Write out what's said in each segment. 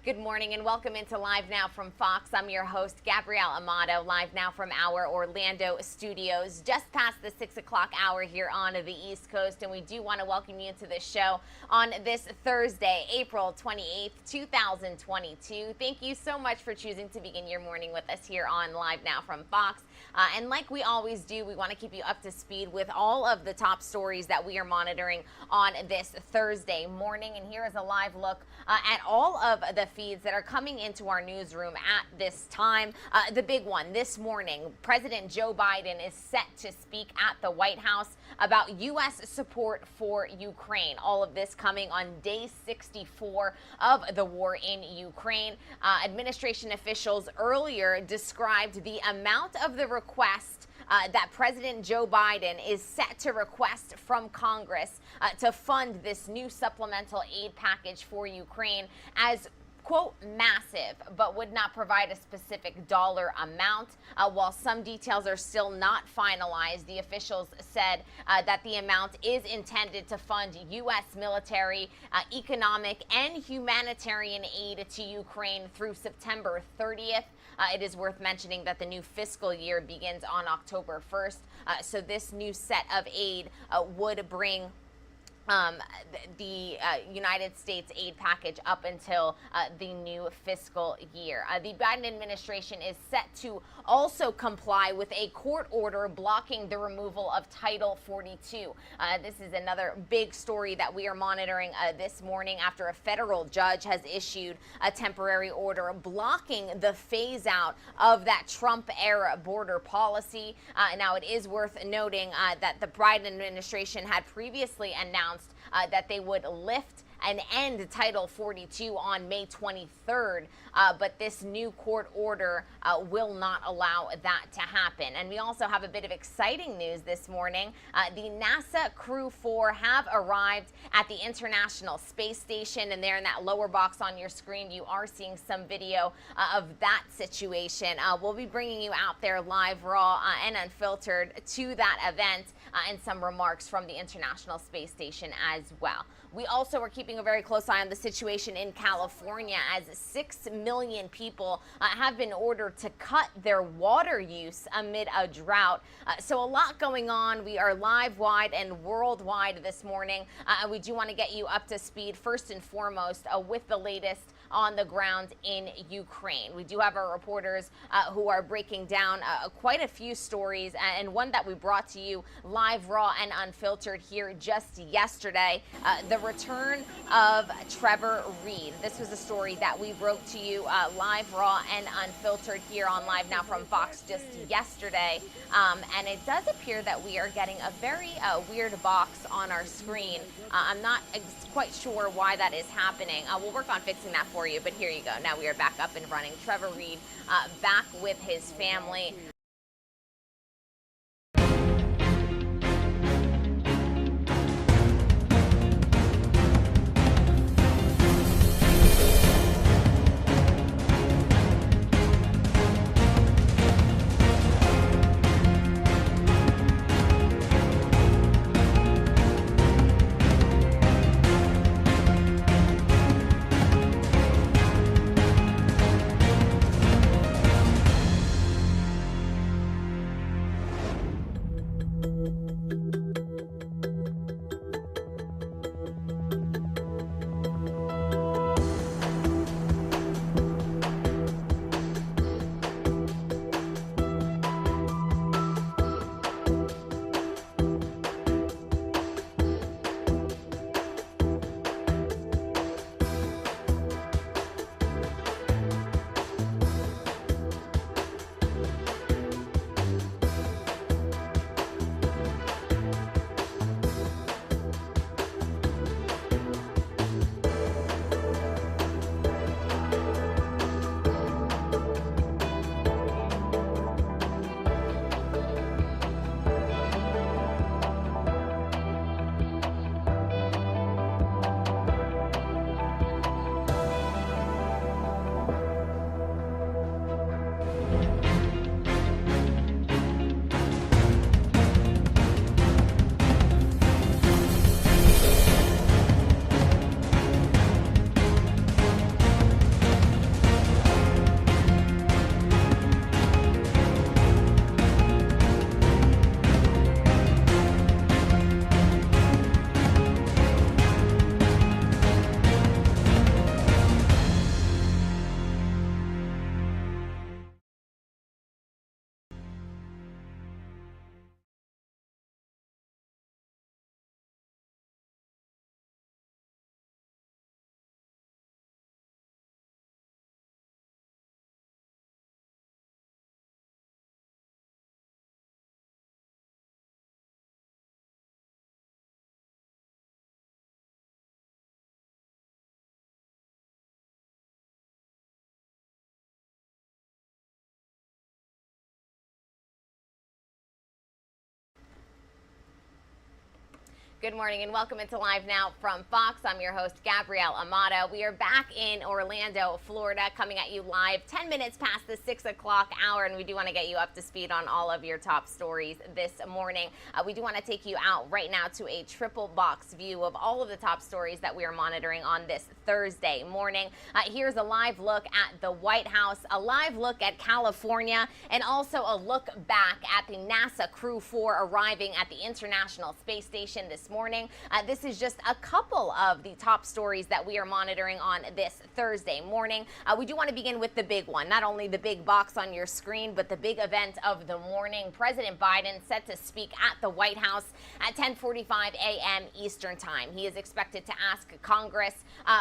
Good morning and welcome into Live Now from Fox. I'm your host, Gabrielle Amato, live now from our Orlando studios, just past the 6 o'clock hour here on the East Coast. And we do want to welcome you into the show on this Thursday, April 28th, 2022. Thank you so much for choosing to begin your morning with us here on Live Now from Fox. And like we always do, we want to keep you up to speed with all of the top stories that we are monitoring on this Thursday morning. And here is a live look at all of the feeds that are coming into our newsroom at this time. The big one this morning, President Joe Biden is set to speak at the White House about U.S. support for Ukraine. All of this coming on day 64 of the war in Ukraine. Administration officials earlier described the amount of the request that President Joe Biden is set to request from Congress to fund this new supplemental aid package for Ukraine as, quote, massive, but would not provide a specific dollar amount. While some details are still not finalized, the officials said that the amount is intended to fund U.S. military, economic, and humanitarian aid to Ukraine through September 30th. It is worth mentioning that the new fiscal year begins on October 1st. So this new set of aid would bring the United States aid package up until the new fiscal year. The Biden administration is set to also comply with a court order blocking the removal of Title 42. This is another big story that we are monitoring this morning after a federal judge has issued a temporary order blocking the phase out of that Trump-era border policy. Now, it is worth noting that the Biden administration had previously announced that they would lift and end Title 42 on May 23rd, but this new court order will not allow that to happen. And we also have a bit of exciting news this morning. The NASA Crew 4 have arrived at the International Space Station, and there in that lower box on your screen, you are seeing some video of that situation. We'll be bringing you out there live, raw, and unfiltered to that event and some remarks from the International Space Station as well. We also are keeping a very close eye on the situation in California as 6 million people have been ordered to cut their water use amid a drought. So a lot going on. We are live wide and worldwide this morning. We do want to get you up to speed first and foremost with the latest on the ground in Ukraine. We do have our reporters who are breaking down quite a few stories, and one that we brought to you live, raw, and unfiltered here just yesterday. The return of Trevor Reed. This was a story that we broke to you live, raw, and unfiltered here on Live Now from Fox just yesterday. And it does appear that we are getting a very weird box on our screen. I'm not quite sure why that is happening. We'll work on fixing that for you, but here you go. Now we are back up and running. Trevor Reed back with his family. Good morning and welcome into Live Now from Fox. I'm your host, Gabrielle Amato. We are back in Orlando, Florida, coming at you live 10 minutes past the 6 o'clock hour, and we do want to get you up to speed on all of your top stories this morning. We do want to take you out right now to a triple box view of all of the top stories that we are monitoring on this Thursday morning. Here's a live look at the White House, a live look at California, and also a look back at the NASA Crew 4 arriving at the International Space Station this morning. This is just a couple of the top stories that we are monitoring on this Thursday morning. We do want to begin with the big one, not only the big box on your screen, but the big event of the morning. President Biden set to speak at the White House at 10:45 a.m. Eastern Time. He is expected to ask Congress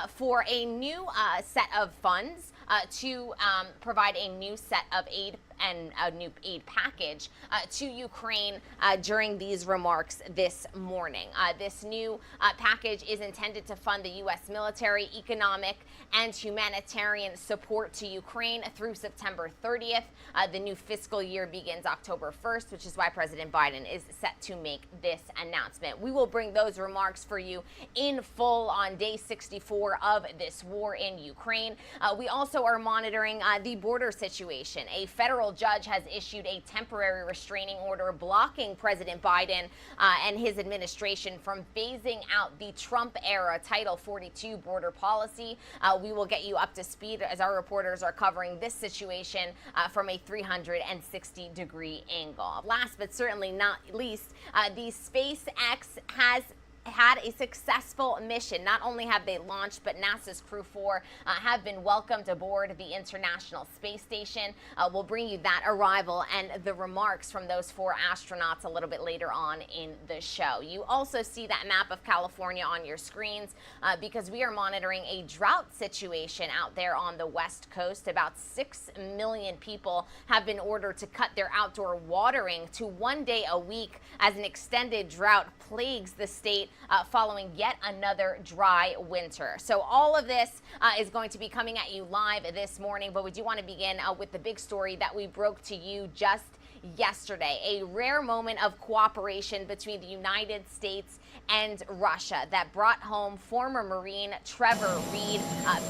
for a new set of funds to provide a new set of aid and a new aid package to Ukraine during these remarks this morning. This new package is intended to fund the U.S. military, economic, and humanitarian support to Ukraine through September 30th. The new fiscal year begins October 1st, which is why President Biden is set to make this announcement. We will bring those remarks for you in full on day 64 of this war in Ukraine. We also are monitoring the border situation. A federal judge has issued a temporary restraining order blocking President Biden and his administration from phasing out the Trump-era Title 42 border policy. We will get you up to speed as our reporters are covering this situation from a 360-degree angle. Last but certainly not least, the SpaceX has had a successful mission. Not only have they launched, but NASA's Crew 4 have been welcomed aboard the International Space Station. We'll bring you that arrival and the remarks from those 4 astronauts a little bit later on in the show. You also see that map of California on your screens because we are monitoring a drought situation out there on the West Coast. About 6 million people have been ordered to cut their outdoor watering to 1 day a week as an extended drought plagues the state following yet another dry winter. So all of this is going to be coming at you live this morning, but we do want to begin with the big story that we broke to you just yesterday. A rare moment of cooperation between the United States and Russia that brought home former Marine Trevor Reed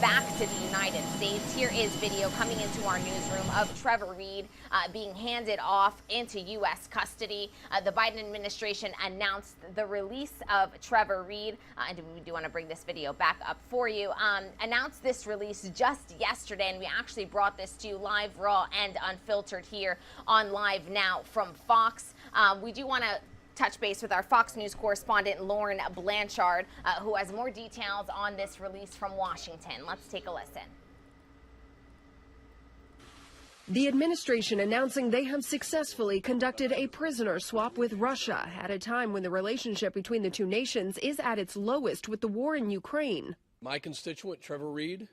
back to the United States. Here is video coming into our newsroom of Trevor Reed being handed off into U.S. custody. The Biden administration announced the release of Trevor Reed, and we do want to bring this video back up for you, announced this release just yesterday, and we actually brought this to you live, raw, and unfiltered here on Live Now from Fox. We do want to touch base with our Fox News correspondent, Lauren Blanchard, who has more details on this release from Washington. Let's take a listen. The administration announcing they have successfully conducted a prisoner swap with Russia at a time when the relationship between the two nations is at its lowest with the war in Ukraine. My constituent, Trevor Reed,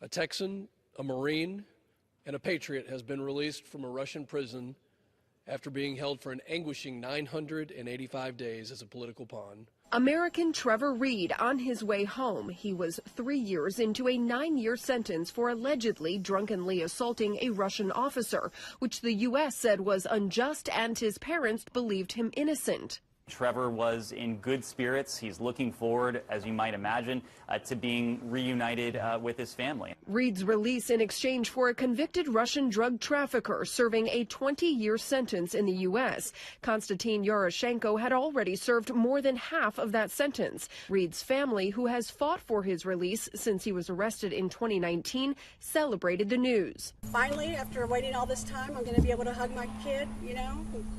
a Texan, a Marine, and a patriot, has been released from a Russian prison after being held for an anguishing 985 days as a political pawn. American Trevor Reed on his way home. He was 3 years into a 9-year sentence for allegedly drunkenly assaulting a Russian officer, which the U.S. said was unjust and his parents believed him innocent. Trevor was in good spirits. He's looking forward, as you might imagine, to being reunited with his family. Reed's release in exchange for a convicted Russian drug trafficker serving a 20-year sentence in the U.S. Konstantin Yaroshenko had already served more than half of that sentence. Reed's family, who has fought for his release since he was arrested in 2019, celebrated the news. Finally, after waiting all this time, I'm going to be able to hug my kid,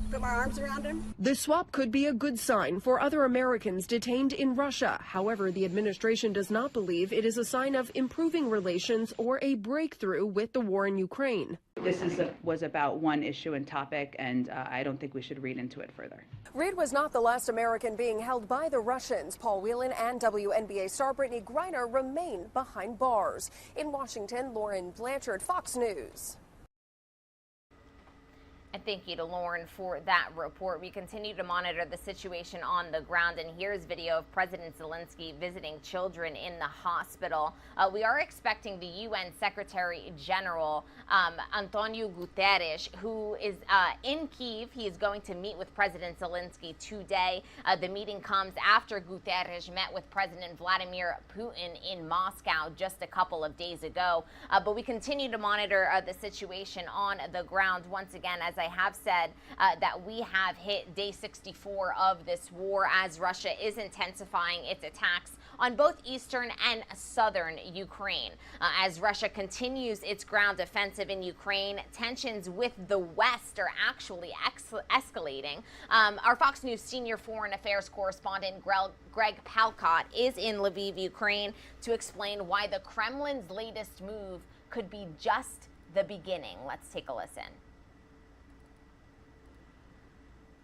put my arms around him. The swap could be a good sign for other Americans detained in Russia. However, the administration does not believe it is a sign of improving relations or a breakthrough with the war in Ukraine. This was about one issue and topic, and I don't think we should read into it further. Reed was not the last American being held by the Russians. Paul Whelan and WNBA star Brittany Griner remain behind bars. In Washington, Lauren Blanchard, Fox News. And thank you to Lauren for that report. We continue to monitor the situation on the ground, and here's video of President Zelensky visiting children in the hospital. We are expecting the UN Secretary General, Antonio Guterres, who is in Kyiv. He is going to meet with President Zelensky today. The meeting comes after Guterres met with President Vladimir Putin in Moscow just a couple of days ago. But we continue to monitor the situation on the ground. Once again, as I have said, that we have hit day 64 of this war as Russia is intensifying its attacks on both eastern and southern Ukraine. As Russia continues its ground offensive in Ukraine, tensions with the West are actually escalating. Our Fox News senior foreign affairs correspondent Greg Palkot is in Lviv, Ukraine, to explain why the Kremlin's latest move could be just the beginning. Let's take a listen.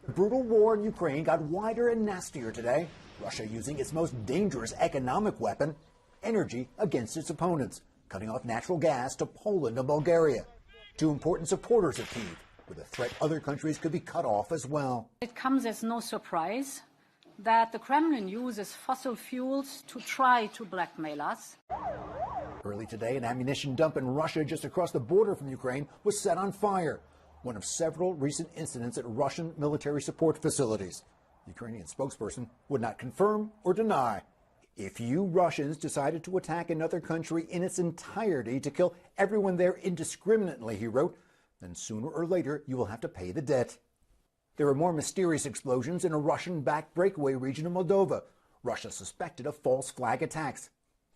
The brutal war in Ukraine got wider and nastier today. Russia using its most dangerous economic weapon, energy, against its opponents, cutting off natural gas to Poland and Bulgaria, two important supporters of Kyiv, with a threat other countries could be cut off as well. It comes as no surprise that the Kremlin uses fossil fuels to try to blackmail us. Early today, an ammunition dump in Russia just across the border from Ukraine was set on fire, one of several recent incidents at Russian military support facilities. The Ukrainian spokesperson would not confirm or deny. If you Russians decided to attack another country in its entirety to kill everyone there indiscriminately, he wrote, then sooner or later you will have to pay the debt. There were more mysterious explosions in a Russian-backed breakaway region of Moldova. Russia suspected of false flag attacks.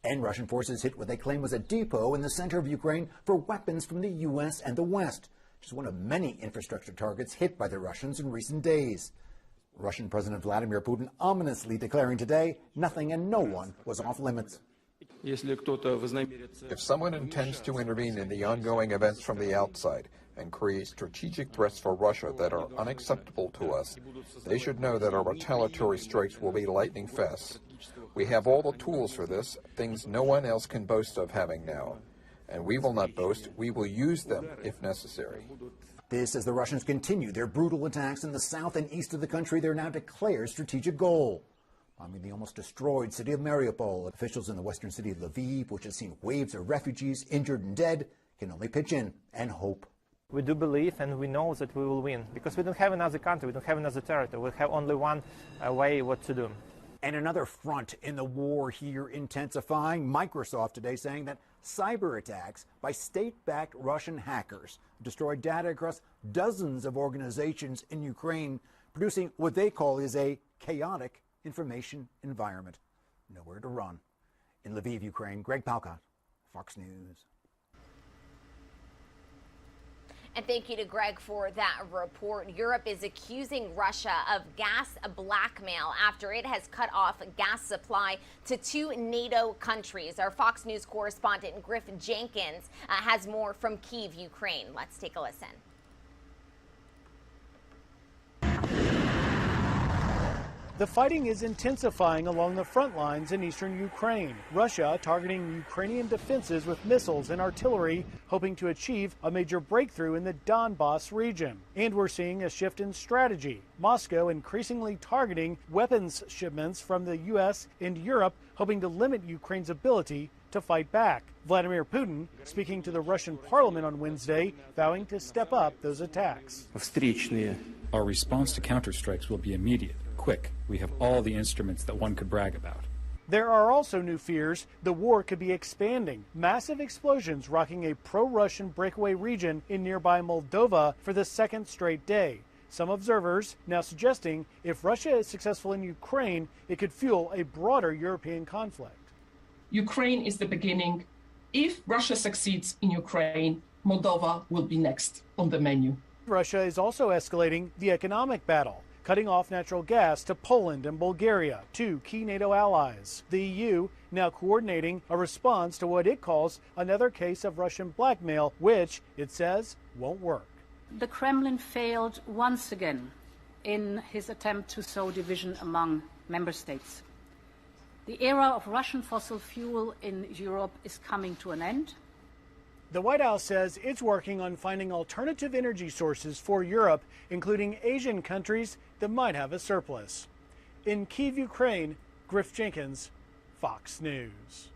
And Russian forces hit what they claim was a depot in the center of Ukraine for weapons from the U.S. and the West, just one of many infrastructure targets hit by the Russians in recent days. Russian President Vladimir Putin ominously declaring today nothing and no one was off limits. If someone intends to intervene in the ongoing events from the outside and create strategic threats for Russia that are unacceptable to us, they should know that our retaliatory strikes will be lightning fast. We have all the tools for this, things no one else can boast of having now. And we will not boast, we will use them if necessary. This as the Russians continue their brutal attacks in the south and east of the country, their now declared strategic goal. Bombing the almost destroyed city of Mariupol, officials in the western city of Lviv, which has seen waves of refugees injured and dead, can only pitch in and hope. We do believe and we know that we will win, because we don't have another country, we don't have another territory, we have only one way what to do. And another front in the war here intensifying. Microsoft today saying that cyber attacks by state-backed Russian hackers destroyed data across dozens of organizations in Ukraine, producing what they call is a chaotic information environment. Nowhere to run. In Lviv, Ukraine, Greg Palkot, Fox News. And thank you to Greg for that report. Europe is accusing Russia of gas blackmail after it has cut off gas supply to two NATO countries. Our Fox News correspondent Griff Jenkins has more from Kyiv, Ukraine. Let's take a listen. The fighting is intensifying along the front lines in eastern Ukraine. Russia targeting Ukrainian defenses with missiles and artillery, hoping to achieve a major breakthrough in the Donbas region. And we're seeing a shift in strategy. Moscow increasingly targeting weapons shipments from the U.S. and Europe, hoping to limit Ukraine's ability to fight back. Vladimir Putin speaking to the Russian parliament on Wednesday, vowing to step up those attacks. Our response to counterstrikes will be immediate. Quick. We have all the instruments that one could brag about. There are also new fears the war could be expanding. Massive explosions rocking a pro-Russian breakaway region in nearby Moldova for the second straight day. Some observers now suggesting if Russia is successful in Ukraine, it could fuel a broader European conflict. Ukraine is the beginning. If Russia succeeds in Ukraine, Moldova will be next on the menu. Russia is also escalating the economic battle, cutting off natural gas to Poland and Bulgaria, two key NATO allies. The EU now coordinating a response to what it calls another case of Russian blackmail, which it says won't work. The Kremlin failed once again in his attempt to sow division among member states. The era of Russian fossil fuel in Europe is coming to an end. The White House says it's working on finding alternative energy sources for Europe, including Asian countries that might have a surplus. In Kyiv, Ukraine, Griff Jenkins, Fox News.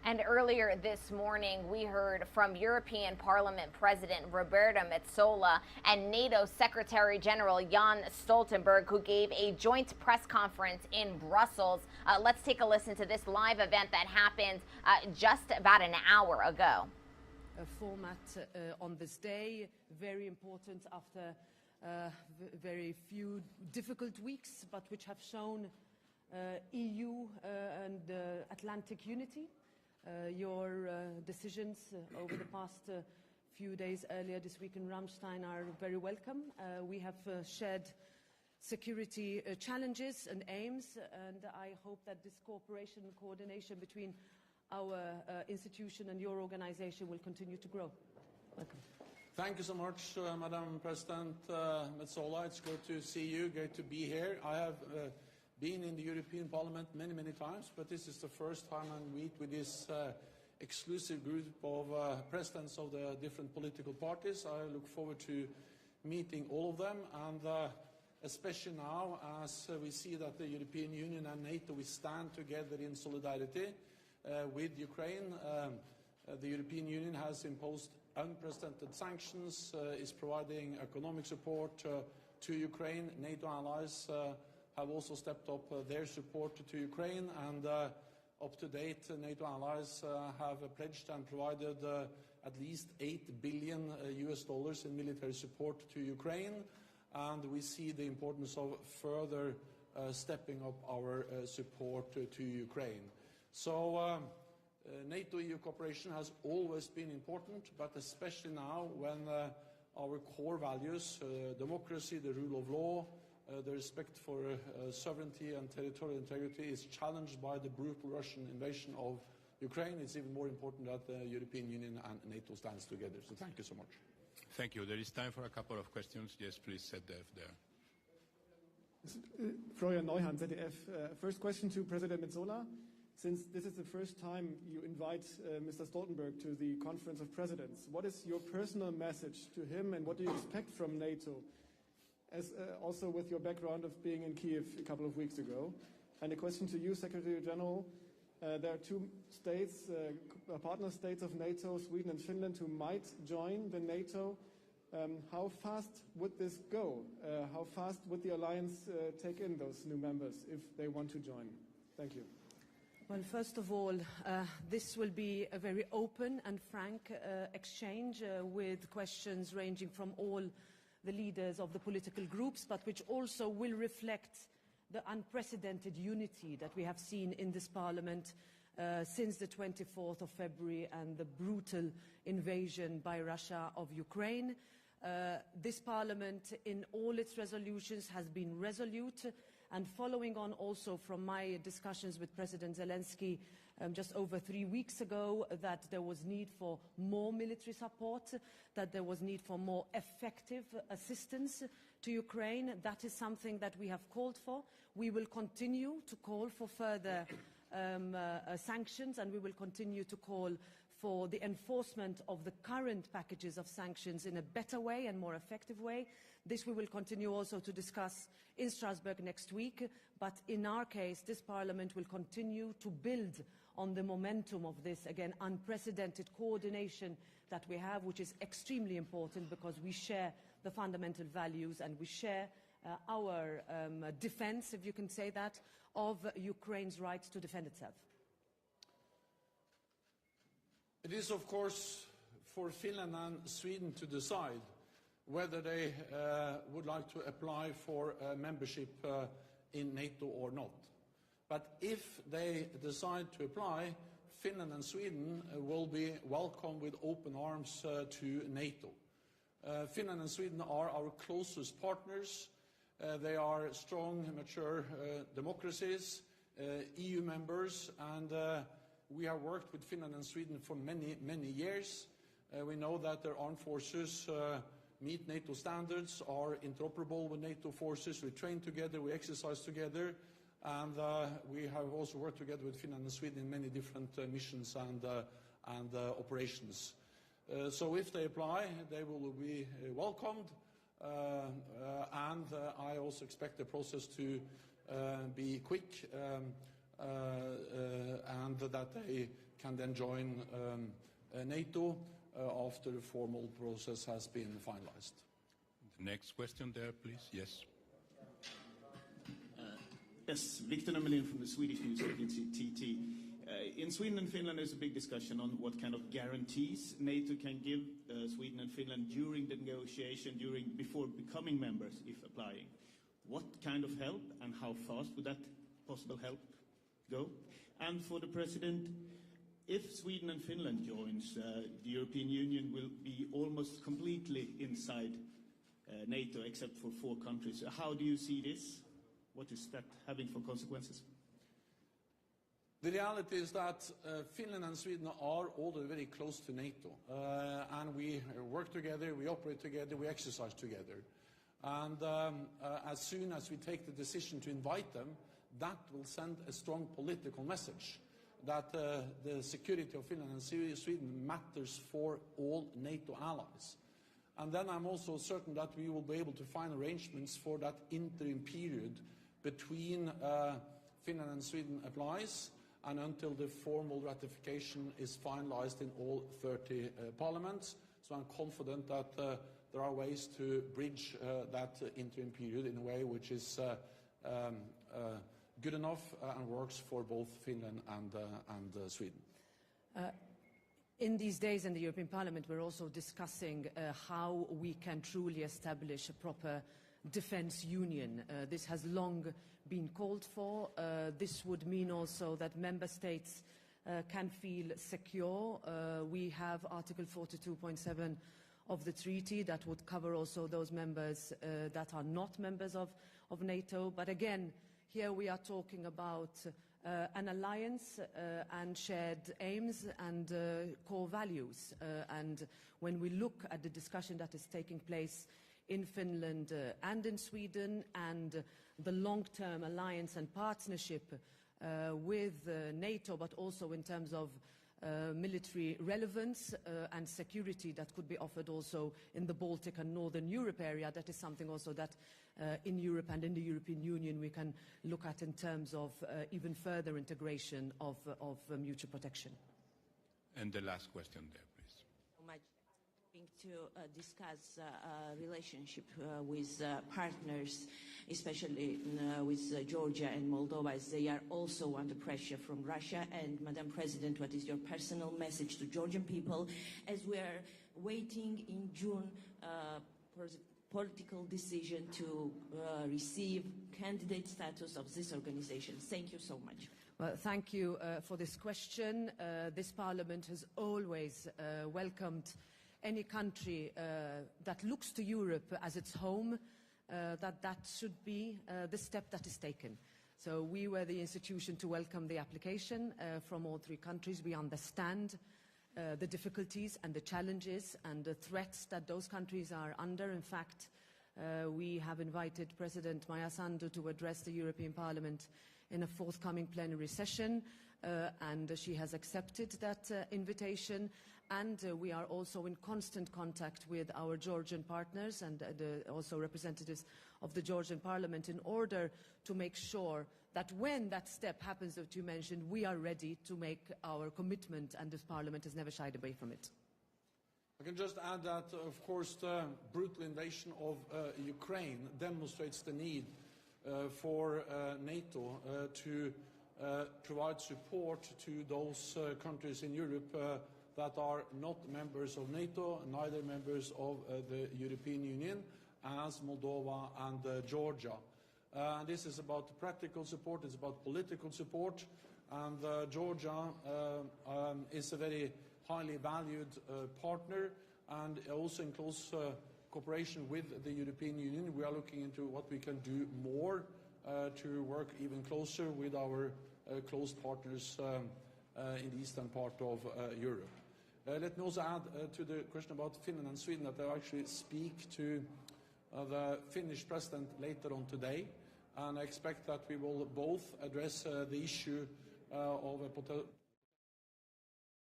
And earlier this morning, we heard from European Parliament President Roberta Metsola and NATO Secretary General Jens Stoltenberg, who gave a joint press conference in Brussels. Let's take a listen to this live event that happened just about an hour ago. A format on this day, very important after very few difficult weeks, but which have shown EU and Atlantic unity. Your decisions over the past few days earlier this week in Ramstein are very welcome. We have shared security challenges and aims, and I hope that this cooperation and coordination between our institution and your organization will continue to grow. Welcome. Thank you so much, Madam President Metsola. It's good to see you, great to be here. I have been in the European Parliament many, many times, but this is the first time I meet with this exclusive group of presidents of the different political parties. I look forward to meeting all of them, and especially now as we see that the European Union and NATO, we stand together in solidarity with Ukraine. The European Union has imposed unprecedented sanctions, is providing economic support to Ukraine. NATO allies have also stepped up their support to Ukraine, and up to date NATO allies have pledged and provided at least $8 billion in military support to Ukraine, and we see the importance of further stepping up our support to Ukraine. So NATO-EU cooperation has always been important, but especially now when our core values, democracy, the rule of law, the respect for sovereignty and territorial integrity is challenged by the brutal Russian invasion of Ukraine. It's even more important that the European Union and NATO stands together. So thank you so much. Thank you. There is time for a couple of questions. Yes, please, ZDF there. Florian Neuhan, ZDF. First question to President Metsola. Since this is the first time you invite Mr. Stoltenberg to the Conference of Presidents, what is your personal message to him, and what do you expect from NATO? As also with your background of being in Kyiv a couple of weeks ago. And a question to you, Secretary General. There are two states, partner states of NATO, Sweden and Finland, who might join the NATO. How fast would this go? How fast would the alliance take in those new members if they want to join? Thank you. Well, first of all, this will be a very open and frank exchange with questions ranging from all the leaders of the political groups, but which also will reflect the unprecedented unity that we have seen in this Parliament since the 24th of February and the brutal invasion by Russia of Ukraine. This Parliament, in all its resolutions, has been resolute, and following on also from my discussions with President Zelensky just over 3 weeks ago, that there was need for more military support, that there was need for more effective assistance to Ukraine. That is something that we have called for. We will continue to call for further sanctions, and we will continue to call for the enforcement of the current packages of sanctions in a better way and more effective way. This we will continue also to discuss in Strasbourg next week, but in our case, this Parliament will continue to build on the momentum of this, again, unprecedented coordination that we have, which is extremely important because we share the fundamental values and we share our defense, if you can say that, of Ukraine's right to defend itself. It is, of course, for Finland and Sweden to decide whether they would like to apply for membership in NATO or not. But if they decide to apply, Finland and Sweden will be welcomed with open arms to NATO. Finland and Sweden are our closest partners. They are strong, mature democracies, EU members, and we have worked with Finland and Sweden for many, many years. We know that their armed forces meet NATO standards, are interoperable with NATO forces. We train together, we exercise together, And we have also worked together with Finland and Sweden in many different missions and operations. So if they apply, they will be welcomed, and I also expect the process to be quick, and that they can then join NATO after the formal process has been finalized. The next question there, please. Yes. Yes, Victor Nomelin from the Swedish news agency TT. In Sweden and Finland, there's a big discussion on what kind of guarantees NATO can give Sweden and Finland during the negotiation, before becoming members, if applying. What kind of help and how fast would that possible help go? And for the President, if Sweden and Finland joins, the European Union will be almost completely inside NATO, except for 4 countries. How do you see this? What is that having for consequences? The reality is that Finland and Sweden are already very close to NATO, and we work together, we operate together, we exercise together. And as soon as we take the decision to invite them, that will send a strong political message that the security of Finland and Sweden matters for all NATO allies. And then I'm also certain that we will be able to find arrangements for that interim period between Finland and Sweden applies and until the formal ratification is finalized in all 30 parliaments. So I'm confident that there are ways to bridge that interim period in a way which is good enough and works for both Finland and Sweden. In these days in the European Parliament, we're also discussing how we can truly establish a proper defence union. This has long been called for. This would mean also that member states can feel secure. We have Article 42.7 of the treaty that would cover also those members that are not members of NATO. But again, here we are talking about an alliance and shared aims and core values. And when we look at the discussion that is taking place in Finland and in Sweden and the long-term alliance and partnership with NATO, but also in terms of military relevance and security that could be offered also in the Baltic and Northern Europe area, that is something also that in Europe and in the European Union we can look at in terms of even further integration of mutual protection. And the last question there, please. To discuss relationship with partners, especially with Georgia and Moldova, as they are also under pressure from Russia. And Madam President, what is your personal message to Georgian people as we are waiting in June for the political decision to receive candidate status of this organization? Thank you so much. Well, thank you for this question. This Parliament has always welcomed any country that looks to Europe as its home, that should be the step that is taken. So we were the institution to welcome the application from all 3 countries. We understand the difficulties and the challenges and the threats that those countries are under. In fact, we have invited President Maia Sandu to address the European Parliament in a forthcoming plenary session, and she has accepted that invitation. And we are also in constant contact with our Georgian partners and also representatives of the Georgian Parliament in order to make sure that when that step happens that you mentioned, we are ready to make our commitment, and this Parliament has never shied away from it. I can just add that, of course, the brutal invasion of Ukraine demonstrates the need for NATO to provide support to those countries in Europe that are not members of NATO, neither members of the European Union, as Moldova and Georgia. This is about practical support, it's about political support, and Georgia is a very highly valued partner, and also in close cooperation with the European Union. We are looking into what we can do more to work even closer with our close partners in the eastern part of Europe. Let me also add to the question about Finland and Sweden that I actually speak to the Finnish president later on today, and I expect that we will both address the issue of a potential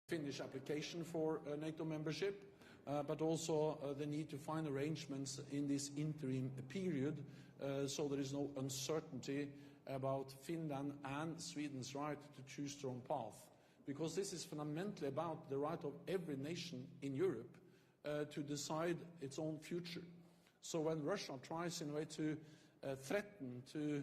Finnish application for NATO membership, but also the need to find arrangements in this interim period so there is no uncertainty about Finland and Sweden's right to choose their own path. Because this is fundamentally about the right of every nation in Europe to decide its own future. So when Russia tries in a way to threaten, to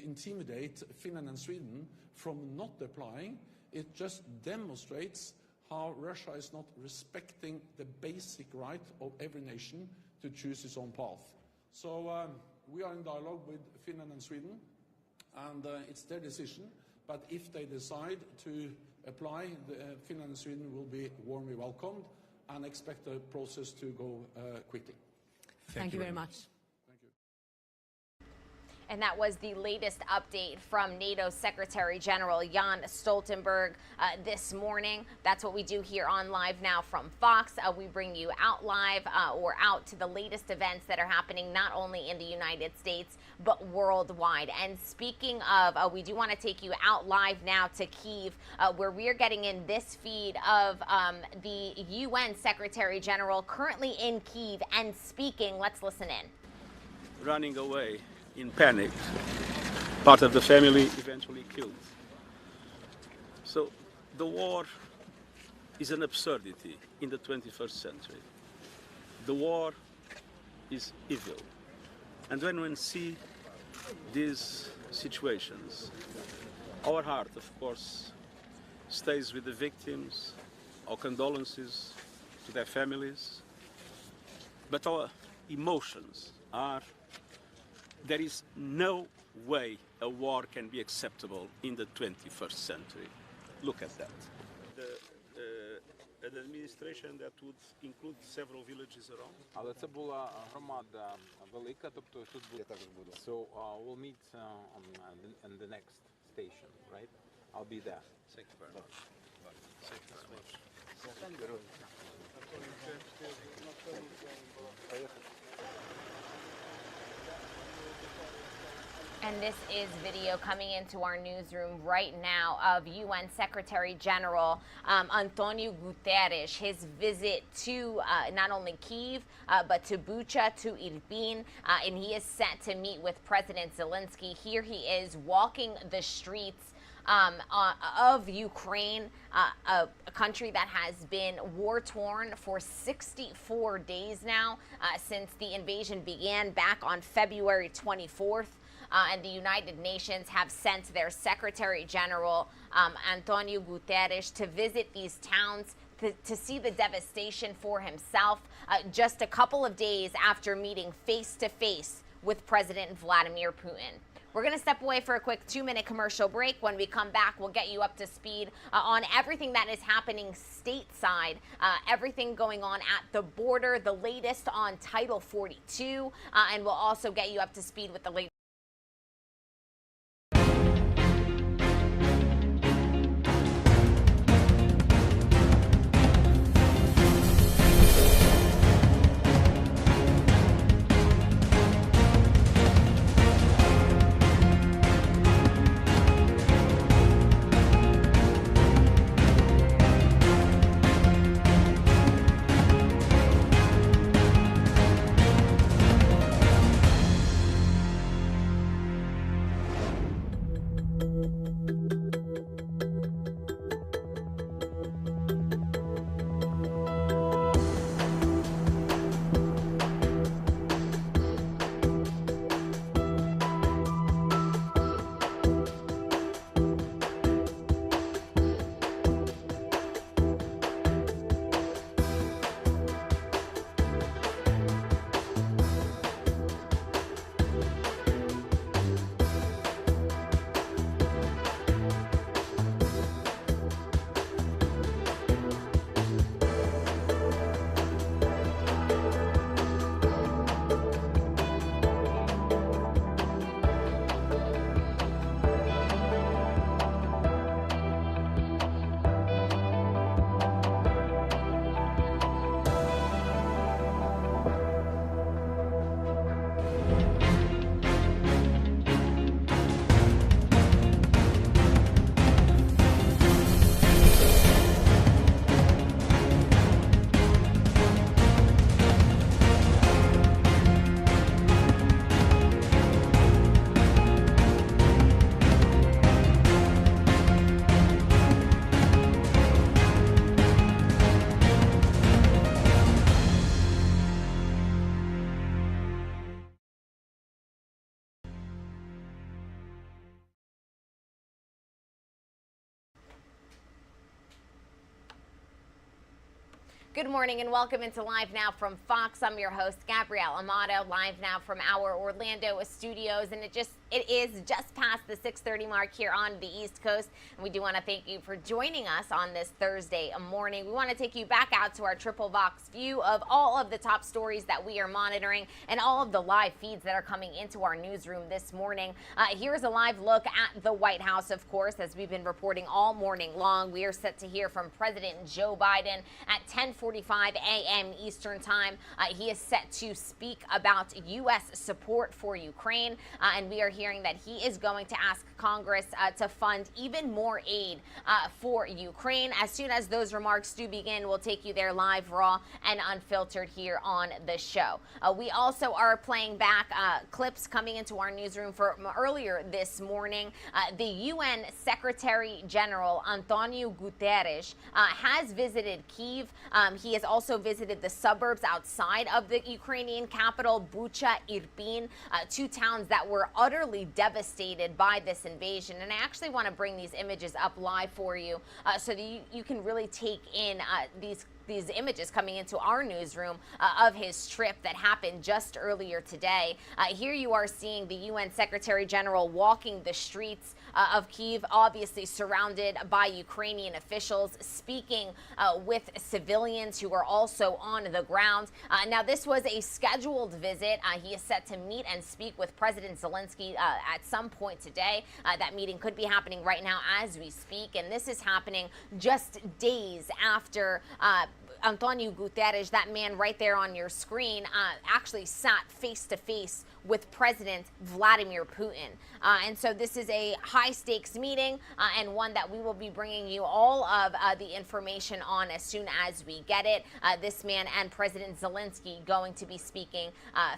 intimidate Finland and Sweden from not applying, it just demonstrates how Russia is not respecting the basic right of every nation to choose its own path. So we are in dialogue with Finland and Sweden, and it's their decision. But if they decide to apply, Finland and Sweden will be warmly welcomed, and expect the process to go quickly. Thank you very much. And that was the latest update from NATO Secretary General Jens Stoltenberg this morning. That's what we do here on Live Now from Fox. We bring you out live or out to the latest events that are happening not only in the United States, but worldwide. And speaking of, we do want to take you out live now to Kyiv, where we are getting in this feed of the UN Secretary General currently in Kyiv and speaking. Let's listen in. Running away in panic, part of the family eventually killed. So the war is an absurdity in the 21st century. The war is evil. And when we see these situations, our heart, of course, stays with the victims, our condolences to their families, but our emotions are there is no way a war can be acceptable in the 21st century. Look at that. An administration that would include several villages around. Але це була громада велика, тобто тут буде також буде. So we'll meet on the next station, right? I'll be there. Thank you very much. Thank you very much. And this is video coming into our newsroom right now of UN Secretary General Antonio Guterres, his visit to not only Kyiv, but to Bucha, to Irpin, and he is set to meet with President Zelensky. Here he is walking the streets of Ukraine, a country that has been war-torn for 64 days now, since the invasion began back on February 24th. And the United Nations have sent their Secretary General, Antonio Guterres, to visit these towns to see the devastation for himself, just a couple of days after meeting face-to-face with President Vladimir Putin. We're going to step away for a quick 2-minute commercial break. When we come back, we'll get you up to speed on everything that is happening stateside, everything going on at the border, the latest on Title 42, and we'll also get you up to speed with the latest. Good morning and welcome into Live Now from Fox. I'm your host, Gabrielle Amato, live now from our Orlando studios, and it is just past the 6:30 mark here on the East Coast, and we do want to thank you for joining us on this Thursday morning. We want to take you back out to our Triple Vox view of all of the top stories that we are monitoring and all of the live feeds that are coming into our newsroom this morning. Here's a live look at the White House, of course, as we've been reporting all morning long. We are set to hear from President Joe Biden at 10:45 a.m. Eastern Time. He is set to speak about U.S. support for Ukraine, and we are hearing that he is going to ask Congress to fund even more aid for Ukraine. As soon as those remarks do begin, we'll take you there live, raw, and unfiltered here on the show. We also are playing back clips coming into our newsroom from earlier this morning. The UN Secretary General Antonio Guterres has visited Kyiv. He has also visited the suburbs outside of the Ukrainian capital, Bucha, Irpin, two towns that were utterly devastated by this invasion. And I actually want to bring these images up live for you so that you can really take in these images coming into our newsroom of his trip that happened just earlier today. Here you are seeing the UN Secretary General walking the streets of Kyiv, obviously surrounded by Ukrainian officials, speaking with civilians who are also on the ground. Now, this was a scheduled visit. He is set to meet and speak with President Zelensky at some point today. That meeting could be happening right now as we speak, and this is happening just days after Antonio Guterres, that man right there on your screen, actually sat face-to-face with President Vladimir Putin. And so this is a high-stakes meeting and one that we will be bringing you all of the information on as soon as we get it. This man and President Zelensky going to be speaking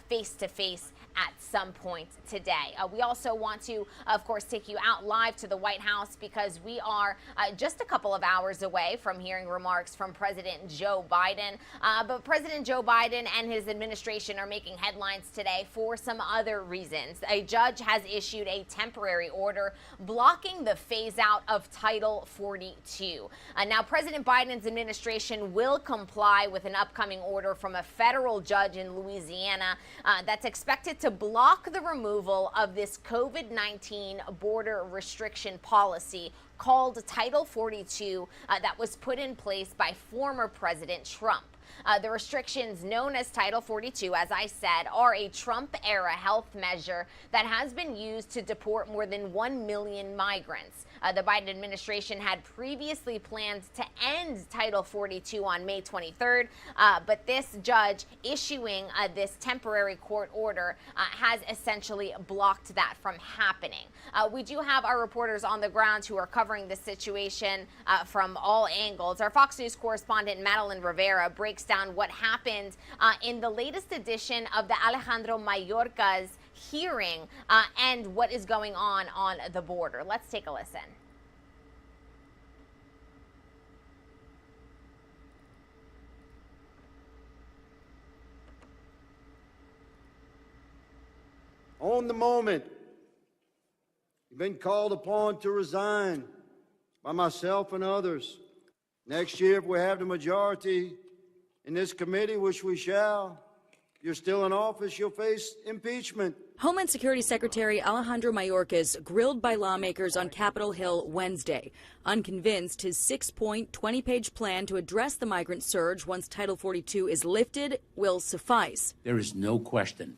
face-to-face at some point today. We also want to, of course, take you out live to the White House because we are just a couple of hours away from hearing remarks from President Joe Biden. But President Joe Biden and his administration are making headlines today for some other reasons. A judge has issued a temporary order blocking the phase out of Title 42. Now, President Biden's administration will comply with an upcoming order from a federal judge in Louisiana that's expected to block the removal of this COVID-19 border restriction policy called Title 42 that was put in place by former President Trump. The restrictions known as Title 42, as I said, are a Trump-era health measure that has been used to deport more than 1 million migrants. The Biden administration had previously planned to end Title 42 on May 23rd, but this judge issuing this temporary court order has essentially blocked that from happening. We do have our reporters on the ground who are covering the situation from all angles. Our Fox News correspondent Madeleine Rivera breaks down what happened in the latest edition of the Alejandro Mayorkas hearing and what is going on the border. Let's take a listen. On the moment, you've been called upon to resign by myself and others. Next year, if we have the majority in this committee, which we shall, you're still in office, you'll face impeachment. Homeland Security Secretary Alejandro Mayorkas grilled by lawmakers on Capitol Hill Wednesday. Unconvinced, his 6-point, 20-page plan to address the migrant surge once Title 42 is lifted will suffice. There is no question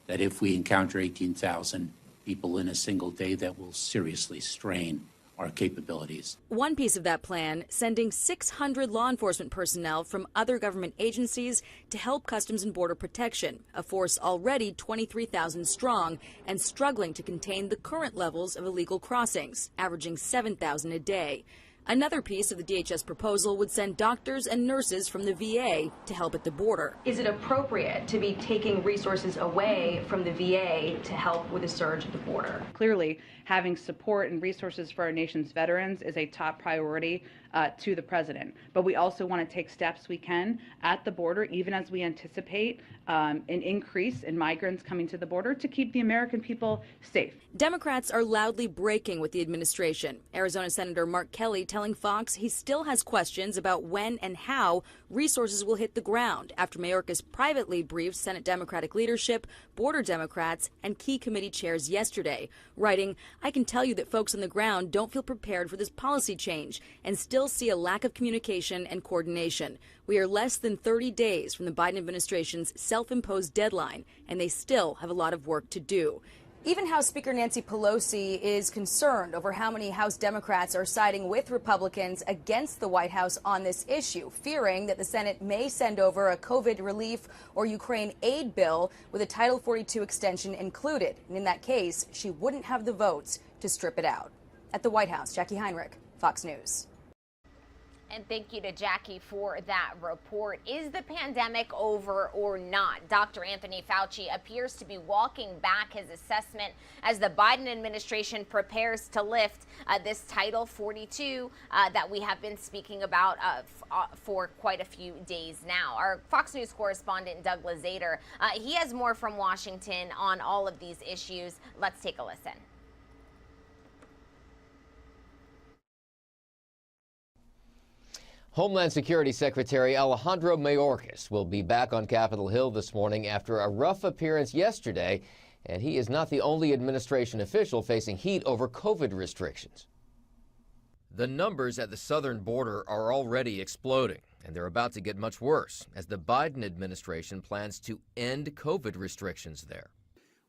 that if we encounter 18,000 people in a single day, that will seriously strain our capabilities. One piece of that plan, sending 600 law enforcement personnel from other government agencies to help Customs and Border Protection, a force already 23,000 strong and struggling to contain the current levels of illegal crossings, averaging 7,000 a day. Another piece of the DHS proposal would send doctors and nurses from the VA to help at the border. Is it appropriate to be taking resources away from the VA to help with the surge at the border? Clearly, having support and resources for our nation's veterans is a top priority to the president. But we also want to take steps we can at the border, even as we anticipate an increase in migrants coming to the border, to keep the American people safe. Democrats are loudly breaking with the administration. Arizona Senator Mark Kelly telling Fox he still has questions about when and how resources will hit the ground after Mayorkas privately briefed Senate Democratic leadership, border Democrats, and key committee chairs yesterday, writing, "I can tell you that folks on the ground don't feel prepared for this policy change and still see a lack of communication and coordination. We are less than 30 days from the Biden administration's self-imposed deadline, and they still have a lot of work to do." Even House Speaker Nancy Pelosi is concerned over how many House Democrats are siding with Republicans against the White House on this issue, fearing that the Senate may send over a COVID relief or Ukraine aid bill with a Title 42 extension included. And in that case, she wouldn't have the votes to strip it out. At the White House, Jackie Heinrich, Fox News. And thank you to Jackie for that report. Is the pandemic over or not? Dr. Anthony Fauci appears to be walking back his assessment as the Biden administration prepares to lift this Title 42 that we have been speaking about for quite a few days now. Our Fox News correspondent, Doug Lazater, he has more from Washington on all of these issues. Let's take a listen. Homeland Security Secretary Alejandro Mayorkas will be back on Capitol Hill this morning after a rough appearance yesterday, and he is not the only administration official facing heat over COVID restrictions. The numbers at the southern border are already exploding, and they're about to get much worse as the Biden administration plans to end COVID restrictions there.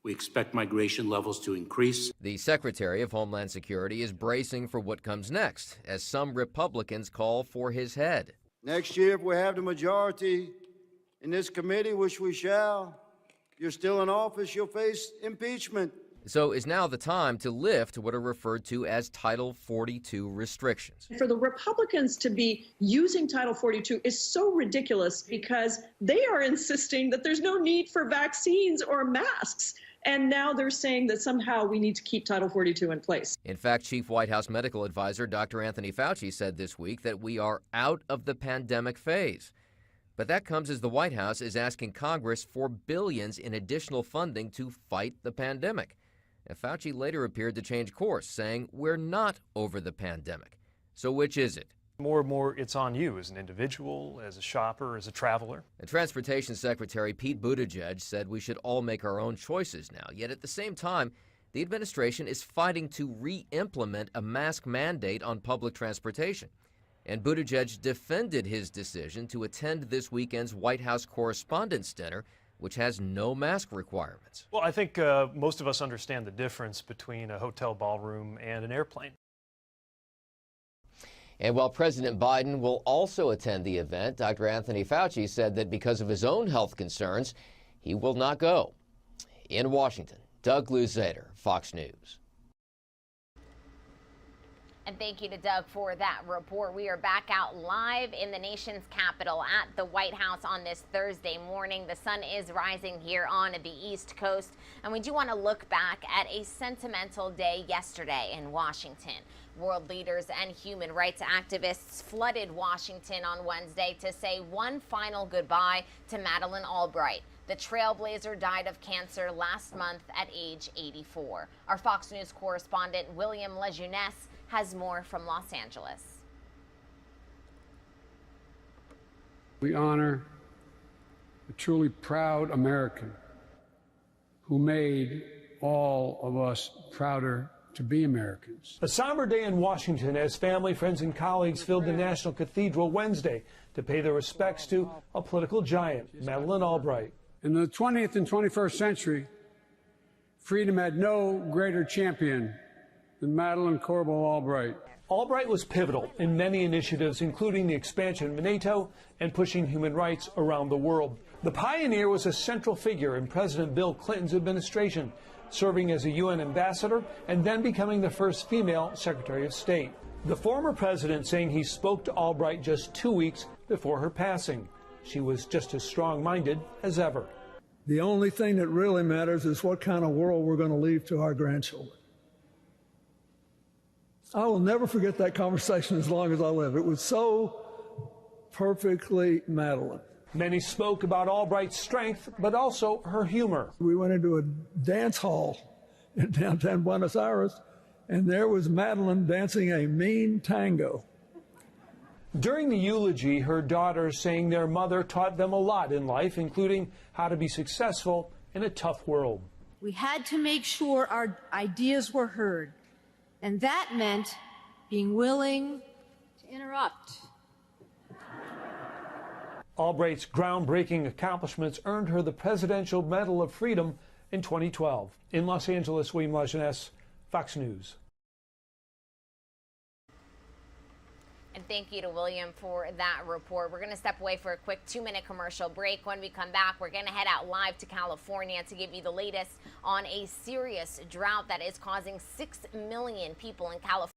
We expect migration levels to increase. The Secretary of Homeland Security is bracing for what comes next, as some Republicans call for his head. Next year, if we have the majority in this committee, which we shall, if you're still in office, you'll face impeachment. So is now the time to lift what are referred to as Title 42 restrictions. For the Republicans to be using Title 42 is so ridiculous because they are insisting that there's no need for vaccines or masks. And now they're saying that somehow we need to keep Title 42 in place. In fact, Chief White House Medical Advisor Dr. Anthony Fauci said this week that we are out of the pandemic phase. But that comes as the White House is asking Congress for billions in additional funding to fight the pandemic. And Fauci later appeared to change course, saying we're not over the pandemic. So which is it? More and more, it's on you as an individual, as a shopper, as a traveler. And Transportation Secretary Pete Buttigieg said we should all make our own choices now. Yet at the same time, the administration is fighting to re-implement a mask mandate on public transportation. And Buttigieg defended his decision to attend this weekend's White House Correspondents' Dinner, which has no mask requirements. Well, I think most of us understand the difference between a hotel ballroom and an airplane. And while President Biden will also attend the event, Dr. Anthony Fauci said that because of his own health concerns, he will not go. In Washington, Doug Luzader, Fox News. And thank you to Doug for that report. We are back out live in the nation's capital at the White House on this Thursday morning. The sun is rising here on the East Coast, and we do want to look back at a sentimental day yesterday in Washington. World leaders and human rights activists flooded Washington on Wednesday to say one final goodbye to Madeleine Albright. The trailblazer died of cancer last month at age 84. Our Fox News correspondent William Lejeunesse has more from Los Angeles. We honor a truly proud American who made all of us prouder to be Americans. A somber day in Washington as family, friends, and colleagues filled the National Cathedral Wednesday to pay their respects to a political giant, Madeleine Albright. In the 20th and 21st century, freedom had no greater champion than Madeleine Albright. Albright was pivotal in many initiatives, including the expansion of NATO and pushing human rights around the world. The pioneer was a central figure in President Bill Clinton's administration, serving as a UN ambassador and then becoming the first female Secretary of State. The former president saying he spoke to Albright just 2 weeks before her passing. She was just as strong-minded as ever. The only thing that really matters is what kind of world we're going to leave to our grandchildren. I will never forget that conversation as long as I live. It was so perfectly Madeleine. Many spoke about Albright's strength, but also her humor. We went into a dance hall in downtown Buenos Aires, and there was Madeleine dancing a mean tango. During the eulogy, her daughters saying their mother taught them a lot in life, including how to be successful in a tough world. We had to make sure our ideas were heard, and that meant being willing to interrupt. Albright's groundbreaking accomplishments earned her the Presidential Medal of Freedom in 2012. In Los Angeles, William Lajeunesse, Fox News. And thank you to William for that report. We're going to step away for a quick 2-minute commercial break. When we come back, we're going to head out live to California to give you the latest on a serious drought that is causing 6 million people in California.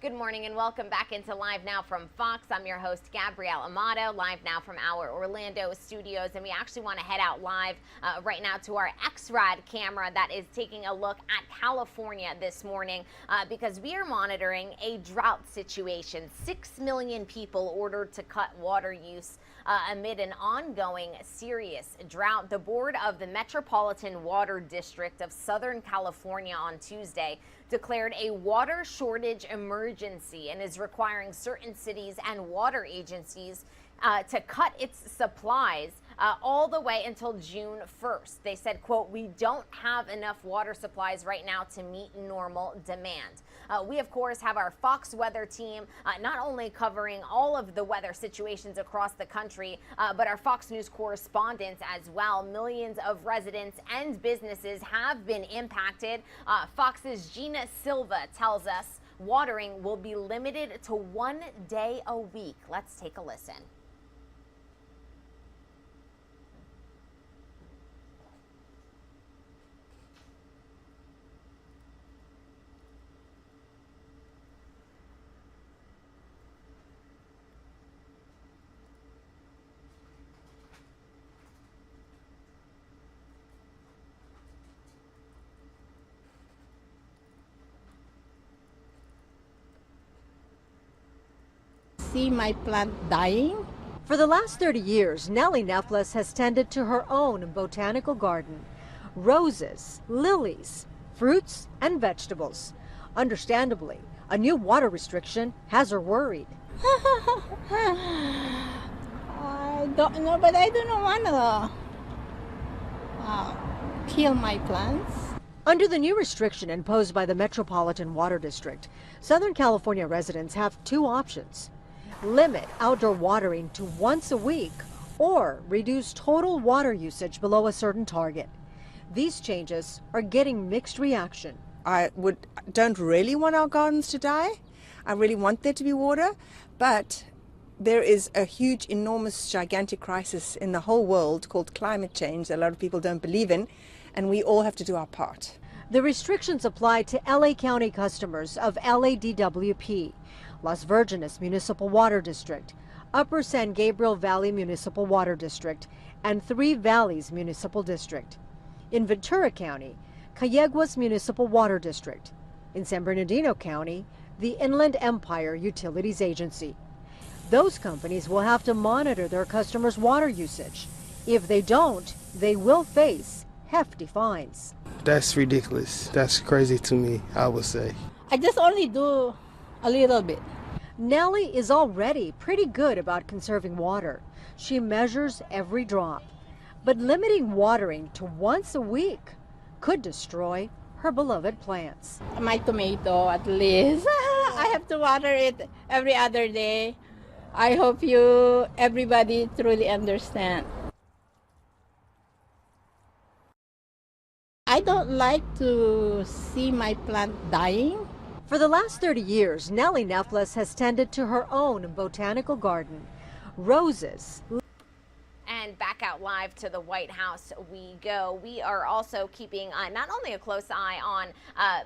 Good morning and welcome back into Live Now from Fox. I'm your host, Gabrielle Amato, live now from our Orlando studios. And we actually want to head out live right now to our X-Rad camera that is taking a look at California this morning because we are monitoring a drought situation. 6 million people ordered to cut water use amid an ongoing serious drought. The board of the Metropolitan Water District of Southern California on Tuesday declared a water shortage emergency and is requiring certain cities and water agencies to cut its supplies all the way until June 1st. They said, quote, "We don't have enough water supplies right now to meet normal demand." We, of course, have our Fox weather team not only covering all of the weather situations across the country, but our Fox News correspondents as well. Millions of residents and businesses have been impacted. Fox's Gina Silva tells us watering will be limited to 1 day a week. Let's take a listen. See my plant dying? For the last 30 years, Nellie Neflis has tended to her own botanical garden. Roses, lilies, fruits, and vegetables. Understandably, a new water restriction has her worried. I don't know, but I don't want to kill my plants. Under the new restriction imposed by the Metropolitan Water District, Southern California residents have two options. Limit outdoor watering to once a week or reduce total water usage below a certain target. These changes are getting mixed reaction. I don't really want our gardens to die, I really want there to be water, but there is a huge, enormous, gigantic crisis in the whole world called climate change that a lot of people don't believe in, and we all have to do our part. The restrictions apply to LA County customers of LADWP, Las Virgenes Municipal Water District, Upper San Gabriel Valley Municipal Water District, and Three Valleys Municipal District. In Ventura County, Calleguas Municipal Water District. In San Bernardino County, the Inland Empire Utilities Agency. Those companies will have to monitor their customers' water usage. If they don't, they will face hefty fines. That's ridiculous. That's crazy to me, I would say. I just only do a little bit. Nellie is already pretty good about conserving water. She measures every drop. But limiting watering to once a week could destroy her beloved plants. My tomato, at least. I have to water it every other day. I hope everybody truly understand. I don't like to see my plant dying. For the last 30 years, Nellie Nefles has tended to her own botanical garden. Roses. And back out live to the White House we go. We are also keeping not only a close eye on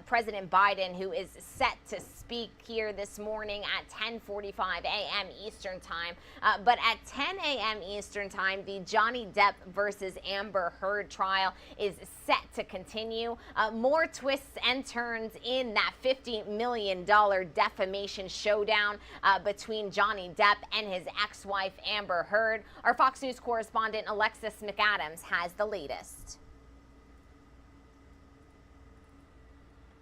President Biden, who is set to speak here this morning at 10:45 a.m. Eastern time, but at 10 a.m. Eastern time, the Johnny Depp versus Amber Heard trial is set to continue. More twists and turns in that $50 million defamation showdown between Johnny Depp and his ex-wife Amber Heard. Our Fox News correspondent Alexis McAdams has the latest.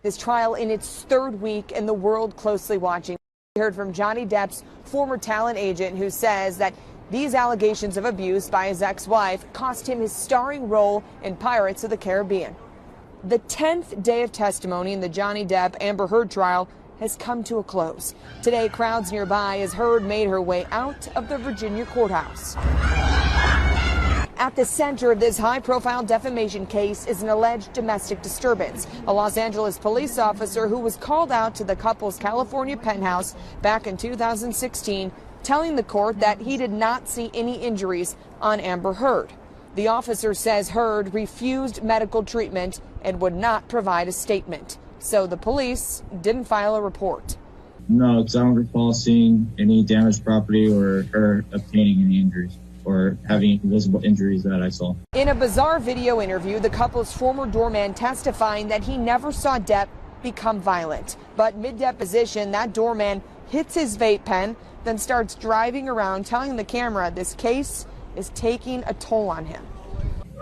This trial in its third week and the world closely watching. We heard from Johnny Depp's former talent agent who says that these allegations of abuse by his ex-wife cost him his starring role in Pirates of the Caribbean. The 10th day of testimony in the Johnny Depp-Amber Heard trial has come to a close. Today, crowds nearby as Heard made her way out of the Virginia courthouse. At the center of this high-profile defamation case is an alleged domestic disturbance. A Los Angeles police officer who was called out to the couple's California penthouse back in 2016, telling the court that he did not see any injuries on Amber Heard. The officer says Heard refused medical treatment and would not provide a statement. So the police didn't file a report. No, because I don't recall seeing any damaged property or her obtaining any injuries or having visible injuries that I saw. In a bizarre video interview, the couple's former doorman testifying that he never saw Depp become violent. But mid-deposition, that doorman hits his vape pen, then starts driving around telling the camera this case is taking a toll on him.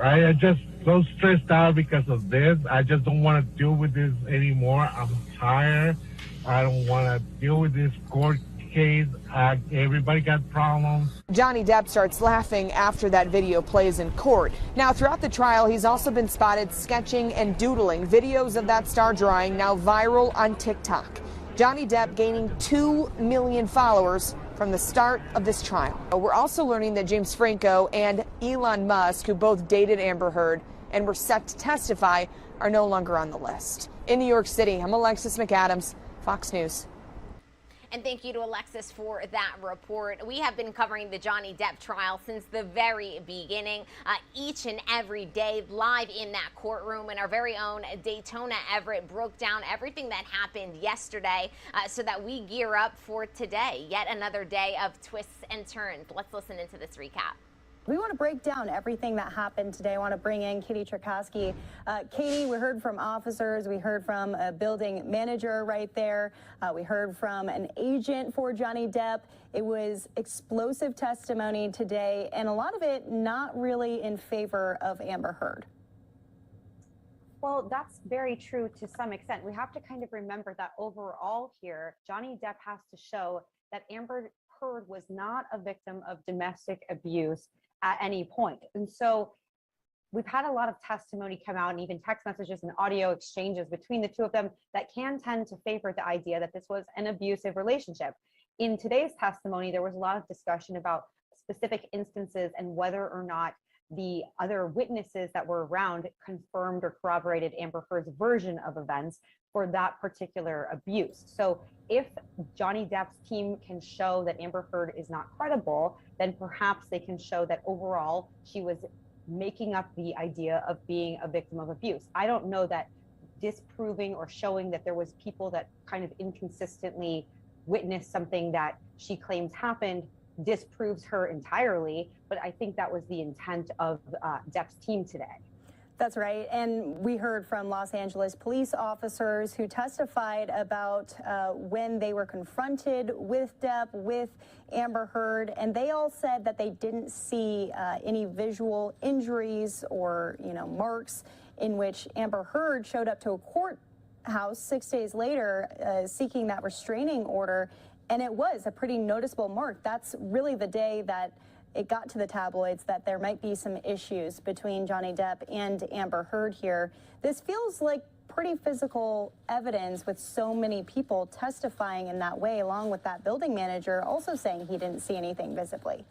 I just so stressed out because of this. I just don't want to deal with this anymore. I'm tired. I don't want to deal with this court case. Everybody got problems. Johnny Depp starts laughing after that video plays in court. Now, throughout the trial, he's also been spotted sketching and doodling. Videos of that star drawing now viral on TikTok. Johnny Depp gaining 2 million followers from the start of this trial. We're also learning that James Franco and Elon Musk, who both dated Amber Heard and were set to testify, are no longer on the list. In New York City, I'm Alexis McAdams, Fox News. And thank you to Alexis for that report. We have been covering the Johnny Depp trial since the very beginning, each and every day live in that courtroom. And our very own Daytona Everett broke down everything that happened yesterday so that we gear up for today. Yet another day of twists and turns. Let's listen into this recap. We want to break down everything that happened today. I want to bring in Katie Cherkasky. Katie, we heard from officers. We heard from a building manager right there. We heard from an agent for Johnny Depp. It was explosive testimony today, and a lot of it not really in favor of Amber Heard. Well, that's very true to some extent. We have to kind of remember that overall here, Johnny Depp has to show that Amber Heard was not a victim of domestic abuse at any point. And so we've had a lot of testimony come out and even text messages and audio exchanges between the two of them that can tend to favor the idea that this was an abusive relationship. In today's testimony, there was a lot of discussion about specific instances and whether or not the other witnesses that were around confirmed or corroborated Amber Heard's version of events for that particular abuse. So if Johnny Depp's team can show that Amber Heard is not credible, then perhaps they can show that overall she was making up the idea of being a victim of abuse. I don't know that disproving or showing that there was people that kind of inconsistently witnessed something that she claims happened disproves her entirely, but I think that was the intent of Depp's team today. That's right. And we heard from Los Angeles police officers who testified about when they were confronted with Depp, with Amber Heard, and they all said that they didn't see any visual injuries or, marks in which Amber Heard showed up to a courthouse 6 days later seeking that restraining order. And it was a pretty noticeable mark. That's really the day that it got to the tabloids that there might be some issues between Johnny Depp and Amber Heard here. This feels like pretty physical evidence with so many people testifying in that way, along with that building manager also saying he didn't see anything visibly.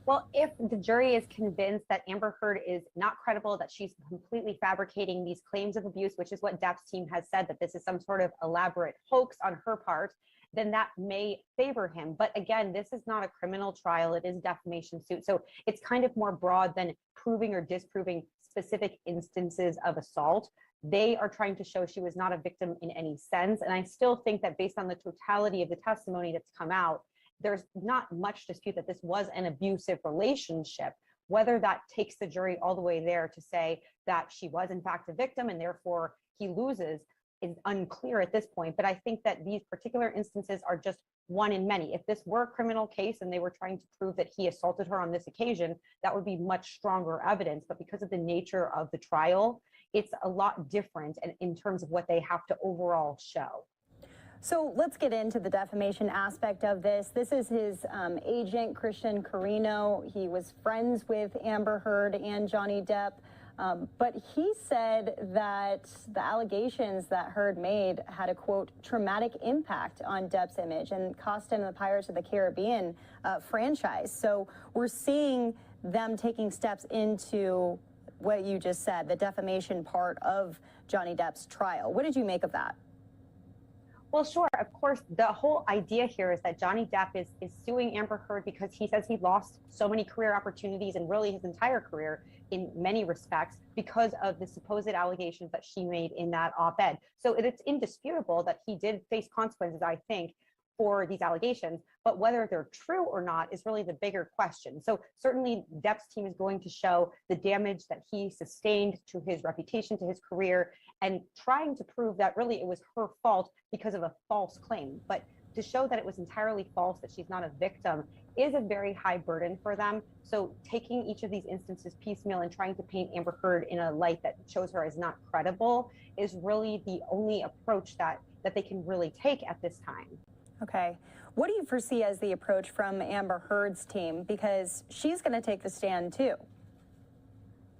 Well, if the jury is convinced that Amber Heard is not credible, that she's completely fabricating these claims of abuse, which is what Depp's team has said, that this is some sort of elaborate hoax on her part, then that may favor him. But again, this is not a criminal trial. It is a defamation suit. So it's kind of more broad than proving or disproving specific instances of assault. They are trying to show she was not a victim in any sense. And I still think that based on the totality of the testimony that's come out, there's not much dispute that this was an abusive relationship. Whether that takes the jury all the way there to say that she was in fact a victim and therefore he loses is unclear at this point. But I think that these particular instances are just one in many. If this were a criminal case and they were trying to prove that he assaulted her on this occasion, that would be much stronger evidence. But because of the nature of the trial, it's a lot different in terms of what they have to overall show. So let's get into the defamation aspect of this. This is his agent, Christian Carino. He was friends with Amber Heard and Johnny Depp. But he said that the allegations that Heard made had a, quote, traumatic impact on Depp's image and cost him the Pirates of the Caribbean franchise. So we're seeing them taking steps into what you just said, the defamation part of Johnny Depp's trial. What did you make of that? Well, sure. Of course, the whole idea here is that Johnny Depp is suing Amber Heard because he says he lost so many career opportunities and really his entire career in many respects because of the supposed allegations that she made in that op-ed. So it's indisputable that he did face consequences, I think, for these allegations, but whether they're true or not is really the bigger question. So certainly Depp's team is going to show the damage that he sustained to his reputation, to his career, and trying to prove that really it was her fault because of a false claim. But to show that it was entirely false, that she's not a victim, is a very high burden for them. So taking each of these instances piecemeal and trying to paint Amber Heard in a light that shows her as not credible is really the only approach that they can really take at this time. Okay. What do you foresee as the approach from Amber Heard's team? Because she's going to take the stand too.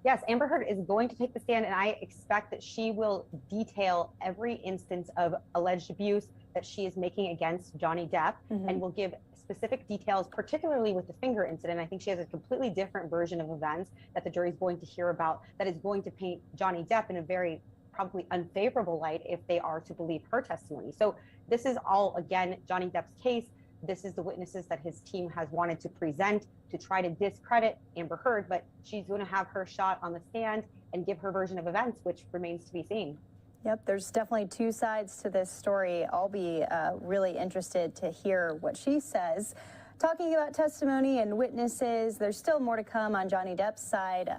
Yes, Amber Heard is going to take the stand, and I expect that she will detail every instance of alleged abuse that she is making against Johnny Depp, and will give specific details, particularly with the finger incident. I think she has a completely different version of events that the jury is going to hear about that is going to paint Johnny Depp in a very probably unfavorable light if they are to believe her testimony. So this is all, again, Johnny Depp's case. This is the witnesses that his team has wanted to present to try to discredit Amber Heard, but she's going to have her shot on the stand and give her version of events, which remains to be seen. Yep, there's definitely two sides to this story. I'll be really interested to hear what she says. Talking about testimony and witnesses, there's still more to come on Johnny Depp's side,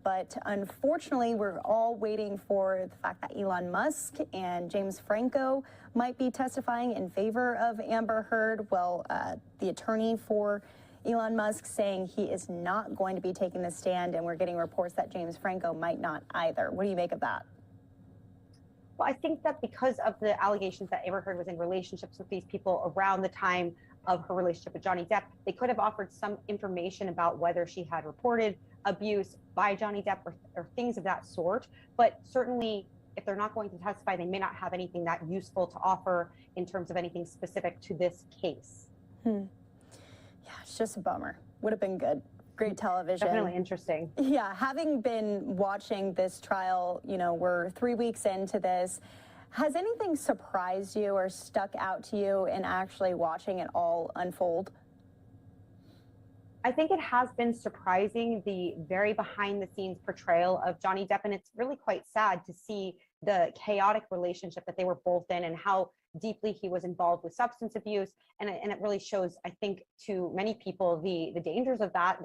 but unfortunately, we're all waiting for the fact that Elon Musk and James Franco might be testifying in favor of Amber Heard. Well, the attorney for Elon Musk saying he is not going to be taking the stand, and we're getting reports that James Franco might not either. What do you make of that? Well, I think that because of the allegations that Amber Heard was in relationships with these people around the time of her relationship with Johnny Depp, they could have offered some information about whether she had reported abuse by Johnny Depp or things of that sort. But certainly, if they're not going to testify, they may not have anything that useful to offer in terms of anything specific to this case. Yeah, it's just a bummer. Would have been good. great television. Definitely interesting. Yeah, having been watching this trial, we're 3 weeks into this. Has anything surprised you or stuck out to you in actually watching it all unfold? I think it has been surprising, the very behind the scenes portrayal of Johnny Depp. And it's really quite sad to see the chaotic relationship that they were both in and how deeply he was involved with substance abuse. And it really shows, I think, to many people, the dangers of that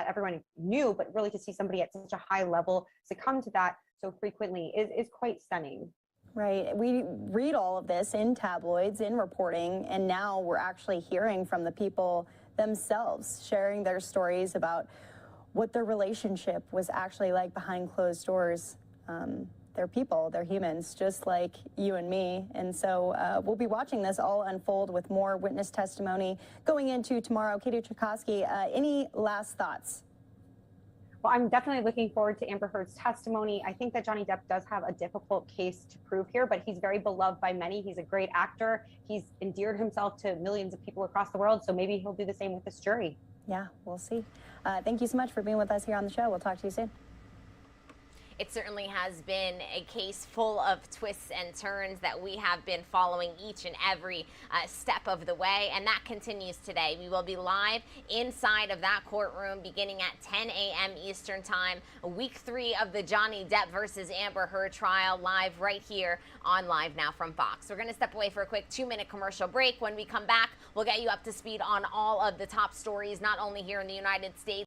everyone knew, but really to see somebody at such a high level succumb to that so frequently is quite stunning. Right. We read all of this in tabloids, in reporting, and now we're actually hearing from the people themselves, sharing their stories about what their relationship was actually like behind closed doors. They're people, they're humans, just like you and me. And so we'll be watching this all unfold with more witness testimony going into tomorrow. Katie Tchaikovsky, any last thoughts? Well, I'm definitely looking forward to Amber Heard's testimony. I think that Johnny Depp does have a difficult case to prove here, but he's very beloved by many. He's a great actor. He's endeared himself to millions of people across the world, so maybe he'll do the same with this jury. Yeah, we'll see. Thank you so much for being with us here on the show. We'll talk to you soon. It certainly has been a case full of twists and turns that we have been following each and every step of the way, and that continues today. We will be live inside of that courtroom beginning at 10 a.m. Eastern Time, week 3 of the Johnny Depp versus Amber Heard trial, live right here on Live Now from Fox. We're going to step away for a quick 2-minute commercial break. When we come back, we'll get you up to speed on all of the top stories, not only here in the United States,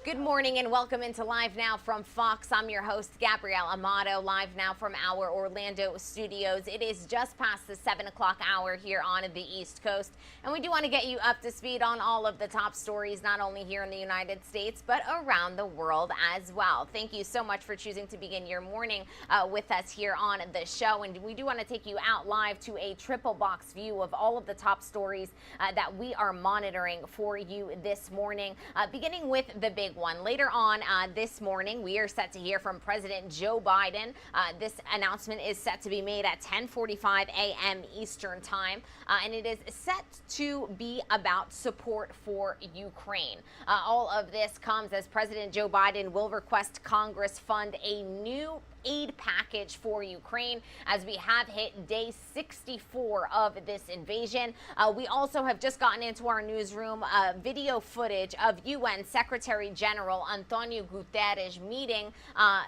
Good morning and welcome into Live Now from Fox. I'm your host, Gabrielle Amato, live now from our Orlando studios. It is just past the 7 o'clock hour here on the East Coast, and we do want to get you up to speed on all of the top stories, not only here in the United States, but around the world as well. Thank you so much for choosing to begin your morning with us here on the show, and we do want to take you out live to a triple box view of all of the top stories that we are monitoring for you this morning, beginning with the big one. Later on this morning, we are set to hear from President Joe Biden. This announcement is set to be made at 10:45 a.m. Eastern Time, and it is set to be about support for Ukraine. All of this comes as President Joe Biden will request Congress fund a new aid package for Ukraine as we have hit day 64 of this invasion. We also have just gotten into our newsroom video footage of UN Secretary General Antonio Guterres meeting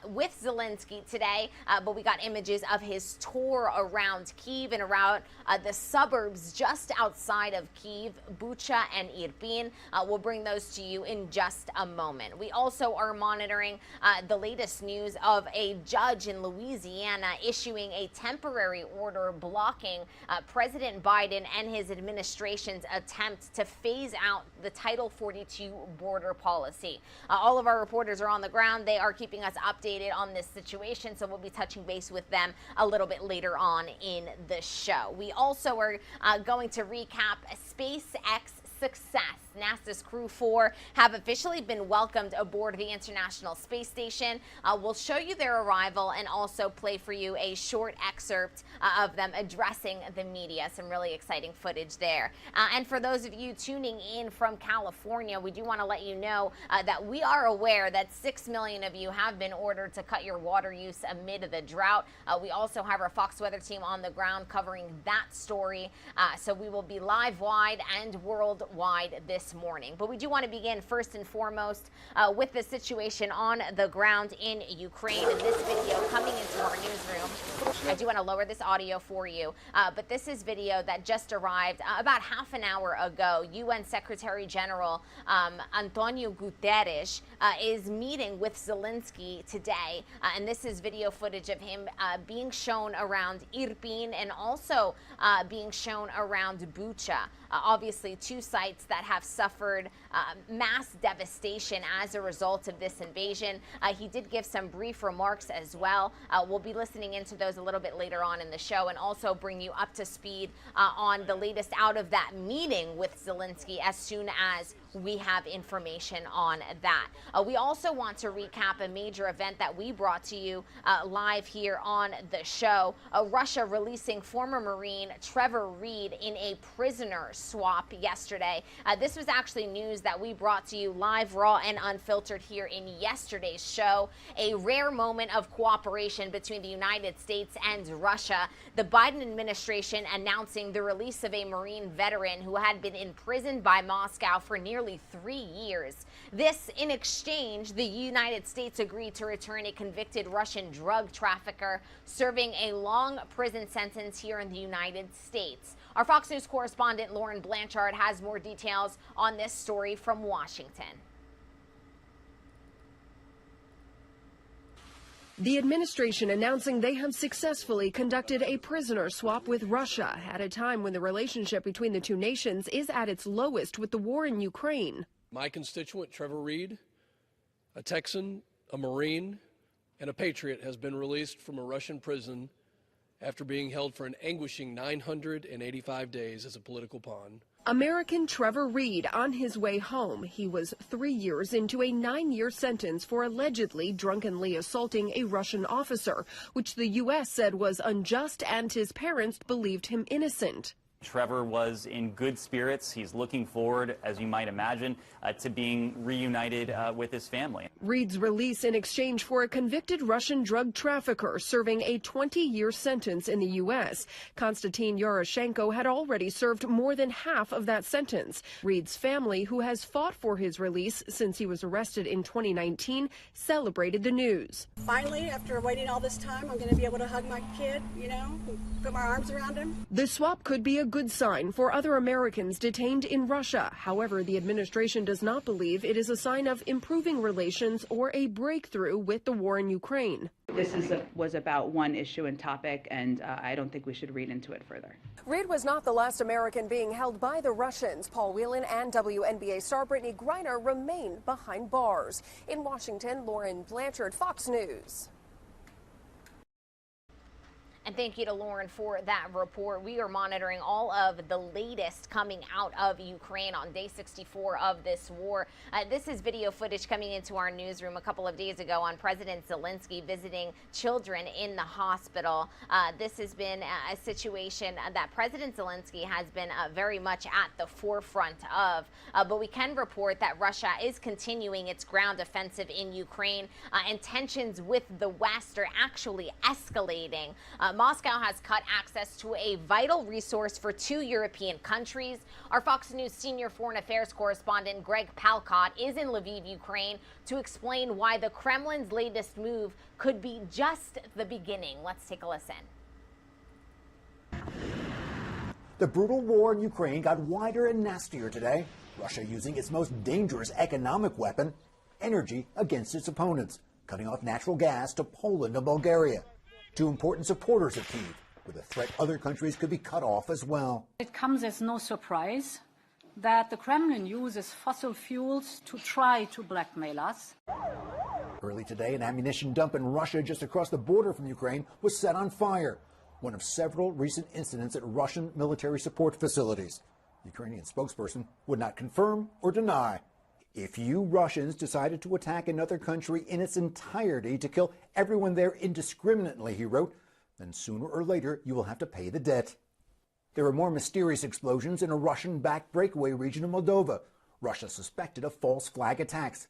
with Zelensky today, but we got images of his tour around Kyiv and around the suburbs just outside of Kyiv, Bucha and Irpin. We'll bring those to you in just a moment. We also are monitoring the latest news of a judge in Louisiana issuing a temporary order blocking President Biden and his administration's attempt to phase out the Title 42 border policy. All of our reporters are on the ground. They are keeping us updated on this situation, so we'll be touching base with them a little bit later on in the show. We also are going to recap SpaceX success. NASA's Crew 4 have officially been welcomed aboard the International Space Station. We'll show you their arrival and also play for you a short excerpt of them addressing the media. Some really exciting footage there. And for those of you tuning in from California, we do want to let you know that we are aware that 6 million of you have been ordered to cut your water use amid the drought. We also have our Fox Weather team on the ground covering that story. So we will be live wide and worldwide this morning. But we do want to begin first and foremost with the situation on the ground in Ukraine. And this video coming into our newsroom, I do want to lower this audio for you, but this is video that just arrived about half an hour ago. UN Secretary General Antonio Guterres is meeting with Zelensky today, and this is video footage of him being shown around Irpin and also being shown around Bucha. Obviously, two sites that have suffered mass devastation as a result of this invasion. He did give some brief remarks as well. We'll be listening into those a little bit later on in the show and also bring you up to speed on the latest out of that meeting with Zelensky as soon as we have information on that. We also want to recap a major event that we brought to you live here on the show. Russia releasing former Marine Trevor Reed in a prisoner swap yesterday. This was actually news that we brought to you live, raw, and unfiltered here in yesterday's show. A rare moment of cooperation between the United States and Russia. The Biden administration announcing the release of a Marine veteran who had been imprisoned by Moscow for nearly 3 years. This, in exchange, the United States agreed to return a convicted Russian drug trafficker serving a long prison sentence here in the United States. Our Fox News correspondent Lauren Blanchard has more details on this story from Washington. The administration announcing they have successfully conducted a prisoner swap with Russia at a time when the relationship between the two nations is at its lowest with the war in Ukraine. My constituent, Trevor Reed, a Texan, a Marine, and a patriot, has been released from a Russian prison after being held for an anguishing 985 days as a political pawn. American Trevor Reed on his way home. He was 3 years into a 9-year sentence for allegedly drunkenly assaulting a Russian officer, which the U.S. said was unjust and his parents believed him innocent. Trevor was in good spirits. He's looking forward, as you might imagine, to being reunited with his family. Reed's release in exchange for a convicted Russian drug trafficker serving a 20-year sentence in the U.S. Konstantin Yaroshenko had already served more than half of that sentence. Reed's family, who has fought for his release since he was arrested in 2019, celebrated the news. Finally, after waiting all this time, I'm going to be able to hug my kid, put my arms around him. The swap could be a good sign for other Americans detained in Russia. However, the administration does not believe it is a sign of improving relations or a breakthrough with the war in Ukraine. This was about one issue and topic, and I don't think we should read into it further. Reed was not the last American being held by the Russians. Paul Whelan and WNBA star Brittany Griner remain behind bars. In Washington, Lauren Blanchard, Fox News. And thank you to Lauren for that report. We are monitoring all of the latest coming out of Ukraine on day 64 of this war. This is video footage coming into our newsroom a couple of days ago on President Zelensky visiting children in the hospital. This has been a situation that President Zelensky has been very much at the forefront of. But we can report that Russia is continuing its ground offensive in Ukraine, and tensions with the West are actually escalating. Moscow has cut access to a vital resource for 2 European countries. Our Fox News senior foreign affairs correspondent Greg Palkot is in Lviv, Ukraine, to explain why the Kremlin's latest move could be just the beginning. Let's take a listen. The brutal war in Ukraine got wider and nastier today. Russia using its most dangerous economic weapon, energy, against its opponents, cutting off natural gas to Poland and Bulgaria. 2 important supporters of Kyiv, with a threat other countries could be cut off as well. It comes as no surprise that the Kremlin uses fossil fuels to try to blackmail us. Early today, an ammunition dump in Russia just across the border from Ukraine was set on fire, one of several recent incidents at Russian military support facilities. The Ukrainian spokesperson would not confirm or deny. If you Russians decided to attack another country in its entirety to kill everyone there indiscriminately, he wrote, then sooner or later you will have to pay the debt. There were more mysterious explosions in a Russian-backed breakaway region of Moldova. Russia suspected of false flag attacks.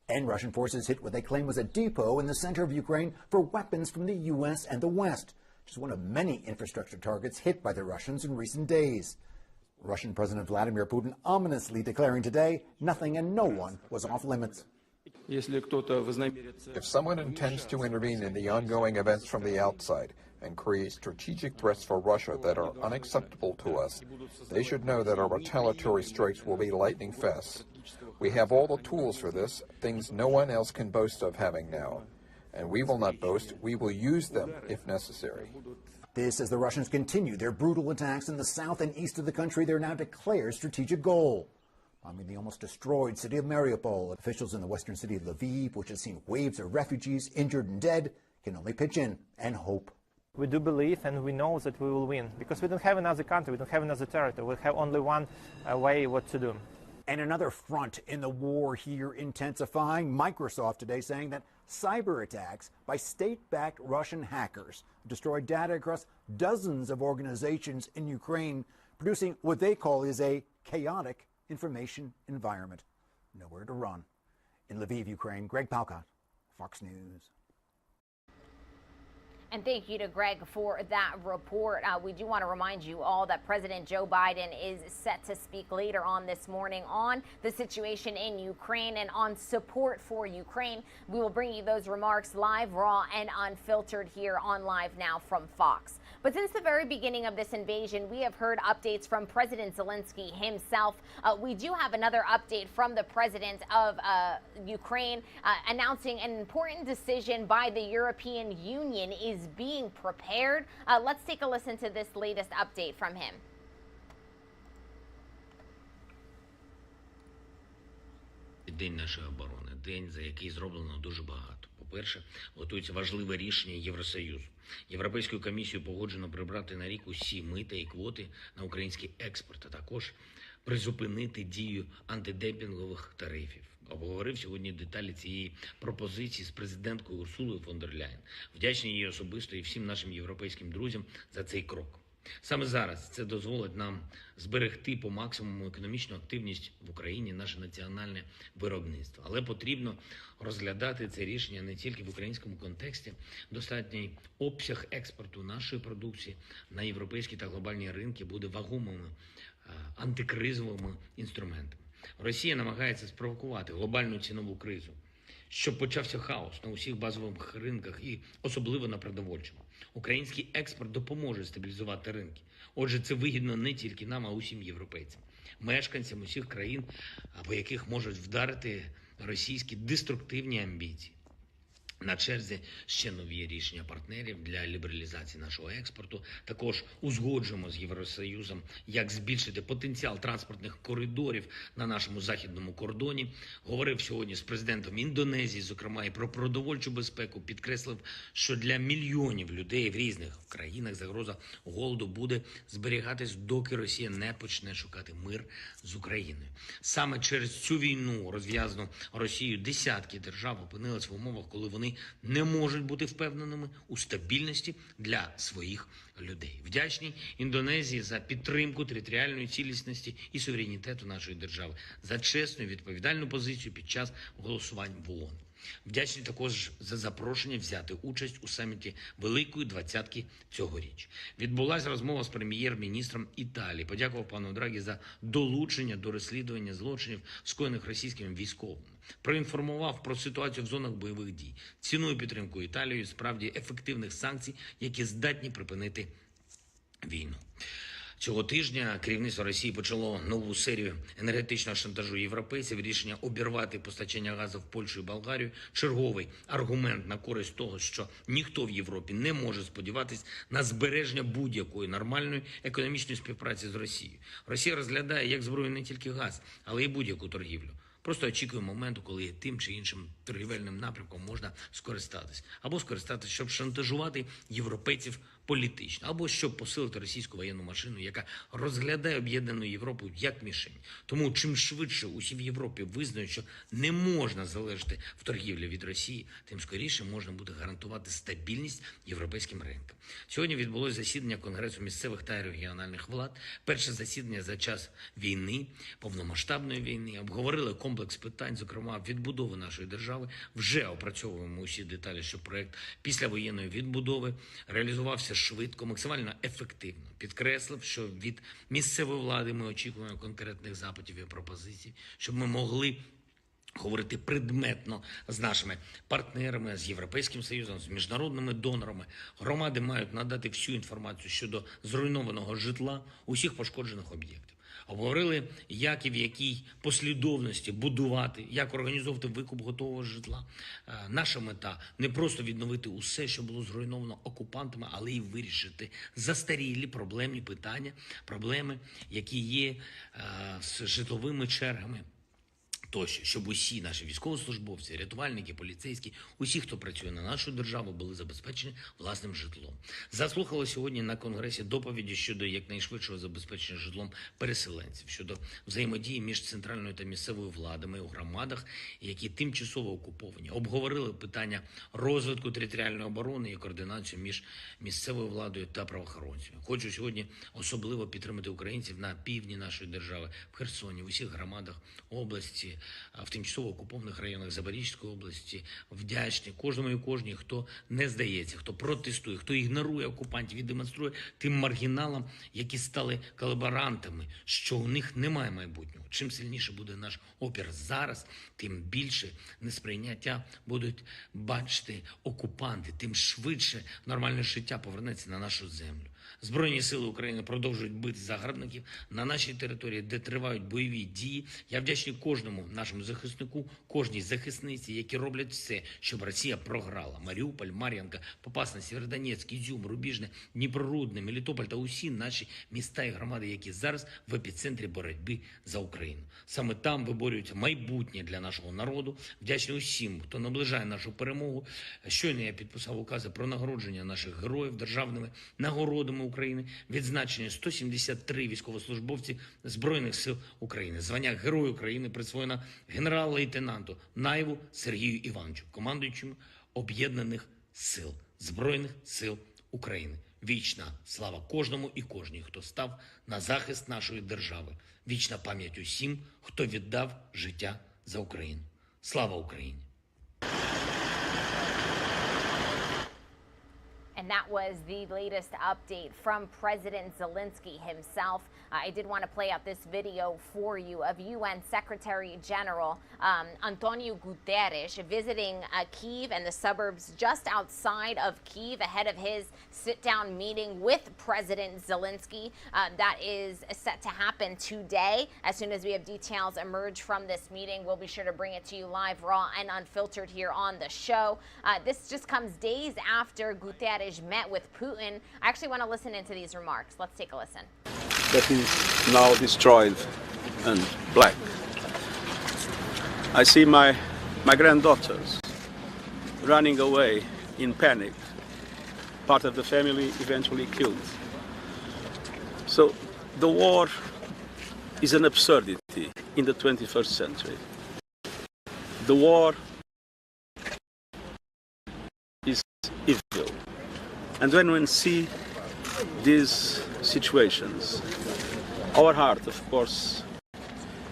And Russian forces hit what they claim was a depot in the center of Ukraine for weapons from the U.S. and the West, just one of many infrastructure targets hit by the Russians in recent days. Russian President Vladimir Putin ominously declaring today nothing and no one was off limits. If someone intends to intervene in the ongoing events from the outside and create strategic threats for Russia that are unacceptable to us, they should know that our retaliatory strikes will be lightning fast. We have all the tools for this, things no one else can boast of having now. And we will not boast, we will use them if necessary. This as the Russians continue their brutal attacks in the south and east of the country, their now declared strategic goal. Bombing the almost destroyed city of Mariupol, officials in the western city of Lviv, which has seen waves of refugees injured and dead, can only pitch in and hope. We do believe and we know that we will win, because we don't have another country, we don't have another territory, we have only one way what to do. And another front in the war here intensifying. Microsoft today saying that cyber attacks by state-backed Russian hackers destroyed data across dozens of organizations in Ukraine, producing what they call is a chaotic information environment. Nowhere to run. In Lviv, Ukraine, Greg Palkot, Fox News. And thank you to Greg for that report. We do want to remind you all that President Joe Biden is set to speak later on this morning on the situation in Ukraine and on support for Ukraine. We will bring you those remarks live, raw, and unfiltered here on Live Now from Fox. But since the very beginning of this invasion, we have heard updates from President Zelensky himself. We do have another update from the president of Ukraine announcing an important decision by the European Union is being prepared. Let's take a listen to this latest update from him. День нашої оборони, день, за який зроблено дуже багато. По-перше, готується важливе рішення Євросоюзу. Європейською комісією погоджено прибрати на рік усі мита і квоти на український експорт, а також призупинити дію антидемпінгових тарифів. Обговорив сьогодні деталі цієї пропозиції з президенткою Урсулою фон дер Ляєн. Вдячний їй особисто і всім нашим європейським друзям за цей крок. Саме зараз це дозволить нам зберегти по максимуму економічну активність в Україні, наше національне виробництво. Але потрібно розглядати це рішення не тільки в українському контексті. Достатній обсяг експорту нашої продукції на європейські та глобальні ринки буде вагомими антикризовими інструментами. Росія намагається спровокувати глобальну цінову кризу, щоб почався хаос на усіх базових ринках і особливо на продовольчому. Український експорт допоможе стабілізувати ринки. Отже, це вигідно не тільки нам, а усім європейцям, мешканцям усіх країн, по яких можуть вдарити російські деструктивні амбіції. На черзі ще нові рішення партнерів для лібералізації нашого експорту. Також узгоджуємо з Євросоюзом, як збільшити потенціал транспортних коридорів на нашому західному кордоні. Говорив сьогодні з президентом Індонезії, зокрема, і про продовольчу безпеку. Підкреслив, що для мільйонів людей в різних країнах загроза голоду буде зберігатись, доки Росія не почне шукати мир з Україною. Саме через цю війну, розв'язану Росією, десятки держав опинились в умовах, коли вони не можуть бути впевненими у стабільності для своїх людей. Вдячні Індонезії за підтримку територіальної цілісності і суверенітету нашої держави, за чесну і відповідальну позицію під час голосувань в ООН. Вдячні також за запрошення взяти участь у саміті Великої Двадцятки цьогоріч. Відбулася розмова з прем'єр-міністром Італії. Подякував пану Драгі за долучення до розслідування злочинів, скоєних російськими військовими. Проінформував про ситуацію в зонах бойових дій. Ціную підтримку Італії справді ефективних санкцій, які здатні припинити війну. Цього тижня керівництво Росії почало нову серію енергетичного шантажу європейців. Рішення обірвати постачання газу в Польщу і Болгарію – черговий аргумент на користь того, що ніхто в Європі не може сподіватись на збереження будь-якої нормальної економічної співпраці з Росією. Росія розглядає як зброю не тільки газ, але й будь-яку торгівлю. Просто очікує моменту, коли тим чи іншим торгівельним напрямком можна скористатись. Або скористатись, щоб шантажувати європейців політично, або щоб посилити російську воєнну машину, яка розглядає об'єднану Європу як мішень. Тому чим швидше усі в Європі визнають, що не можна залежати в торгівлі від Росії, тим скоріше можна буде гарантувати стабільність європейським ринкам. Сьогодні відбулося засідання Конгресу місцевих та регіональних влад. Перше засідання за час війни, повномасштабної війни. Обговорили комплекс питань, зокрема відбудови нашої держави. Вже опрацьовуємо усі деталі, щоб проект післявоєнної відбудови реалізувався швидко, максимально ефективно. Підкреслив, що від місцевої влади ми очікуємо конкретних запитів і пропозицій, щоб ми могли говорити предметно з нашими партнерами, з Європейським Союзом, з міжнародними донорами. Громади мають надати всю інформацію щодо зруйнованого житла, усіх пошкоджених об'єктів. Обговорили, як і в якій послідовності будувати, як організовувати викуп готового житла. Наша мета – не просто відновити усе, що було зруйновано окупантами, але й вирішити застарілі проблемні питання, проблеми, які є з житловими чергами. Тощо, щоб усі наші військовослужбовці, рятувальники, поліцейські, усі, хто працює на нашу державу, були забезпечені власним житлом. Заслухали сьогодні на Конгресі доповіді щодо якнайшвидшого забезпечення житлом переселенців, щодо взаємодії між центральною та місцевою владами у громадах, які тимчасово окуповані. Обговорили питання розвитку територіальної оборони і координацію між місцевою владою та правоохоронцями. Хочу сьогодні особливо підтримати українців на півдні нашої держави, в Херсоні, в усіх громадах області, в тимчасово окупованих районах Запорізької області. Вдячні кожному і кожній, хто не здається, хто протестує, хто ігнорує окупантів і демонструє тим маргіналам, які стали колаборантами, що у них немає майбутнього. Чим сильніше буде наш опір зараз, тим більше несприйняття будуть бачити окупанти, тим швидше нормальне життя повернеться на нашу землю. Збройні сили України продовжують бити загарбників на нашій території, де тривають бойові дії. Я вдячний кожному нашому захиснику, кожній захисниці, які роблять все, щоб Росія програла. Маріуполь, Мар'їнка, Попасна, Сєвєродонецьк, Ізюм, Рубіжне, Дніпрорудне, Мелітополь та усі наші міста і громади, які зараз в епіцентрі боротьби за Україну. Саме там виборюється майбутнє для нашого народу. Вдячний усім, хто наближає нашу перемогу. Щойно я підписав укази про нагородження наших героїв державними нагородами України, відзначені 173 військовослужбовці Збройних сил України. Звання Герой України присвоєно генерал-лейтенанту Наєву Сергію Івановичу, командуючому Об'єднаних сил Збройних сил України. Вічна слава кожному і кожній, хто став на захист нашої держави. Вічна пам'ять усім, хто віддав життя за Україну. Слава Україні! And that was the latest update from President Zelensky himself. I did want to play out this video for you of UN Secretary General Antonio Guterres visiting Kyiv and the suburbs just outside of Kyiv ahead of his sit-down meeting with President Zelensky. That is set to happen today. As soon as we have details emerge from this meeting, we'll be sure to bring it to you live, raw, and unfiltered here on the show. This just comes days after Guterres met with Putin. I actually want to listen into these remarks. Let's take a listen. That is now destroyed and black. I see my granddaughters running away in panic. Part of the family eventually killed. So the war is an absurdity in the 21st century. The war is evil. And when we see these situations, our heart, of course,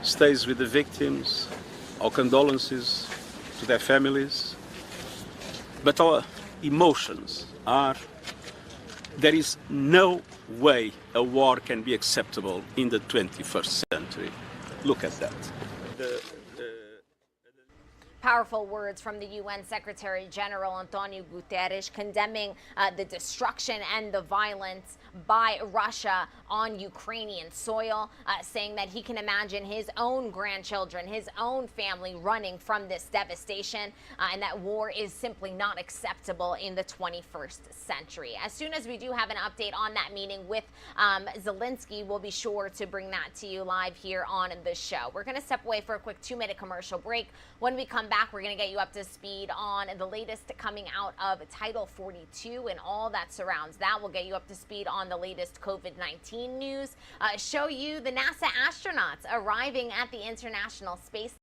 stays with the victims, our condolences to their families, but our emotions are, there is no way a war can be acceptable in the 21st century. Look at that. Powerful words from the UN Secretary General Antonio Guterres condemning the destruction and the violence by Russia on Ukrainian soil, saying that he can imagine his own grandchildren, his own family running from this devastation, and that war is simply not acceptable in the 21st century. As soon as we do have an update on that meeting with Zelensky, we'll be sure to bring that to you live here on the show. We're going to step away for a quick 2-minute commercial break. When we come back, we're going to get you up to speed on the latest coming out of Title 42 and all that surrounds that. We'll get you up to speed on the latest COVID-19 news, show you the NASA astronauts arriving at the International Space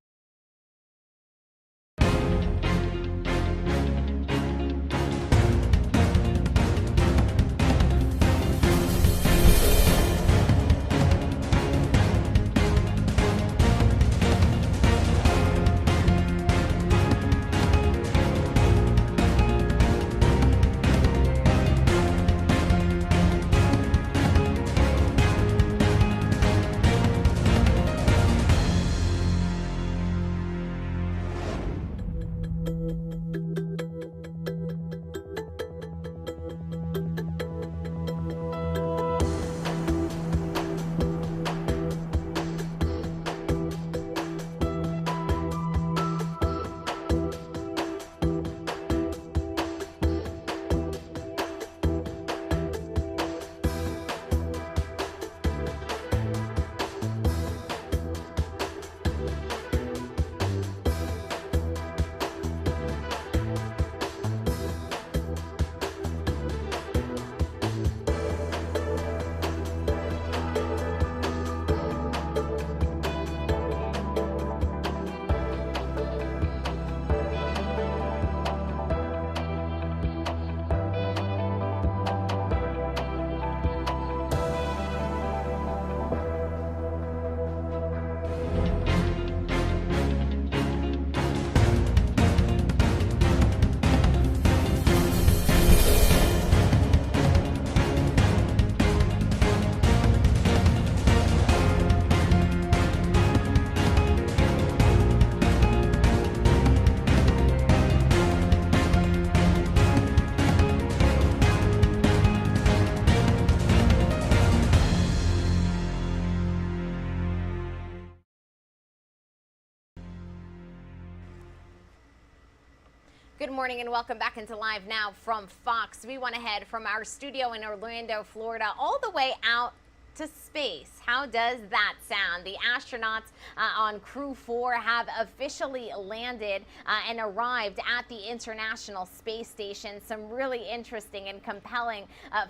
Good morning and welcome back into Live Now from Fox. We went ahead from our studio in Orlando, Florida, all the way out to space. How does that sound? The astronauts on Crew 4 have officially landed and arrived at the International Space Station. Some really interesting and compelling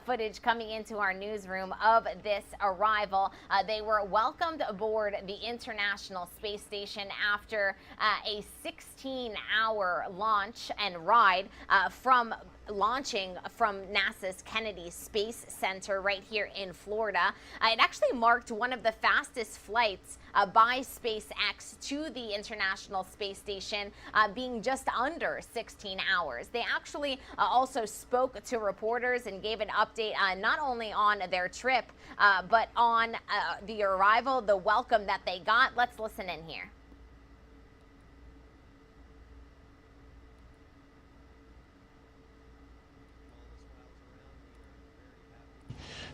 footage coming into our newsroom of this arrival. They were welcomed aboard the International Space Station after a 16-hour launch and ride from launching from NASA's Kennedy Space Center right here in Florida. It actually marked one of the fastest flights by SpaceX to the International Space Station, being just under 16 hours. They actually also spoke to reporters and gave an update not only on their trip, but on the arrival, the welcome that they got. Let's listen in here.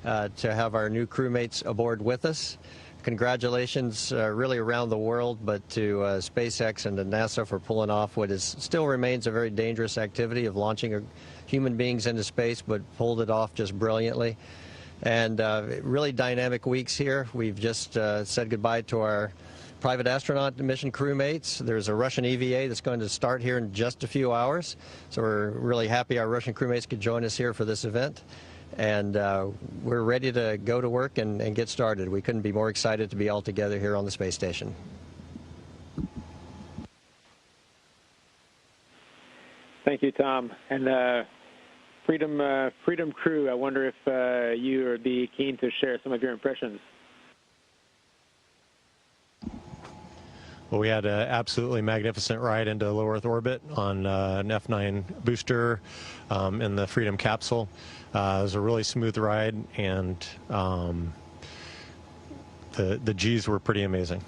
To have our new crewmates aboard with us. Congratulations really around the world, but to SpaceX and to NASA for pulling off what is still remains a very dangerous activity of launching human beings into space, but pulled it off just brilliantly. And really dynamic weeks here. We've just said goodbye to our private astronaut mission crewmates. There's a Russian EVA that's going to start here in just a few hours. So we're really happy our Russian crewmates could join us here for this event. And we're ready to go to work and get started. We couldn't be more excited to be all together here on the space station. Thank you, Tom. And Freedom Crew, I wonder if you would be keen to share some of your impressions. Well, we had an absolutely magnificent ride into low Earth orbit on an F9 booster in the Freedom capsule. It was a really smooth ride, and the G's were pretty amazing.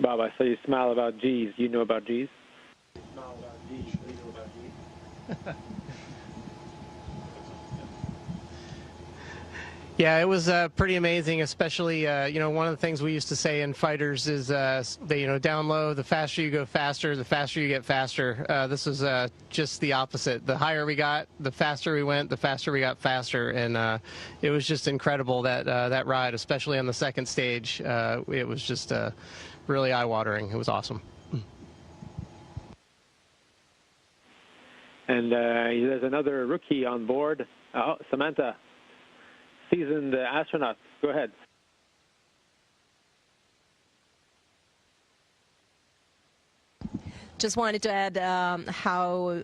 Bob, I saw you smile about G's. You know about G's? Smile about G's. You know about G's? Yeah, it was pretty amazing, especially, one of the things we used to say in fighters is, down low, the faster you go faster, the faster you get faster. This was just the opposite. The higher we got, the faster we went, the faster we got faster. And it was just incredible, that ride, especially on the second stage. It was just really eye-watering. It was awesome. And there's another rookie on board. Oh, Samantha. Seasoned astronaut. Go ahead. Just wanted to add how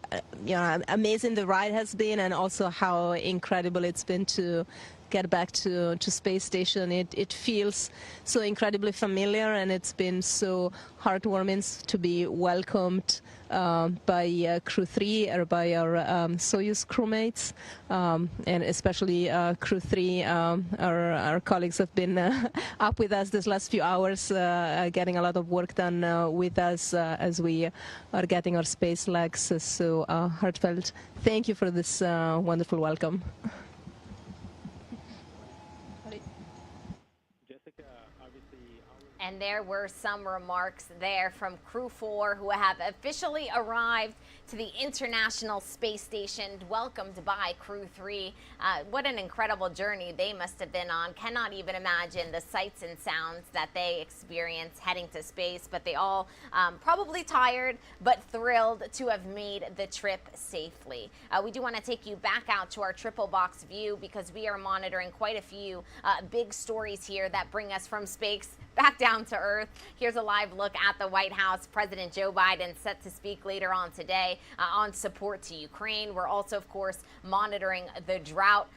amazing the ride has been, and also how incredible it's been to get back to space station. It feels so incredibly familiar, and it's been so heartwarming to be welcomed by Crew 3 or by our Soyuz crewmates, and especially Crew 3. Our colleagues have been up with us this last few hours, getting a lot of work done with us as we are getting our space legs. So heartfelt thank you for this wonderful welcome. And there were some remarks there from Crew 4, who have officially arrived to the International Space Station, welcomed by Crew 3. What an incredible journey they must have been on. Cannot even imagine the sights and sounds that they experienced heading to space, but they all probably tired, but thrilled to have made the trip safely. We do want to take you back out to our triple box view, because we are monitoring quite a few big stories here that bring us from space back down to Earth. Here's a live look at the White House. President Joe Biden set to speak later on today on support to Ukraine. We're also, of course, monitoring the drought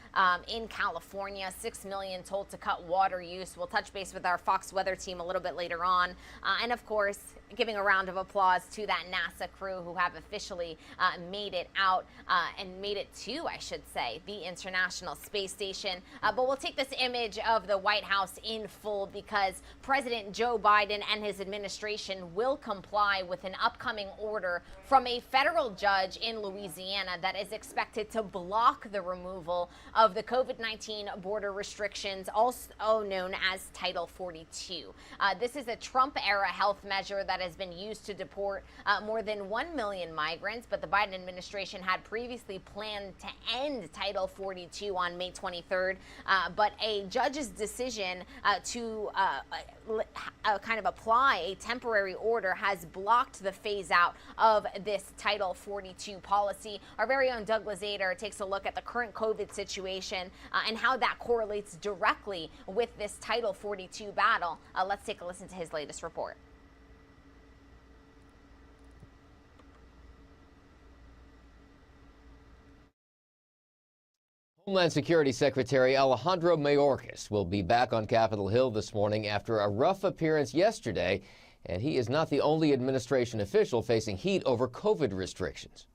in California. 6 million told to cut water use. We'll touch base with our Fox weather team a little bit later on. And of course, giving a round of applause to that NASA crew who have officially made it out and made it to, I should say, the International Space Station. But we'll take this image of the White House in full, because President Joe Biden and his administration will comply with an upcoming order from a federal judge in Louisiana that is expected to block the removal of the COVID-19 border restrictions, also known as Title 42. This is a Trump-era health measure that has been used to deport more than 1 million migrants, but the Biden administration had previously planned to end Title 42 on May 23rd, but a judge's decision to kind of apply a temporary order has blocked the phase out of this Title 42 policy. Our very own Doug Lazader takes a look at the current COVID situation and how that correlates directly with this Title 42 battle. Let's take a listen to his latest report. Homeland Security Secretary Alejandro Mayorkas will be back on Capitol Hill this morning after a rough appearance yesterday, and he is not the only administration official facing heat over COVID restrictions.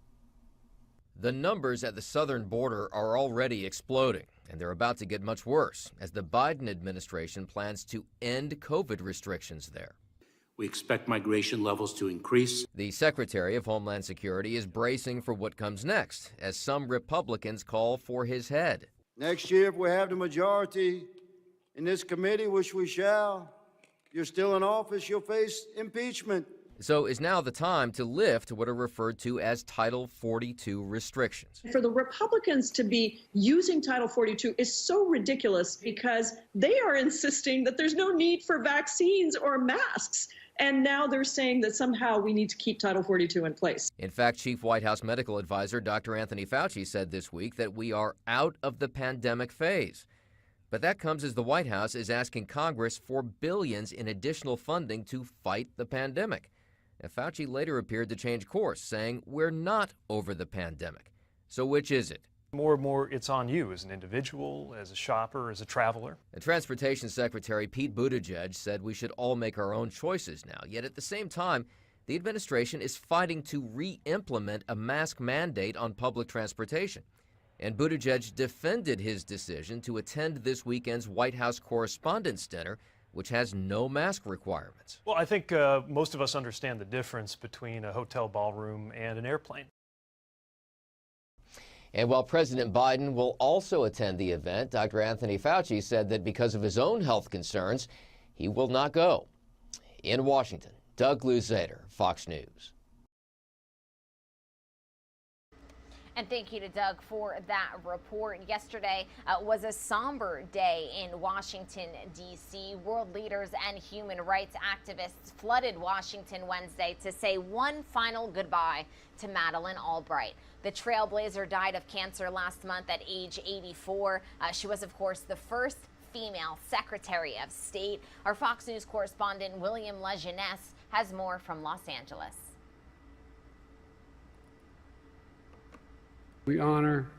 The numbers at the southern border are already exploding, and they're about to get much worse as the Biden administration plans to end COVID restrictions there. We expect migration levels to increase. The Secretary of Homeland Security is bracing for what comes next, as some Republicans call for his head. Next year, if we have the majority in this committee, which we shall, you're still in office, you'll face impeachment. So is now the time to lift what are referred to as Title 42 restrictions. For the Republicans to be using Title 42 is so ridiculous because they are insisting that there's no need for vaccines or masks. And now they're saying that somehow we need to keep Title 42 in place. In fact, Chief White House Medical Advisor Dr. Anthony Fauci said this week that we are out of the pandemic phase. But that comes as the White House is asking Congress for billions in additional funding to fight the pandemic. Now, Fauci later appeared to change course, saying we're not over the pandemic. So which is it? More and more, it's on you as an individual, as a shopper, as a traveler. And Transportation Secretary Pete Buttigieg said we should all make our own choices now. Yet at the same time, the administration is fighting to re-implement a mask mandate on public transportation. And Buttigieg defended his decision to attend this weekend's White House Correspondents' Dinner, which has no mask requirements. Well, I think most of us understand the difference between a hotel ballroom and an airplane. And while President Biden will also attend the event, Dr. Anthony Fauci said that because of his own health concerns, he will not go. In Washington, Doug Luzader, Fox News. And thank you to Doug for that report. Yesterday was a somber day in Washington, D.C. World leaders and human rights activists flooded Washington Wednesday to say one final goodbye to Madeleine Albright. The trailblazer died of cancer last month at age 84. She was, of course, the first female Secretary of State. Our Fox News correspondent William Lejeunesse has more from Los Angeles. We honor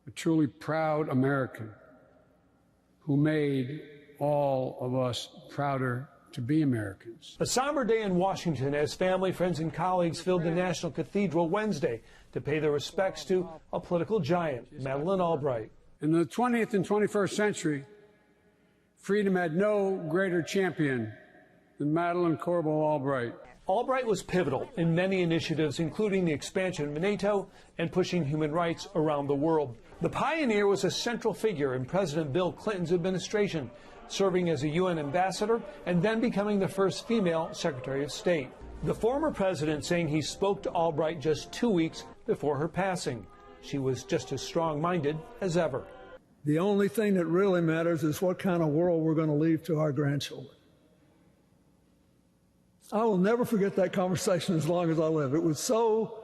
a truly proud American who made all of us prouder to be Americans. A somber day in Washington as family, friends, and colleagues filled the National Cathedral Wednesday to pay their respects to a political giant, Madeleine Albright. In the 20th and 21st century, freedom had no greater champion than Madeleine Albright. Albright was pivotal in many initiatives, including the expansion of NATO and pushing human rights around the world. The pioneer was a central figure in President Bill Clinton's administration, serving as a UN ambassador and then becoming the first female Secretary of State. The former president saying he spoke to Albright just 2 weeks before her passing. She was just as strong-minded as ever. The only thing that really matters is what kind of world we're going to leave to our grandchildren. I will never forget that conversation as long as I live. It was so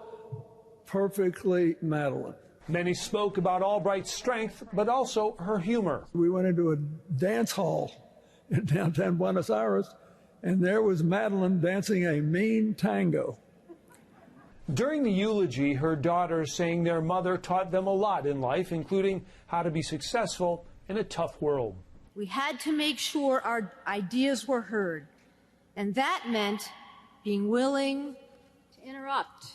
perfectly Madeleine. Many spoke about Albright's strength, but also her humor. We went into a dance hall in downtown Buenos Aires, and there was Madeleine dancing a mean tango. During the eulogy, her daughters saying their mother taught them a lot in life, including how to be successful in a tough world. We had to make sure our ideas were heard, and that meant being willing to interrupt.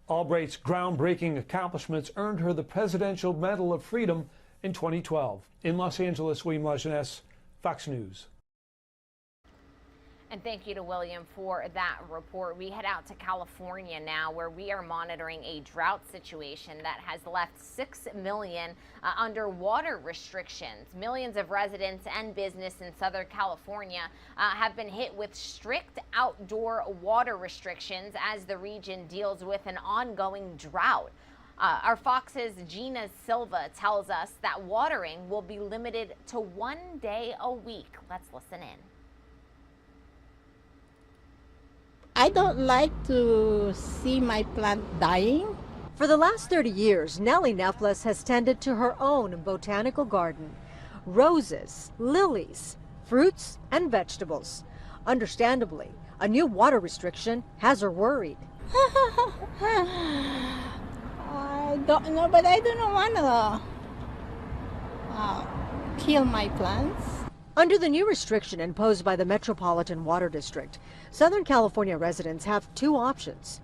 Albright's groundbreaking accomplishments earned her the Presidential Medal of Freedom in 2012. In Los Angeles, William Lejeunesse, Fox News. And thank you to William for that report. We head out to California now, where we are monitoring a drought situation that has left 6 million under water restrictions. Millions of residents and business in Southern California have been hit with strict outdoor water restrictions as the region deals with an ongoing drought. Our Fox's Gina Silva tells us that watering will be limited to 1 day a week. Let's listen in. I don't like to see my plant dying. For the last 30 years, Nellie Nefles has tended to her own botanical garden. Roses, lilies, fruits, and vegetables. Understandably, a new water restriction has her worried. I don't know, but I don't want to kill my plants. Under the new restriction imposed by the Metropolitan Water District, Southern California residents have two options.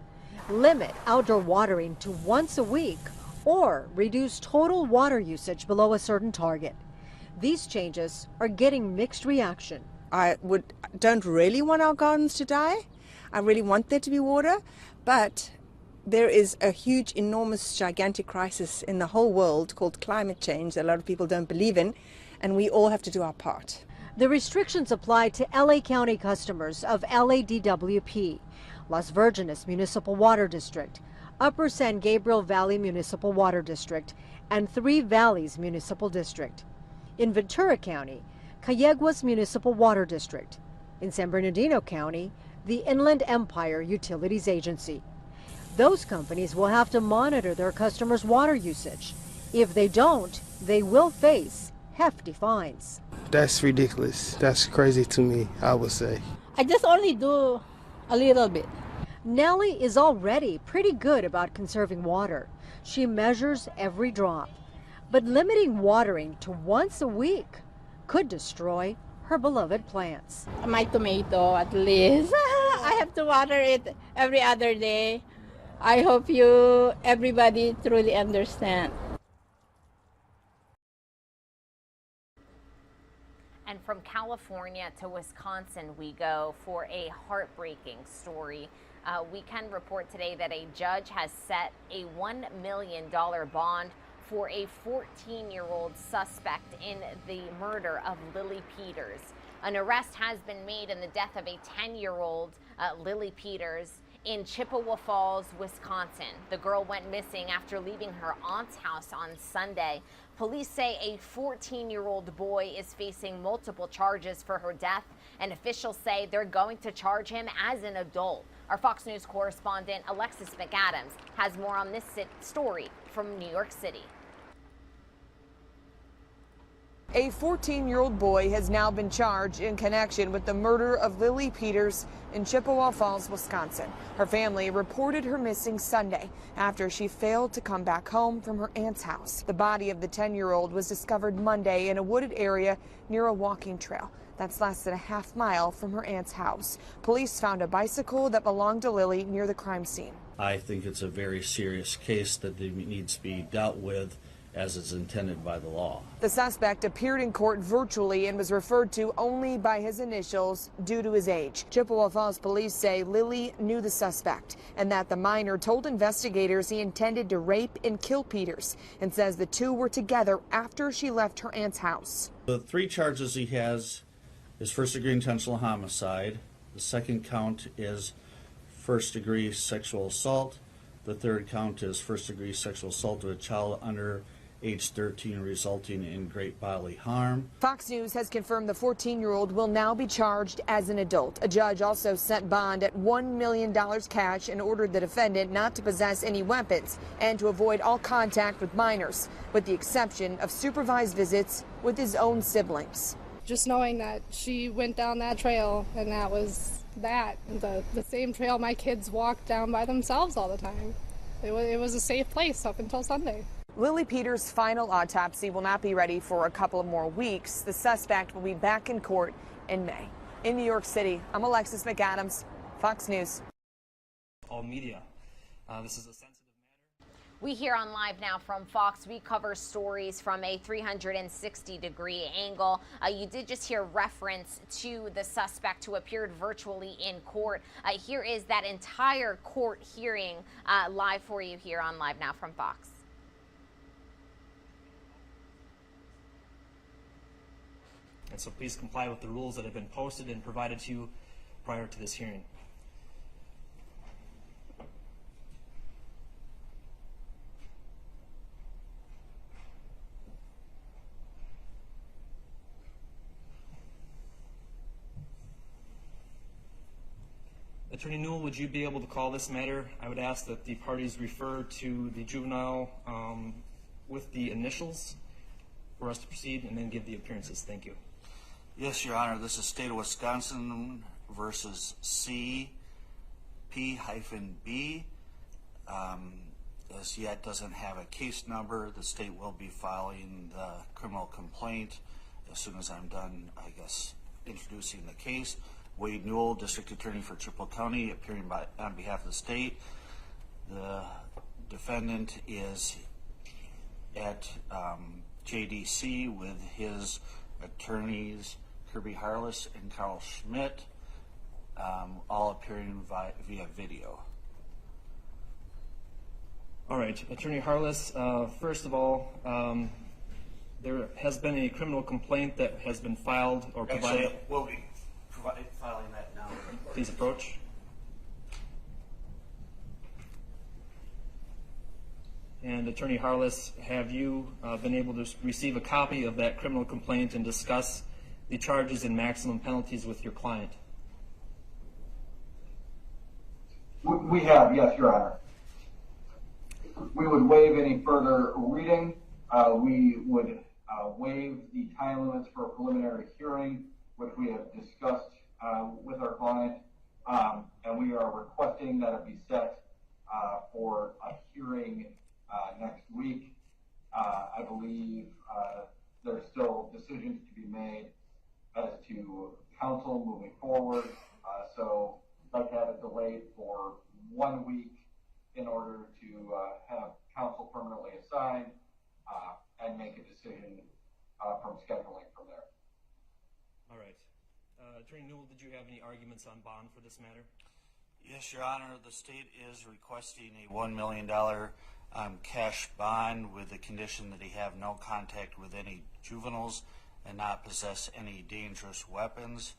Limit outdoor watering to once a week or reduce total water usage below a certain target. These changes are getting mixed reaction. I don't really want our gardens to die. I really want there to be water, but there is a huge, enormous, gigantic crisis in the whole world called climate change that a lot of people don't believe in, and we all have to do our part. The restrictions apply to LA County customers of LADWP, Las Virgenes Municipal Water District, Upper San Gabriel Valley Municipal Water District, and Three Valleys Municipal District. In Ventura County, Calleguas Municipal Water District. In San Bernardino County, the Inland Empire Utilities Agency. Those companies will have to monitor their customers' water usage. If they don't, they will face hefty fines. That's ridiculous. That's crazy to me, I would say. I just only do a little bit. Nellie is already pretty good about conserving water. She measures every drop. But limiting watering to once a week could destroy her beloved plants. My tomato, at least. I have to water it every other day. I hope everybody truly understand. And from California to Wisconsin we go for a heartbreaking story. We can report today that a judge has set a $1 million bond for a 14-year-old suspect in the murder of Lily Peters. An arrest has been made in the death of a 10-year-old Lily Peters in Chippewa Falls, Wisconsin. The girl went missing after leaving her aunt's house on Sunday. Police say a 14-year-old boy is facing multiple charges for her death, and officials say they're going to charge him as an adult. Our Fox News correspondent Alexis McAdams has more on this story from New York City. A 14-year-old boy has now been charged in connection with the murder of Lily Peters in Chippewa Falls, Wisconsin. Her family reported her missing Sunday after she failed to come back home from her aunt's house. The body of the 10-year-old was discovered Monday in a wooded area near a walking trail. That's less than a half mile from her aunt's house. Police found a bicycle that belonged to Lily near the crime scene. I think it's a very serious case that needs to be dealt with as is intended by the law. The suspect appeared in court virtually and was referred to only by his initials due to his age. Chippewa Falls police say Lily knew the suspect and that the minor told investigators he intended to rape and kill Peters, and says the two were together after she left her aunt's house. The three charges he has is first-degree intentional homicide. The second count is first-degree sexual assault. The third count is first-degree sexual assault of a child under age 13 resulting in great bodily harm. Fox News has confirmed the 14-year-old will now be charged as an adult. A judge also set bond at $1 million cash and ordered the defendant not to possess any weapons and to avoid all contact with minors, with the exception of supervised visits with his own siblings. Just knowing that she went down that trail and that was the same trail my kids walked down by themselves all the time. It was a safe place up until Sunday. Lily Peters' final autopsy will not be ready for a couple of more weeks. The suspect will be back in court in May. In New York City, I'm Alexis McAdams, Fox News. All media. This is a sensitive matter. We here on Live Now from Fox, we cover stories from a 360-degree angle. You did just hear reference to the suspect who appeared virtually in court. Here is that entire court hearing live for you here on Live Now from Fox. And so please comply with the rules that have been posted and provided to you prior to this hearing. Attorney Newell, would you be able to call this matter? I would ask that the parties refer to the juvenile with the initials for us to proceed, and then give the appearances. Thank you. Yes, Your Honor. This is State of Wisconsin versus CP-B. As yet doesn't have a case number. The state will be filing the criminal complaint as soon as I'm done, I guess, introducing the case. Wade Newell, District Attorney for Chippewa County, appearing on behalf of the state. The defendant is at JDC with his attorneys Kirby Harless and Carl Schmidt, all appearing via video. All right, Attorney Harless, first of all, there has been a criminal complaint that has been filed or provided. Actually, we'll be filing that now. Please approach. And Attorney Harless, have you been able to receive a copy of that criminal complaint and discuss the charges and maximum penalties with your client? We have, yes, Your Honor. We would waive any further reading. We would waive the time limits for a preliminary hearing, which we have discussed with our client, and we are requesting that it be set for a hearing next week. I believe there's still decisions to be made as to counsel moving forward, so I'd like to have it delayed for 1 week in order to have counsel permanently assigned and make a decision from scheduling from there. All right. Attorney Newell, did you have any arguments on bond for this matter? Yes, Your Honor. The state is requesting a $1 million cash bond with the condition that he have no contact with any juveniles and not possess any dangerous weapons.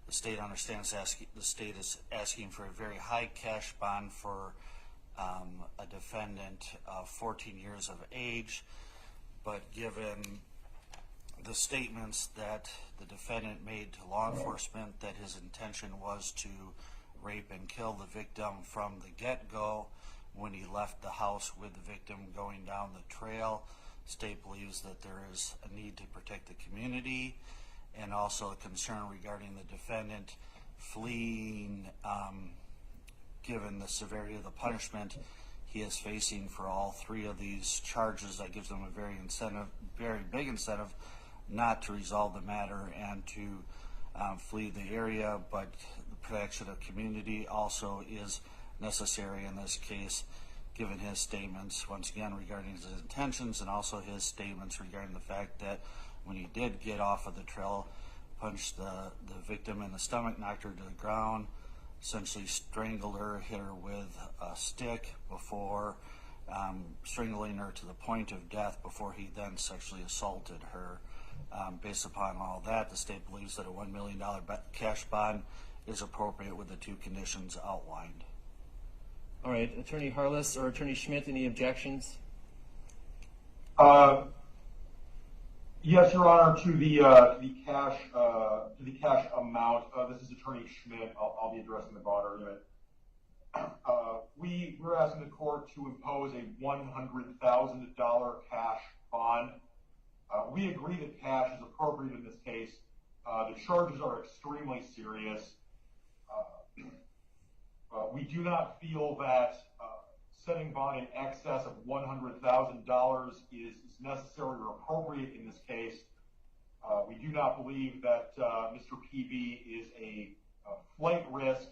The state understands the state is asking for a very high cash bond for a defendant of 14 years of age, but given the statements that the defendant made to law enforcement that his intention was to rape and kill the victim from the get-go when he left the house with the victim going down the trail, the state believes that there is a need to protect the community and also a concern regarding the defendant fleeing. Given the severity of the punishment he is facing for all three of these charges, that gives them a very big incentive not to resolve the matter and to flee the area, but the protection of community also is necessary in this case, given his statements, once again, regarding his intentions and also his statements regarding the fact that when he did get off of the trail, punched the victim in the stomach, knocked her to the ground, essentially strangled her, hit her with a stick before strangling her to the point of death before he then sexually assaulted her. Based upon all that, the state believes that a $1 million cash bond is appropriate with the two conditions outlined. All right, Attorney Harless or Attorney Schmidt, any objections? Yes, Your Honor, to the cash amount. This is Attorney Schmidt. I'll be addressing the bond argument. We're asking the court to impose a $100,000 cash bond. We agree that cash is appropriate in this case. The charges are extremely serious. We do not feel that setting bond in excess of $100,000 is necessary or appropriate in this case. We do not believe that Mr. PB is a flight risk.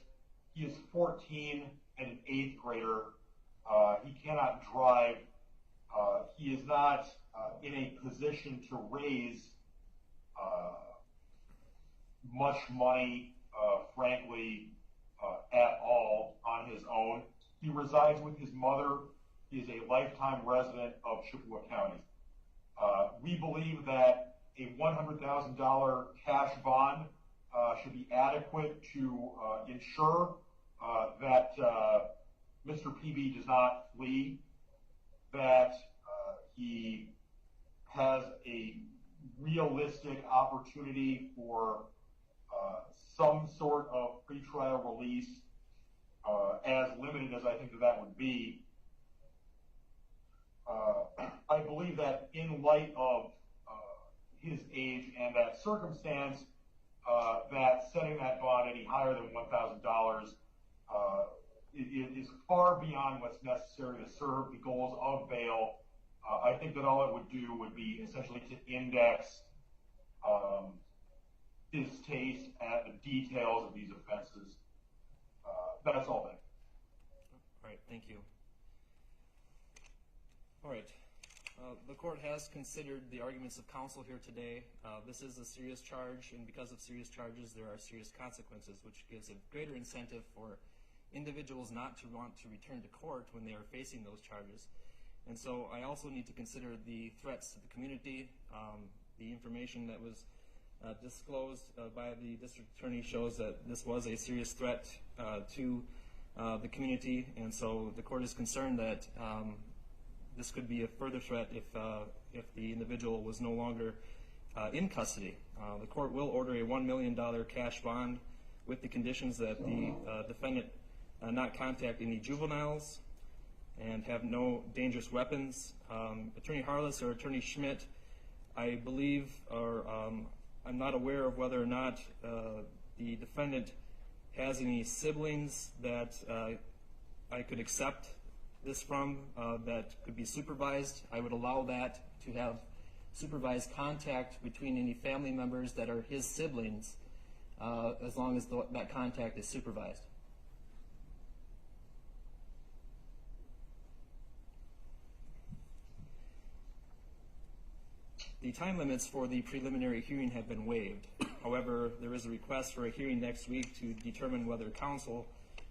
He is 14 and an 8th grader. He cannot drive. He is not in a position to raise much money, frankly, at all on his own. He resides with his mother. He is a lifetime resident of Chippewa County. We believe that a $100,000 cash bond should be adequate to ensure that Mr. PB does not flee, that he has a realistic opportunity for some sort of pretrial release, as limited as I think that would be, I believe that in light of his age and that circumstance, that setting that bond any higher than $1,000 is far beyond what's necessary to serve the goals of bail. I think that all it would do would be essentially to index distaste at the details of these offenses. That's all then. All right, thank you. All right. The court has considered the arguments of counsel here today. This is a serious charge, and because of serious charges, there are serious consequences, which gives a greater incentive for individuals not to want to return to court when they are facing those charges. And so I also need to consider the threats to the community. The information that was disclosed by the district attorney shows that this was a serious threat to the community, and so the court is concerned that this could be a further threat if the individual was no longer in custody. The court will order a $1 million cash bond with the conditions that the defendant not contact any juveniles and have no dangerous weapons. Attorney Harless or Attorney Schmidt, I believe, or I'm not aware of whether or not the defendant has any siblings that I could accept this from that could be supervised. I would allow that to have supervised contact between any family members that are his siblings as long as that contact is supervised. The time limits for the preliminary hearing have been waived. However, there is a request for a hearing next week to determine whether counsel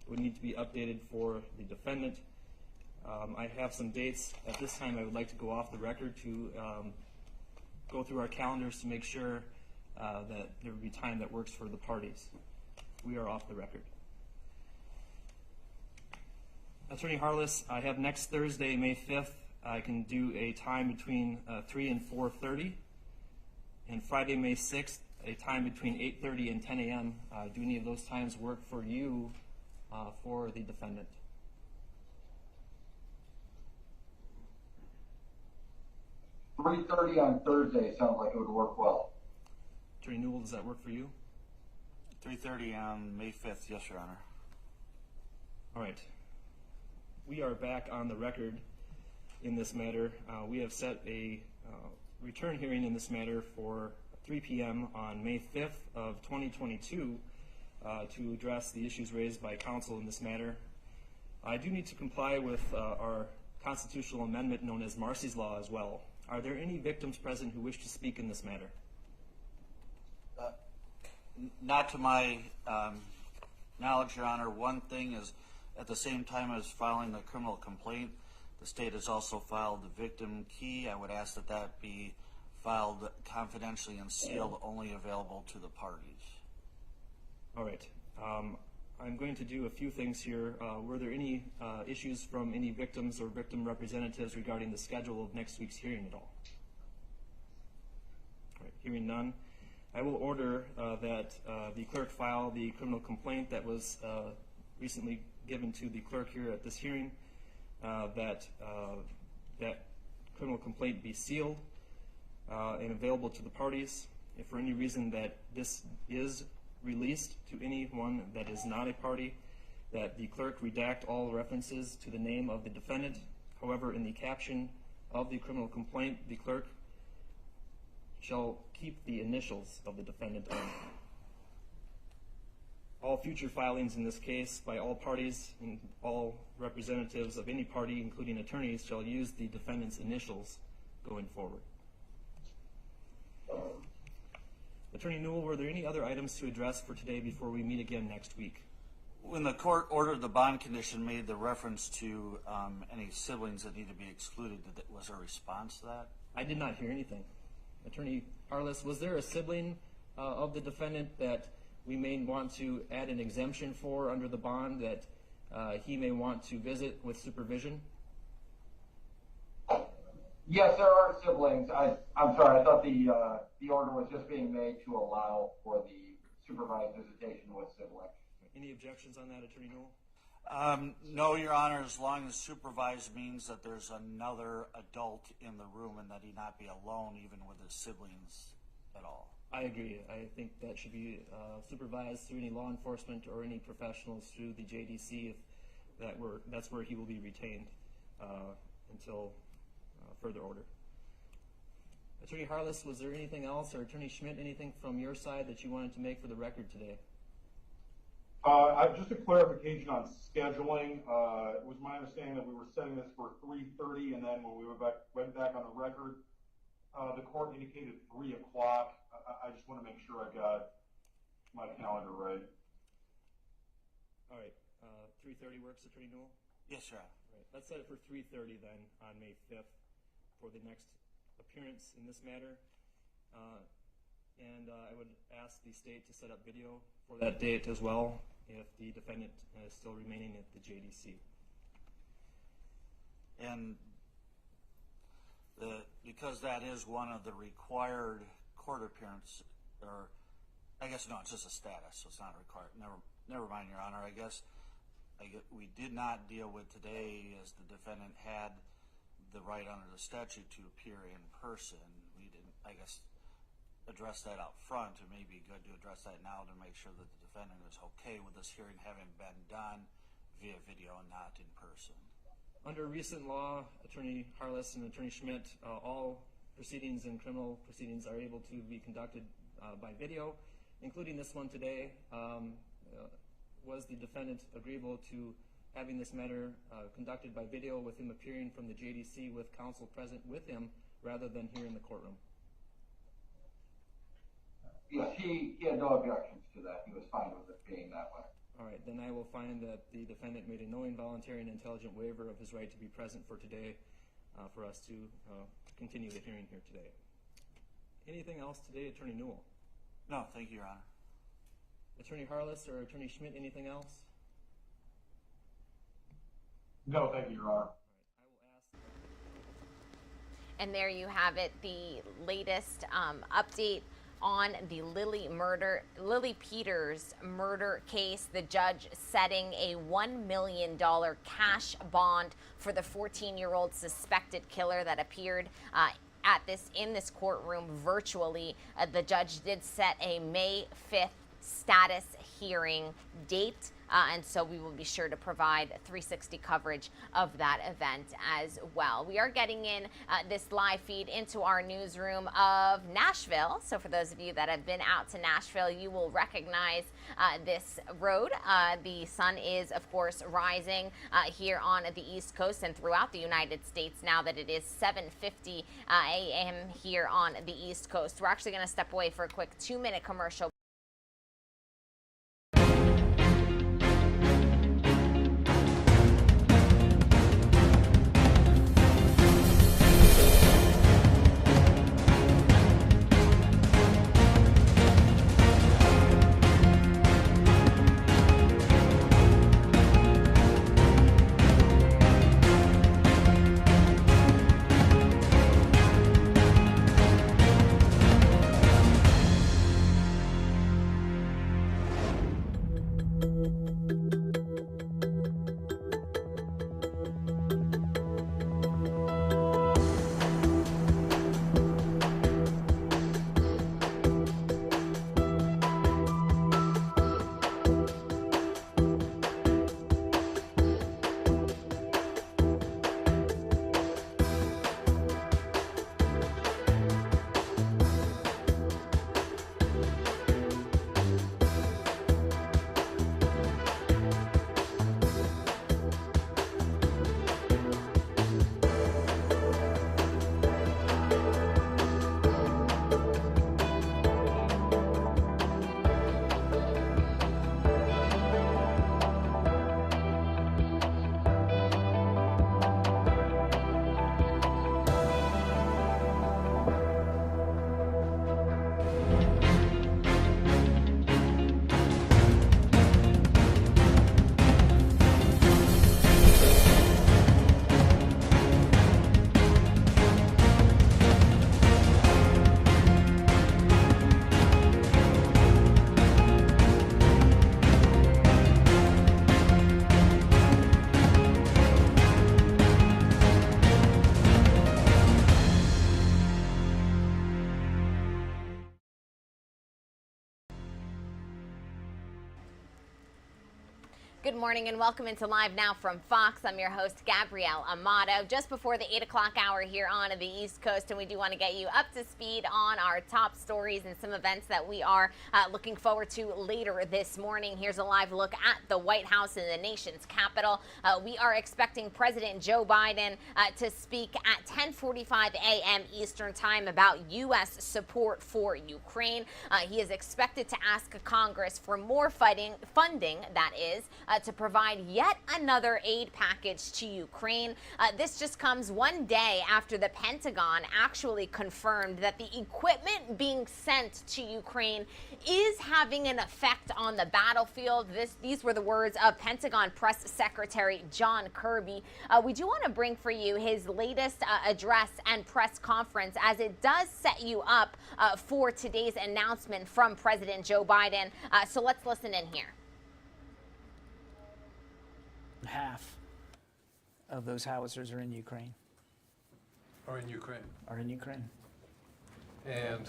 would need to be updated for the defendant. I have some dates. At this time, I would like to go off the record to go through our calendars to make sure that there would be time that works for the parties. We are off the record. Attorney Harless, I have next Thursday, May 5th. I can do a time between 3 and 4:30, and Friday, May 6th, a time between 8:30 and 10 a.m. Do any of those times work for you for the defendant? $3:30 on Thursday sounds like it would work well. Attorney Newell, does that work for you? 3:30 on May 5th, yes, Your Honor. All right. We are back on the record in this matter. We have set a return hearing in this matter for 3 p.m. on May 5th of 2022 to address the issues raised by counsel in this matter. I do need to comply with our constitutional amendment known as Marcy's Law as well. Are there any victims present who wish to speak in this matter? Not to my knowledge, Your Honor. One thing is, at the same time as filing the criminal complaint, the state has also filed the victim key. I would ask that that be filed confidentially and sealed, only available to the parties. All right. I'm going to do a few things here. Were there any issues from any victims or victim representatives regarding the schedule of next week's hearing at all? All right, hearing none. I will order that the clerk file the criminal complaint that was recently given to the clerk here at this hearing, that criminal complaint be sealed and available to the parties. If for any reason that this is released to anyone that is not a party, that the clerk redact all references to the name of the defendant. However, in the caption of the criminal complaint, the clerk shall keep the initials of the defendant on. All future filings in this case by all parties and all representatives of any party, including attorneys, shall use the defendant's initials going forward. Attorney Newell, were there any other items to address for today before we meet again next week? When the court ordered the bond condition, made the reference to any siblings that need to be excluded, was there a response to that? I did not hear anything. Attorney Harless, was there a sibling of the defendant that we may want to add an exemption for under the bond that he may want to visit with supervision? Yes, there are siblings. I'm sorry, I thought the order was just being made to allow for the supervised visitation with siblings. Any objections on that, Attorney Newell? No, Your Honor, as long as supervised means that there's another adult in the room and that he not be alone even with his siblings at all. I agree. I think that should be supervised through any law enforcement or any professionals through the JDC. If that's where he will be retained until further order. Attorney Harless, was there anything else, or Attorney Schmidt, anything from your side that you wanted to make for the record today? Just a clarification on scheduling. It was my understanding that we were setting this for 3:30, and then when we went back on the record, the court indicated 3 o'clock. I just want to make sure I got my calendar right. All right. 3:30 works, Attorney Newell? Yes, sir. Right. Let's set it for 3:30 then on May 5th for the next appearance in this matter. And I would ask the state to set up video for that date as well if the defendant is still remaining at the JDC. And because that is one of the required court appearance, or I guess no, it's just a status, so it's not required. Never mind, Your Honor. I guess we did not deal with today as the defendant had the right under the statute to appear in person. We didn't, I guess, address that out front. It may be good to address that now to make sure that the defendant is okay with this hearing having been done via video and not in person. Under recent law, Attorney Harless and Attorney Schmidt, all proceedings and criminal proceedings are able to be conducted by video, including this one today. Was the defendant agreeable to having this matter conducted by video with him appearing from the JDC with counsel present with him rather than here in the courtroom? Yes, he had no objections to that. He was fine with it being that way. All right, then I will find that the defendant made a knowing, voluntary, and intelligent waiver of his right to be present for today for us to continue the hearing here today. Anything else today, Attorney Newell? No, thank you, Your Honor. Attorney Harless or Attorney Schmidt, anything else? No, thank you, Your Honor. And there you have it, the latest update on the Lily Peters murder case. The judge setting a $1 million cash bond for the 14-year-old suspected killer that appeared in this courtroom virtually. The judge did set a May 5th status hearing date. And so we will be sure to provide 360 coverage of that event as well. We are getting in this live feed into our newsroom of Nashville. So for those of you that have been out to Nashville, you will recognize this road. The sun is, of course, rising here on the East Coast and throughout the United States now that it is 7:50 a.m. here on the East Coast. We're actually going to step away for a quick 2-minute commercial. Good morning and welcome into Live Now from Fox. I'm your host, Gabrielle Amato. Just before the 8 o'clock hour here on the East Coast, and we do want to get you up to speed on our top stories and some events that we are looking forward to later this morning. Here's a live look at the White House and the nation's capital. We are expecting President Joe Biden to speak at 10:45 a.m. Eastern Time about U.S. support for Ukraine. He is expected to ask Congress for more funding, that is, to provide yet another aid package to Ukraine. This just comes one day after the Pentagon actually confirmed that the equipment being sent to Ukraine is having an effect on the battlefield. These were the words of Pentagon Press Secretary John Kirby. We do want to bring for you his latest address and press conference, as it does set you up for today's announcement from President Joe Biden. So let's listen in here. Half of those howitzers are in Ukraine. Are in Ukraine. Are in Ukraine. And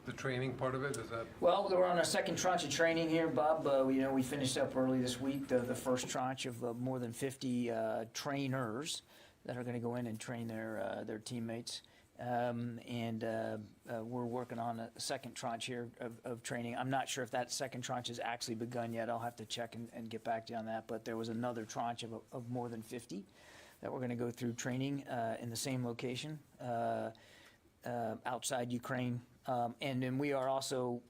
the training part of it, is that? Well, we're on our second tranche of training here, Bob. We finished up early this week the first tranche of more than 50 trainers that are going to go in and train their teammates. We're working on a second tranche here of training. I'm not sure if that second tranche has actually begun yet. I'll have to check and get back to you on that. But there was another tranche of more than 50 that we're going to go through training in the same location outside Ukraine. And then we are also,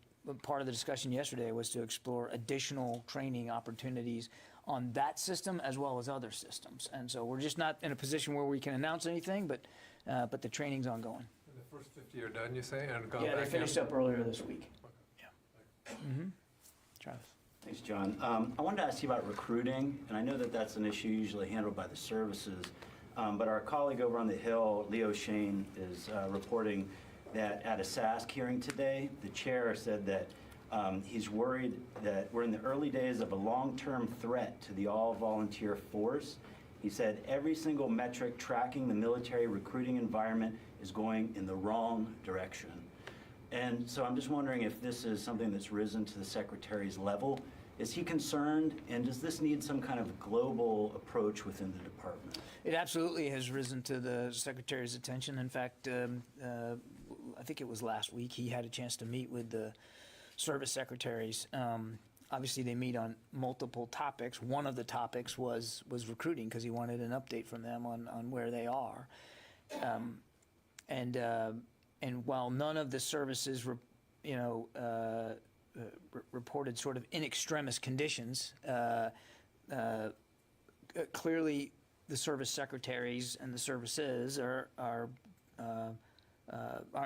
part of the discussion yesterday was to explore additional training opportunities on that system as well as other systems. And so we're just not in a position where we can announce anything, but the training's ongoing. The first 50 are done, you say? And gone Yeah, back they finished up earlier this week. Yeah. Travis. Thanks, John. I wanted to ask you about recruiting, and I know that that's an issue usually handled by the services, but our colleague over on the Hill, Leo Shane, is reporting that at a SASC hearing today, the chair said that he's worried that we're in the early days of a long-term threat to the all-volunteer force. He said every single metric tracking the military recruiting environment is going in the wrong direction. And so I'm just wondering if this is something that's risen to the Secretary's level. Is he concerned, and does this need some kind of global approach within the department? It absolutely has risen to the Secretary's attention. In fact, I think it was last week, he had a chance to meet with the service secretaries. Obviously, they meet on multiple topics. One of the topics was recruiting, because he wanted an update from them on where they are. And while none of the services, reported sort of in extremis conditions, clearly the service secretaries and the services aren't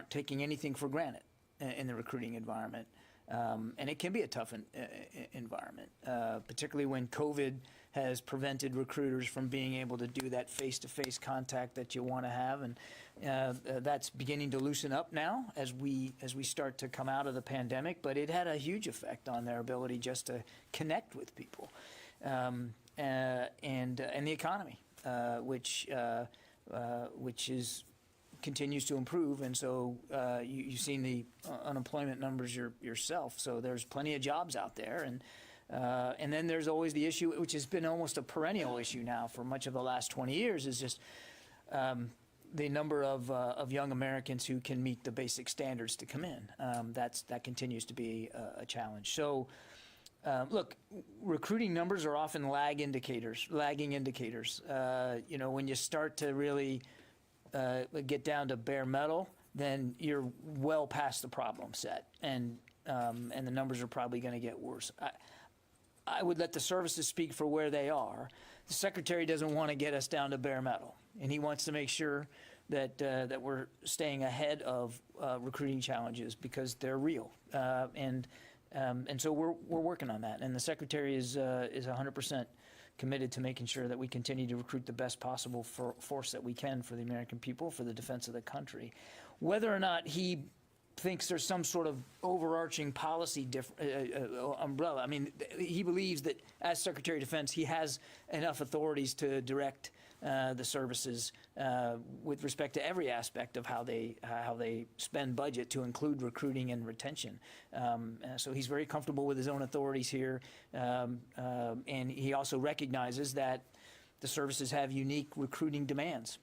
taking anything for granted in the recruiting environment. And it can be a tough environment, particularly when COVID has prevented recruiters from being able to do that face-to-face contact that you want to have, and that's beginning to loosen up now as we start to come out of the pandemic. But it had a huge effect on their ability just to connect with people, and the economy, which continues to improve. And so you've seen the unemployment numbers yourself. So there's plenty of jobs out there, and then there's always the issue, which has been almost a perennial issue now for much of the last 20 years, is just the number of young Americans who can meet the basic standards to come in. That continues to be a challenge. So look, recruiting numbers are often lagging indicators. When you start to really get down to bare metal, then you're well past the problem set, and the numbers are probably going to get worse. I would let the services speak for where they are. The Secretary doesn't want to get us down to bare metal, and he wants to make sure that we're staying ahead of recruiting challenges, because they're real, and so we're working on that. And the Secretary is 100% committed to making sure that we continue to recruit the best possible force that we can for the American people, for the defense of the country. Whether or not he thinks there's some sort of overarching policy umbrella, I mean, he believes that as Secretary of Defense, he has enough authorities to direct the services with respect to every aspect of how they spend budget, to include recruiting and retention. So he's very comfortable with his own authorities here, and he also recognizes that the services have unique recruiting demands,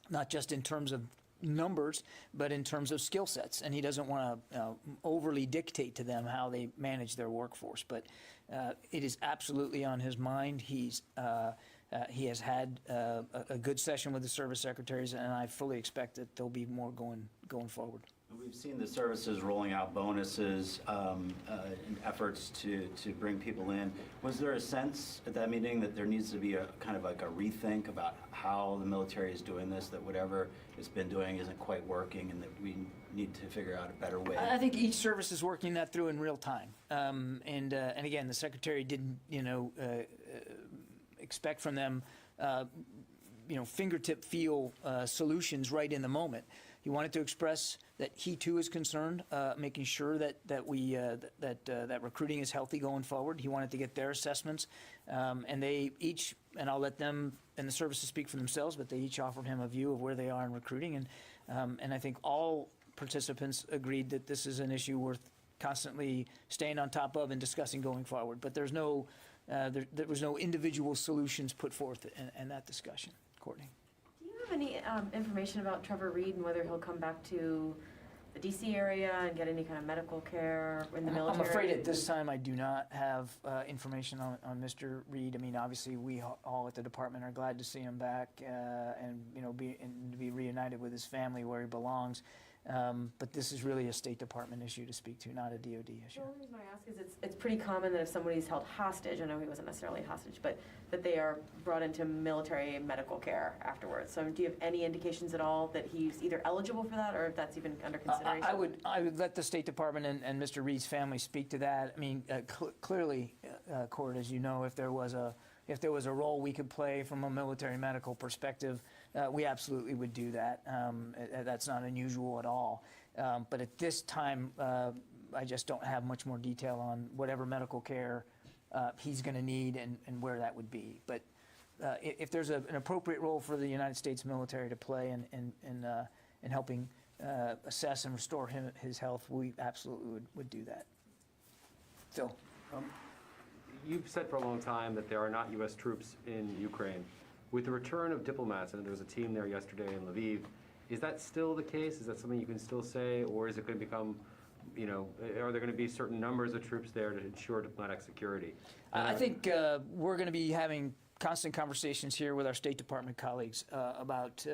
not just in terms of numbers, but in terms of skill sets. And he doesn't want to overly dictate to them how they manage their workforce. But it is absolutely on his mind. He has had a good session with the service secretaries, and I fully expect that there'll be more going forward. We've seen the services rolling out bonuses and efforts to bring people in. Was there a sense at that meeting that there needs to be a kind of like a rethink about how the military is doing this, that whatever it's been doing isn't quite working, and that we need to figure out a better way? I think each service is working that through in real time. And again, the secretary didn't, expect from them, fingertip feel solutions right in the moment. He wanted to express that he too is concerned, making sure that recruiting is healthy going forward. He wanted to get their assessments, and they each, and I'll let them and the services speak for themselves, but they each offered him a view of where they are in recruiting, and I think all participants agreed that this is an issue worth constantly staying on top of and discussing going forward. But there's no, there was no individual solutions put forth in that discussion. Courtney. Do you have any information about Trevor Reed and whether he'll come back to the D.C. area and get any kind of medical care in the military? I'm afraid at this time I do not have information on Mr. Reed. I mean, obviously we all at the department are glad to see him back and be reunited with his family where he belongs. But this is really a State Department issue to speak to, not a DOD issue. The only reason I ask is it's pretty common that if somebody's held hostage, I know he wasn't necessarily a hostage, but that they are brought into military medical care afterwards. So do you have any indications at all that he's either eligible for that or if that's even under consideration? I would let the State Department and Mr. Reed's family speak to that. I mean, clearly, Court, as you know, if there was a role we could play from a military medical perspective, we absolutely would do that. That's not unusual at all. But at this time, I just don't have much more detail on whatever medical care he's going to need and where that would be. But if there's an appropriate role for the United States military to play in helping assess and restore his health, we absolutely would do that. Phil. You've said for a long time that there are not U.S. troops in Ukraine. With the return of diplomats, and there was a team there yesterday in Lviv, is that still the case? Is that something you can still say, or is it going to become, are there going to be certain numbers of troops there to ensure diplomatic security? I think we're going to be having constant conversations here with our State Department colleagues about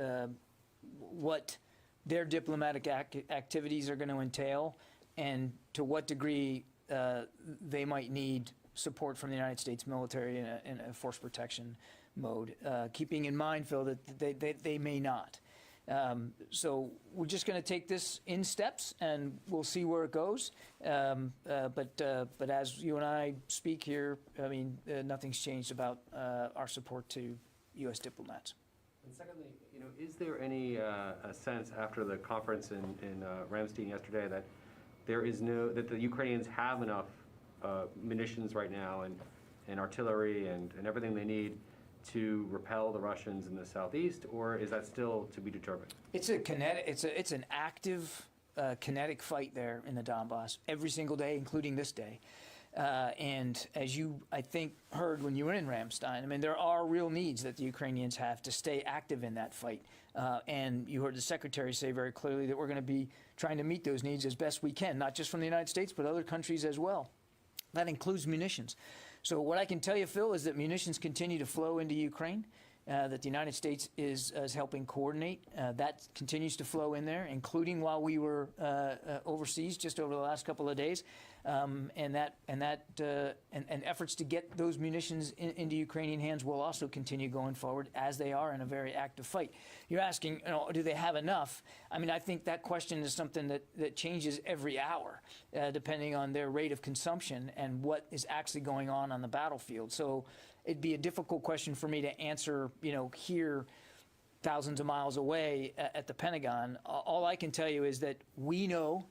what their diplomatic activities are going to entail and to what degree they might need support from the United States military in a force protection mode, keeping in mind, Phil, that they may not. So we're just going to take this in steps, and we'll see where it goes. But as you and I speak here, I mean, nothing's changed about our support to U.S. diplomats. And secondly, is there any sense after the conference in Ramstein yesterday that that the Ukrainians have enough munitions right now and artillery and everything they need to repel the Russians in the southeast, or is that still to be determined? It's an active kinetic fight there in the Donbass every single day, including this day. And as you, I think, heard when you were in Ramstein, I mean, there are real needs that the Ukrainians have to stay active in that fight. And you heard the Secretary say very clearly that we're going to be trying to meet those needs as best we can, not just from the United States, but other countries as well. That includes munitions. So what I can tell you, Phil, is that munitions continue to flow into Ukraine, that the United States is helping coordinate. That continues to flow in there, including while we were overseas just over the last couple of days. And efforts to get those munitions into Ukrainian hands will also continue going forward, as they are in a very active fight. You're asking, do they have enough? I mean, I think that question is something that changes every hour, depending on their rate of consumption and what is actually going on the battlefield. So it'd be a difficult question for me to answer, here, thousands of miles away at the Pentagon. All I can tell you is that we know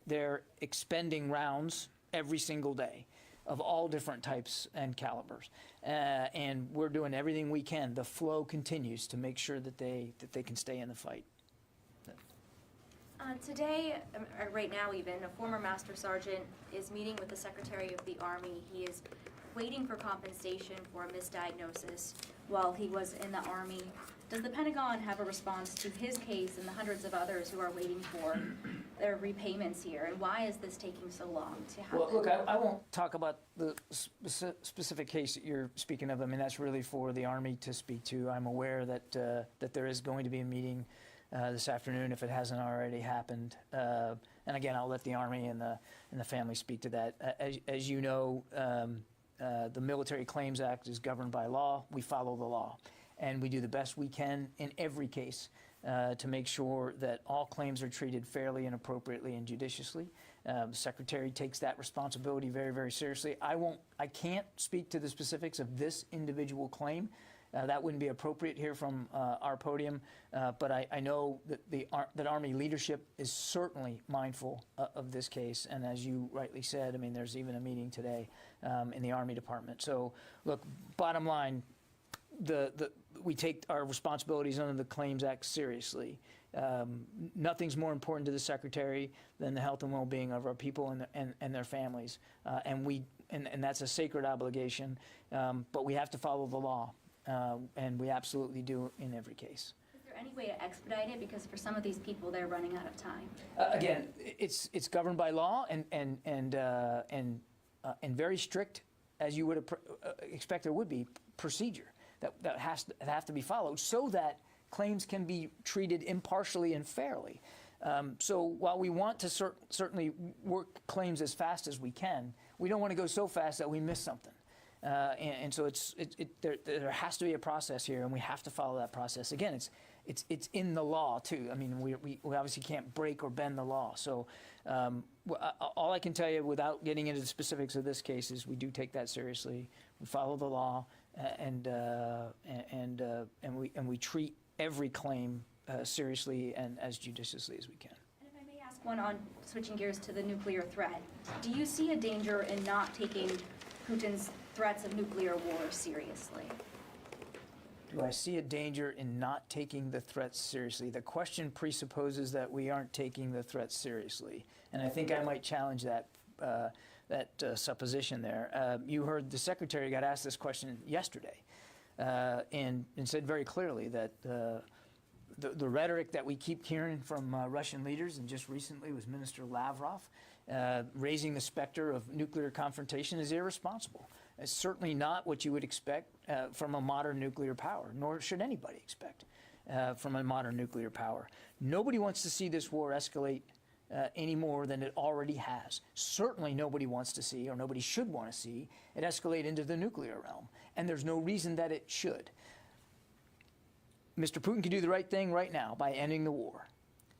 they're expending rounds every single day. of all different types and calibers. And we're doing everything we can. The flow continues to make sure that they can stay in the fight. Today, or right now even, a former Master Sergeant is meeting with the Secretary of the Army. He is waiting for compensation for a misdiagnosis while he was in the Army. Does the Pentagon have a response to his case and the hundreds of others who are waiting for their repayments here? And why is this taking so long to happen? Well, look, I won't talk about the specific case that you're speaking of. I mean, that's really for the Army to speak to. I'm aware that that there is going to be a meeting this afternoon if it hasn't already happened. And again, I'll let the Army and the family speak to that. As you know, the Military Claims Act is governed by law. We follow the law. And we do the best we can in every case to make sure that all claims are treated fairly and appropriately and judiciously. The Secretary takes that responsibility very, very seriously. I can't speak to the specifics of this individual claim. That wouldn't be appropriate here from our podium, but I know that Army leadership is certainly mindful of this case. And as you rightly said, I mean, there's even a meeting today in the Army Department. So, look, bottom line, we take our responsibilities under the Claims Act seriously. Nothing's more important to the Secretary than the health and well-being of our people and their families, and that's a sacred obligation. But we have to follow the law, and we absolutely do in every case. Is there any way to expedite it? Because for some of these people, they're running out of time. Again, it's governed by law and very strict, as you would expect there would be, procedure that have to be followed so that claims can be treated impartially and fairly. So while we want to certainly work claims as fast as we can, we don't want to go so fast that we miss something. And so there has to be a process here, and we have to follow that process. Again, it's in the law too. I mean, we obviously can't break or bend the law. So all I can tell you, without getting into the specifics of this case, is we do take that seriously. We follow the law, and we treat every claim seriously and as judiciously as we can. And if I may ask one on switching gears to the nuclear threat, do you see a danger in not taking Putin's threats of nuclear war seriously? Do I see a danger in not taking the threats seriously? The question presupposes that we aren't taking the threats seriously, and I think I might challenge that supposition there. You heard the Secretary got asked this question yesterday, and said very clearly that the rhetoric that we keep hearing from Russian leaders, and just recently was Minister Lavrov, raising the specter of nuclear confrontation, is irresponsible. It's certainly not what you would expect from a modern nuclear power, nor should anybody expect from a modern nuclear power. Nobody wants to see this war escalate any more than it already has. Certainly nobody wants to see, or nobody should want to see, it escalate into the nuclear realm, and there's no reason that it should. Mr. Putin can do the right thing right now by ending the war,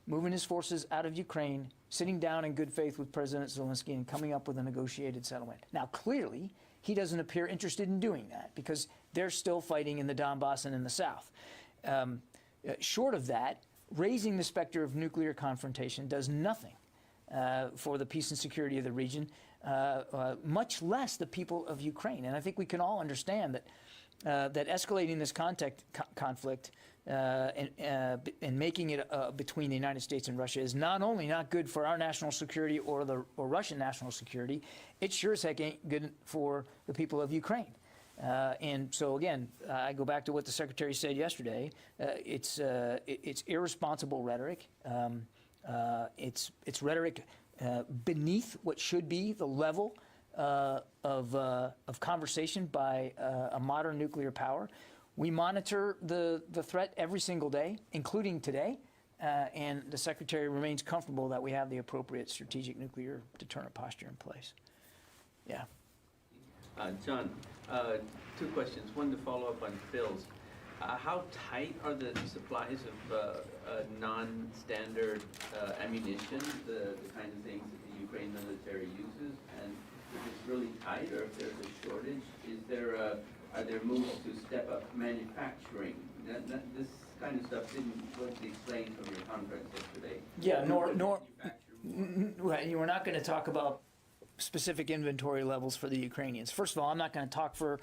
moving his forces out of Ukraine, sitting down in good faith with President Zelensky and coming up with a negotiated settlement. Now, clearly, he doesn't appear interested in doing that because they're still fighting in the Donbass and in the south. Short of that, raising the specter of nuclear confrontation does nothing for the peace and security of the region, much less the people of Ukraine. And I think we can all understand that that escalating this conflict and making it between the United States and Russia is not only not good for our national security or Russian national security, it sure as heck ain't good for the people of Ukraine. And so again, I go back to what the Secretary said yesterday. It's irresponsible rhetoric. It's rhetoric beneath what should be the level of conversation by a modern nuclear power. We monitor the threat every single day, including today, and the Secretary remains comfortable that we have the appropriate strategic nuclear deterrent posture in place. Yeah. John, two questions. One to follow up on Phil's. How tight are the supplies of non-standard ammunition, the kind of things that the Ukraine military uses? And if it's really tight, or if there's a shortage, are there moves to step up manufacturing? This kind of stuff wasn't explained from your conference yesterday. Yeah, you were not going to talk about specific inventory levels for the Ukrainians. First of all, I'm not going to talk for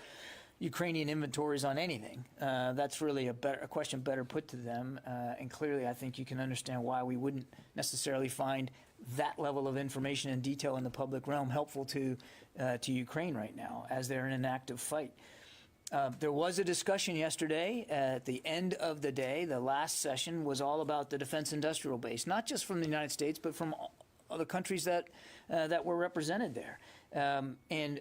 Ukrainian inventories on anything. That's really a question better put to them. And clearly, I think you can understand why we wouldn't necessarily find that level of information and detail in the public realm helpful to Ukraine right now, as they're in an active fight. There was a discussion yesterday at the end of the day. The last session was all about the defense industrial base, not just from the United States, but from other countries that were represented there, and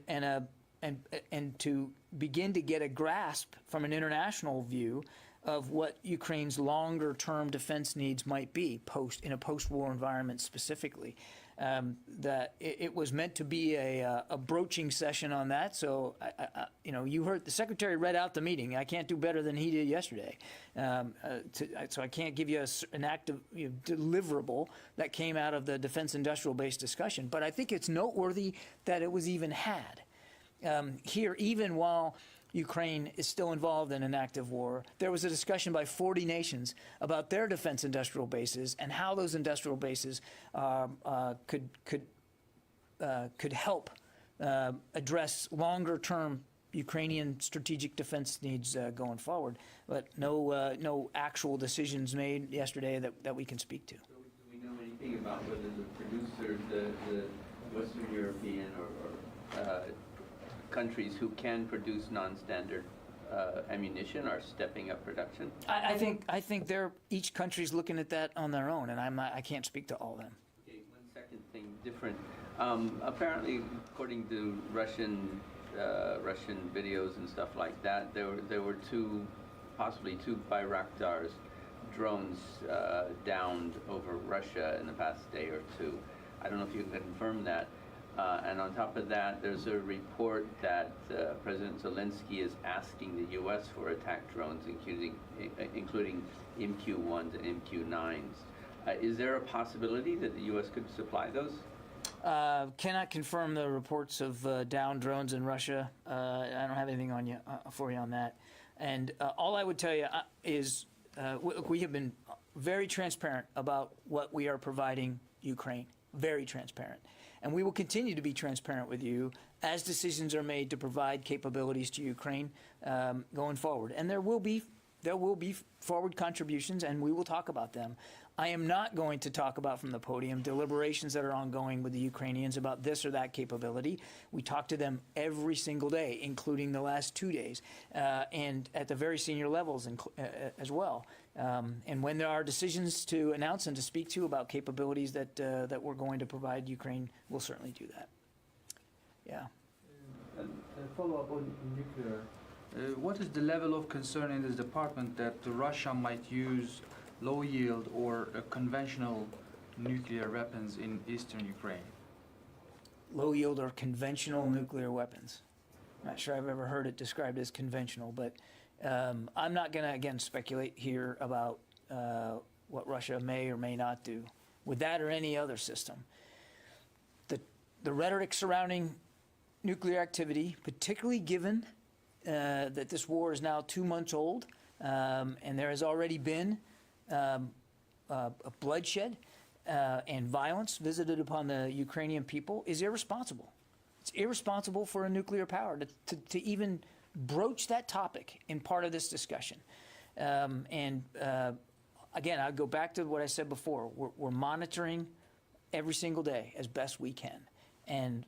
to begin to get a grasp from an international view of what Ukraine's longer-term defense needs might be in a post-war environment specifically. That it was meant to be a broaching session on that. So, you heard the secretary read out the meeting. I can't do better than he did yesterday. So I can't give you an active deliverable that came out of the defense industrial base discussion. But I think it's noteworthy that it was even had. Here, even while Ukraine is still involved in an active war, there was a discussion by 40 nations about their defense industrial bases and how those industrial bases could help address longer-term Ukrainian strategic defense needs going forward. But no actual decisions made yesterday that we can speak to. So do we know anything about whether the producers, the Western European or countries who can produce non-standard ammunition are stepping up production? I think each country's looking at that on their own, and I can't speak to all of them. Okay, one second thing different. Apparently, according to Russian videos and stuff like that, there were possibly two Bayraktars drones downed over Russia in the past day or two. I don't know if you can confirm that. And on top of that, there's a report that President Zelensky is asking the U.S. for attack drones, including MQ-1s and MQ-9s. Is there a possibility that the U.S. could supply those? Cannot confirm the reports of downed drones in Russia. I don't have anything for you on that. And all I would tell you is we have been very transparent about what we are providing Ukraine. Very transparent. And we will continue to be transparent with you as decisions are made to provide capabilities to Ukraine going forward. And there will be forward contributions, and we will talk about them. I am not going to talk about from the podium deliberations that are ongoing with the Ukrainians about this or that capability. We talk to them every single day, including the last 2 days, and at the very senior levels as well. And when there are decisions to announce and to speak to about capabilities that we're going to provide Ukraine, we'll certainly do that. Yeah. A follow-up on nuclear. What is the level of concern in this department that Russia might use low-yield or conventional nuclear weapons in eastern Ukraine? Low-yield or conventional nuclear weapons. I'm not sure I've ever heard it described as conventional, but I'm not going to, again, speculate here about what Russia may or may not do with that or any other system. The rhetoric surrounding nuclear activity, particularly given that this war is now 2 months old, and there has already been a bloodshed and violence visited upon the Ukrainian people, is irresponsible. It's irresponsible for a nuclear power to even broach that topic in part of this discussion. Again, I'll go back to what I said before. We're monitoring every single day as best we can. And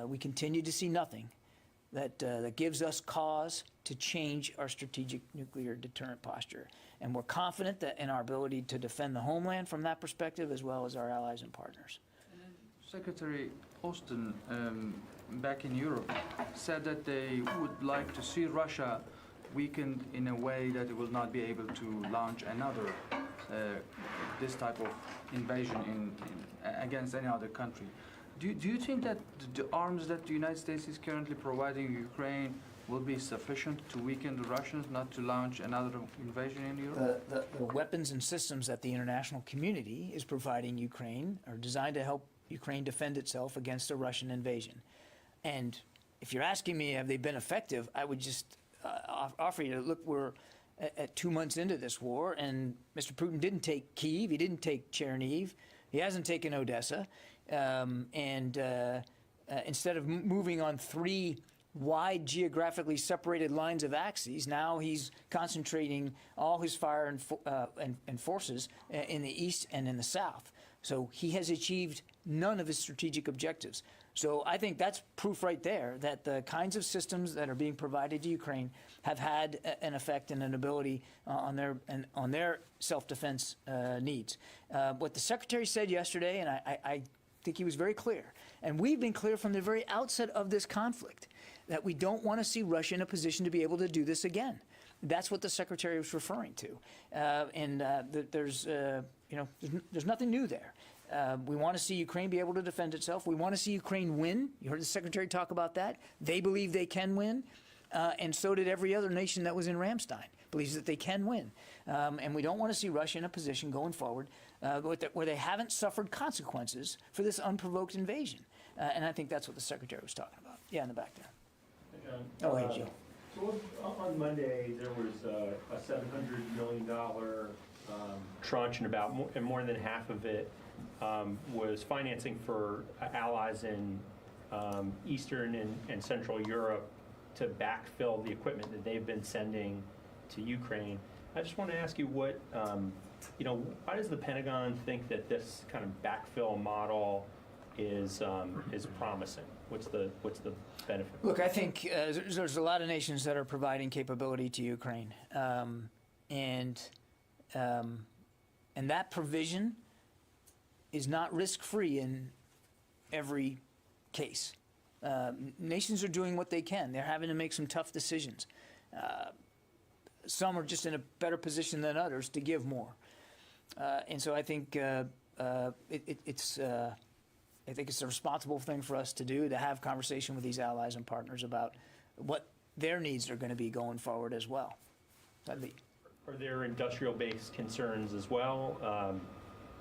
we continue to see nothing that gives us cause to change our strategic nuclear deterrent posture. And we're confident that in our ability to defend the homeland from that perspective, as well as our allies and partners. Secretary Austin, back in Europe, said that they would like to see Russia weakened in a way that it will not be able to launch another this type of invasion against any other country. Do you think that the arms that the United States is currently providing Ukraine will be sufficient to weaken the Russians not to launch another invasion in Europe? The weapons and systems that the international community is providing Ukraine are designed to help Ukraine defend itself against a Russian invasion. And if you're asking me, have they been effective, I would just offer you to look, we're at 2 months into this war, and Mr. Putin didn't take Kyiv, he didn't take Chernihiv, he hasn't taken Odessa, and instead of moving on 3 wide geographically separated lines of axes, now he's concentrating all his fire and forces in the east and in the south. So he has achieved none of his strategic objectives. So I think that's proof right there that the kinds of systems that are being provided to Ukraine have had an effect and an ability on their self-defense needs. What the Secretary said yesterday, and I think he was very clear, and we've been clear from the very outset of this conflict, that we don't want to see Russia in a position to be able to do this again. That's what the Secretary was referring to, there's nothing new there. We want to see Ukraine be able to defend itself. We want to see Ukraine win. You heard the Secretary talk about that. They believe they can win, and so did every other nation that was in Ramstein, believes that they can win. And we don't want to see Russia in a position going forward where they haven't suffered consequences for this unprovoked invasion. And I think that's what the Secretary was talking about. Yeah, in the back there. Oh, hey, Joe. So on Monday, there was a $700 million tranche, and more than half of it was financing for allies in Eastern and Central Europe to backfill the equipment that they've been sending to Ukraine. I just want to ask you why does the Pentagon think that this kind of backfill model is promising? What's the benefit? Look, I think there's a lot of nations that are providing capability to Ukraine, and that provision is not risk-free in every case. Nations are doing what they can. They're having to make some tough decisions. Some are just in a better position than others to give more, and so I think it's a responsible thing for us to do, to have conversation with these allies and partners about what their needs are going to be going forward as well. Are there industrial-based concerns as well?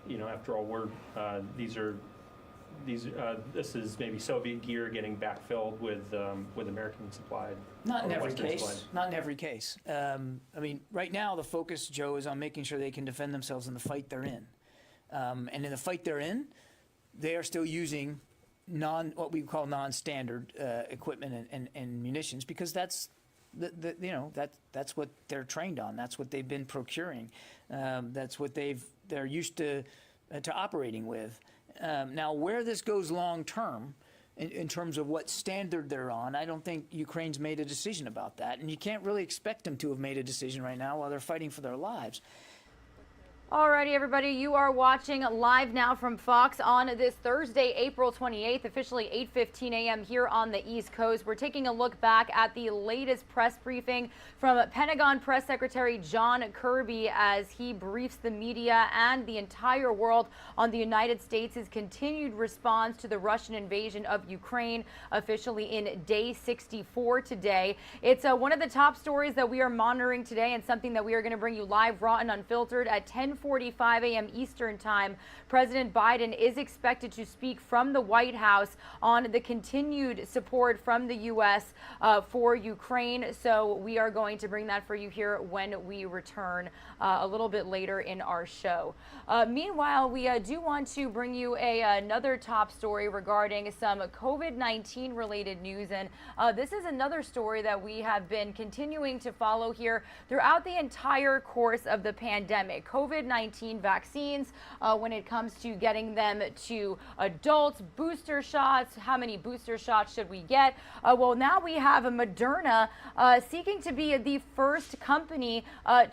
After all, this is maybe Soviet gear getting backfilled with American supplied. Not in every case. Not in every case. Right now the focus, Joe, is on making sure they can defend themselves in the fight they're in, and in the fight they're in, they are still using what we call non-standard equipment and munitions, because that's that's what they're trained on. That's what they've been procuring. That's what they're used to operating with. Now, where this goes long term, in terms of what standard they're on, I don't think Ukraine's made a decision about that, and you can't really expect them to have made a decision right now while they're fighting for their lives. Alrighty, everybody, you are watching Live Now from Fox on this Thursday, April 28th, officially 8:15 a.m. here on the East Coast. We're taking a look back at the latest press briefing from Pentagon Press Secretary John Kirby as he briefs the media and the entire world on the United States' continued response to the Russian invasion of Ukraine, officially in day 64 today. It's one of the top stories that we are monitoring today, and something that we are going to bring you live, raw, and unfiltered at 10:45 a.m. Eastern Time. President Biden is expected to speak from the White House on the continued support from the U.S. For Ukraine. So we are going to bring that for you here when we return a little bit later in our show. Meanwhile, we do want to bring you another top story regarding some COVID-19 related news. And this is another story that we have been continuing to follow here throughout the entire course of the pandemic. COVID-19 vaccines, when it comes to getting them to adults, booster shots, how many booster shots should we get? Well, now we have Moderna seeking to be the first company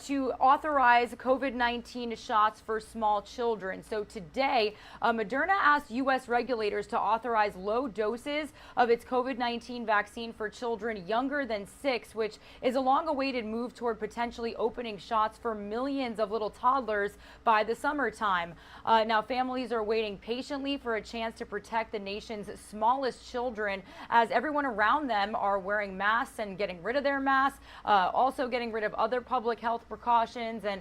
to authorize COVID-19 shots for small children. So today, Moderna asked U.S. regulators to authorize low doses of its COVID-19 vaccine for children younger than 6, which is a long-awaited move toward potentially opening shots for millions of little toddlers by the summertime. Now, families are waiting patiently for a chance to protect the nation's smallest children, as everyone around them are wearing masks and getting rid of their masks, also getting rid of other public health precautions. And,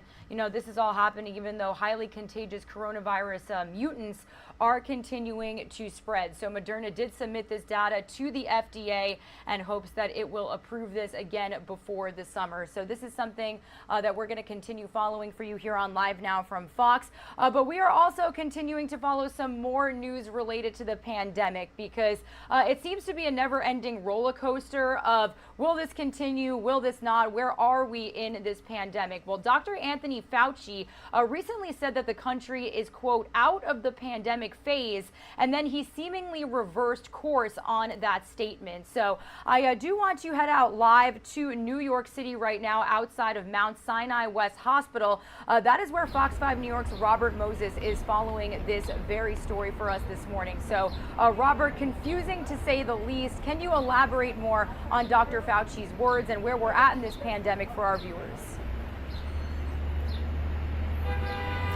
this is all happening even though highly contagious coronavirus mutants are continuing to spread. So Moderna did submit this data to the FDA and hopes that it will approve this again before the summer. So this is something that we're going to continue following for you here on Live Now from Fox. But we are also continuing to follow some more news related to the pandemic, because it seems to be a never-ending roller coaster of, will this continue? Will this not? Where are we in this pandemic? Well, Dr. Anthony Fauci recently said that the country is, quote, out of the pandemic phase, and then he seemingly reversed course on that statement. So I do want to head out live to New York City right now, outside of Mount Sinai West Hospital. That is where Fox 5 New York's Robert Moses is following this very story for us this morning. So Robert, confusing to say the least. Can you elaborate more on Dr. Fauci's words and where we're at in this pandemic for our viewers?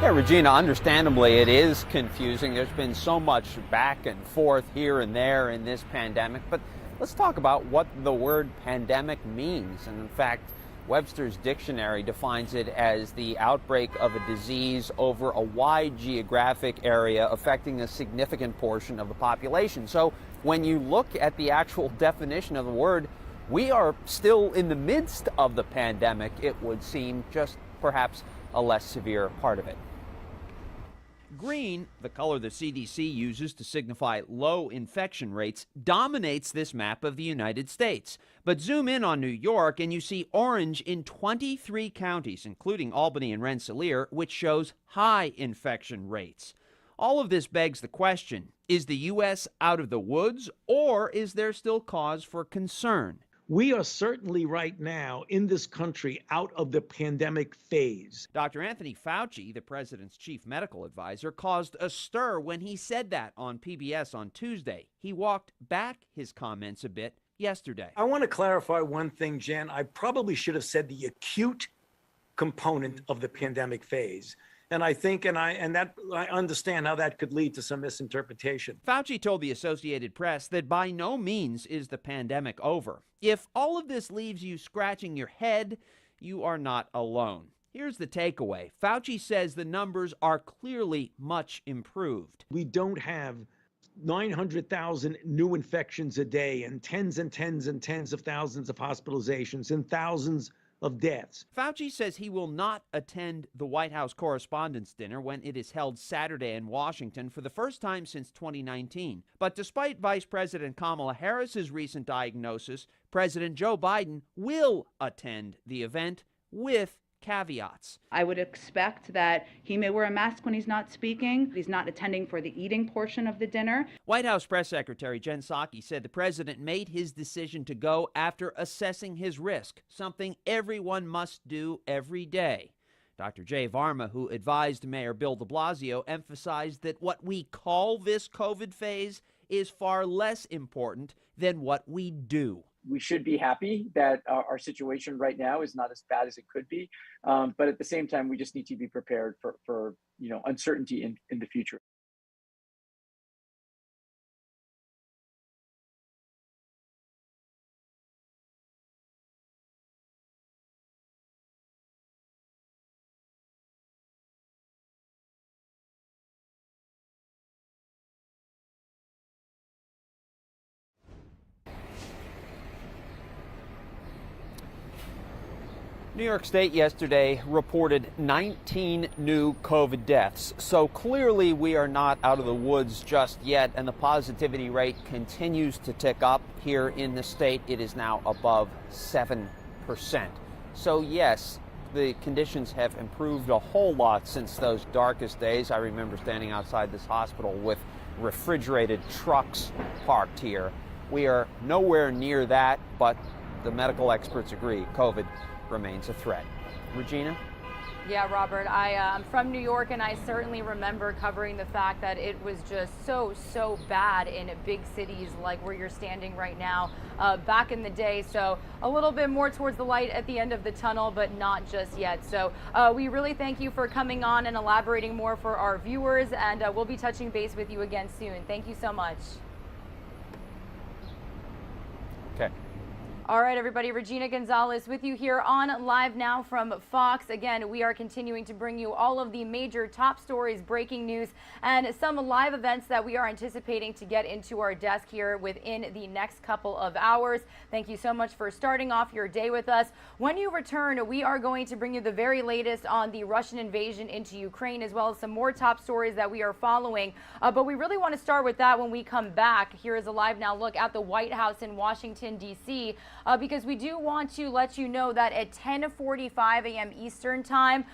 Yeah, Regina, understandably, it is confusing. There's been so much back and forth here and there in this pandemic. But let's talk about what the word pandemic means. And in fact, Webster's dictionary defines it as the outbreak of a disease over a wide geographic area affecting a significant portion of the population. So when you look at the actual definition of the word, we are still in the midst of the pandemic, it would seem, just perhaps a less severe part of it. Green, the color the CDC uses to signify low infection rates, dominates this map of the United States. But zoom in on New York and you see orange in 23 counties, including Albany and Rensselaer, which shows high infection rates. All of this begs the question, is the U.S. out of the woods, or is there still cause for concern? We are certainly right now in this country out of the pandemic phase. Dr. Anthony Fauci, the president's chief medical advisor, caused a stir when he said that on PBS on Tuesday. He walked back his comments a bit yesterday. I want to clarify one thing, Jen. I probably should have said the acute component of the pandemic phase. And I think, I understand how that could lead to some misinterpretation. Fauci told the Associated Press that by no means is the pandemic over. If all of this leaves you scratching your head, you are not alone. Here's the takeaway. Fauci says the numbers are clearly much improved. We don't have 900,000 new infections a day and tens and tens and tens of thousands of hospitalizations and thousands of deaths. Fauci says he will not attend the White House Correspondents' Dinner when it is held Saturday in Washington for the first time since 2019. But despite Vice President Kamala Harris's recent diagnosis, President Joe Biden will attend the event with caveats. I would expect that he may wear a mask when he's not speaking. He's not attending for the eating portion of the dinner. White House Press Secretary Jen Psaki said the president made his decision to go after assessing his risk, something everyone must do every day. Dr. Jay Varma, who advised Mayor Bill de Blasio, emphasized that what we call this COVID phase is far less important than what we do. We should be happy that our situation right now is not as bad as it could be. But at the same time, we just need to be prepared for uncertainty in the future. New York State yesterday reported 19 new COVID deaths. So clearly we are not out of the woods just yet, and the positivity rate continues to tick up here in the state. It is now above 7%. So yes, the conditions have improved a whole lot since those darkest days. I remember standing outside this hospital with refrigerated trucks parked here. We are nowhere near that, but the medical experts agree COVID remains a threat. Regina? Yeah, Robert, I'm from New York, and I certainly remember covering the fact that it was just so bad in big cities like where you're standing right now back in the day. So a little bit more towards the light at the end of the tunnel, but not just yet. So we really thank you for coming on and elaborating more for our viewers, and we'll be touching base with you again soon. Thank you so much. Okay. All right, everybody. Regina Gonzalez with you here on Live Now from Fox. Again, we are continuing to bring you all of the major top stories, breaking news, and some live events that we are anticipating to get into our desk here within the next couple of hours. Thank you so much for starting off your day with us. When you return, we are going to bring you the very latest on the Russian invasion into Ukraine, as well as some more top stories that we are following. But we really want to start with that when we come back. Here is a Live Now look at the White House in Washington, D.C., because we do want to let you know that at 10:45 a.m. Eastern time,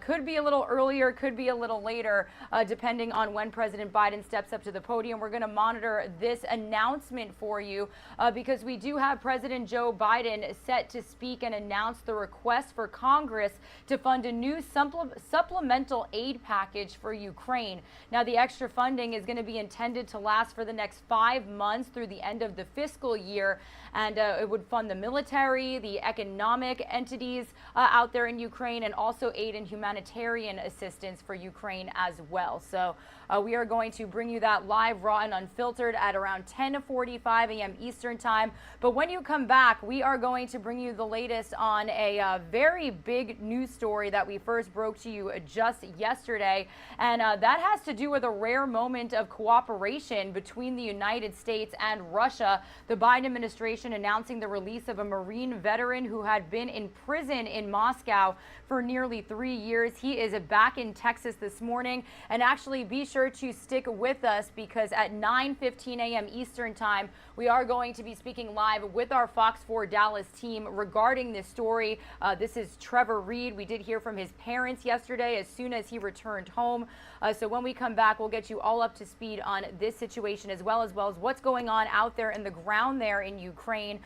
could be a little earlier, could be a little later, depending on when President Biden steps up to the podium. We're going to monitor this announcement for you because we do have President Joe Biden set to speak and announce the request for Congress to fund a new supplemental aid package for Ukraine. Now, the extra funding is going to be intended to last for the next 5 months through the end of the fiscal year, and it would fund the military, the economic entities out there in Ukraine, and also aid and humanitarian assistance for Ukraine as well. So we are going to bring you that live, raw, and unfiltered at around 10:45 a.m. Eastern time. But when you come back, we are going to bring you the latest on a very big news story that we first broke to you just yesterday. And that has to do with a rare moment of cooperation between the United States and Russia. The Biden administration announcing the release of a Marine veteran who had been in prison in Moscow for nearly 3 years. He is back in Texas this morning. And actually, be sure to stick with us because at 9:15 a.m. Eastern time, we are going to be speaking live with our Fox 4 Dallas team regarding this story. This is Trevor Reed. We did hear from his parents yesterday as soon as he returned home. So when we come back, we'll get you all up to speed on this situation as well as what's going on out there in the ground there in Ukraine.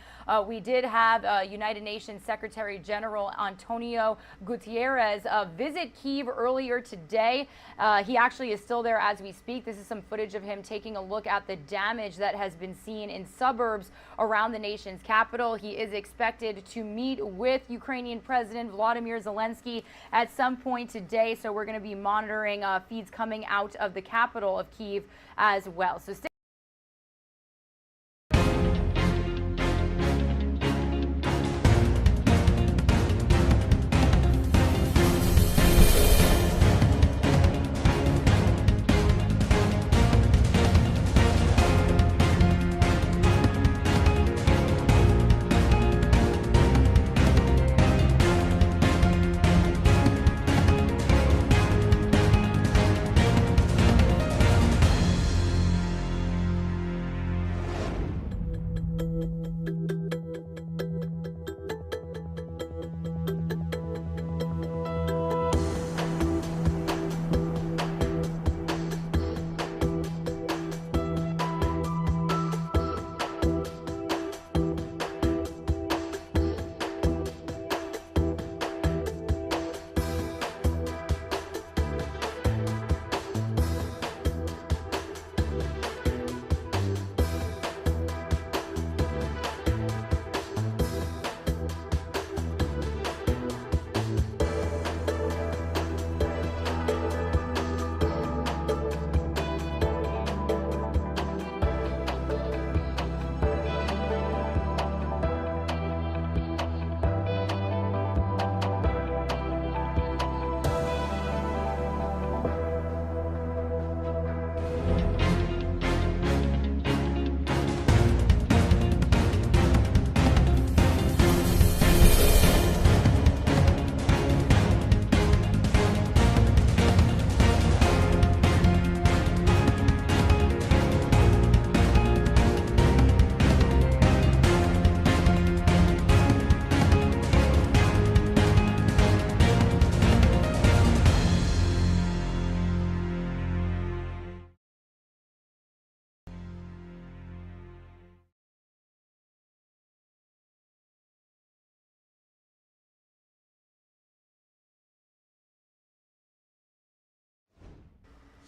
We did have United Nations Secretary General Antonio Guterres visit Kyiv earlier today. He actually is still there as we speak. This is some footage of him taking a look at the damage that has been seen in suburbs around the nation's capital. He is expected to meet with Ukrainian President Vladimir Zelensky at some point today. So we're going to be monitoring feeds coming out of the capital of Kyiv as well. So stay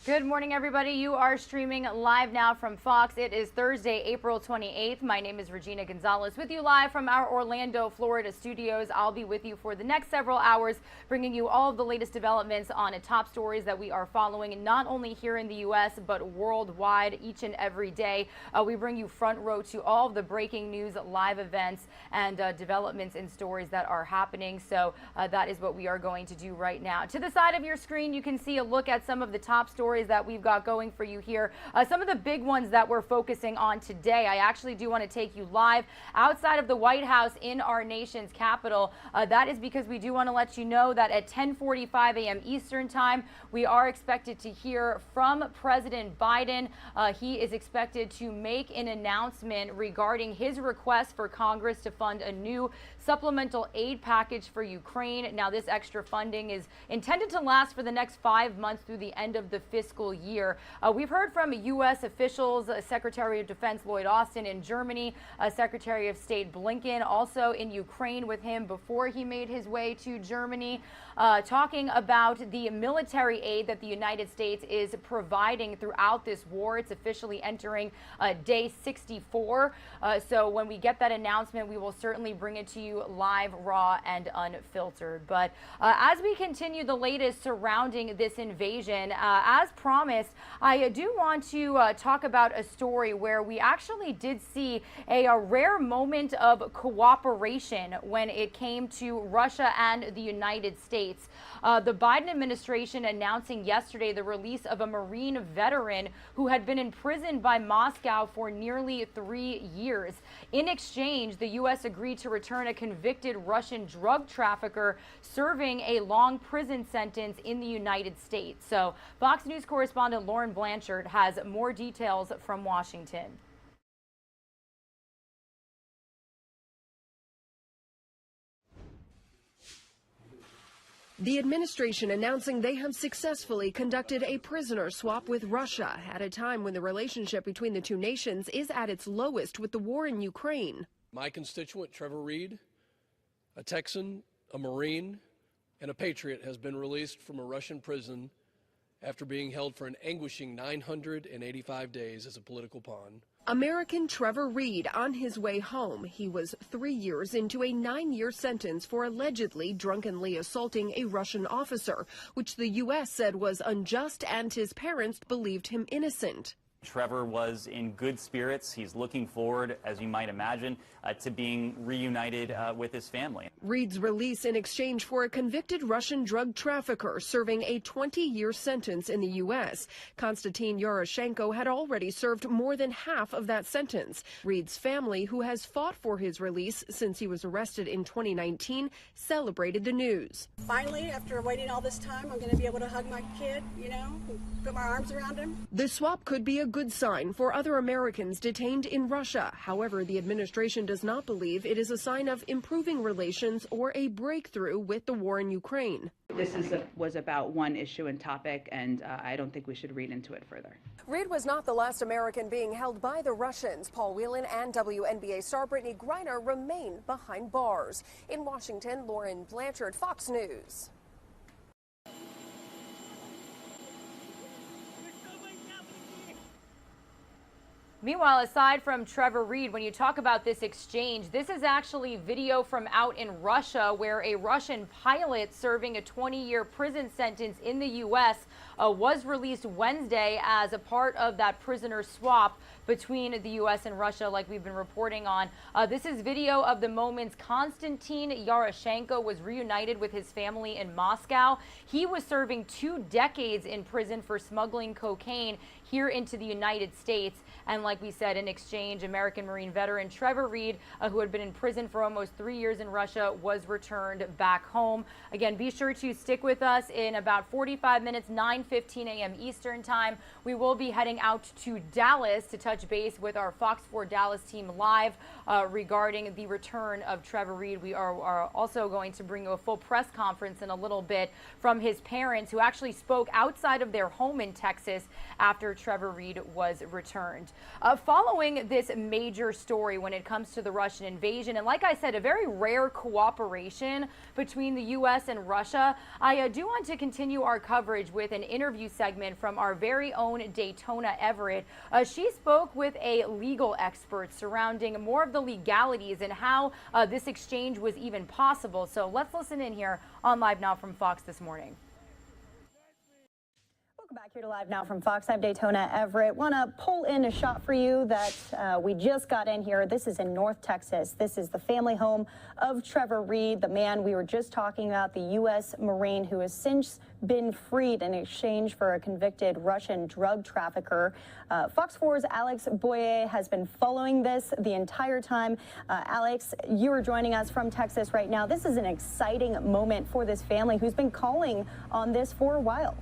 Good morning, everybody. You are streaming live now from Fox. It is Thursday, April 28th. My name is Regina Gonzalez with you live from our Orlando, Florida studios. I'll be with you for the next several hours, bringing you all of the latest developments on top stories that we are following, not only here in the U.S., but worldwide each and every day. We bring you front row to all of the breaking news, live events, and developments and stories that are happening. So that is what we are going to do right now. To the side of your screen, you can see a look at some of the top stories that we've got going for you here. Some of the big ones that we're focusing on today. I actually do want to take you live outside of the White House in our nation's capital. That is because we do want to let you know that at 10:45 a.m. Eastern time, we are expected to hear from President Biden. He is expected to make an announcement regarding his request for Congress to fund a new supplemental aid package for Ukraine. Now, this extra funding is intended to last for the next 5 months through the end of the fiscal year. We've heard from U.S. officials, Secretary of Defense Lloyd Austin in Germany, Secretary of State Blinken also in Ukraine with him before he made his way to Germany, talking about the military aid that the United States is providing throughout this war. It's officially entering day 64. So when we get that announcement, we will certainly bring it to you live, raw, and unfiltered. But as we continue the latest surrounding this invasion, as promised, I do want to talk about a story where we actually did see a rare moment of cooperation when it came to Russia and the United States. The Biden administration announcing yesterday the release of a Marine veteran who had been imprisoned by Moscow for nearly 3 years. In exchange, the U.S. agreed to return a convicted Russian drug trafficker serving a long prison sentence in the United States. So Fox News correspondent Lauren Blanchard has more details from Washington. The administration announcing they have successfully conducted a prisoner swap with Russia at a time when the relationship between the two nations is at its lowest with the war in Ukraine. My constituent, Trevor Reed, a Texan, a Marine, and a patriot, has been released from a Russian prison after being held for an anguishing 985 days as a political pawn. American Trevor Reed on his way home. He was 3 years into a 9-year sentence for allegedly drunkenly assaulting a Russian officer, which the U.S. said was unjust and his parents believed him innocent. Trevor was in good spirits. He's looking forward, as you might imagine, to being reunited with his family. Reed's release in exchange for a convicted Russian drug trafficker serving a 20-year sentence in the U.S. Konstantin Yaroshenko had already served more than half of that sentence. Reed's family, who has fought for his release since he was arrested in 2019, celebrated the news. Finally, after waiting all this time, I'm going to be able to hug my kid, put my arms around him. The swap could be a good sign for other Americans detained in Russia. However, the administration does not believe it is a sign of improving relations or a breakthrough with the war in Ukraine. This was about one issue and topic, and I don't think we should read into it further. Reed was not the last American being held by the Russians. Paul Whelan and WNBA star Brittany Griner remain behind bars. In Washington, Lauren Blanchard, Fox News. Meanwhile, aside from Trevor Reed, when you talk about this exchange, this is actually video from out in Russia where a Russian pilot serving a 20-year prison sentence in the U.S. Was released Wednesday as a part of that prisoner swap between the U.S. and Russia, like we've been reporting on. This is video of the moments Konstantin Yaroshenko was reunited with his family in Moscow. He was serving 2 decades in prison for smuggling cocaine here into the United States. And like we said, in exchange, American Marine veteran Trevor Reed, who had been in prison for almost 3 years in Russia, was returned back home. Again, be sure to stick with us in about 45 minutes, 9:15 a.m. Eastern time. We will be heading out to Dallas to touch base with our Fox 4 Dallas team live regarding the return of Trevor Reed. We are also going to bring you a full press conference in a little bit from his parents, who actually spoke outside of their home in Texas after Trevor Reed was returned. following this major story when it comes to the Russian invasion. And like I said, a very rare cooperation between the U.S. and Russia. I do want to continue our coverage with an interview segment from our very own Daytona Everett. She spoke with a legal expert surrounding more of the legalities and how this exchange was even possible. So let's listen in here on Live Now from Fox this morning. Welcome back here to Live Now from Fox. I'm Daytona Everett. Want to pull in a shot for you that we just got in here. This is in North Texas. This is the family home of Trevor Reed, the man we were just talking about, the U.S. Marine who has since been freed in exchange for a convicted Russian drug trafficker. Fox 4's Alex Boyer has been following this the entire time. Alex, you are joining us from Texas right now. This is an exciting moment for this family who's been calling on this for a while.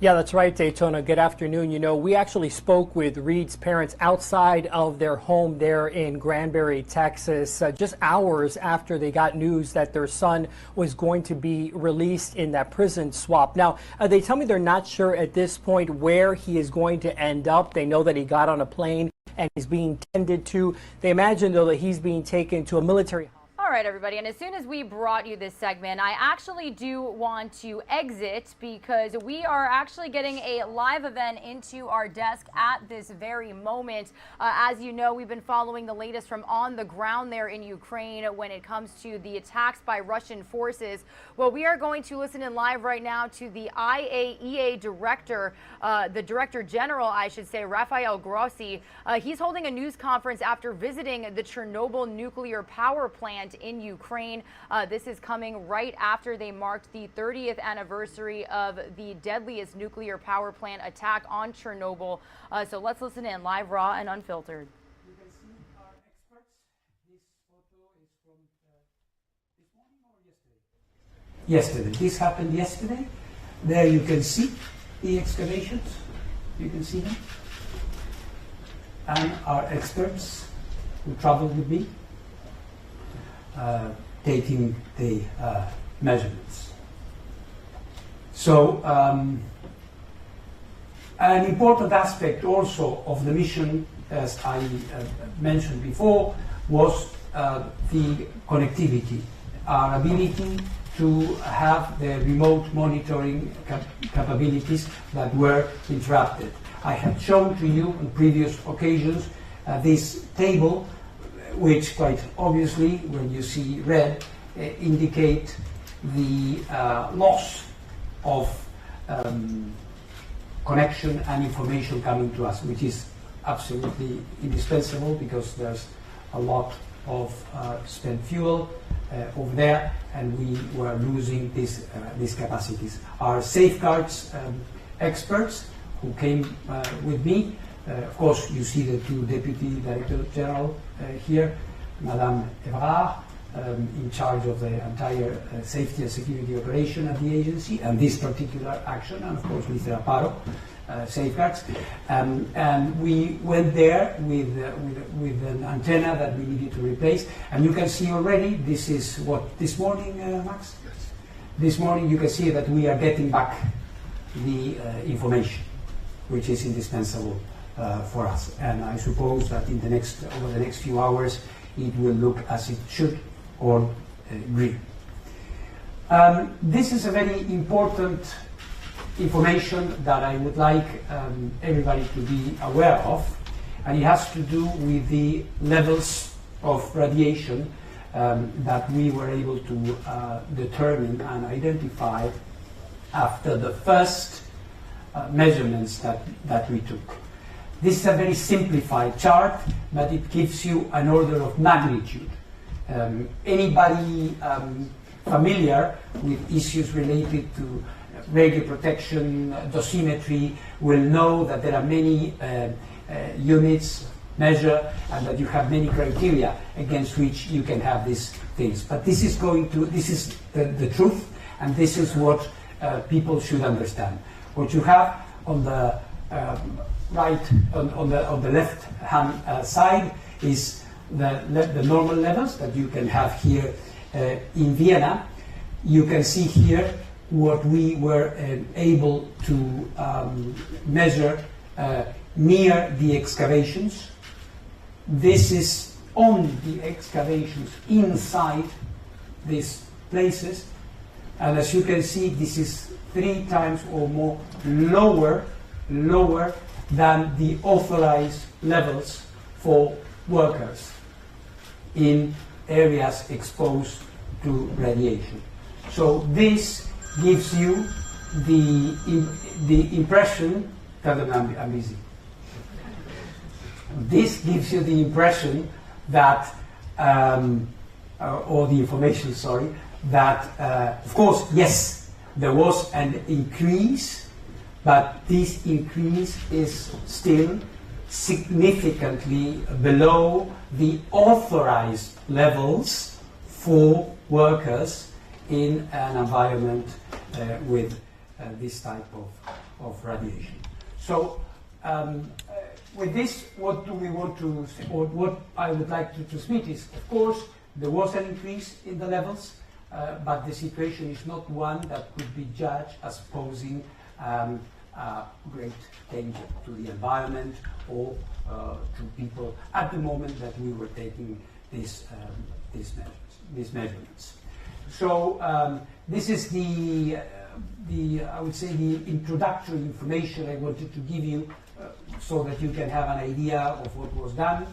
Yeah, that's right, Daytona. Good afternoon. You know, we actually spoke with Reed's parents outside of their home there in Granbury, Texas, just hours after they got news that their son was going to be released in that prison swap. Now, they tell me they're not sure at this point where he is going to end up. They know that he got on a plane and is being tended to. They imagine, though, that he's being taken to a military hospital. All right, everybody, and as soon as we brought you this segment, I actually do want to exit because we are actually getting a live event into our desk at this very moment. As you know, we've been following the latest from on the ground there in Ukraine when it comes to the attacks by Russian forces. Well, we are going to listen in live right now to the IAEA director, the Director General, I should say, Rafael Grossi. He's holding a news conference after visiting the Chernobyl nuclear power plant in Ukraine. This is coming right after they marked the 30th anniversary of the deadliest nuclear power plant attack on Chernobyl. So let's listen in live, raw, and unfiltered. You can see our experts. This photo is from this morning or yesterday? Yesterday. This happened yesterday. There you can see the excavations. You can see them. And our experts who traveled with me taking the measurements. So an important aspect also of the mission, as I mentioned before, was the connectivity, our ability to have the remote monitoring capabilities that were interrupted. I had shown to you on previous occasions this table, which quite obviously, when you see red, indicate the loss of connection and information coming to us, which is absolutely indispensable because there's a lot of spent fuel over there, and we were losing these capacities. Our safeguards experts who came with me, of course, you see the two Deputy Director General here, Madame Albright, in charge of the entire safety and security operation at the agency, and this particular action, and of course Mr. Aparo, safeguards. And we went there with an antenna that we needed to replace, and you can see already, this is what, this morning, Max? Yes. This morning you can see that we are getting back the information, which is indispensable for us, and I suppose that over the next few hours it will look as it should, or green. This is a very important information that I would like everybody to be aware of, and it has to do with the levels of radiation that we were able to determine and identify after the first measurements that we took. This is a very simplified chart, but it gives you an order of magnitude. Anybody familiar with issues related to radio protection, dosimetry, will know that there are many units measure, and that you have many criteria against which you can have these things. But this is the truth, and this is what people should understand. What you have on the right, on the left hand side is the normal levels that you can have here in Vienna. You can see here what we were able to measure near the excavations. This is on the excavations inside these places, and as you can see, this is 3 times or more lower than the authorized levels for workers in areas exposed to radiation. So this gives you the impression, I'm busy. This gives you the impression that, or the information, sorry, that of course, yes, there was an increase, but this increase is still significantly below the authorized levels for workers in an environment with this type of radiation. So with this, what do we want to, or what I would like to transmit is, of course, there was an increase in the levels, but the situation is not one that could be judged as posing great danger to the environment or to people at the moment that we were taking these measurements. So this is the I would say the introductory information I wanted to give you so that you can have an idea of what was done,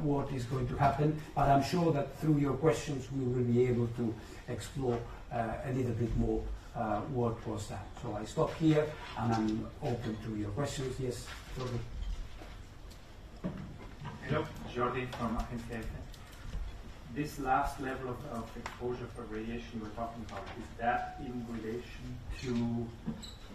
what is going to happen, but I'm sure that through your questions we will be able to explore a little bit more what was done. So I stop here and I'm open to your questions. Yes, Jordi. Hello, Jordi from Agencia. This last level of exposure for radiation you were talking about, is that in relation to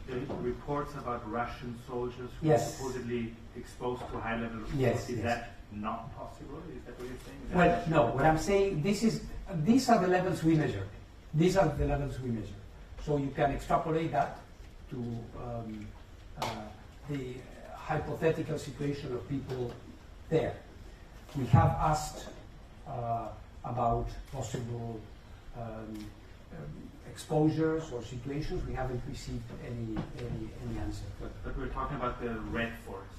the reports about Russian soldiers who are supposedly exposed to high level of Yes, is yes. that not possible? Is that what you're saying? Well, no, what I'm saying, these are the levels we measure. These are the levels we measure. So you can extrapolate that to the hypothetical situation of people there. We have asked about possible exposures or situations. We haven't received any answer. But we're talking about the red forest.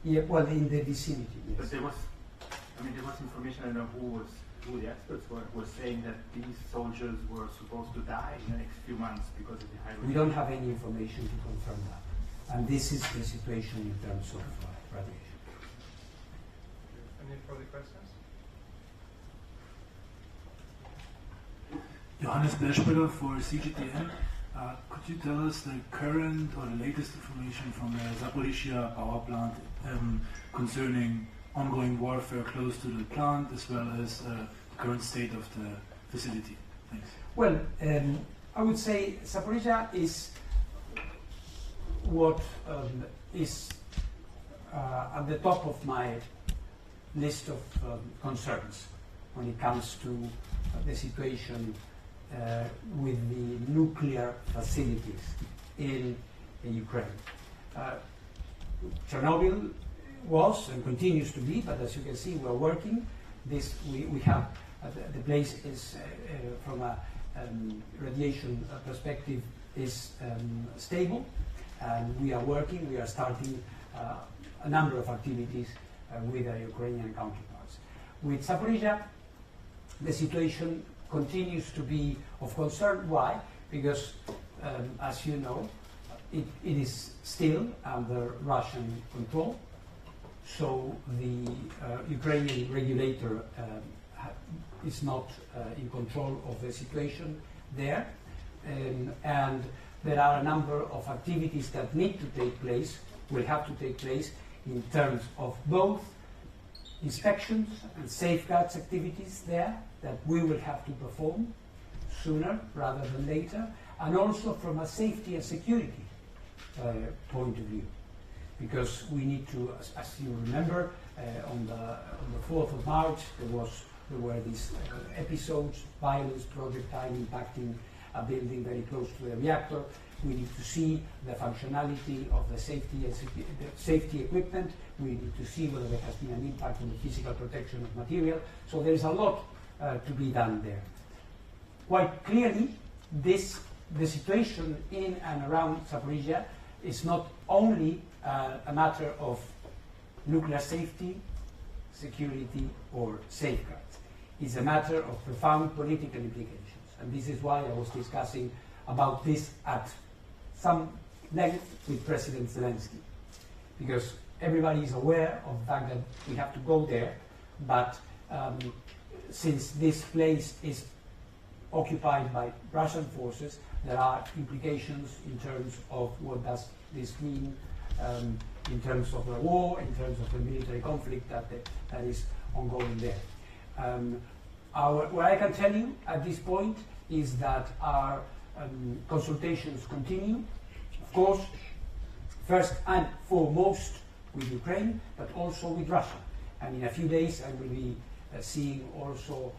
Yeah, well, in the vicinity, yes. But there was information, I don't know who the experts were saying that these soldiers were supposed to die in the next few months because of the high radiation. We don't have any information to confirm that. And this is the situation in terms of radiation. Any further questions? Johannes Berschmüller for CGTN. Could you tell us the current or the latest information from the Zaporizhzhia power plant concerning ongoing warfare close to the plant, as well as the current state of the facility? Thanks. Well, I would say Zaporizhzhia is what is at the top of my list of concerns when it comes to the situation with the nuclear facilities in Ukraine. Chernobyl was and continues to be, but as you can see, we're working. We have the place is from a radiation perspective is stable, and we are working. We are starting a number of activities with our Ukrainian counterparts. With Zaporizhzhia, the situation continues to be of concern. Why? Because, as you know, it is still under Russian control. So the Ukrainian regulator is not in control of the situation there. And there are a number of activities that need to take place, will have to take place in terms of both inspections and safeguards activities there that we will have to perform sooner rather than later, and also from a safety and security point of view. Because we need to, as you remember, on the 4th of March, there were these episodes, violence, projectile impacting a building very close to the reactor. We need to see the functionality of the safety equipment. We need to see whether there has been an impact on the physical protection of material. So there is a lot to be done there. Quite clearly, this the situation in and around Zaporizhia is not only a matter of nuclear safety, security, or safeguards. It's a matter of profound political implications. And this is why I was discussing about this at some length with President Zelensky. Because everybody is aware of the fact that we have to go there, but since this place is occupied by Russian forces, there are implications in terms of what does this mean in terms of the war, in terms of the military conflict that is ongoing there. What I can tell you at this point is that our consultations continue, of course, first and foremost with Ukraine, but also with Russia. And in a few days I will be seeing also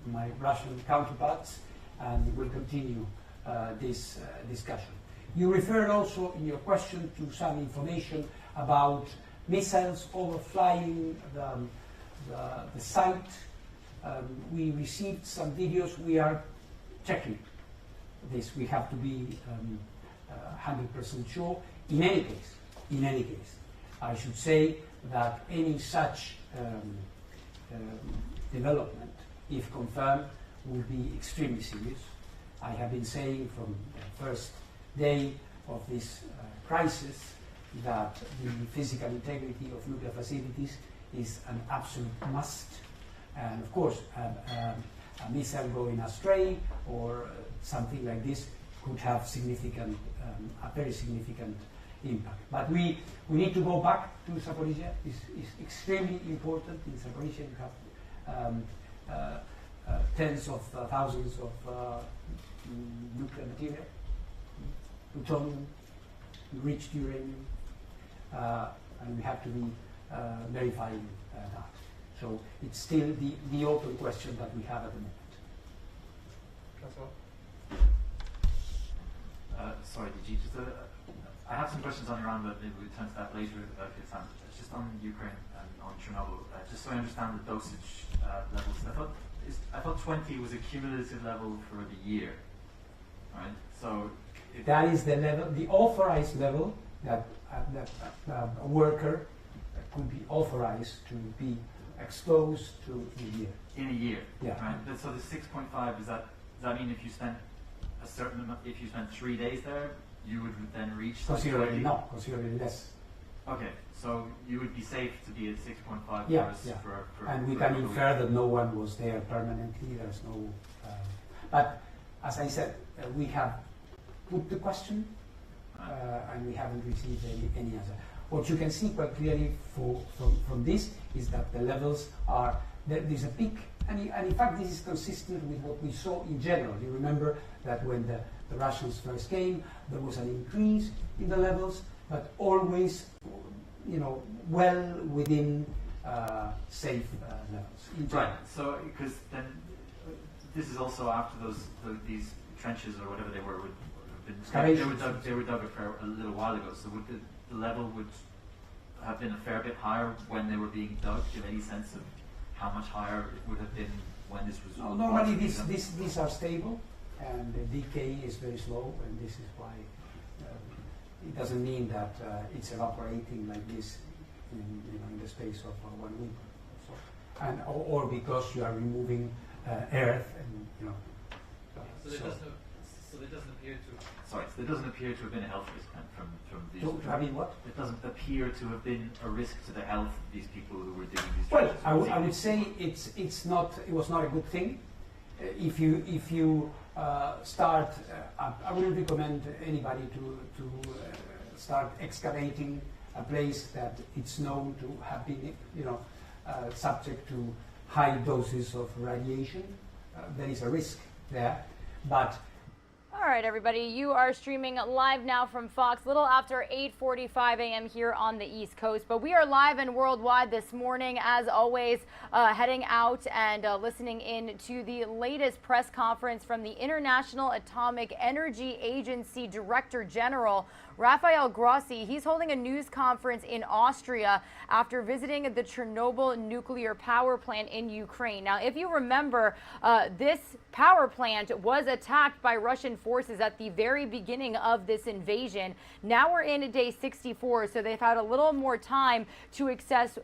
my Russian counterparts, and we'll continue this discussion. You referred also in your question to some information about missiles overflying the site. We received some videos. We are checking this. We have to be 100% sure. In any case, I should say that any such development, if confirmed, would be extremely serious. I have been saying from the first day of this crisis that the physical integrity of nuclear facilities is an absolute must. And of course, a missile going astray or something like this could have a very significant impact. But we need to go back to Zaporizhia. It's extremely important. In Zaporizhia, you have tens of thousands of nuclear material, plutonium, enriched uranium, and we have to be verifying that. So it's still the open question that we have at the moment. Counsel? Sorry, DG, I have some questions on Iran, but maybe we'll turn to that later if it's time. Just on Ukraine and on Chernobyl, just so I understand the dosage levels. I thought 20 was a cumulative level for the year, right? So that is the level, the authorized level that a worker could be authorized to be exposed to a year. In a year, yeah. Right? So the 6.5, does that mean if you spent a certain amount, if you spent 3 days there, you would then reach? Considerably less. Okay, so you would be safe to be at 6.5 yeah, hours yeah. for and we can infer that no one was there permanently. There's no, but as I said, we have put the question and we haven't received any answer. What you can see quite clearly from this is that the levels are, there's a peak, and in fact this is consistent with what we saw in general. You remember that when the Russians first came, there was an increase in the levels, but always, well within safe levels. Right. So, because then this is also after these trenches or whatever they were they were dug a little while ago. So would the level would have been a fair bit higher when they were being dug? Do you have any sense of how much higher it would have been when this was? Normally, these are stable, and the decay is very slow, and this is why. It doesn't mean that it's evaporating like this in the space of 1 week or so. And or because you are removing earth and So there doesn't appear to. Sorry, so there doesn't appear to have been a health risk from these. To have been what? It doesn't appear to have been a risk to the health of these people who were digging these trenches. Well, I would say it's not. It was not a good thing. If you start, I wouldn't recommend anybody to start excavating a place that it's known to have been, subject to high doses of radiation. There is a risk there, but. All right, everybody, you are streaming live now from Fox, a little after 8:45 a.m. here on the East Coast. But we are live and worldwide this morning, as always, heading out and listening in to the latest press conference from the International Atomic Energy Agency Director General, Rafael Grossi, he's holding a news conference in Austria after visiting the Chernobyl nuclear power plant in Ukraine. Now, if you remember, this power plant was attacked by Russian forces at the very beginning of this invasion. Now we're in day 64, so they've had a little more time to assess,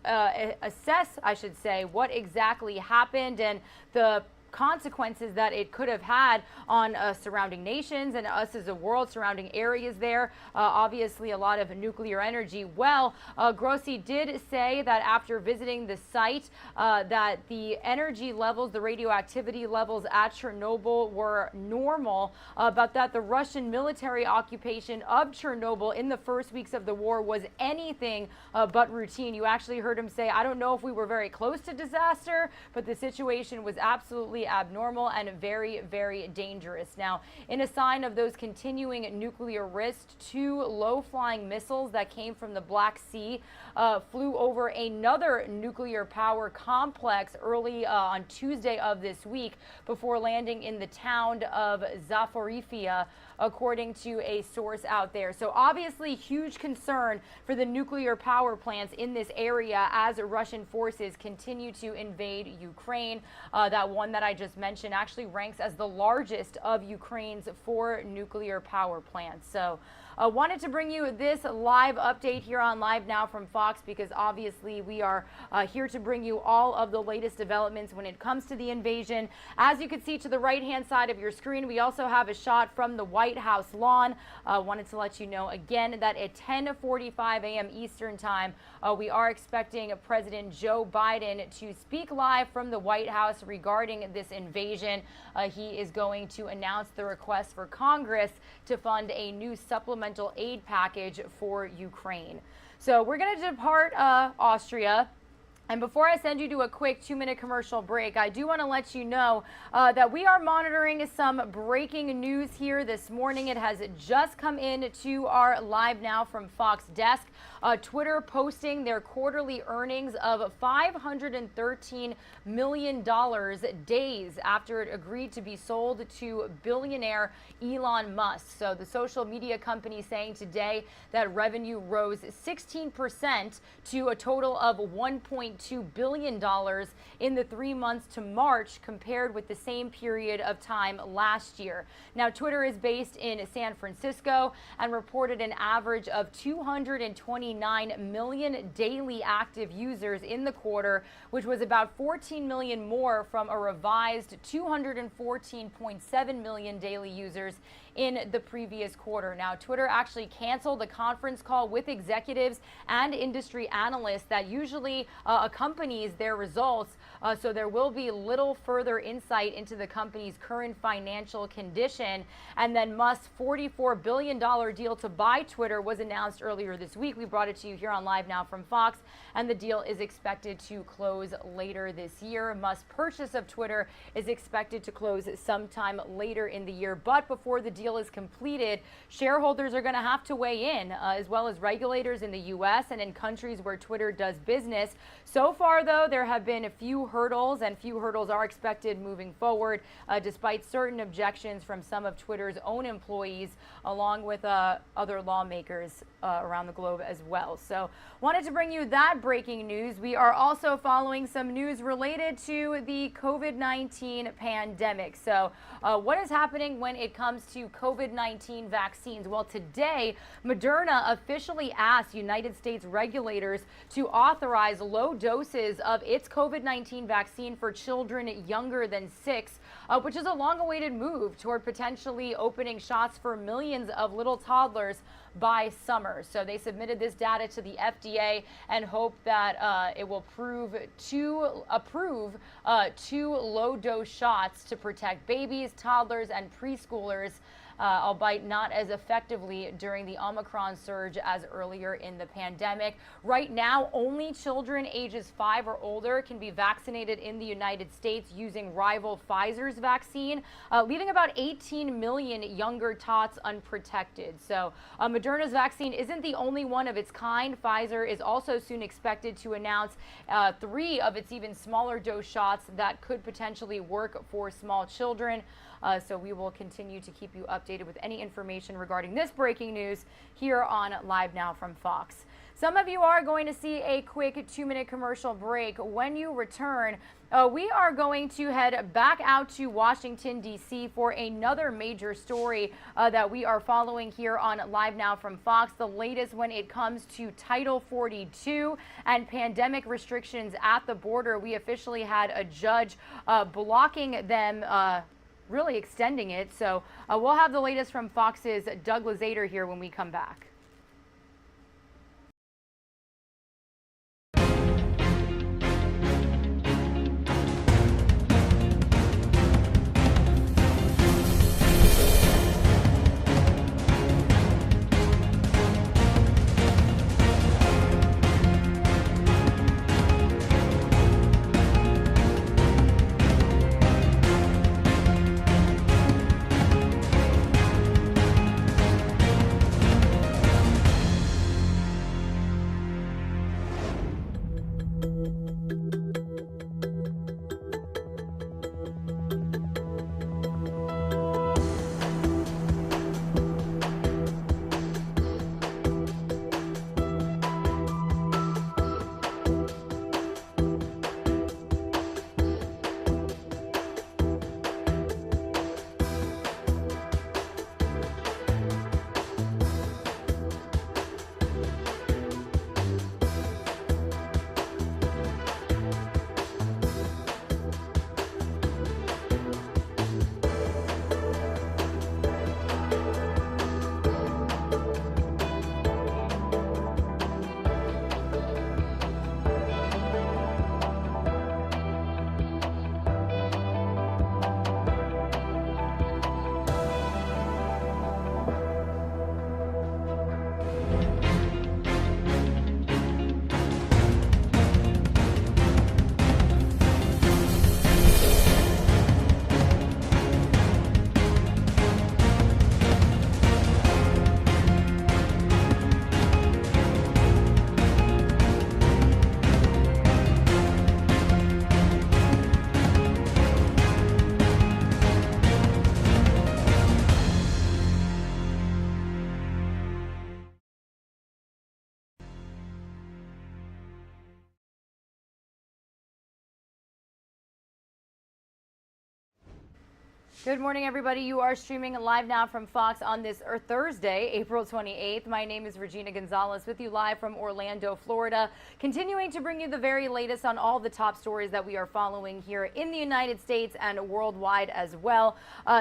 I should say, what exactly happened and the consequences that it could have had on surrounding nations and us as a world, surrounding areas there. Obviously, a lot of nuclear energy. Well, Grossi did say that after visiting the site, that the energy levels, the radioactivity levels at Chernobyl were normal, but that the Russian military occupation of Chernobyl in the first weeks of the war was anything but routine. You actually heard him say, I don't know if we were very close to disaster, but the situation was absolutely abnormal and very, very dangerous. Now, in a sign of those continuing nuclear risks, 2 low-flying missiles that came from the Black Sea flew over another nuclear power complex early on Tuesday of this week before landing in the town of Zaporizhzhia, according to a source out there. So obviously huge concern for the nuclear power plants in this area as Russian forces continue to invade Ukraine. That one that I just mentioned actually ranks as the largest of Ukraine's 4 nuclear power plants. So wanted to bring you this live update here on Live Now from Fox, because obviously we are here to bring you all of the latest developments when it comes to the invasion. As you can see to the right-hand side of your screen, we also have a shot from the White House lawn. Wanted to let you know again that at 10:45 a.m. Eastern Time, we are expecting President Joe Biden to speak live from the White House regarding this invasion. He is going to announce the request for Congress to fund a new supplemental aid package for Ukraine. So we're going to depart Austria. And before I send you to a quick 2-minute commercial break, I do want to let you know that we are monitoring some breaking news here this morning. It has just come in to our Live Now from Fox desk. Twitter posting their quarterly earnings of $513 million days after it agreed to be sold to billionaire Elon Musk. So the social media company saying today that revenue rose 16% to a total of $1.2 billion in the 3 months to March compared with the same period of time last year. Now, Twitter is based in San Francisco and reported an average of 229 million daily active users in the quarter, which was about 14 million more from a revised 214.7 million daily users in the previous quarter. Now, Twitter actually canceled a conference call with executives and industry analysts that usually accompanies their results. So there will be little further insight into the company's current financial condition. And then Musk's $44 billion deal to buy Twitter was announced earlier this week. We brought it to you here on Live Now from Fox, and the deal is expected to close later this year. Musk's purchase of Twitter is expected to close sometime later in the year. But before the deal is completed, shareholders are going to have to weigh in, as well as regulators in the U.S. and in countries where Twitter does business. So far, though, there have been a few hurdles, and few hurdles are expected moving forward, despite certain objections from some of Twitter's own employees, along with other lawmakers around the globe as well. So wanted to bring you that breaking news. We are also following some news related to the COVID-19 pandemic. So what is happening when it comes to COVID-19 vaccines? Well, today, Moderna officially asked United States regulators to authorize low doses of its COVID-19 vaccine for children younger than 6, which is a long-awaited move toward potentially opening shots for millions of little toddlers by summer. So they submitted this data to the FDA and hope that it will approve 2 low-dose shots to protect babies, toddlers, and preschoolers, albeit not as effectively during the Omicron surge as earlier in the pandemic. Right now, only children ages 5 or older can be vaccinated in the United States using rival Pfizer's vaccine, leaving about 18 million younger tots unprotected. So Moderna's vaccine isn't the only one of its kind. Pfizer is also soon expected to announce 3 of its even smaller dose shots that could potentially work for small children. So we will continue to keep you updated updated with any information regarding this breaking news here on Live Now from Fox. Some of you are going to see a quick 2-minute commercial break. When you return, we are going to head back out to Washington, D.C. for another major story that we are following here on Live Now from Fox. The latest when it comes to Title 42 and pandemic restrictions at the border. We officially had a judge blocking them, really extending it. So we'll have the latest from Fox's Doug Lazater here when we come back. Good morning, everybody. You are streaming live now from Fox on this Thursday, April 28th. My name is Regina Gonzalez with you live from Orlando, Florida, continuing to bring you the very latest on all the top stories that we are following here in the United States and worldwide as well.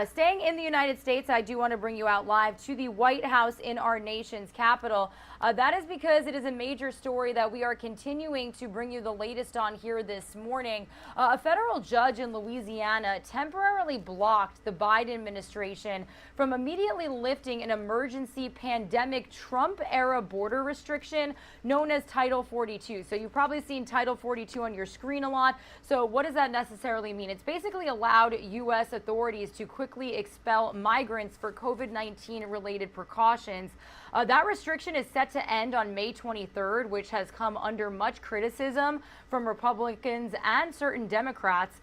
Staying in the United States, I do want to bring you out live to the White House in our nation's capital. That is because it is a major story that we are continuing to bring you the latest on here this morning. A federal judge in Louisiana temporarily blocked the Biden administration from immediately lifting an emergency pandemic Trump-era border restriction known as Title 42. So you've probably seen Title 42 on your screen a lot. So what does that necessarily mean? It's basically allowed U.S. authorities to quickly expel migrants for COVID-19 related precautions. That restriction is set to end on May 23rd, which has come under much criticism from Republicans and certain Democrats.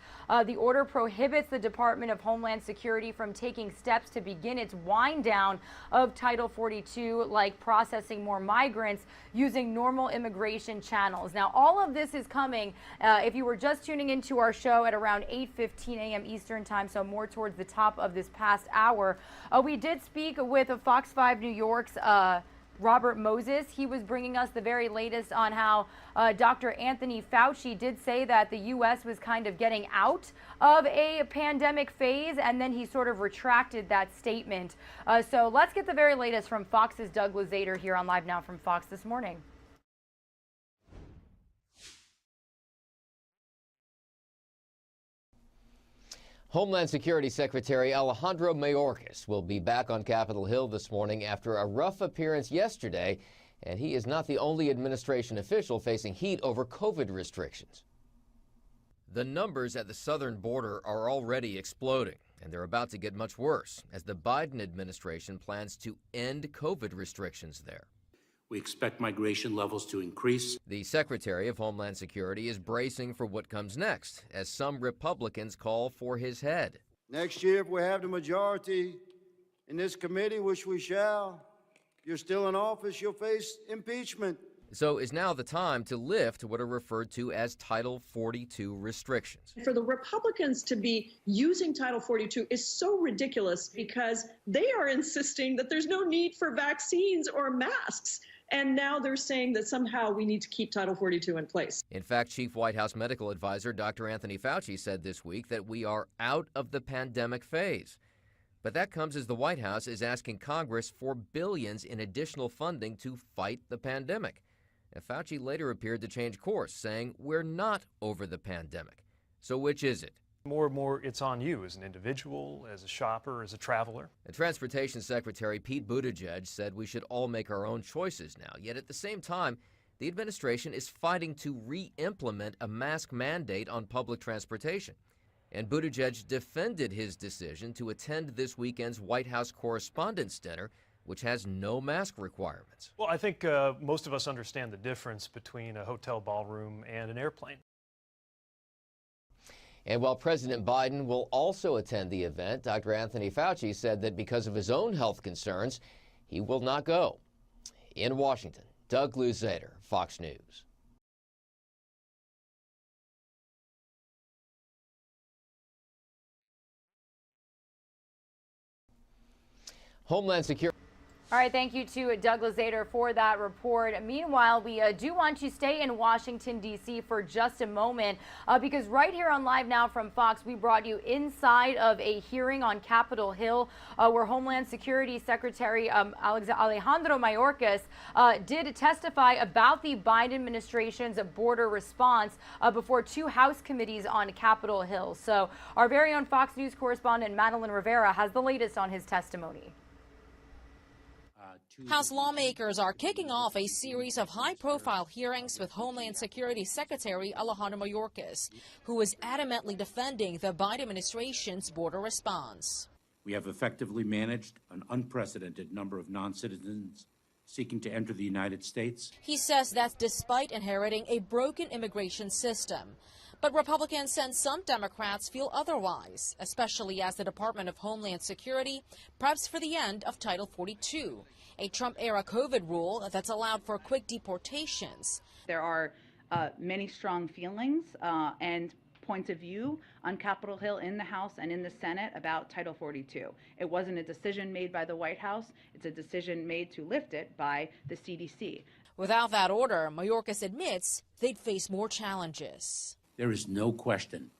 The order prohibits the Department of Homeland Security from taking steps to begin its wind down of Title 42, like processing more migrants using normal immigration channels. Now, all of this is coming, if you were just tuning into our show at around 8:15 a.m. Eastern time, so more towards the top of this past hour. We did speak with Fox 5 New York's Robert Moses. He was bringing us the very latest on how Dr. Anthony Fauci did say that the U.S. was kind of getting out of a pandemic phase, and then he sort of retracted that statement. So let's get the very latest from Fox's Doug Lazater here on Live Now from Fox this morning. Homeland Security Secretary Alejandro Mayorkas will be back on Capitol Hill this morning after a rough appearance yesterday, and he is not the only administration official facing heat over COVID restrictions. The numbers at the southern border are already exploding, and they're about to get much worse as the Biden administration plans to end COVID restrictions there. We expect migration levels to increase. The Secretary of Homeland Security is bracing for what comes next, as some Republicans call for his head. Next year, if we have the majority In this committee, which we shall, you're still in office, you'll face impeachment. So is now the time to lift what are referred to as Title 42 restrictions. For the Republicans to be using Title 42 is so ridiculous because they are insisting that there's no need for vaccines or masks. And now they're saying that somehow we need to keep Title 42 in place. In fact, Chief White House Medical Advisor Dr. Anthony Fauci said this week that we are out of the pandemic phase. But that comes as the White House is asking Congress for billions in additional funding to fight the pandemic. And Fauci later appeared to change course, saying we're not over the pandemic. So which is it? More and more, it's on you as an individual, as a shopper, as a traveler. And Transportation Secretary Pete Buttigieg said we should all make our own choices now. Yet at the same time, the administration is fighting to re-implement a mask mandate on public transportation. And Buttigieg defended his decision to attend this weekend's White House Correspondents' Dinner, which has no mask requirements. Well, I think most of us understand the difference between a hotel ballroom and an airplane. And while President Biden will also attend the event, Dr. Anthony Fauci said that because of his own health concerns, he will not go. In Washington, Doug Luzader, Fox News. Homeland Security. All right, thank you to Doug Luzader for that report. Meanwhile, we do want to stay in Washington, D.C. for just a moment because right here on Live Now from Fox, we brought you inside of a hearing on Capitol Hill where Homeland Security Secretary Alejandro Mayorkas did testify about the Biden administration's border response before two House committees on Capitol Hill. So our very own Fox News correspondent Madeleine Rivera has the latest on his testimony. House lawmakers are kicking off a series of high-profile hearings with Homeland Security Secretary Alejandro Mayorkas, who is adamantly defending the Biden administration's border response. We have effectively managed an unprecedented number of non-citizens seeking to enter the United States. He says that's despite inheriting a broken immigration system. But Republicans and some Democrats feel otherwise, especially as the Department of Homeland Security preps for the end of Title 42, a Trump-era COVID rule that's allowed for quick deportations. There are many strong feelings and points of view on Capitol Hill in the House and in the Senate about Title 42. It wasn't a decision made by the White House. It's a decision made to lift it by the CDC. Without that order, Mayorkas admits they'd face more challenges. There is no question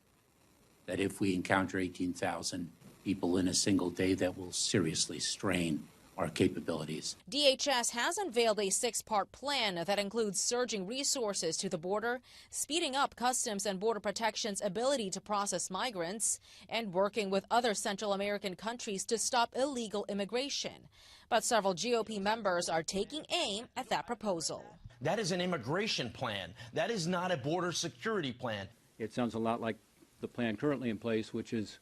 that if we encounter 18,000 people in a single day, that will seriously strain our capabilities. DHS has unveiled a 6-part plan that includes surging resources to the border, speeding up Customs and Border Protection's ability to process migrants, and working with other Central American countries to stop illegal immigration. But several GOP members are taking aim at that proposal. That is an immigration plan. That is not a border security plan. It sounds a lot like the plan currently in place, which is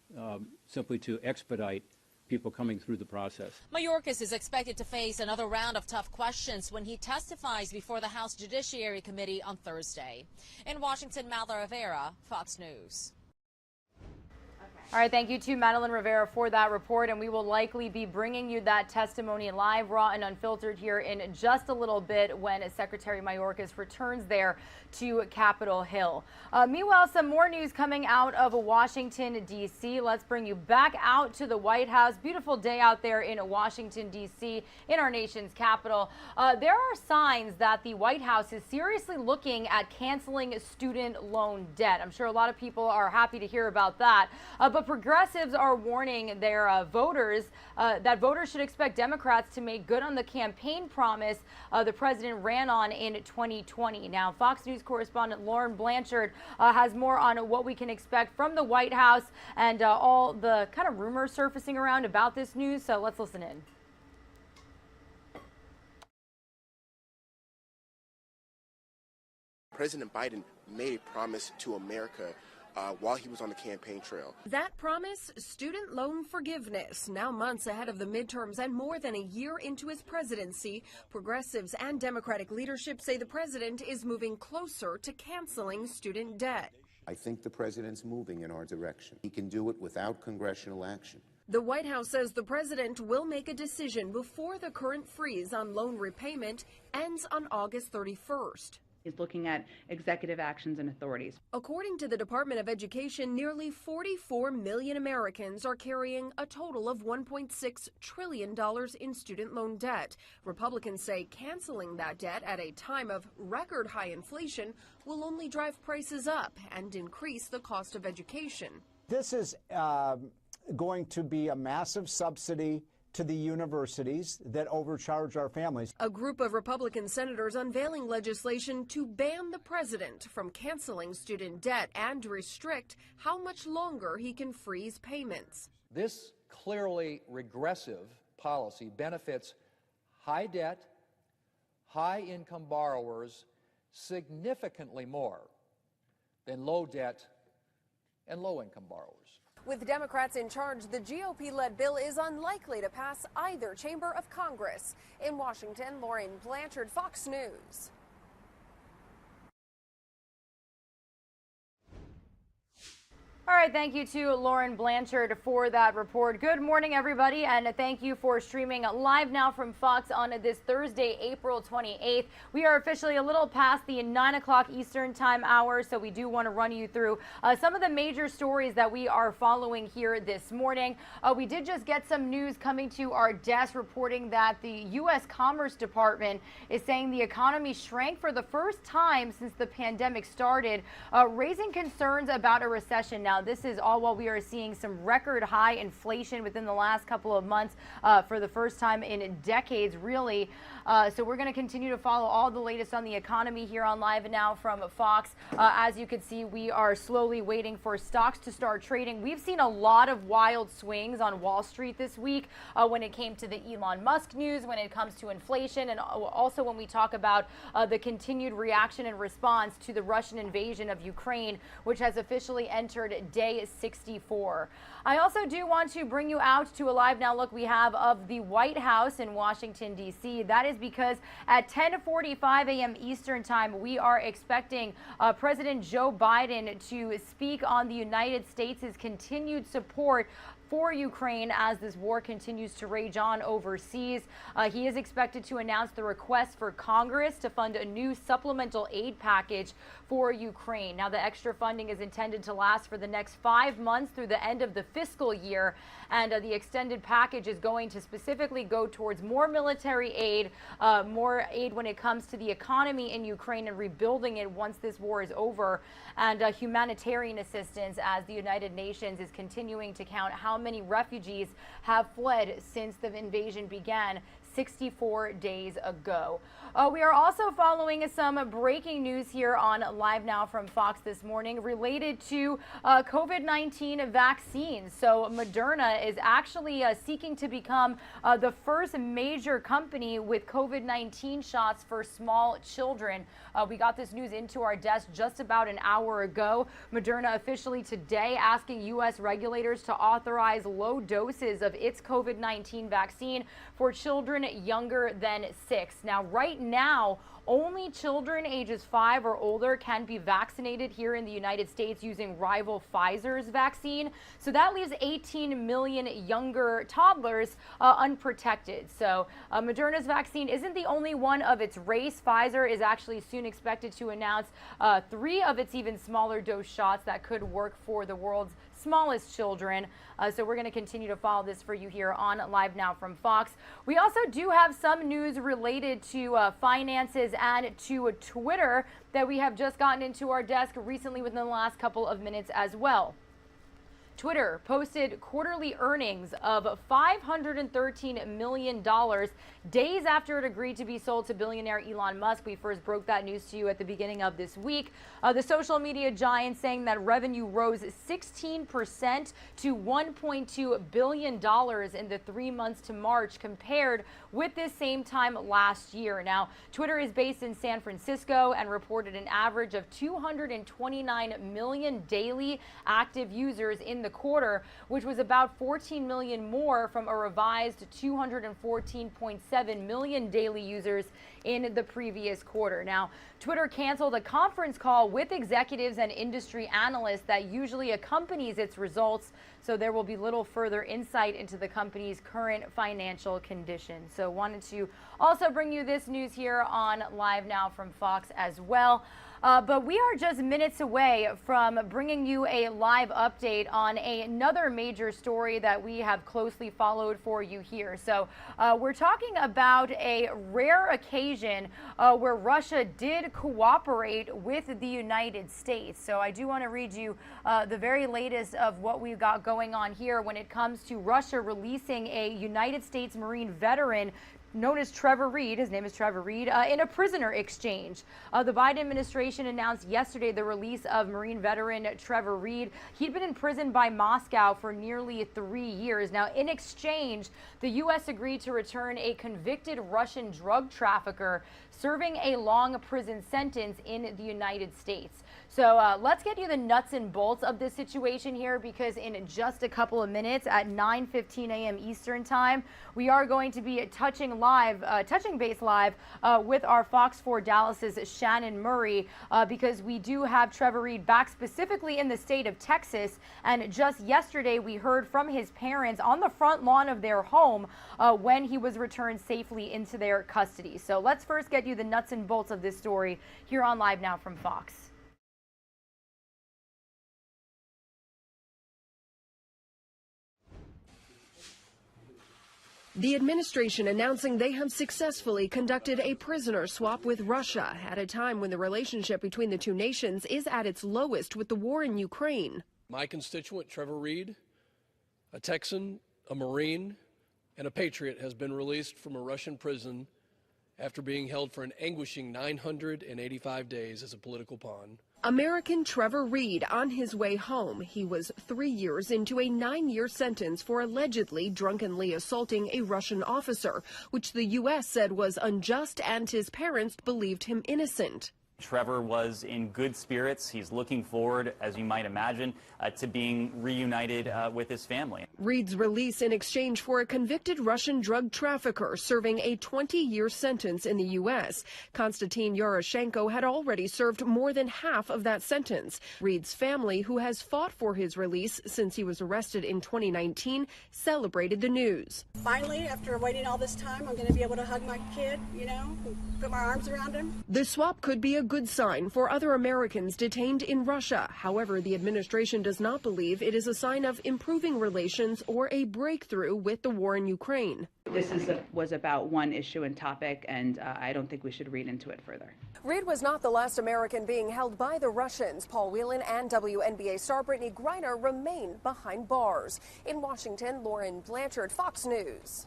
simply to expedite people coming through the process. Mayorkas is expected to face another round of tough questions when he testifies before the House Judiciary Committee on Thursday. In Washington, Madeleine Rivera, Fox News. All right, thank you to Madeleine Rivera for that report, and we will likely be bringing you that testimony live, raw, and unfiltered here in just a little bit when Secretary Mayorkas returns there to Capitol Hill. Meanwhile, some more news coming out of Washington, D.C. Let's bring you back out to the White House. Beautiful day out there in Washington, D.C., in our nation's capital. There are signs that the White House is seriously looking at canceling student loan debt. I'm sure a lot of people are happy to hear about that. But progressives are warning their voters that voters should expect Democrats to make good on the campaign promise the president ran on in 2020. Now, Fox News correspondent Lauren Blanchard has more on what we can expect from the White House and all the kind of rumors surfacing around about this news. So let's listen in. President Biden made a promise to America while he was on the campaign trail. That promise, student loan forgiveness. Now months ahead of the midterms and more than a year into his presidency, progressives and Democratic leadership say the president is moving closer to canceling student debt. I think the president's moving in our direction. He can do it without congressional action. The White House says the president will make a decision before the current freeze on loan repayment ends on August 31st. He's looking at executive actions and authorities. According to the Department of Education, nearly 44 million Americans are carrying a total of $1.6 trillion in student loan debt. Republicans say canceling that debt at a time of record high inflation will only drive prices up and increase the cost of education. This is going to be a massive subsidy to the universities that overcharge our families. A group of Republican senators unveiling legislation to ban the president from canceling student debt and restrict how much longer he can freeze payments. This clearly regressive policy benefits high debt, high-income borrowers significantly more than low debt and low-income borrowers. With Democrats in charge, the GOP-led bill is unlikely to pass either chamber of Congress. In Washington, Lauren Blanchard, Fox News. All right, thank you to Lauren Blanchard for that report. Good morning, everybody, and thank you for streaming live now from Fox on this Thursday, April 28th. We are officially a little past the 9 o'clock Eastern time hour, so we do want to run you through some of the major stories that we are following here this morning. We did just get some news coming to our desk reporting that the U.S. Commerce Department is saying the economy shrank for the first time since the pandemic started, raising concerns about a recession. Now, this is all while we are seeing some record high inflation within the last couple of months for the first time in decades, really. So we're going to continue to follow all the latest on the economy here on Live Now from Fox. As you can see, we are slowly waiting for stocks to start trading. We've seen a lot of wild swings on Wall Street this week when it came to the Elon Musk news, when it comes to inflation, and also when we talk about the continued reaction and response to the Russian invasion of Ukraine, which has officially entered day 64. I also do want to bring you out to a Live Now look we have of the White House in Washington, D.C. That is because at 10:45 a.m. Eastern time, we are expecting President Joe Biden to speak on the United States' continued support for Ukraine as this war continues to rage on overseas. He is expected to announce the request for Congress to fund a new supplemental aid package for Ukraine. Now, the extra funding is intended to last for the next 5 months through the end of the fiscal year, and the extended package is going to specifically go towards more military aid, more aid when it comes to the economy in Ukraine and rebuilding it once this war is over, and humanitarian assistance as the United Nations is continuing to count how many refugees have fled since the invasion began 64 days ago. We are also following some breaking news here on Live Now from Fox this morning related to COVID-19 vaccines. So Moderna is actually seeking to become the first major company with COVID-19 shots for small children. We got this news into our desk just about an hour ago. Moderna officially today asking U.S. regulators to authorize low doses of its COVID-19 vaccine for children younger than 6. Now, right now, only children ages 5 or older can be vaccinated here in the United States using rival Pfizer's vaccine. So that leaves 18 million younger toddlers unprotected. So Moderna's vaccine isn't the only one of its race. Pfizer is actually soon expected to announce 3 of its even smaller dose shots that could work for the world's smallest children. So we're going to continue to follow this for you here on Live Now from Fox. We also do have some news related to finances and to Twitter that we have just gotten into our desk recently within the last couple of minutes as well. Twitter posted quarterly earnings of $513 million days after it agreed to be sold to billionaire Elon Musk. We first broke that news to you at the beginning of this week. The social media giant saying that revenue rose 16% to $1.2 billion in the 3 months to March compared with this same time last year. Now, Twitter is based in San Francisco and reported an average of 229 million daily active users in the the quarter, which was about 14 million more from a revised 214.7 million daily users in the previous quarter. Now, Twitter canceled a conference call with executives and industry analysts that usually accompanies its results, so there will be little further insight into the company's current financial condition. So wanted to also bring you this news here on Live Now from Fox as well. But we are just minutes away from bringing you a live update on another major story that we have closely followed for you here. So we're talking about a rare occasion where Russia did cooperate with the United States. So I do want to read you the very latest of what we've got going on here when it comes to Russia releasing a United States Marine veteran known as Trevor Reed, his name is Trevor Reed, in a prisoner exchange. The Biden administration announced yesterday the release of Marine veteran Trevor Reed. He'd been imprisoned by Moscow for nearly 3 years. Now, in exchange, the U.S. agreed to return a convicted Russian drug trafficker serving a long prison sentence in the United States. So let's get you the nuts and bolts of this situation here, because in just a couple of minutes at 9:15 a.m. Eastern time, we are going to be touching base live with our Fox 4 Dallas's Shannon Murray, because we do have Trevor Reed back specifically in the state of Texas. And just yesterday, we heard from his parents on the front lawn of their home when he was returned safely into their custody. So let's first get you the nuts and bolts of this story here on Live Now from Fox. The administration announcing they have successfully conducted a prisoner swap with Russia at a time when the relationship between the two nations is at its lowest with the war in Ukraine. My constituent, Trevor Reed, a Texan, a Marine, and a patriot, has been released from a Russian prison after being held for an anguishing 985 days as a political pawn. American Trevor Reed on his way home. He was 3 years into a 9-year sentence for allegedly drunkenly assaulting a Russian officer, which the U.S. said was unjust, and his parents believed him innocent. Trevor was in good spirits. He's looking forward, as you might imagine, to being reunited with his family. Reed's release in exchange for a convicted Russian drug trafficker serving a 20-year sentence in the U.S. Konstantin Yaroshenko had already served more than half of that sentence. Reed's family, who has fought for his release since he was arrested in 2019, celebrated the news. Finally, after waiting all this time, I'm going to be able to hug my kid, put my arms around him. The swap could be a good sign for other Americans detained in Russia. However, the administration does not believe it is a sign of improving relations or a breakthrough with the war in Ukraine. This was about one issue and topic, and I don't think we should read into it further. Reed was not the last American being held by the Russians. Paul Whelan and WNBA star Brittany Griner remain behind bars. In Washington, Lauren Blanchard, Fox News.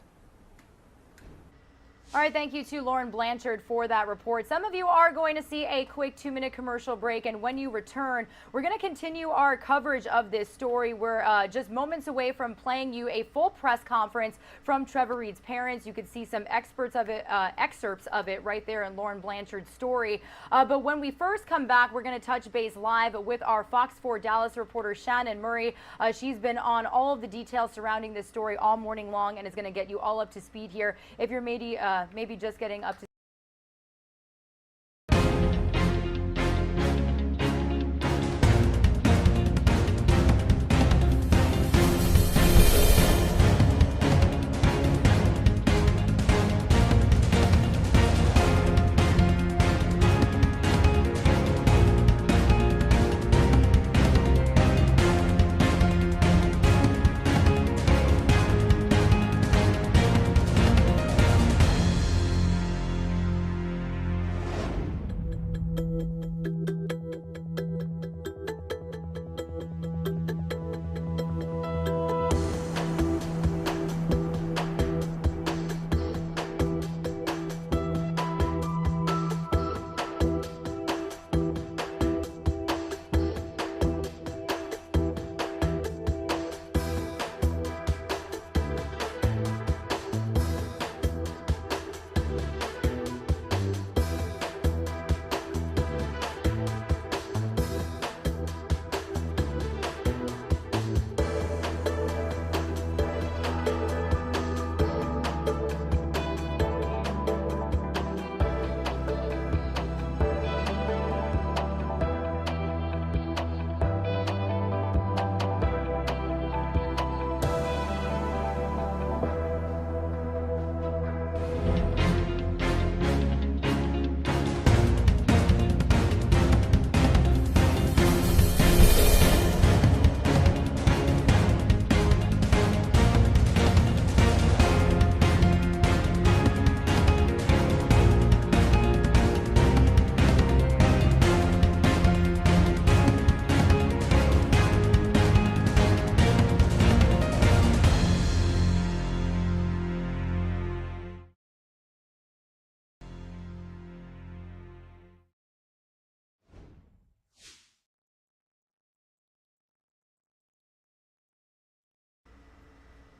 All right, thank you to Lauren Blanchard for that report. Some of you are going to see a quick 2-minute commercial break, and when you return, we're going to continue our coverage of this story. We're just moments away from playing you a full press conference from Trevor Reed's parents. You can see some excerpts of it right there in Lauren Blanchard's story. But when we first come back, we're going to touch base live with our Fox 4 Dallas reporter Shannon Murray. She's been on all of the details surrounding this story all morning long and is going to get you all up to speed here. If you're maybe just getting up to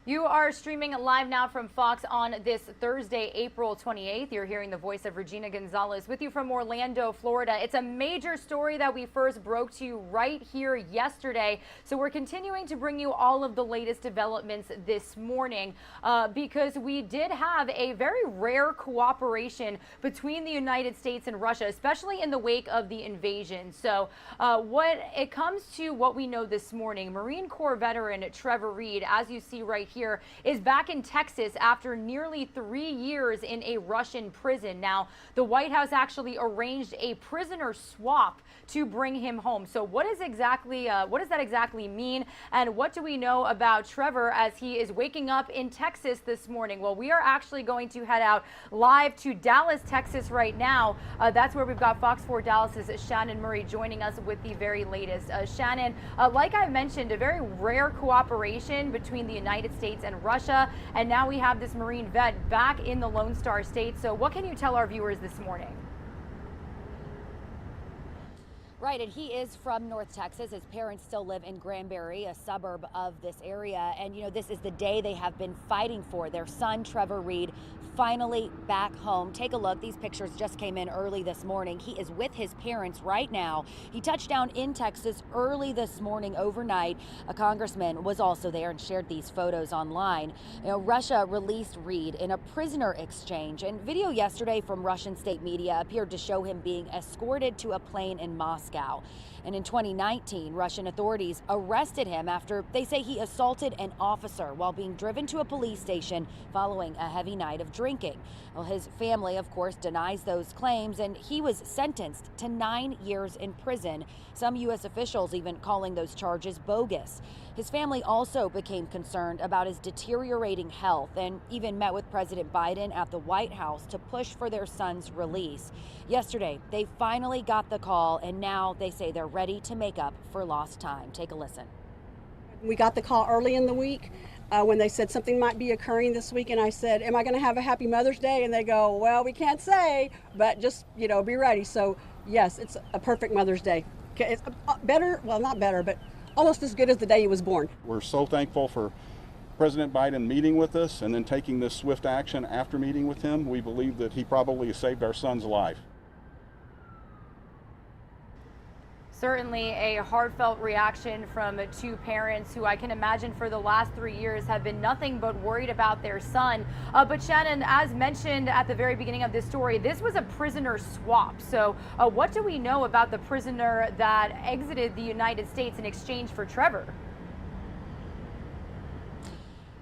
You are streaming live now from Fox on this Thursday, April 28th. You're hearing the voice of Regina Gonzalez with you from Orlando, Florida. It's a major story that we first broke to you right here yesterday. So we're continuing to bring you all of the latest developments this morning because we did have a very rare cooperation between the United States and Russia, especially in the wake of the invasion. So when it comes to what we know this morning, Marine Corps veteran Trevor Reed, as you see right here, is back in Texas after nearly 3 years in a Russian prison. Now, the White House actually arranged a prisoner swap to bring him home. So what does that exactly mean? And what do we know about Trevor as he is waking up in Texas this morning? Well, we are actually going to head out live to Dallas, Texas right now. That's where we've got Fox 4 Dallas's Shannon Murray joining us with the very latest. Shannon, like I mentioned, a very rare cooperation between the United States and Russia, and now we have this Marine vet back in the Lone Star State. So what can you tell our viewers this morning? Right, and he is from North Texas. His parents still live in Granbury, a suburb of this area. And, you know, this is the day they have been fighting for. Their son, Trevor Reed, finally back home. Take a look. These pictures just came in early this morning. He is with his parents right now. He touched down in Texas early this morning, overnight. A congressman was also there and shared these photos online. You know, Russia released Reed in a prisoner exchange, and video yesterday from Russian state media appeared to show him being escorted to a plane in Moscow. And in 2019, Russian authorities arrested him after they say he assaulted an officer while being driven to a police station following a heavy night of drinking. Well, his family, of course, denies those claims, and he was sentenced to 9 years in prison. Some U.S. officials even calling those charges bogus. His family also became concerned about his deteriorating health and even met with President Biden at the White House to push for their son's release. Yesterday, they finally got the call, and now they say they're ready to make up for lost time. Take a listen. We got the call early in the week when they said something might be occurring this week, and I said, am I going to have a happy Mother's Day? And they go, well, we can't say, but just, you know, be ready. So yes, it's a perfect Mother's Day. It's better, well, not better, but almost as good as the day he was born. We're so thankful for President Biden meeting with us and then taking this swift action after meeting with him. We believe that he probably saved our son's life. Certainly a heartfelt reaction from two parents who I can imagine for the last 3 years have been nothing but worried about their son. But Shannon, as mentioned at the very beginning of this story, this was a prisoner swap. So what do we know about the prisoner that exited the United States in exchange for Trevor?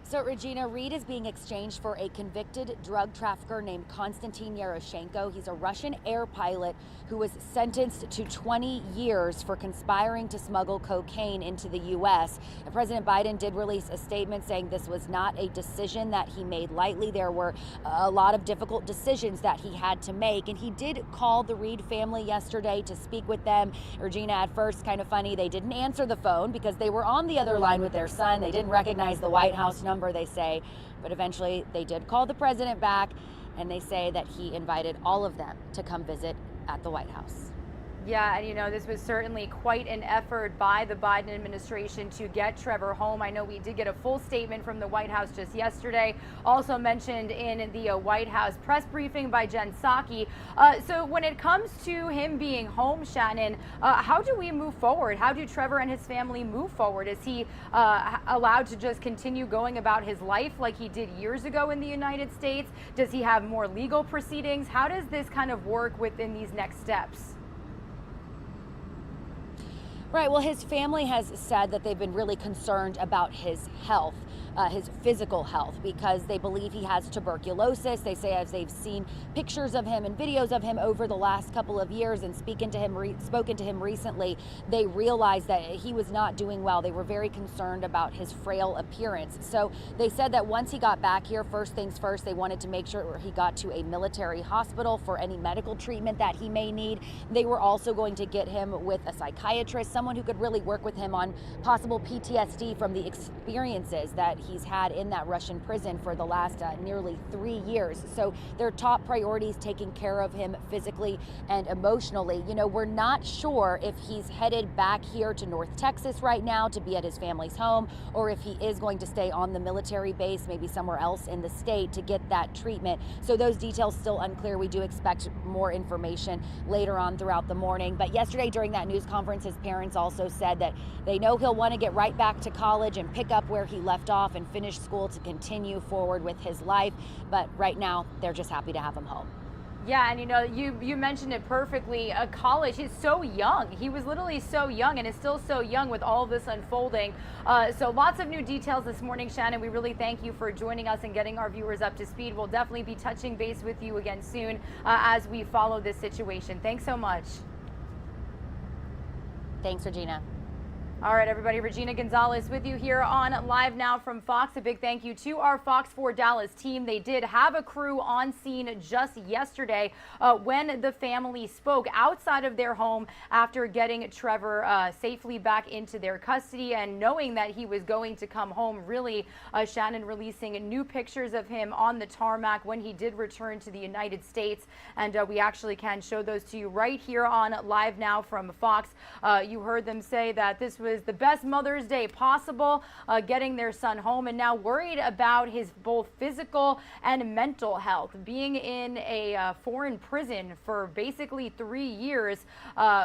So, Regina, Reed is being exchanged for a convicted drug trafficker named Konstantin Yaroshenko. He's a Russian air pilot who was sentenced to 20 years for conspiring to smuggle cocaine into the U.S. And President Biden did release a statement saying this was not a decision that he made lightly. There were a lot of difficult decisions that he had to make. And he did call the Reed family yesterday to speak with them. Regina, at first, kind of funny, they didn't answer the phone because they were on the other line with their son. They didn't recognize the White House number, they say, but eventually they did call the president back, and they say that he invited all of them to come visit at the White House. Yeah, and you know, this was certainly quite an effort by the Biden administration to get Trevor home. I know we did get a full statement from the White House just yesterday, also mentioned in the White House press briefing by Jen Psaki. So when it comes to him being home, Shannon, how do we move forward? How do Trevor and his family move forward? Is he allowed to just continue going about his life like he did years ago in the United States? Does he have more legal proceedings? How does this kind of work within these next steps? Right, well, his family has said that they've been really concerned about his health, his physical health, because they believe he has tuberculosis. They say as they've seen pictures of him and videos of him over the last couple of years and spoken to him recently, they realized that he was not doing well. They were very concerned about his frail appearance. So they said that once he got back here, first things first, they wanted to make sure he got to a military hospital for any medical treatment that he may need. They were also going to get him with a psychiatrist someone who could really work with him on possible PTSD from the experiences that he's had in that Russian prison for the last nearly 3 years. So their top priority is taking care of him physically and emotionally. You know, we're not sure if he's headed back here to North Texas right now to be at his family's home, or if he is going to stay on the military base, maybe somewhere else in the state, to get that treatment. So those details still unclear. We do expect more information later on throughout the morning. But yesterday during that news conference, his parents also said that they know he'll want to get right back to college and pick up where he left off and finish school to continue forward with his life. But right now, they're just happy to have him home. Yeah, and you know, you mentioned it perfectly. College, he's so young. He was literally so young and is still so young with all of this unfolding. So lots of new details this morning, Shannon. We really thank you for joining us and getting our viewers up to speed. We'll definitely be touching base with you again soon as we follow this situation. Thanks so much. Thanks, Regina. All right, everybody, Regina Gonzalez with you here on Live Now from Fox. A big thank you to our Fox 4 Dallas team. They did have a crew on scene just yesterday when the family spoke outside of their home after getting Trevor safely back into their custody and knowing that he was going to come home. Really, Shannon releasing new pictures of him on the tarmac when he did return to the United States. And we actually can show those to you right here on Live Now from Fox. You heard them say that this was the best Mother's Day possible, getting their son home, and now worried about his both physical and mental health. Being in a foreign prison for basically 3 years,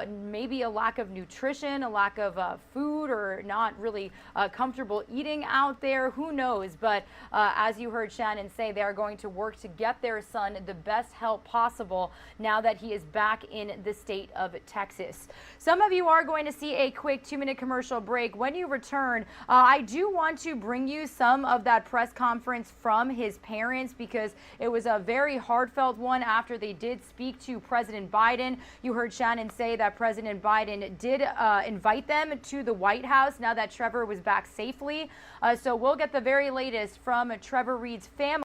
maybe a lack of nutrition, a lack of food, or not really comfortable eating out there, who knows? But as you heard Shannon say, they are going to work to get their son the best help possible now that he is back in the state of Texas. Some of you are going to see a quick 2-minute commercial break. When you return, I do want to bring you some of that press conference from his parents, because it was a very heartfelt one after they did speak to President Biden. You heard Shannon say that President Biden did invite them to the White House now that Trevor was back safely. So we'll get the very latest from Trevor Reed's family.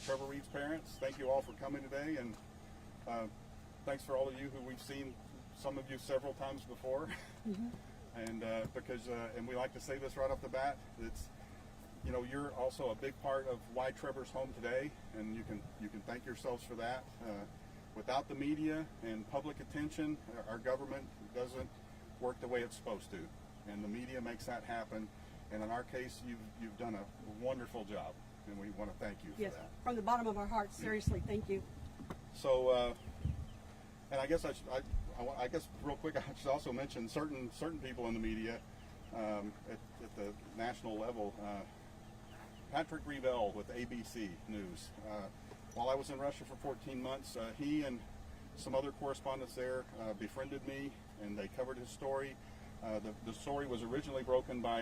Trevor Reed's parents, thank you all for coming today, and thanks for all of you who we've seen, some of you several times before. And and we like to say this right off the bat, it's, you know, you're also a big part of why Trevor's home today, and you can thank yourselves for that. Without the media and public attention, our government doesn't work the way it's supposed to, and the media makes that happen. And in our case, you've done a wonderful job, and we want to thank you for that. From the bottom of our hearts, seriously, thank you. So And I guess I guess real quick, I should also mention certain people in the media at the national level. Patrick Revell with ABC News. While I was in Russia for 14 months, he and some other correspondents there befriended me, and they covered his story. The story was originally broken by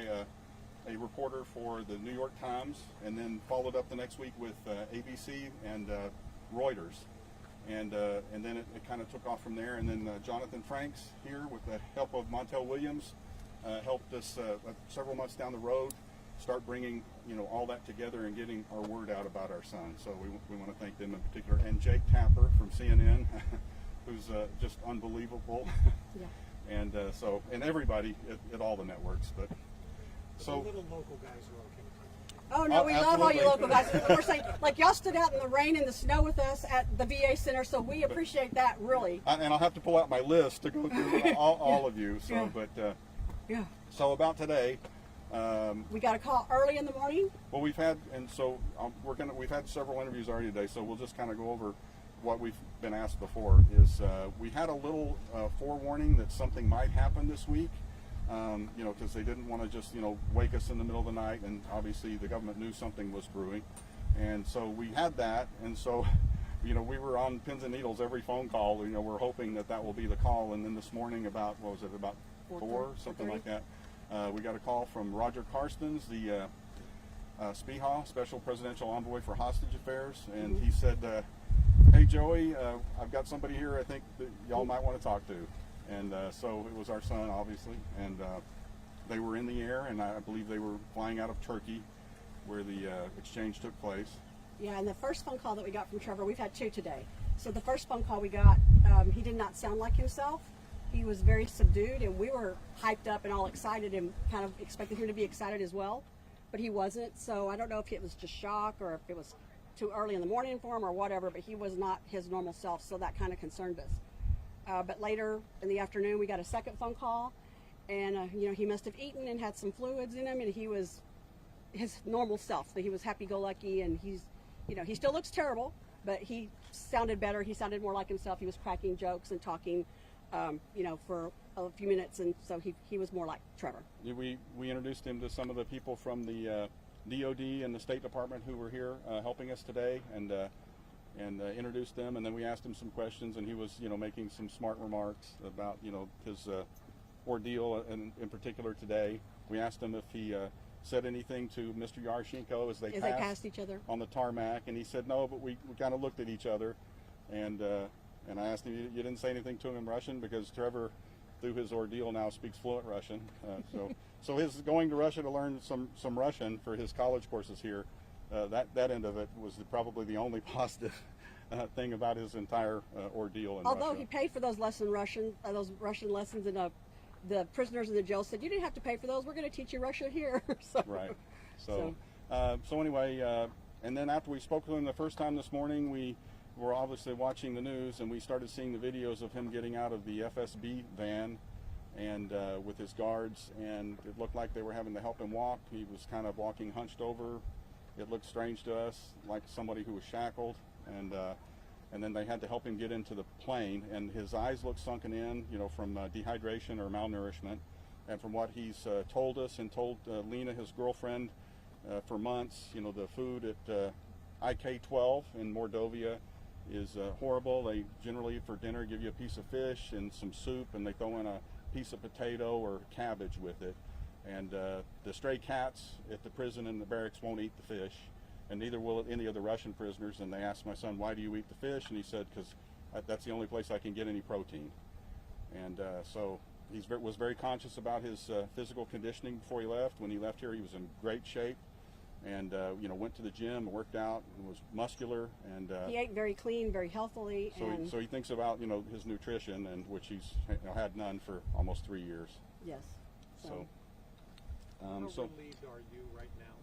a reporter for the New York Times, and then followed up the next week with ABC and Reuters. And then it kind of took off from there. And then Jonathan Franks here, with the help of Montel Williams, helped us several months down the road start bringing all that together and getting our word out about our son. So we want to thank them in particular, and Jake Tapper from CNN, who's just unbelievable. Yeah. And and everybody at all the networks. But the little local guys are okay. Oh no, we love all you local guys. We're saying, like, y'all stood out in the rain and the snow with us at the VA Center, so we appreciate that, really. And I'll have to pull out my list to go through all of you. So, yeah. But yeah. So about today, we got a call early in the morning. Well, we've had we've had several interviews already today, so we'll just kind of go over what we've been asked before. Is we had a little forewarning that something might happen this week. Because they didn't want to just, wake us in the middle of the night, and obviously the government knew something was brewing. And so we had that, and so, we were on pins and needles every phone call. We're hoping that will be the call. And then this morning about 4, something like that, we got a call from Roger Carstens, the SPIHA, Special Presidential Envoy for Hostage Affairs, and he said, hey Joey, I've got somebody here I think that y'all might want to talk to. And so it was our son, obviously, and they were in the air, and I believe they were flying out of Turkey, where the exchange took place. Yeah, and the first phone call that we got from Trevor, we've had 2 today. So the first phone call we got, he did not sound like himself. He was very subdued, and we were hyped up and all excited and kind of expected him to be excited as well, but he wasn't. So I don't know if it was just shock or if it was too early in the morning for him or whatever, but he was not his normal self, so that kind of concerned us. But later in the afternoon, we got a second phone call, and he must have eaten and had some fluids in him, and he was his normal self. So he was happy-go-lucky, and he's, he still looks terrible, but he sounded better. He sounded more like himself. He was cracking jokes and talking, for a few minutes, and so he was more like Trevor. We introduced him to some of the people from the DOD and the State Department who were here helping us today, and introduced them, and then we asked him some questions, and he was, making some smart remarks about, his ordeal, and in particular today. We asked him if he said anything to Mr. Yaroshenko as they passed each other on the tarmac, and he said no, but we kind of looked at each other, and I asked him, you didn't say anything to him in Russian, because Trevor, through his ordeal, now speaks fluent Russian. So his going to Russia to learn some Russian for his college courses here, that end of it was probably the only positive thing about his entire ordeal in Although Russia. he paid for those Russian lessons, and the prisoners in the jail said, you didn't have to pay for those, we're going to teach you Russian here. Right. So anyway, and then after we spoke to him the first time this morning, we were obviously watching the news, and we started seeing the videos of him getting out of the FSB van and with his guards, and it looked like they were having to help him walk. He was kind of walking hunched over. It looked strange to us, like somebody who was shackled, and then they had to help him get into the plane, and his eyes looked sunken in, from dehydration or malnourishment. And from what he's told us and told Lena, his girlfriend, for months, the food at IK-12 in Mordovia is horrible. They generally, for dinner, give you a piece of fish and some soup, and they throw in a piece of potato or cabbage with it. And the stray cats at the prison and the barracks won't eat the fish, and neither will any of the Russian prisoners. And they asked my son, why do you eat the fish? And he said, because that's the only place I can get any protein. And so he was very conscious about his physical conditioning before he left. When he left here, he was in great shape, and went to the gym, worked out, and was muscular. And he ate very clean, very healthily. So he thinks about his nutrition, and which he's had none for almost 3 years. Yes. So. How relieved are you right now?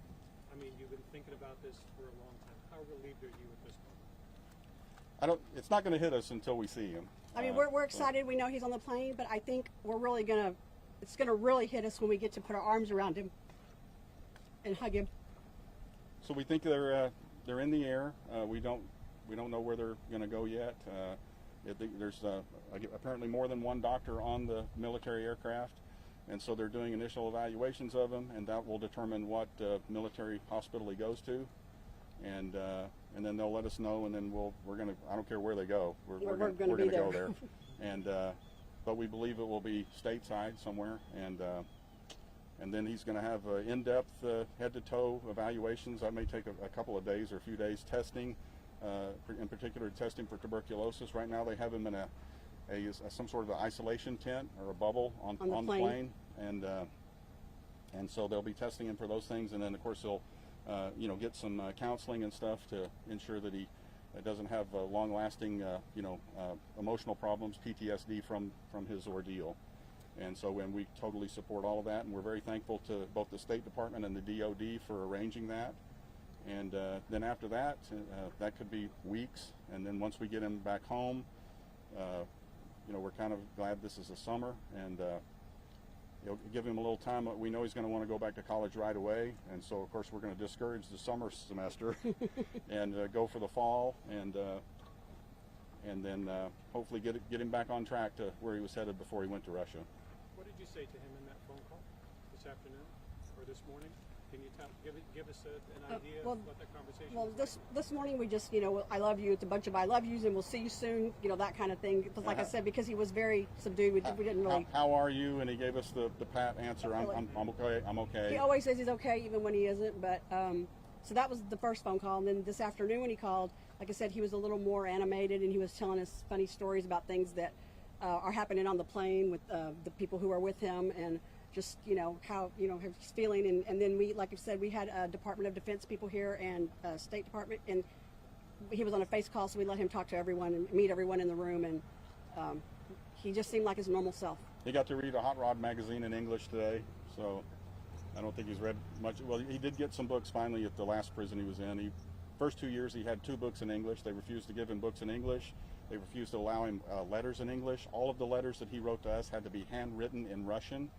I mean, you've been thinking about this for a long time. How relieved are you at this moment? It's not going to hit us until we see him. I mean, we're excited. We know he's on the plane, but I think we're really it's going to really hit us when we get to put our arms around him and hug him. So we think they're in the air. We don't know where they're going to go yet. There's apparently more than one doctor on the military aircraft, and so they're doing initial evaluations of him, and that will determine what military hospital he goes to, and then they'll let us know, and then we're gonna, I don't care where they go, we're gonna go there, and but we believe it will be stateside somewhere, and then he's going to have in-depth head-to-toe evaluations. That may take a couple of days or a few days testing, in particular testing for tuberculosis. Right now they have him in some sort of an isolation tent or a bubble on the plane, and so they'll be testing him for those things, and then of course he'll get some counseling and stuff to ensure that he doesn't have long-lasting emotional problems, PTSD from his ordeal. And so when we totally support all of that, and we're very thankful to both the State Department and the DOD for arranging that. And then after that, that could be weeks. And then once we get him back home, we're kind of glad this is the summer, and give him a little time. We know he's going to want to go back to college right away, and so of course we're going to discourage the summer semester and go for the fall, and then hopefully get him back on track to where he was headed before he went to Russia. What did you say to him in that phone call this afternoon or this morning? Can you give us an idea of what that conversation was like? This morning we just, I love you. It's a bunch of I love yous, and we'll see you soon. That kind of thing. Like I said, because he was very subdued, we didn't really. How are you? And he gave us the pat answer. I'm okay. I'm okay. He always says he's okay, even when he isn't. But so that was the first phone call, and then this afternoon when he called, like I said, he was a little more animated, and he was telling us funny stories about things that are happening on the plane with the people who are with him, and just how he's feeling, and then we, like I said, we had Department of Defense people here and State Department, and he was on a face call, so we let him talk to everyone and meet everyone in the room, and he just seemed like his normal self. He got to read a Hot Rod magazine in English today, so I don't think he's read much. Well, he did get some books finally at the last prison he was in. First 2 years he had 2 books in English. They refused to give him books in English. They refused to allow him letters in English. All of the letters that he wrote to us had to be handwritten in Russian.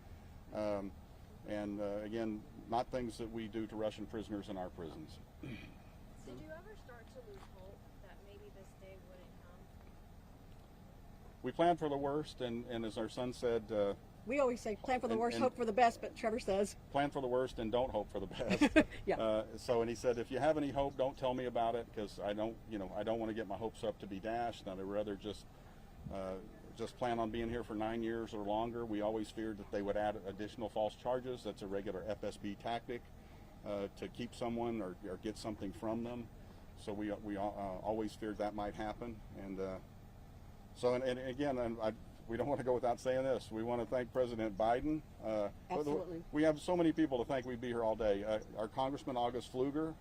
Again, not things that we do to Russian prisoners in our prisons. Did you ever start to lose hope that maybe this day wouldn't come? We planned for the worst, and as our son said, we always say plan for the worst, hope for the best, but Trevor says plan for the worst and don't hope for the best. Yeah. And he said, if you have any hope, don't tell me about it, because I don't want to get my hopes up to be dashed. I'd rather just plan on being here for 9 years or longer. We always feared that they would add additional false charges. That's a regular FSB tactic to keep someone or get something from them. So we always feared that might happen. And we don't want to go without saying this. We want to thank President Biden. Absolutely. We have so many people to thank. We'd be here all day. Our Congressman August Pfluger,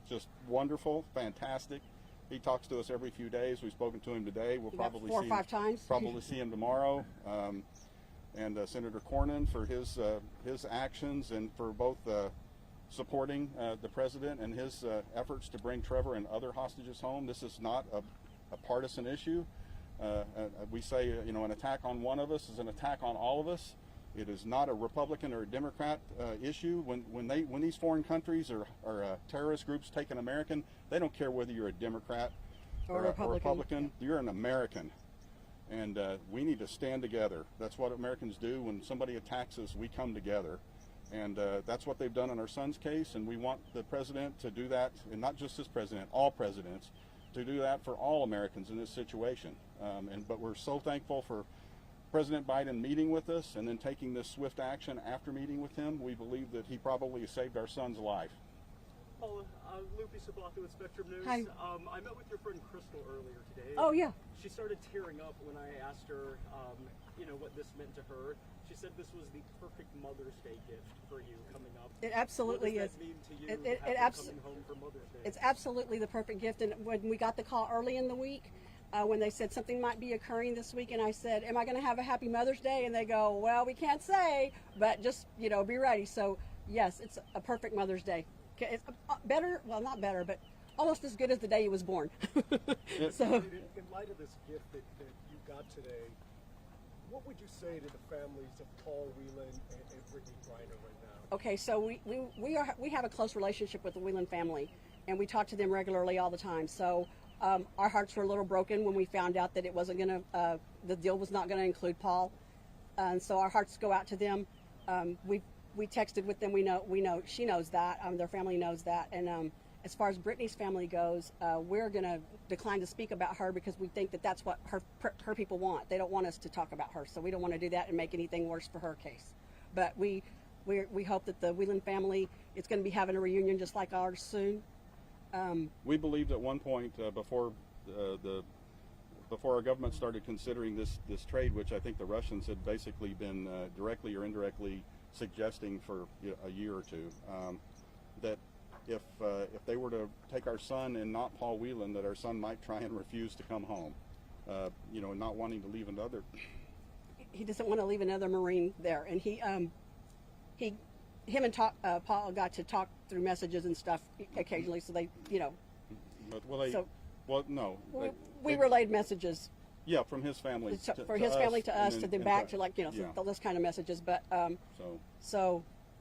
just wonderful, fantastic. He talks to us every few days. We've spoken to him today. We'll probably 4 or 5 times. Probably see him tomorrow. And Senator Cornyn for his actions, and for both supporting the president and his efforts to bring Trevor and other hostages home. This is not a partisan issue. We say, an attack on one of us is an attack on all of us. It is not a Republican or a Democrat issue. When these foreign countries or terrorist groups take an American, they don't care whether you're a Democrat or a Republican. You're an American, and we need to stand together. That's what Americans do. When somebody attacks us, we come together, and that's what they've done in our son's case. And we want the president to do that, and not just this president, all presidents, to do that for all Americans in this situation. But we're so thankful for President Biden meeting with us and then taking this swift action after meeting with him. We believe that he probably saved our son's life. Paula, Lupe Sabato with Spectrum News. Hi. I met with your friend Crystal earlier today. Oh, yeah. She started tearing up when I asked her, what this meant to her. She said this was the perfect Mother's Day gift for you coming up. It absolutely is. What does that mean to you, coming home for Mother's Day? It's absolutely the perfect gift. And when we got the call early in the week, when they said something might be occurring this week, and I said, am I going to have a happy Mother's Day? And they go, well, we can't say, but just, be ready. So, yes, it's a perfect Mother's Day. It's better, well, not better, but almost as good as the day he was born. So, in light of this gift that you got today, what would you say to the families of Paul Whelan and Brittany Griner right now? Okay, so we have a close relationship with the Whelan family, and we talk to them regularly all the time. So Our hearts were a little broken when we found out that it wasn't going to, the deal was not going to include Paul. And so our hearts go out to them. We texted with them. We know she knows that. Their family knows that. And as far as Brittany's family goes, we're going to decline to speak about her because we think that that's what her people want. They don't want us to talk about her, so we don't want to do that and make anything worse for her case. But we hope that the Whelan family is going to be having a reunion just like ours soon. We believed at one point before our government started considering this trade, which I think the Russians had basically been directly or indirectly suggesting for a year or two, that if they were to take our son and not Paul Whelan, that our son might try and refuse to come home, and not wanting to leave another. He doesn't want to leave another Marine there, and him and Paul got to talk through messages and stuff occasionally, so they, no. We relayed messages. Yeah, from his family for his family to us, to them back to those kind of messages. But and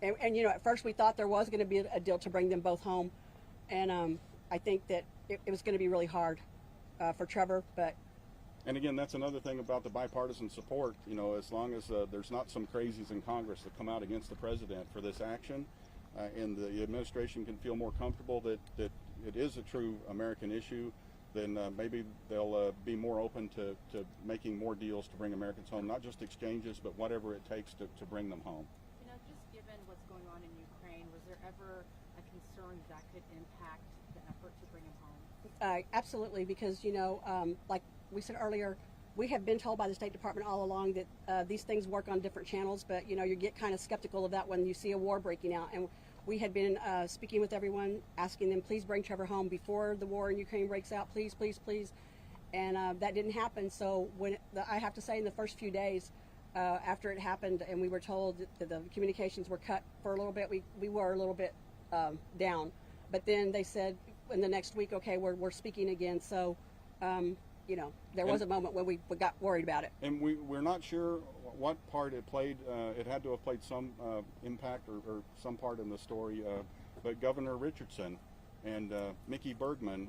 at first we thought there was going to be a deal to bring them both home, and I think that it was going to be really hard for Trevor. And again, that's another thing about the bipartisan support. As long as there's not some crazies in Congress that come out against the president for this action, and the administration can feel more comfortable that it is a true American issue, then maybe they'll be more open to making more deals to bring Americans home, not just exchanges, but whatever it takes to bring them home. Just given what's going on in Ukraine, was there ever a concern that could impact the effort to bring him home? Absolutely, because, like we said earlier, we have been told by the State Department all along that these things work on different channels, but, you get kind of skeptical of that when you see a war breaking out. And we had been speaking with everyone, asking them, please bring Trevor home before the war in Ukraine breaks out, please, please, please. And that didn't happen. So I have to say, in the first few days after it happened and we were told that the communications were cut for a little bit, we were a little bit down. But then they said in the next week, okay, we're speaking again. So, there was a moment when we got worried about it. And we're not sure what part it played. It had to have played some impact or some part in the story. But Governor Richardson and Mickey Bergman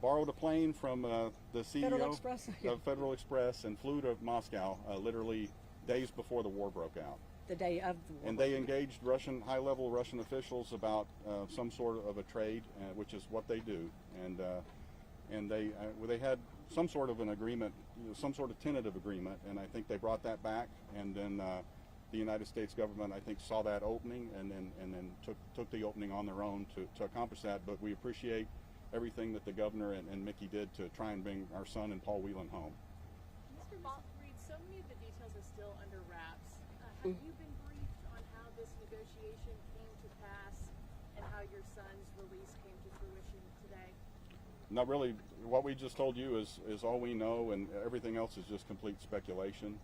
borrowed a plane from the CEO of Federal Express and flew to Moscow literally days before the war broke out. The day of the war. And they engaged high-level Russian officials about some sort of a trade, which is what they do. And they had some sort of an agreement, some sort of tentative agreement, and I think they brought that back. And then the United States government, I think, saw that opening and then took the opening on their own to accomplish that. But we appreciate everything that the governor and Mickey did to try and bring our son and Paul Whelan home. Mr. Reed, so many of the details are still under wraps. Have you been briefed on how this negotiation came to pass and how your son's release came to fruition today? Not really. What we just told you is all we know, and everything else is just complete speculation.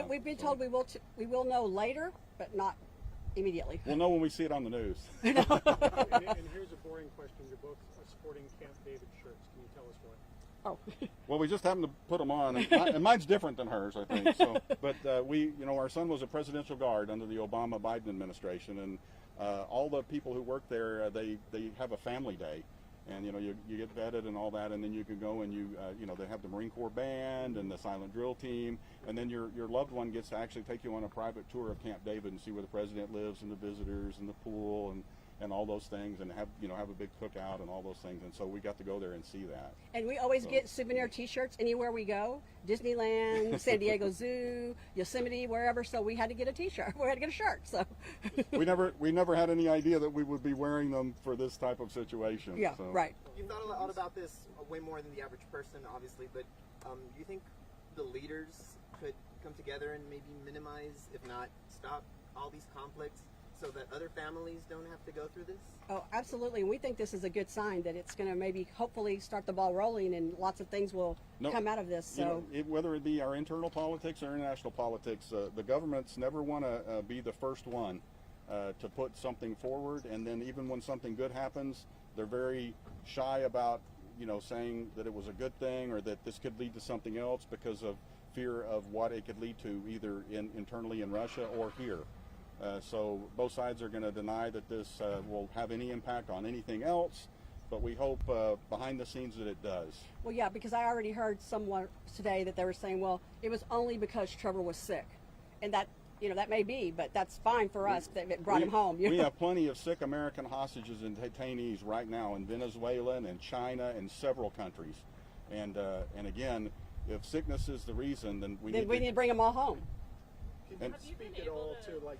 We've been told we will know later, but not immediately. We'll know when we see it on the news. And here's a boring question. You're both sporting Camp David shirts. Can you tell us why? Oh. Well, we just happened to put them on, and mine's different than hers, I think. So, but our son was a presidential guard under the Obama-Biden administration, and all the people who work there, they have a family day. And you get vetted and all that, and then you can go and they have the Marine Corps band and the silent drill team, and then your loved one gets to actually take you on a private tour of Camp David and see where the president lives and the visitors and the pool and all those things, and have a big cookout and all those things. And so we got to go there and see that. And we always get souvenir T-shirts anywhere we go, Disneyland, San Diego Zoo, Yosemite, wherever. So we had to get a T-shirt. We had to get a shirt. So we never had any idea that we would be wearing them for this type of situation. Yeah, so. Right. You've thought a lot about this way more than the average person, obviously. But do you think the leaders could come together and maybe minimize, if not stop, all these conflicts, so that other families don't have to go through this? Oh, absolutely. And we think this is a good sign that it's going to maybe hopefully start the ball rolling, and lots of things will come out of this. So whether it be our internal politics or international politics, the governments never want to be the first one to put something forward, and then even when something good happens, they're very shy about saying that it was a good thing or that this could lead to something else because of fear of what it could lead to either internally in Russia or here. So both sides are going to deny that this will have any impact on anything else, but we hope behind the scenes that it does. Well, yeah, because I already heard someone today that they were saying, well, it was only because Trevor was sick. And that, that may be, but that's fine for us that it brought him home. We have plenty of sick American hostages and detainees right now in Venezuela and China and several countries. And again, if sickness is the reason, then we need to bring them all home. Can you speak at all to like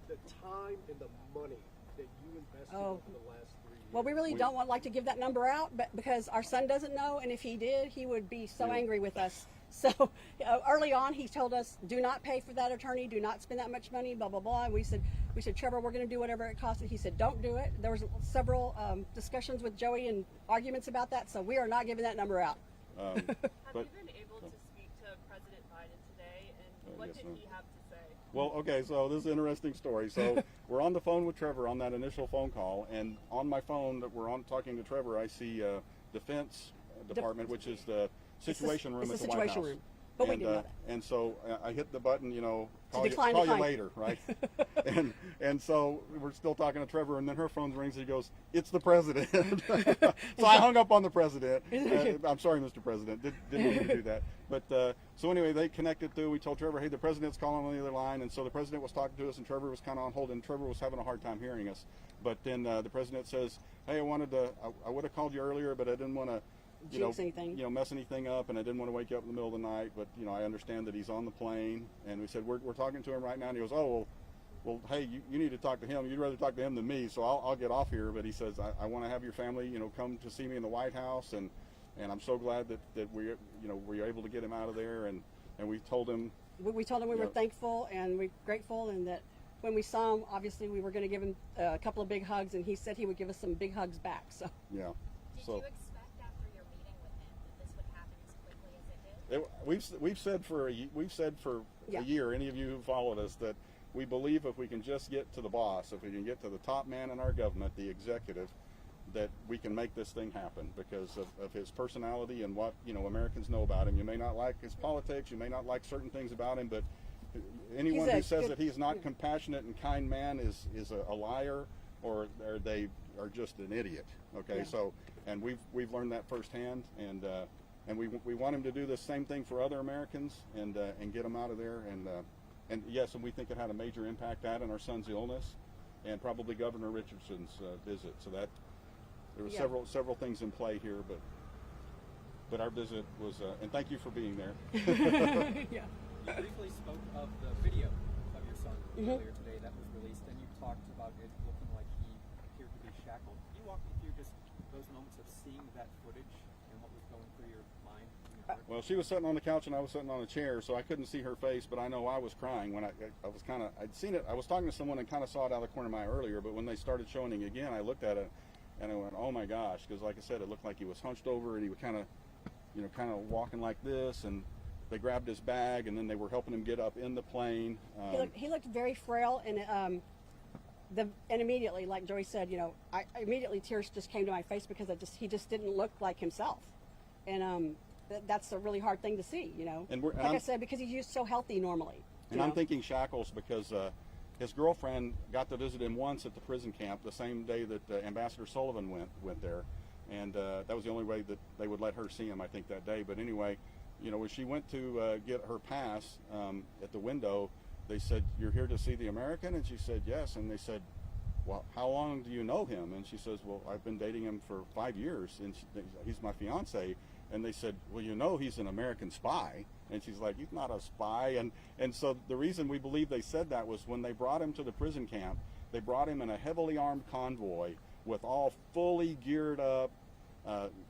the time and the money that you invested over the last 3 years? Well, we really don't like to give that number out, but because our son doesn't know, and if he did, he would be so angry with us. So early on, he told us, do not pay for that attorney, do not spend that much money, blah, blah, blah. And we said, Trevor, we're going to do whatever it costs. And he said, don't do it. There was several discussions with Joey and arguments about that, so we are not giving that number out. Have you been able to speak to President Biden today, and what did he have to say? Well, okay, so this is an interesting story. So we're on the phone with Trevor on that initial phone call, and on my phone that we're on talking to Trevor, I see Defense Department, which is the Situation Room at the White House. But we didn't know that. And so I hit the button, call decline, you later, right? and so we're still talking to Trevor, and then her phone rings, and he goes, it's the president. So I hung up on the president. I'm sorry, Mr. President, didn't mean to do that. But so anyway, they connected through. We told Trevor, hey, the president's calling on the other line, and so the president was talking to us, and Trevor was kind of on hold, and Trevor was having a hard time hearing us. But then the president says, hey, I would have called you earlier, but I didn't want to mess anything up, and I didn't want to wake you up in the middle of the night, but I understand that he's on the plane. And we said, we're talking to him right now, and he goes, oh, well, hey, you need to talk to him. You'd rather talk to him than me, so I'll get off here. But he says, I want to have your family, come to see me in the White House, and I'm so glad that we were able to get him out of there. And we told him we were thankful and we're grateful, and that when we saw him, obviously we were going to give him a couple of big hugs, and he said he would give us some big hugs back. So yeah. Did you expect after your meeting with him that this would happen as quickly as it did? We've said for a year, any of you who followed us, that we believe if we can just get to the boss, if we can get to the top man in our government, the executive, that we can make this thing happen because of his personality and what Americans know about him. You may not like his politics, you may not like certain things about him, but anyone who says that he's not compassionate and kind man is a liar, or they are just an idiot. Okay, Yeah. So and we've learned that firsthand, and we want him to do the same thing for other Americans and get them out of there, and yes, and we think it had a major impact, that and our son's illness, and probably Governor Richardson's visit. So that there were several things in play here, but our visit was and thank you for being there. You briefly spoke of the video of your son earlier today that was released, and you talked about it looking like he appeared to be shackled. Can you walk me through just those moments of seeing that footage and what was going through your mind and your heart? Well, she was sitting on the couch and I was sitting on a chair, so I couldn't see her face, but I know I was crying when I was I'd seen it. I was talking to someone and kind of saw it out of the corner of my eye earlier, but when they started showing it again, I looked at it and I went, oh my gosh, because like I said, it looked like he was hunched over and he was kind of walking like this, and they grabbed his bag and then they were helping him get up in the plane. He looked very frail, and immediately, like Joey said, I immediately tears just came to my face because he just didn't look like himself, and that's a really hard thing to see, And I said, because he's so healthy normally. And I'm thinking shackles because his girlfriend got to visit him once at the prison camp the same day that Ambassador Sullivan went there, and that was the only way that they would let her see him, I think, that day. But anyway, when she went to get her pass at the window, they said, "You're here to see the American?" And she said, "Yes." And they said, "Well, how long do you know him?" And she says, "Well, I've been dating him for 5 years, and he's my fiance." And they said, "Well, he's an American spy." And she's like, "He's not a spy." And so the reason we believe they said that was when they brought him to the prison camp, they brought him in a heavily armed convoy with all fully geared up,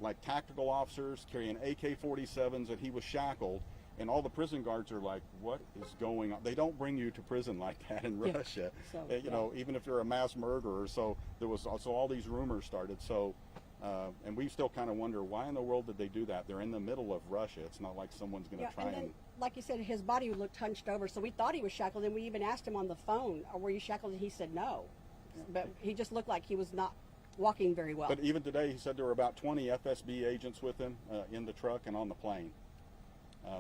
like tactical officers carrying AK-47s, and he was shackled. And all the prison guards are like, "What is going on?" They don't bring you to prison like that in Russia, even if you're a mass murderer. So all these rumors started. So. And we still kind of wonder, why in the world did they do that? They're in the middle of Russia. It's not like someone's going to try and... Like you said, his body looked hunched over, so we thought he was shackled, and we even asked him on the phone, were you shackled? And he said no. But he just looked like he was not walking very well. But even today, he said there were about 20 FSB agents with him in the truck and on the plane.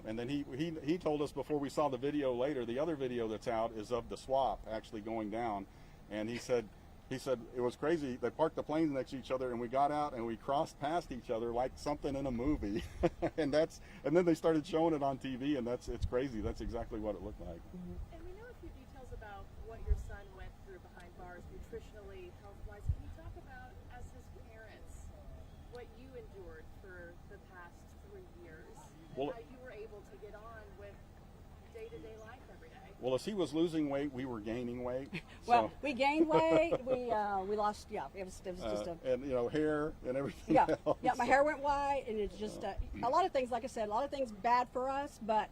And then he told us before we saw the video later, the other video that's out is of the swap actually going down. And he said he said it was crazy. They parked the planes next to each other, and we got out and we crossed past each other like something in a movie. and then they started showing it on TV, and it's crazy. That's exactly what it looked like. And we know a few details about what your son went through behind bars, nutritionally, health-wise. Can you talk about, as his parents, what you endured for the past 3 years, and how you were able to get on with day-to-day life every day? Well, as he was losing weight, we were gaining weight. Well, we gained weight. We lost. Yeah, it was just and hair and everything. Yeah, else. yeah. My hair went white, and it's just a lot of things. Like I said, a lot of things bad for us, but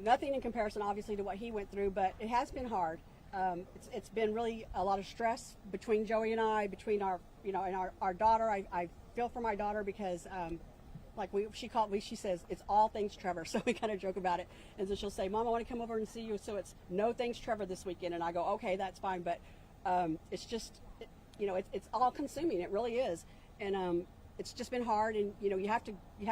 nothing in comparison, obviously, to what he went through. But it has been hard. It's been really a lot of stress between Joey and I, between our and our daughter. I feel for my daughter because. She says, it's all things Trevor. So we kind of joke about it. And so she'll say, Mom, I want to come over and see you. So it's no things Trevor this weekend. And I go, okay, that's fine. But it's just, it's all consuming. It really is. And it's just been hard. And, you have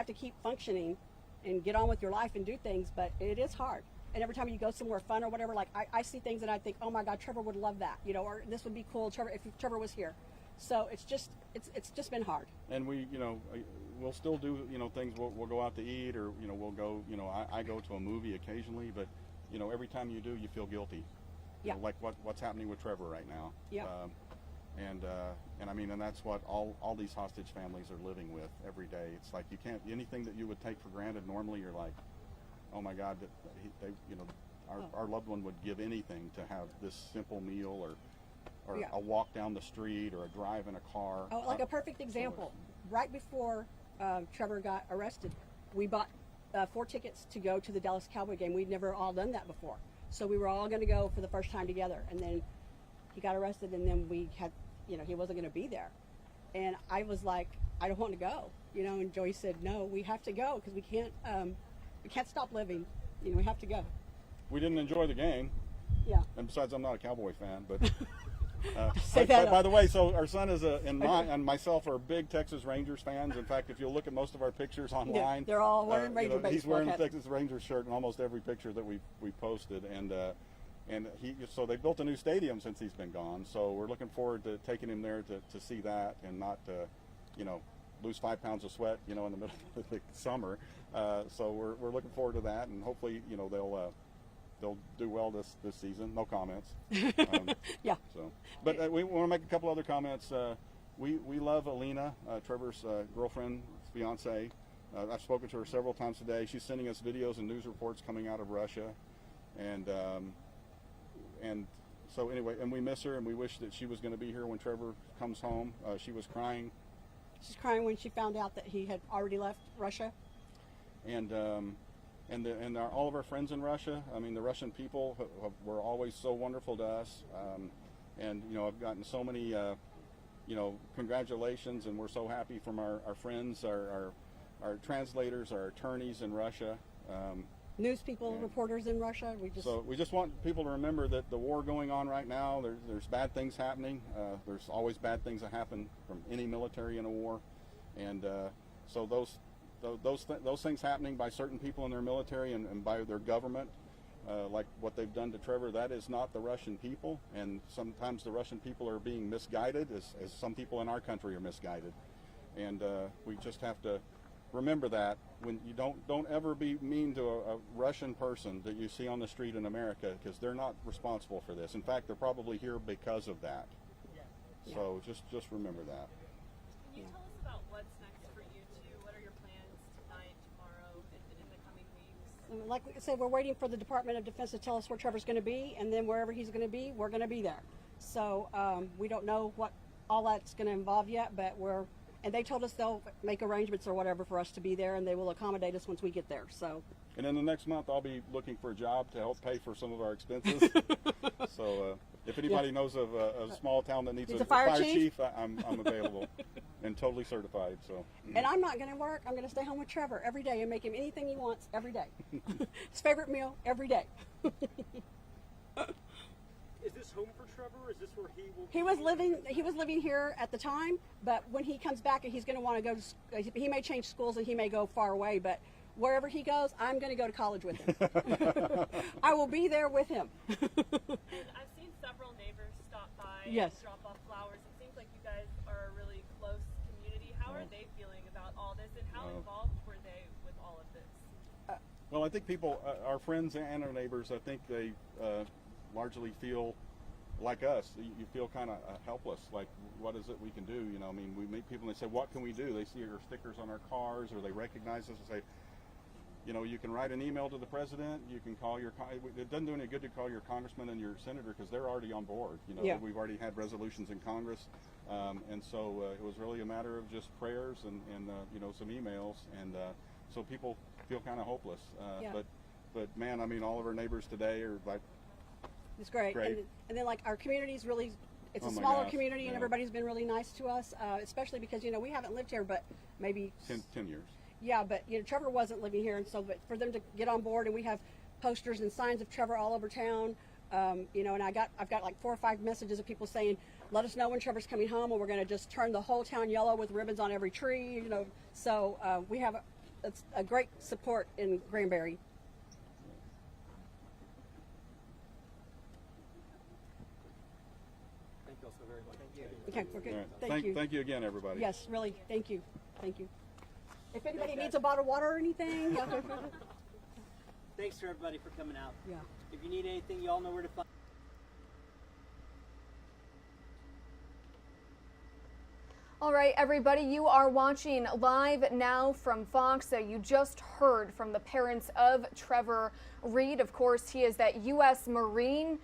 to keep functioning and get on with your life and do things. But it is hard. And every time you go somewhere fun or whatever, like I see things and I think, oh my God, Trevor would love that, or this would be cool, Trevor, if Trevor was here. So it's just been hard. And we'll still do, things. We'll go out to eat, or we'll go. I go to a movie occasionally, but every time you do, you feel guilty. Yeah. Like what's happening with Trevor right now. Yeah. And that's what all these hostage families are living with every day. It's like you can't anything that you would take for granted normally. You're like, oh my God, our loved one would give anything to have this simple meal or Yeah. a walk down the street or a drive in a car. Oh, like a perfect example. Right before Trevor got arrested, we bought 4 tickets to go to the Dallas Cowboy game. We'd never all done that before. So we were all going to go for the first time together. And then he got arrested, and then we had, he wasn't going to be there. And I was like, I don't want to go, and Joey said, no, we have to go because we can't stop living. We have to go. We didn't enjoy the game. Yeah. And besides, I'm not a Cowboy fan, but By the way, so our son and myself are big Texas Rangers fans. In fact, if you look at most of our pictures online, they're all wearing Ranger baseball he's wearing a hats. Texas Rangers shirt in almost every picture that we posted, so they built a new stadium since he's been gone. So we're looking forward to taking him there to see that and not lose 5 pounds of sweat in the middle of the summer. So we're looking forward to that, and hopefully they'll do well this season. No comments. Yeah. So, but we want to make a couple other comments. We love Alina, Trevor's girlfriend, fiance. I've spoken to her several times today. She's sending us videos and news reports coming out of Russia, and so anyway, and we miss her, and we wish that she was going to be here when Trevor comes home. She was crying. She's crying when she found out that he had already left Russia. And all of our friends in Russia. I mean, the Russian people were always so wonderful to us. I've gotten so many, congratulations, and we're so happy from our friends, our translators, our attorneys in Russia. News people, reporters in Russia. We just want people to remember that the war going on right now, there's bad things happening. There's always bad things that happen from any military in a war. And so those things happening by certain people in their military and by their government, like what they've done to Trevor, that is not the Russian people. And sometimes the Russian people are being misguided, as some people in our country are misguided. And we just have to remember that when you don't ever be mean to a Russian person that you see on the street in America, because they're not responsible for this. In fact, they're probably here because of that. Yeah. So just remember that. Can you tell us about what's next for you two? What are your plans tonight, tomorrow, in the coming weeks? Like I said, we're waiting for the Department of Defense to tell us where Trevor's going to be, and then wherever he's going to be, we're going to be there. So we don't know what all that's going to involve yet, but and they told us they'll make arrangements or whatever for us to be there, and they will accommodate us once we get there. So. And in the next month, I'll be looking for a job to help pay for some of our expenses. So if anybody knows of a small town that needs a fire chief, I'm available and totally certified. So. And I'm not going to work. I'm going to stay home with Trevor every day and make him anything he wants every day. His favorite meal every day. Is this home for Trevor? Is this where he will? He was living here at the time, but when he comes back, he's going to want to go to. He may change schools and he may go far away, but wherever he goes, I'm going to go to college with him. I will be there with him. And I've seen several neighbors Yes. and drop off flowers. It seems like you guys are a really close community. How are they feeling about all this, and how involved were they with all of this? Well, I think people, our friends and our neighbors, I think they largely feel like us. You feel kind of helpless, like what is it we can do? You know, I mean, we meet people and they say, what can we do? They see our stickers on our cars, or they recognize us and say, you know, you can write an email to the president, you can call your, it doesn't do any good to call your congressman and your senator because they're already on board. You know, we've already had resolutions in Congress, and so it was really a matter of just prayers and you know, some emails, and so people feel kind of hopeless. But man, I mean, all of our neighbors today are like, it's great. And then like our community's really, it's a smaller community, and everybody's been really nice to us, especially because, you know, we haven't lived here but maybe 10 years. Yeah, but you know, Trevor wasn't living here, and so but for them to get on board, and we have posters and signs of Trevor all over town. You know, and I've got like 4 or 5 messages of people saying, let us know when Trevor's coming home, or we're going to just turn the whole town yellow with ribbons on every tree. You know, so we have a great support in Granbury. Thank you all so very much. Thank you. Okay, we're good. Right. Thank you. Thank you again, everybody. Yes, really. Thank you. Thank you. If anybody needs a bottle of water or anything. Thanks to everybody for coming out. Yeah. If you need anything, you all know where to find. All right, everybody, you are watching Live Now from Fox. You just heard from the parents of Trevor Reed. Of course, he is that U.S. Marine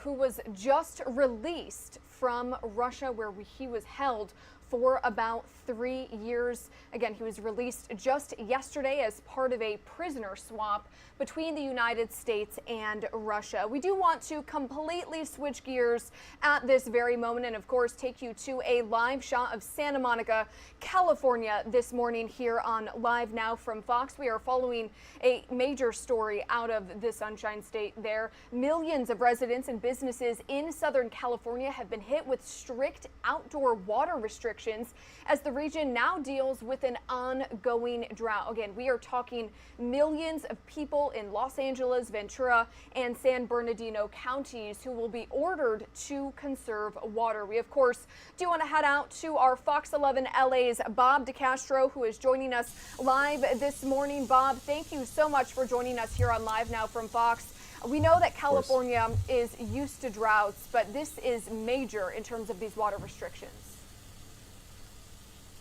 who was just released from Russia, where he was held for about 3 years. Again, he was released just yesterday as part of a prisoner swap between the United States and Russia. We do want to completely switch gears at this very moment and, of course, take you to a live shot of Santa Monica, California this morning here on Live Now from Fox. We are following a major story out of the Sunshine State there. Millions of residents and businesses in Southern California have been hit with strict outdoor water restrictions as the region now deals with an ongoing drought. Again, we are talking millions of people in Los Angeles, Ventura, and San Bernardino counties who will be ordered to conserve water. We, of course, do want to head out to our Fox 11 LA's Bob DeCastro, who is joining us live this morning. Bob, thank you so much for joining us here on Live Now from Fox. We know that California is used to droughts, but this is major in terms of these water restrictions.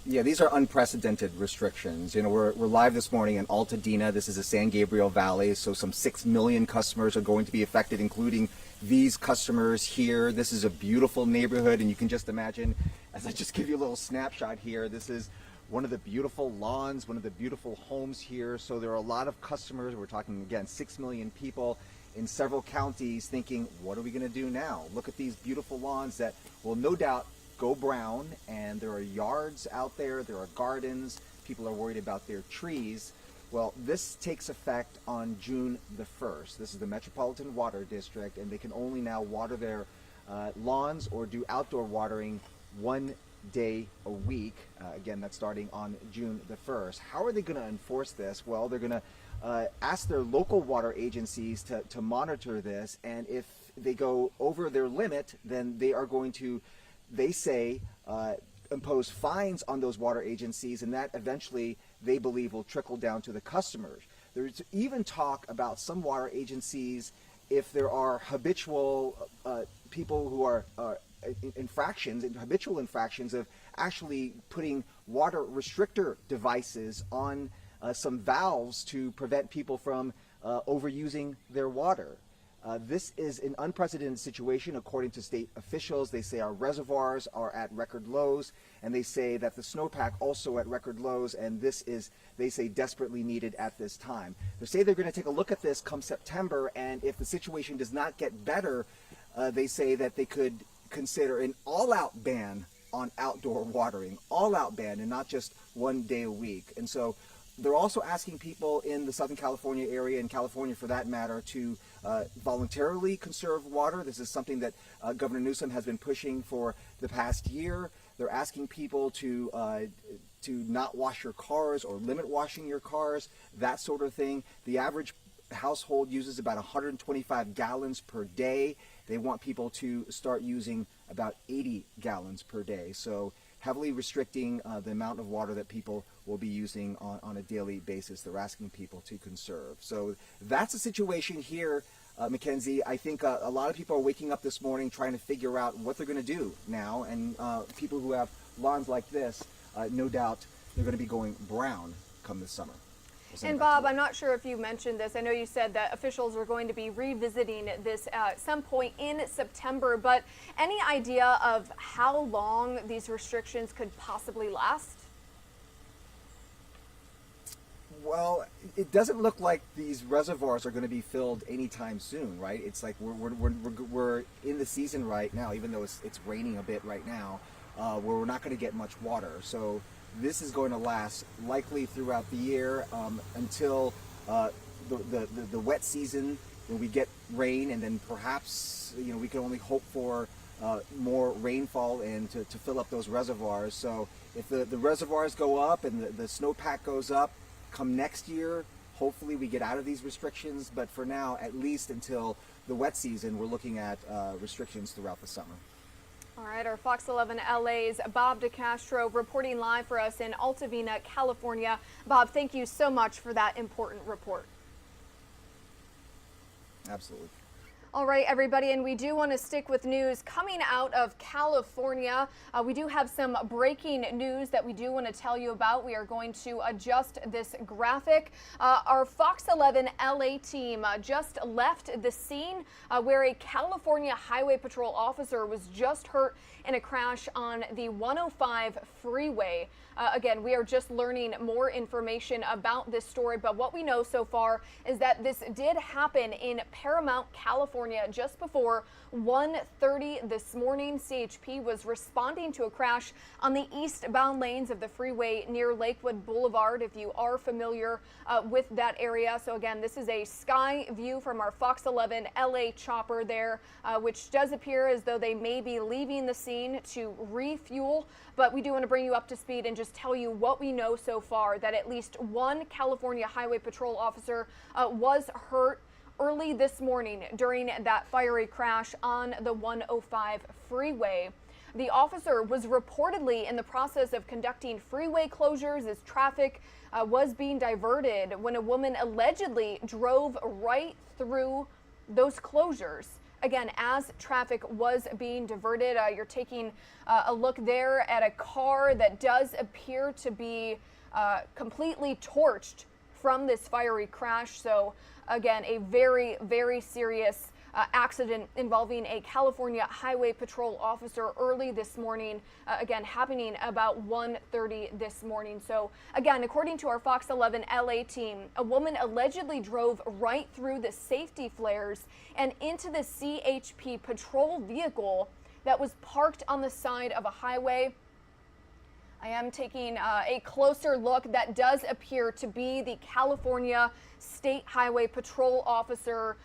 Yeah, these are unprecedented restrictions. You know, we're live this morning in Altadena. This is the San Gabriel Valley, so some 6 million customers are going to be affected, including these customers here. This is a beautiful neighborhood, and you can just imagine, as I just give you a little snapshot here, this is one of the beautiful lawns, one of the beautiful homes here. So there are a lot of customers. We're talking, again, 6 million people in several counties thinking, what are we going to do now? Look at these beautiful lawns that will no doubt go brown, and there are yards out there, there are gardens, people are worried about their trees. Well, this takes effect on June the 1st. This is the Metropolitan Water District, and they can only now water their lawns or do outdoor watering 1 day a week. Again, that's starting on June the 1st. How are they going to enforce this? Well, they're going to ask their local water agencies to monitor this, and if they go over their limit, then they are going to, they say, impose fines on those water agencies, and that eventually they believe will trickle down to the customers. There's even talk about some water agencies, if there are habitual people who are habitual infractions of actually putting water restrictor devices on some valves to prevent people from overusing their water. This is an unprecedented situation according to state officials. They say our reservoirs are at record lows, and they say that the snowpack also at record lows, and this is, they say, desperately needed at this time. They say they're going to take a look at this come September, and if the situation does not get better, they say that they could consider an all-out ban on outdoor watering, all-out ban, and not just 1 day a week. And so they're also asking people in the Southern California area, and California for that matter, to voluntarily conserve water. This is something that Governor Newsom has been pushing for the past year. They're asking people to not wash your cars or limit washing your cars, that sort of thing. The average household uses about 125 gallons per day. They want people to start using about 80 gallons per day. So heavily restricting the amount of water that people will be using on a daily basis. They're asking people to conserve. So that's the situation here, Mackenzie. I think a lot of people are waking up this morning trying to figure out what they're going to do now. And people who have lawns like this, no doubt they're going to be going brown come this summer. And Bob, I'm not sure if you mentioned this. I know you said that officials are going to be revisiting this at some point in September, but any idea of how long these restrictions could possibly last? Well, it doesn't look like these reservoirs are going to be filled anytime soon, right? It's like we're in the season right now, even though it's raining a bit right now, where we're not going to get much water. So this is going to last likely throughout the year until the wet season, when we get rain, and then perhaps we can only hope for more rainfall and to fill up those reservoirs. So if the reservoirs go up and the snowpack goes up, come next year, hopefully we get out of these restrictions. But for now, at least until the wet season, we're looking at restrictions throughout the summer. All right, our Fox 11 LA's Bob DeCastro reporting live for us in Altavena, California. Bob, thank you so much for that important report. Absolutely. All right, everybody, and we do want to stick with news coming out of California. We do have some breaking news that we do want to tell you about. We are going to adjust this graphic. Our Fox 11 LA team just left the scene where a California Highway Patrol officer was just hurt in a crash on the 105 freeway. Again, we are just learning more information about this story, but what we know so far is that this did happen in Paramount, California, just before 1:30 this morning. CHP was responding to a crash on the eastbound lanes of the freeway near Lakewood Boulevard, if you are familiar with that area. So again, this is a sky view from our Fox 11 LA chopper there, which does appear as though they may be leaving the scene to refuel. But we do want to bring you up to speed and just tell you what we know so far, that at least one California Highway Patrol officer was hurt early this morning during that fiery crash on the 105 freeway. The officer was reportedly in the process of conducting freeway closures as traffic was being diverted when a woman allegedly drove right through those closures. Again, as traffic was being diverted, you're taking a look there at a car that does appear to be completely torched from this fiery crash. So again, a very, very serious accident involving a California Highway Patrol officer early this morning, again, happening about 1:30 this morning. So again, according to our Fox 11 LA team, a woman allegedly drove right through the safety flares and into the CHP patrol vehicle that was parked on the side of a highway. I am taking a closer look. That does appear to be the California State Highway Patrol officer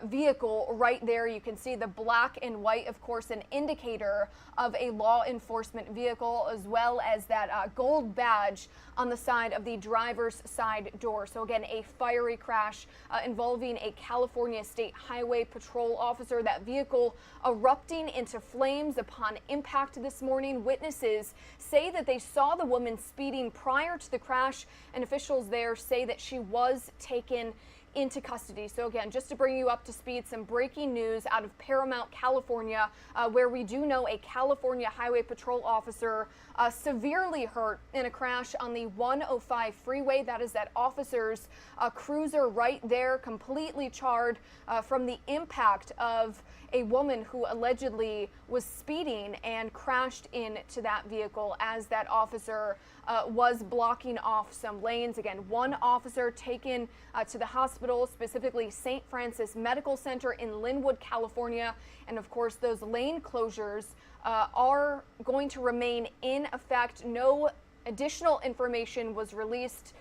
vehicle right there. You can see the black and white, of course, an indicator of a law enforcement vehicle, as well as that gold badge on the side of the driver's side door. So again, a fiery crash involving a California State Highway Patrol officer. That vehicle erupting into flames upon impact this morning. Witnesses say that they saw the woman speeding prior to the crash, and officials there say that she was taken into custody. So again, just to bring you up to speed, some breaking news out of Paramount, California, where we do know a California Highway Patrol officer severely hurt in a crash on the 105 freeway. That is that officer's cruiser right there, completely charred from the impact of a woman who allegedly was speeding and crashed into that vehicle as that officer was blocking off some lanes. Again, one officer taken to the hospital, specifically St. Francis Medical Center in Linwood, California. And of course, those lane closures are going to remain in effect. No additional information was released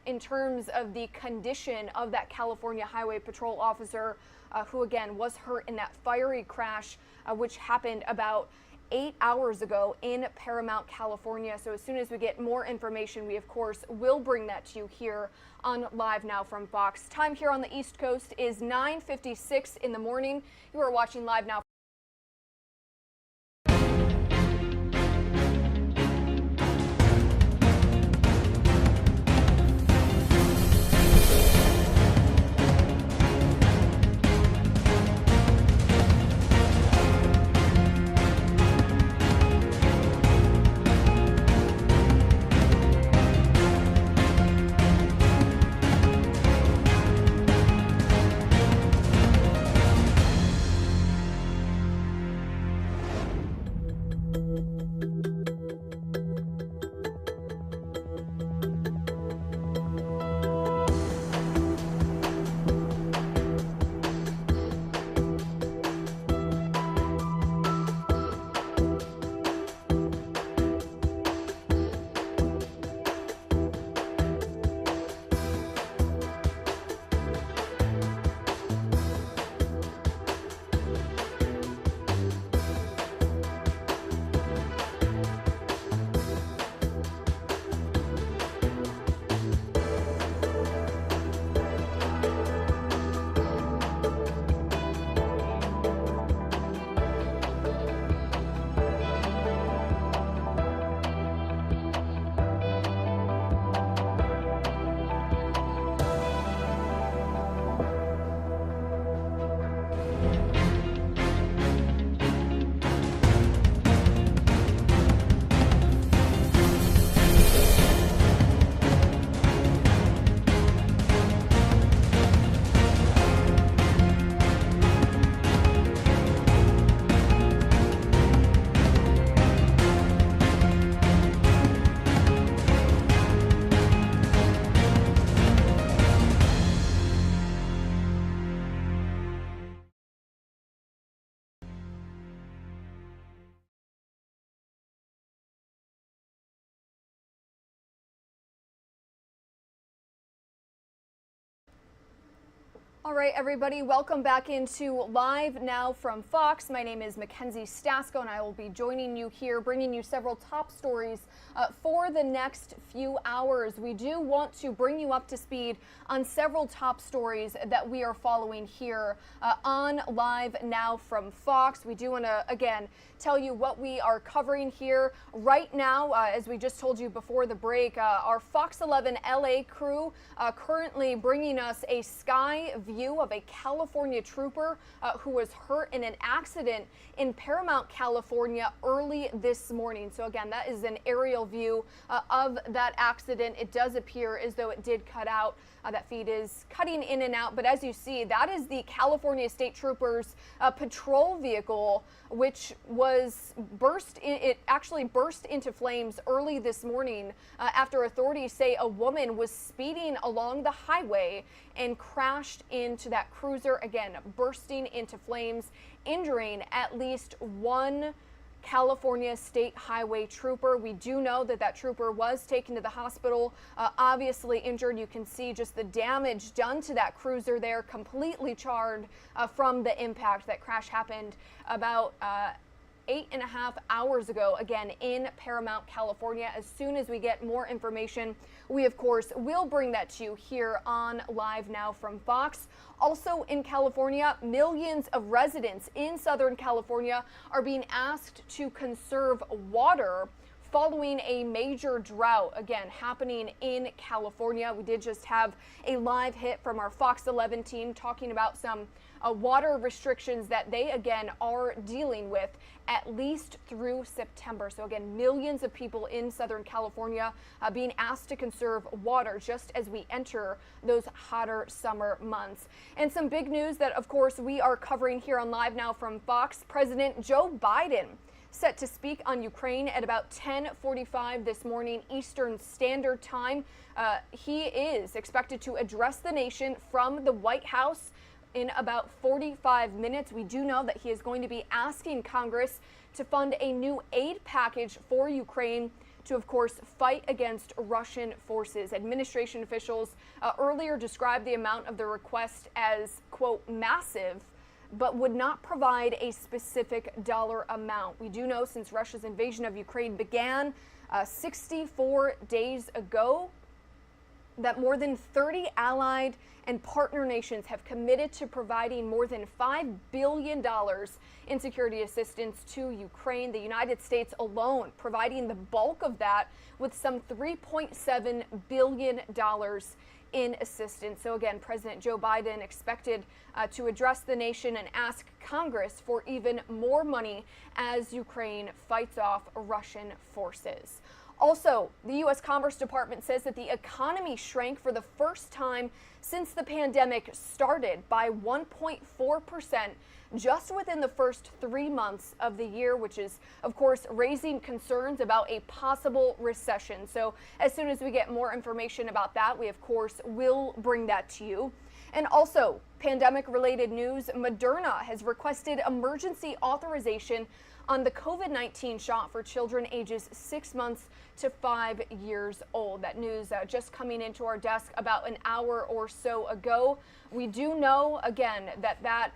in terms of the condition of that California Highway Patrol officer who again was hurt in that fiery crash, which happened about 8 hours ago in Paramount, California. So as soon as we get more information, we of course will bring that to you here on Live Now from Fox. Time here on the East Coast is 9:56 in the morning. You are watching Live Now. All right, everybody, welcome back into Live Now from Fox. My name is Mackenzie Stasko, and I will be joining you here, bringing you several top stories for the next few hours. We do want to bring you up to speed on several top stories that we are following here on Live Now from Fox. We do want to, again, tell you what we are covering here right now. As we just told you before the break, our Fox 11 LA crew currently bringing us a sky view of a California trooper who was hurt in an accident in Paramount, California early this morning. So again, that is an aerial view of that accident. It does appear as though it did cut out. That feed is cutting in and out, but as you see, that is the California State Troopers patrol vehicle, which was it actually burst into flames early this morning after authorities say a woman was speeding along the highway and crashed into that cruiser, again, bursting into flames, injuring at least one California State Highway trooper. We do know that that trooper was taken to the hospital, obviously injured. You can see just the damage done to that cruiser there, completely charred from the impact. That crash happened about 8.5 hours ago, again, in Paramount, California. As soon as we get more information, we, of course, will bring that to you here on Live Now from Fox. Also in California, millions of residents in Southern California are being asked to conserve water following a major drought, again, happening in California. We did just have a live hit from our Fox 11 team talking about some water restrictions that they, again, are dealing with at least through September. So again, millions of people in Southern California being asked to conserve water just as we enter those hotter summer months. And some big news that, of course, we are covering here on Live Now from Fox. President Joe Biden set to speak on Ukraine at about 10:45 this morning Eastern Standard Time. He is expected to address the nation from the White House in about 45 minutes. We do know that he is going to be asking Congress to fund a new aid package for Ukraine to, of course, fight against Russian forces. Administration officials earlier described the amount of the request as, quote, massive, but would not provide a specific dollar amount. We do know since Russia's invasion of Ukraine began 64 days ago that more than 30 allied and partner nations have committed to providing more than $5 billion in security assistance to Ukraine. The United States alone providing the bulk of that with some $3.7 billion in assistance. So again, President Joe Biden expected to address the nation and ask Congress for even more money as Ukraine fights off Russian forces. Also, the U.S. Commerce Department says that the economy shrank for the first time since the pandemic started by 1.4% just within the first 3 months of the year, which is, of course, raising concerns about a possible recession. So as soon as we get more information about that, we, of course, will bring that to you. And also, pandemic-related news, Moderna has requested emergency authorization on the COVID-19 shot for children ages 6 months to 5 years old. That news just coming into our desk about an hour or so ago. We do know, again, that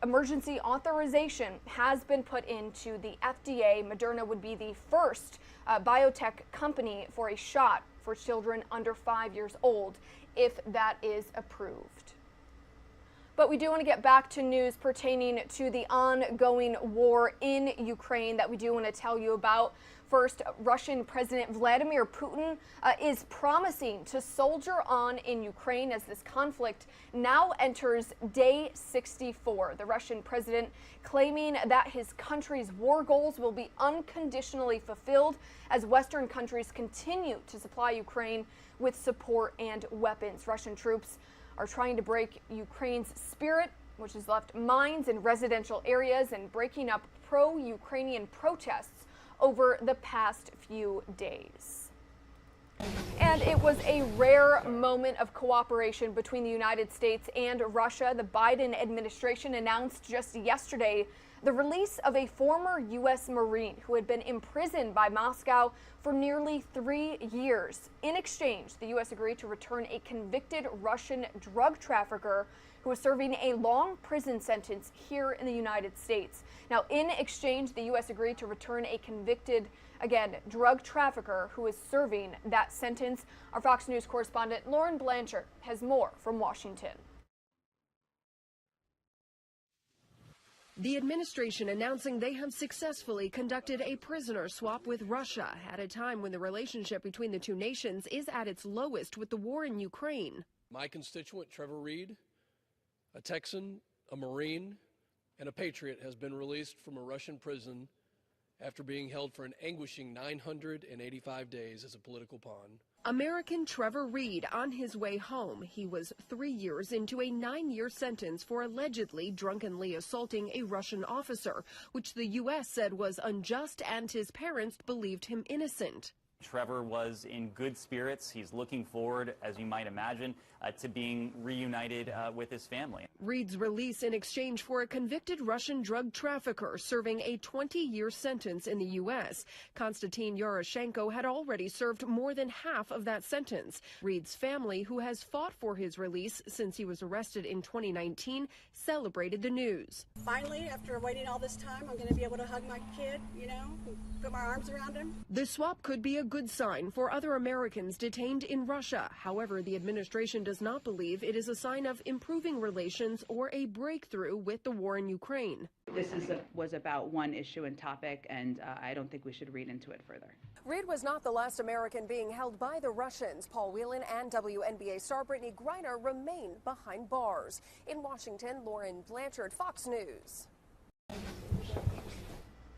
emergency authorization has been put into the FDA. Moderna would be the first biotech company for a shot for children under 5 years old if that is approved. But we do want to get back to news pertaining to the ongoing war in Ukraine that we do want to tell you about. First, Russian President Vladimir Putin is promising to soldier on in Ukraine as this conflict now enters day 64. The Russian president claiming that his country's war goals will be unconditionally fulfilled as Western countries continue to supply Ukraine with support and weapons. Russian troops are trying to break Ukraine's spirit, which has left mines in residential areas and breaking up pro-Ukrainian protests over the past few days. And it was a rare moment of cooperation between the United States and Russia. The Biden administration announced just yesterday the release of a former U.S. Marine who had been imprisoned by Moscow for nearly 3 years. In exchange, the U.S. agreed to return a convicted Russian drug trafficker who was serving a long prison sentence here in the United States. Now, in exchange, the U.S. agreed to return a convicted, again, drug trafficker who is serving that sentence. Our Fox News correspondent Lauren Blanchard has more from Washington. The administration announcing they have successfully conducted a prisoner swap with Russia at a time when the relationship between the two nations is at its lowest with the war in Ukraine. My constituent, Trevor Reed, a Texan, a Marine, and a patriot, has been released from a Russian prison after being held for an anguishing 985 days as a political pawn. American Trevor Reed on his way home. He was 3 years into a 9-year sentence for allegedly drunkenly assaulting a Russian officer, which the U.S. said was unjust and his parents believed him innocent. Trevor was in good spirits. He's looking forward, as you might imagine, to being reunited with his family. Reed's release in exchange for a convicted Russian drug trafficker serving a 20-year sentence in the U.S. Konstantin Yaroshenko had already served more than half of that sentence. Reed's family, who has fought for his release since he was arrested in 2019, celebrated the news. Finally, after waiting all this time, I'm going to be able to hug my kid, put my arms around him. The swap could be a good sign for other Americans detained in Russia. However, the administration does not believe it is a sign of improving relations or a breakthrough with the war in Ukraine. This was about one issue and topic, and I don't think we should read into it further. Reed was not the last American being held by the Russians. Paul Whelan and WNBA star Brittany Griner remain behind bars. In Washington, Lauren Blanchard, Fox News.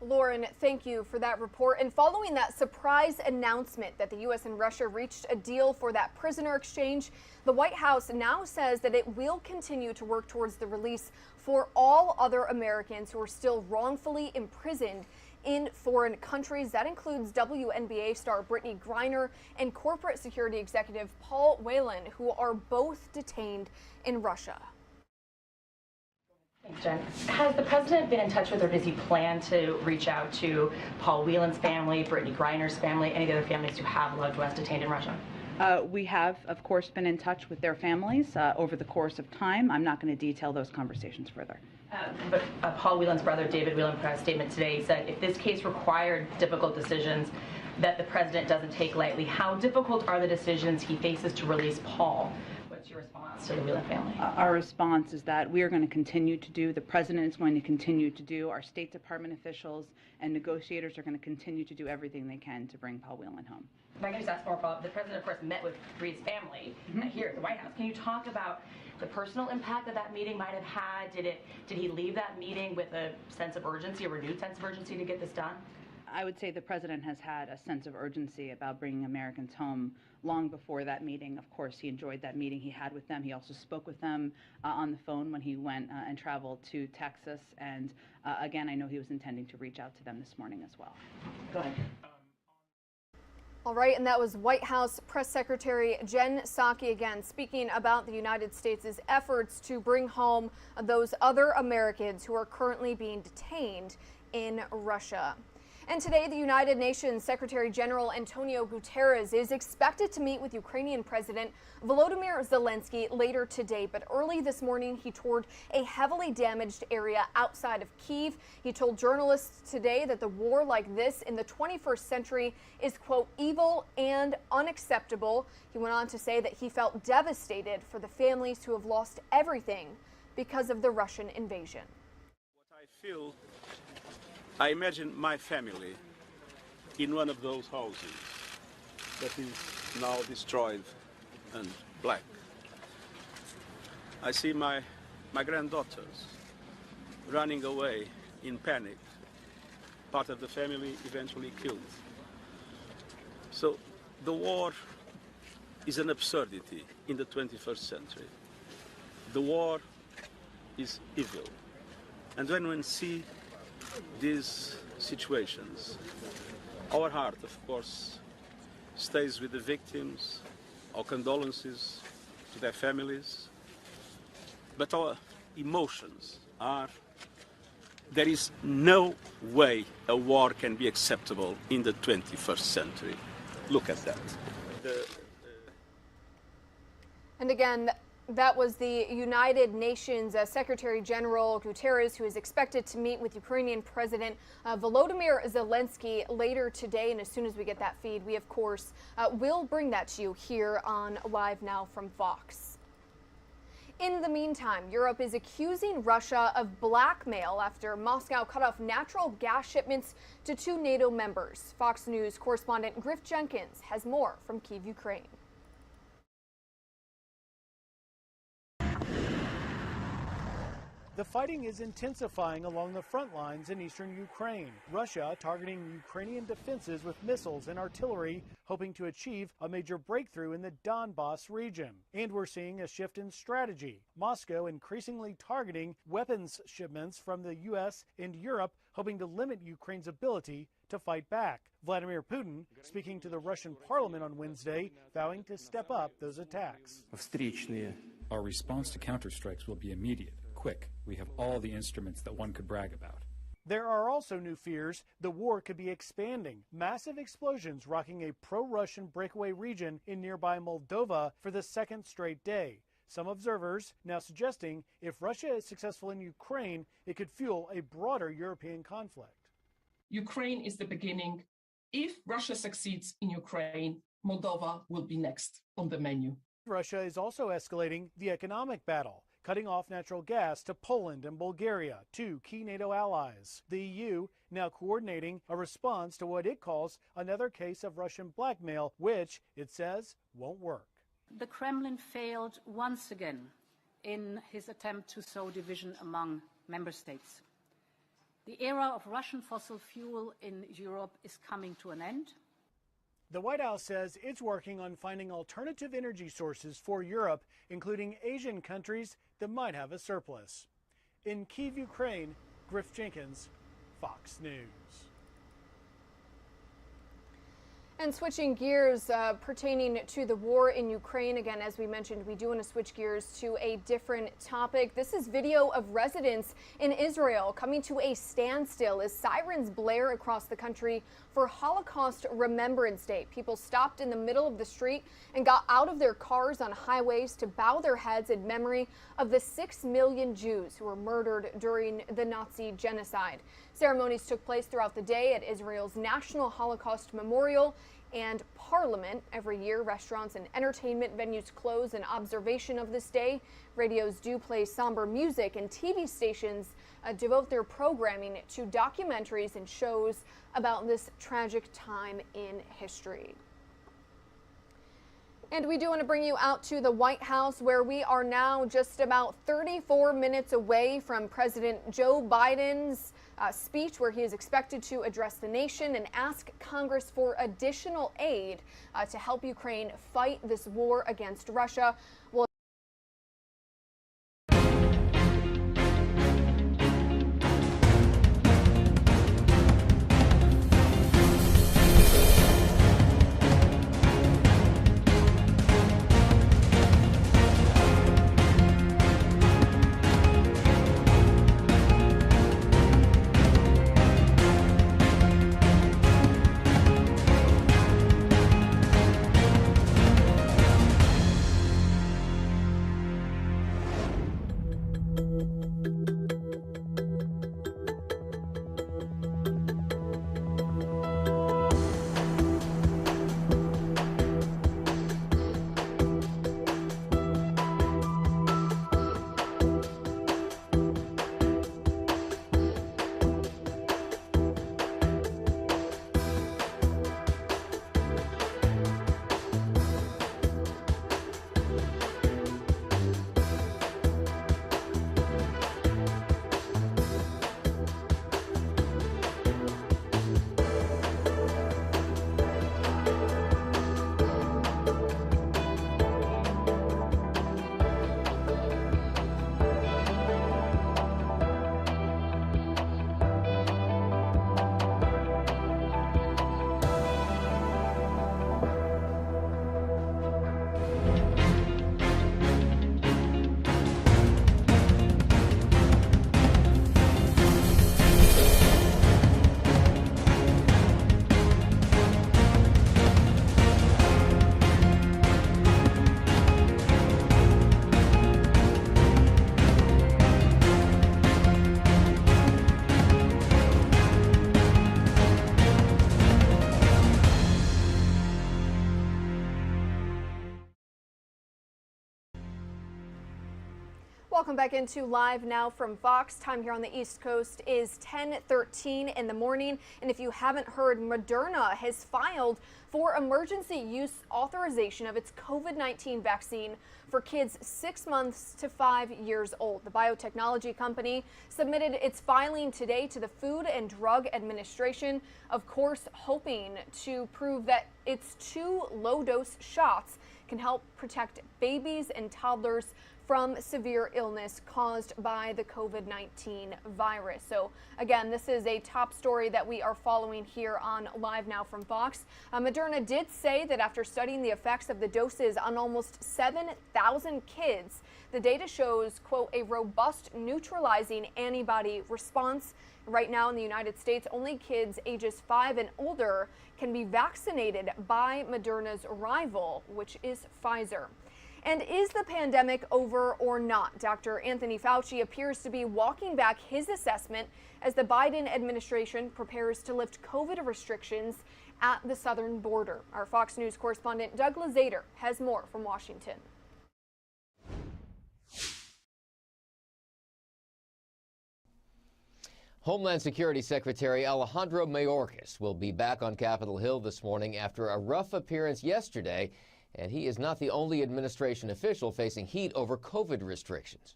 Lauren, thank you for that report. And following that surprise announcement that the U.S. and Russia reached a deal for that prisoner exchange, the White House now says that it will continue to work towards the release for all other Americans who are still wrongfully imprisoned in foreign countries. That includes WNBA star Brittany Griner and corporate security executive Paul Whelan, who are both detained in Russia. Thanks, Jen. Has the president been in touch with, or does he plan to reach out to Paul Whelan's family, Brittany Griner's family, any of the other families who have loved ones detained in Russia? We have, of course, been in touch with their families over the course of time. I'm not going to detail those conversations further. But Paul Whelan's brother, David Whelan, put out a statement today. He said if this case required difficult decisions that the president doesn't take lightly, how difficult are the decisions he faces to release Paul? What's your response to the Whelan family? Our response is that we are going to continue to do, the president is going to continue to do, our State Department officials and negotiators are going to continue to do everything they can to bring Paul Whelan home. If I can just ask more follow-up, the president, of course, met with Reed's family here at the White House. Can you talk about the personal impact that that meeting might have had? Did he leave that meeting with a sense of urgency, a renewed sense of urgency to get this done? I would say the president has had a sense of urgency about bringing Americans home long before that meeting. Of course, he enjoyed that meeting he had with them. He also spoke with them on the phone when he went and traveled to Texas. And again, I know he was intending to reach out to them this morning as well. Go ahead. All right, and that was White House Press Secretary Jen Psaki again speaking about the United States' efforts to bring home those other Americans who are currently being detained in Russia. And today, the United Nations Secretary General Antonio Guterres is expected to meet with Ukrainian President Volodymyr Zelensky later today. But early this morning, he toured a heavily damaged area outside of Kyiv. He told journalists today that the war like this in the 21st century is, quote, evil and unacceptable. He went on to say that he felt devastated for the families who have lost everything because of the Russian invasion. What I feel, I imagine my family in one of those houses that is now destroyed and black. I see my granddaughters running away in panic, part of the family eventually killed. So the war is an absurdity in the 21st century. The war is evil. And when we see these situations, our heart, of course, stays with the victims, our condolences to their families, but our emotions are, there is no way a war can be acceptable in the 21st century. Look at that. And again, that was the United Nations Secretary General Guterres, who is expected to meet with Ukrainian President Volodymyr Zelensky later today. And as soon as we get that feed, we, of course, will bring that to you here on Live Now from Fox. In the meantime, Europe is accusing Russia of blackmail after Moscow cut off natural gas shipments to 2 NATO members. Fox News correspondent Griff Jenkins has more from Kyiv, Ukraine. The fighting is intensifying along the front lines in eastern Ukraine. Russia targeting Ukrainian defenses with missiles and artillery, hoping to achieve a major breakthrough in the Donbas region. And we're seeing a shift in strategy. Moscow increasingly targeting weapons shipments from the U.S. and Europe, hoping to limit Ukraine's ability to fight back. Vladimir Putin speaking to the Russian parliament on Wednesday, vowing to step up those attacks. Our response to counterstrikes will be immediate. Quick. We have all the instruments that one could brag about. There are also new fears the war could be expanding. Massive explosions rocking a pro-Russian breakaway region in nearby Moldova for the second straight day. Some observers now suggesting if Russia is successful in Ukraine, it could fuel a broader European conflict. Ukraine is the beginning. If Russia succeeds in Ukraine, Moldova will be next on the menu. Russia is also escalating the economic battle, cutting off natural gas to Poland and Bulgaria, 2 key NATO allies. The EU now coordinating a response to what it calls another case of Russian blackmail, which it says won't work. The Kremlin failed once again in his attempt to sow division among member states. The era of Russian fossil fuel in Europe is coming to an end. The White House says it's working on finding alternative energy sources for Europe, including Asian countries that might have a surplus. In Kyiv, Ukraine, Griff Jenkins, Fox News. And switching gears pertaining to the war in Ukraine, again, as we mentioned, we do want to switch gears to a different topic. This is video of residents in Israel coming to a standstill as sirens blare across the country for Holocaust Remembrance Day. People stopped in the middle of the street and got out of their cars on highways to bow their heads in memory of the 6 million Jews who were murdered during the Nazi genocide. Ceremonies took place throughout the day at Israel's National Holocaust Memorial and Parliament. Every year, restaurants and entertainment venues close in observation of this day. Radios do play somber music, and TV stations devote their programming to documentaries and shows about this tragic time in history. And we do want to bring you out to the White House, where we are now just about 34 minutes away from President Joe Biden's speech, where he is expected to address the nation and ask Congress for additional aid to help Ukraine fight this war against Russia. Well, Welcome back into Live Now from Fox. Time here on the East Coast is 10:13 in the morning. And if you haven't heard, Moderna has filed for emergency use authorization of its COVID-19 vaccine for kids 6 months to 5 years old. The biotechnology company submitted its filing today to the Food and Drug Administration, of course, hoping to prove that its 2 low-dose shots can help protect babies and toddlers from severe illness caused by the COVID-19 virus. So again, this is a top story that we are following here on Live Now from Fox. Moderna did say that after studying the effects of the doses on almost 7,000 kids, the data shows, quote, a robust neutralizing antibody response. Right now in the United States, only kids ages 5 and older can be vaccinated by Moderna's rival, which is Pfizer. And is the pandemic over or not? Dr. Anthony Fauci appears to be walking back his assessment as the Biden administration prepares to lift COVID restrictions at the southern border. Our Fox News correspondent Doug Lazater has more from Washington. Homeland Security Secretary Alejandro Mayorkas will be back on Capitol Hill this morning after a rough appearance yesterday. And he is not the only administration official facing heat over COVID restrictions.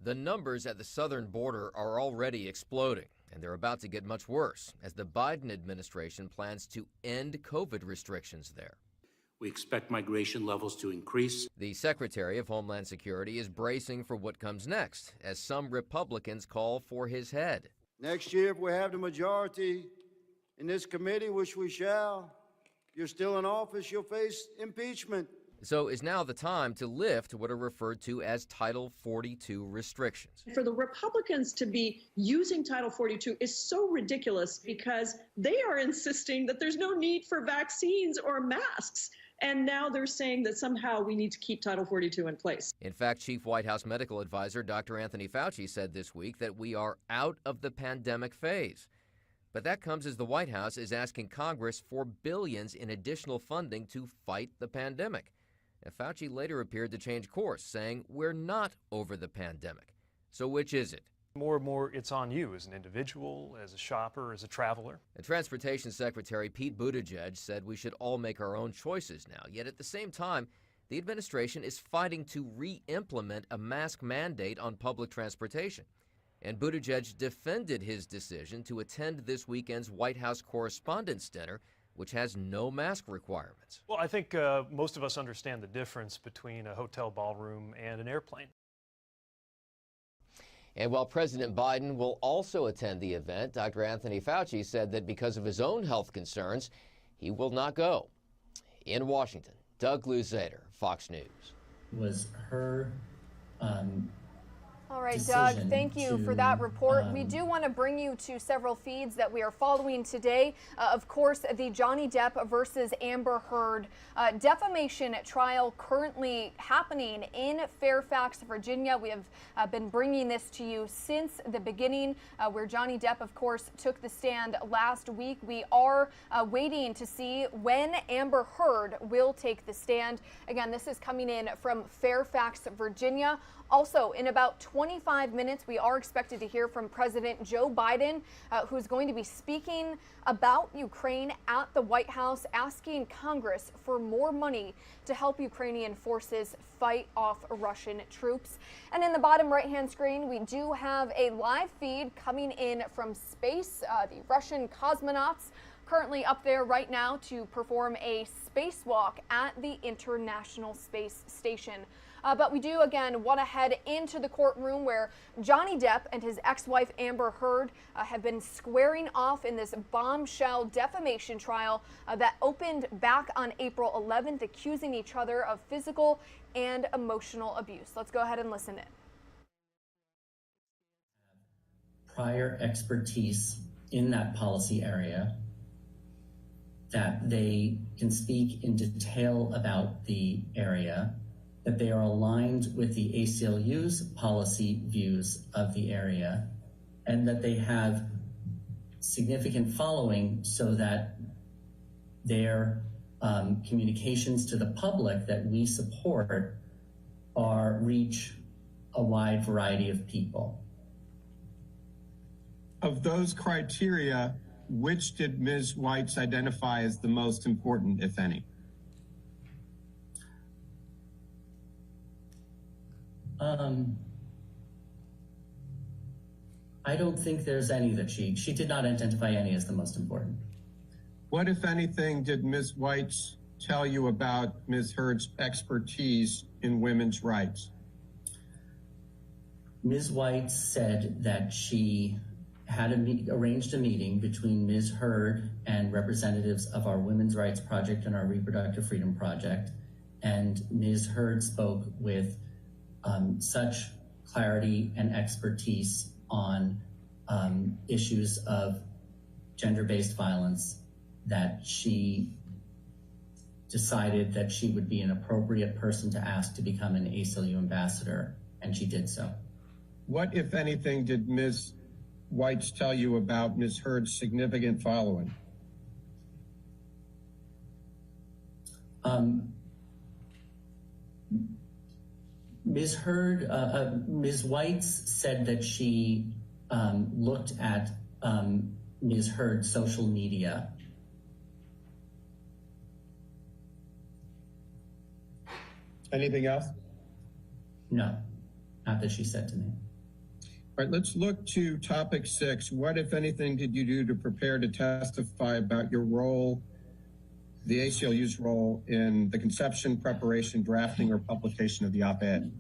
The numbers at the southern border are already exploding, and they're about to get much worse as the Biden administration plans to end COVID restrictions there. We expect migration levels to increase. The Secretary of Homeland Security is bracing for what comes next, as some Republicans call for his head. Next year, if we have the majority in this committee, which we shall, you're still in office, you'll face impeachment. So is now the time to lift what are referred to as Title 42 restrictions. For the Republicans to be using Title 42 is so ridiculous because they are insisting that there's no need for vaccines or masks. And now they're saying that somehow we need to keep Title 42 in place. In fact, Chief White House Medical Advisor Dr. Anthony Fauci said this week that we are out of the pandemic phase. But that comes as the White House is asking Congress for billions in additional funding to fight the pandemic. And Fauci later appeared to change course, saying we're not over the pandemic. So which is it? More and more, it's on you as an individual, as a shopper, as a traveler. And Transportation Secretary Pete Buttigieg said we should all make our own choices now. Yet at the same time, the administration is fighting to re-implement a mask mandate on public transportation. And Buttigieg defended his decision to attend this weekend's White House Correspondents' Dinner, which has no mask requirements. Well, I think most of us understand the difference between a hotel ballroom and an airplane. And while President Biden will also attend the event, Dr. Anthony Fauci said that because of his own health concerns, he will not go. In Washington, Doug Lazater, Fox News. Was her All right, Doug, thank you for that report. We do want to bring you to several feeds that we are following today. Of course, the Johnny Depp versus Amber Heard defamation trial currently happening in Fairfax, Virginia. We have been bringing this to you since the beginning, where Johnny Depp, of course, took the stand last week. We are waiting to see when Amber Heard will take the stand. Again, this is coming in from Fairfax, Virginia. Also, in about 25 minutes, we are expected to hear from President Joe Biden, who's going to be speaking about Ukraine at the White House, asking Congress for more money to help Ukrainian forces fight off Russian troops. And in the bottom right-hand screen, we do have a live feed coming in from space. The Russian cosmonauts currently up there right now to perform a spacewalk at the International Space Station. But we do, again, want to head into the courtroom where Johnny Depp and his ex-wife Amber Heard have been squaring off in this bombshell defamation trial that opened back on April 11th, accusing each other of physical and emotional abuse. Let's go ahead and listen in. Prior expertise in that policy area, that they can speak in detail about the area, that they are aligned with the ACLU's policy views of the area, and that they have significant following so that their communications to the public that we support reach a wide variety of people. Of those criteria, which did Ms. Weitz identify as the most important, if any? I don't think there's any that she did not identify any as the most important. What, if anything, did Ms. Weitz tell you about Ms. Heard's expertise in women's rights? Ms. Weitz said that she had arranged a meeting between Ms. Heard and representatives of our Women's Rights Project and our Reproductive Freedom Project, and Ms. Heard spoke with such clarity and expertise on issues of gender-based violence that she decided that she would be an appropriate person to ask to become an ACLU ambassador, and she did so. What, if anything, did Ms. Weitz tell you about Ms. Heard's significant following? Ms. Weitz said that she looked at Ms. Heard's social media. Anything else? No, not that she said to me. All right, let's look to topic 6. What, if anything, did you do to prepare to testify about your role, the ACLU's role in the conception, preparation, drafting, or publication of the op-ed?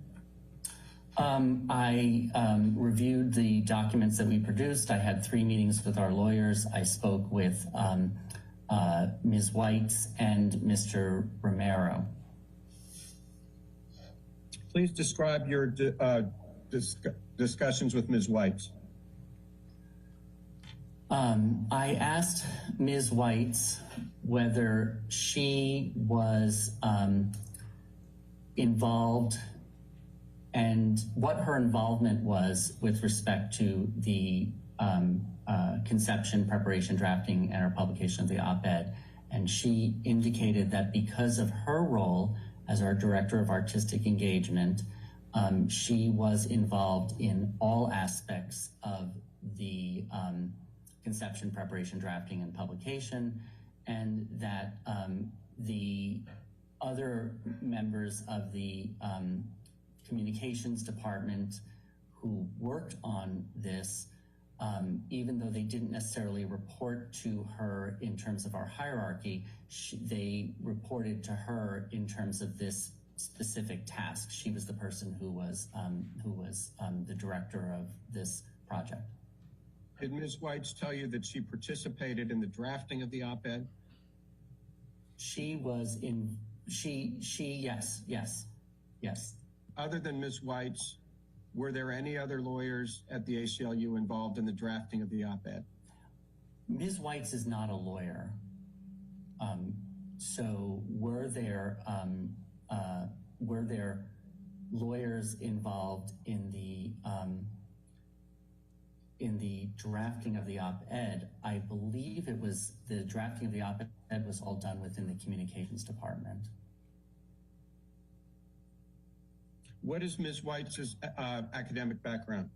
I reviewed the documents that we produced. I had 3 meetings with our lawyers. I spoke with Ms. Weitz and Mr. Romero. Please describe your discussions with Ms. Weitz. I asked Ms. Weitz whether she was involved and what her involvement was with respect to the conception, preparation, drafting, and our publication of the op-ed. And she indicated that because of her role as our Director of Artistic Engagement, she was involved in all aspects of the conception, preparation, drafting, and publication, and that the other members of the communications department who worked on this, even though they didn't necessarily report to her in terms of our hierarchy, they reported to her in terms of this specific task. She was the person who was the director of this project. Did Ms. Weitz tell you that she participated in the drafting of the op-ed? Yes. Other than Ms. Weitz, were there any other lawyers at the ACLU involved in the drafting of the op-ed? Ms. Weitz is not a lawyer. So were there lawyers involved in the drafting of the op-ed? I believe it was the drafting of the op-ed was all done within the communications department. What is Ms. Weitz's academic background?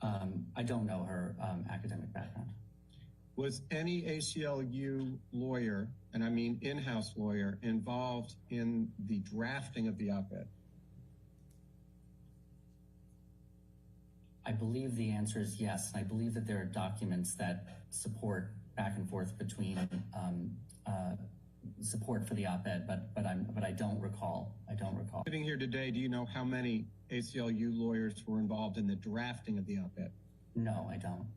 I don't know her academic background. Was any ACLU lawyer, and I mean in-house lawyer, involved in the drafting of the op-ed? I believe the answer is yes. I believe that there are documents that support back and forth between support for the op-ed, but I don't recall. Sitting here today, do you know how many ACLU lawyers were involved in the drafting of the op-ed? No, I don't.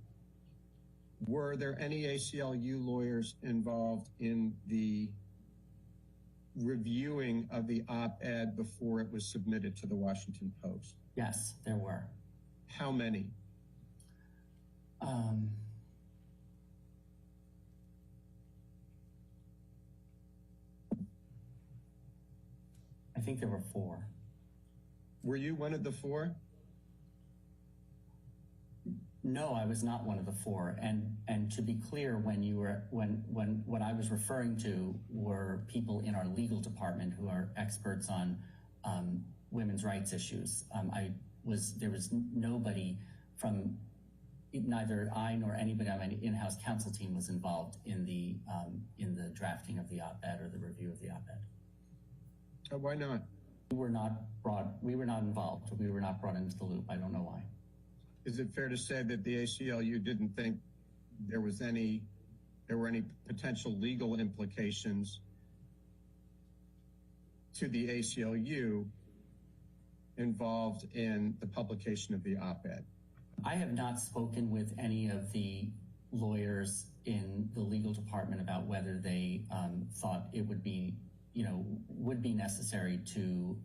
Were there any ACLU lawyers involved in the reviewing of the op-ed before it was submitted to the Washington Post? Yes, there were. How many? I think there were 4. Were you one of the 4? No, I was not one of the 4. And to be clear, when what I was referring to were people in our legal department who are experts on women's rights issues. There was nobody from, neither I nor anybody on my in-house counsel team was involved in the drafting of the op-ed or the review of the op-ed. Why not? We were not involved. We were not brought into the loop. I don't know why. Is it fair to say that the ACLU didn't think there were any potential legal implications to the ACLU involved in the publication of the op-ed? I have not spoken with any of the lawyers in the legal department about whether they thought it would be necessary to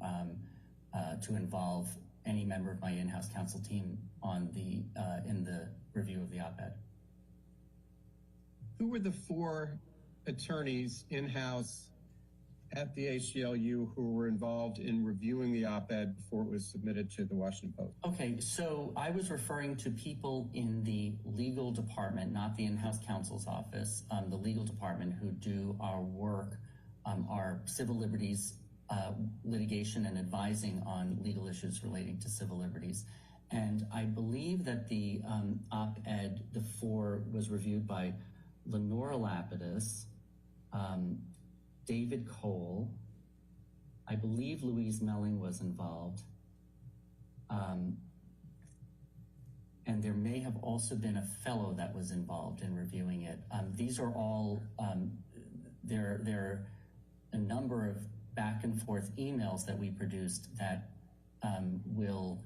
involve any member of my in-house counsel team in the review of the op-ed. Who were the 4 attorneys in-house at the ACLU who were involved in reviewing the op-ed before it was submitted to the Washington Post? Okay, so I was referring to people in the legal department, not the in-house counsel's office, the legal department who do our work, our civil liberties litigation and advising on legal issues relating to civil liberties. And I believe that the op-ed, the 4, was reviewed by Lenora Lapidus, David Cole, I believe Louise Melling was involved, and there may have also been a fellow that was involved in reviewing it. These are all, there are a number of back and forth emails that we produced that will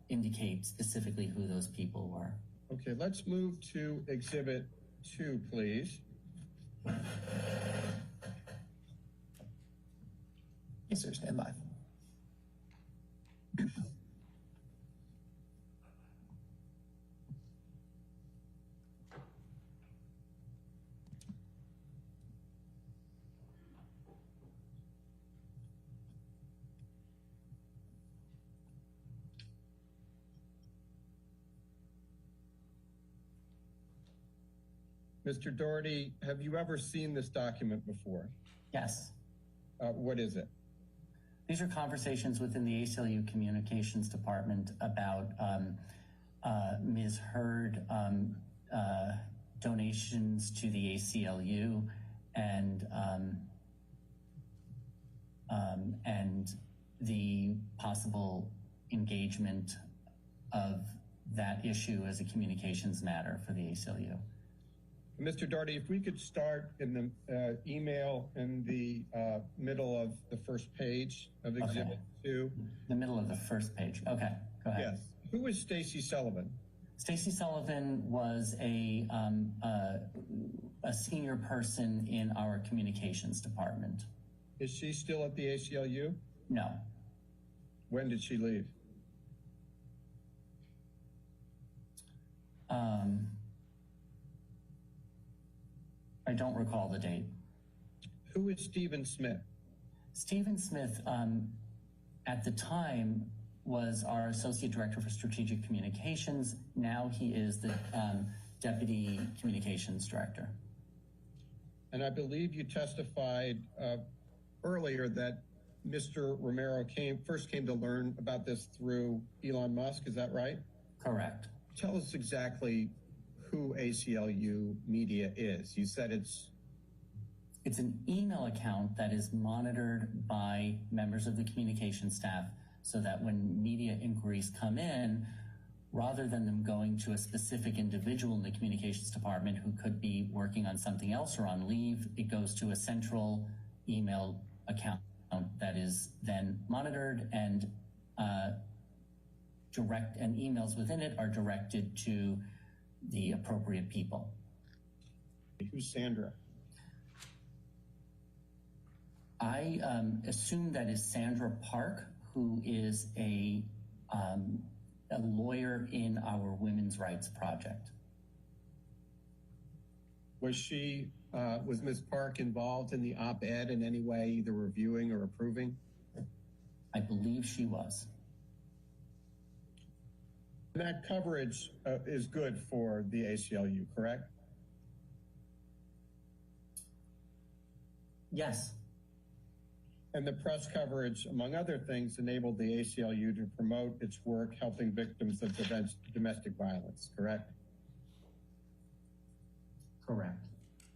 indicate specifically who those people were. Okay, let's move to Exhibit 2, please. Yes, sir, stand by. Mr. Doherty, have you ever seen this document before? Yes. What is it? These are conversations within the ACLU Communications Department about Ms. Hurd donations to the ACLU and the possible engagement of that issue as a communications matter for the ACLU. Mr. Doherty, if we could start in the email in the middle of the first page of Exhibit 2. The middle of the first page. Okay, go ahead. Yes. Who is Stacey Sullivan? Stacey Sullivan was a senior person in our communications department. Is she still at the ACLU? No. When did she leave? I don't recall the date. Who is Stephen Smith? Stephen Smith, at the time, was our Associate Director for Strategic Communications. Now he is the Deputy Communications Director. And I believe you testified earlier that Mr. Romero first came to learn about this through Elon Musk. Is that right? Correct. Tell us exactly who ACLU Media is. You said it's an email account that is monitored by members of the communication staff so that when media inquiries come in, rather than them going to a specific individual in the communications department who could be working on something else or on leave, it goes to a central email account that is then monitored and emails within it are directed to the appropriate people. Who's Sandra? I assume that is Sandra Park, who is a lawyer in our Women's Rights Project. Was Ms. Park involved in the op-ed in any way, either reviewing or approving? I believe she was. And that coverage is good for the ACLU, correct? Yes. And the press coverage, among other things, enabled the ACLU to promote its work helping victims of domestic violence, correct? Correct.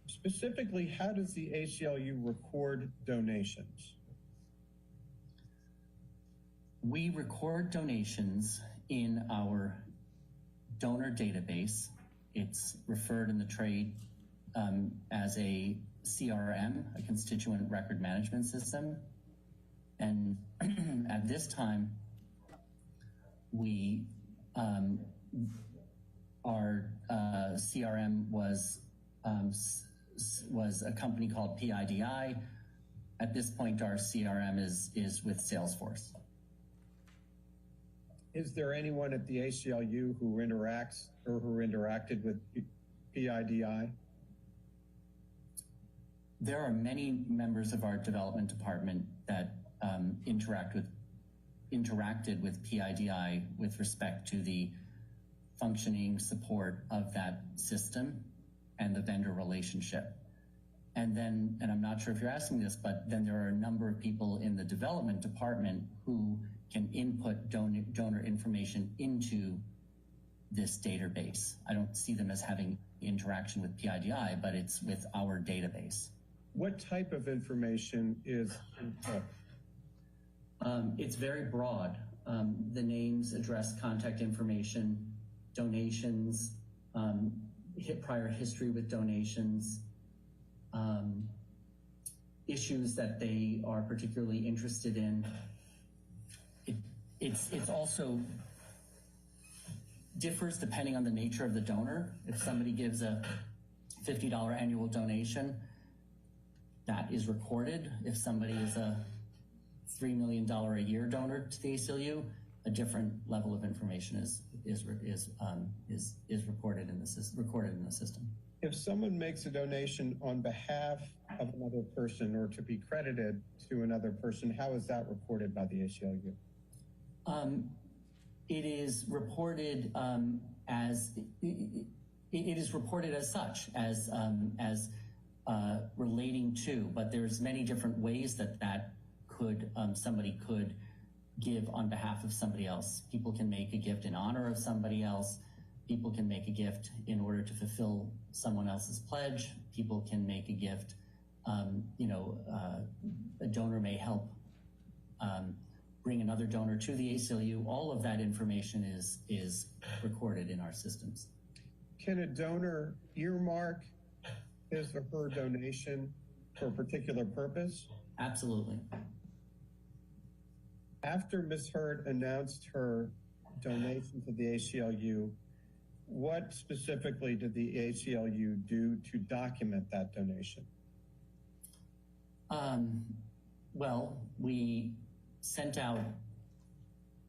Specifically, how does the ACLU record donations? We record donations in our donor database. It's referred in the trade as a CRM, a constituent record management system. And at this time, we our CRM was a company called PIDI. At this point, our CRM is with Salesforce. Is there anyone at the ACLU who interacts or who interacted with PIDI? There are many members of our development department that interacted with PIDI with respect to the functioning support of that system and the vendor relationship. And I'm not sure if you're asking this, but then there are a number of people in the development department who can input donor information into this database. I don't see them as having interaction with PIDI, but it's with our database. What type of information is input? It's very broad. The names, address, contact information, donations, prior history with donations, issues that they are particularly interested in. It's also differs depending on the nature of the donor. If somebody gives a $50 annual donation, that is recorded. If somebody is a $3 million a year donor to the ACLU, a different level of information is recorded in the system. If someone makes a donation on behalf of another person or to be credited to another person, how is that recorded by the ACLU? It is reported as such, as relating to, but there's many different ways that could somebody could give on behalf of somebody else. People can make a gift in honor of somebody else. People can make a gift in order to fulfill someone else's pledge. People can make a gift. A donor may help bring another donor to the ACLU. All of that information is recorded in our systems. Can a donor earmark his or her donation for a particular purpose? Absolutely. After Ms. Hurd announced her donation to the ACLU, what specifically did the ACLU do to document that donation? Well, we sent out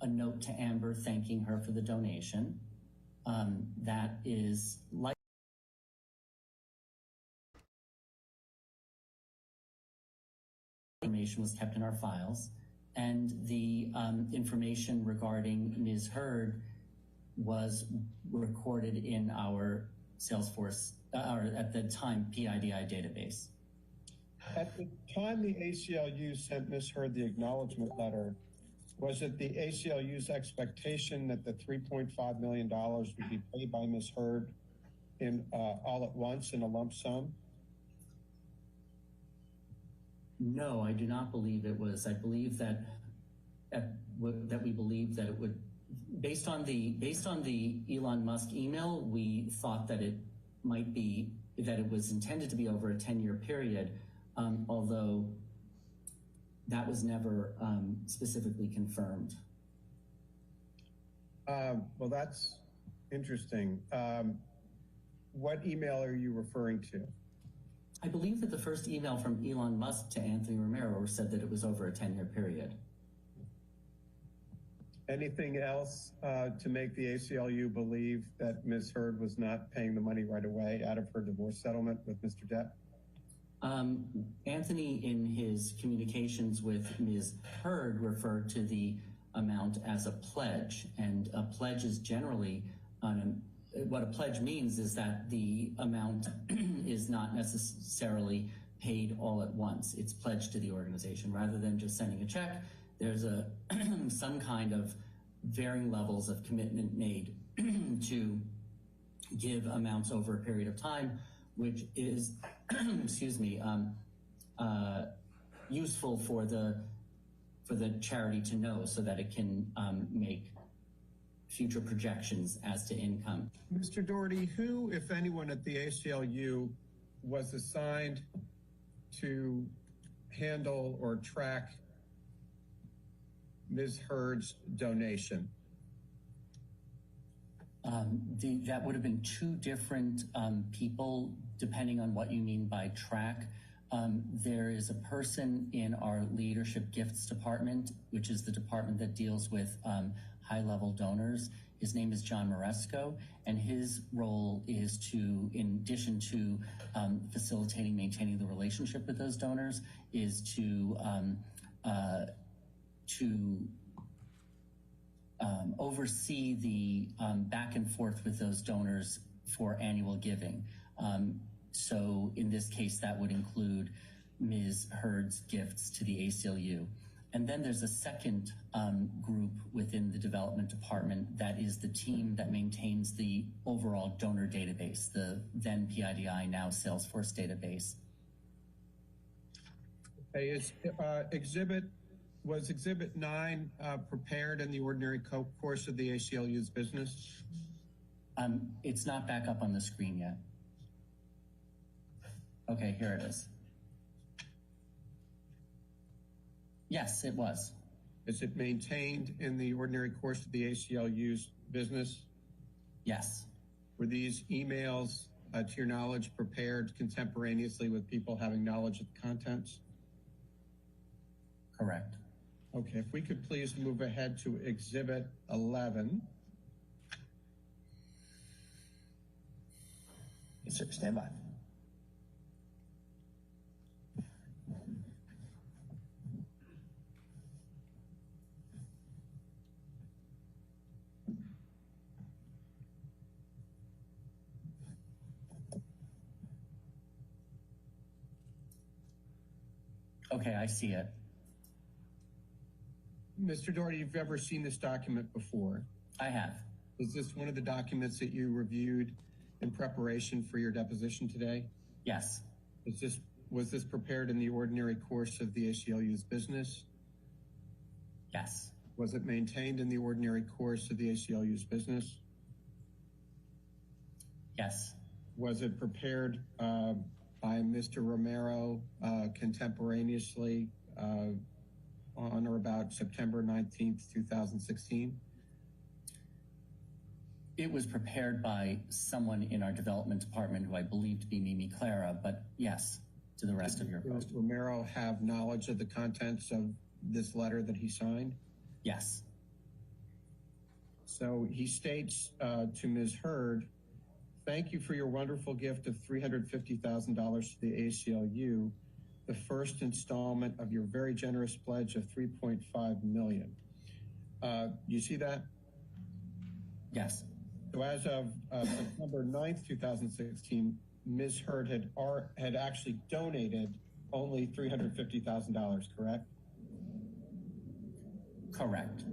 a note to Amber thanking her for the donation. That is like information was kept in our files, and the information regarding Ms. Hurd was recorded in our Salesforce, or at the time, PIDI database. At the time the ACLU sent Ms. Hurd the acknowledgement letter, was it the ACLU's expectation that the $3.5 million would be paid by Ms. Hurd in all at once in a lump sum? No, I do not believe it was. I believe that we believed that it would, based on the Elon Musk email, we thought that it might be, that it was intended to be over a 10-year period, although that was never specifically confirmed. Well, that's interesting. What email are you referring to? I believe that the first email from Elon Musk to Anthony Romero said that it was over a 10-year period. Anything else to make the ACLU believe that Ms. Hurd was not paying the money right away out of her divorce settlement with Mr. Depp? Anthony, in his communications with Ms. Hurd, referred to the amount as a pledge, and a pledge is generally what a pledge means is that the amount is not necessarily paid all at once. It's pledged to the organization rather than just sending a check. There's a some kind of varying levels of commitment made to give amounts over a period of time, which is, excuse me, useful for the charity to know so that it can make future projections as to income. Mr. Doherty, who, if anyone at the ACLU, was assigned to handle or track Ms. Heard's donation? That would have been two different people, depending on what you mean by track. There is a person in our leadership gifts department, which is the department that deals with high-level donors. His name is John Moresco, and his role is to, in addition to facilitating, maintaining the relationship with those donors, is to oversee the back and forth with those donors for annual giving. So in this case, that would include Ms. Heard's gifts to the ACLU. And then there's a second group within the development department that is the team that maintains the overall donor database, the then PIDI, now Salesforce database. Okay, was Exhibit 9 prepared in the ordinary course of the ACLU's business? It's not back up on the screen yet. Okay, here it is. Yes, it was. Is it maintained in the ordinary course of the ACLU's business? Yes. Were these emails, to your knowledge, prepared contemporaneously with people having knowledge of the contents? Correct. Okay, if we could please move ahead to Exhibit 11. Yes, sir. Stand by. Okay, I see it. Mr. Doherty, you've ever seen this document before? I have. Is this one of the documents that you reviewed in preparation for your deposition today? Yes. Was this prepared in the ordinary course of the ACLU's business? Yes. Was it maintained in the ordinary course of the ACLU's business? Yes. Was it prepared by Mr. Romero contemporaneously on or about September 19th, 2016? It was prepared by someone in our development department who I believe to be Mimi Clara, but yes, to the rest of your question. Does Romero have knowledge of the contents of this letter that he signed? Yes. So he states to Ms. Heard, thank you for your wonderful gift of $350,000 to the ACLU, the first installment of your very generous pledge of $3.5 million. You see that? Yes. So as of September 9th, 2016, Ms. Heard had actually donated only $350,000, correct? Correct.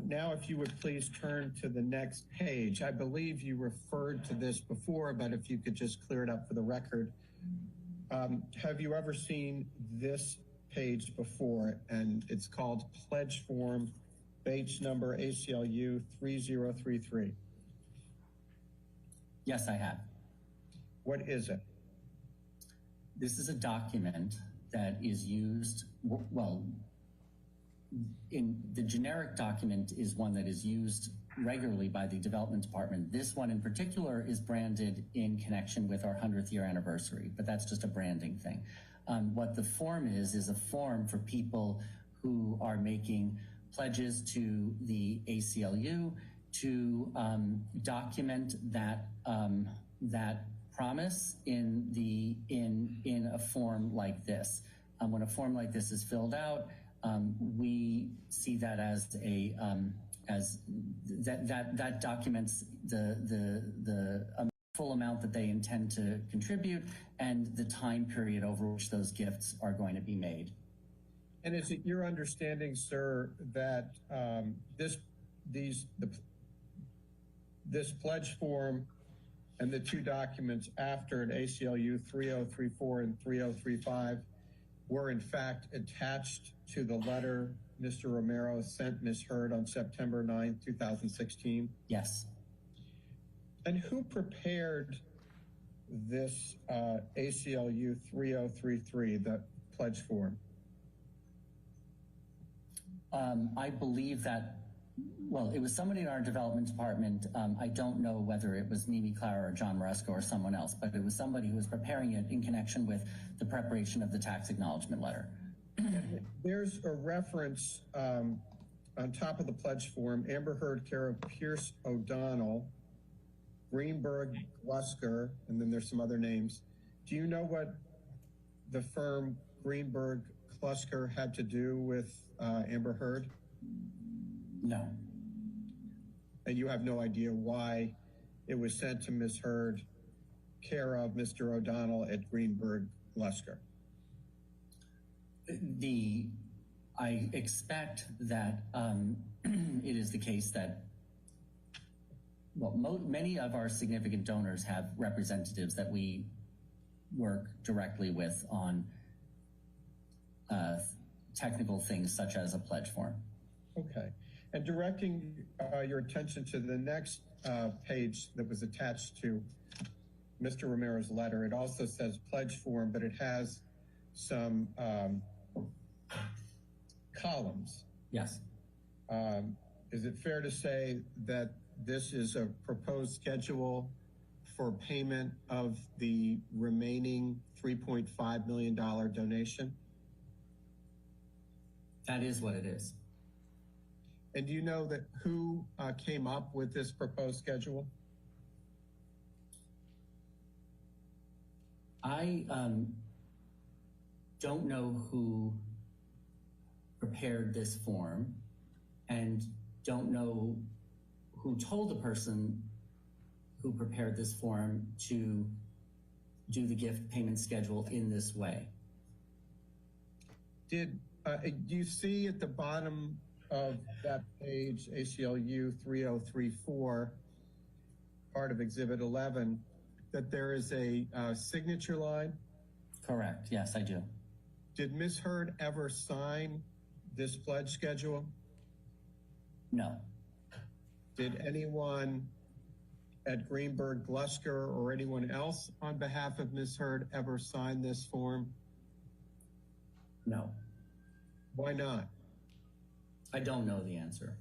Now, if you would please turn to the next page. I believe you referred to this before, but if you could just clear it up for the record. Have you ever seen this page before? And it's called Pledge Form, Bates number ACLU 3033. Yes, I have. What is it? This is a document that is used, well, in the generic document is one that is used regularly by the development department. This one in particular is branded in connection with our 100th year anniversary, but that's just a branding thing. What the form is a form for people who are making pledges to the ACLU to document that that promise in a form like this. When a form like this is filled out, we see that as that documents the full amount that they intend to contribute and the time period over which those gifts are going to be made. And is it your understanding, sir, that this pledge form and the two documents after it, ACLU 3034 and 3035, were in fact attached to the letter Mr. Romero sent Ms. Heard on September 9, 2016? Yes. And who prepared this ACLU 3033, the pledge form? I believe that, well, it was somebody in our development department. I don't know whether it was Mimi Clara or John Maresco or someone else, but it was somebody who was preparing it in connection with the preparation of the tax acknowledgement letter. There's a reference on top of the pledge form, Amber Heard, care of Pierce O'Donnell, Greenberg, Glusker, and then there's some other names. Do you know what the firm Greenberg, Glusker had to do with Amber Heard? No. And you have no idea why it was sent to Ms. Heard, care of Mr. O'Donnell at Greenberg, Glusker? I expect that it is the case that, well, many of our significant donors have representatives that we work directly with on technical things such as a pledge form. Okay. And directing your attention to the next page that was attached to Mr. Romero's letter, it also says pledge form, but it has some columns. Yes. Is it fair to say that this is a proposed schedule for payment of the remaining $3.5 million donation? That is what it is. And do you know that who came up with this proposed schedule? I don't know who prepared this form and don't know who told the person who prepared this form to do the gift payment schedule in this way. Do you see at the bottom of that page, ACLU 3034, part of Exhibit 11, that there is a signature line? Correct. Yes, I do. Did Ms. Heard ever sign this pledge schedule? No. Did anyone at Greenberg, Glusker, or anyone else on behalf of Ms. Heard ever sign this form? No. Why not? I don't know the answer.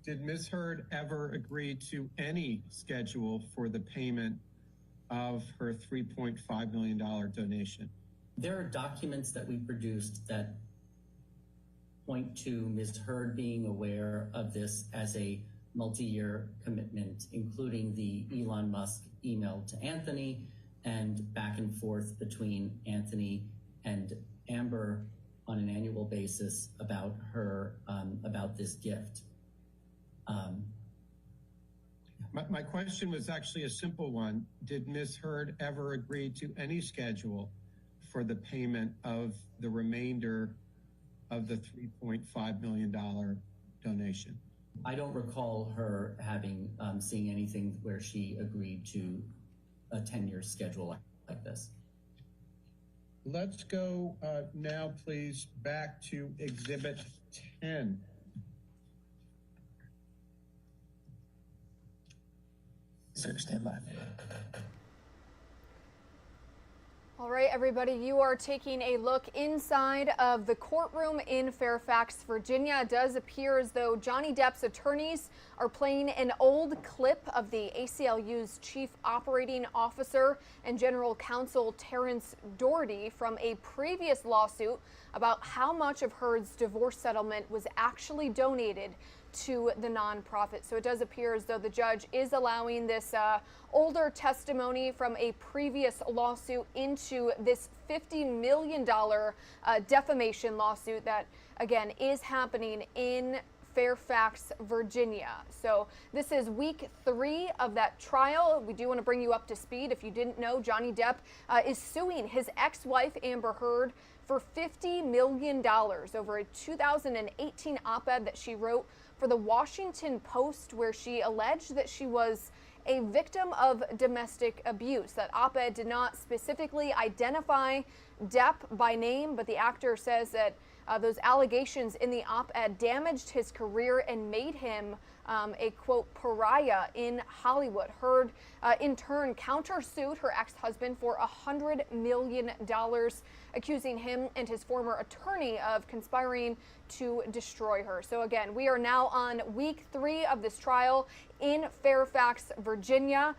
Did Ms. Heard ever agree to any schedule for the payment of her $3.5 million donation? There are documents that we produced that point to Ms. Heard being aware of this as a multi-year commitment, including the Elon Musk email to Anthony and back and forth between Anthony and Amber on an annual basis about her, about this gift. My question was actually a simple one. Did Ms. Heard ever agree to any schedule for the payment of the remainder of the $3.5 million donation? I don't recall her having seeing anything where she agreed to a 10-year schedule like this. Let's go now, please, back to Exhibit 10. Sir, stand by. All right, everybody, you are taking a look inside of the courtroom in Fairfax, Virginia. It does appear as though Johnny Depp's attorneys are playing an old clip of the ACLU's chief operating officer and general counsel Terrence Doherty from a previous lawsuit about how much of Heard's divorce settlement was actually donated to the nonprofit. So it does appear as though the judge is allowing this older testimony from a previous lawsuit into this $50 million defamation lawsuit that, again, is happening in Fairfax, Virginia. So this is week 3 of that trial. We do want to bring you up to speed. If you didn't know, Johnny Depp is suing his ex-wife Amber Heard for $50 million over a 2018 op-ed that she wrote for the Washington Post, where she alleged that she was a victim of domestic abuse. That op-ed did not specifically identify Depp by name, but the actor says that those allegations in the op-ed damaged his career and made him a, quote, pariah in Hollywood. Heard, in turn, countersued her ex-husband for $100 million, accusing him and his former attorney of conspiring to destroy her. So again, we are now on week 3 of this trial in Fairfax, Virginia.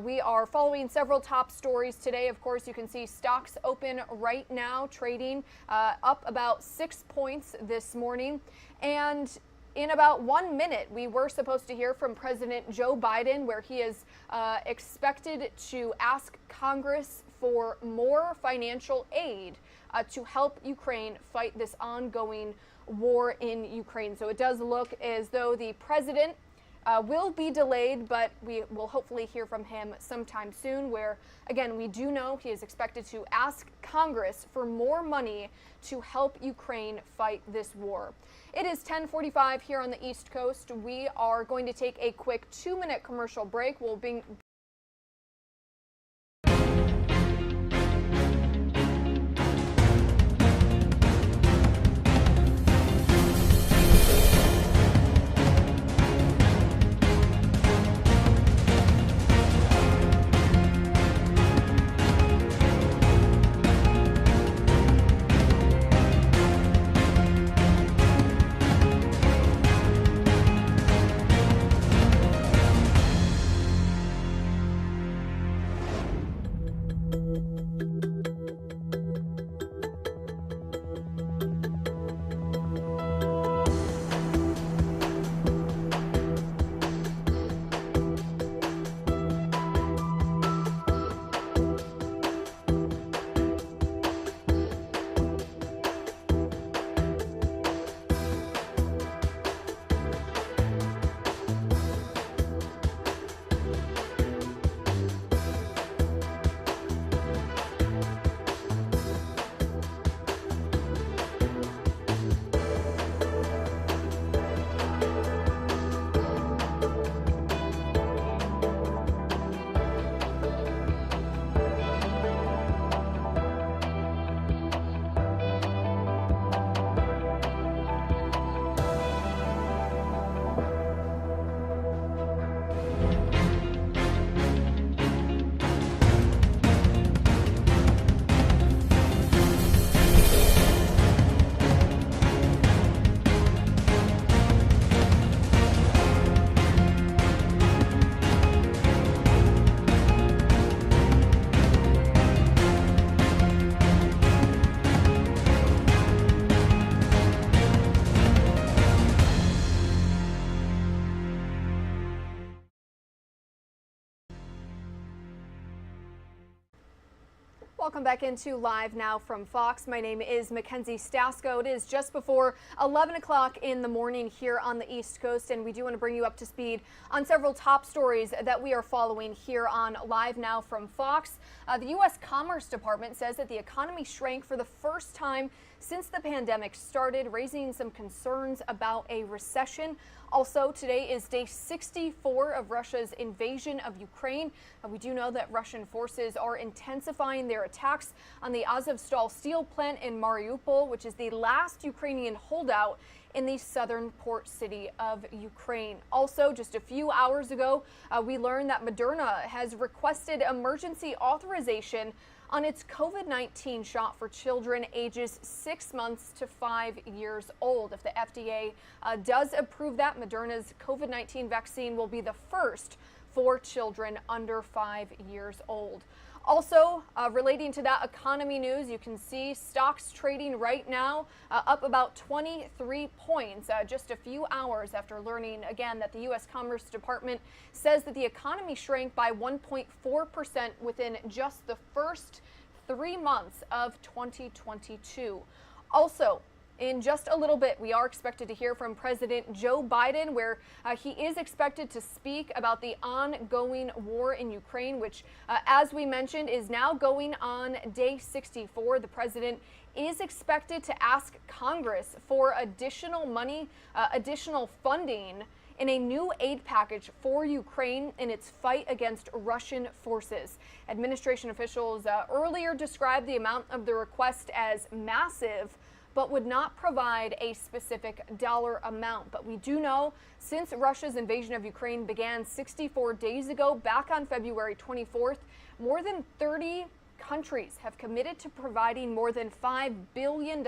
We are following several top stories today. Of course, you can see stocks open right now, trading up about 6 points this morning. And in about 1 minute, we were supposed to hear from President Joe Biden, where he is expected to ask Congress for more financial aid to help Ukraine fight this ongoing war in Ukraine. So it does look as though the president will be delayed, but we will hopefully hear from him sometime soon, where, again, we do know he is expected to ask Congress for more money to help Ukraine fight this war. It is 10:45 here on the East Coast. We are going to take a quick 2-minute commercial break. We'll be Welcome back into Live Now from Fox. My name is Mackenzie Stasko. It is just before 11 o'clock in the morning here on the East Coast, and we do want to bring you up to speed on several top stories that we are following here on Live Now from Fox. The U.S. Commerce Department says that the economy shrank for the first time since the pandemic started, raising some concerns about a recession. Also, today is day 64 of Russia's invasion of Ukraine. We do know that Russian forces are intensifying their attacks on the Azovstal steel plant in Mariupol, which is the last Ukrainian holdout in the southern port city of Ukraine. Also, just a few hours ago, we learned that Moderna has requested emergency authorization on its COVID-19 shot for children ages 6 months to 5 years old. If the FDA does approve that, Moderna's COVID-19 vaccine will be the first for children under 5 years old. Also, relating to that economy news, you can see stocks trading right now up about 23 points just a few hours after learning again that the U.S. Commerce Department says that the economy shrank by 1.4% within just the first 3 months of 2022. Also, In just a little bit, we are expected to hear from President Joe Biden, where he is expected to speak about the ongoing war in Ukraine, which, as we mentioned, is now going on day 64. The president is expected to ask Congress for additional money, additional funding in a new aid package for Ukraine in its fight against Russian forces. Administration officials earlier described the amount of the request as massive, but would not provide a specific dollar amount. But we do know since Russia's invasion of Ukraine began 64 days ago, back on February 24th, more than 30 countries have committed to providing more than $5 billion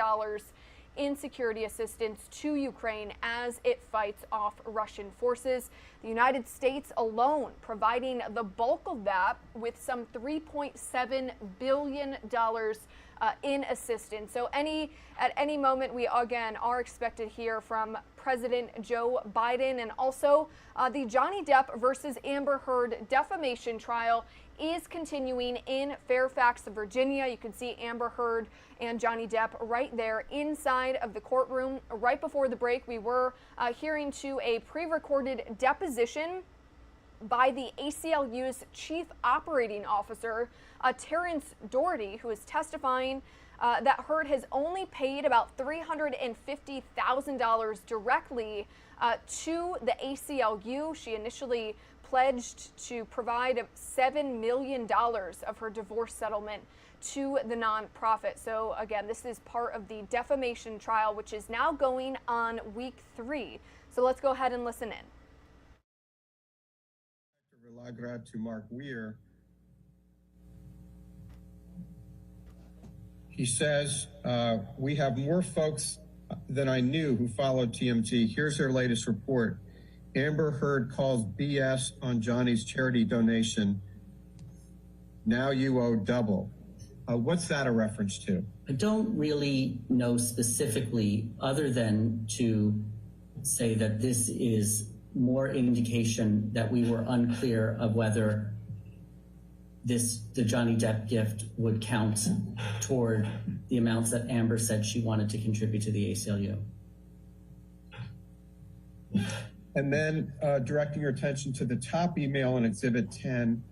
in security assistance to Ukraine as it fights off Russian forces. The United States alone providing the bulk of that with some $3.7 billion in assistance. So at any moment, we again are expected to hear from President Joe Biden. And also the Johnny Depp versus Amber Heard defamation trial is continuing in Fairfax, Virginia. You can see Amber Heard and Johnny Depp right there inside of the courtroom. Right before the break, we were hearing to a pre-recorded deposition by the ACLU's chief operating officer, Terrence Doherty, who is testifying that Heard has only paid about $350,000 directly to the ACLU. She initially pledged to provide $7 million of her divorce settlement to the nonprofit. So again, this is part of the defamation trial, which is now going on week 3. So let's go ahead and listen in. To Mark Weir. He says, we have more folks than I knew who followed TMZ. Here's their latest report. Amber Heard calls BS on Johnny's charity donation. Now you owe double. What's that a reference to? I don't really know specifically, other than to say that this is more indication that we were unclear of whether the Johnny Depp gift would count toward the amounts that Amber said she wanted to contribute to the ACLU. And then directing your attention to the top email in Exhibit 10,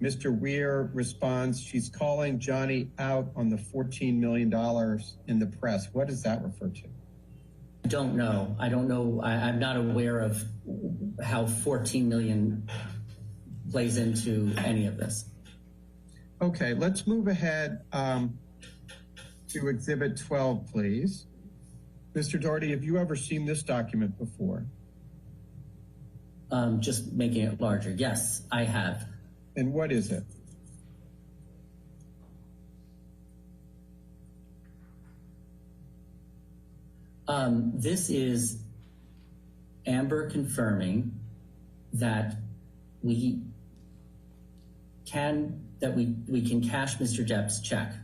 Mr. Weir responds, she's calling Johnny out on the $14 million in the press. What does that refer to? I don't know. I'm not aware of how 14 million plays into any of this. Okay, let's move ahead to Exhibit 12, please. Mr. Doherty, have you ever seen this document before? Just making it larger. Yes, I have. And what is it? This is Amber confirming that we can cash Mr. Depp's check.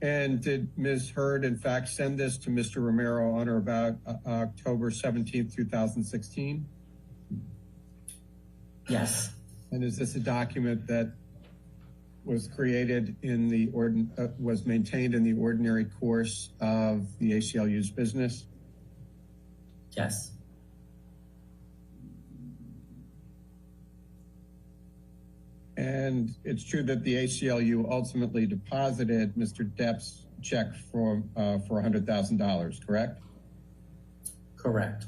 And did Ms. Heard, in fact, send this to Mr. Romero on or about October 17th, 2016? Yes. And is this a document that was created in the was maintained in the ordinary course of the ACLU's business? Yes. And it's true that the ACLU ultimately deposited Mr. Depp's check for $100,000, correct? Correct.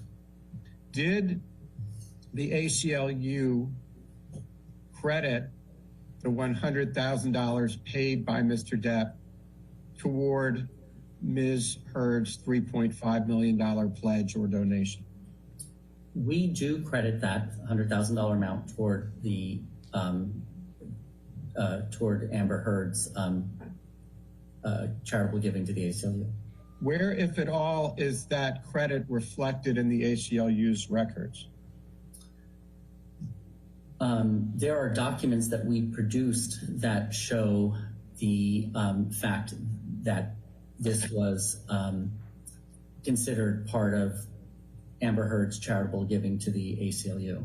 Did the ACLU credit the $100,000 paid by Mr. Depp toward Ms. Heard's $3.5 million pledge or donation? We do credit that $100,000 amount toward the toward Amber Heard's charitable giving to the ACLU. Where, if at all, is that credit reflected in the ACLU's records? There are documents that we produced that show the fact that this was considered part of Amber Heard's charitable giving to the ACLU.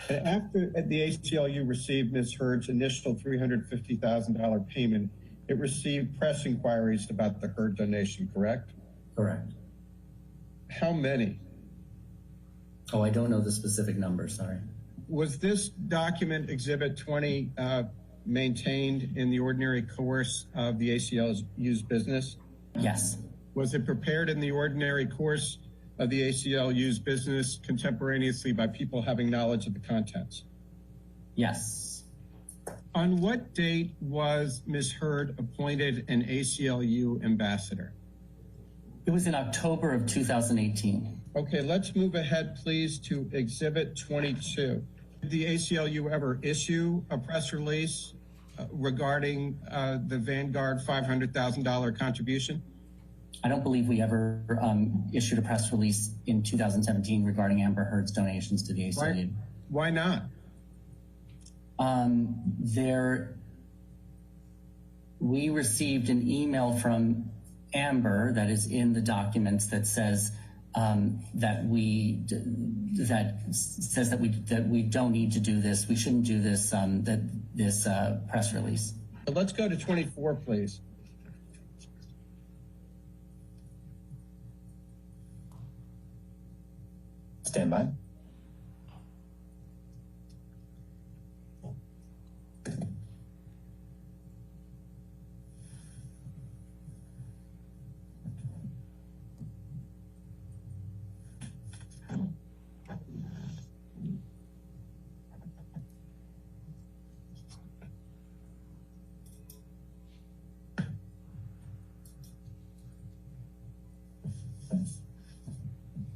After the ACLU received Ms. Heard's initial $350,000 payment it received press inquiries about the Heard donation, correct? Correct. How many? Oh, I don't know the specific number, sorry. Was this document, Exhibit 20, maintained in the ordinary course of the ACLU's business? Yes. Was it prepared in the ordinary course of the ACLU's business contemporaneously by people having knowledge of the contents? Yes. On what date was Ms. Heard appointed an ACLU ambassador? It was in October of 2018. Okay, let's move ahead, please, to Exhibit 22. Did the ACLU ever issue a press release regarding the Vanguard $500,000 contribution? I don't believe we ever issued a press release in 2017 regarding Amber Heard's donations to the ACLU. Why not? We received an email from Amber that is in the documents that says that we don't need to do this. We shouldn't do this this press release. Let's go to 24, please. Stand by.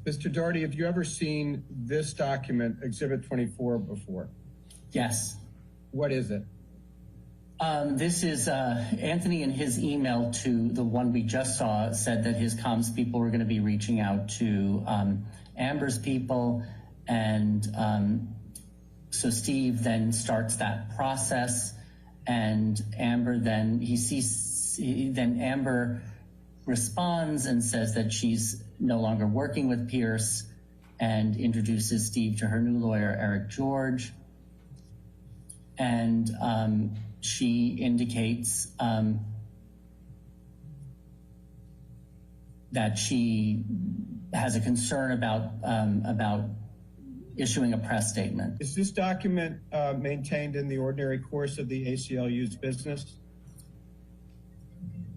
Mr. Doherty, have you ever seen this document, Exhibit 24, before? Yes. What is it? This is Anthony in his email to the one we just saw said that his comms people were going to be reaching out to Amber's people. And so Steve then starts that process, and Amber then Amber responds and says that she's no longer working with Pierce and introduces Steve to her new lawyer, Eric George. And she indicates that she has a concern about issuing a press statement. Is this document maintained in the ordinary course of the ACLU's business?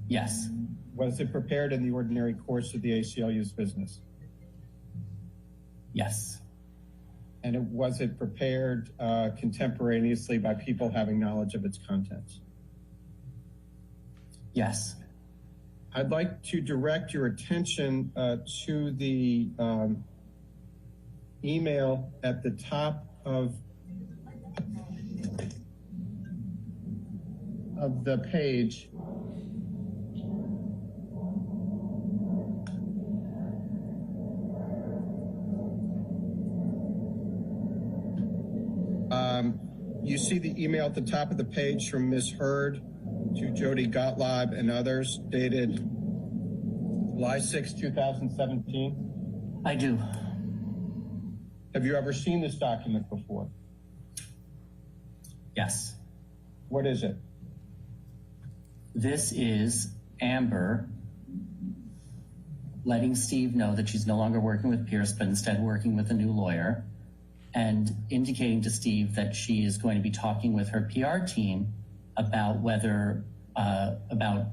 Yes. Was it prepared in the ordinary course of the ACLU's business? Yes. And was it prepared contemporaneously by people having knowledge of its contents? Yes. I'd like to direct your attention to the email at the top of the page. You see the email at the top of the page from Ms. Heard to Jody Gottlieb and others, dated July 6, 2017? I do. Have you ever seen this document before? Yes. What is it? This is Amber letting Steve know that she's no longer working with Pierce, but instead working with a new lawyer, and indicating to Steve that she is going to be talking with her PR team about whether, about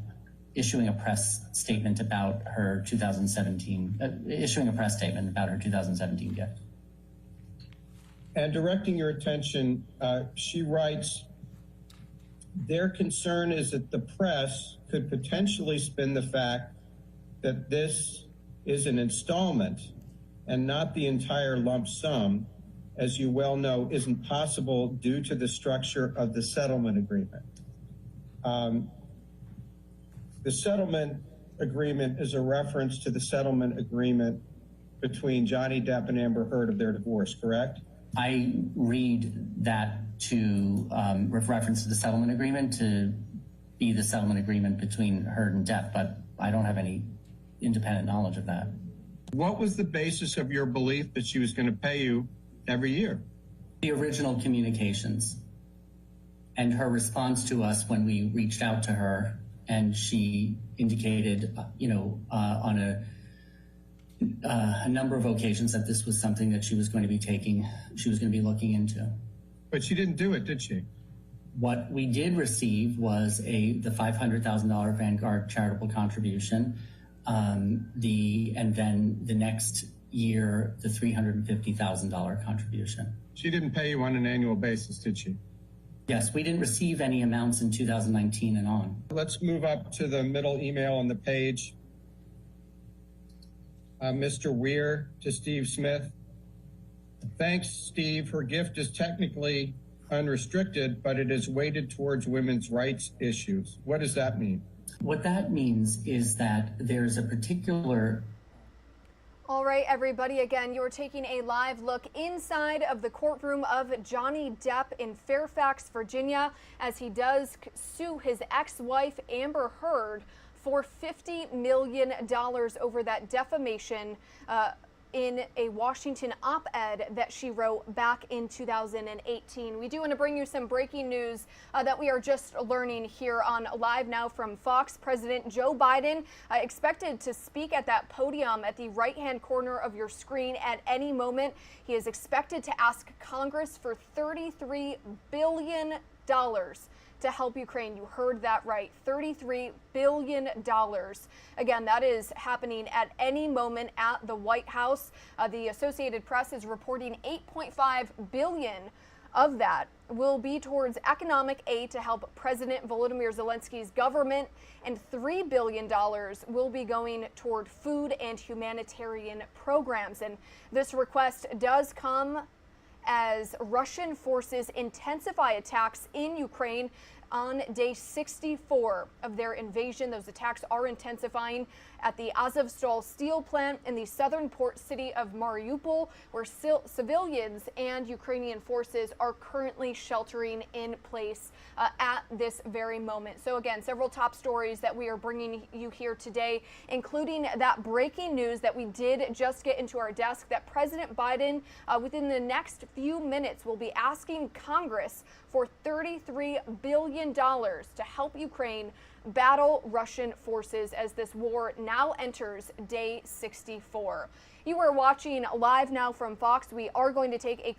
issuing a press statement about her 2017, issuing a press statement about her 2017 gift. And directing your attention, she writes, their concern is that the press could potentially spin the fact that this is an installment and not the entire lump sum, as you well know, isn't possible due to the structure of the settlement agreement. The settlement agreement is a reference to the settlement agreement between Johnny Depp and Amber Heard of their divorce, correct? I read that to reference to the settlement agreement to be the settlement agreement between Heard and Depp, but I don't have any independent knowledge of that. What was the basis of your belief that she was going to pay you every year? The original communications and her response to us when we reached out to her and she indicated, on a number of occasions that this was something that she was going to be looking into. But she didn't do it, did she? What we did receive was the $500,000 Vanguard charitable contribution, and then the next year, the $350,000 contribution. She didn't pay you on an annual basis, did she? Yes, we didn't receive any amounts in 2019 and on. Let's move up to the middle email on the page. Mr. Weir to Steve Smith. Thanks, Steve. Her gift is technically unrestricted, but it is weighted towards women's rights issues. What does that mean? What that means is that there's a particular... All right, everybody, again, you're taking a live look inside of the courtroom of Johnny Depp in Fairfax, Virginia, as he does sue his ex-wife, Amber Heard, for $50 million over that defamation in a Washington op-ed that she wrote back in 2018. We do want to bring you some breaking news that we are just learning here on Live Now from Fox. President Joe Biden expected to speak at that podium at the right-hand corner of your screen at any moment. He is expected to ask Congress for $33 billion to help Ukraine. You heard that right, $33 billion. Again, that is happening at any moment at the White House. The Associated Press is reporting $8.5 billion of that will be towards economic aid to help President Volodymyr Zelensky's government, and $3 billion will be going toward food and humanitarian programs. And this request does come as Russian forces intensify attacks in Ukraine on day 64 of their invasion. Those attacks are intensifying at the Azovstal steel plant in the southern port city of Mariupol, where civilians and Ukrainian forces are currently sheltering in place at this very moment. So again, several top stories that we are bringing you here today, including that breaking news that we did just get into our desk, that President Biden within the next few minutes will be asking Congress for $33 billion to help Ukraine battle Russian forces as this war now enters day 64. You are watching Live Now from Fox. We are going to take a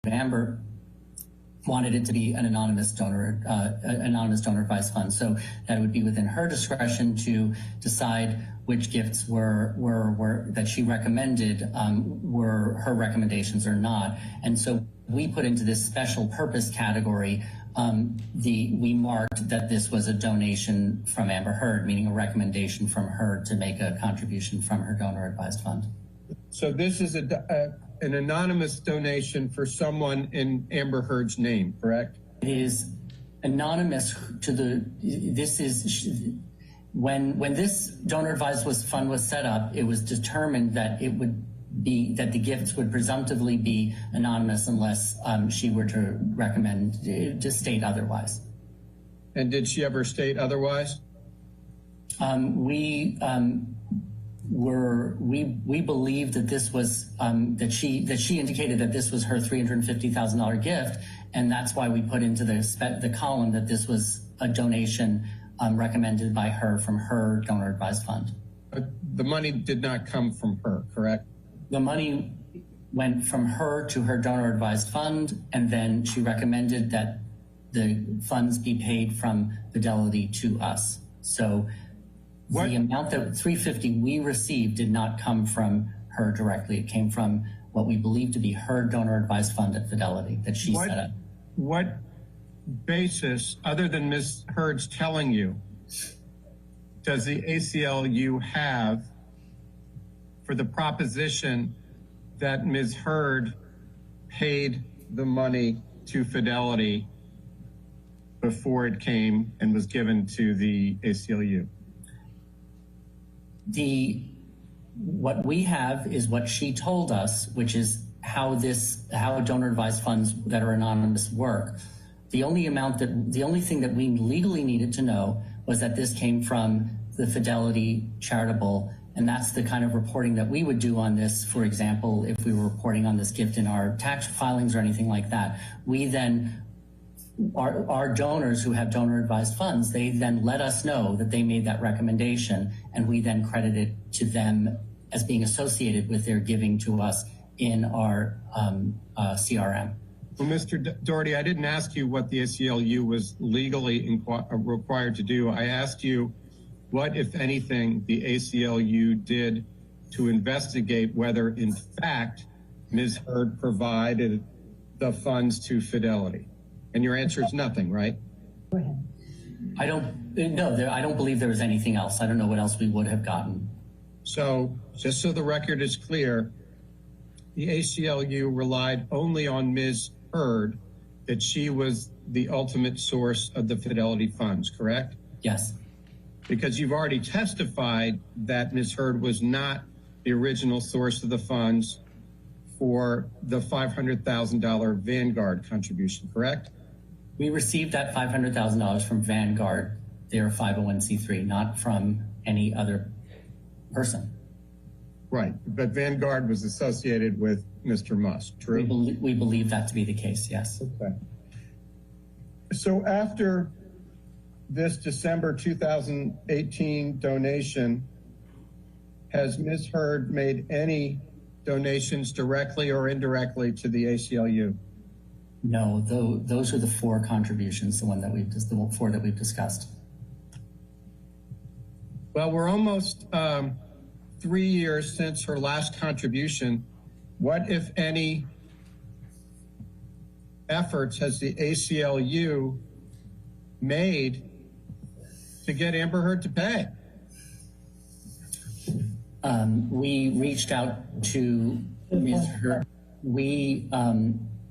Amber wanted it to be an anonymous donor advised fund, so that it would be within her discretion to decide which gifts were that she recommended were her recommendations or not. And so we put into this special purpose category we marked that this was a donation from Amber Heard, meaning a recommendation from her to make a contribution from her donor advised fund. So this is an anonymous donation for someone in Amber Heard's name, correct? It is anonymous to when this donor advised fund was set up, it was determined that that the gifts would presumptively be anonymous unless she were to recommend to state otherwise. And did she ever state otherwise? We believed that this was that she indicated that this was her $350,000 gift, and that's why we put into the column that this was a donation recommended by her from her donor advised fund. But the money did not come from her, correct? The money went from her to her donor advised fund, and then she recommended that the funds be paid from Fidelity to us. So the amount that $350 we received did not come from her directly. It came from what we believe to be her donor advised fund at Fidelity that she set up. What basis, other than Ms. Heard's telling you, does the ACLU have for the proposition that Ms. Heard paid the money to Fidelity before it came and was given to the ACLU? What we have is what she told us, which is how donor advised funds that are anonymous work. The only thing that we legally needed to know was that this came from the Fidelity charitable, and that's the kind of reporting that we would do on this. For example, if we were reporting on this gift in our tax filings or anything like that, we then, our donors who have donor advised funds, they then let us know that they made that recommendation, and we then credit it to them as being associated with their giving to us in our CRM. Well, Mr. Doherty, I didn't ask you what the ACLU was legally required to do. I asked you what, if anything, the ACLU did to investigate whether, in fact, Ms. Heard provided the funds to Fidelity. And your answer is nothing, right? Go ahead. I don't believe there was anything else. I don't know what else we would have gotten. So, just so the record is clear, the ACLU relied only on Ms. Heard, that she was the ultimate source of the Fidelity funds, correct? Yes. Because you've already testified that Ms. Heard was not the original source of the funds for the $500,000 Vanguard contribution, correct? We received that $500,000 from Vanguard, their 501c3, not from any other person. Right, but Vanguard was associated with Mr. Musk, true? We believe that to be the case, yes. Okay. So after this December 2018 donation, has Ms. Heard made any donations directly or indirectly to the ACLU? No, those are the four contributions, the four that we've discussed. Well, we're almost 3 years since her last contribution. What, if any, efforts has the ACLU made to get Amber Heard to pay? We reached out to Ms. Heard. We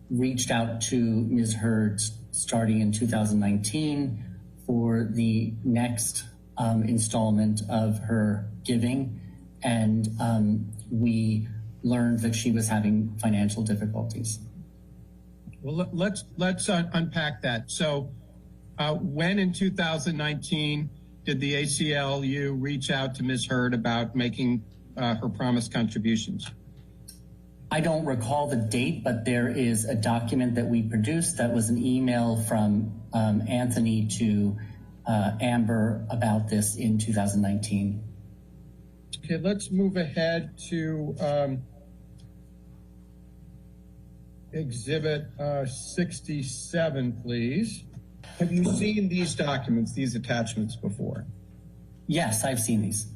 reached out to Ms. Heard starting in 2019 for the next installment of her giving, and we learned that she was having financial difficulties. Well, let's unpack that. So when in 2019 did the ACLU reach out to Ms. Heard about making her promised contributions? I don't recall the date, but there is a document that we produced that was an email from Anthony to Amber about this in 2019. Okay, let's move ahead to Exhibit 67, please. Have you seen these documents, these attachments before? Yes, I've seen these.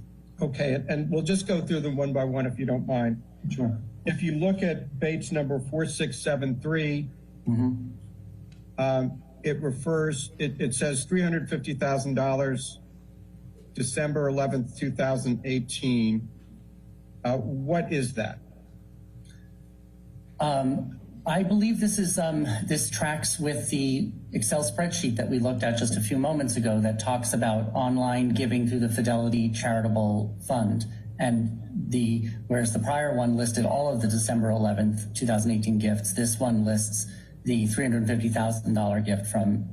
Okay, and we'll just go through them one by one if you don't mind. Sure. If you look at Bates number 4673, it says $350,000, December 11th, 2018. What is that? I believe this tracks with the Excel spreadsheet that we looked at just a few moments ago that talks about online giving through the Fidelity Charitable Fund. And whereas the prior one listed all of the December 11th, 2018 gifts, this one lists the $350,000 gift from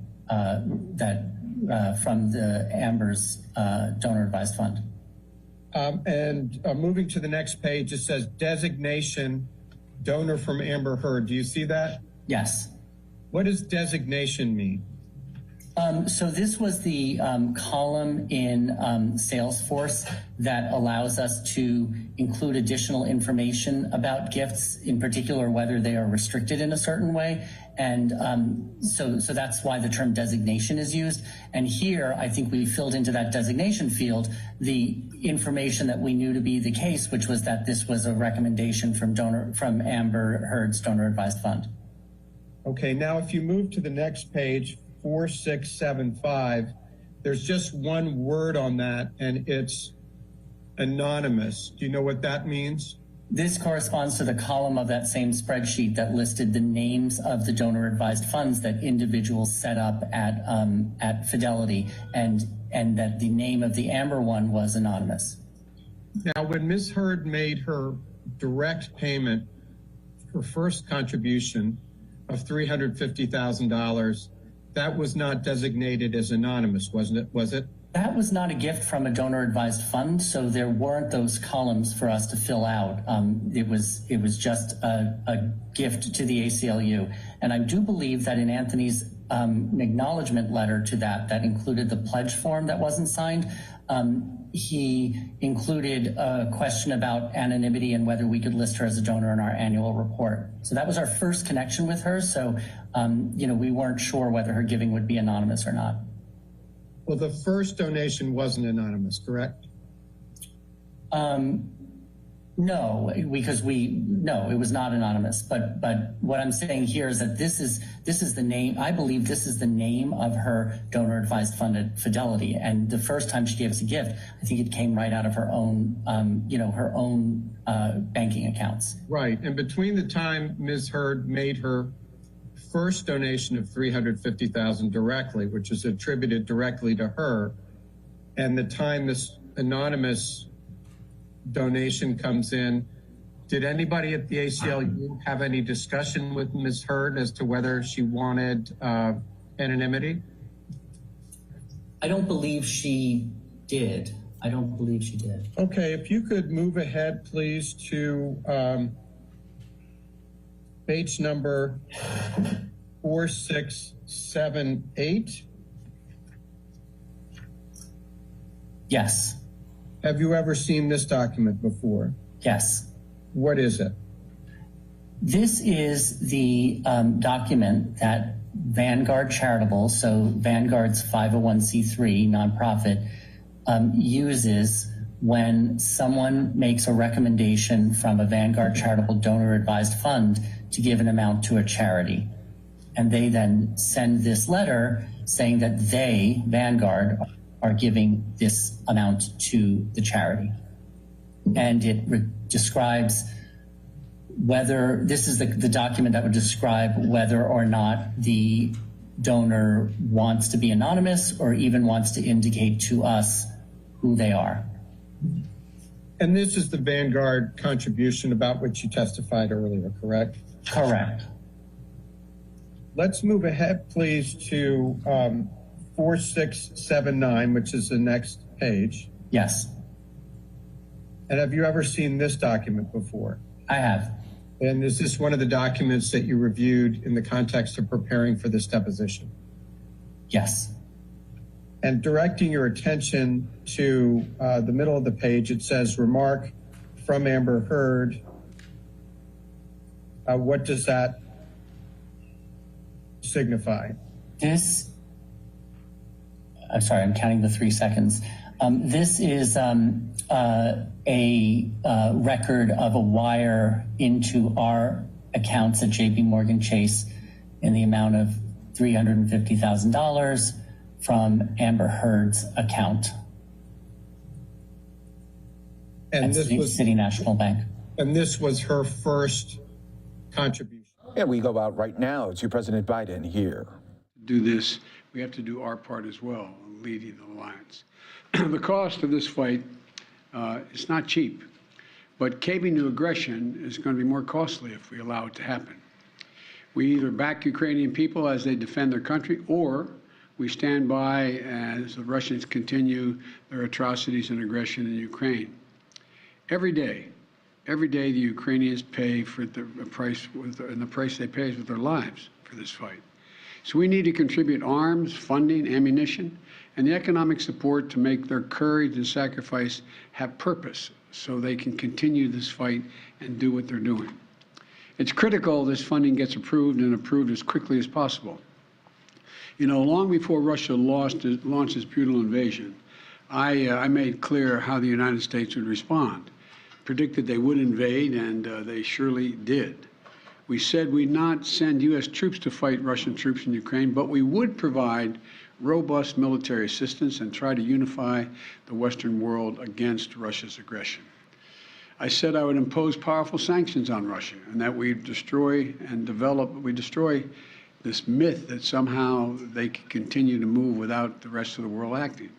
the Amber's donor advised fund. Moving to the next page, it says designation donor from Amber Heard. Do you see that? Yes. What does designation mean? So this was the column in Salesforce that allows us to include additional information about gifts, in particular whether they are restricted in a certain way. And so that's why the term designation is used. And here, I think we filled into that designation field the information that we knew to be the case, which was that this was a recommendation from Amber Heard's donor advised fund. Okay, now if you move to the next page, 4675, there's just one word on that, and it's anonymous. Do you know what that means? This corresponds to the column of that same spreadsheet that listed the names of the donor advised funds that individuals set up at Fidelity, and that the name of the Amber one was anonymous. Now, when Ms. Heard made her direct payment, her first contribution of $350,000, that was not designated as anonymous, wasn't it? Was it? That was not a gift from a donor advised fund, so there weren't those columns for us to fill out. It was just a gift to the ACLU. And I do believe that in Anthony's acknowledgement letter to that included the pledge form that wasn't signed, he included a question about anonymity and whether we could list her as a donor in our annual report. So that was our first connection with her. So, we weren't sure whether her giving would be anonymous or not. Well, the first donation wasn't anonymous, correct? No, because it was not anonymous. But what I'm saying here is that this is the name. I believe this is the name of her donor advised fund at Fidelity. And the first time she gave us a gift, I think it came right out of her own, banking accounts. Right. And between the time Ms. Heard made her first donation of $350,000 directly, which is attributed directly to her, and the time this anonymous donation comes in, did anybody at the ACLU have any discussion with Ms. Heard as to whether she wanted anonymity? I don't believe she did. Okay, if you could move ahead, please, to page number 4678. Yes. Have you ever seen this document before? Yes. What is it? This is the document that Vanguard Charitable, so Vanguard's 501c3 nonprofit, uses when someone makes a recommendation from a Vanguard Charitable donor advised fund to give an amount to a charity. And they then send this letter saying that they, Vanguard, are giving this amount to the charity. And it describes whether, this is the document that would describe whether or not the donor wants to be anonymous or even wants to indicate to us who they are. And this is the Vanguard contribution about which you testified earlier, correct? Correct. Let's move ahead, please, to 4679, which is the next page. Yes. And have you ever seen this document before? I have. And is this one of the documents that you reviewed in the context of preparing for this deposition? Yes. And directing your attention to the middle of the page, it says, remark from Amber Heard. What does that signify? This, I'm sorry, I'm counting the 3 seconds. This is a record of a wire into our accounts at JP Morgan Chase in the amount of $350,000 from Amber Heard's account And at City National Bank. And this was her first contribution. And we go out right now to President Biden here. Do this, we have to do our part as well, leading the alliance. The cost of this fight is not cheap, but caving to aggression is going to be more costly if we allow it to happen. We either back Ukrainian people as they defend their country, or we stand by as the Russians continue their atrocities and aggression in Ukraine. Every day the Ukrainians pay for the price, and the price they pay is with their lives for this fight. So we need to contribute arms, funding, ammunition, and the economic support to make their courage and sacrifice have purpose so they can continue this fight and do what they're doing. It's critical this funding gets approved and approved as quickly as possible. You know, long before Russia launched its brutal invasion, I made clear how the United States would respond. Predicted they would invade, and they surely did. We said we'd not send U.S. troops to fight Russian troops in Ukraine, but we would provide robust military assistance and try to unify the Western world against Russia's aggression. I said I would impose powerful sanctions on Russia, and that we'd destroy this myth that somehow they could continue to move without the rest of the world acting.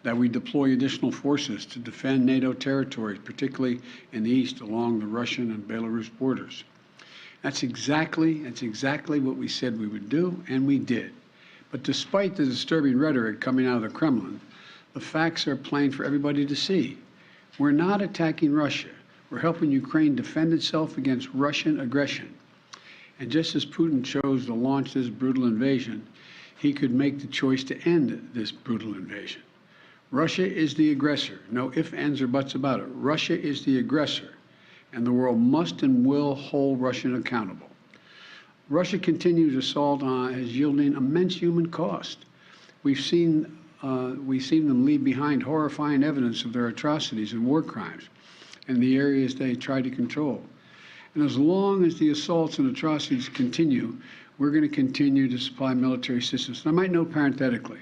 That we deploy additional forces to defend NATO territories, particularly in the east along the Russian and Belarus borders. That's exactly what we said we would do, and we did. But despite the disturbing rhetoric coming out of the Kremlin, the facts are plain for everybody to see. We're not attacking Russia. We're helping Ukraine defend itself against Russian aggression. And just as Putin chose to launch this brutal invasion, he could make the choice to end this brutal invasion. Russia is the aggressor. No ifs, ands, or buts about it. Russia is the aggressor, and the world must and will hold Russia accountable. Russia's continued assault is yielding immense human cost. We've seen them leave behind horrifying evidence of their atrocities and war crimes in the areas they try to control. And as long as the assaults and atrocities continue, we're going to continue to supply military assistance. And I might note parenthetically,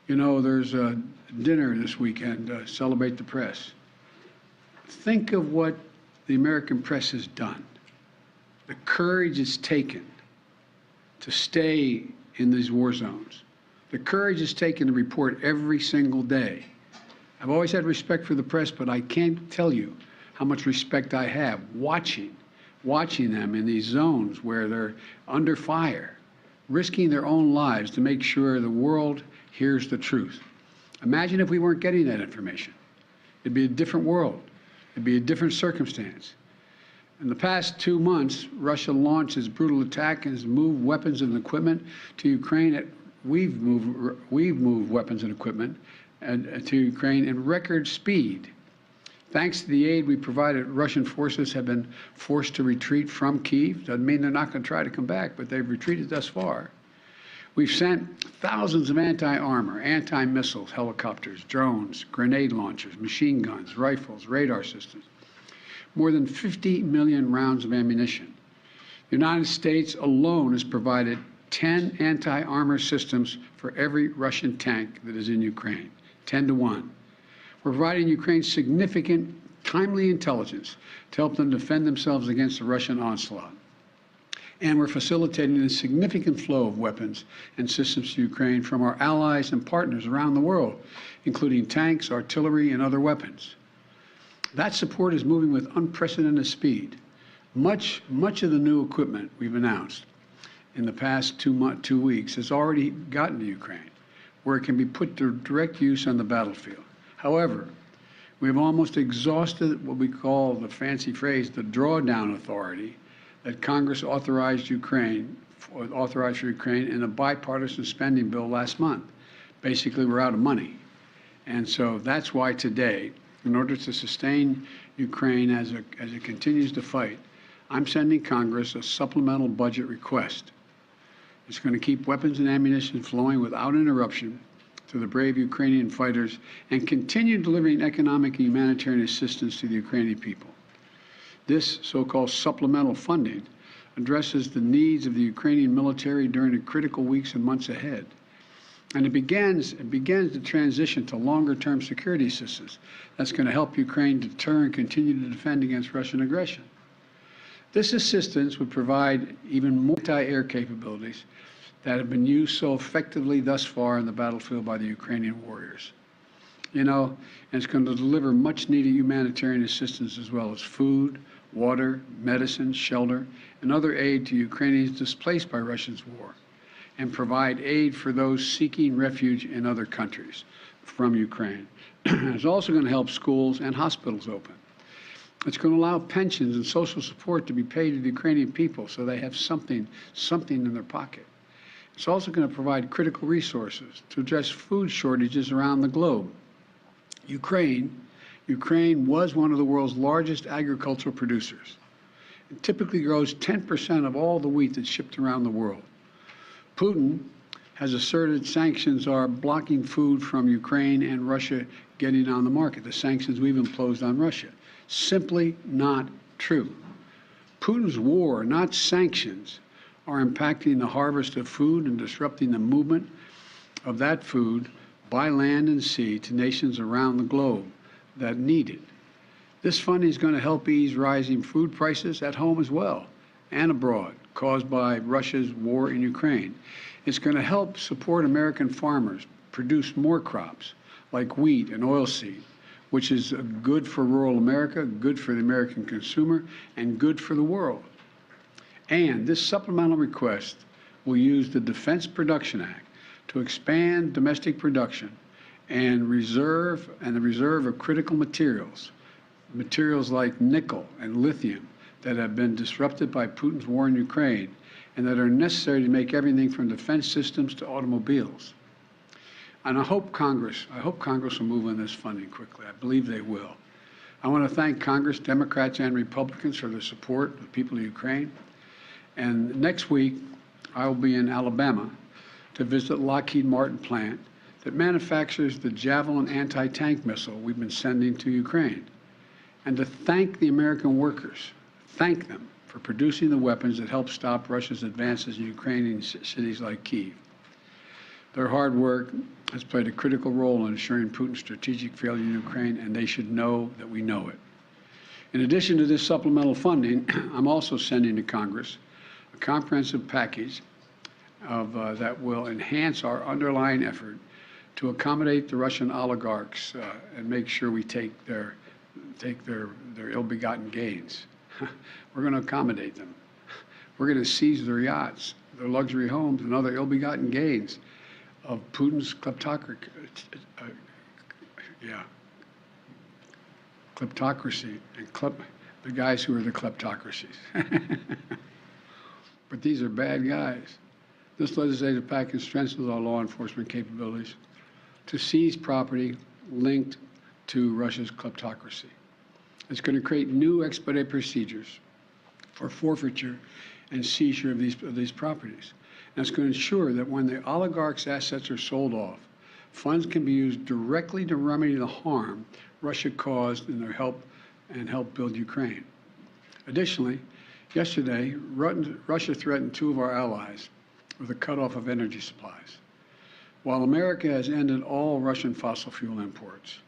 you know, there's a dinner this weekend, Celebrate the Press. Think of what the American press has done. The courage it's taken to stay in these war zones. The courage it's taken to report every single day. I've always had respect for the press, but I can't tell you how much respect I have watching them in these zones where they're under fire, risking their own lives to make sure the world hears the truth. Imagine if we weren't getting that information. It'd be a different world. It'd be a different circumstance. In the past 2 months, Russia launched its brutal attack and has moved weapons and equipment to Ukraine. We've moved weapons and equipment to Ukraine in record speed. Thanks to the aid we provided, Russian forces have been forced to retreat from Kyiv. Doesn't mean they're not going to try to come back, but they've retreated thus far. We've sent thousands of anti-armor, anti-missiles, helicopters, drones, grenade launchers, machine guns, rifles, radar systems. More than 50 million rounds of ammunition. The United States alone has provided 10 anti-armor systems for every Russian tank that is in Ukraine, 10 to 1. We're providing Ukraine significant, timely intelligence to help them defend themselves against the Russian onslaught. And we're facilitating a significant flow of weapons and systems to Ukraine from our allies and partners around the world, including tanks, artillery, and other weapons. That support is moving with unprecedented speed. Much of the new equipment we've announced in the past 2 weeks has already gotten to Ukraine, where it can be put to direct use on the battlefield. However, we've almost exhausted what we call, the fancy phrase, the drawdown authority that Congress authorized for Ukraine in a bipartisan spending bill last month. Basically, we're out of money. And so that's why today, in order to sustain Ukraine as it continues to fight, I'm sending Congress a supplemental budget request. It's going to keep weapons and ammunition flowing without interruption to the brave Ukrainian fighters and continue delivering economic and humanitarian assistance to the Ukrainian people. This so-called supplemental funding addresses the needs of the Ukrainian military during the critical weeks and months ahead. And it begins the transition to longer-term security assistance that's going to help Ukraine deter and continue to defend against Russian aggression. This assistance would provide even more anti-air capabilities that have been used so effectively thus far in the battlefield by the Ukrainian warriors. You know, and it's going to deliver much-needed humanitarian assistance as well as food, water, medicine, shelter, and other aid to Ukrainians displaced by Russia's war, and provide aid for those seeking refuge in other countries from Ukraine. It's also going to help schools and hospitals open. It's going to allow pensions and social support to be paid to the Ukrainian people so they have something in their pocket. It's also going to provide critical resources to address food shortages around the globe. Ukraine was one of the world's largest agricultural producers. It typically grows 10% of all the wheat that's shipped around the world. Putin has asserted sanctions are blocking food from Ukraine and Russia getting on the market, the sanctions we've imposed on Russia. Simply not true. Putin's war, not sanctions, are impacting the harvest of food and disrupting the movement of that food by land and sea to nations around the globe that need it. This funding is going to help ease rising food prices at home as well and abroad caused by Russia's war in Ukraine. It's going to help support American farmers produce more crops like wheat and oilseed, which is good for rural America, good for the American consumer, and good for the world. And this supplemental request will use the Defense Production Act to expand domestic production and the reserve of critical materials like nickel and lithium that have been disrupted by Putin's war in Ukraine and that are necessary to make everything from defense systems to automobiles. And I hope Congress will move on this funding quickly. I believe they will. I want to thank Congress, Democrats and Republicans, for their support of the people of Ukraine. And next week, I will be in Alabama to visit Lockheed Martin plant that manufactures the Javelin anti-tank missile we've been sending to Ukraine, and to thank the American workers, thank them for producing the weapons that help stop Russia's advances in Ukrainian cities like Kyiv. Their hard work has played a critical role in ensuring Putin's strategic failure in Ukraine, and they should know that we know it. In addition to this supplemental funding, I'm also sending to Congress a comprehensive package that will enhance our underlying effort to accommodate the Russian oligarchs and make sure we take their ill-begotten gains. We're going to accommodate them. We're going to seize their yachts, their luxury homes, and other ill-begotten gains of Putin's kleptocracy. Kleptocracy and the guys who are the kleptocracies. But these are bad guys. This legislative package strengthens our law enforcement capabilities to seize property linked to Russia's kleptocracy. It's going to create new expedited procedures for forfeiture and seizure of these properties. And it's going to ensure that when the oligarchs' assets are sold off, funds can be used directly to remedy the harm Russia caused in their help build Ukraine. Additionally, yesterday, Russia threatened two of our allies with a cutoff of energy supplies. While America has ended all Russian fossil fuel imports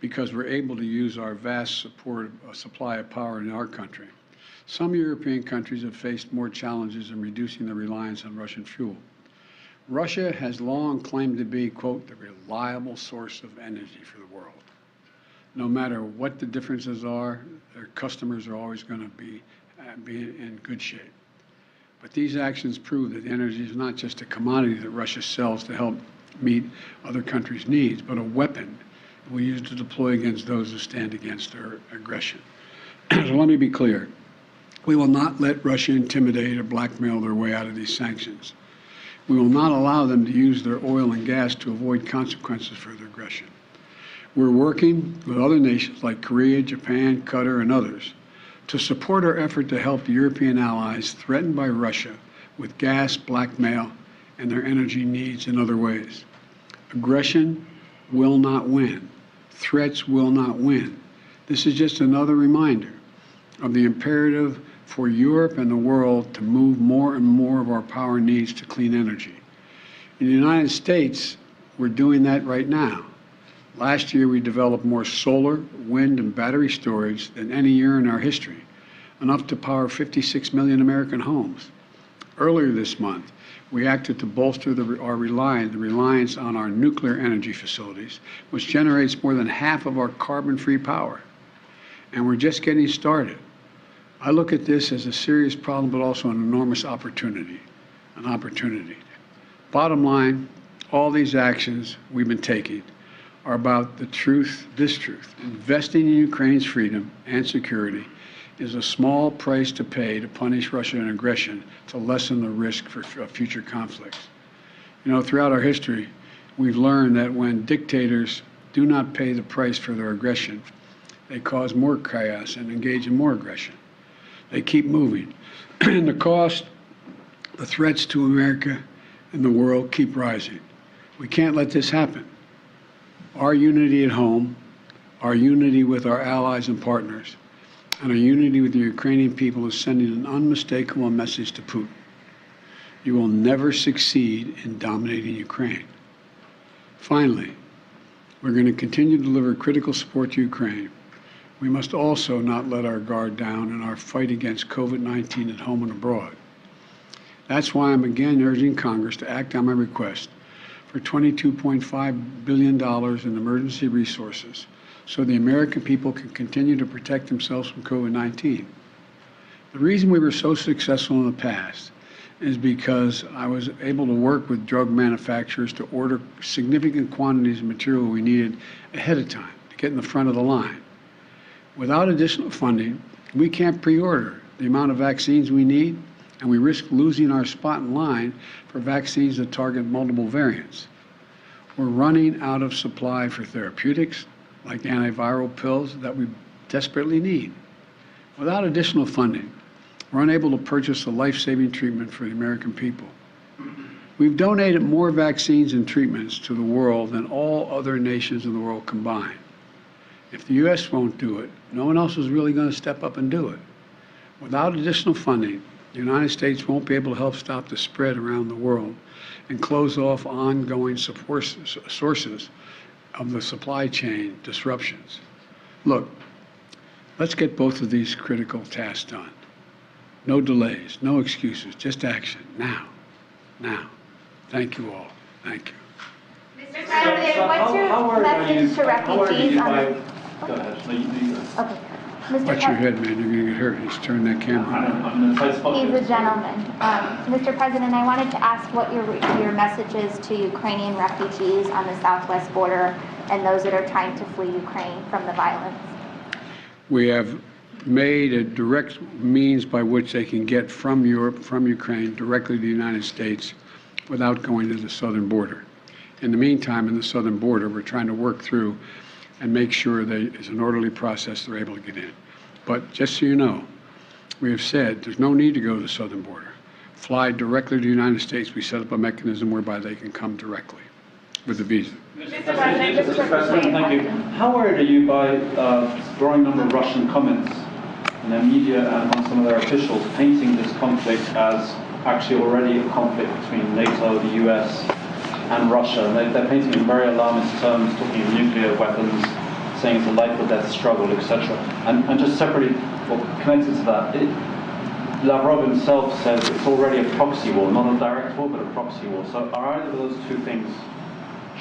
because we're able to use our vast supply of power in our country, some European countries have faced more challenges in reducing their reliance on Russian fuel. Russia has long claimed to be, quote, the reliable source of energy for the world. No matter what the differences are, their customers are always going to be in good shape. But these actions prove that energy is not just a commodity that Russia sells to help meet other countries' needs, but a weapon we use to deploy against those who stand against their aggression. So let me be clear. We will not let Russia intimidate or blackmail their way out of these sanctions. We will not allow them to use their oil and gas to avoid consequences for their aggression. We're working with other nations like Korea, Japan, Qatar, and others to support our effort to help European allies threatened by Russia with gas, blackmail, and their energy needs in other ways. Aggression will not win. Threats will not win. This is just another reminder of the imperative for Europe and the world to move more and more of our power needs to clean energy. In the United States, we're doing that right now. Last year, we developed more solar, wind, and battery storage than any year in our history, enough to power 56 million American homes. Earlier this month, we acted to bolster the reliance on our nuclear energy facilities, which generates more than half of our carbon-free power. And we're just getting started. I look at this as a serious problem, but also an enormous opportunity, an opportunity. Bottom line, all these actions we've been taking are about the truth, this truth. Investing in Ukraine's freedom and security is a small price to pay to punish Russian aggression to lessen the risk for future conflicts. You know, throughout our history, we've learned that when dictators do not pay the price for their aggression, they cause more chaos and engage in more aggression. They keep moving. And the cost, the threats to America and the world keep rising. We can't let this happen. Our unity at home, our unity with our allies and partners, and our unity with the Ukrainian people is sending an unmistakable message to Putin. You will never succeed in dominating Ukraine. Finally, we're going to continue to deliver critical support to Ukraine. We must also not let our guard down in our fight against COVID-19 at home and abroad. That's why I'm again urging Congress to act on my request for $22.5 billion in emergency resources so the American people can continue to protect themselves from COVID-19. The reason we were so successful in the past is because I was able to work with drug manufacturers to order significant quantities of material we needed ahead of time to get in the front of the line. Without additional funding, we can't pre-order the amount of vaccines we need, and we risk losing our spot in line for vaccines that target multiple variants. We're running out of supply for therapeutics, like antiviral pills that we desperately need. Without additional funding, we're unable to purchase a life-saving treatment for the American people. We've donated more vaccines and treatments to the world than all other nations in the world combined. If the U.S. won't do it, no one else is really going to step up and do it. Without additional funding, the United States won't be able to help stop the spread around the world and close off ongoing sources of the supply chain disruptions. Look, let's get both of these critical tasks done. No delays, no excuses, just action, now, now. Thank you all, thank you. Mr. President, what's your message to refugees on the... Go ahead. No, you go. Okay. Mr. Watch your head, man, you're gonna get hurt. Just turn that camera on. He's a gentleman. Mr. President, I wanted to ask what your message is to Ukrainian refugees on the southwest border and those that are trying to flee Ukraine from the violence. We have made a direct means by which they can get from Europe, from Ukraine, directly to the United States without going to the southern border. In the meantime, in the southern border, we're trying to work through and make sure that it's an orderly process they're able to get in. But just so you know, we have said there's no need to go to the southern border. Fly directly to the United States. We set up a mechanism whereby they can come directly with the visa. Mr. President, thank you. How worried are you by a growing number of Russian comments in their media and on some of their officials painting this conflict as actually already a conflict between NATO, the US, and Russia? And they're painting in very alarmist terms, talking of nuclear weapons, saying it's a life or death struggle, etc. And just separately, or connected to that, Lavrov himself says it's already a proxy war, not a direct war, but a proxy war. So are either of those two things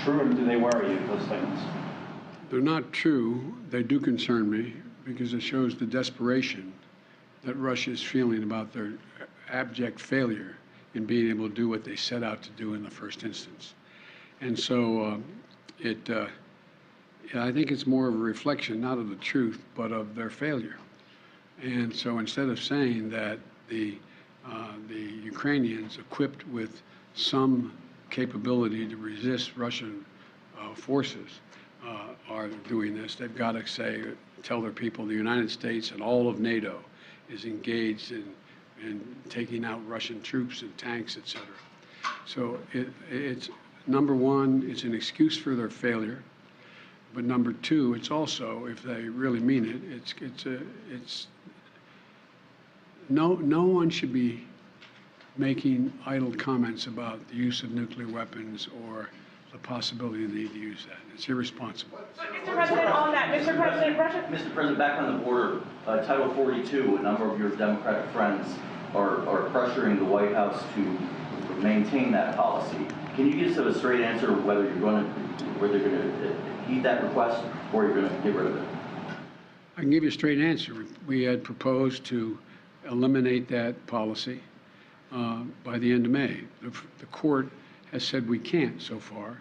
true, and do they worry you, those statements? They're not true. They do concern me because it shows the desperation that Russia is feeling about their abject failure in being able to do what they set out to do in the first instance. And so I think it's more of a reflection, not of the truth, but of their failure. And so instead of saying that the Ukrainians equipped with some capability to resist Russian forces are doing this, they've got to tell their people the United States and all of NATO is engaged in taking out Russian troops and tanks, etc. So it's number one, it's an excuse for their failure, but number two, it's also, if they really mean it, no one should be making idle comments about the use of nuclear weapons or the possibility of the need to use that. It's irresponsible. Mr. President, on that, Mr. President, Mr. President, back on the border, Title 42, a number of your Democratic friends are pressuring the White House to maintain that policy. Can you give us a straight answer whether you're going to heed that request or you're going to get rid of it? I can give you a straight answer. We had proposed to eliminate that policy by the end of May. The court has said we can't so far.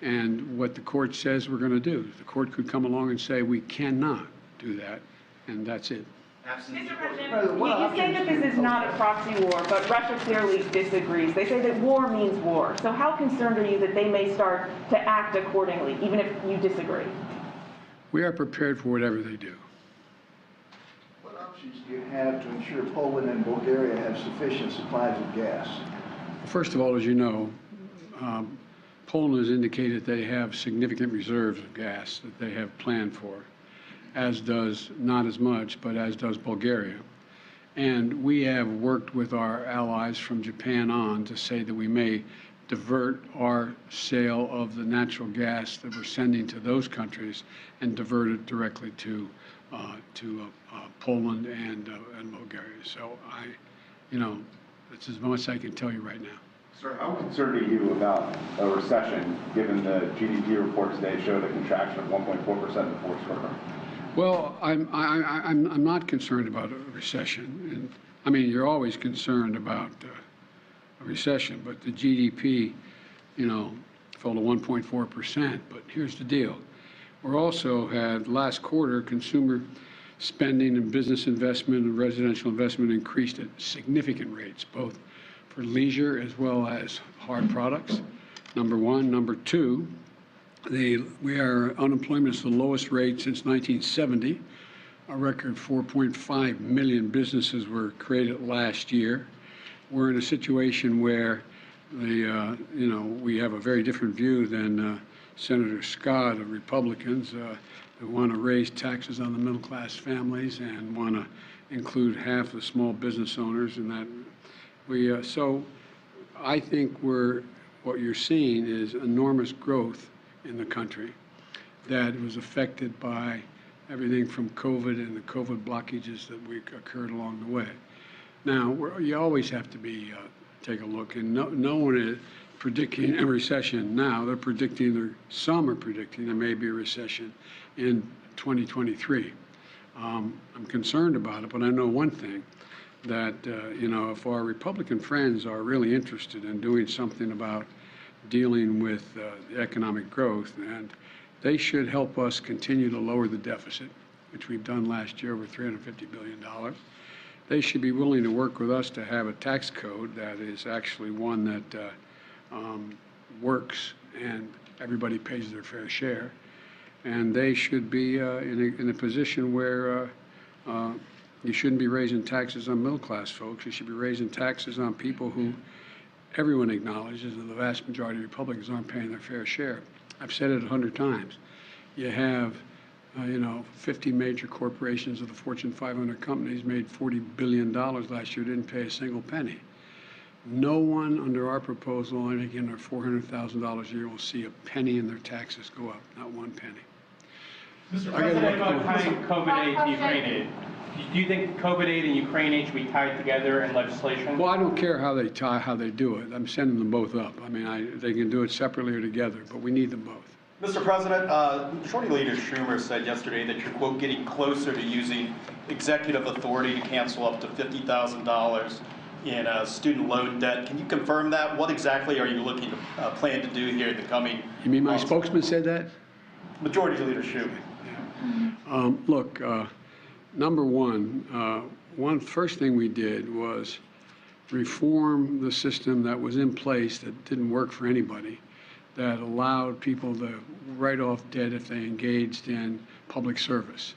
And what the court says we're going to do, the court could come along and say we cannot do that, and that's it. Mr. President, you say that this is not a proxy war, but Russia clearly disagrees. They say that war means war. So how concerned are you that they may start to act accordingly, even if you disagree? We are prepared for whatever they do. What options do you have to ensure Poland and Bulgaria have sufficient supplies of gas? First of all, as you know, Poland has indicated they have significant reserves of gas that they have planned for, as does, not as much, but as does Bulgaria. And we have worked with our allies from Japan on to say that we may divert our sale of the natural gas that we're sending to those countries and divert it directly to Poland and Bulgaria. So that's as much as I can tell you right now. Sir, how concerned are you about a recession, given the GDP report today showed a contraction of 1.4% in the fourth quarter? Well, I'm not concerned about a recession. And, I mean, you're always concerned about a recession, but the GDP, fell to 1.4%. But here's the deal. We also had last quarter consumer spending and business investment and residential investment increased at significant rates, both for leisure as well as hard products, number one. Number two, unemployment is the lowest rate since 1970. A record 4.5 million businesses were created last year. We're in a situation where we have a very different view than Senator Scott of Republicans who want to raise taxes on the middle-class families and want to include half the small business owners in that. So I think what you're seeing is enormous growth in the country that was affected by everything from COVID and the COVID blockages that occurred along the way. Now, you always have to take a look, and no one is predicting a recession now. Some are predicting there may be a recession in 2023. I'm concerned about it, but I know one thing, that if our Republican friends are really interested in doing something about dealing with the economic growth, and they should help us continue to lower the deficit, which we've done last year over $350 billion. They should be willing to work with us to have a tax code that is actually one that works and everybody pays their fair share. And they should be in a position where you shouldn't be raising taxes on middle-class folks. You should be raising taxes on people who everyone acknowledges that the vast majority of Republicans aren't paying their fair share. I've said it 100 times. You have, 50 major corporations of the Fortune 500 companies made $40 billion last year, didn't pay a single penny. No one under our proposal, and again, their $400,000 a year, will see a penny in their taxes go up, not one penny. Mr. President, about tying COVID aid to Ukraine aid. Do you think COVID aid and Ukraine aid should be tied together in legislation? Well, I don't care how they do it. I'm sending them both up. I mean, they can do it separately or together, but we need them both. Mr. President, Majority Leader Schumer said yesterday that you're, quote, getting closer to using executive authority to cancel up to $50,000 in student loan debt. Can you confirm that? What exactly are you looking to plan to do here in the coming You mean my months? spokesman said that? Majority Leader Schumer. Look, number one, first thing we did was reform the system that was in place that didn't work for anybody, that allowed people to write off debt if they engaged in public service.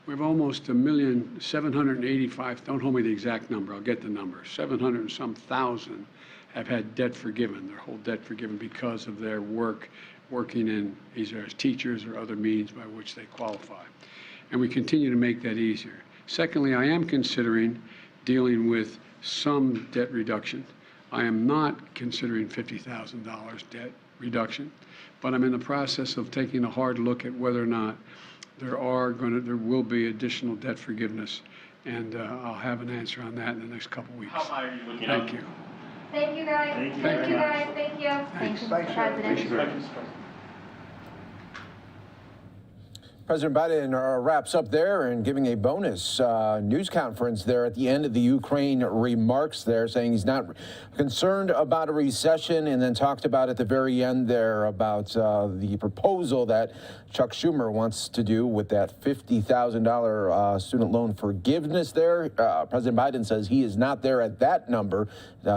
We have almost 1,785,000, don't hold me the exact number, I'll get the number, 700 and some thousand have had debt forgiven, their whole debt forgiven because of their working in either as teachers or other means by which they qualify. And we continue to make that easier. Secondly, I am considering dealing with some debt reduction. I am not considering $50,000 debt reduction, but I'm in the process of taking a hard look at whether or not there will be additional debt forgiveness, and I'll have an answer on that in the next couple weeks. How high are you looking Thank at? you. Thank you, guys. Thank you Thank you, very guys. much. Thank you. Thank you, Mr. President. President Biden wraps up there and giving a bonus news conference there at the end of the Ukraine remarks there, saying he's not concerned about a recession, and then talked about at the very end there about the proposal that Chuck Schumer wants to do with that $50,000 student loan forgiveness there. President Biden says he is not there at that number,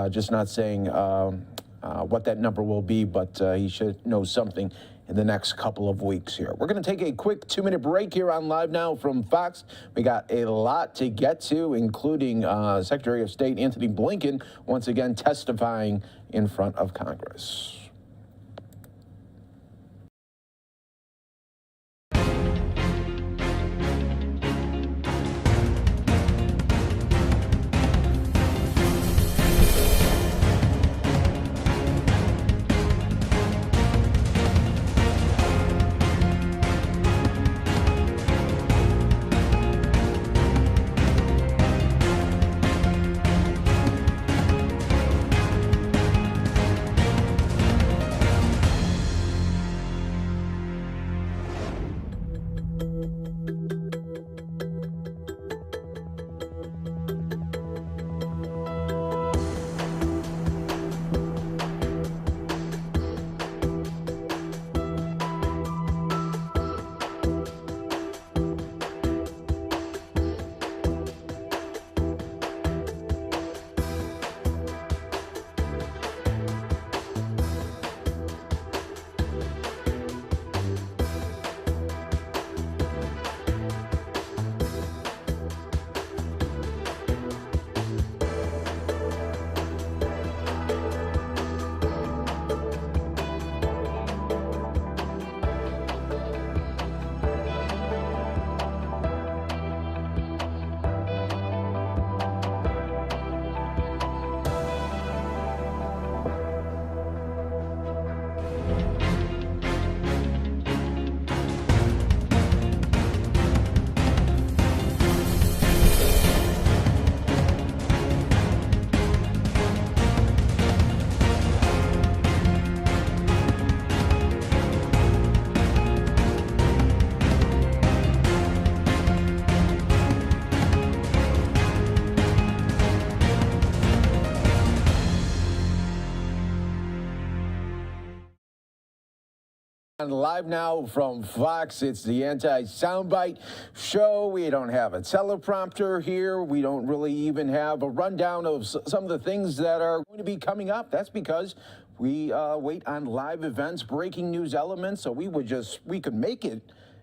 just not saying what that number will be, but he should know something in the next couple of weeks here. We're going to take a quick 2-minute break here on Live Now from Fox. We got a lot to get to, including Secretary of State Antony Blinken once again testifying in front of Congress. Live now from Fox, it's the Anti-Soundbite Show. We don't have a teleprompter here. We don't really even have a rundown of some of the things that are going to be coming up. That's because we wait on live events, breaking news elements, so we could make it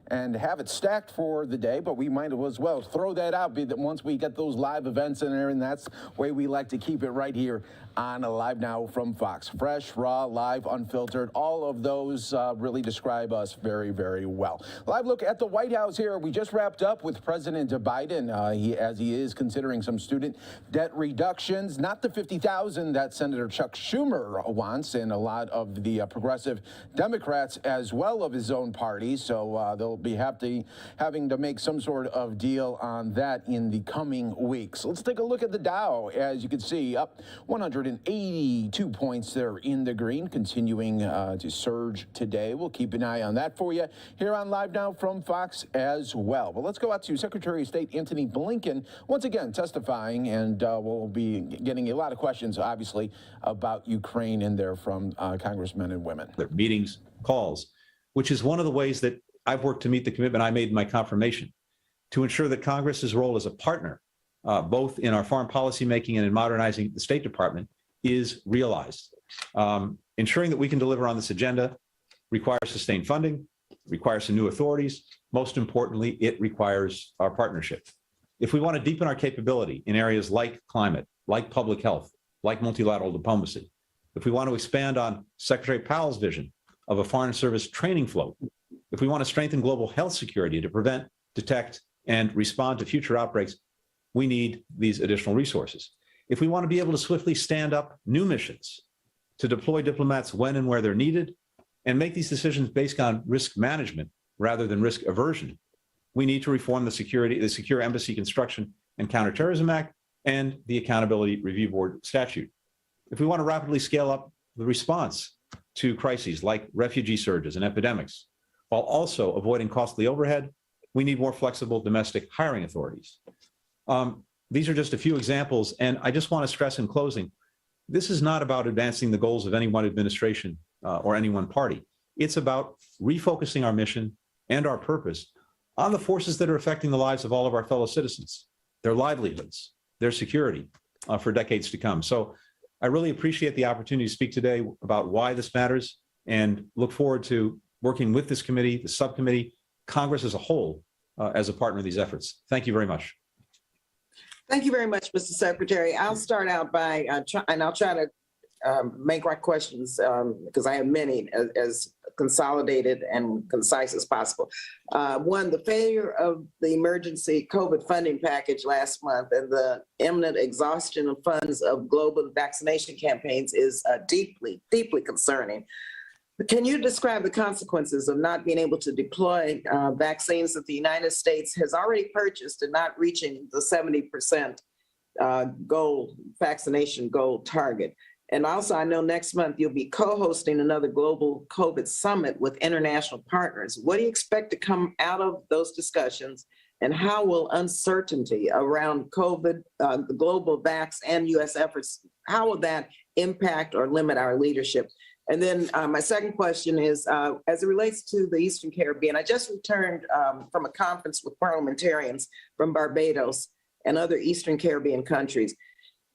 and have it stacked for the day, but we might as well throw that out once we get those live events in there, and that's the way we like to keep it right here on Live Now from Fox. Fresh, raw, live, unfiltered, all of those really describe us very, very well. Live look at the White House here. We just wrapped up with President Biden as he is considering some student debt reductions, not the $50,000 that Senator Chuck Schumer wants, and a lot of the progressive Democrats as well of his own party. So they'll be having to make some sort of deal on that in the coming weeks. Let's take a look at the Dow. As you can see, up 182 points there in the green, continuing to surge today. We'll keep an eye on that for you here on Live Now from Fox as well. But let's go out to Secretary of State Antony Blinken once again testifying, and we'll be getting a lot of questions, obviously, about Ukraine in there from congressmen and women. Their meetings, calls, which is one of the ways that I've worked to meet the commitment I made in my confirmation to ensure that Congress's role as a partner, both in our foreign policy making and in modernizing the State Department, is realized. Ensuring that we can deliver on this agenda requires sustained funding, requires some new authorities. Most importantly, it requires our partnership. If we want to deepen our capability in areas like climate, like public health, like multilateral diplomacy, if we want to expand on Secretary Powell's vision of a foreign service training float, if we want to strengthen global health security to prevent, detect, and respond to future outbreaks, we need these additional resources. If we want to be able to swiftly stand up new missions, to deploy diplomats when and where they're needed, and make these decisions based on risk management rather than risk aversion, we need to reform the Secure Embassy Construction and Counterterrorism Act and the Accountability Review Board statute. If we want to rapidly scale up the response to crises like refugee surges and epidemics, while also avoiding costly overhead, we need more flexible domestic hiring authorities. These are just a few examples, and I just want to stress in closing, this is not about advancing the goals of any one administration or any one party. It's about refocusing our mission and our purpose on the forces that are affecting the lives of all of our fellow citizens, their livelihoods, their security for decades to come. So I really appreciate the opportunity to speak today about why this matters and look forward to working with this committee, the subcommittee, Congress as a whole, as a partner in these efforts. Thank you very much. Thank you very much, Mr. Secretary. I'll start out by, and I'll try to make my questions, because I have many, as consolidated and concise as possible. One, the failure of the emergency COVID funding package last month and the imminent exhaustion of funds of global vaccination campaigns is deeply, deeply concerning. Can you describe the consequences of not being able to deploy vaccines that the United States has already purchased and not reaching the 70% vaccination goal target? And also, I know next month you'll be co-hosting another global COVID summit with international partners. What do you expect to come out of those discussions? And how will uncertainty around COVID, the global vax and U.S. efforts, how will that impact or limit our leadership? And then my second question is, as it relates to the Eastern Caribbean, I just returned from a conference with parliamentarians from Barbados and other Eastern Caribbean countries.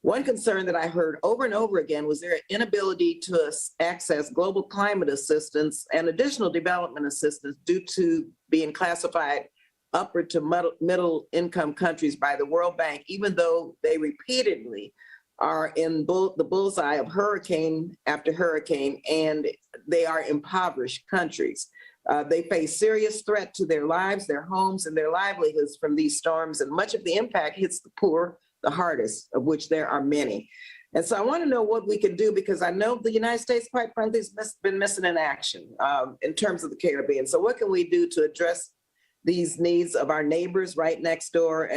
One concern that I heard over and over again was their inability to access global climate assistance and additional development assistance due to being classified upper to middle income countries by the World Bank, even though they repeatedly are in the bullseye of hurricane after hurricane, and they are impoverished countries. They face serious threat to their lives, their homes, and their livelihoods from these storms, and much of the impact hits the poor the hardest, of which there are many. And so I want to know what we can do, because I know the United States, quite frankly, has been missing in action in terms of the Caribbean. So what can we do to address these needs of our neighbors right next door,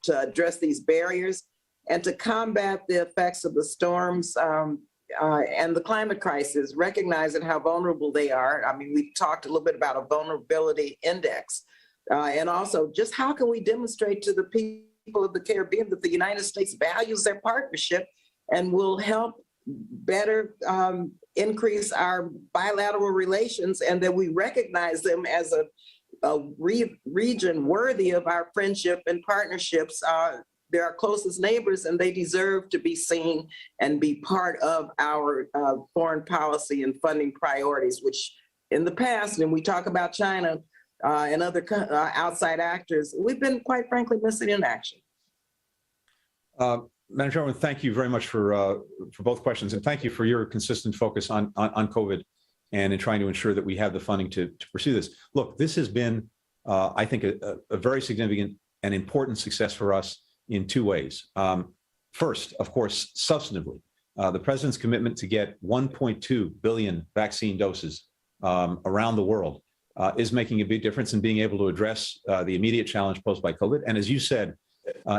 to address these barriers, and to combat the effects of the storms and the climate crisis, recognizing how vulnerable they are? I mean, we talked a little bit about a vulnerability index. And also, just how can we demonstrate to the people of the Caribbean that the United States values their partnership and will help better increase our bilateral relations, and that we recognize them as a region worthy of our friendship and partnerships. They're our closest neighbors, and they deserve to be seen and be part of our foreign policy and funding priorities, which in the past, and we talk about China and other outside actors, we've been, quite frankly, missing in action. Madam Chairman, thank you very much for both questions, and thank you for your consistent focus on COVID and in trying to ensure that we have the funding to pursue this. Look, this has been, I think, a very significant and important success for us in two ways. First, of course, substantively, the president's commitment to get 1.2 billion vaccine doses around the world is making a big difference in being able to address the immediate challenge posed by COVID. And as you said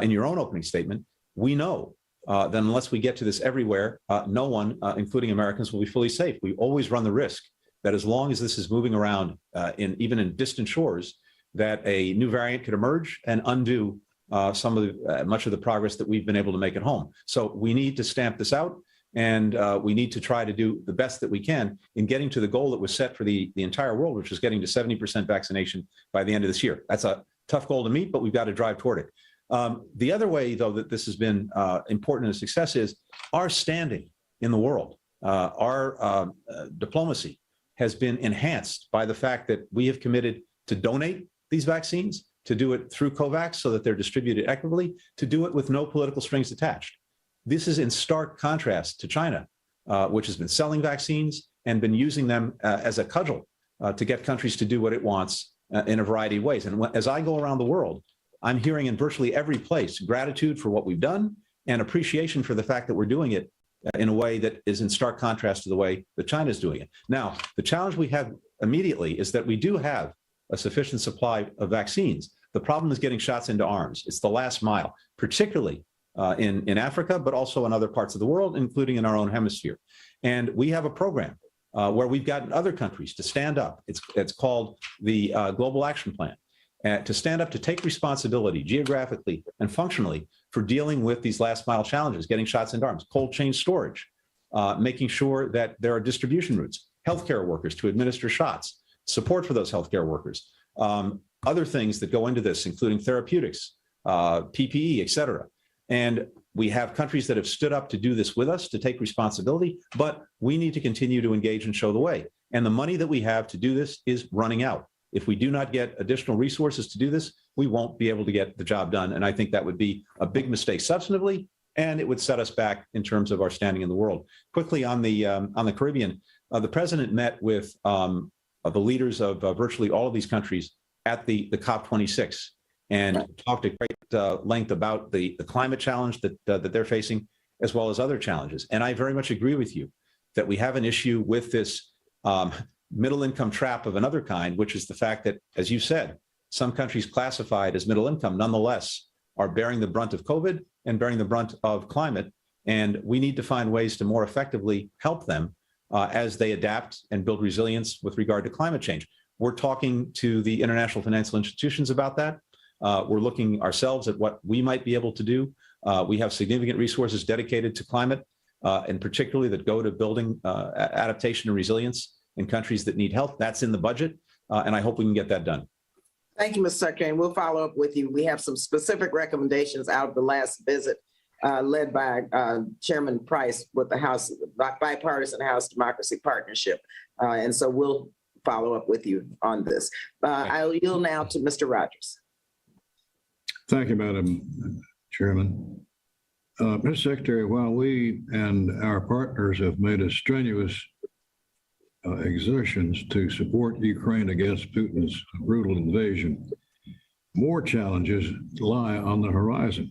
in your own opening statement, we know that unless we get to this everywhere, no one, including Americans, will be fully safe. We always run the risk that as long as this is moving around, even in distant shores, that a new variant could emerge and undo much of the progress that we've been able to make at home. So we need to stamp this out, and we need to try to do the best that we can in getting to the goal that was set for the entire world, which is getting to 70% vaccination by the end of this year. That's a tough goal to meet, but we've got to drive toward it. The other way, though, that this has been important and a success is our standing in the world. Our diplomacy has been enhanced by the fact that we have committed to donate these vaccines, to do it through COVAX so that they're distributed equitably, to do it with no political strings attached. This is in stark contrast to China, which has been selling vaccines and been using them as a cudgel to get countries to do what it wants in a variety of ways. And as I go around the world, I'm hearing in virtually every place gratitude for what we've done and appreciation for the fact that we're doing it in a way that is in stark contrast to the way that China is doing it. Now, the challenge we have immediately is that we do have a sufficient supply of vaccines. The problem is getting shots into arms. It's the last mile, particularly in Africa, but also in other parts of the world, including in our own hemisphere. And we have a program where we've gotten other countries to stand up. It's called the Global Action Plan, to stand up to take responsibility geographically and functionally for dealing with these last mile challenges, getting shots into arms, cold chain storage, making sure that there are distribution routes, healthcare workers to administer shots, support for those healthcare workers, other things that go into this, including therapeutics, PPE, et cetera. And we have countries that have stood up to do this with us, to take responsibility, but we need to continue to engage and show the way. And the money that we have to do this is running out. If we do not get additional resources to do this, we won't be able to get the job done. And I think that would be a big mistake substantively, and it would set us back in terms of our standing in the world. Quickly on the Caribbean, the president met with the leaders of virtually all of these countries at the COP26 and talked at great length about the climate challenge that they're facing, as well as other challenges. And I very much agree with you that we have an issue with this middle income trap of another kind, which is the fact that, as you said, some countries classified as middle income nonetheless are bearing the brunt of COVID and bearing the brunt of climate. And we need to find ways to more effectively help them as they adapt and build resilience with regard to climate change. We're talking to the international financial institutions about that. We're looking ourselves at what we might be able to do. We have significant resources dedicated to climate, and particularly that go to building adaptation and resilience in countries that need help. That's in the budget, and I hope we can get that done. Thank you, Mr. Secretary, and we'll follow up with you. We have some specific recommendations out of the last visit led by Chairman Price with the House Bipartisan House Democracy Partnership. And so we'll follow up with you on this. I'll yield now to Mr. Rogers. Thank you, Madam Chairman. Mr. Secretary, while we and our partners have made a strenuous exertions to support Ukraine against Putin's brutal invasion, more challenges lie on the horizon.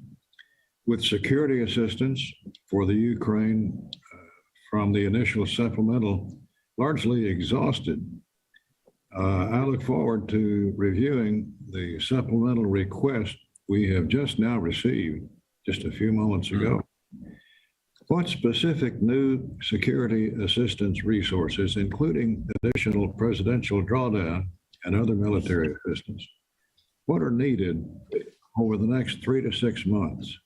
With security assistance for the Ukraine from the initial supplemental largely exhausted, I look forward to reviewing the supplemental request we have just now received just a few moments ago. What specific new security assistance resources, including additional presidential drawdown and other military assistance, what are needed over the next 3 to 6 months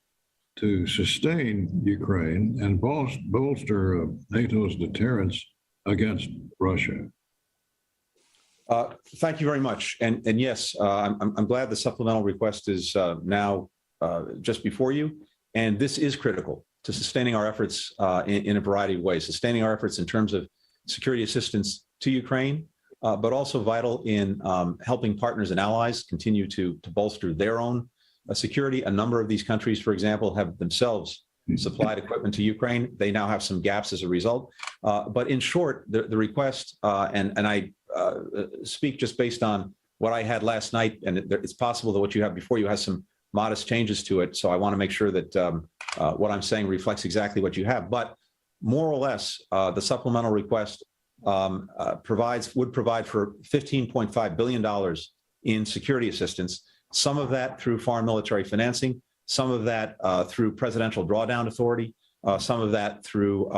to sustain Ukraine and bolster NATO's deterrence against Russia? Thank you very much. And yes, I'm glad the supplemental request is now just before you. And this is critical to sustaining our efforts in a variety of ways, sustaining our efforts in terms of security assistance to Ukraine, but also vital in helping partners and allies continue to bolster their own security. A number of these countries, for example, have themselves supplied equipment to Ukraine. They now have some gaps as a result. But in short, the request, and I speak just based on what I had last night, and it's possible that what you have before you has some modest changes to it. So I want to make sure that what I'm saying reflects exactly what you have. But more or less, the supplemental request would provide for $15.5 billion in security assistance, some of that through foreign military financing, some of that through presidential drawdown authority, some of that through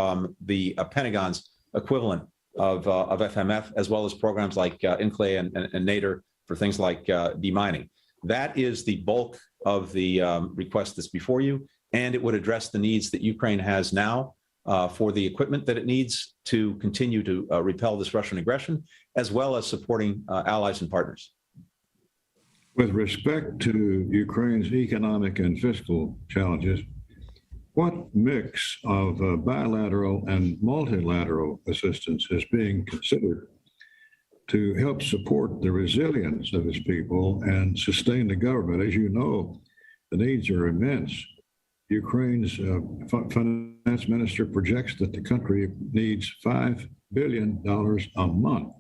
the Pentagon's equivalent of FMF, as well as programs like INCLAE and NATOR for things like demining. That is the bulk of the request that's before you, and it would address the needs that Ukraine has now for the equipment that it needs to continue to repel this Russian aggression, as well as supporting allies and partners. With respect to Ukraine's economic and fiscal challenges, what mix of bilateral and multilateral assistance is being considered to help support the resilience of its people and sustain the government? As you know, the needs are immense. Ukraine's finance minister projects that the country needs $5 billion a month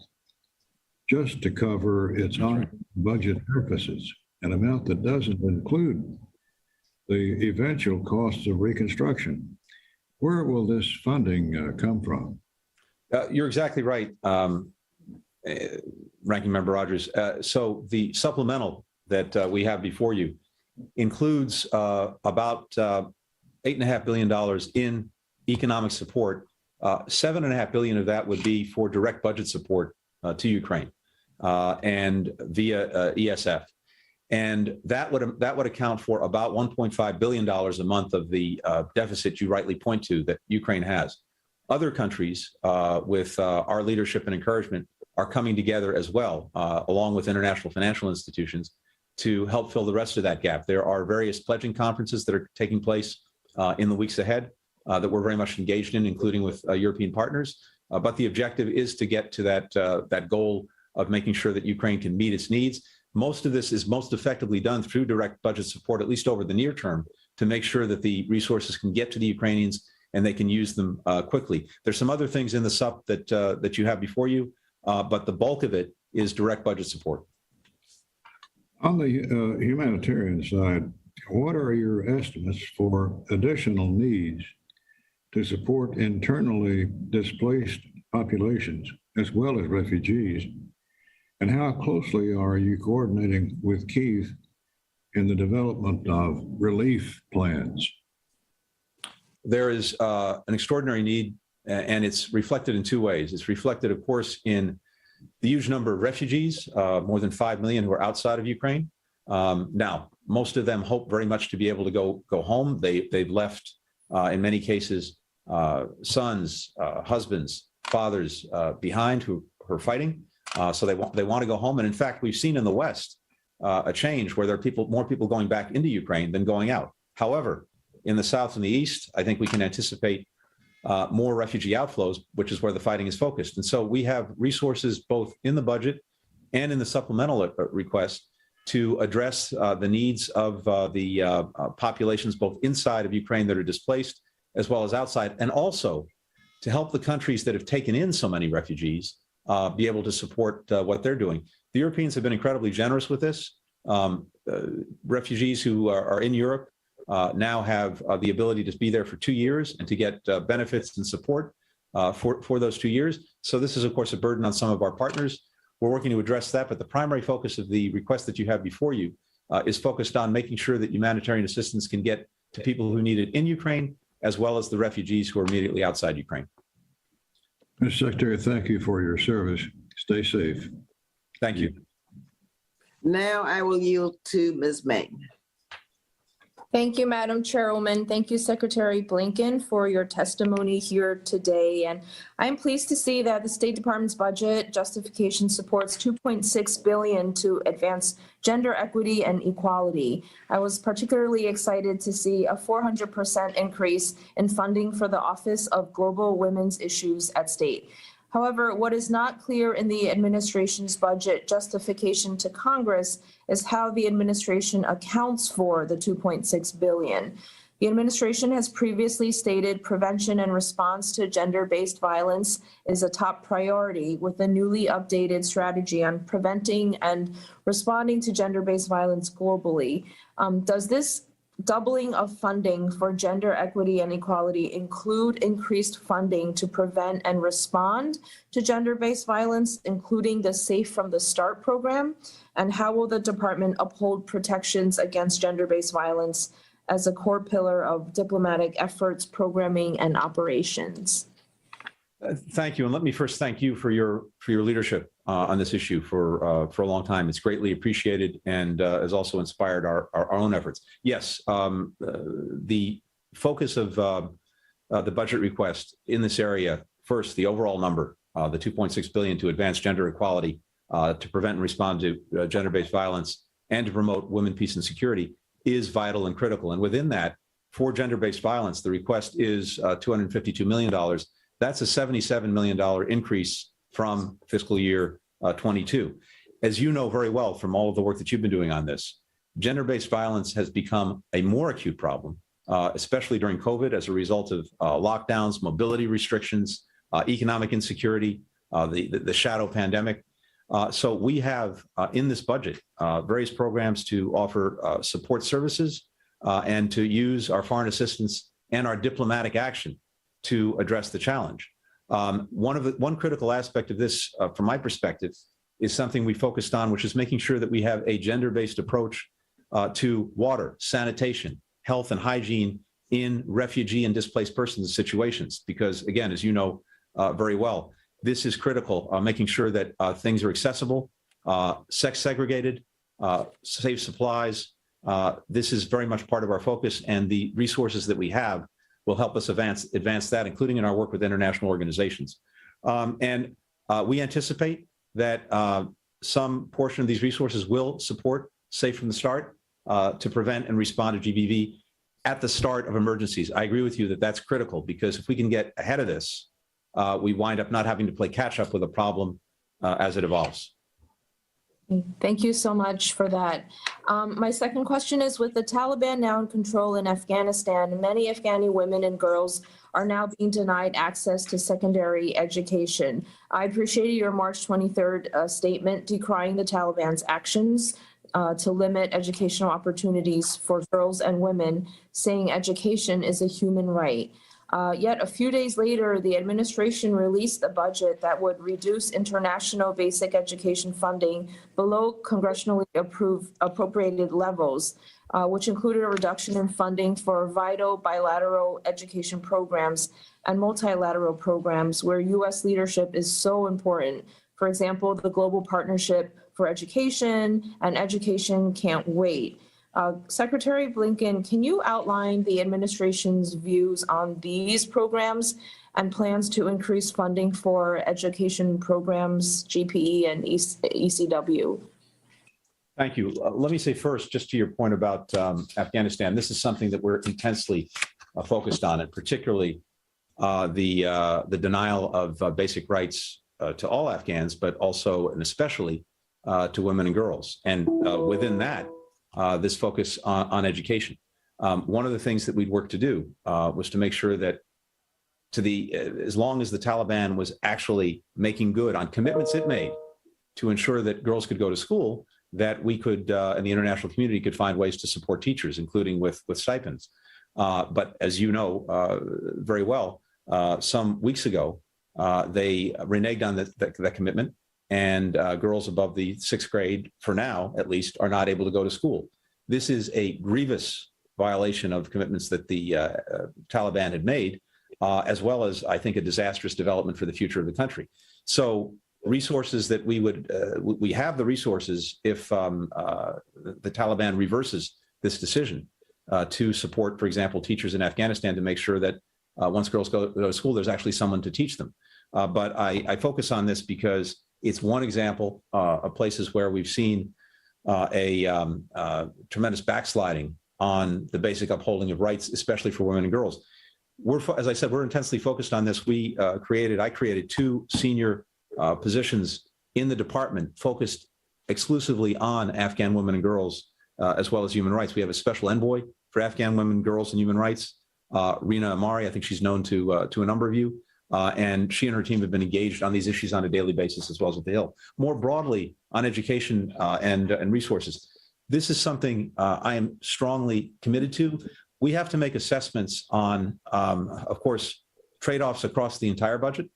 just to cover its own budget purposes. an amount that doesn't include the eventual costs of reconstruction. Where will this funding come from? You're exactly right, Ranking Member Rogers. So the supplemental that we have before you includes about $8.5 billion in economic support. $7.5 billion of that would be for direct budget support to Ukraine and via ESF. And that would account for about $1.5 billion a month of the deficit you rightly point to that Ukraine has. Other countries, with our leadership and encouragement, are coming together as well, along with international financial institutions, to help fill the rest of that gap. There are various pledging conferences that are taking place in the weeks ahead that we're very much engaged in, including with European partners. But the objective is to get to that goal of making sure that Ukraine can meet its needs. Most of this is most effectively done through direct budget support, at least over the near term, to make sure that the resources can get to the Ukrainians and they can use them quickly. There's some other things in the SUP that you have before you, but the bulk of it is direct budget support. On the humanitarian side, what are your estimates for additional needs to support internally displaced populations as well as refugees? And how closely are you coordinating with Kyiv in the development of relief plans? There is an extraordinary need, and it's reflected in two ways. It's reflected, of course, in the huge number of refugees, more than 5 million who are outside of Ukraine. Now, most of them hope very much to be able to go home. They've left, in many cases, sons, husbands, fathers behind who are fighting. So they want to go home. And in fact, we've seen in the West a change where there are more people going back into Ukraine than going out. However, in the South and the East, I think we can anticipate more refugee outflows, which is where the fighting is focused. And so we have resources both in the budget and in the supplemental request to address the needs of the populations both inside of Ukraine that are displaced as well as outside, and also to help the countries that have taken in so many refugees be able to support what they're doing. The Europeans have been incredibly generous with this. Refugees who are in Europe now have the ability to be there for 2 years and to get benefits and support for those 2 years. So this is, of course, a burden on some of our partners. We're working to address that, but the primary focus of the request that you have before you is focused on making sure that humanitarian assistance can get to people who need it in Ukraine, as well as the refugees who are immediately outside Ukraine. Mr. Secretary, thank you for your service. Stay safe. Thank you. Now I will yield to Ms. May. Thank you, Madam Chairwoman. Thank you, Secretary Blinken, for your testimony here today. And I'm pleased to see that the State Department's budget justification supports $2.6 billion to advance gender equity and equality. I was particularly excited to see a 400% increase in funding for the Office of Global Women's Issues at State. However, what is not clear in the administration's budget justification to Congress is how the administration accounts for the $2.6 billion. The administration has previously stated prevention and response to gender-based violence is a top priority, with a newly updated strategy on preventing and responding to gender-based violence globally. Does this doubling of funding for gender equity and equality include increased funding to prevent and respond to gender-based violence, including the Safe from the Start program? And how will the department uphold protections against gender-based violence as a core pillar of diplomatic efforts, programming, and operations? Thank you, and let me first thank you for your leadership on this issue for a long time. It's greatly appreciated and has also inspired our own efforts. Yes, the focus of the budget request in this area, first, the overall number, the $2.6 billion to advance gender equality, to prevent and respond to gender-based violence, and to promote women, peace, and security, is vital and critical. And within that, for gender-based violence, the request is $252 million. That's a $77 million increase from fiscal year 22. As you know very well from all of the work that you've been doing on this, gender-based violence has become a more acute problem, especially during COVID as a result of lockdowns, mobility restrictions, economic insecurity, the shadow pandemic. So we have in this budget various programs to offer support services and to use our foreign assistance and our diplomatic action to address the challenge. One critical aspect of this, from my perspective, is something we focused on, which is making sure that we have a gender-based approach to water, sanitation, health, and hygiene in refugee and displaced persons situations. Because, again, as you know very well, this is critical, making sure that things are accessible, sex segregated, safe supplies. This is very much part of our focus, and the resources that we have will help us advance that, including in our work with international organizations. We anticipate that some portion of these resources will support Safe from the Start to prevent and respond to GBV at the start of emergencies. I agree with you that that's critical, because if we can get ahead of this, we wind up not having to play catch up with a problem as it evolves. Thank you so much for that. My second question is, with the Taliban now in control in Afghanistan, many Afghani women and girls are now being denied access to secondary education. I appreciated your March 23rd statement decrying the Taliban's actions to limit educational opportunities for girls and women, saying education is a human right. Yet a few days later, the administration released a budget that would reduce international basic education funding below congressionally appropriated levels, which included a reduction in funding for vital bilateral education programs and multilateral programs where U.S. leadership is so important. For example, the Global Partnership for Education and Education Can't Wait. Secretary Blinken, can you outline the administration's views on these programs and plans to increase funding for education programs, GPE and ECW? Thank you. Let me say first, just to your point about Afghanistan, this is something that we're intensely focused on, and particularly the denial of basic rights to all Afghans, but also and especially to women and girls. And within that, this focus on education. One of the things that we'd worked to do was to make sure that as long as the Taliban was actually making good on commitments it made to ensure that girls could go to school, that we could, and the international community could find ways to support teachers, including with stipends. But as you know very well, some weeks ago, they reneged on that commitment, and girls above the 6th grade, for now at least, are not able to go to school. This is a grievous violation of commitments that the Taliban had made, as well as, I think, a disastrous development for the future of the country. So resources that we have the resources if the Taliban reverses this decision to support, for example, teachers in Afghanistan, to make sure that once girls go to school, there's actually someone to teach them. But I focus on this because it's one example of places where we've seen a tremendous backsliding on the basic upholding of rights, especially for women and girls. As I said, we're intensely focused on this. I created 2 senior positions in the department focused exclusively on Afghan women and girls, as well as human rights. We have a special envoy for Afghan women, girls, and human rights, Rina Amari. I think she's known to a number of you. And she and her team have been engaged on these issues on a daily basis, as well as at the Hill. More broadly, on education and resources, this is something I am strongly committed to. We have to make assessments on, of course, trade-offs across the entire budget,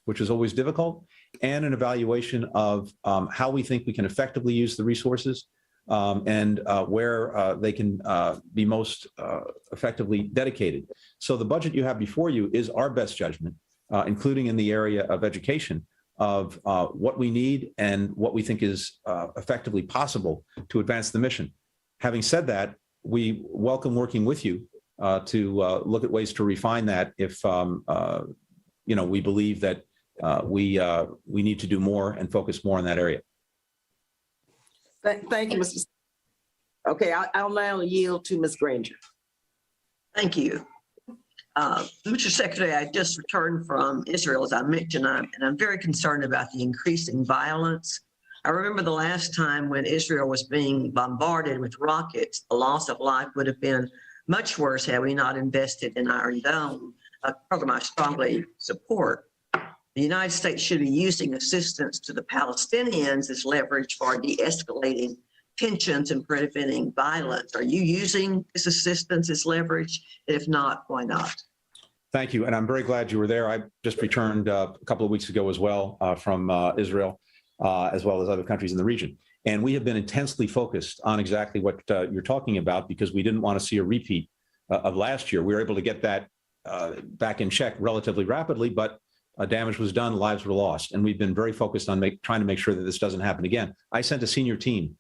which is always difficult, and an evaluation of how we think we can effectively use the resources and where they can be most effectively dedicated. So the budget you have before you is our best judgment, including in the area of education, of what we need and what we think is effectively possible to advance the mission. Having said that, we welcome working with you to look at ways to refine that if we believe that we need to do more and focus more in that area. Thank you, Mr. Okay, I'll now yield to Ms. Granger. Thank you. Mr. Secretary, I just returned from Israel, as I mentioned, and I'm very concerned about the increasing violence. I remember the last time when Israel was being bombarded with rockets, the loss of life would have been much worse had we not invested in Iron Dome, a program I strongly support. The United States should be using assistance to the Palestinians as leverage for de-escalating tensions and preventing violence. Are you using this assistance as leverage? If not, why not? Thank you. And I'm very glad you were there. I just returned a couple of weeks ago as well from Israel, as well as other countries in the region. And we have been intensely focused on exactly what you're talking about, because we didn't want to see a repeat of last year. We were able to get that back in check relatively rapidly, but damage was done, lives were lost. And we've been very focused on trying to make sure that this doesn't happen again. I sent a senior team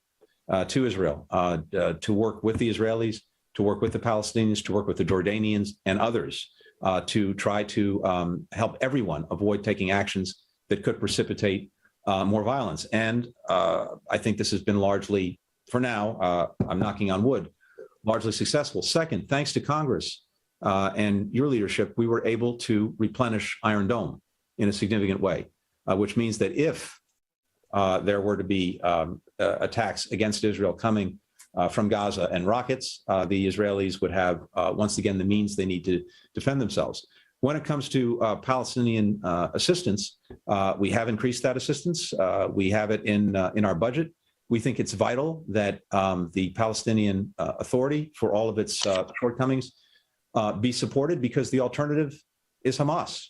to Israel to work with the Israelis, to work with the Palestinians, to work with the Jordanians and others to try to help everyone avoid taking actions that could precipitate more violence. And I think this has been largely, for now, I'm knocking on wood, largely successful. Second, thanks to Congress and your leadership, we were able to replenish Iron Dome in a significant way, which means that if there were to be attacks against Israel coming from Gaza and rockets, the Israelis would have, once again, the means they need to defend themselves. When it comes to Palestinian assistance, we have increased that assistance. We have it in our budget. We think it's vital that the Palestinian Authority, for all of its shortcomings, be supported, because the alternative is Hamas.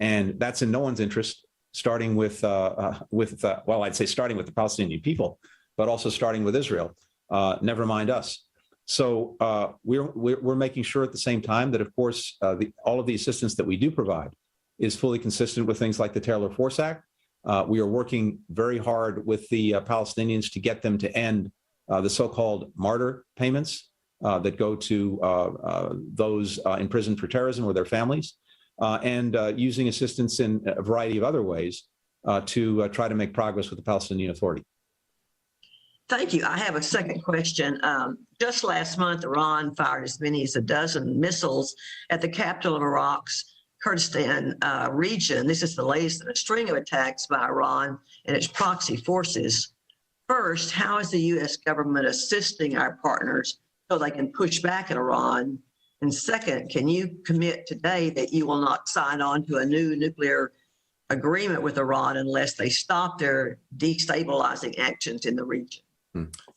And that's in no one's interest, starting with well, I'd say starting with the Palestinian people, but also starting with Israel, never mind us. So we're making sure at the same time that, of course, all of the assistance that we do provide is fully consistent with things like the Taylor Force Act. We are working very hard with the Palestinians to get them to end the so-called martyr payments that go to those imprisoned for terrorism or their families, and using assistance in a variety of other ways to try to make progress with the Palestinian Authority. Thank you. I have a second question. Just last month, Iran fired as many as a dozen missiles at the capital of Iraq's Kurdistan region. This is the latest in a string of attacks by Iran and its proxy forces. First, how is the U.S. government assisting our partners so they can push back at Iran? And second, can you commit today that you will not sign on to a new nuclear agreement with Iran unless they stop their destabilizing actions in the region?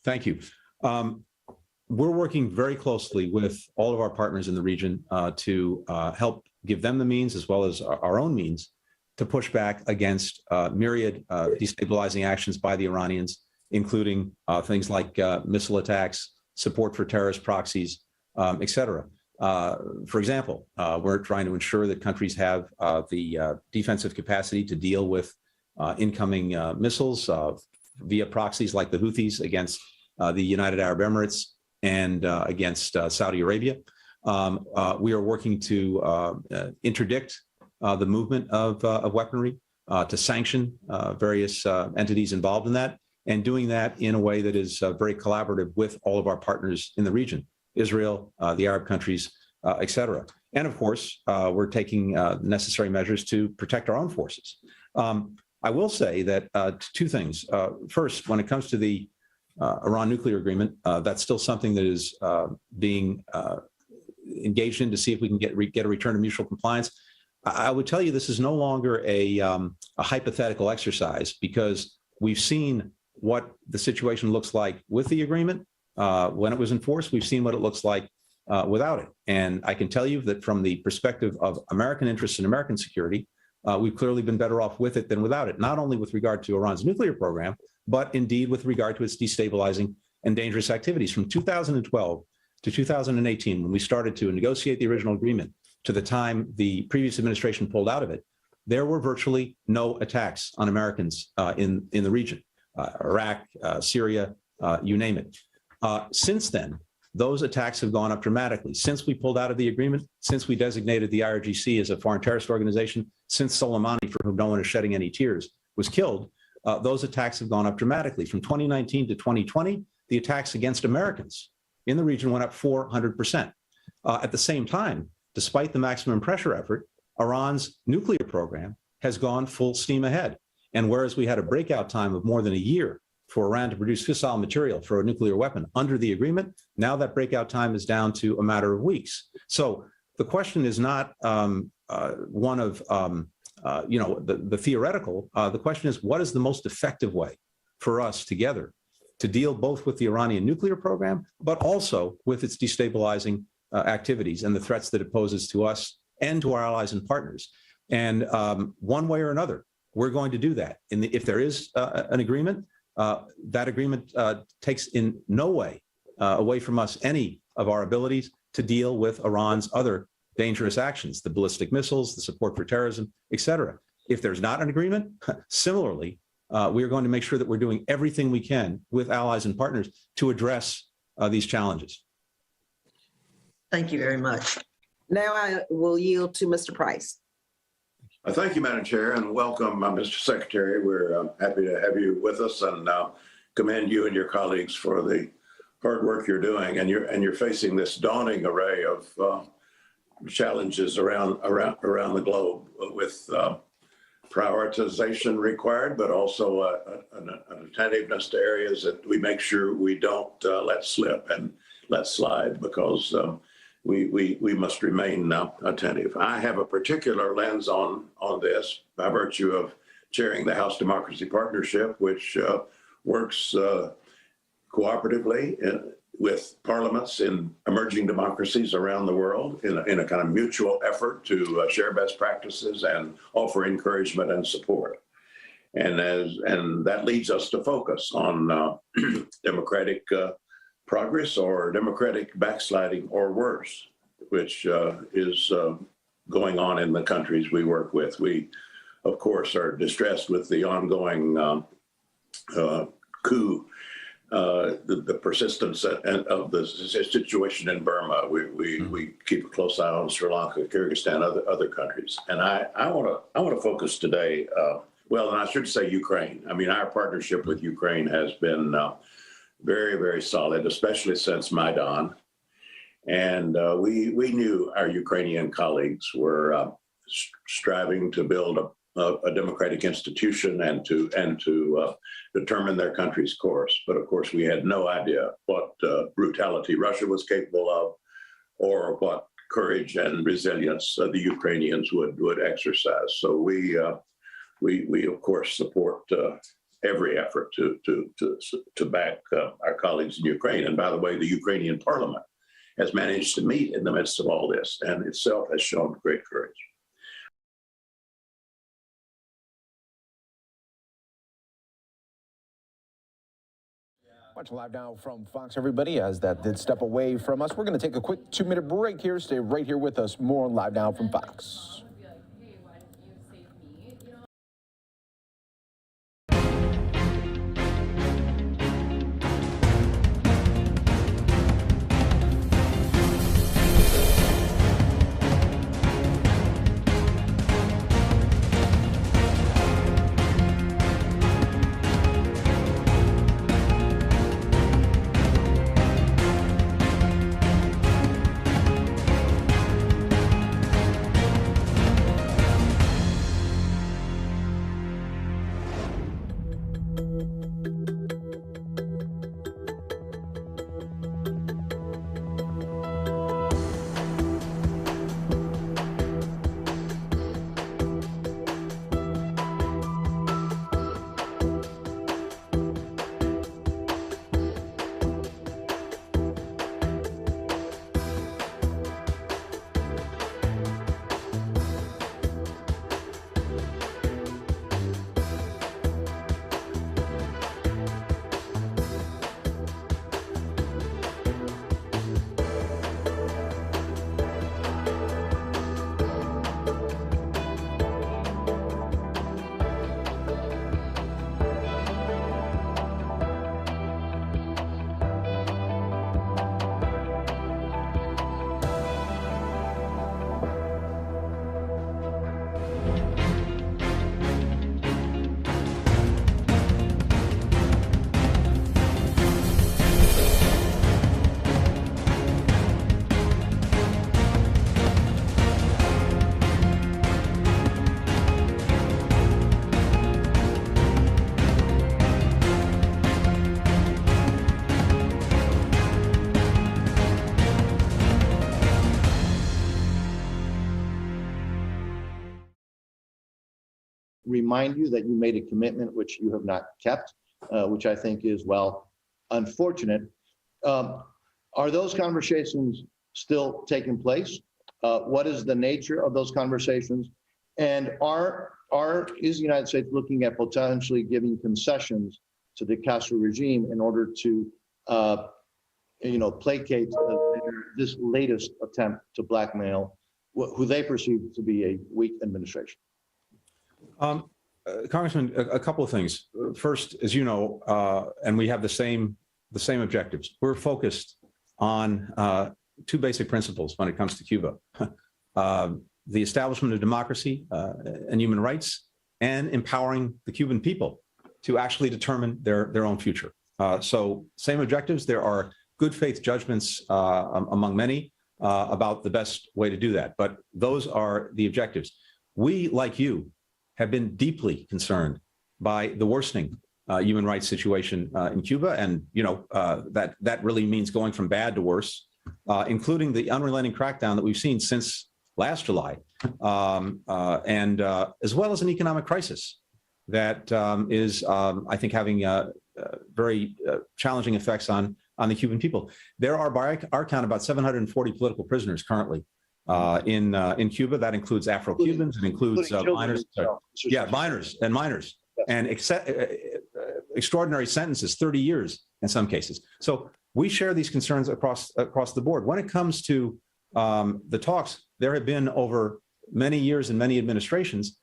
Thank you. We're working very closely with all of our partners in the region to help give them the means, as well as our own means, to push back against myriad destabilizing actions by the Iranians, including things like missile attacks, support for terrorist proxies, et cetera. For example, we're trying to ensure that countries have the defensive capacity to deal with incoming missiles via proxies like the Houthis against the United Arab Emirates and against Saudi Arabia. We are working to interdict the movement of weaponry, to sanction various entities involved in that, and doing that in a way that is very collaborative with all of our partners in the region, Israel, the Arab countries, et cetera. And of course, we're taking necessary measures to protect our own forces. I will say that two things. First, when it comes to the Iran nuclear agreement, that's still something that is being engaged in to see if we can get a return to mutual compliance. I would tell you this is no longer a hypothetical exercise, because we've seen what the situation looks like with the agreement when it was enforced. We've seen what it looks like without it. And I can tell you that from the perspective of American interests and American security, we've clearly been better off with it than without it, not only with regard to Iran's nuclear program, but indeed with regard to its destabilizing and dangerous activities. From 2012 to 2018, when we started to negotiate the original agreement, to the time the previous administration pulled out of it, there were virtually no attacks on Americans in the region, Iraq, Syria, you name it. Since then, those attacks have gone up dramatically. Since we pulled out of the agreement, since we designated the IRGC as a foreign terrorist organization, since Soleimani, for whom no one is shedding any tears, was killed, those attacks have gone up dramatically. From 2019 to 2020, the attacks against Americans in the region went up 400%. At the same time, despite the maximum pressure effort, Iran's nuclear program has gone full steam ahead. And whereas we had a breakout time of more than a year for Iran to produce fissile material for a nuclear weapon under the agreement, now that breakout time is down to a matter of weeks. So the question is not one of the theoretical. The question is, what is the most effective way for us together to deal both with the Iranian nuclear program, but also with its destabilizing activities and the threats that it poses to us and to our allies and partners. And one way or another, we're going to do that. If there is an agreement, that agreement takes in no way away from us any of our abilities to deal with Iran's other dangerous actions, the ballistic missiles, the support for terrorism, et cetera. If there's not an agreement, similarly, we are going to make sure that we're doing everything we can with allies and partners to address these challenges. Thank you very much. Now I will yield to Mr. Price. Thank you, Madam Chair, and welcome, Mr. Secretary. We're happy to have you with us and commend you and your colleagues for the hard work you're doing. And you're facing this daunting array of challenges around the globe with prioritization required, but also an attentiveness to areas that we make sure we don't let slip and let slide, because we must remain attentive. I have a particular lens on this by virtue of chairing the House Democracy Partnership, which works cooperatively with parliaments in emerging democracies around the world in a kind of mutual effort to share best practices and offer encouragement and support. And that leads us to focus on democratic progress or democratic backsliding or worse, which is going on in the countries we work with. We, of course, are distressed with the ongoing coup, the persistence of the situation in Burma. We keep a close eye on Sri Lanka, Kyrgyzstan, other countries. And I want to focus today, and I should say Ukraine. I mean, our partnership with Ukraine has been very, very solid, especially since Maidan. And we knew our Ukrainian colleagues were striving to build a democratic institution and to determine their country's course. But of course, we had no idea what brutality Russia was capable of, or what courage and resilience the Ukrainians would exercise. So we of course support every effort to back our colleagues in Ukraine. And by the way, the Ukrainian parliament has managed to meet in the midst of all this, and itself has shown great courage. Watch Live Now from Fox, everybody. As that did step away from us, we're going to take a quick 2-minute break here. Stay right here with us. More on Live Now from Fox. remind you that you made a commitment which you have not kept, which I think is, well, unfortunate. Are those conversations still taking place? What is the nature of those conversations? And is the United States looking at potentially giving concessions to the Castro regime in order to, placate this latest attempt to blackmail who they perceive to be a weak administration? Congressman, a couple of things. First, as you know, and we have the same objectives. We're focused on two basic principles when it comes to Cuba: the establishment of democracy and human rights, and empowering the Cuban people to actually determine their own future. So, same objectives. There are good faith judgments among many about the best way to do that, but those are the objectives. We, like you, have been deeply concerned by the worsening human rights situation in Cuba, and that really means going from bad to worse, including the unrelenting crackdown that we've seen since last July, and as well as an economic crisis that is, I think, having very challenging effects on the Cuban people. There are, by our count, about 740 political prisoners currently in Cuba. That includes Afro-Cubans. It includes minors. Minors, and extraordinary sentences, 30 years in some cases. So we share these concerns across the board. When it comes to the talks, there have been over many years and many administrations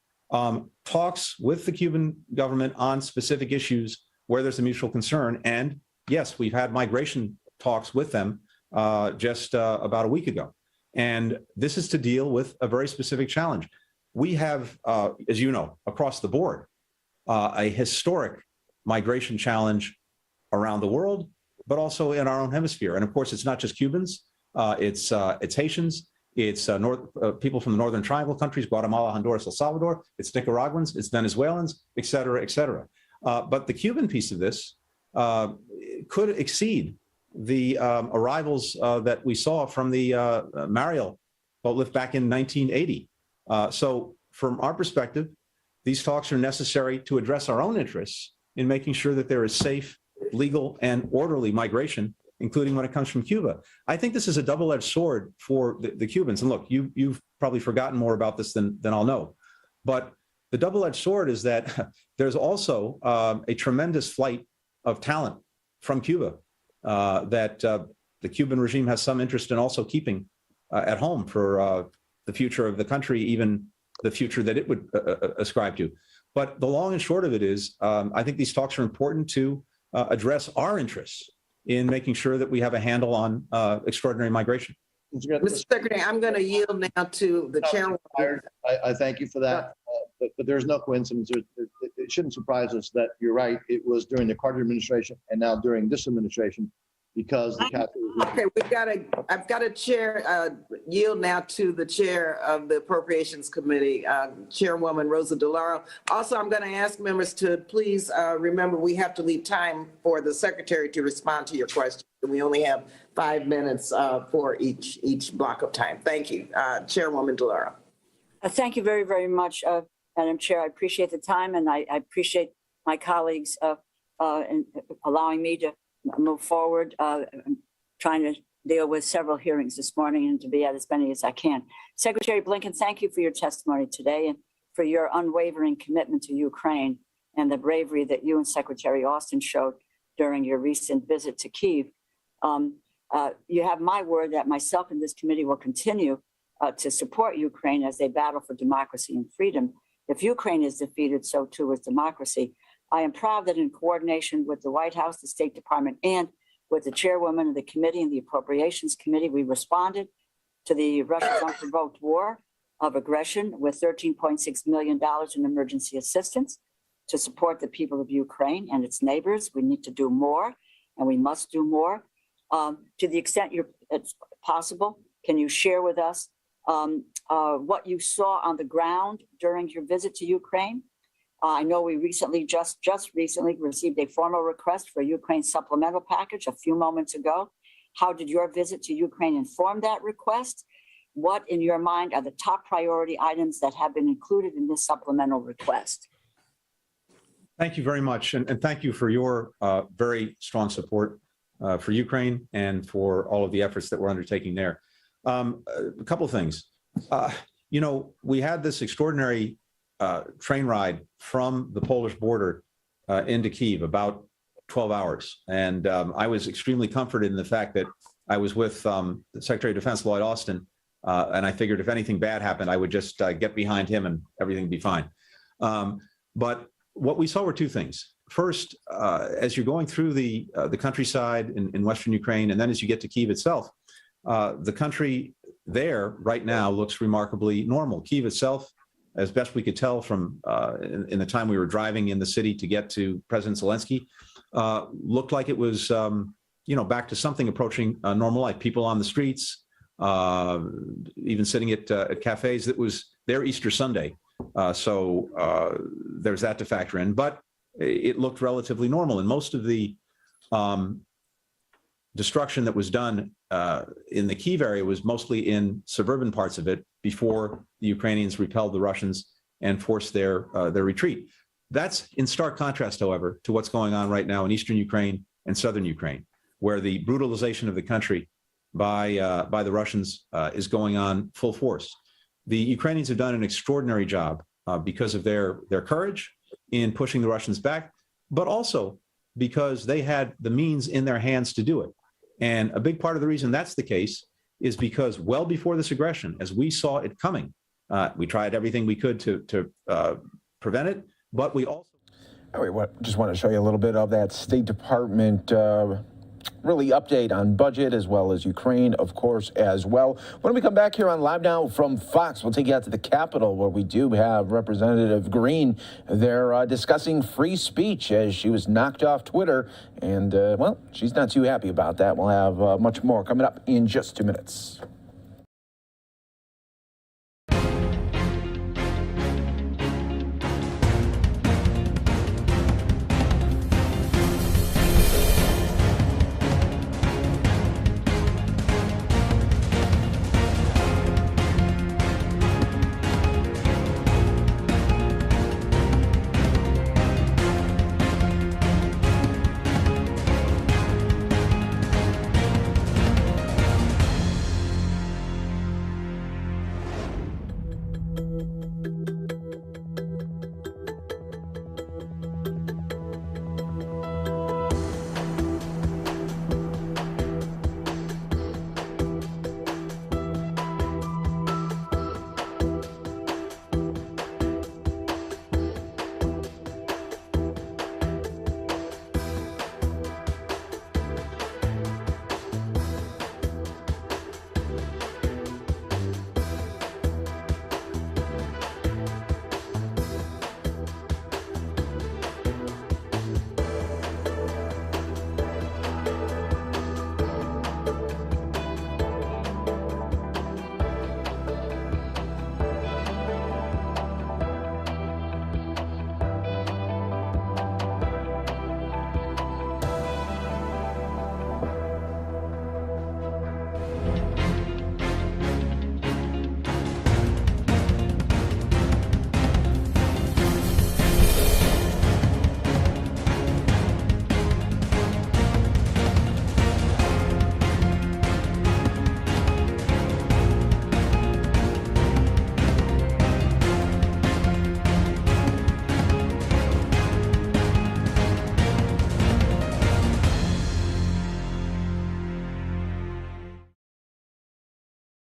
talks with the Cuban government on specific issues where there's a mutual concern. And yes, we've had migration talks with them just about a week ago. And this is to deal with a very specific challenge. We have, as you know, across the board, a historic migration challenge around the world, but also in our own hemisphere. And of course, it's not just Cubans, it's Haitians, it's people from the Northern Triangle countries, Guatemala, Honduras, El Salvador, it's Nicaraguans, it's Venezuelans, et cetera, et cetera. But the Cuban piece of this could exceed the arrivals that we saw from the Mariel boat lift back in 1980. So from our perspective, these talks are necessary to address our own interests in making sure that there is safe, legal, and orderly migration, including when it comes from Cuba. I think this is a double-edged sword for the Cubans. And look, you've probably forgotten more about this than I'll know. But the double-edged sword is that there's also a tremendous flight of talent from Cuba that the Cuban regime has some interest in also keeping at home for the future of the country, even the future that it would ascribe to. But the long and short of it is, I think these talks are important to address our interests in making sure that we have a handle on extraordinary migration. Mr. Secretary, I'm going to yield now to the chairwoman. I thank you for that, but there's no coincidence. It shouldn't surprise us that you're right. It was during the Carter administration and now during this administration, because the Okay, I've got to yield now to the chair of the Appropriations Committee, Chairwoman Rosa DeLauro. Also, I'm going to ask members to please remember we have to leave time for the secretary to respond to your question. We only have 5 minutes for each block of time. Thank you, Chairwoman DeLauro. Thank you very, very much, Madam Chair. I appreciate the time, and I appreciate my colleagues in allowing me to move forward. I'm trying to deal with several hearings this morning and to be at as many as I can. Secretary Blinken, thank you for your testimony today and for your unwavering commitment to Ukraine and the bravery that you and Secretary Austin showed during your recent visit to Kyiv. You have my word that myself and this committee will continue to support Ukraine as they battle for democracy and freedom. If Ukraine is defeated, so too is democracy. I am proud that in coordination with the White House, the State Department, and with the chairwoman of the committee and the Appropriations Committee, we responded to the Russia's unprovoked war of aggression with $13.6 million in emergency assistance to support the people of Ukraine and its neighbors. We need to do more, and we must do more. To the extent it's possible, can you share with us what you saw on the ground during your visit to Ukraine? I know we recently, just recently received a formal request for a Ukraine supplemental package a few moments ago. How did your visit to Ukraine inform that request? What, in your mind, are the top priority items that have been included in this supplemental request? Thank you very much. And thank you for your very strong support for Ukraine and for all of the efforts that we're undertaking there. A couple of things. We had this extraordinary train ride from the Polish border into Kyiv, about 12 hours. And I was extremely comforted in the fact that I was with the Secretary of Defense, Lloyd Austin, and I figured if anything bad happened, I would just get behind him and everything would be fine. But what we saw were two things. First, as you're going through the countryside in Western Ukraine, and then as you get to Kyiv itself, the country there right now looks remarkably normal. Kyiv itself, as best we could tell from in the time we were driving in the city to get to President Zelensky, looked like it was back to something approaching normal life. People on the streets, even sitting at cafes. It was their Easter Sunday. So there's that to factor in, but it looked relatively normal. And most of the destruction that was done in the Kyiv area was mostly in suburban parts of it before the Ukrainians repelled the Russians and forced their retreat. That's in stark contrast, however, to what's going on right now in eastern Ukraine and southern Ukraine, where the brutalization of the country by the Russians is going on full force. The Ukrainians have done an extraordinary job because of their courage in pushing the Russians back, but also because they had the means in their hands to do it. And a big part of the reason that's the case is because well before this aggression, as we saw it coming, we tried everything we could to prevent it, but we also... Just want to show you a little bit of that State Department really update on budget, as well as Ukraine, of course, as well. When we come back here on Live Now from Fox, we'll take you out to the Capitol, where we do have Representative Green. They're discussing free speech as she was knocked off Twitter. And, well, she's not too happy about that. We'll have much more coming up in just 2 minutes.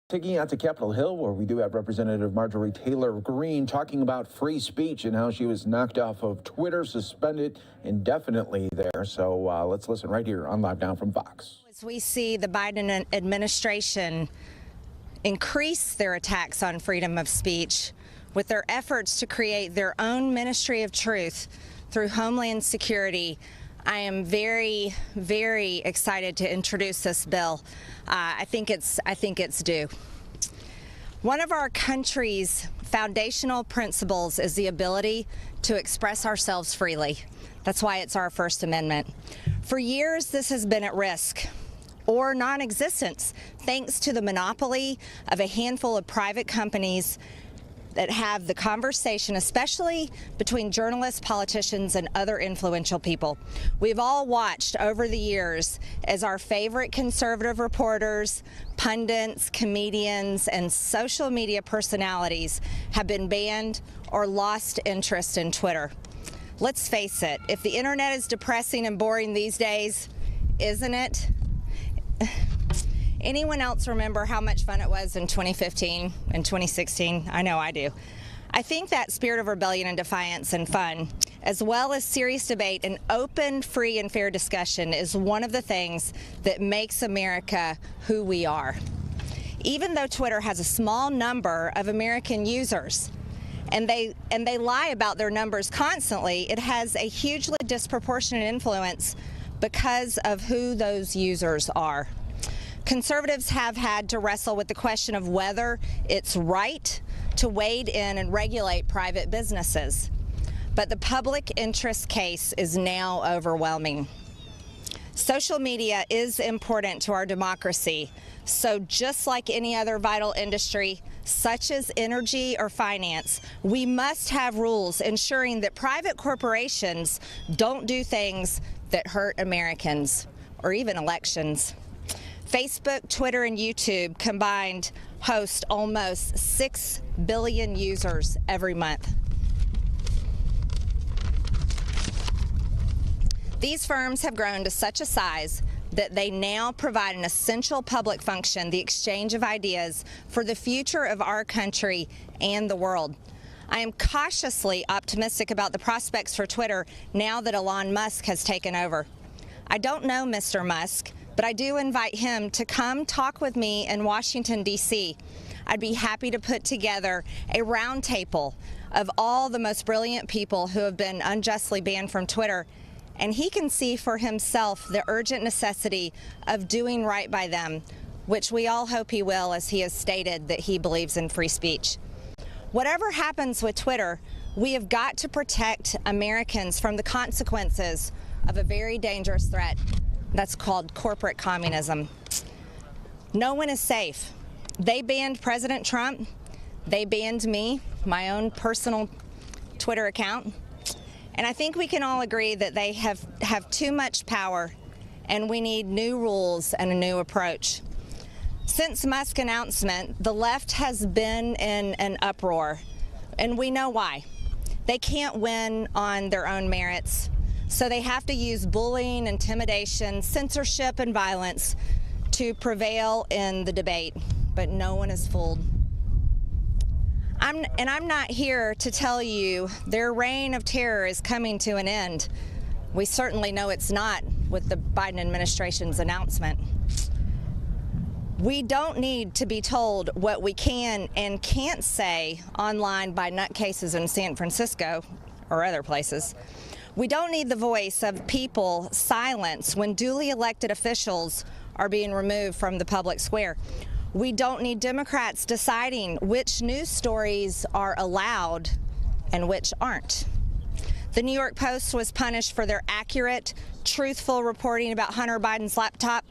Taking you out to Capitol Hill, where we do have Representative Marjorie Taylor Greene talking about free speech and how she was knocked off of Twitter, suspended indefinitely there. So let's listen right here on Live Now from Fox. As we see the Biden administration increase their attacks on freedom of speech with their efforts to create their own Ministry of Truth through Homeland Security, I am very, very excited to introduce this bill. I think it's due. One of our country's foundational principles is the ability to express ourselves freely. That's why it's our First Amendment. For years, this has been at risk or non-existence thanks to the monopoly of a handful of private companies that have the conversation, especially between journalists, politicians, and other influential people. We've all watched over the years as our favorite conservative reporters, pundits, comedians, and social media personalities have been banned or lost interest in Twitter. Let's face it, if the internet is depressing and boring these days, isn't it? Anyone else remember how much fun it was in 2015 and 2016? I know I do. I think that spirit of rebellion and defiance and fun, as well as serious debate and open, free, and fair discussion, is one of the things that makes America who we are. Even though Twitter has a small number of American users, and they lie about their numbers constantly, it has a hugely disproportionate influence because of who those users are. Conservatives have had to wrestle with the question of whether it's right to wade in and regulate private businesses. But the public interest case is now overwhelming. Social media is important to our democracy, so just like any other vital industry, such as energy or finance, we must have rules ensuring that private corporations don't do things that hurt Americans or even elections. Facebook, Twitter, and YouTube combined host almost 6 billion users every month. These firms have grown to such a size that they now provide an essential public function, the exchange of ideas for the future of our country and the world. I am cautiously optimistic about the prospects for Twitter now that Elon Musk has taken over. I don't know Mr. Musk, but I do invite him to come talk with me in Washington, D.C. I'd be happy to put together a roundtable of all the most brilliant people who have been unjustly banned from Twitter, and he can see for himself the urgent necessity of doing right by them, which we all hope he will, as he has stated that he believes in free speech. Whatever happens with Twitter, we have got to protect Americans from the consequences of a very dangerous threat that's called corporate communism. No one is safe. They banned President Trump. They banned me, my own personal Twitter account. And I think we can all agree that they have too much power, and we need new rules and a new approach. Since Musk's announcement, the left has been in an uproar, and we know why. They can't win on their own merits, so they have to use bullying, intimidation, censorship, and violence to prevail in the debate, but no one is fooled. I'm not here to tell you their reign of terror is coming to an end. We certainly know it's not with the Biden administration's announcement. We don't need to be told what we can and can't say online by nutcases in San Francisco or other places. We don't need the voice of people silenced when duly elected officials are being removed from the public square. We don't need Democrats deciding which news stories are allowed and which aren't. The New York Post was punished for their accurate, truthful reporting about Hunter Biden's laptop.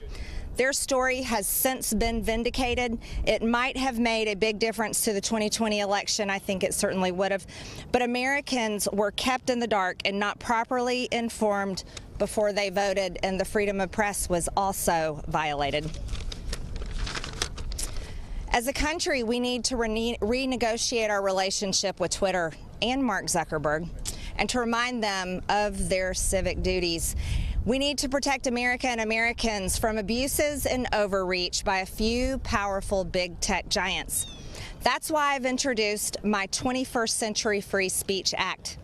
Their story has since been vindicated. It might have made a big difference to the 2020 election. I think it certainly would have. But Americans were kept in the dark and not properly informed before they voted, and the freedom of press was also violated. As a country, we need to renegotiate our relationship with Twitter and Mark Zuckerberg and to remind them of their civic duties. We need to protect America and Americans from abuses and overreach by a few powerful big tech giants. That's why I've introduced my 21st Century Free Speech Act.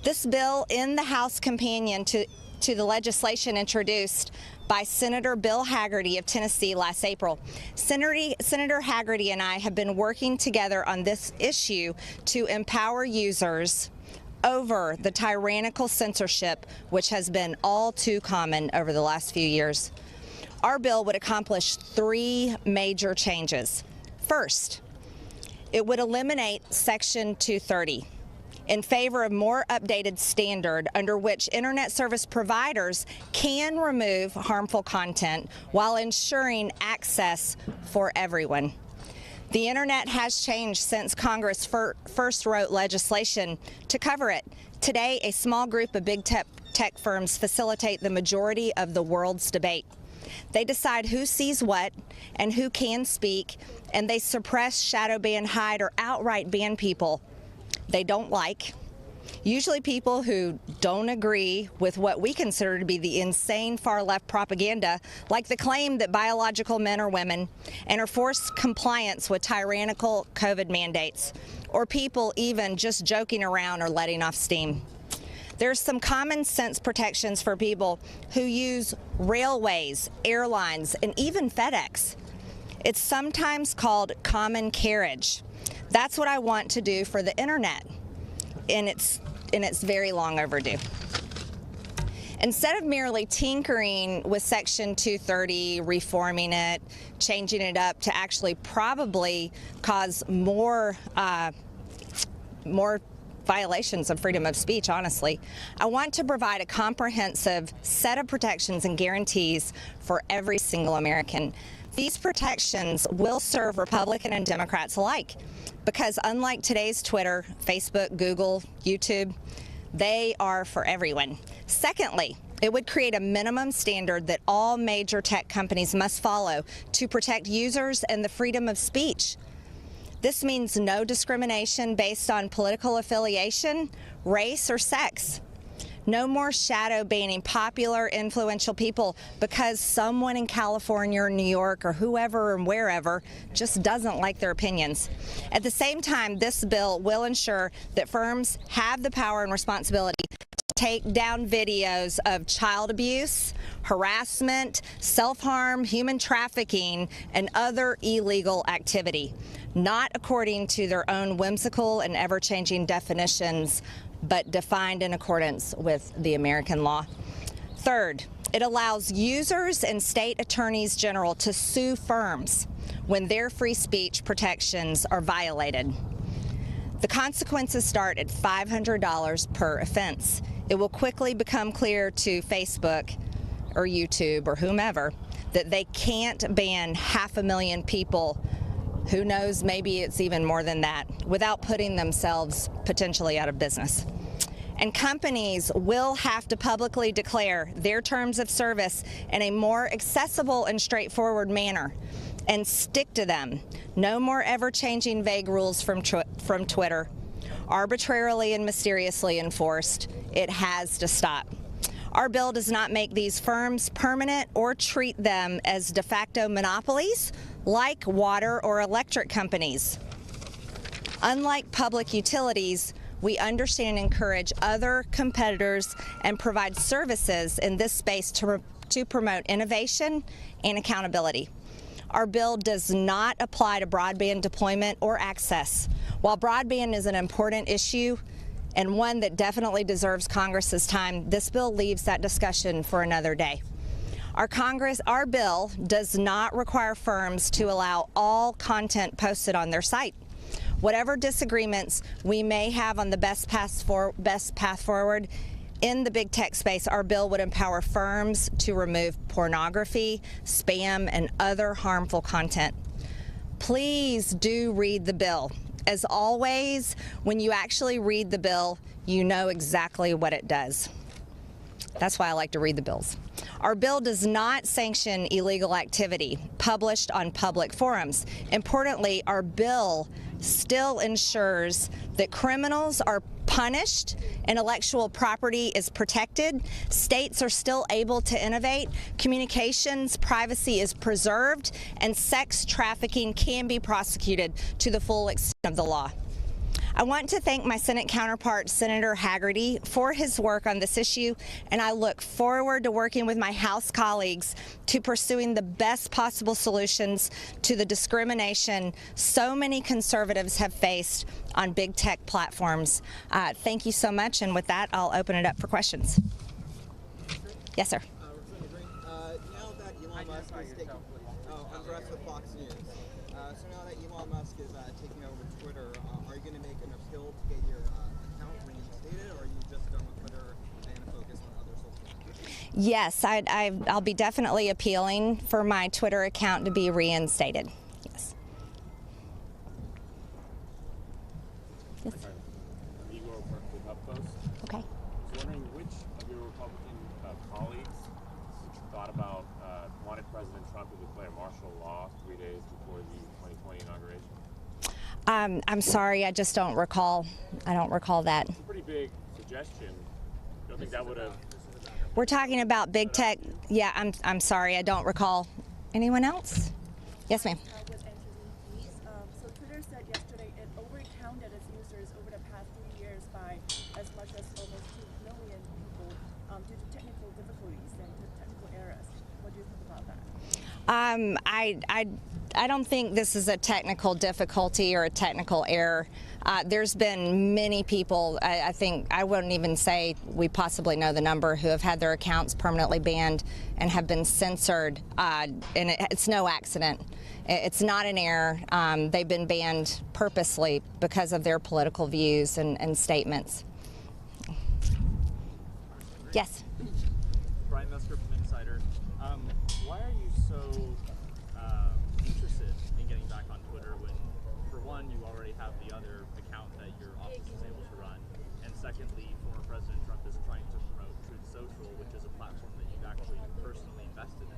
This bill, in the House companion to the legislation introduced by Senator Bill Hagerty of Tennessee last April. Senator Hagerty and I have been working together on this issue to empower users over the tyrannical censorship which has been all too common over the last few years. Our bill would accomplish 3 major changes. First, it would eliminate Section 230 in favor of more updated standard under which internet service providers can remove harmful content while ensuring access for everyone. The internet has changed since Congress first wrote legislation to cover it. Today, a small group of big tech firms facilitate the majority of the world's debate. They decide who sees what and who can speak, and they suppress, shadow ban, hide, or outright ban people they don't like. Usually people who don't agree with what we consider to be the insane far-left propaganda, like the claim that biological men are women and are forced compliance with tyrannical COVID mandates, or people even just joking around or letting off steam. There's some common sense protections for people who use railways, airlines, and even FedEx. It's sometimes called common carriage. That's what I want to do for the internet, and it's very long overdue. Instead of merely tinkering with Section 230, reforming it, changing it up to actually probably cause more violations of freedom of speech, honestly, I want to provide a comprehensive set of protections and guarantees for every single American. These protections will serve Republican and Democrats alike, because unlike today's Twitter, Facebook, Google, YouTube, they are for everyone. Secondly, it would create a minimum standard that all major tech companies must follow to protect users and the freedom of speech. This means no discrimination based on political affiliation, race, or sex. No more shadow banning popular, influential people because someone in California or New York or whoever and wherever just doesn't like their opinions. At the same time, this bill will ensure that firms have the power and responsibility to take down videos of child abuse, harassment, self-harm, human trafficking, and other illegal activity, not according to their own whimsical and ever-changing definitions, but defined in accordance with the American law. Third, it allows users and state attorneys general to sue firms when their free speech protections are violated. The consequences start at $500 per offense. It will quickly become clear to Facebook or YouTube or whomever that they can't ban 500,000 people. Who knows, maybe it's even more than that, without putting themselves potentially out of business. And companies will have to publicly declare their terms of service in a more accessible and straightforward manner and stick to them. No more ever-changing vague rules from Twitter, arbitrarily and mysteriously enforced. It has to stop. Our bill does not make these firms permanent or treat them as de facto monopolies like water or electric companies. Unlike public utilities, we understand and encourage other competitors and provide services in this space to promote innovation and accountability. Our bill does not apply to broadband deployment or access. While broadband is an important issue and one that definitely deserves Congress's time, this bill leaves that discussion for another day. Our bill does not require firms to allow all content posted on their site. Whatever disagreements we may have on the best path forward in the big tech space, our bill would empower firms to remove pornography, spam, and other harmful content. Please do read the bill. As always, when you actually read the bill, you know exactly what it does. That's why I like to read the bills. Our bill does not sanction illegal activity published on public forums. Importantly, our bill still ensures that criminals are punished, intellectual property is protected, states are still able to innovate, communications privacy is preserved, and sex trafficking can be prosecuted to the full extent of the law. I want to thank my Senate counterpart, Senator Haggerty, for his work on this issue, and I look forward to working with my House colleagues to pursuing the best possible solutions to the discrimination so many conservatives have faced on big tech platforms. Thank you so much, and with that, I'll open it up for questions. Yes, sir. Now that Elon Musk is taking congrats with Fox News, so now that Elon Musk is taking over Twitter, are you going to make an appeal to get your account reinstated, or are you just done with Twitter and focus on other social media? Yes, I'll be definitely appealing for my Twitter account to be reinstated. Yes. Yes. Igor work with HuffPost. Okay. I was wondering which of your Republican colleagues thought about wanted President Trump to declare martial law 3 days before the 2020 inauguration? I'm sorry, I just don't recall. I don't recall that. It's a pretty big suggestion. Don't think that would have. We're talking about big tech. Yeah, I'm sorry, I don't recall. Anyone else? Yes, ma'am. So Twitter said yesterday it overcounted its users over the past 3 years by as much as almost 2 million people due to technical difficulties and technical errors. What do you think about that? I don't think this is a technical difficulty or a technical error. There's been many people, I think, I wouldn't even say we possibly know the number, who have had their accounts permanently banned and have been censored, and it's no accident. It's not an error. They've been banned purposely because of their political views and statements. Yes? Brian Mesker from Insider. Why are you so interested in getting back on Twitter when, for one, you already have the other account that your office is able to run, and secondly, former President Trump is trying to promote Truth Social, which is a platform that you've actually personally invested in?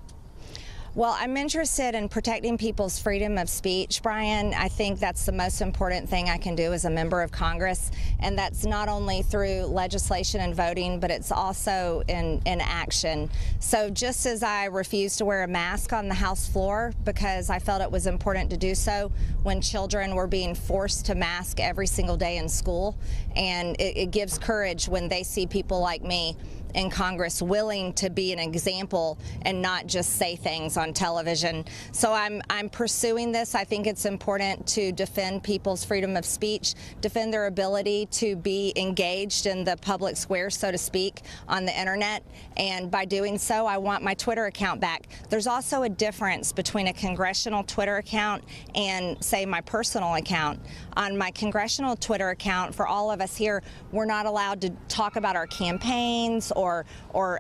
Well, I'm interested in protecting people's freedom of speech, Brian. I think that's the most important thing I can do as a member of Congress, and that's not only through legislation and voting, but it's also in action. So just as I refused to wear a mask on the House floor because I felt it was important to do so when children were being forced to mask every single day in school, and it gives courage when they see people like me in Congress willing to be an example and not just say things on television. So I'm pursuing this. I think it's important to defend people's freedom of speech, defend their ability to be engaged in the public square, so to speak, on the internet. And by doing so, I want my Twitter account back. There's also a difference between a congressional Twitter account and, say, my personal account. On my congressional Twitter account, for all of us here, we're not allowed to talk about our campaigns or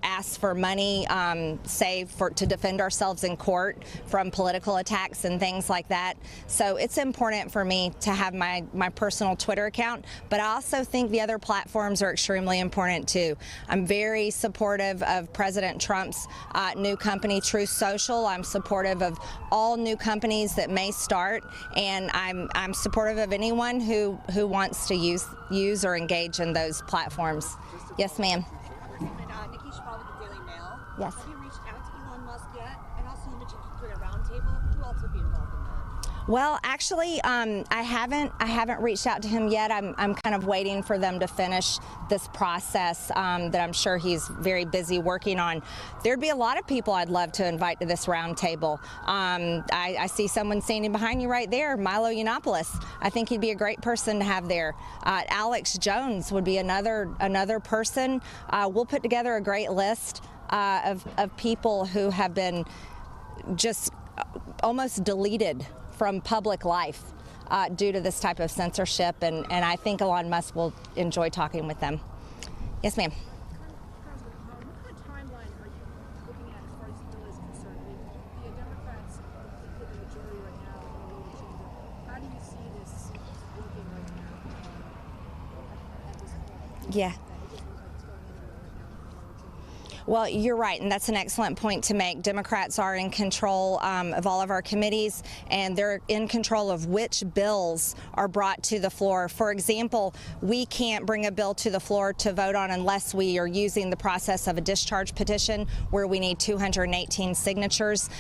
ask for money, say, to defend ourselves in court from political attacks and things like that. So it's important for me to have my personal Twitter account, but I also think the other platforms are extremely important too. I'm very supportive of President Trump's new company, Truth Social. I'm supportive of all new companies that may start, and I'm supportive of anyone who wants to use or engage in those platforms. Yes, ma'am. Yes. Have you reached out to Elon Musk yet? And also you mentioned Twitter Roundtable. Who else would be involved in that? Well, actually, I haven't reached out to him yet. I'm kind of waiting for them to finish this process that I'm sure he's very busy working on. There'd be a lot of people I'd love to invite to this roundtable. I see someone standing behind you right there, Milo Yiannopoulos. I think he'd be a great person to have there. Alex Jones would be another person. We'll put together a great list of people who have been just almost deleted from public life due to this type of censorship, and I think Elon Musk will enjoy talking with them. Yes, ma'am. What kind of timeline are you looking at as far as the bill is concerned? The Democrats get the majority right now in the lower chamber. How do you see this working right now at this point? Yeah. Well, you're right, and that's an excellent point to make. Democrats are in control of all of our committees, and they're in control of which bills are brought to the floor. For example, we can't bring a bill to the floor to vote on unless we are using the process of a discharge petition where we need 218 signatures.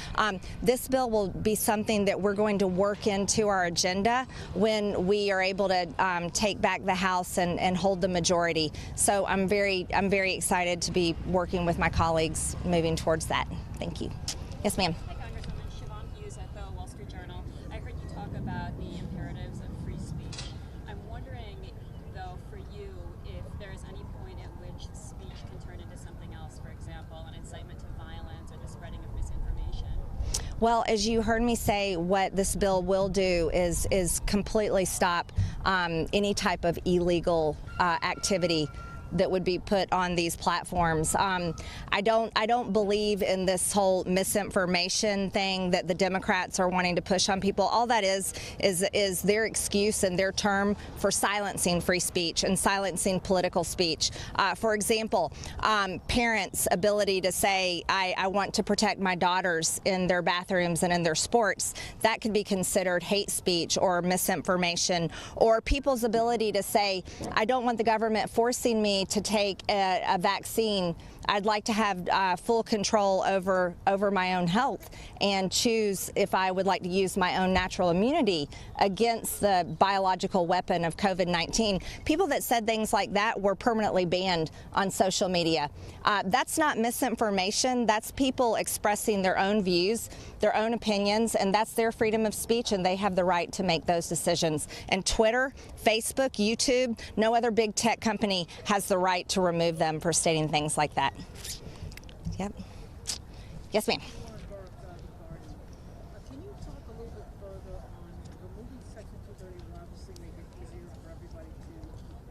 This bill will be something that we're going to work into our agenda when we are able to take back the House and hold the majority. So I'm very excited to be working with my colleagues moving towards that. Thank you. Yes, ma'am. Hi, Congresswoman Siobhan Hughes at the Wall Street Journal. I heard you talk about the imperatives of free speech. I'm wondering, though, for you, if there is any point at which speech can turn into something else, for example, an incitement to violence or the spreading of misinformation. Well, as you heard me say, what this bill will do is completely stop any type of illegal activity that would be put on these platforms. I don't believe in this whole misinformation thing that the Democrats are wanting to push on people. All that is their excuse and their term for silencing free speech and silencing political speech. For example, parents' ability to say, I want to protect my daughters in their bathrooms and in their sports, that could be considered hate speech or misinformation. Or people's ability to say, I don't want the government forcing me to take a vaccine. I'd like to have full control over my own health and choose if I would like to use my own natural immunity against the biological weapon of COVID-19. People that said things like that were permanently banned on social media. That's not misinformation. That's people expressing their own views, their own opinions, and that's their freedom of speech, and they have the right to make those decisions. And Twitter, Facebook, YouTube, no other big tech company has the right to remove them for stating things like that. Yep. Yes, ma'am. Can you talk a little bit further on removing Section 230 will obviously make it easier for everybody to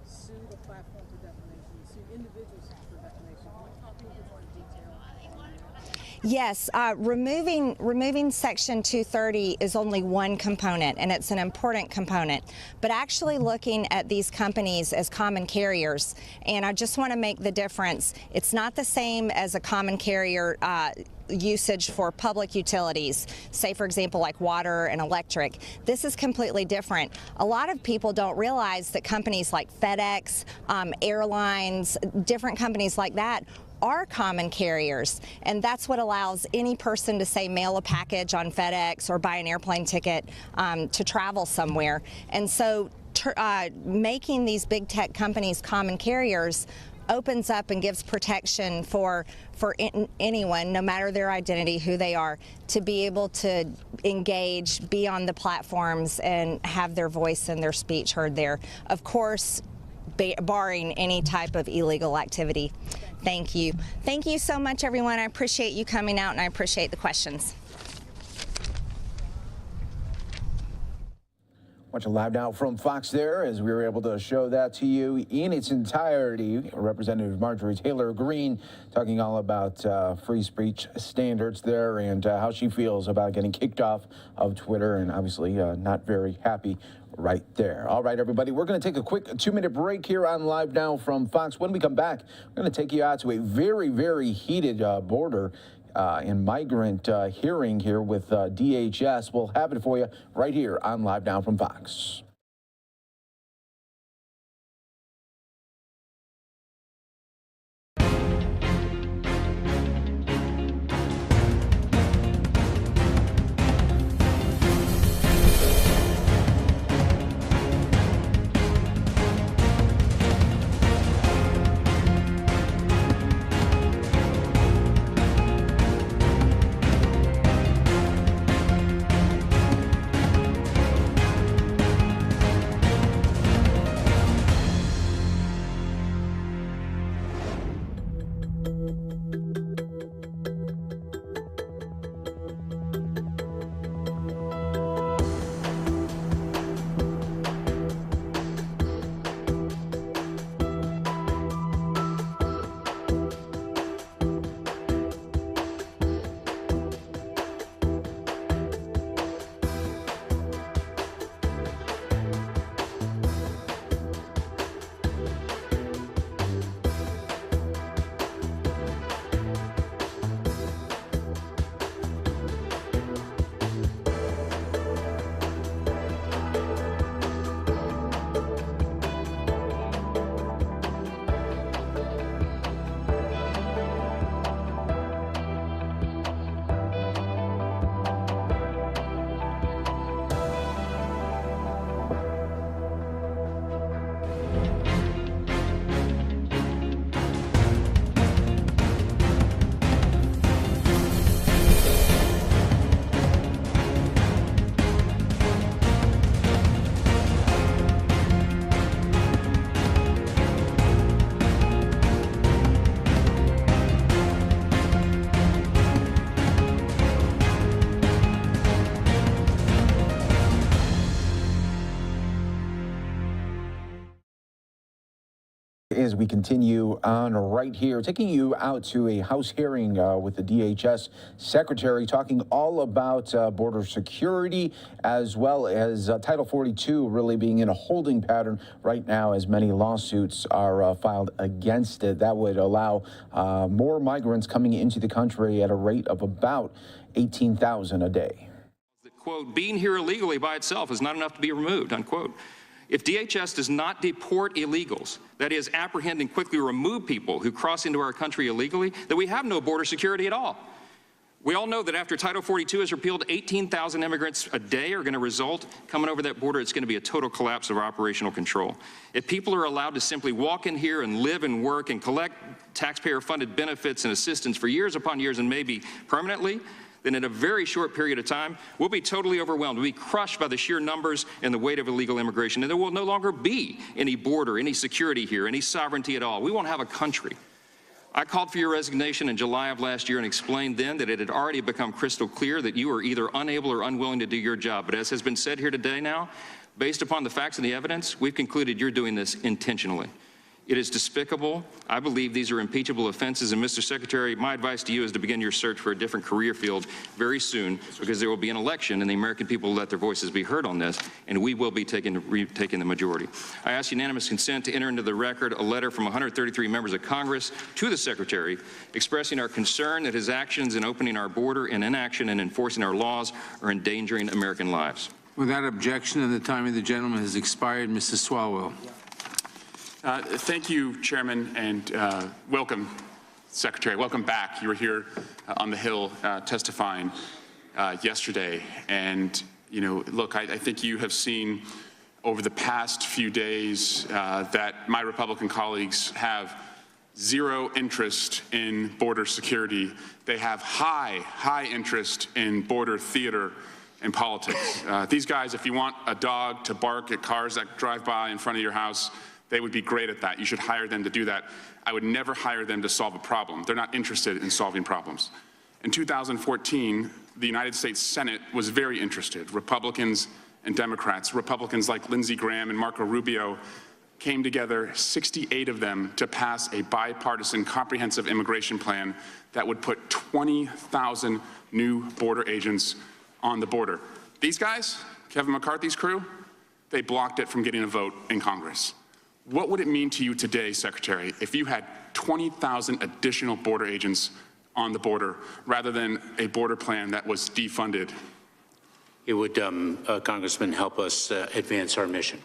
sue the platform for defamation, sue individuals for defamation? Can you talk a little bit more in detail on that? Yes, removing Section 230 is only one component, and it's an important component. But actually looking at these companies as common carriers, and I just want to make the difference. It's not the same as a common carrier usage for public utilities, say for example like water and electric. This is completely different. A lot of people don't realize that companies like FedEx, airlines, different companies like that are common carriers, and that's what allows any person to say mail a package on FedEx or buy an airplane ticket to travel somewhere. And so making these big tech companies common carriers opens up and gives protection for anyone, no matter their identity, who they are, to be able to engage, be on the platforms, and have their voice and their speech heard there. Of course, barring any type of illegal activity. Thank you. Thank you so much, everyone. I appreciate you coming out, and I appreciate the questions. Watching live now from Fox there, as we were able to show that to you in its entirety. Representative Marjorie Taylor Greene talking all about free speech standards there and how she feels about getting kicked off of Twitter, and obviously not very happy right there. All right, everybody, we're going to take a quick 2-minute break here on Live Now from Fox. When we come back, we're going to take you out to a very, very heated border and migrant hearing here with DHS. We'll have it for you right here on Live Now from Fox. As we continue on right here, taking you out to a House hearing with the DHS Secretary, talking all about border security, as well as Title 42 really being in a holding pattern right now as many lawsuits are filed against it. That would allow more migrants coming into the country at a rate of about 18,000 a day. Quote, being here illegally by itself is not enough to be removed, unquote. If DHS does not deport illegals, that is, apprehend and quickly remove people who cross into our country illegally, then we have no border security at all. We all know that after Title 42 is repealed, 18,000 immigrants a day are going to result coming over that border. It's going to be a total collapse of operational control. If people are allowed to simply walk in here and live and work and collect taxpayer-funded benefits and assistance for years upon years and maybe permanently, then in a very short period of time, we'll be totally overwhelmed. We'll be crushed by the sheer numbers and the weight of illegal immigration, and there will no longer be any border, any security here, any sovereignty at all. We won't have a country. I called for your resignation in July of last year and explained then that it had already become crystal clear that you were either unable or unwilling to do your job. But as has been said here today now, based upon the facts and the evidence, we've concluded you're doing this intentionally. It is despicable. I believe these are impeachable offenses. And Mr. Secretary, my advice to you is to begin your search for a different career field very soon, because there will be an election and the American people will let their voices be heard on this, and we will be taking the majority. I ask unanimous consent to enter into the record a letter from 133 members of Congress to the Secretary expressing our concern that his actions in opening our border and inaction in enforcing our laws are endangering American lives. Without objection, and the time of the gentleman has expired. Mrs. Swalwell. Thank you, Chairman, and welcome, Secretary. Welcome back. You were here on the Hill testifying yesterday. And, you know, look, I think you have seen over the past few days that my Republican colleagues have zero interest in border security. They have high interest in border theater and politics. These guys, if you want a dog to bark at cars that drive by in front of your house, they would be great at that. You should hire them to do that. I would never hire them to solve a problem. They're not interested in solving problems. In 2014, the United States Senate was very interested. Republicans and Democrats, Republicans like Lindsey Graham and Marco Rubio, came together, 68 of them, to pass a bipartisan comprehensive immigration plan that would put 20,000 new border agents on the border. These guys, Kevin McCarthy's crew, they blocked it from getting a vote in Congress. What would it mean to you today, Secretary, if you had 20,000 additional border agents on the border rather than a border plan that was defunded? It would, Congressman, help us advance our mission.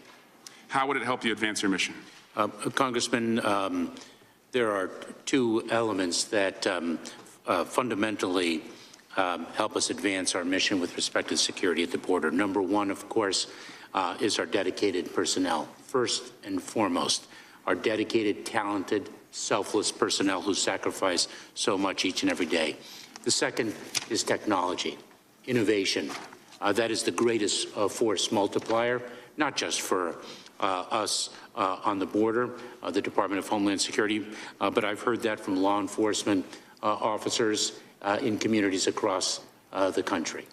How would it help you advance your mission? Congressman, there are two elements that fundamentally help us advance our mission with respect to security at the border. Number one, of course, is our dedicated personnel. First and foremost, our dedicated, talented, selfless personnel who sacrifice so much each and every day. The second is technology, innovation. That is the greatest force multiplier, not just for us on the border, the Department of Homeland Security, but I've heard that from law enforcement officers in communities across the country.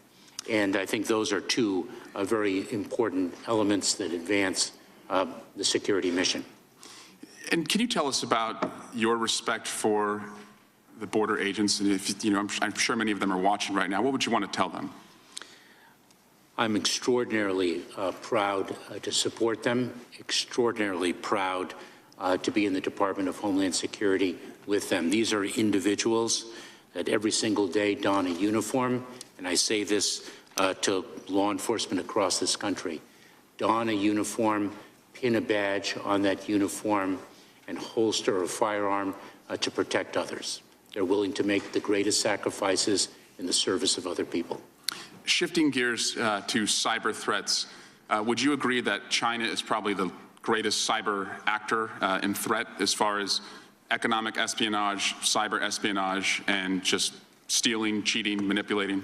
And I think those are two very important elements that advance the security mission. And can you tell us about your respect for the border agents? And if you know, I'm sure many of them are watching right now. What would you want to tell them? I'm extraordinarily proud to support them, extraordinarily proud to be in the Department of Homeland Security with them. These are individuals that every single day don a uniform, and I say this to law enforcement across this country. Don a uniform, pin a badge on that uniform, and holster a firearm to protect others. They're willing to make the greatest sacrifices in the service of other people. Shifting gears to cyber threats, would you agree that China is probably the greatest cyber actor in threat as far as economic espionage, cyber espionage, and just stealing, cheating, manipulating?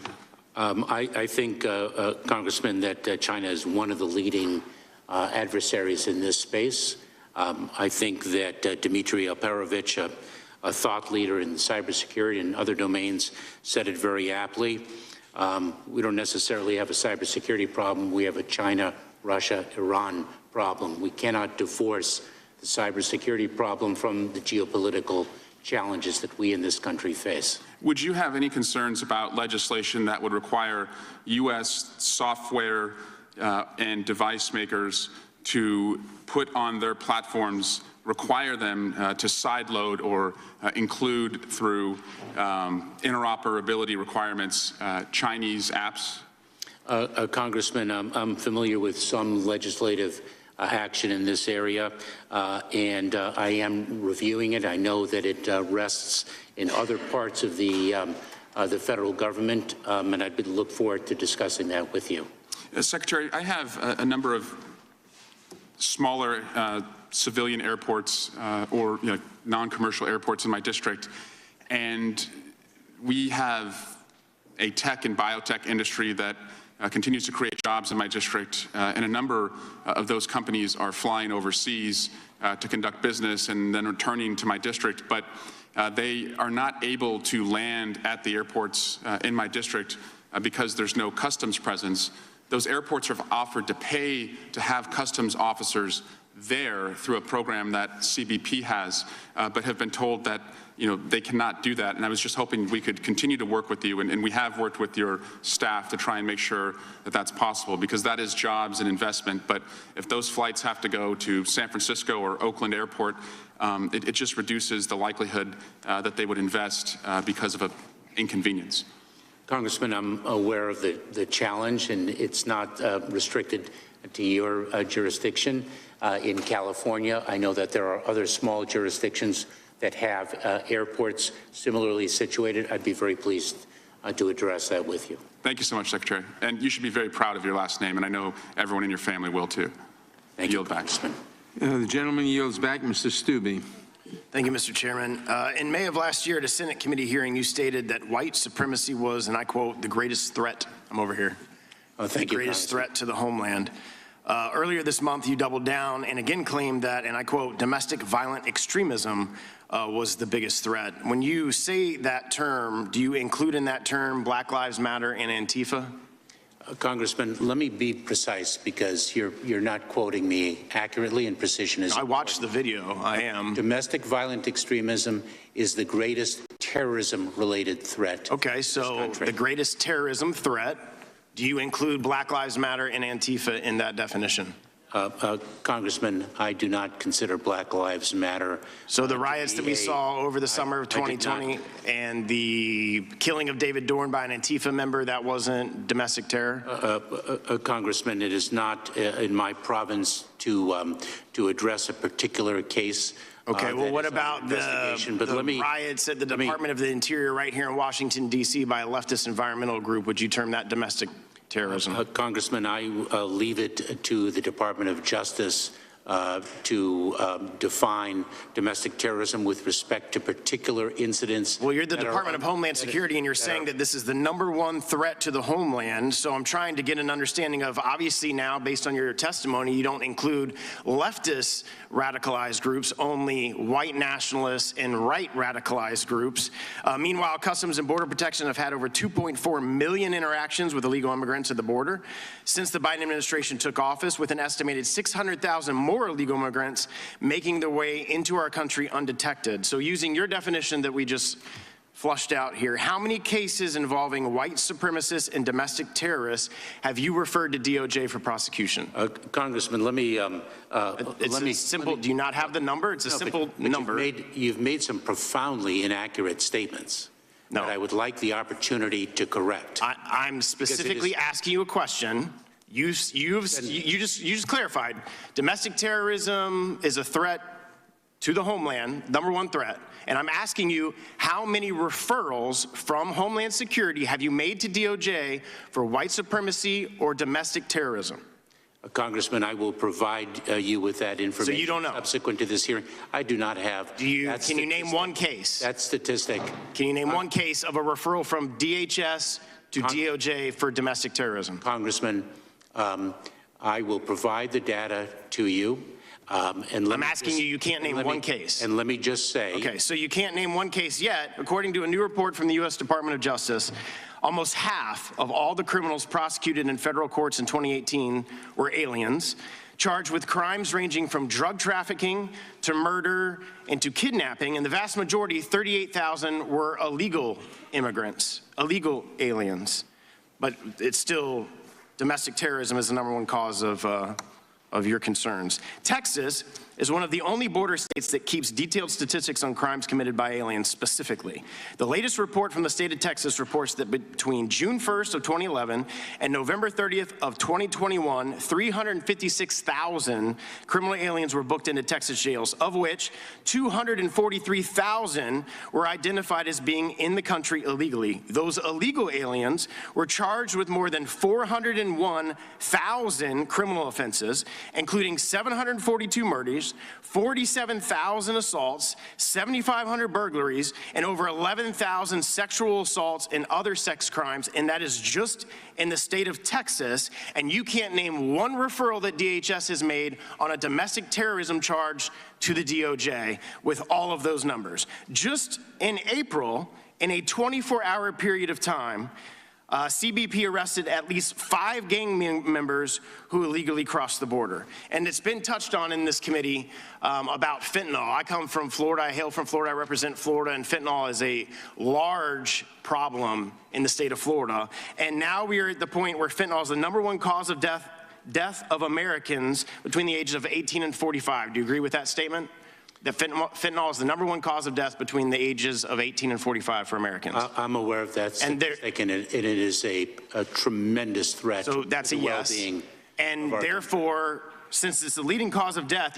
I think, Congressman, that China is one of the leading adversaries in this space. I think that Dmitry Alperovich, a thought leader in cybersecurity and other domains, said it very aptly. We don't necessarily have a cybersecurity problem. We have a China, Russia, Iran problem. We cannot divorce the cybersecurity problem from the geopolitical challenges that we in this country face. Would you have any concerns about legislation that would require U.S. software and device makers to put on their platforms, require them to sideload or include through interoperability requirements Chinese apps? Congressman, I'm familiar with some legislative action in this area, and I am reviewing it. I know that it rests in other parts of the federal government, and I'd look forward to discussing that with you. Secretary, I have a number of smaller civilian airports or non-commercial airports in my district, and we have a tech and biotech industry that continues to create jobs in my district, and a number of those companies are flying overseas to conduct business and then returning to my district, but they are not able to land at the airports in my district because there's no customs presence. Those airports have offered to pay to have customs officers there through a program that CBP has, but have been told that they cannot do that. And I was just hoping we could continue to work with you, and we have worked with your staff to try and make sure that that's possible, because that is jobs and investment. But if those flights have to go to San Francisco or Oakland Airport, it just reduces the likelihood that they would invest because of an inconvenience. Congressman, I'm aware of the challenge, and it's not restricted to your jurisdiction. In California, I know that there are other small jurisdictions that have airports similarly situated. I'd be very pleased to address that with you. Thank you so much, Secretary. And you should be very proud of your last name, and I know everyone in your family will too. Thank you, Congressman. The gentleman yields back, Mr. Stubbe. Thank you, Mr. Chairman. In May of last year at a Senate committee hearing, you stated that white supremacy was, and I quote, the greatest threat. I'm over here. Thank you, greatest threat to the homeland. Earlier this month, you doubled down and again claimed that, and I quote, domestic violent extremism was the biggest threat. When you say that term, do you include in that term Black Lives Matter and Antifa? Congressman, let me be precise, because you're not quoting me accurately, and precision is I watched the video. I am. Domestic violent extremism is the greatest terrorism-related threat. Okay, so the greatest terrorism threat. Do you include Black Lives Matter and Antifa in that definition? Congressman, I do not consider Black Lives Matter. So the riots that we saw over the summer of 2020 and the killing of David Dorn by an Antifa member, that wasn't domestic terror? Congressman, it is not in my province to address a particular case. Okay, well, what about the riots at the Department of the Interior right here in Washington, D.C. by a leftist environmental group? Would you term that domestic terrorism? Congressman, I leave it to the Department of Justice to define domestic terrorism with respect to particular incidents. Well, you're the Department of Homeland Security, and you're saying that this is the #1 threat to the homeland. So I'm trying to get an understanding of, obviously now, based on your testimony, you don't include leftist radicalized groups, only white nationalists and right radicalized groups. Meanwhile, Customs and Border Protection have had over 2.4 million interactions with illegal immigrants at the border since the Biden administration took office, with an estimated 600,000 more illegal immigrants making their way into our country undetected. So using your definition that we just flushed out here, how many cases involving white supremacists and domestic terrorists have you referred to DOJ for prosecution? Congressman, let me simple. Do you not have the number? It's a simple number. You've made some profoundly inaccurate statements. No. That I would like the opportunity to correct. I'm specifically asking you a question. You just clarified. Domestic terrorism is a threat to the homeland, #1 threat. And I'm asking you, how many referrals from Homeland Security have you made to DOJ for white supremacy or domestic terrorism? Congressman, I will provide you with that information. So you don't know? Subsequent to this hearing, I do not have. Can you name one case? That statistic. Can you name one case of a referral from DHS to DOJ for domestic terrorism? Congressman, I will provide the data to you. I'm asking you can't name one case. And let me just say. Okay, so you can't name one case yet. According to a new report from the U.S. Department of Justice, almost half of all the criminals prosecuted in federal courts in 2018 were aliens. charged with crimes ranging from drug trafficking to murder and to kidnapping, and the vast majority, 38,000, were illegal immigrants, illegal aliens. But it's still, domestic terrorism is the #1 cause of your concerns. Texas is one of the only border states that keeps detailed statistics on crimes committed by aliens specifically. The latest report from the state of Texas reports that between June 1st of 2011 and November 30th of 2021, 356,000 criminal aliens were booked into Texas jails, of which 243,000 were identified as being in the country illegally. Those illegal aliens were charged with more than 401,000 criminal offenses, including 742 murders, 47,000 assaults, 7,500 burglaries, and over 11,000 sexual assaults and other sex crimes, and that is just in the state of Texas. And you can't name one referral that DHS has made on a domestic terrorism charge to the DOJ with all of those numbers. Just in April, in a 24-hour period of time, CBP arrested at least 5 gang members who illegally crossed the border. And it's been touched on in this committee about fentanyl. I come from Florida, I hail from Florida, I represent Florida, and fentanyl is a large problem in the state of Florida. And now we are at the point where fentanyl is the #1 cause of death of Americans between the ages of 18 and 45. Do you agree with that statement? That fentanyl is the #1 cause of death between the ages of 18 and 45 for Americans. I'm aware of that statistic, and it is a tremendous threat. So that's a yes. And therefore, since it's the leading cause of death,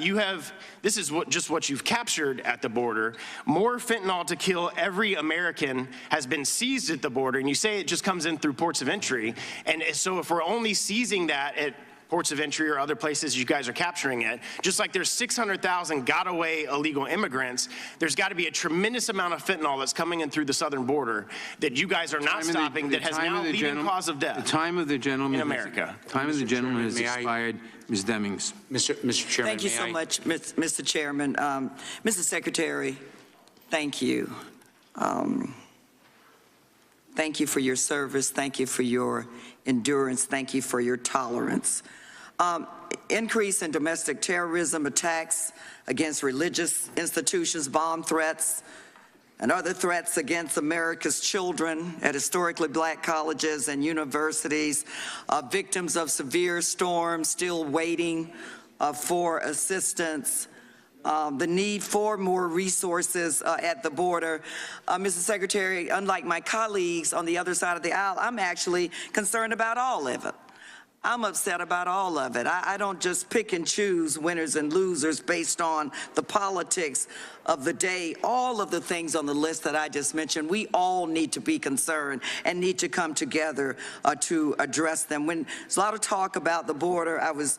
this is just what you've captured at the border. More fentanyl to kill every American has been seized at the border, and you say it just comes in through ports of entry. And so if we're only seizing that at ports of entry or other places you guys are capturing it, just like there's 600,000 got away illegal immigrants, there's got to be a tremendous amount of fentanyl that's coming in through the southern border that you guys are not stopping, that has now leading cause of death. The time of the gentleman in America. Time of the gentleman has expired. Ms. Demings. Mr. Chairman, thank you so much, Mr. Chairman. Mr. Secretary, thank you. Thank you for your service. Thank you for your endurance. Thank you for your tolerance. Increase in domestic terrorism attacks against religious institutions, bomb threats, and other threats against America's children at historically black colleges and universities, victims of severe storms still waiting for assistance, the need for more resources at the border. Mr. Secretary, unlike my colleagues on the other side of the aisle, I'm actually concerned about all of it. I'm upset about all of it. I don't just pick and choose winners and losers based on the politics of the day. All of the things on the list that I just mentioned, we all need to be concerned and need to come together to address them. When there's a lot of talk about the border, I was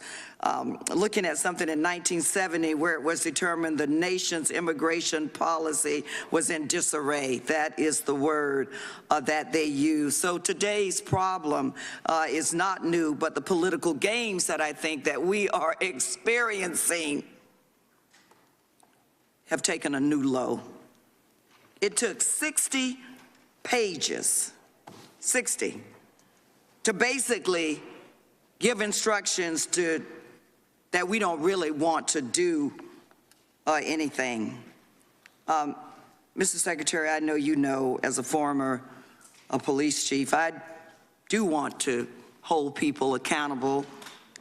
looking at something in 1970 where it was determined the nation's immigration policy was in disarray. That is the word that they use. So today's problem is not new, but the political games that I think that we are experiencing have taken a new low. It took 60 pages, 60, to basically give instructions that we don't really want to do anything. Mr. Secretary, I know you know, as a former police chief, I do want to hold people accountable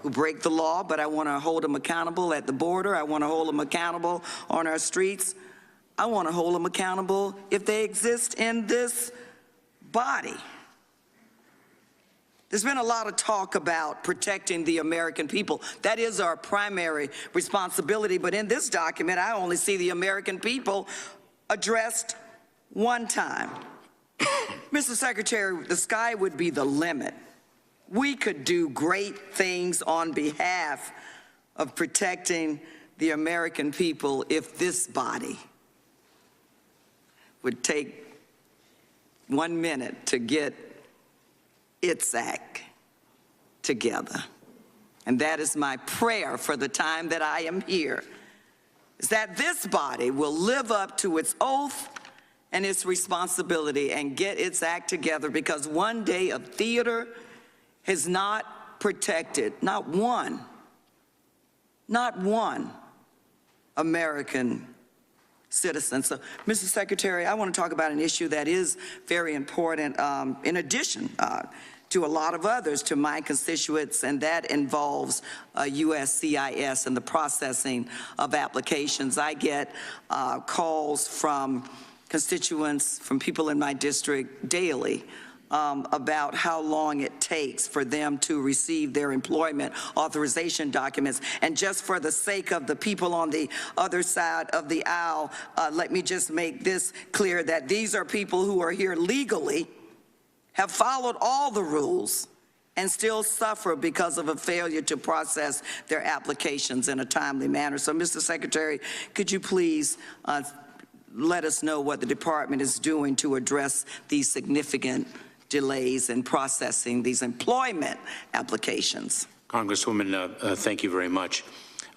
who break the law, but I want to hold them accountable at the border. I want to hold them accountable on our streets. I want to hold them accountable if they exist in this body. There's been a lot of talk about protecting the American people. That is our primary responsibility, but in this document, I only see the American people addressed one time. Mr. Secretary, the sky would be the limit. We could do great things on behalf of protecting the American people if this body would take 1 minute to get its act together. And that is my prayer for the time that I am here, is that this body will live up to its oath and its responsibility and get its act together, because one day of theater has not protected, not one not one American citizen. So, Mr. Secretary, I want to talk about an issue that is very important in addition to a lot of others to my constituents, and that involves USCIS and the processing of applications. I get calls from constituents, from people in my district daily about how long it takes for them to receive their employment authorization documents. And just for the sake of the people on the other side of the aisle, let me just make this clear that these are people who are here legally, have followed all the rules, and still suffer because of a failure to process their applications in a timely manner. So, Mr. Secretary, could you please let us know what the department is doing to address these significant delays in processing these employment applications? Congresswoman, thank you very much.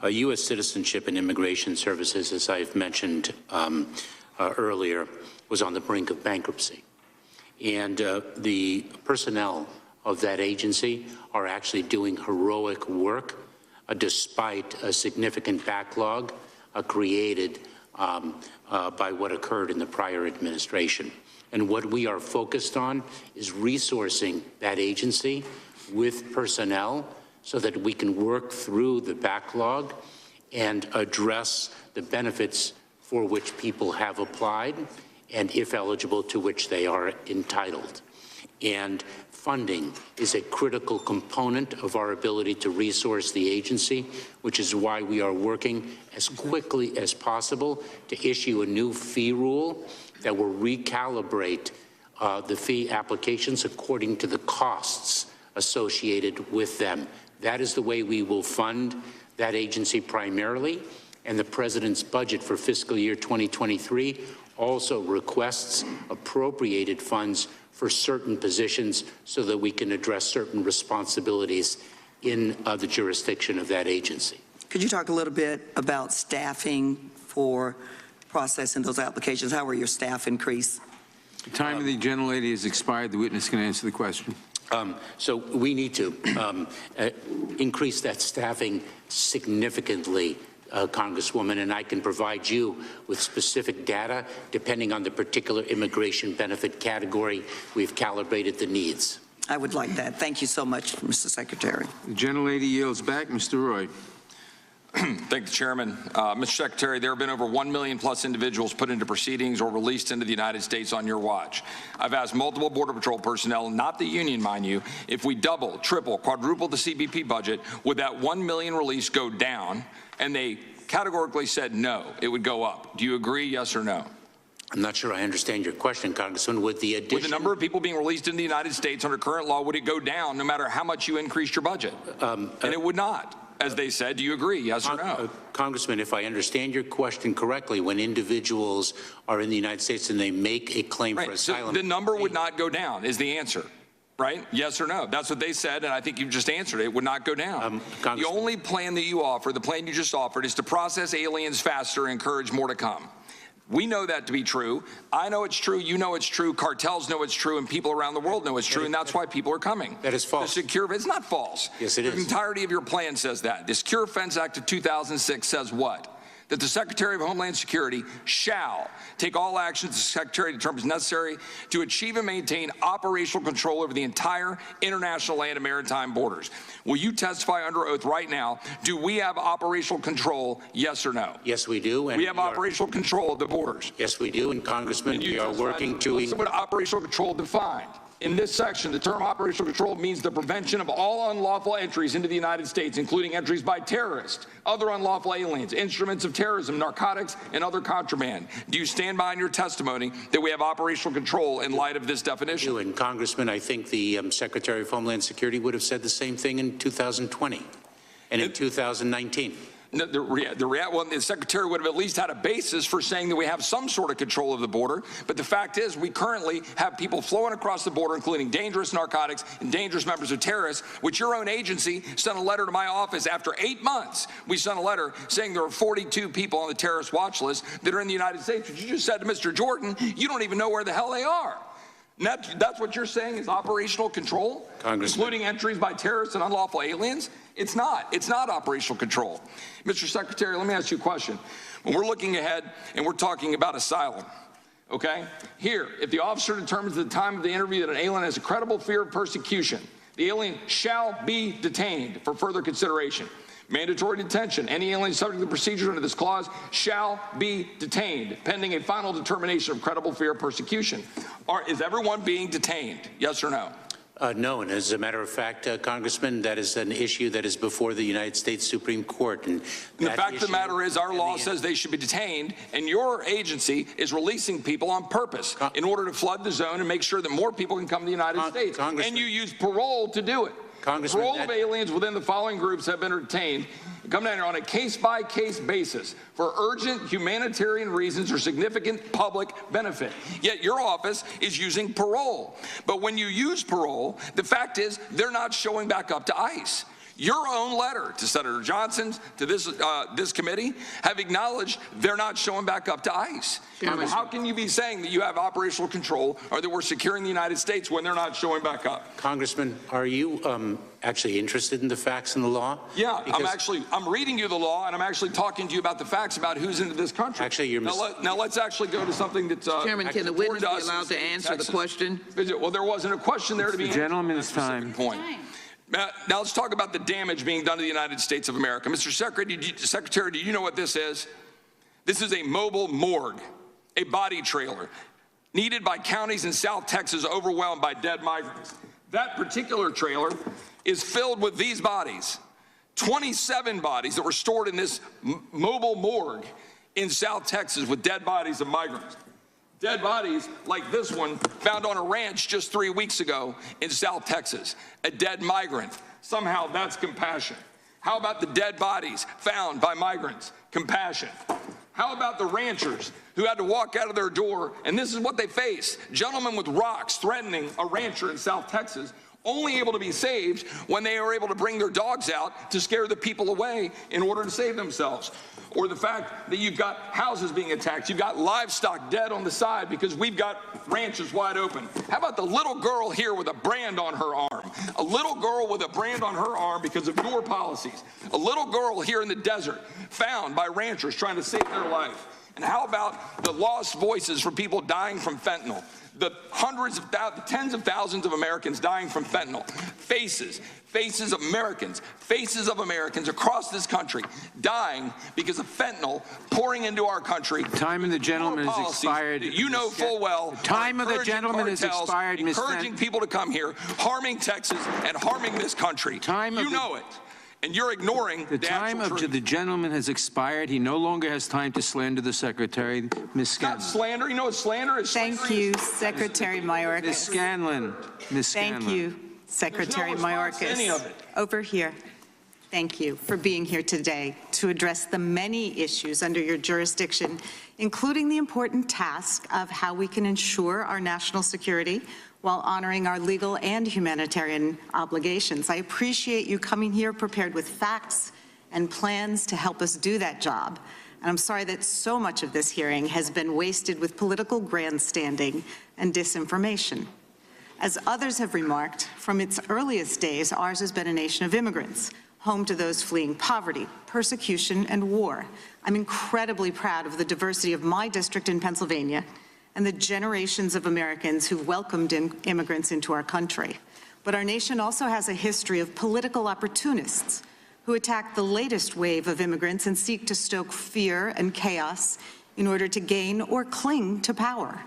U.S. Citizenship and Immigration Services, as I've mentioned earlier, was on the brink of bankruptcy. And the personnel of that agency are actually doing heroic work despite a significant backlog created by what occurred in the prior administration. And what we are focused on is resourcing that agency with personnel so that we can work through the backlog and address the benefits for which people have applied and, if eligible, to which they are entitled. And funding is a critical component of our ability to resource the agency, which is why we are working as quickly as possible to issue a new fee rule that will recalibrate the fee applications according to the costs associated with them. That is the way we will fund that agency primarily, and the President's budget for fiscal year 2023 also requests appropriated funds for certain positions so that we can address certain responsibilities in the jurisdiction of that agency. Could you talk a little bit about staffing for processing those applications? How will your staff increase? The time of the gentlelady has expired. The witness can answer the question. So we need to increase that staffing significantly, Congresswoman, and I can provide you with specific data depending on the particular immigration benefit category. We've calibrated the needs. I would like that. Thank you so much, Mr. Secretary. The gentlelady yields back. Mr. Roy. Thank the Chairman. Mr. Secretary, there have been over 1 million plus individuals put into proceedings or released into the United States on your watch. I've asked multiple Border Patrol personnel, not the union, mind you, if we double, triple, quadruple the CBP budget, would that 1 million release go down? And they categorically said no, it would go up. Do you agree, yes or no? I'm not sure I understand your question, Congressman. With the addition... With the number of people being released in the United States under current law, would it go down no matter how much you increased your budget? And it would not. As they said, do you agree, yes or no? Congressman, if I understand your question correctly, when individuals are in the United States and they make a claim for asylum... So the number would not go down is the answer, right? Yes or no? That's what they said, and I think you just answered it. It would not go down. The only plan that you offer, the plan you just offered, is to process aliens faster and encourage more to come. We know that to be true. I know it's true. You know it's true. Cartels know it's true, and people around the world know it's true, and that's why people are coming. That is false. It's not false. Yes, it is. The entirety of your plan says that. The Secure Offense Act of 2006 says what? That the Secretary of Homeland Security shall take all actions the Secretary determines necessary to achieve and maintain operational control over the entire international land and maritime borders. Will you testify under oath right now, do we have operational control, yes or no? Yes, we do. And we have operational control of the borders. Yes, we do. And Congressman, we are working to... Listen what operational control defined. In this section, the term operational control means the prevention of all unlawful entries into the United States, including entries by terrorists, other unlawful aliens, instruments of terrorism, narcotics, and other contraband. Do you stand behind your testimony that we have operational control in light of this definition? And Congressman, I think the Secretary of Homeland Security would have said the same thing in 2020 and in 2019. No, the Secretary would have at least had a basis for saying that we have some sort of control of the border. But the fact is, we currently have people flowing across the border, including dangerous narcotics and dangerous members of terrorists, which your own agency sent a letter to my office after 8 months. We sent a letter saying there are 42 people on the terrorist watch list that are in the United States, which you just said to Mr. Jordan, you don't even know where the hell they are. That's what you're saying is operational control, including entries by terrorists and unlawful aliens? It's not. It's not operational control. Mr. Secretary, let me ask you a question. When we're looking ahead and we're talking about asylum, okay? Here, if the officer determines at the time of the interview that an alien has a credible fear of persecution, the alien shall be detained for further consideration. Mandatory detention. Any alien subject to the procedure under this clause shall be detained pending a final determination of credible fear of persecution. Is everyone being detained? Yes or no? No, and as a matter of fact, Congressman, that is an issue that is before the United States Supreme Court. And the fact of the matter is our law says they should be detained, and your agency is releasing people on purpose in order to flood the zone and make sure that more people can come to the United States. And you use parole to do it. Parole of aliens within the following groups have been retained. Come down here on a case-by-case basis for urgent humanitarian reasons or significant public benefit. Yet your office is using parole. But when you use parole, the fact is they're not showing back up to ICE. Your own letter to Senator Johnson, to this committee, have acknowledged they're not showing back up to ICE. How can you be saying that you have operational control or that we're securing the United States when they're not showing back up? Congressman, are you actually interested in the facts and the law? Yeah, I'm reading you the law, and I'm actually talking to you about the facts about who's into this country. Actually, you're now let's actually go to something that's Chairman, can the witness be allowed to answer the question? Well, there wasn't a question there to be answered. Gentleman's time. Point. Now let's talk about the damage being done to the United States of America. Mr. Secretary, do you know what this is? This is a mobile morgue, a body trailer, needed by counties in South Texas overwhelmed by dead migrants. That particular trailer is filled with these bodies, 27 bodies that were stored in this mobile morgue in South Texas with dead bodies of migrants. Dead bodies like this one found on a ranch just 3 weeks ago in South Texas. A dead migrant. Somehow that's compassion. How about the dead bodies found by migrants? Compassion. How about the ranchers who had to walk out of their door, and this is what they faced. Gentlemen with rocks threatening a rancher in South Texas, only able to be saved when they were able to bring their dogs out to scare the people away in order to save themselves. Or the fact that you've got houses being attacked, you've got livestock dead on the side because we've got ranches wide open. How about the little girl here with a brand on her arm? A little girl with a brand on her arm because of your policies. A little girl here in the desert found by ranchers trying to save their life. And how about the lost voices for people dying from fentanyl? The tens of thousands of Americans dying from fentanyl. Faces of Americans across this country dying because of fentanyl pouring into our country. Time of the gentleman has expired. You know full well. Time of the gentleman has expired, Ms. Encouraging people to come here, harming Texas and harming this country. You know it. And you're ignoring the time of the gentleman has expired. He no longer has time to slander the secretary. Ms. Scanlon. Not slander. You know what slander is? Thank you, Secretary Mayorkas. Ms. Scanlon. Ms. Scanlon. Thank you, Secretary Mayorkas. Over here. Thank you for being here today to address the many issues under your jurisdiction, including the important task of how we can ensure our national security while honoring our legal and humanitarian obligations. I appreciate you coming here prepared with facts and plans to help us do that job. And I'm sorry that so much of this hearing has been wasted with political grandstanding and disinformation. As others have remarked, from its earliest days, ours has been a nation of immigrants, home to those fleeing poverty, persecution, and war. I'm incredibly proud of the diversity of my district in Pennsylvania and the generations of Americans who welcomed immigrants into our country. But our nation also has a history of political opportunists who attack the latest wave of immigrants and seek to stoke fear and chaos in order to gain or cling to power.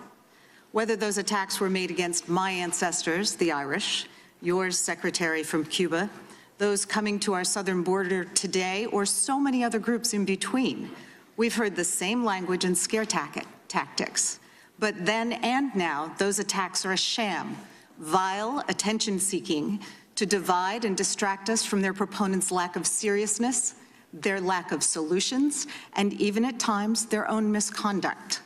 Whether those attacks were made against my ancestors, the Irish, yours, Secretary, from Cuba, those coming to our southern border today, or so many other groups in between, we've heard the same language and scare tactics. But then and now, those attacks are a sham, vile attention-seeking to divide and distract us from their proponents' lack of seriousness, their lack of solutions, and even at times, their own misconduct.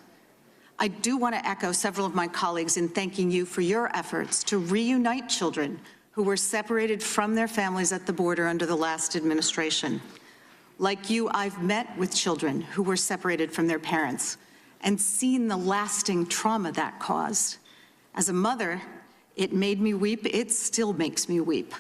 I do want to echo several of my colleagues in thanking you for your efforts to reunite children who were separated from their families at the border under the last administration. Like you, I've met with children who were separated from their parents and seen the lasting trauma that caused. As a mother, it made me weep. It still makes me weep.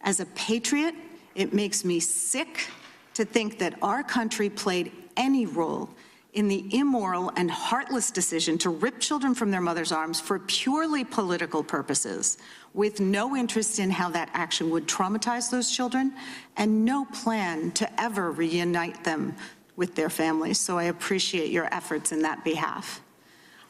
As a patriot, it makes me sick to think that our country played any role in the immoral and heartless decision to rip children from their mother's arms for purely political purposes, with no interest in how that action would traumatize those children and no plan to ever reunite them with their families. So I appreciate your efforts in that behalf.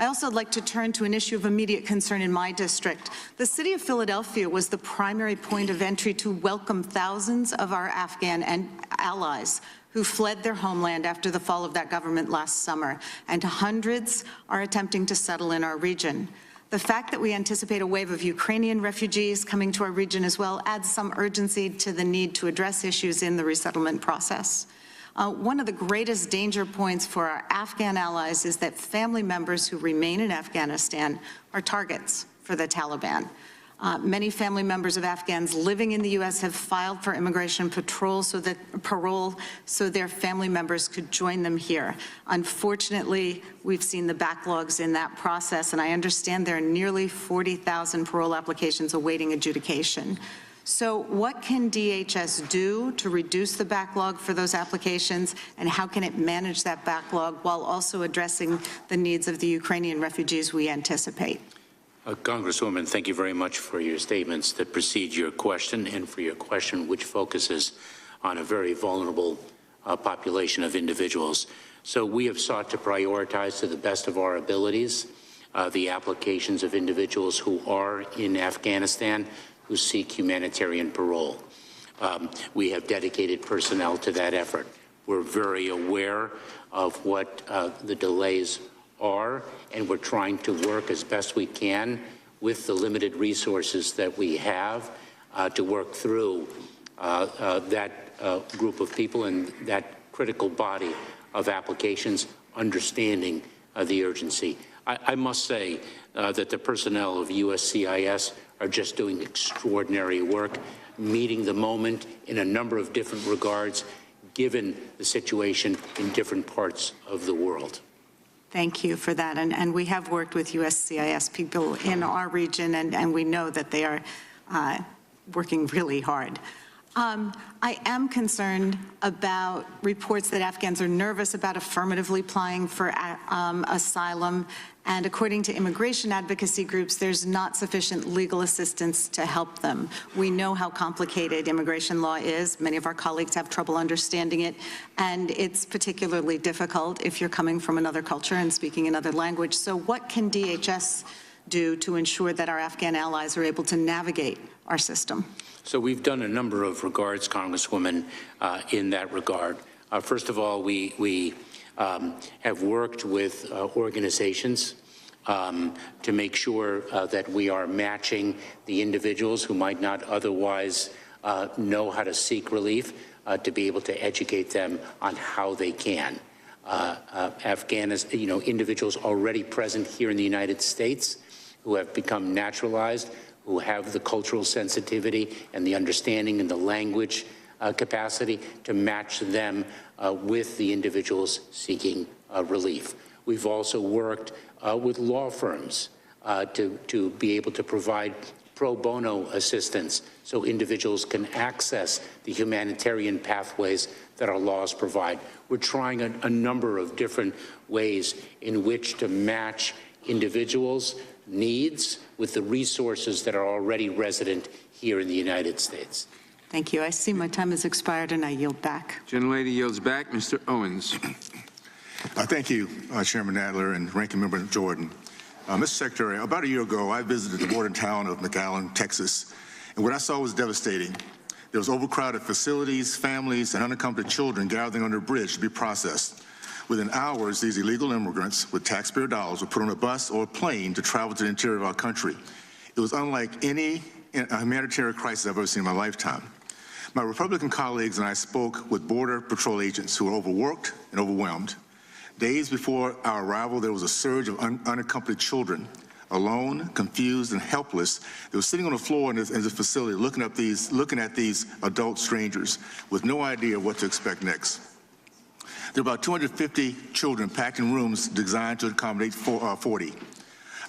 I also would like to turn to an issue of immediate concern in my district. The city of Philadelphia was the primary point of entry to welcome thousands of our Afghan allies who fled their homeland after the fall of that government last summer, and hundreds are attempting to settle in our region. The fact that we anticipate a wave of Ukrainian refugees coming to our region as well adds some urgency to the need to address issues in the resettlement process. One of the greatest danger points for our Afghan allies is that family members who remain in Afghanistan are targets for the Taliban. Many family members of Afghans living in the U.S. have filed for immigration parole so their family members could join them here. Unfortunately, we've seen the backlogs in that process, and I understand there are nearly 40,000 parole applications awaiting adjudication. So what can DHS do to reduce the backlog for those applications, and how can it manage that backlog while also addressing the needs of the Ukrainian refugees we anticipate? Congresswoman, thank you very much for your statements that precede your question and for your question which focuses on a very vulnerable population of individuals. So we have sought to prioritize to the best of our abilities the applications of individuals who are in Afghanistan who seek humanitarian parole. We have dedicated personnel to that effort. We're very aware of what the delays are, and we're trying to work as best we can with the limited resources that we have to work through that group of people and that critical body of applications, understanding the urgency. I must say that the personnel of USCIS are just doing extraordinary work, meeting the moment in a number of different regards, given the situation in different parts of the world. Thank you for that. And we have worked with USCIS people in our region, and we know that they are working really hard. I am concerned about reports that Afghans are nervous about affirmatively applying for asylum. And according to immigration advocacy groups, there's not sufficient legal assistance to help them. We know how complicated immigration law is. Many of our colleagues have trouble understanding it. And it's particularly difficult if you're coming from another culture and speaking another language. So what can DHS do to ensure that our Afghan allies are able to navigate our system? So we've done a number of regards, Congresswoman, in that regard. First of all, we have worked with organizations to make sure that we are matching the individuals who might not otherwise know how to seek relief to be able to educate them on how they can. Individuals already present here in the United States who have become naturalized, who have the cultural sensitivity and the understanding and the language capacity to match them with the individuals seeking relief. We've also worked with law firms to be able to provide pro bono assistance so individuals can access the humanitarian pathways that our laws provide. We're trying a number of different ways in which to match individuals' needs with the resources that are already resident here in the United States. Thank you. I see my time has expired, and I yield back. Gentlelady yields back. Mr. Owens. Thank you, Chairman Nadler and Ranking Member Jordan. Mr. Secretary, about a year ago, I visited the border town of McAllen, Texas, and what I saw was devastating. There was overcrowded facilities, families, and unaccompanied children gathering under a bridge to be processed. Within hours, these illegal immigrants with taxpayer dollars were put on a bus or a plane to travel to the interior of our country. It was unlike any humanitarian crisis I've ever seen in my lifetime. My Republican colleagues and I spoke with Border Patrol agents who were overworked and overwhelmed. Days before our arrival, there was a surge of unaccompanied children, alone, confused, and helpless. They were sitting on the floor in the facility looking at these adult strangers with no idea what to expect next. There are about 250 children packed in rooms designed to accommodate 40.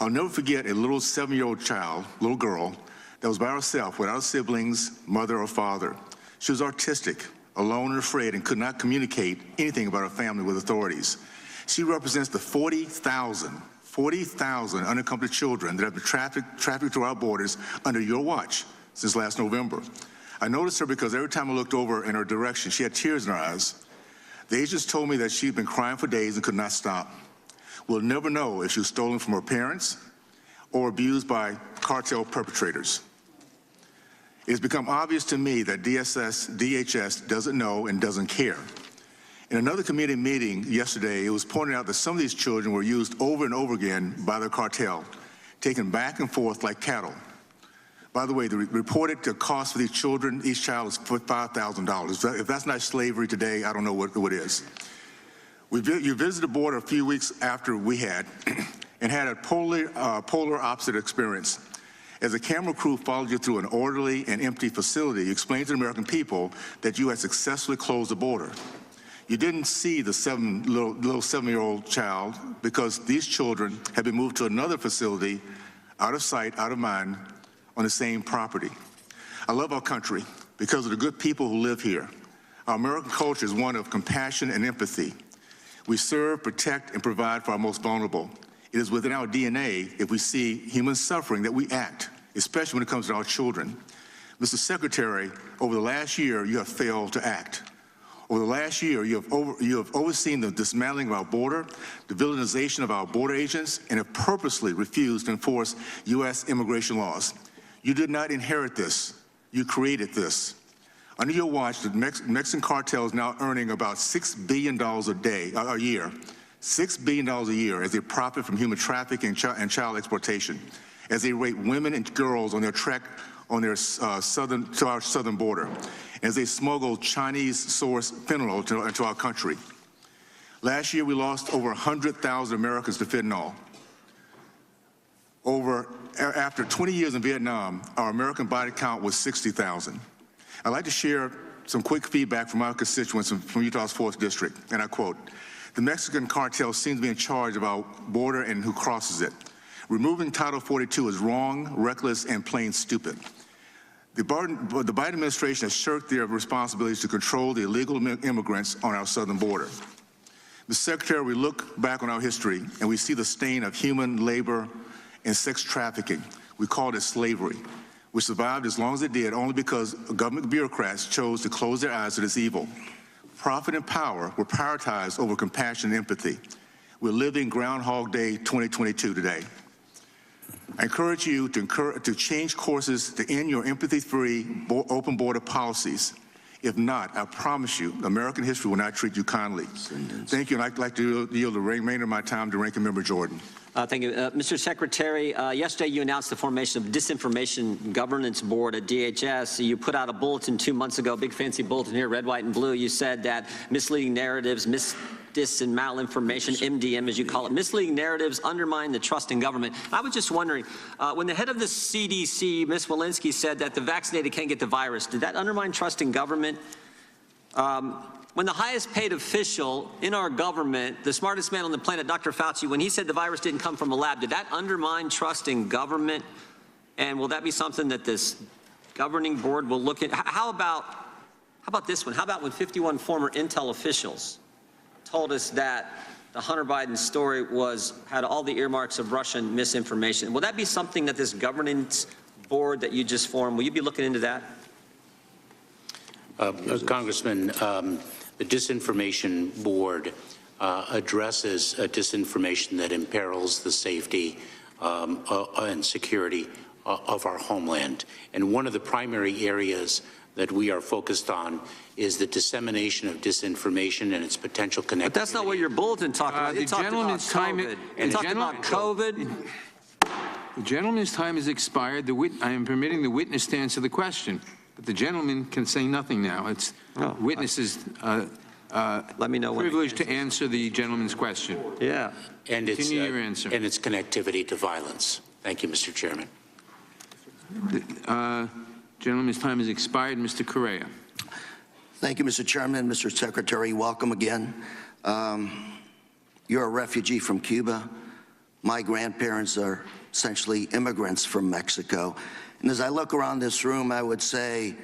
I'll never forget a little 7-year-old child, little girl, that was by herself without siblings, mother or father. She was autistic, alone and afraid, and could not communicate anything about her family with authorities. She represents the 40,000 unaccompanied children that have been trafficked through our borders under your watch since last November. I noticed her because every time I looked over in her direction, she had tears in her eyes. The agents told me that she'd been crying for days and could not stop. We'll never know if she was stolen from her parents or abused by cartel perpetrators. It has become obvious to me that DHS doesn't know and doesn't care. In another committee meeting yesterday, it was pointed out that some of these children were used over and over again by the cartel, taken back and forth like cattle. By the way, the reported cost for these children, each child is $5,000. If that's not slavery today, I don't know what is. You visited the border a few weeks after we had, and had a polar opposite experience. As a camera crew followed you through an orderly and empty facility, you explained to the American people that you had successfully closed the border. You didn't see the little 7-year-old child because these children had been moved to another facility, out of sight, out of mind, on the same property. I love our country because of the good people who live here. Our American culture is one of compassion and empathy. We serve, protect, and provide for our most vulnerable. It is within our DNA, if we see human suffering, that we act, especially when it comes to our children. Mr. Secretary, over the last year, you have failed to act. Over the last year, you have overseen the dismantling of our border, the villainization of our border agents, and have purposely refused to enforce U.S. immigration laws. You did not inherit this. You created this. Under your watch, the Mexican cartel is now earning about $6 billion a year. $6 billion a year as they profit from human trafficking and child exploitation, as they rape women and girls on their trek to our southern border, as they smuggle Chinese-sourced fentanyl into our country. Last year, we lost over 100,000 Americans to fentanyl. After 20 years in Vietnam, our American body count was 60,000. I'd like to share some quick feedback from our constituents from Utah's 4th District, and I quote, "The Mexican cartel seems to be in charge of our border and who crosses it. Removing Title 42 is wrong, reckless, and plain stupid. The Biden administration has shirked their responsibilities to control the illegal immigrants on our southern border. Mr. Secretary, we look back on our history and we see the stain of human labor and sex trafficking. We call it slavery, which survived as long as it did only because government bureaucrats chose to close their eyes to this evil. Profit and power were prioritized over compassion and empathy. We're living Groundhog Day 2022 today. I encourage you to change courses to end your empathy-free open border policies. If not, I promise you, American history will not treat you kindly. Thank you, and I'd like to yield the remainder of my time to Ranking Member Jordan. Thank you. Mr. Secretary, yesterday you announced the formation of Disinformation Governance Board at DHS. You put out a bulletin 2 months ago, big fancy bulletin here, red, white, and blue. You said that misleading narratives, dis and malinformation, MDM as you call it, misleading narratives undermine the trust in government. I was just wondering, when the head of the CDC, Ms. Walensky, said that the vaccinated can't get the virus, did that undermine trust in government? When the highest paid official in our government, the smartest man on the planet, Dr. Fauci, when he said the virus didn't come from a lab, did that undermine trust in government? And will that be something that this governing board will look at? How about this one? How about when 51 former Intel officials told us that the Hunter Biden story had all the earmarks of Russian misinformation? Will that be something that this governance board that you just formed, will you be looking into that? Congressman, the Disinformation Board addresses disinformation that imperils the safety and security of our homeland. And one of the primary areas that we are focused on is the dissemination of disinformation and its potential connectivity. But that's not what your bulletin talked about. The gentleman's time has expired. I am permitting the witness to answer the question. But the gentleman can say nothing now. It's witnesses' let me know privilege to answer the gentleman's question. Yeah. And continue your answer. And its connectivity to violence. Thank you, Mr. Chairman. Gentleman's time has expired. Mr. Correa. Thank you, Mr. Chairman. Mr. Secretary, welcome again. You're a refugee from Cuba. My grandparents are essentially immigrants from Mexico. And as I look around this room, I would say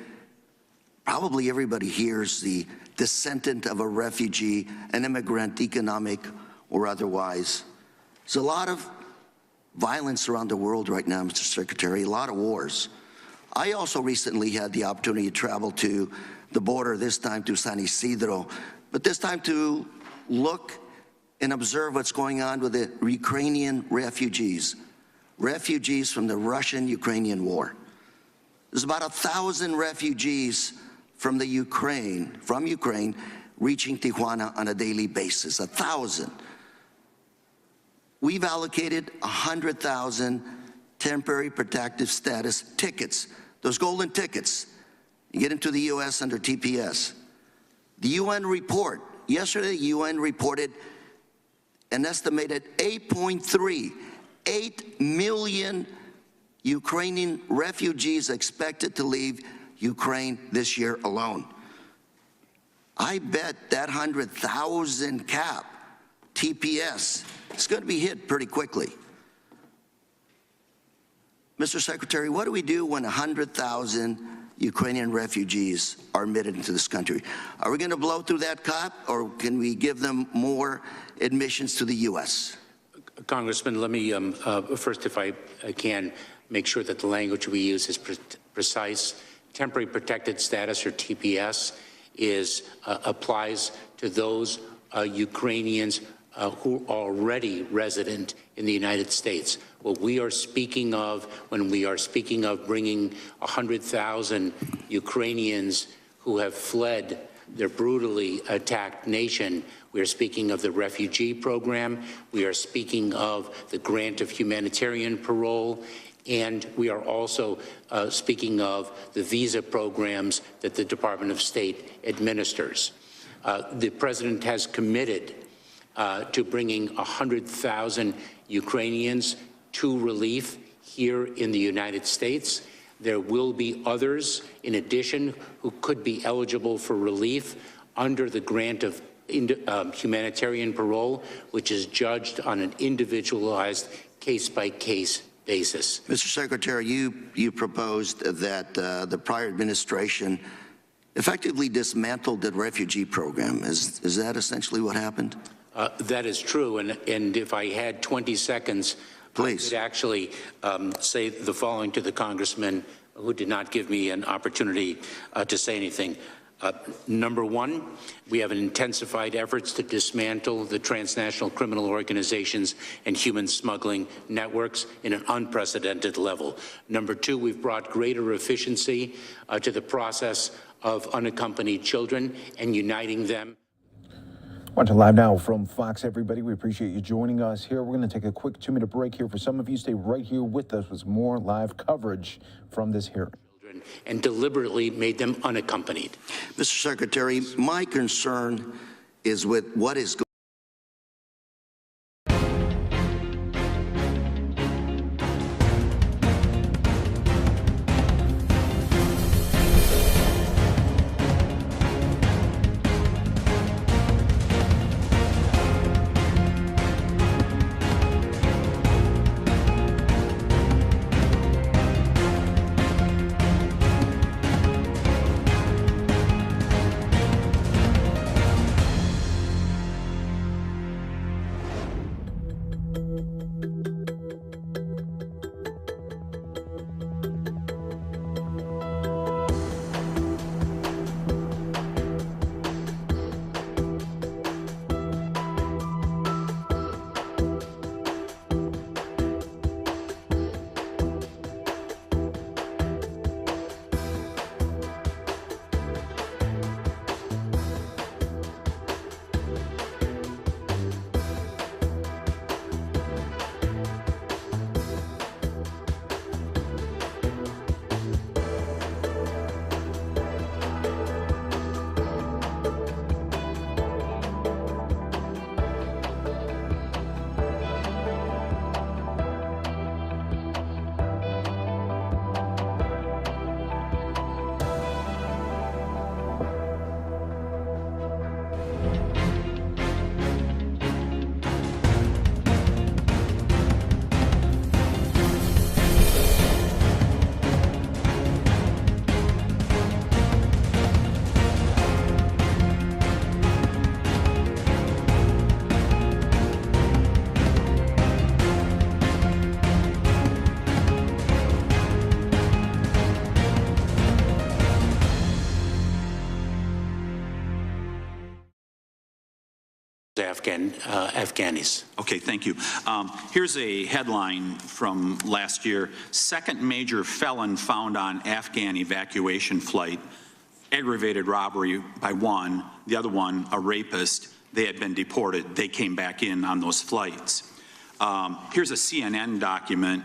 probably everybody here is the descendant of a refugee, an immigrant, economic or otherwise. There's a lot of violence around the world right now, Mr. Secretary, a lot of wars. I also recently had the opportunity to travel to the border, this time to San Isidro, but this time to look and observe what's going on with the Ukrainian refugees from the Russian-Ukrainian war. There's about 1,000 refugees from Ukraine reaching Tijuana on a daily basis, 1,000. We've allocated 100,000 temporary protective status tickets, those golden tickets. You get into the U.S. under TPS. The UN report, yesterday the UN reported an estimated 8 million Ukrainian refugees expected to leave Ukraine this year alone. I bet that 100,000 cap, TPS, is going to be hit pretty quickly. Mr. Secretary, what do we do when 100,000 Ukrainian refugees are admitted into this country? Are we going to blow through that cap, or can we give them more admissions to the U.S.? Congressman, let me first, if I can, make sure that the language we use is precise. Temporary protected status, or TPS, applies to those Ukrainians who are already resident in the United States. What we are speaking of when we are speaking of bringing 100,000 Ukrainians who have fled their brutally attacked nation, we are speaking of the refugee program, we are speaking of the grant of humanitarian parole, and we are also speaking of the visa programs that the Department of State administers. The President has committed to bringing 100,000 Ukrainians to relief here in the United States. There will be others, in addition, who could be eligible for relief under the grant of humanitarian parole, which is judged on an individualized case-by-case basis. Mr. Secretary, you proposed that the prior administration effectively dismantled the refugee program. Is that essentially what happened? That is true, and if I had 20 seconds, please, I could actually say the following to the congressman who did not give me an opportunity to say anything. Number one, we have intensified efforts to dismantle the transnational criminal organizations and human smuggling networks in an unprecedented level. Number two, we've brought greater efficiency to the process of unaccompanied children and uniting them. Watching live now from Fox, everybody. We appreciate you joining us here. We're going to take a quick 2-minute break here. For some of you, stay right here with us with more live coverage from this hearing. And deliberately made them unaccompanied. Mr. Secretary, my concern is with what is going Afghanis. Okay, thank you. Here's a headline from last year. Second major felon found on Afghan evacuation flight. Aggravated robbery by one, the other one a rapist. They had been deported. They came back in on those flights. Here's a CNN document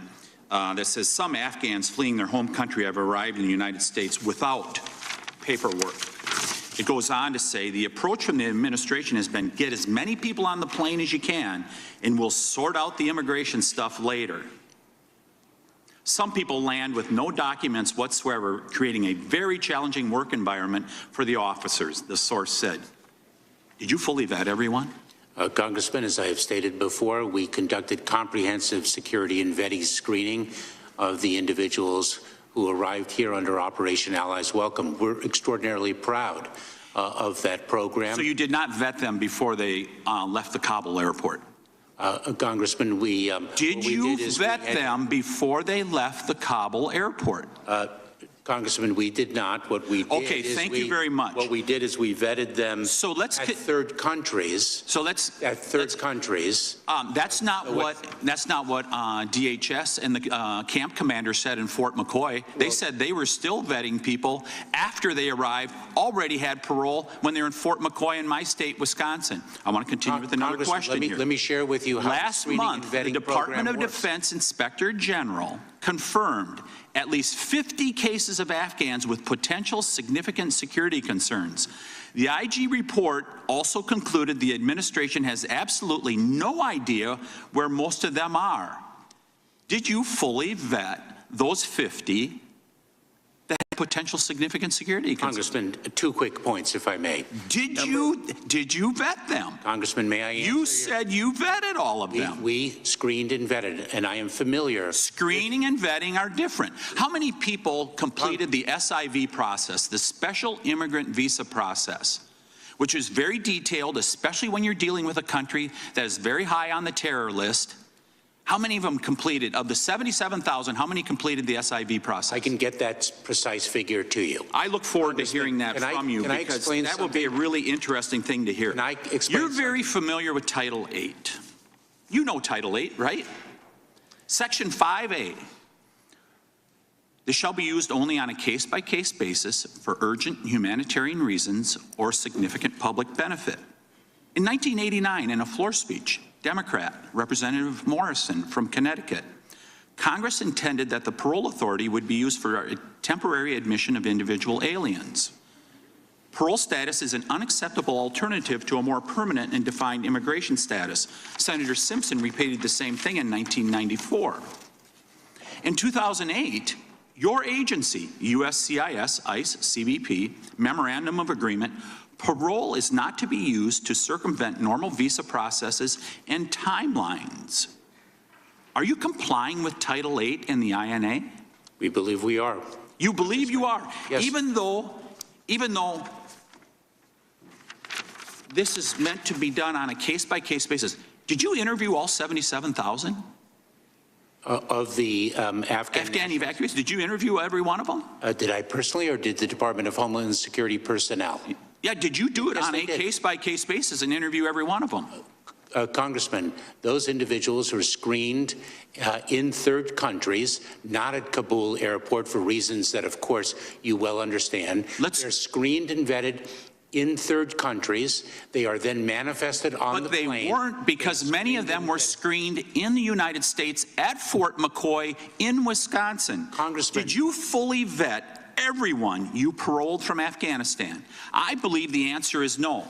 that says some Afghans fleeing their home country have arrived in the United States without paperwork. It goes on to say the approach from the administration has been get as many people on the plane as you can and we'll sort out the immigration stuff later. Some people land with no documents whatsoever, creating a very challenging work environment for the officers, the source said. Did you fully vet everyone? Congressman, as I have stated before, we conducted comprehensive security and vetting screening of the individuals who arrived here under Operation Allies Welcome. We're extraordinarily proud of that program. So you did not vet them before they left the Kabul airport? Congressman, did you vet them before they left the Kabul airport? Congressman, we did not. What we did okay, thank you very much. What we did is we vetted them at third countries. So let's at third countries. That's not what DHS and the camp commander said in Fort McCoy. They said they were still vetting people after they arrived, already had parole when they were in Fort McCoy in my state, Wisconsin. I want to continue with another question here. Let me share with you how last month the Department of Defense Inspector General confirmed at least 50 cases of Afghans with potential significant security concerns. The IG report also concluded the administration has absolutely no idea where most of them are. Did you fully vet those 50 that have potential significant security concerns? Congressman, 2 quick points, if I may. Did you vet them? Congressman, may I answer? You said you vetted all of them. We screened and vetted, and I am familiar. Screening and vetting are different. How many people completed the SIV process, the Special Immigrant Visa process, which is very detailed, especially when you're dealing with a country that is very high on the terror list? How many of them completed? Of the 77,000, how many completed the SIV process? I can get that precise figure to you. I look forward to hearing that from you because that would be a really interesting thing to hear. You're very familiar with Title 8. You know Title 8, right? Section 5A. This shall be used only on a case-by-case basis for urgent humanitarian reasons or significant public benefit. In 1989, in a floor speech, Democrat Representative Morrison from Connecticut, Congress intended that the parole authority would be used for a temporary admission of individual aliens. Parole status is an unacceptable alternative to a more permanent and defined immigration status. Senator Simpson repeated the same thing in 1994. In 2008, your agency, USCIS, ICE, CBP, Memorandum of Agreement, parole is not to be used to circumvent normal visa processes and timelines. Are you complying with Title 8 and the INA? We believe we are. You believe you are? Yes. Even though this is meant to be done on a case-by-case basis. Did you interview all 77,000? Of the Afghan evacuees? Did you interview every one of them? Did I personally, or did the Department of Homeland Security personnel? Yeah, did you do it on a case-by-case basis and interview every one of them? Congressman, those individuals were screened in third countries, not at Kabul airport for reasons that, of course, you well understand. They're screened and vetted in third countries. They are then manifested on the plane. But they weren't, because many of them were screened in the United States at Fort McCoy in Wisconsin. Congressman, did you fully vet everyone you paroled from Afghanistan? I believe the answer is no.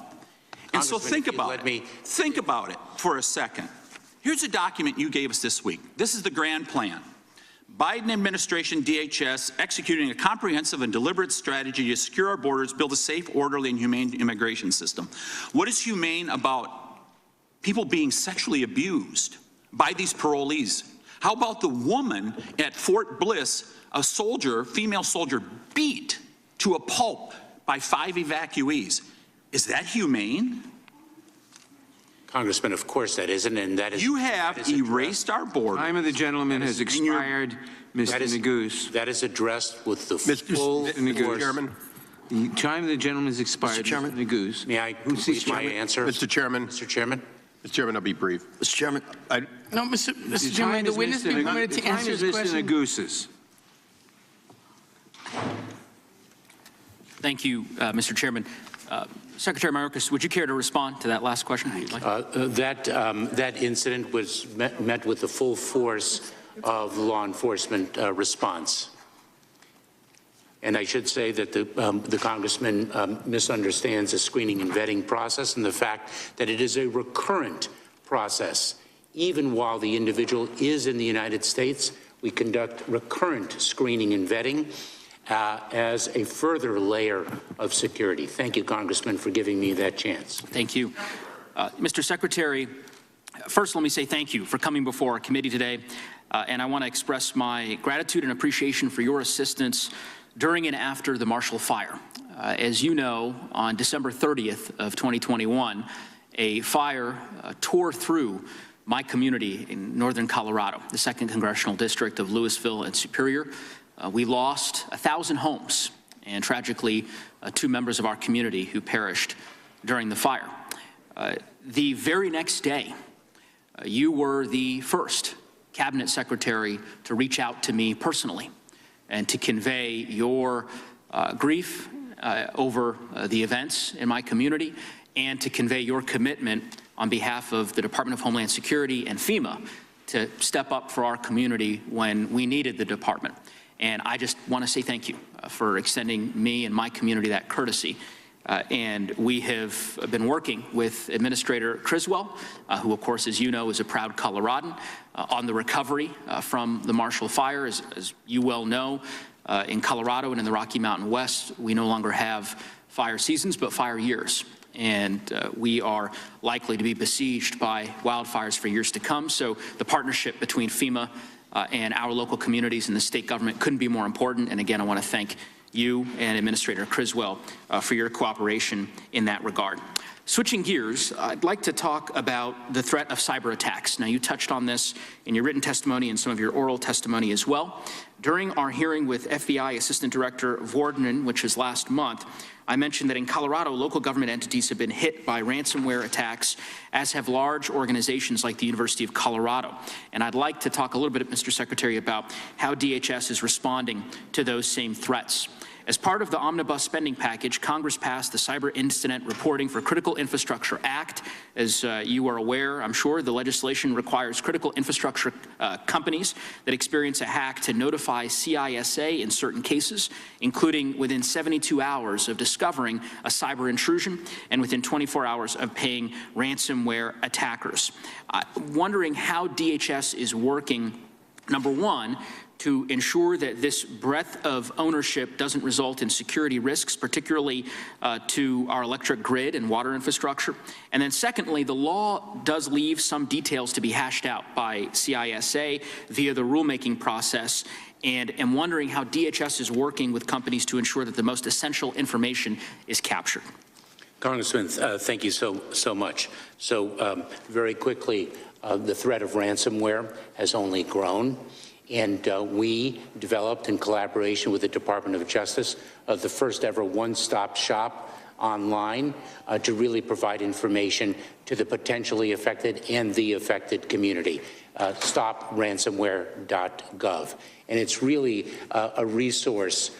And so think about it. Think about it for a second. Here's a document you gave us this week. This is the grand plan. Biden administration, DHS, executing a comprehensive and deliberate strategy to secure our borders, build a safe, orderly, and humane immigration system. What is humane about people being sexually abused by these parolees? How about the woman at Fort Bliss, a soldier, female soldier, beat to a pulp by 5 evacuees? Is that humane? Congressman, of course that isn't, and that is. You have erased our border. Time of the gentleman has expired, Mr. Neguse. That is addressed with the full Mr. Chairman. The time of the gentleman has expired. Mr. Chairman? Mr. Neguse. May I complete my answer? Mr. Chairman. Mr. Chairman? Mr. Chairman, I'll be brief. Mr. Chairman. No, Mr. Chairman, the witness be permitted to answer his question. Mr. Neguse. Thank you, Mr. Chairman. Secretary Mayorkas, would you care to respond to that last question? That incident was met with the full force of law enforcement response. And I should say that the congressman misunderstands the screening and vetting process and the fact that it is a recurrent process. Even while the individual is in the United States, we conduct recurrent screening and vetting as a further layer of security. Thank you, Congressman, for giving me that chance. Thank you. Mr. Secretary, first let me say thank you for coming before our committee today. And I want to express my gratitude and appreciation for your assistance during and after the Marshall Fire. As you know, on December 30th of 2021, a fire tore through my community in northern Colorado, the 2nd Congressional District of Louisville and Superior. We lost 1,000 homes and tragically 2 members of our community who perished during the fire. The very next day, you were the first cabinet secretary to reach out to me personally and to convey your grief over the events in my community and to convey your commitment on behalf of the Department of Homeland Security and FEMA to step up for our community when we needed the department. And I just want to say thank you for extending me and my community that courtesy. And we have been working with Administrator Criswell, who, of course, as you know, is a proud Coloradan, on the recovery from the Marshall Fire. As you well know, in Colorado and in the Rocky Mountain West, we no longer have fire seasons, but fire years. And we are likely to be besieged by wildfires for years to come. So the partnership between FEMA and our local communities and the state government couldn't be more important. And again, I want to thank you and Administrator Criswell for your cooperation in that regard. Switching gears, I'd like to talk about the threat of cyber attacks. Now, you touched on this in your written testimony and some of your oral testimony as well. During our hearing with FBI Assistant Director Vorden, which was last month, I mentioned that in Colorado, local government entities have been hit by ransomware attacks, as have large organizations like the University of Colorado. And I'd like to talk a little bit, Mr. Secretary, about how DHS is responding to those same threats. As part of the omnibus spending package, Congress passed the Cyber Incident Reporting for Critical Infrastructure Act. As you are aware, I'm sure, the legislation requires critical infrastructure companies that experience a hack to notify CISA in certain cases, including within 72 hours of discovering a cyber intrusion and within 24 hours of paying ransomware attackers. Wondering how DHS is working, number one, to ensure that this breadth of ownership doesn't result in security risks, particularly to our electric grid and water infrastructure. And then secondly, the law does leave some details to be hashed out by CISA via the rulemaking process. And I'm wondering how DHS is working with companies to ensure that the most essential information is captured. Congressman, thank you so much. So very quickly, the threat of ransomware has only grown. And we developed, in collaboration with the Department of Justice, the first ever one-stop shop online to really provide information to the potentially affected and the affected community, stopransomware.gov. And it's really a resource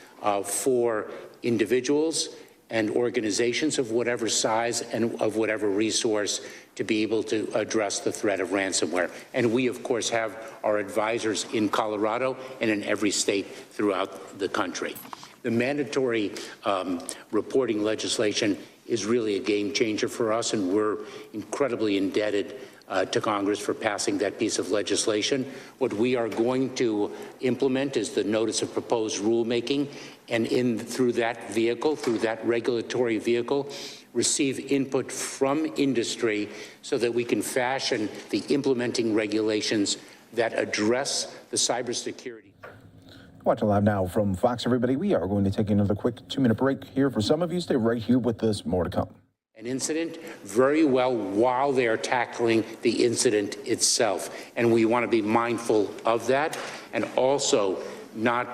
for individuals and organizations of whatever size and of whatever resource to be able to address the threat of ransomware. And we, of course, have our advisors in Colorado and in every state throughout the country. The mandatory reporting legislation is really a game changer for us, and we're incredibly indebted to Congress for passing that piece of legislation. What we are going to implement is the notice of proposed rulemaking, and through that vehicle, through that regulatory vehicle, receive input from industry so that we can fashion the implementing regulations that address the cybersecurity. Watching live now from Fox, everybody. We are going to take another quick 2-minute break here. For some of you, stay right here with us. More to come. An incident very well while they are tackling the incident itself. And we want to be mindful of that and also not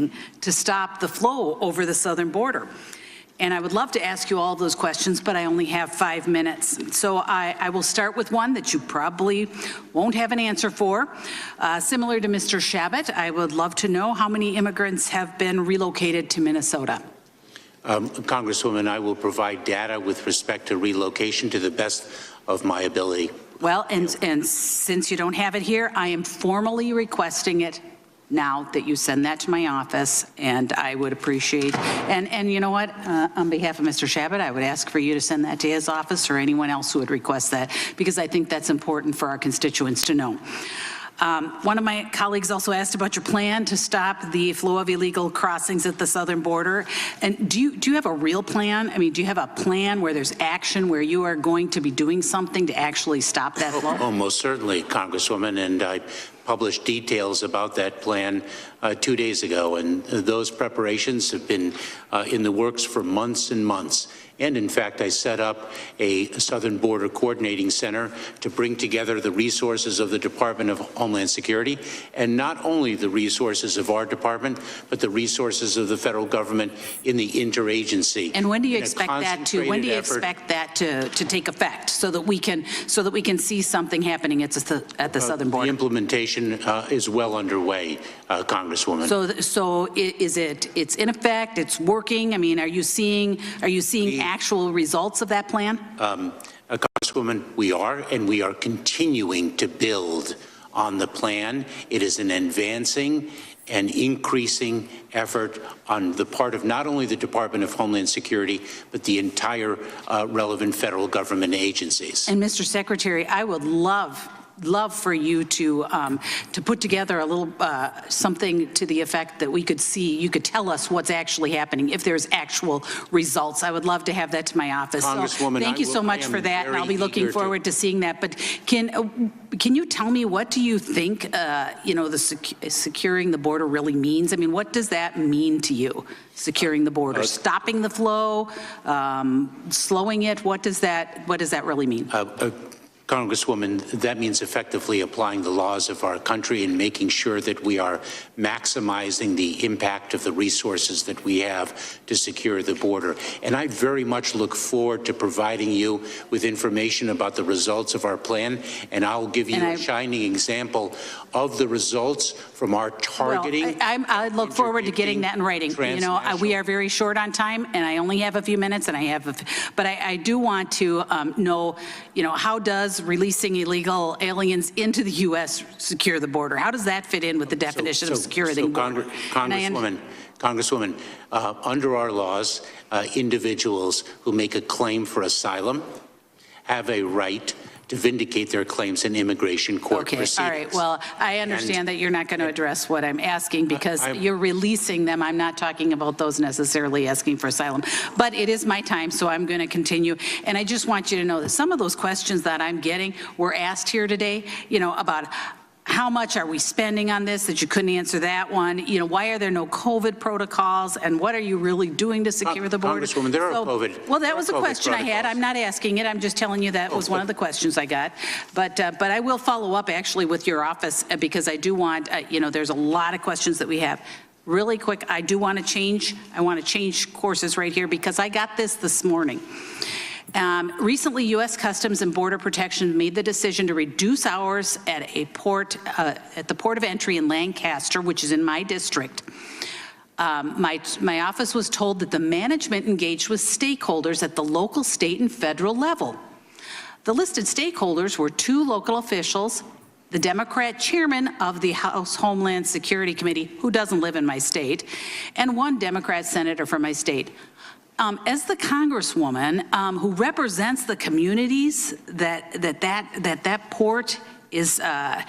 doing to stop the flow over the southern border? And I would love to ask you all those questions, but I only have 5 minutes. So I will start with one that you probably won't have an answer for. Similar to Mr. Shabbat, I would love to know how many immigrants have been relocated to Minnesota. Congresswoman, I will provide data with respect to relocation to the best of my ability. Well, and since you don't have it here, I am formally requesting it now that you send that to my office, and I would appreciate, and you know what, on behalf of Mr. Shabbat, I would ask for you to send that to his office or anyone else who would request that, because I think that's important for our constituents to know. One of my colleagues also asked about your plan to stop the flow of illegal crossings at the southern border. And do you have a real plan? I mean, do you have a plan where there's action, where you are going to be doing something to actually stop that flow? Oh, most certainly, Congresswoman, and I published details about that plan 2 days ago, and those preparations have been in the works for months and months. And in fact, I set up a Southern Border Coordinating Center to bring together the resources of the Department of Homeland Security, and not only the resources of our department, but the resources of the federal government in the interagency. And when do you expect that to? When do you expect that to take effect, so that we can see something happening at the southern border? The implementation is well underway, Congresswoman. So it's in effect? It's working? I mean, are you seeing actual results of that plan? Congresswoman, we are continuing to build on the plan. It is an advancing and increasing effort on the part of not only the Department of Homeland Security, but the entire relevant federal government agencies. And Mr. Secretary, I would love for you to put together a little something to the effect that we could see, you could tell us what's actually happening, if there's actual results. I would love to have that to my office. Congresswoman, so thank you so much for that, and I'll be looking forward to seeing that. But can you tell me, what do you think securing the border really means? I mean, what does that mean to you, securing the border? Stopping the flow, slowing it? What does that really mean? Congresswoman, that means effectively applying the laws of our country and making sure that we are maximizing the impact of the resources that we have to secure the border. And I very much look forward to providing you with information about the results of our plan, and I'll give you a shining example of the results from our targeting. Well, I look forward to getting that in writing. You know, we are very short on time, and I only have a few minutes, and but I do want to know, how does releasing illegal aliens into the U.S. secure the border? How does that fit in with the definition of securing the border? Congresswoman, under our laws, individuals who make a claim for asylum have a right to vindicate their claims in immigration court proceedings. All right. Well, I understand that you're not going to address what I'm asking, because you're releasing them. I'm not talking about those necessarily asking for asylum. But it is my time, so I'm going to continue. And I just want you to know that some of those questions that I'm getting were asked here today, about how much are we spending on this, that you couldn't answer that one. Why are there no COVID protocols, and what are you really doing to secure the border? Congresswoman, there are COVID. Well, that was a question I had. I'm not asking it. I'm just telling you that was one of the questions I got. But I will follow up actually with your office, because I do want, there's a lot of questions that we have. Really quick, I want to change courses right here, because I got this morning. Recently, U.S. Customs and Border Protection made the decision to reduce hours at the port of entry in Lancaster, which is in my district. My office was told that the management engaged with stakeholders at the local, state, and federal level. The listed stakeholders were 2 local officials, the Democrat chairman of the House Homeland Security Committee, who doesn't live in my state, and 1 Democrat senator from my state. As the Congresswoman who represents the communities that port is, that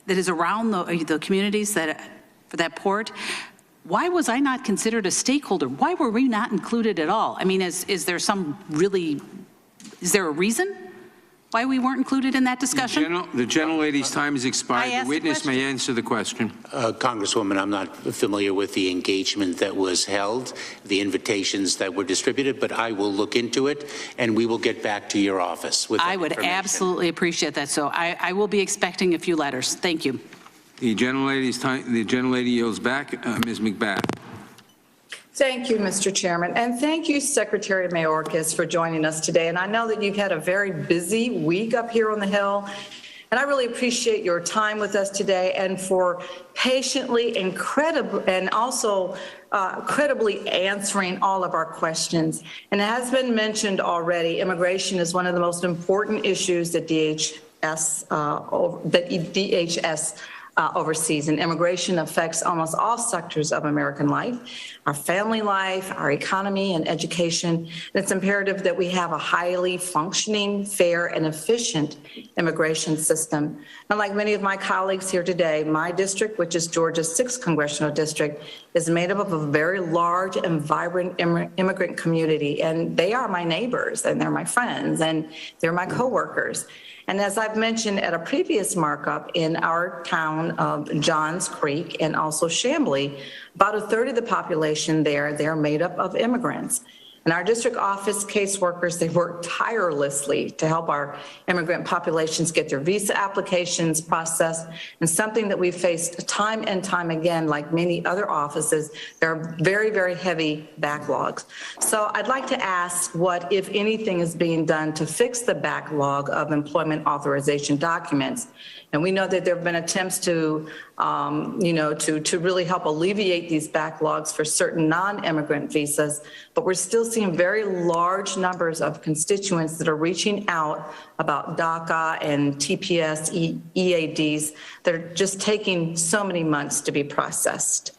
is around the communities for that port, why was I not considered a stakeholder? Why were we not included at all? I mean, is there a reason why we weren't included in that discussion? The gentlelady's time has expired. The witness may answer the question. Congresswoman, I'm not familiar with the engagement that was held, the invitations that were distributed, but I will look into it, and we will get back to your office with that I would absolutely appreciate that. So I will be expecting a few letters. Thank you. The gentlelady yields back. Ms. McBath. Thank you, Mr. Chairman, and thank you, Secretary Mayorkas, for joining us today. And I know that you've had a very busy week up here on the Hill, and I really appreciate your time with us today and for patiently and credibly answering all of our questions. And it has been mentioned already, immigration is one of the most important issues that DHS overseas, and immigration affects almost all sectors of American life, our family life, our economy, and education. And it's imperative that we have a highly functioning, fair, and efficient immigration system. And like many of my colleagues here today, my district, which is Georgia's 6th congressional district, is made up of a very large and vibrant immigrant community. And they are my neighbors, and they're my friends, and they're my coworkers. And as I've mentioned at a previous markup, in our town of Johns Creek and also Chamblee, about a third of the population there, they're made up of immigrants. And our district office caseworkers, they work tirelessly to help our immigrant populations get their visa applications processed. And something that we've faced time and time again, like many other offices, there are very, very heavy backlogs. So I'd like to ask what, if anything, is being done to fix the backlog of employment authorization documents. And we know that there have been attempts to, to really help alleviate these backlogs for certain non-immigrant visas, but we're still seeing very large numbers of constituents that are reaching out about DACA and TPS EADs that are just taking so many months to be processed.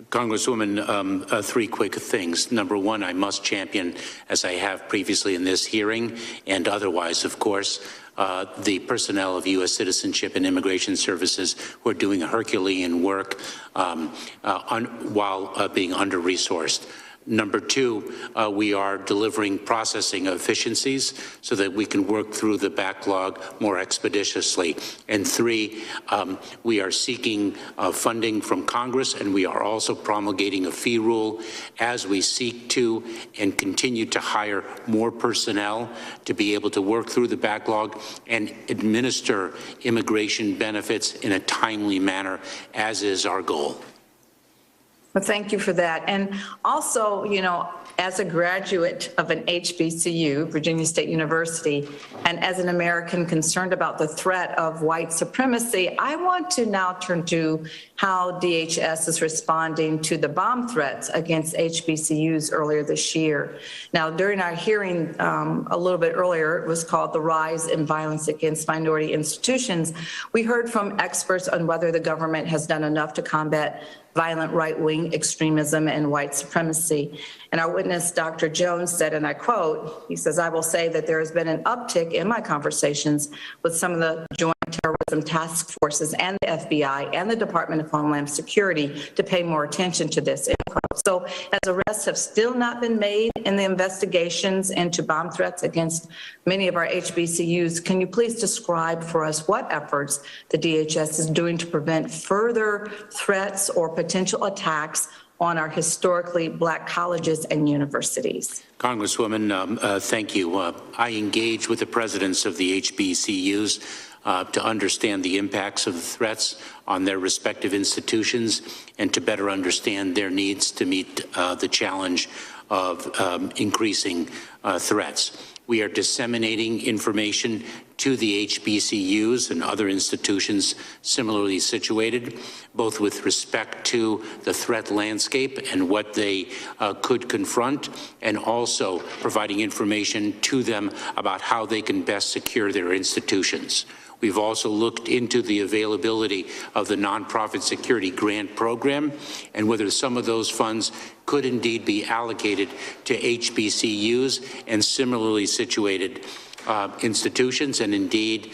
Congresswoman, 3 quick things. Number one, I must champion, as I have previously in this hearing and otherwise, of course, the personnel of U.S. Citizenship and Immigration Services who are doing Herculean work while being under-resourced. Number two, we are delivering processing efficiencies so that we can work through the backlog more expeditiously. And three, we are seeking funding from Congress, and we are also promulgating a fee rule as we seek to and continue to hire more personnel to be able to work through the backlog and administer immigration benefits in a timely manner, as is our goal. Well, thank you for that. And also, as a graduate of an HBCU, Virginia State University, and as an American concerned about the threat of white supremacy, I want to now turn to how DHS is responding to the bomb threats against HBCUs earlier this year. Now, during our hearing a little bit earlier, it was called The Rise in Violence Against Minority Institutions. We heard from experts on whether the government has done enough to combat violent right-wing extremism and white supremacy. And our witness, Dr. Jones, said, and I quote, he says, "I will say that there has been an uptick in my conversations with some of the Joint Terrorism Task Forces and the FBI and the Department of Homeland Security to pay more attention to this." End quote. So as arrests have still not been made in the investigations into bomb threats against many of our HBCUs, can you please describe for us what efforts the DHS is doing to prevent further threats or potential attacks on our historically Black colleges and universities? Congresswoman, thank you. I engage with the presidents of the HBCUs to understand the impacts of the threats on their respective institutions and to better understand their needs to meet the challenge of increasing threats. We are disseminating information to the HBCUs and other institutions similarly situated, both with respect to the threat landscape and what they could confront, and also providing information to them about how they can best secure their institutions. We've also looked into the availability of the Nonprofit Security Grant Program and whether some of those funds could indeed be allocated to HBCUs and similarly situated institutions, and indeed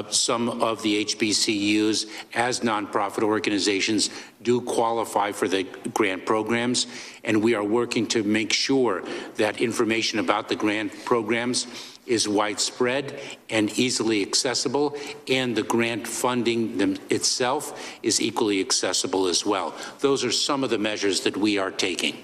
some of the HBCUs as nonprofit organizations do qualify for the grant programs, and we are working to make sure that information about the grant programs is widespread and easily accessible, and the grant funding itself is equally accessible as well. Those are some of the measures that we are taking.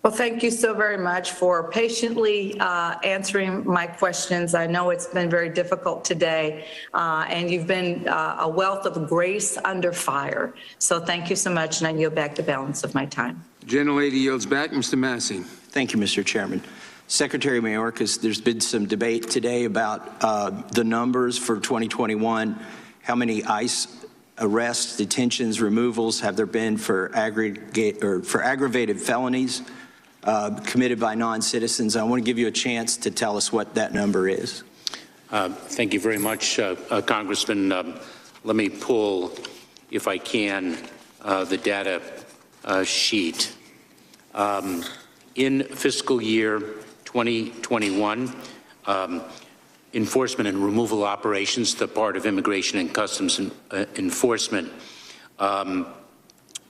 Well, thank you so very much for patiently answering my questions. I know it's been very difficult today, and you've been a wealth of grace under fire. So thank you so much, and I yield back the balance of my time. Gentlelady yields back. Mr. Massey. Thank you, Mr. Chairman. Secretary Mayorkas, there's been some debate today about the numbers for 2021. How many ICE arrests, detentions, removals have there been for aggravated felonies committed by non-citizens? I want to give you a chance to tell us what that number is. Thank you very much, Congressman. Let me pull, if I can, the data sheet. In fiscal year 2021, enforcement and removal operations, the part of Immigration and Customs Enforcement,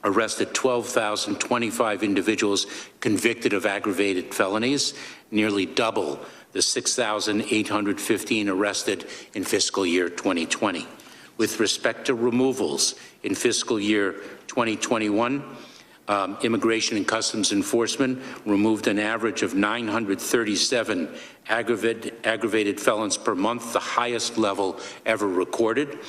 arrested 12,025 individuals convicted of aggravated felonies, nearly double the 6,815 arrested in fiscal year 2020. With respect to removals in fiscal year 2021, Immigration and Customs Enforcement removed an average of 937 aggravated felons per month, the highest level ever recorded.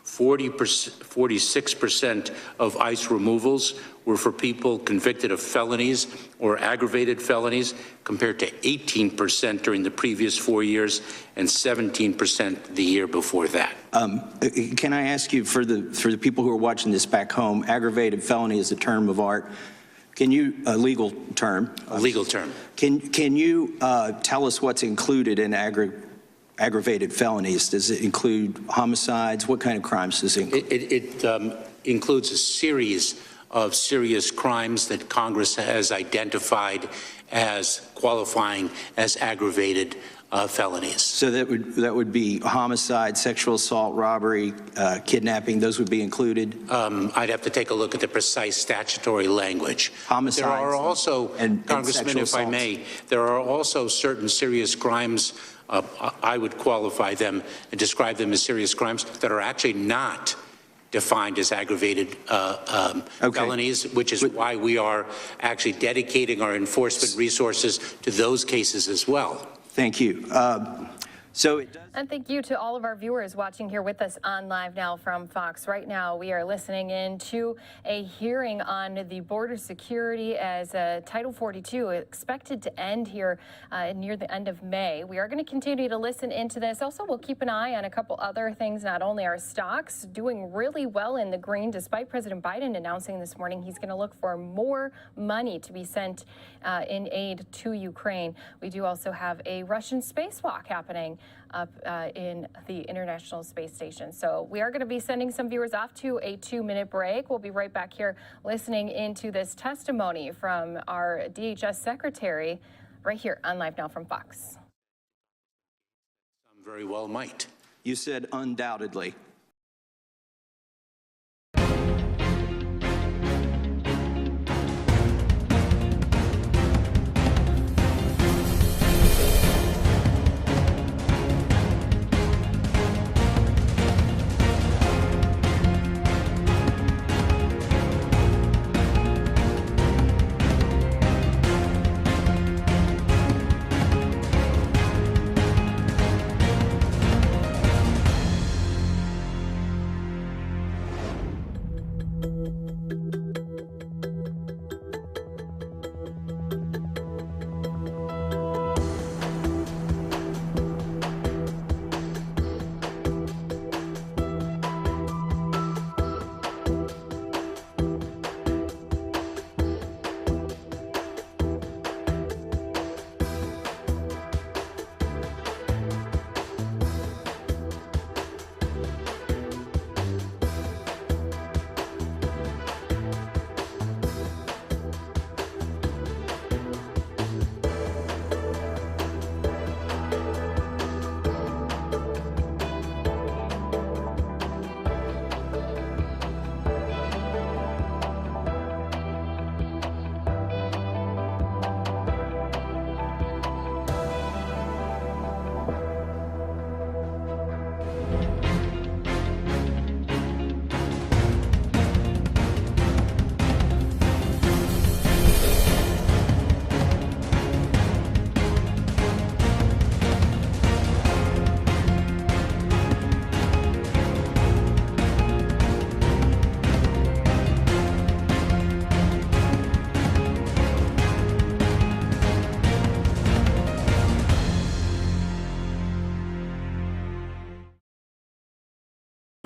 46% of ICE removals were for people convicted of felonies or aggravated felonies, compared to 18% during the previous 4 years and 17% the year before that. Can I ask you, for the people who are watching this back home, aggravated felony is a term of art. Can you, a legal term? A legal term. Can you tell us what's included in aggravated felonies? Does it include homicides? What kind of crimes does it include? It includes a series of serious crimes that Congress has identified as qualifying as aggravated felonies. So that would be homicide, sexual assault, robbery, kidnapping. Those would be included. I'd have to take a look at the precise statutory language. Homicides. There are also, Congressman, if I may, there are also certain serious crimes. I would qualify them and describe them as serious crimes that are actually not defined as aggravated felonies, which is why we are actually dedicating our enforcement resources to those cases as well. Thank you. And thank you to all of our viewers watching here with us on Live Now from Fox. Right now, we are listening in to a hearing on the border security as Title 42 expected to end here near the end of May. We are going to continue to listen into this. Also, we'll keep an eye on a couple other things. Not only are stocks doing really well in the green, despite President Biden announcing this morning he's going to look for more money to be sent in aid to Ukraine. We do also have a Russian spacewalk happening up in the International Space Station. So we are going to be sending some viewers off to a 2-minute break. We'll be right back here listening into this testimony from our DHS secretary right here on Live Now from Fox. Some very well might. You said undoubtedly.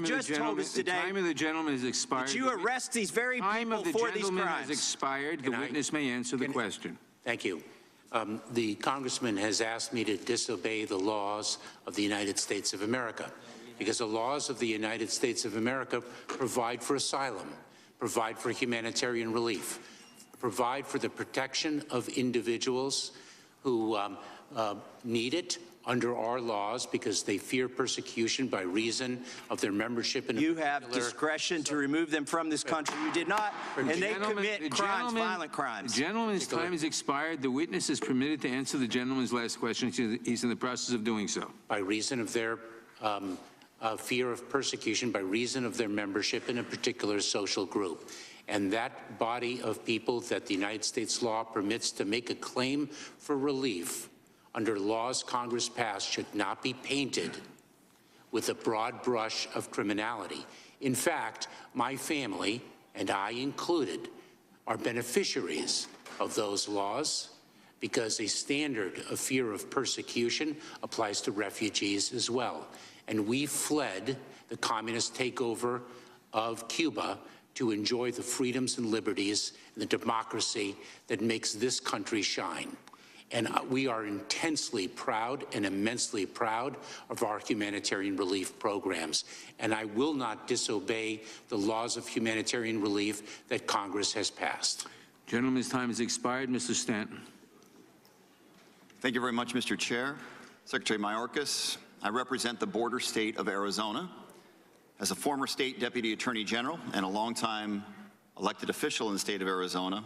just told us today. The time of the gentleman has expired. Did you arrest these very people for these crimes? The time of the gentleman has expired. The witness may answer the question. Thank you. The congressman has asked me to disobey the laws of the United States of America because the laws of the United States of America provide for asylum, provide for humanitarian relief, provide for the protection of individuals who need it under our laws because they fear persecution by reason of their membership in a You have discretion to remove them from this country. You did not, and they commit crimes, violent crimes. The gentleman's time has expired. The witness is permitted to answer the gentleman's last question. He's in the process of doing so. By reason of their fear of persecution, by reason of their membership in a particular social group. And that body of people that the United States law permits to make a claim for relief under laws Congress passed should not be painted with a broad brush of criminality. In fact, my family, and I included, are beneficiaries of those laws because a standard of fear of persecution applies to refugees as well. And we fled the communist takeover of Cuba to enjoy the freedoms and liberties and the democracy that makes this country shine. And we are intensely proud and immensely proud of our humanitarian relief programs. And I will not disobey the laws of humanitarian relief that Congress has passed. Gentleman's time has expired. Mr. Stanton. Thank you very much, Mr. Chair. Secretary Mayorkas, I represent the border state of Arizona. As a former state deputy attorney general and a longtime elected official in the state of Arizona,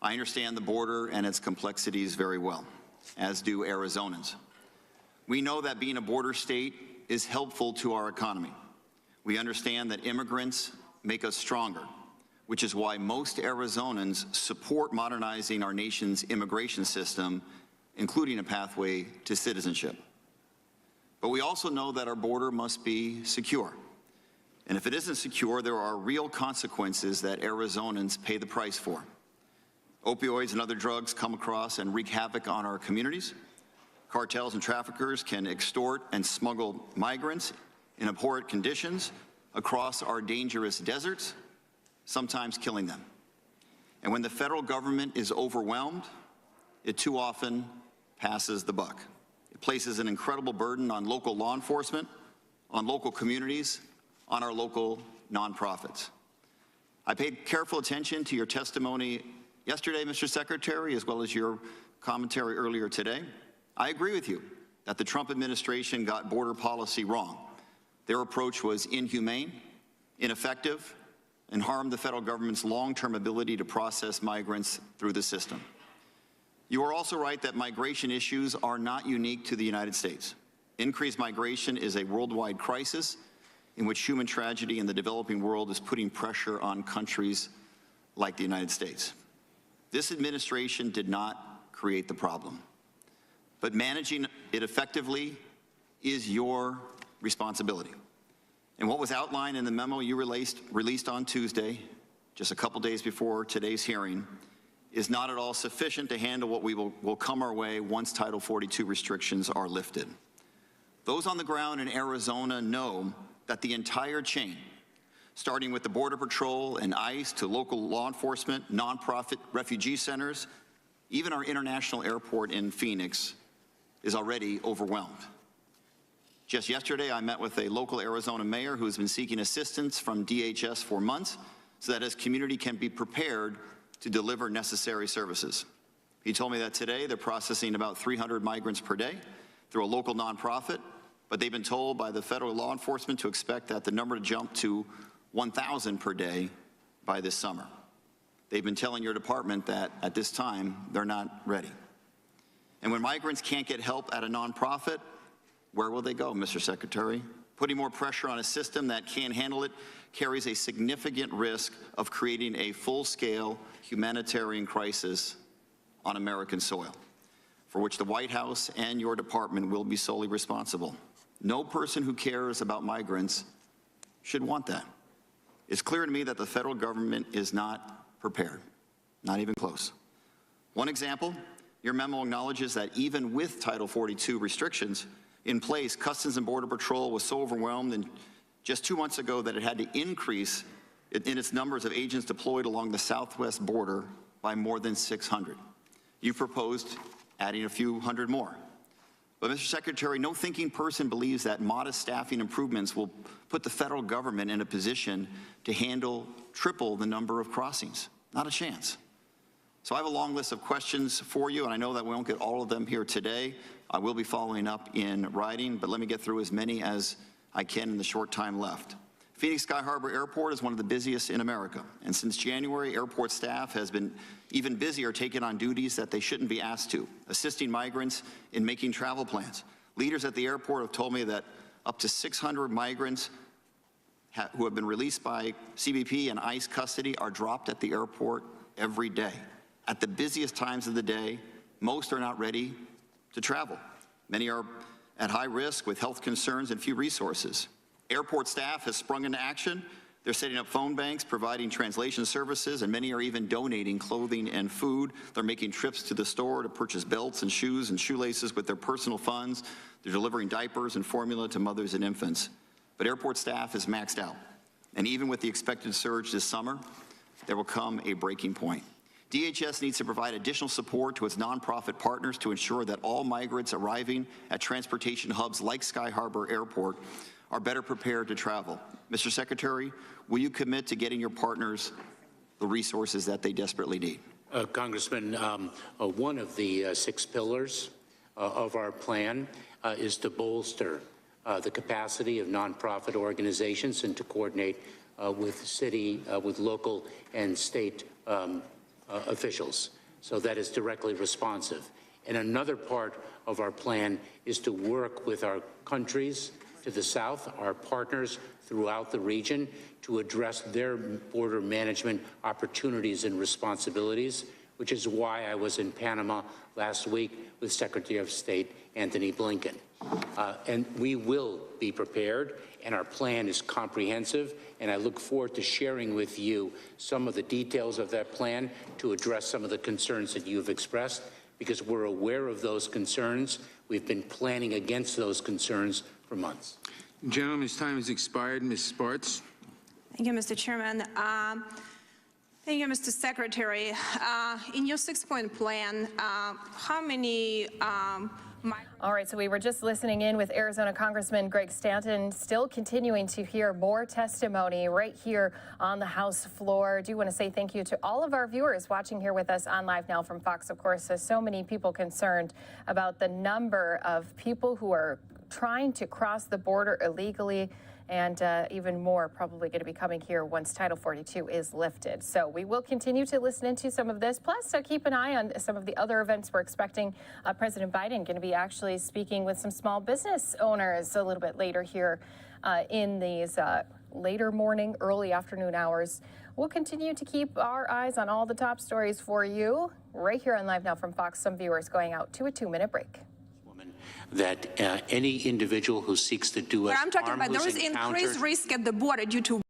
I understand the border and its complexities very well, as do Arizonans. We know that being a border state is helpful to our economy. We understand that immigrants make us stronger, which is why most Arizonans support modernizing our nation's immigration system, including a pathway to citizenship. But we also know that our border must be secure. And if it isn't secure, there are real consequences that Arizonans pay the price for. Opioids and other drugs come across and wreak havoc on our communities. Cartels and traffickers can extort and smuggle migrants in abhorrent conditions across our dangerous deserts, sometimes killing them. And when the federal government is overwhelmed, it too often passes the buck. It places an incredible burden on local law enforcement, on local communities, on our local nonprofits. I paid careful attention to your testimony yesterday, Mr. Secretary, as well as your commentary earlier today. I agree with you that the Trump administration got border policy wrong. Their approach was inhumane, ineffective, and harmed the federal government's long-term ability to process migrants through the system. You are also right that migration issues are not unique to the United States. Increased migration is a worldwide crisis in which human tragedy in the developing world is putting pressure on countries like the United States. This administration did not create the problem, but managing it effectively is your responsibility. And what was outlined in the memo you released on Tuesday, just a couple days before today's hearing, is not at all sufficient to handle what will come our way once Title 42 restrictions are lifted. Those on the ground in Arizona know that the entire chain, starting with the Border Patrol and ICE to local law enforcement, nonprofit refugee centers, even our international airport in Phoenix, is already overwhelmed. Just yesterday, I met with a local Arizona mayor who has been seeking assistance from DHS for months so that his community can be prepared to deliver necessary services. He told me that today they're processing about 300 migrants per day through a local nonprofit, but they've been told by the federal law enforcement to expect that the number to jump to 1,000 per day by this summer. They've been telling your department that at this time, they're not ready. And when migrants can't get help at a nonprofit, where will they go, Mr. Secretary? Putting more pressure on a system that can't handle it carries a significant risk of creating a full-scale humanitarian crisis on American soil, for which the White House and your department will be solely responsible. No person who cares about migrants should want that. It's clear to me that the federal government is not prepared, not even close. One example, your memo acknowledges that even with Title 42 restrictions in place, Customs and Border Patrol was so overwhelmed in just 2 months ago that it had to increase in its numbers of agents deployed along the southwest border by more than 600. You proposed adding a few hundred more. But Mr. Secretary, no thinking person believes that modest staffing improvements will put the federal government in a position to handle triple the number of crossings. Not a chance. So I have a long list of questions for you, and I know that we won't get all of them here today. I will be following up in writing, but let me get through as many as I can in the short time left. Phoenix Sky Harbor Airport is one of the busiest in America, and since January, airport staff has been even busier taking on duties that they shouldn't be asked to, assisting migrants in making travel plans. Leaders at the airport have told me that up to 600 migrants who have been released by CBP and ICE custody are dropped at the airport every day. At the busiest times of the day, most are not ready to travel. Many are at high risk with health concerns and few resources. Airport staff has sprung into action. They're setting up phone banks, providing translation services, and many are even donating clothing and food. They're making trips to the store to purchase belts and shoes and shoelaces with their personal funds. They're delivering diapers and formula to mothers and infants. But airport staff is maxed out. And even with the expected surge this summer, there will come a breaking point. DHS needs to provide additional support to its nonprofit partners to ensure that all migrants arriving at transportation hubs like Sky Harbor Airport are better prepared to travel. Mr. Secretary, will you commit to getting your partners the resources that they desperately need? Congressman, one of the 6 pillars of our plan is to bolster the capacity of nonprofit organizations and to coordinate with local and state officials. So that is directly responsive. And another part of our plan is to work with our countries to the south, our partners throughout the region, to address their border management opportunities and responsibilities, which is why I was in Panama last week with Secretary of State Antony Blinken. And we will be prepared, and our plan is comprehensive, and I look forward to sharing with you some of the details of that plan to address some of the concerns that you've expressed, because we're aware of those concerns. We've been planning against those concerns for months. Gentleman's time has expired. Ms. Spartz. Thank you, Mr. Chairman. Thank you, Mr. Secretary. In your 6-point plan, how many All right, so we were just listening in with Arizona Congressman Greg Stanton, still continuing to hear more testimony right here on the House floor. I do want to say thank you to all of our viewers watching here with us on Live Now from Fox, of course. There's so many people concerned about the number of people who are trying to cross the border illegally, and even more probably going to be coming here once Title 42 is lifted. So we will continue to listen into some of this. Plus, keep an eye on some of the other events we're expecting. President Biden going to be actually speaking with some small business owners a little bit later here in these later morning, early afternoon hours. We'll continue to keep our eyes on all the top stories for you right here on Live Now from Fox. Some viewers going out to a 2-minute break. That any individual who seeks to do But I'm talking about there is increased risk at the border due to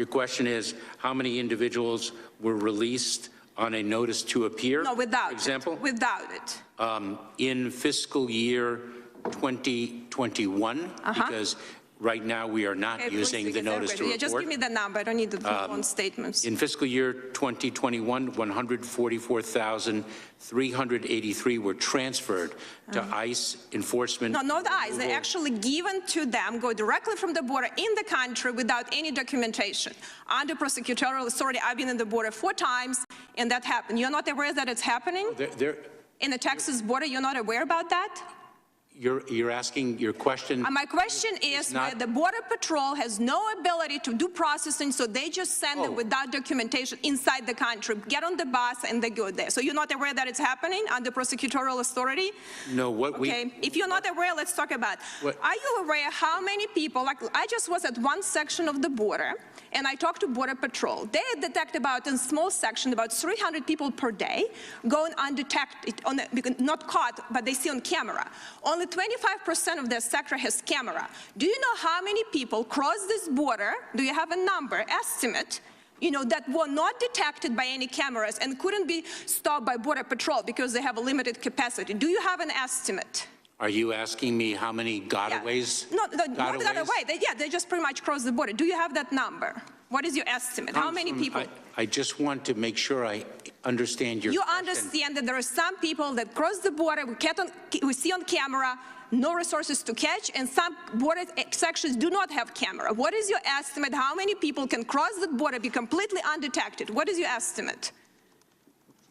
Your question is, how many individuals were released on a notice to appear? No, without for example? it. Without it. In fiscal year 2021, because right now we are not Okay, using please, the notice to yeah, report. just give me the number. I don't need the full-on statements. In fiscal year 2021, 144,383 were transferred to ICE enforcement. No, not ICE. They're actually given to them, go directly from the border in the country without any documentation. Under prosecutorial authority, I've been in the border 4 times, and that happened. You're not aware that it's happening? In the Texas border, you're not aware about that? You're asking your question. My question is where the Border Patrol has no ability to do processing, so they just send them without documentation inside the country, get on the bus, and they go there. So you're not aware that it's happening under prosecutorial authority? No, Okay, if you're not aware, let's talk about, are you aware how many people, like I just was at one section of the border, and I talked to Border Patrol. They detect about, in small section, about 300 people per day going undetected, not caught, but they see on camera. Only 25% of their sector has camera. Do you know how many people cross this border? Do you have a number, estimate, that were not detected by any cameras and couldn't be stopped by Border Patrol because they have a limited capacity? Do you have an estimate? Are you asking me how many gotaways? Yeah. No, not got away. They just pretty much crossed the border. Do you have that number? What is your estimate? How many people? I just want to make sure I understand your question. Understand that there are some people that cross the border, we see on camera, no resources to catch, and some border sections do not have camera. What is your estimate? How many people can cross the border, be completely undetected? What is your estimate?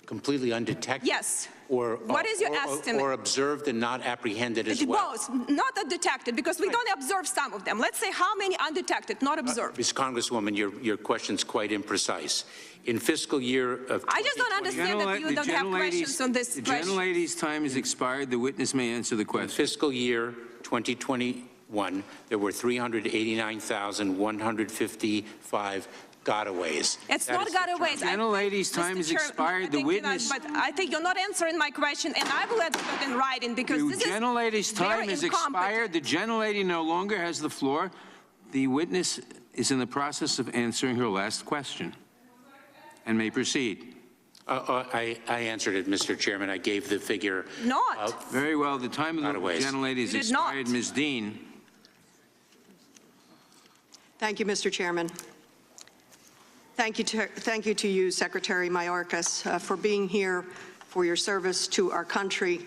Completely undetected? Yes. What is your estimate? Or observed and not apprehended as well? Both, not undetected, because we don't observe some of them. Let's say how many undetected, not observed. Ms. Congresswoman, your question's quite imprecise. In fiscal year of I just don't understand that you don't have questions on this question. The gentlelady's time has expired. The witness may answer the question. In fiscal year 2021, there were 389,155 gotaways. It's not gotaways. The gentlelady's time has expired. The witness. But I think you're not answering my question, and I will answer it in writing because this is The gentlelady's time has expired. The gentlelady no longer has the floor. The witness is in the process of answering her last question and may proceed. I answered it, Mr. Chairman. I gave the figure. Not. Very well. The time of the gentlelady has expired. Ms. Dean. Thank you, Mr. Chairman. Thank you to you, Secretary Mayorkas, for being here, for your service to our country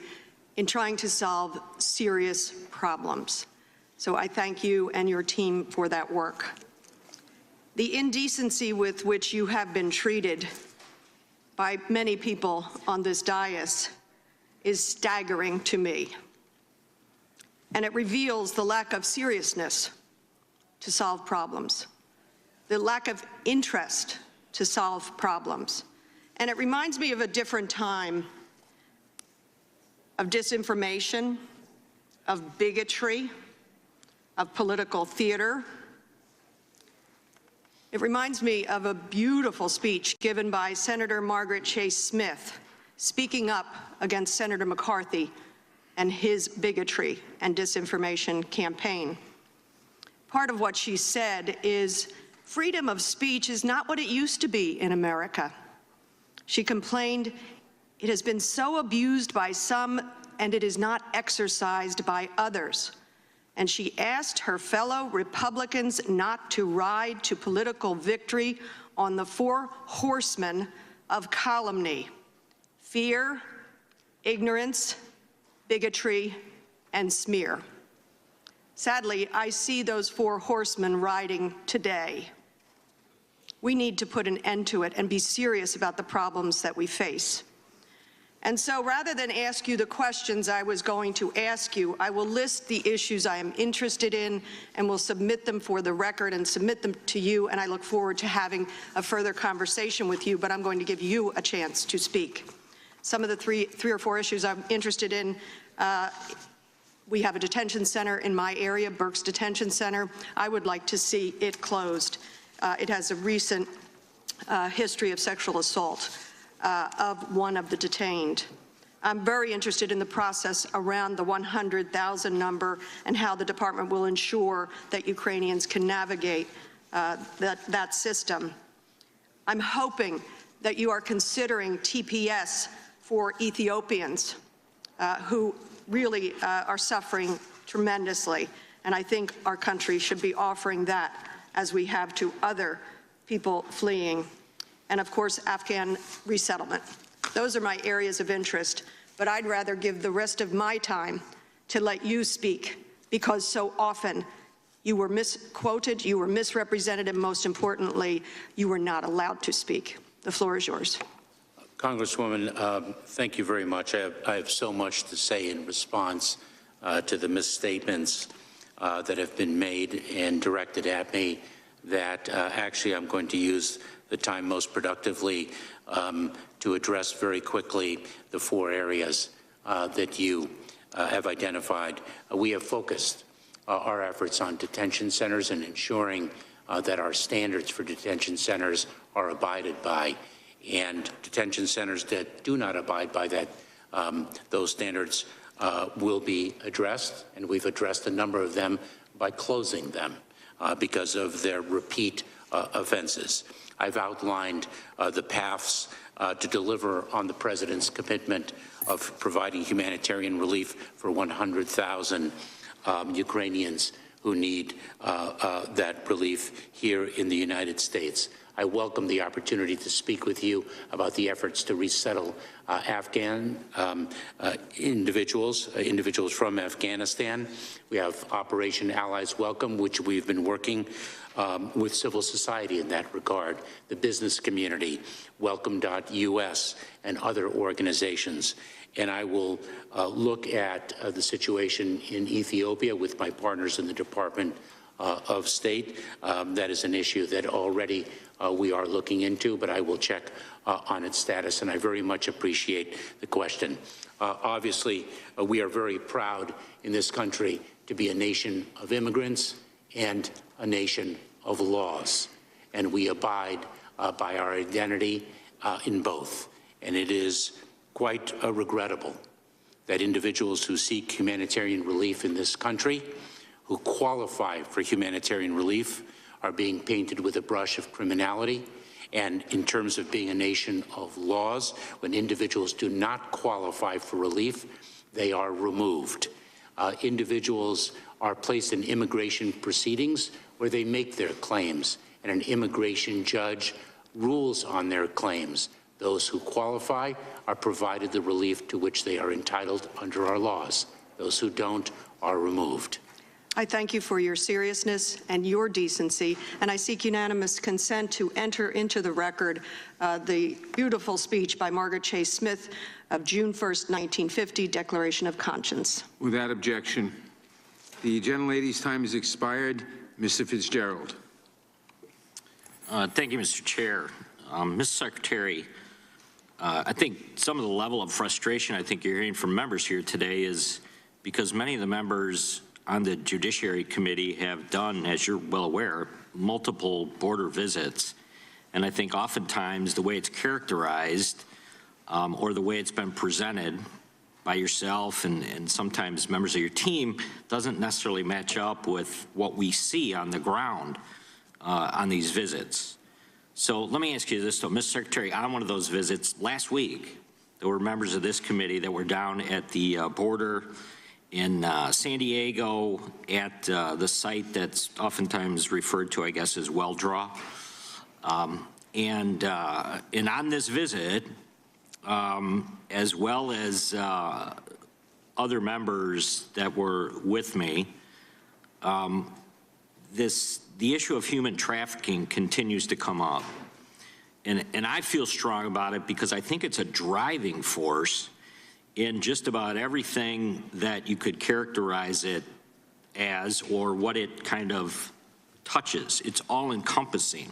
in trying to solve serious problems. So I thank you and your team for that work. The indecency with which you have been treated by many people on this dais is staggering to me, and it reveals the lack of seriousness to solve problems, the lack of interest to solve problems. And it reminds me of a different time of disinformation, of bigotry, of political theater. It reminds me of a beautiful speech given by Senator Margaret Chase Smith, speaking up against Senator McCarthy and his bigotry and disinformation campaign. Part of what she said is, freedom of speech is not what it used to be in America. She complained, it has been so abused by some and it is not exercised by others. And she asked her fellow Republicans not to ride to political victory on the 4 horsemen of calumny: fear, ignorance, bigotry, and smear. Sadly, I see those 4 horsemen riding today. We need to put an end to it and be serious about the problems that we face. And so rather than ask you the questions I was going to ask you, I will list the issues I am interested in and will submit them for the record and submit them to you, and I look forward to having a further conversation with you, but I'm going to give you a chance to speak. Some of the three or four issues I'm interested in, we have a detention center in my area, Burke's Detention Center. I would like to see it closed. It has a recent history of sexual assault of one of the detained. I'm very interested in the process around the 100,000 number and how the department will ensure that Ukrainians can navigate that system. I'm hoping that you are considering TPS for Ethiopians who really are suffering tremendously. And I think our country should be offering that as we have to other people fleeing. And of course, Afghan resettlement. Those are my areas of interest, but I'd rather give the rest of my time to let you speak, because so often you were misquoted, you were misrepresented, and most importantly, you were not allowed to speak. The floor is yours. Congresswoman, thank you very much. I have so much to say in response to the misstatements that have been made and directed at me that actually I'm going to use the time most productively to address very quickly the 4 areas that you have identified. We have focused our efforts on detention centers and ensuring that our standards for detention centers are abided by. And detention centers that do not abide by that, those standards will be addressed, and we've addressed a number of them by closing them because of their repeat offenses. I've outlined the paths to deliver on the President's commitment of providing humanitarian relief for 100,000 Ukrainians who need that relief here in the United States. I welcome the opportunity to speak with you about the efforts to resettle Afghan individuals from Afghanistan. We have Operation Allies Welcome, which we've been working with civil society in that regard, the business community, Welcome.us, and other organizations. And I will look at the situation in Ethiopia with my partners in the Department of State. That is an issue that already we are looking into, but I will check on its status, and I very much appreciate the question. Obviously, we are very proud in this country to be a nation of immigrants and a nation of laws, and we abide by our identity in both. And it is quite regrettable that individuals who seek humanitarian relief in this country, who qualify for humanitarian relief, are being painted with a brush of criminality. And in terms of being a nation of laws, when individuals do not qualify for relief, they are removed. Individuals are placed in immigration proceedings where they make their claims, and an immigration judge rules on their claims. Those who qualify are provided the relief to which they are entitled under our laws. Those who don't are removed. I thank you for your seriousness and your decency, and I seek unanimous consent to enter into the record the beautiful speech by Margaret Chase Smith of June 1st, 1950, Declaration of Conscience. Without objection. The gentlelady's time has expired. Mr. Fitzgerald. Thank you, Mr. Chair. Mr. Secretary, I think some of the level of frustration I think you're hearing from members here today is because many of the members on the Judiciary Committee have done, as you're well aware, multiple border visits. And I think oftentimes the way it's characterized or the way it's been presented by yourself and sometimes members of your team doesn't necessarily match up with what we see on the ground on these visits. So let me ask you this though, Mr. Secretary, on one of those visits last week, there were members of this committee that were down at the border in San Diego at the site that's oftentimes referred to, I guess, as Well Draw. And on this visit, as well as other members that were with me, the issue of human trafficking continues to come up. And I feel strong about it because I think it's a driving force in just about everything that you could characterize it as or what it kind of touches. It's all encompassing.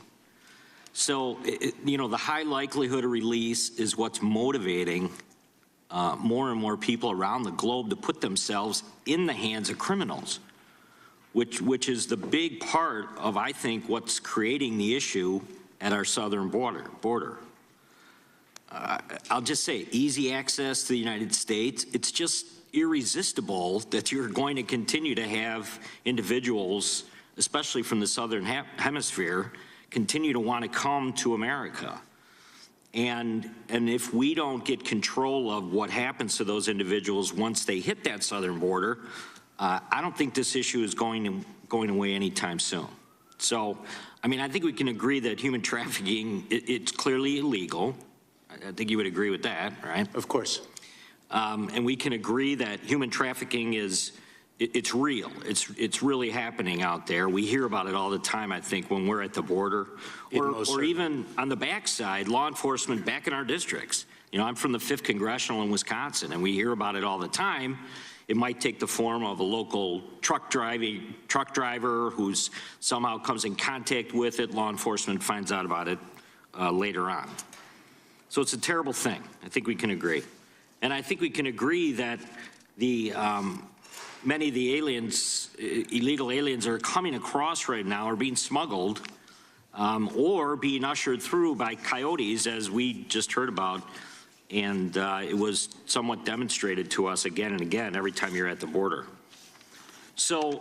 So, you know, the high likelihood of release is what's motivating more and more people around the globe to put themselves in the hands of criminals, which is the big part of, I think, what's creating the issue at our southern border. I'll just say, easy access to the United States, it's just irresistible that you're going to continue to have individuals especially from the Southern Hemisphere, continue to want to come to America. And if we don't get control of what happens to those individuals once they hit that southern border, I don't think this issue is going away anytime soon. So, I mean, I think we can agree that human trafficking, it's clearly illegal. I think you would agree with that, right? Of course. And we can agree that human trafficking it's real. It's really happening out there. We hear about it all the time, I think, when we're at the border or even on the backside, law enforcement back in our districts. You know, I'm from the 5th Congressional in Wisconsin, and we hear about it all the time. It might take the form of a local truck driver who's somehow comes in contact with it. Law enforcement finds out about it later on. So it's a terrible thing. I think we can agree. And I think we can agree that many of the illegal aliens are coming across right now are being smuggled or being ushered through by coyotes, as we just heard about. And it was somewhat demonstrated to us again and again every time you're at the border. So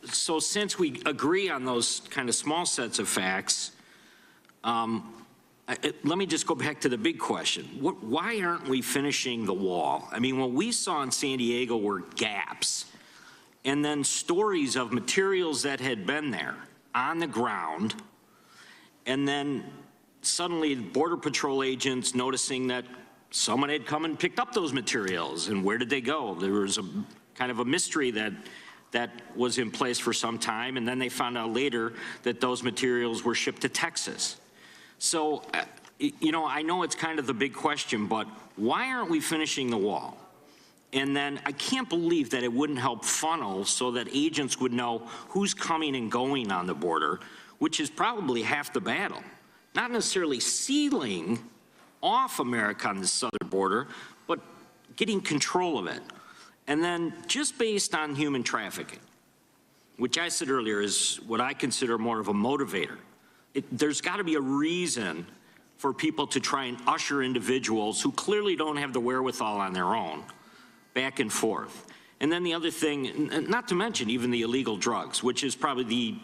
since we agree on those kind of small sets of facts, let me just go back to the big question. Why aren't we finishing the wall? I mean, what we saw in San Diego were gaps and then stories of materials that had been there on the ground, and then suddenly Border Patrol agents noticing that someone had come and picked up those materials, and where did they go? There was a kind of a mystery that was in place for some time, and then they found out later that those materials were shipped to Texas. So, you know, I know it's kind of the big question, but why aren't we finishing the wall? And then I can't believe that it wouldn't help funnel so that agents would know who's coming and going on the border, which is probably half the battle. Not necessarily sealing off America on the southern border, but getting control of it. And then just based on human trafficking, which I said earlier is what I consider more of a motivator. There's got to be a reason for people to try and usher individuals who clearly don't have the wherewithal on their own back and forth. And then the other thing, not to mention even the illegal drugs, which is probably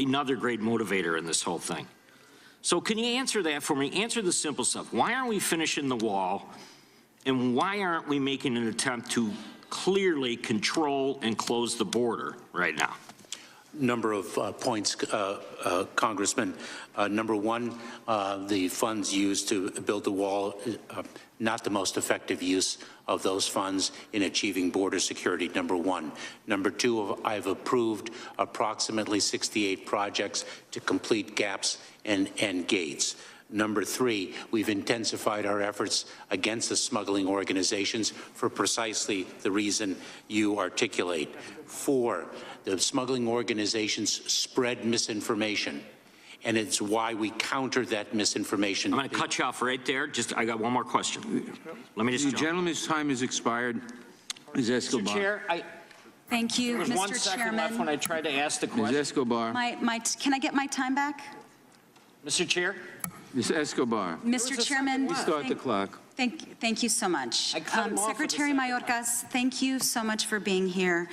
another great motivator in this whole thing. So can you answer that for me? Answer the simple stuff. Why aren't we finishing the wall? And why aren't we making an attempt to clearly control and close the border right now? Number of points, Congressman. Number one, the funds used to build the wall, not the most effective use of those funds in achieving border security, number one. Number two, I've approved approximately 68 projects to complete gaps and gates. Number three, we've intensified our efforts against the smuggling organizations for precisely the reason you articulate. Four, the smuggling organizations spread misinformation, and it's why we counter that misinformation. I'm going to cut you off right there. I got one more question. Let me just The gentleman's time has expired. Ms. Escobar. Mr. Chair, Thank you, there was 1 Mr. second left Chairman. when I tried to ask the question. Ms. Escobar. Can I get my time back? Mr. Chair? Ms. Escobar. Mr. Chairman. We start the clock. Thank you so much. I cut him off Secretary Mayorkas, thank you so much for being here.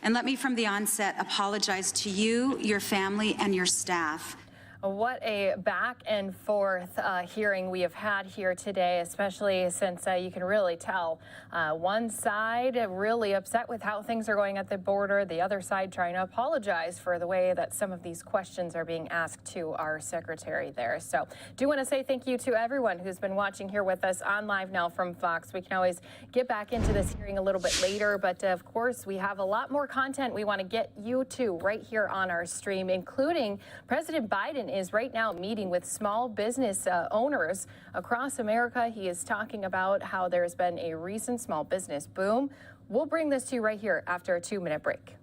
And let me from the onset apologize to you, your family, and your staff. What a back and forth hearing we have had here today, especially since you can really tell one side really upset with how things are going at the border, the other side trying to apologize for the way that some of these questions are being asked to our secretary there. So do want to say thank you to everyone who's been watching here with us on Live Now from Fox. We can always get back into this hearing a little bit later, but of course we have a lot more content we want to get you to right here on our stream, including President Biden is right now meeting with small business owners across America. He is talking about how there's been a recent small business boom. We'll bring this to you right here after a 2-minute break.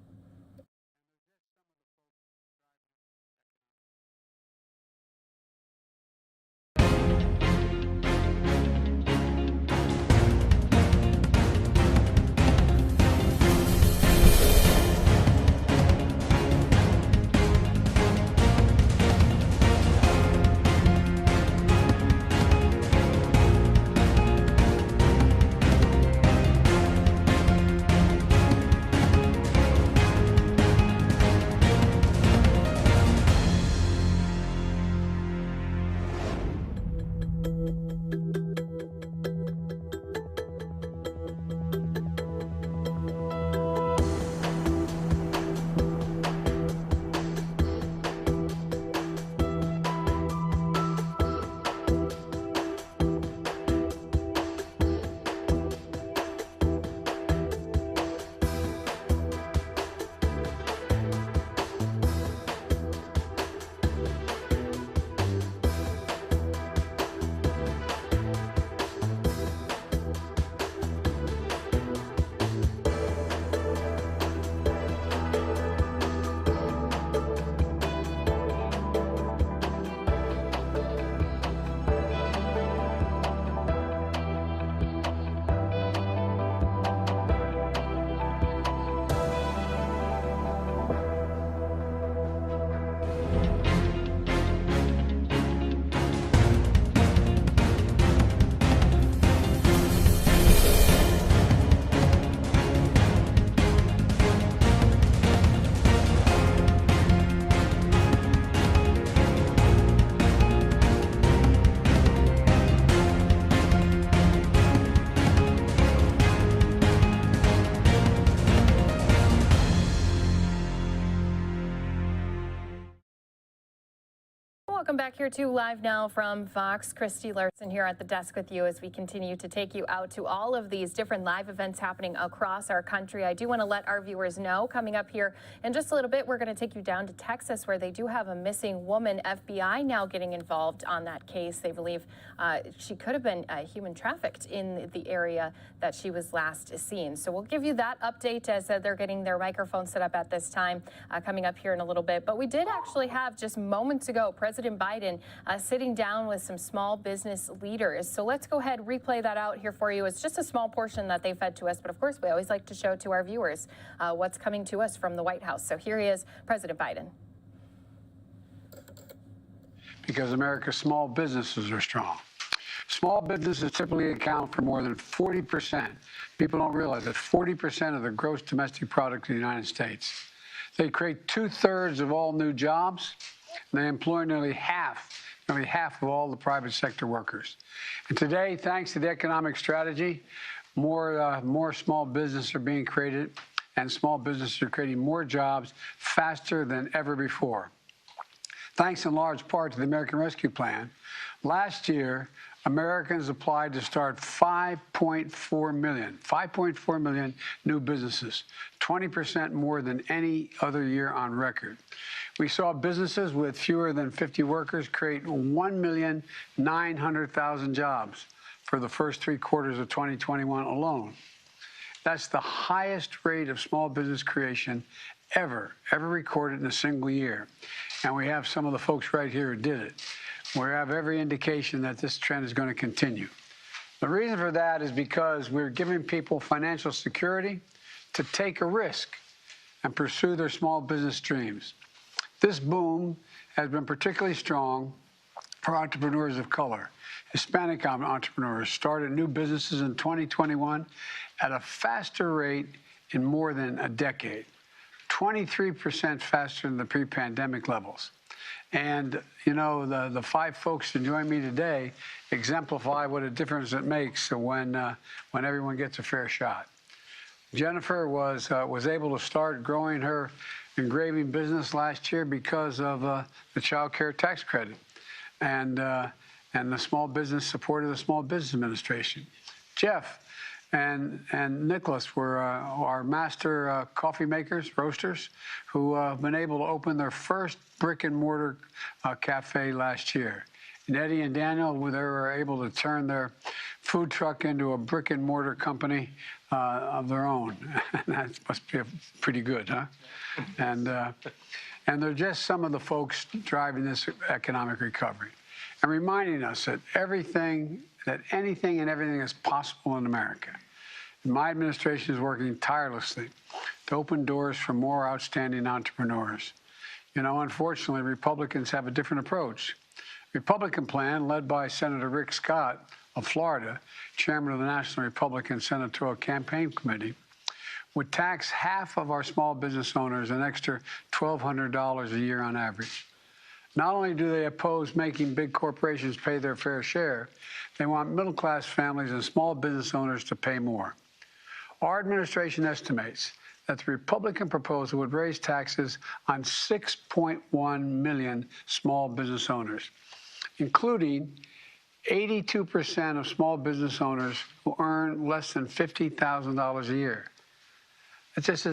Welcome back here to Live Now from Fox. Christy Larson here at the desk with you as we continue to take you out to all of these different live events happening across our country. I do want to let our viewers know, coming up here in just a little bit, we're going to take you down to Texas, where they do have a missing woman. FBI now getting involved on that case. They believe she could have been human trafficked in the area that she was last seen. So we'll give you that update as they're getting their microphone set up at this time, coming up here in a little bit. But we did actually have just moments ago President Biden sitting down with some small business leaders. So let's go ahead, replay that out here for you. It's just a small portion that they fed to us, but of course we always like to show to our viewers what's coming to us from the White House. So here he is, President Biden. Because America's small businesses are strong. Small businesses typically account for more than 40%. People don't realize that 40% of the gross domestic product of the United States. They create 2/3 of all new jobs, and they employ nearly half of all the private sector workers. And today, thanks to the economic strategy, more small businesses are being created, and small businesses are creating more jobs faster than ever before. Thanks in large part to the American Rescue Plan, last year, Americans applied to start 5.4 million new businesses, 20% more than any other year on record. We saw businesses with fewer than 50 workers create 1,900,000 jobs for the first 3 quarters of 2021 alone. That's the highest rate of small business creation ever recorded in a single year. And we have some of the folks right here who did it. We have every indication that this trend is going to continue. The reason for that is because we're giving people financial security to take a risk and pursue their small business dreams. This boom has been particularly strong for entrepreneurs of color. Hispanic entrepreneurs started new businesses in 2021 at a faster rate in more than a decade, 23% faster than the pre-pandemic levels. And, you know, the 5 folks who join me today exemplify what a difference it makes when everyone gets a fair shot. Jennifer was able to start growing her engraving business last year because of the child care tax credit and the small business support of the Small Business Administration. Jeff and Nicholas were our master coffee makers, roasters, who have been able to open their first brick-and-mortar cafe last year. And Eddie and Daniel, they were able to turn their food truck into a brick-and-mortar company of their own. That must be pretty good, huh? And they're just some of the folks driving this economic recovery and reminding us that anything and everything is possible in America. And my administration is working tirelessly to open doors for more outstanding entrepreneurs. You know, unfortunately, Republicans have a different approach. Republican plan, led by Senator Rick Scott of Florida, chairman of the National Republican Senatorial Campaign Committee, would tax half of our small business owners an extra $1,200 a year on average. Not only do they oppose making big corporations pay their fair share, they want middle-class families and small business owners to pay more. Our administration estimates that the Republican proposal would raise taxes on 6.1 million small business owners, including 82% of small business owners who earn less than $50,000 a year. That's just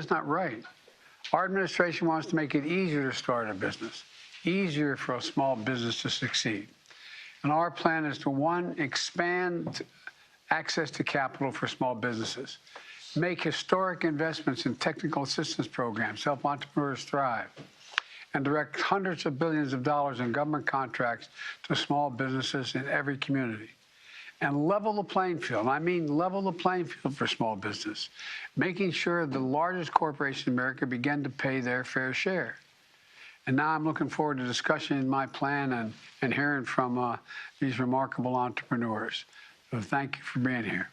not right. Our administration wants to make it easier to start a business, easier for a small business to succeed. And our plan is to, 1, expand access to capital for small businesses, make historic investments in technical assistance programs, help entrepreneurs thrive, and direct hundreds of billions of dollars in government contracts to small businesses in every community. And level the playing field. And I mean level the playing field for small business, making sure the largest corporations in America begin to pay their fair share. And now I'm looking forward to discussing my plan and hearing from these remarkable entrepreneurs. So thank you for being here.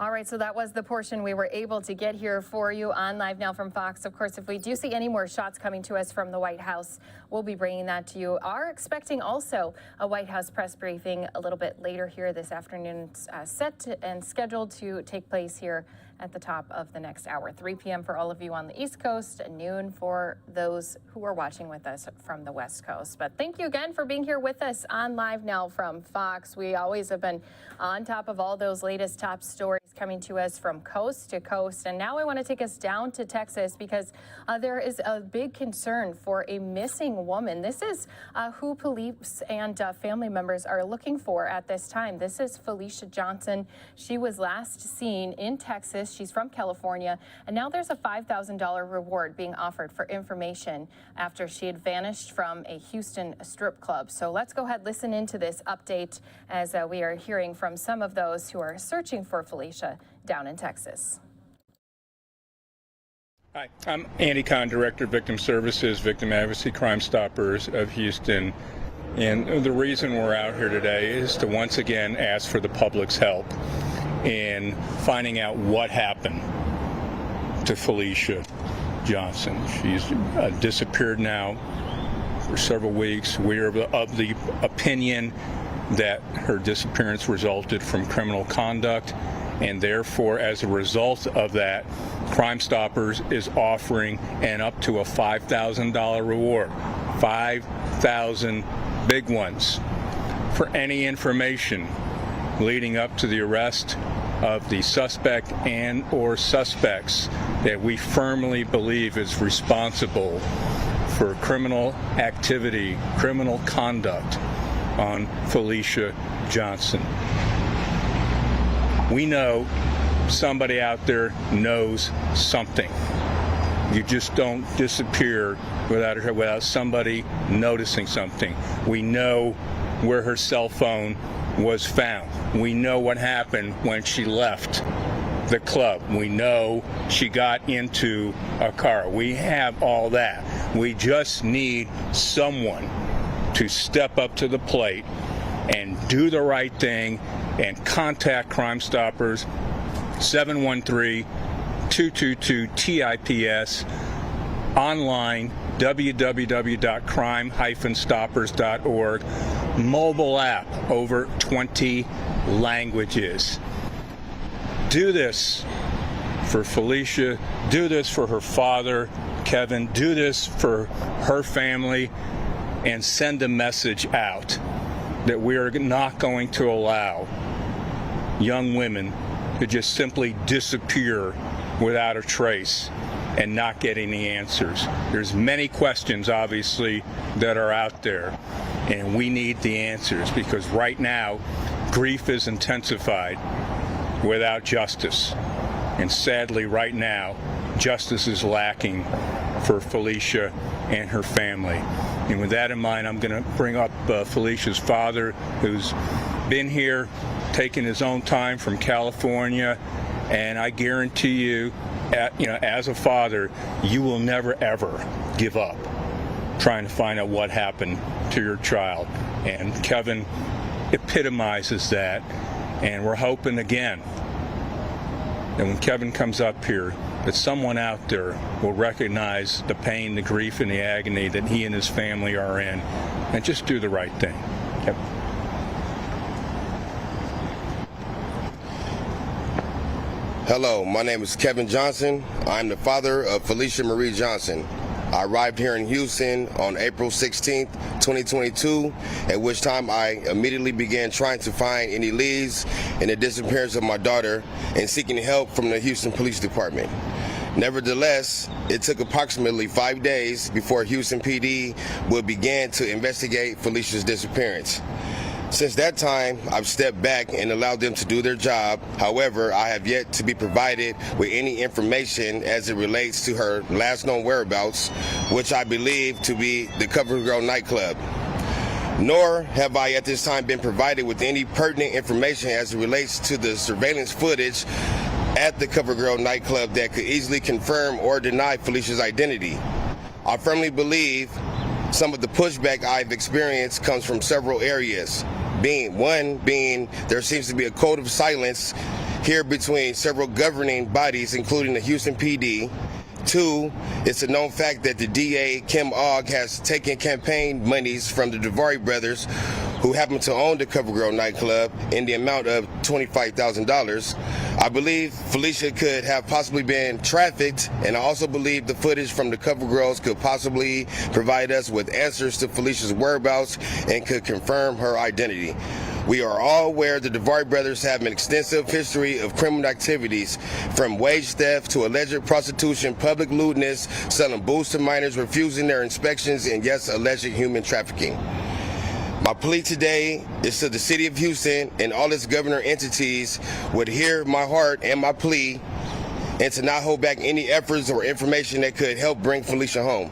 All right, so that was the portion we were able to get here for you on Live Now from Fox. Of course, if we do see any more shots coming to us from the White House, we'll be bringing that to you. Are expecting also a White House press briefing a little bit later here this afternoon, set and scheduled to take place here at the top of the next hour. 3 p.m. for all of you on the East Coast, noon for those who are watching with us from the West Coast. But thank you again for being here with us on Live Now from Fox. We always have been on top of all those latest top stories coming to us from coast to coast. And now I want to take us down to Texas because there is a big concern for a missing woman. This is who police and family members are looking for at this time. This is Felicia Johnson. She was last seen in Texas. She's from California. And now there's a $5,000 reward being offered for information after she had vanished from a Houston strip club. So let's go ahead, listen into this update as we are hearing from some of those who are searching for Felicia down in Texas. Hi, I'm Andy Kahn, Director of Victim Services, Victim Advocacy Crime Stoppers of Houston. And the reason we're out here today is to once again ask for the public's help in finding out what happened to Felicia Johnson. She's disappeared now for several weeks. We are of the opinion that her disappearance resulted from criminal conduct, and therefore, as a result of that, Crime Stoppers is offering up to a $5,000 reward. 5,000 big ones for any information leading up to the arrest of the suspect and or suspects that we firmly believe is responsible for criminal activity, criminal conduct on Felicia Johnson. We know somebody out there knows something. You just don't disappear without somebody noticing something. We know where her cell phone was found. We know what happened when she left the club. We know she got into a car. We have all that. We just need someone to step up to the plate and do the right thing and contact Crime Stoppers, 713-222-TIPS, online, www.crime-stoppers.org, mobile app, over 20 languages. Do this for Felicia, do this for her father, Kevin, do this for her family, and send a message out that we are not going to allow young women to just simply disappear without a trace and not getting the answers. There's many questions, obviously, that are out there, and we need the answers because right now, grief is intensified without justice. And sadly, right now, justice is lacking for Felicia and her family. And with that in mind, I'm going to bring up Felicia's father, who's been here, taking his own time from California, and I guarantee you, as a father, you will never ever give up trying to find out what happened to your child. And Kevin epitomizes that, and we're hoping again that when Kevin comes up here, that someone out there will recognize the pain, the grief, and the agony that he and his family are in, and just do the right thing. Yep. Hello, my name is Kevin Johnson. I'm the father of Felicia Marie Johnson. I arrived here in Houston on April 16th, 2022, at which time I immediately began trying to find any leads in the disappearance of my daughter and seeking help from the Houston Police Department. Nevertheless, it took approximately 5 days before Houston PD would begin to investigate Felicia's disappearance. Since that time, I've stepped back and allowed them to do their job. However, I have yet to be provided with any information as it relates to her last known whereabouts, which I believe to be the CoverGirl nightclub. Nor have I at this time been provided with any pertinent information as it relates to the surveillance footage at the CoverGirl nightclub that could easily confirm or deny Felicia's identity. I firmly believe some of the pushback I've experienced comes from several areas. Being there seems to be a code of silence here between several governing bodies, including the Houston PD. 2, it's a known fact that the DA, Kim Ogg, has taken campaign monies from the DeVary brothers, who happened to own the CoverGirl nightclub in the amount of $25,000. I believe Felicia could have possibly been trafficked, and I also believe the footage from the CoverGirls could possibly provide us with answers to Felicia's whereabouts and could confirm her identity. We are all aware the DeVary brothers have an extensive history of criminal activities, from wage theft to alleged prostitution, public lewdness, selling booze to minors, refusing their inspections, and yes, alleged human trafficking. My plea today is to the City of Houston and all its governor entities would hear my heart and my plea and to not hold back any efforts or information that could help bring Felicia home.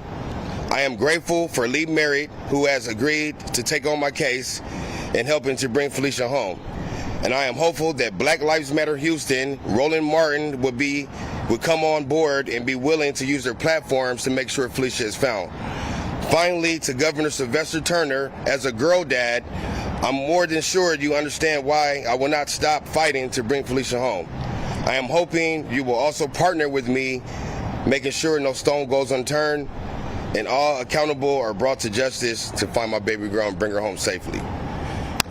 I am grateful for Lee Merritt, who has agreed to take on my case and helping to bring Felicia home. And I am hopeful that Black Lives Matter Houston, Roland Martin would come on board and be willing to use their platforms to make sure Felicia is found. Finally, to Governor Sylvester Turner, as a girl dad, I'm more than sure you understand why I will not stop fighting to bring Felicia home. I am hoping you will also partner with me, making sure no stone goes unturned and all accountable are brought to justice to find my baby girl and bring her home safely.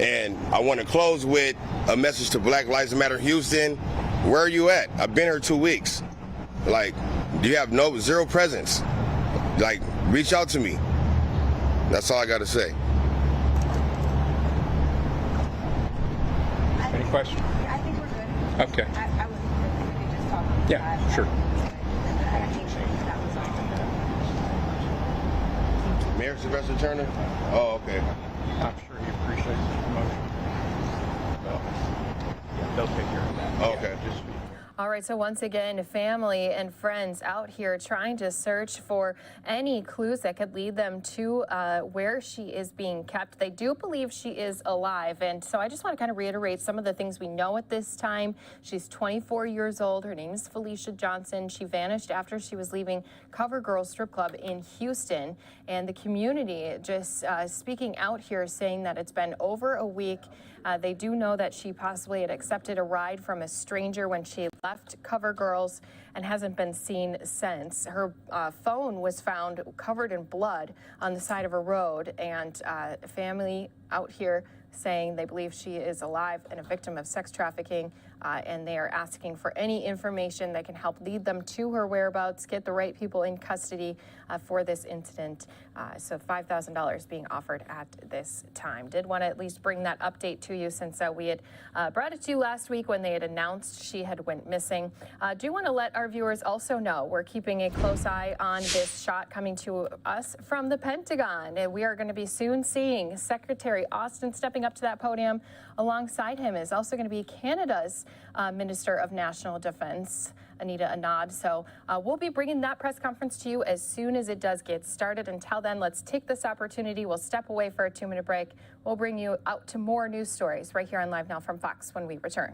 And I want to close with a message to Black Lives Matter Houston. Where are you at? I've been here 2 weeks. Like, you have zero presence. Like, reach out to me. That's all I got to say. Any questions? I think we're good. Okay. I was we could just talk about Yeah, that. sure. I think that was all. Mayor Sylvester Turner? Oh, okay. I'm sure he appreciates the promotion. Well, yeah, they'll take care of that. Oh, okay. Yeah, just All right, so once again, family and friends out here trying to search for any clues that could lead them to where she is being kept. They do believe she is alive, and so I just want to kind of reiterate some of the things we know at this time. She's 24 years old. Her name is Felicia Johnson. She vanished after she was leaving CoverGirl Strip Club in Houston, and the community just speaking out here saying that it's been over a week. They do know that she possibly had accepted a ride from a stranger when she left CoverGirls and hasn't been seen since. Her phone was found covered in blood on the side of a road, and family out here saying they believe she is alive and a victim of sex trafficking, and they are asking for any information that can help lead them to her whereabouts, get the right people in custody for this incident. So $5,000 being offered at this time. Did want to at least bring that update to you since we had brought it to you last week when they had announced she had went missing. Do want to let our viewers also know we're keeping a close eye on this shot coming to us from the Pentagon. And we are going to be soon seeing Secretary Austin stepping up to that podium. Alongside him is also going to be Canada's Minister of National Defense, Anita Anand. So we'll be bringing that press conference to you as soon as it does get started. Until then, let's take this opportunity. We'll step away for a 2-minute break. We'll bring you out to more news stories right here on Live Now from Fox when we return.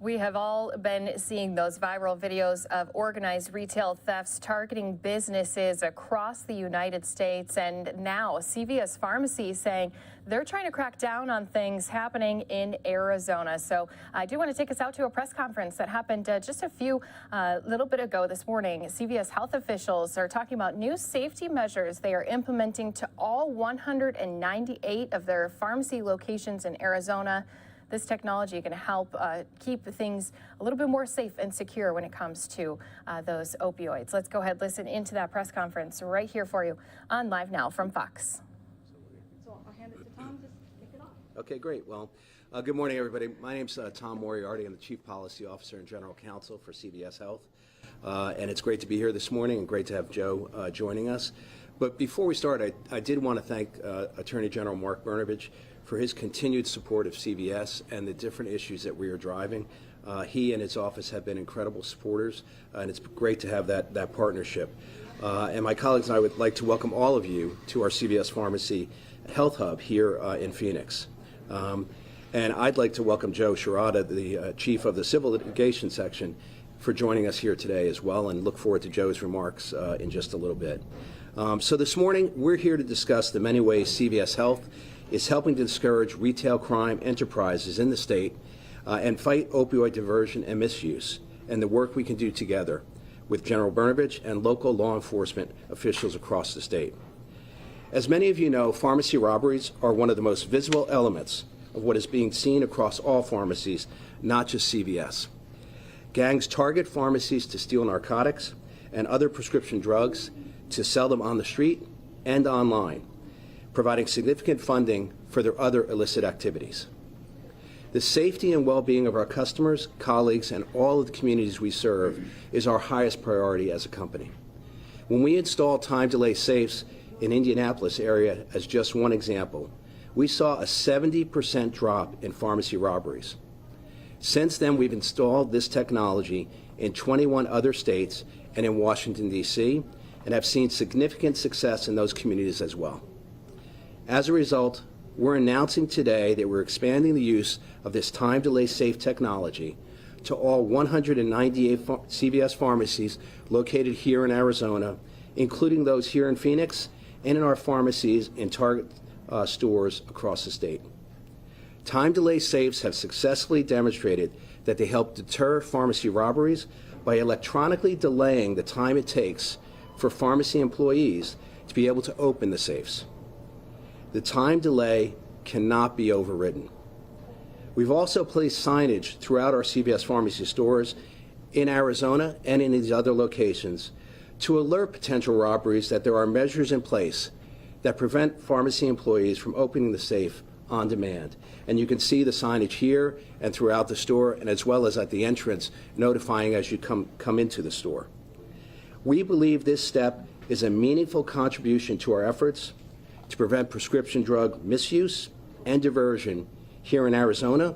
We have all been seeing those viral videos of organized retail thefts targeting businesses across the United States. And now CVS Pharmacy saying they're trying to crack down on things happening in Arizona. So I do want to take us out to a press conference that happened just a little bit ago this morning. CVS health officials are talking about new safety measures they are implementing to all 198 of their pharmacy locations in Arizona. This technology going to help keep things a little bit more safe and secure when it comes to those opioids. Let's go ahead, listen into that press conference right here for you on Live Now from Fox. So I'll hand it to Tom, just kick it off. Okay, great. Well, good morning, everybody. My name's Tom Moriarty. I'm the Chief Policy Officer and General Counsel for CVS Health. And it's great to be here this morning and great to have Joe joining us. But before we start, I did want to thank Attorney General Mark Brnovich for his continued support of CVS and the different issues that we are driving. He and his office have been incredible supporters, and it's great to have that partnership. And my colleagues and I would like to welcome all of you to our CVS Pharmacy Health Hub here in Phoenix. And I'd like to welcome Joe Shirata, the Chief of the Civil Litigation Section, for joining us here today as well, and look forward to Joe's remarks in just a little bit. So this morning, we're here to discuss the many ways CVS Health is helping to discourage retail crime enterprises in the state and fight opioid diversion and misuse, and the work we can do together with General Brnovich and local law enforcement officials across the state. As many of you know, pharmacy robberies are one of the most visible elements of what is being seen across all pharmacies, not just CVS. Gangs target pharmacies to steal narcotics and other prescription drugs to sell them on the street and online, providing significant funding for their other illicit activities. The safety and well-being of our customers, colleagues, and all of the communities we serve is our highest priority as a company. When we installed time delay safes in Indianapolis area as just one example, we saw a 70% drop in pharmacy robberies. Since then, we've installed this technology in 21 other states and in Washington, D.C., and have seen significant success in those communities as well. As a result, we're announcing today that we're expanding the use of this time delay safe technology to all 198 CVS pharmacies located here in Arizona, including those here in Phoenix and in our pharmacies in Target stores across the state. Time delay safes have successfully demonstrated that they help deter pharmacy robberies by electronically delaying the time it takes for pharmacy employees to be able to open the safes. The time delay cannot be overridden. We've also placed signage throughout our CVS Pharmacy stores in Arizona and in these other locations to alert potential robberies that there are measures in place that prevent pharmacy employees from opening the safe on demand. And you can see the signage here and throughout the store, and as well as at the entrance, notifying as you come into the store. We believe this step is a meaningful contribution to our efforts to prevent prescription drug misuse and diversion here in Arizona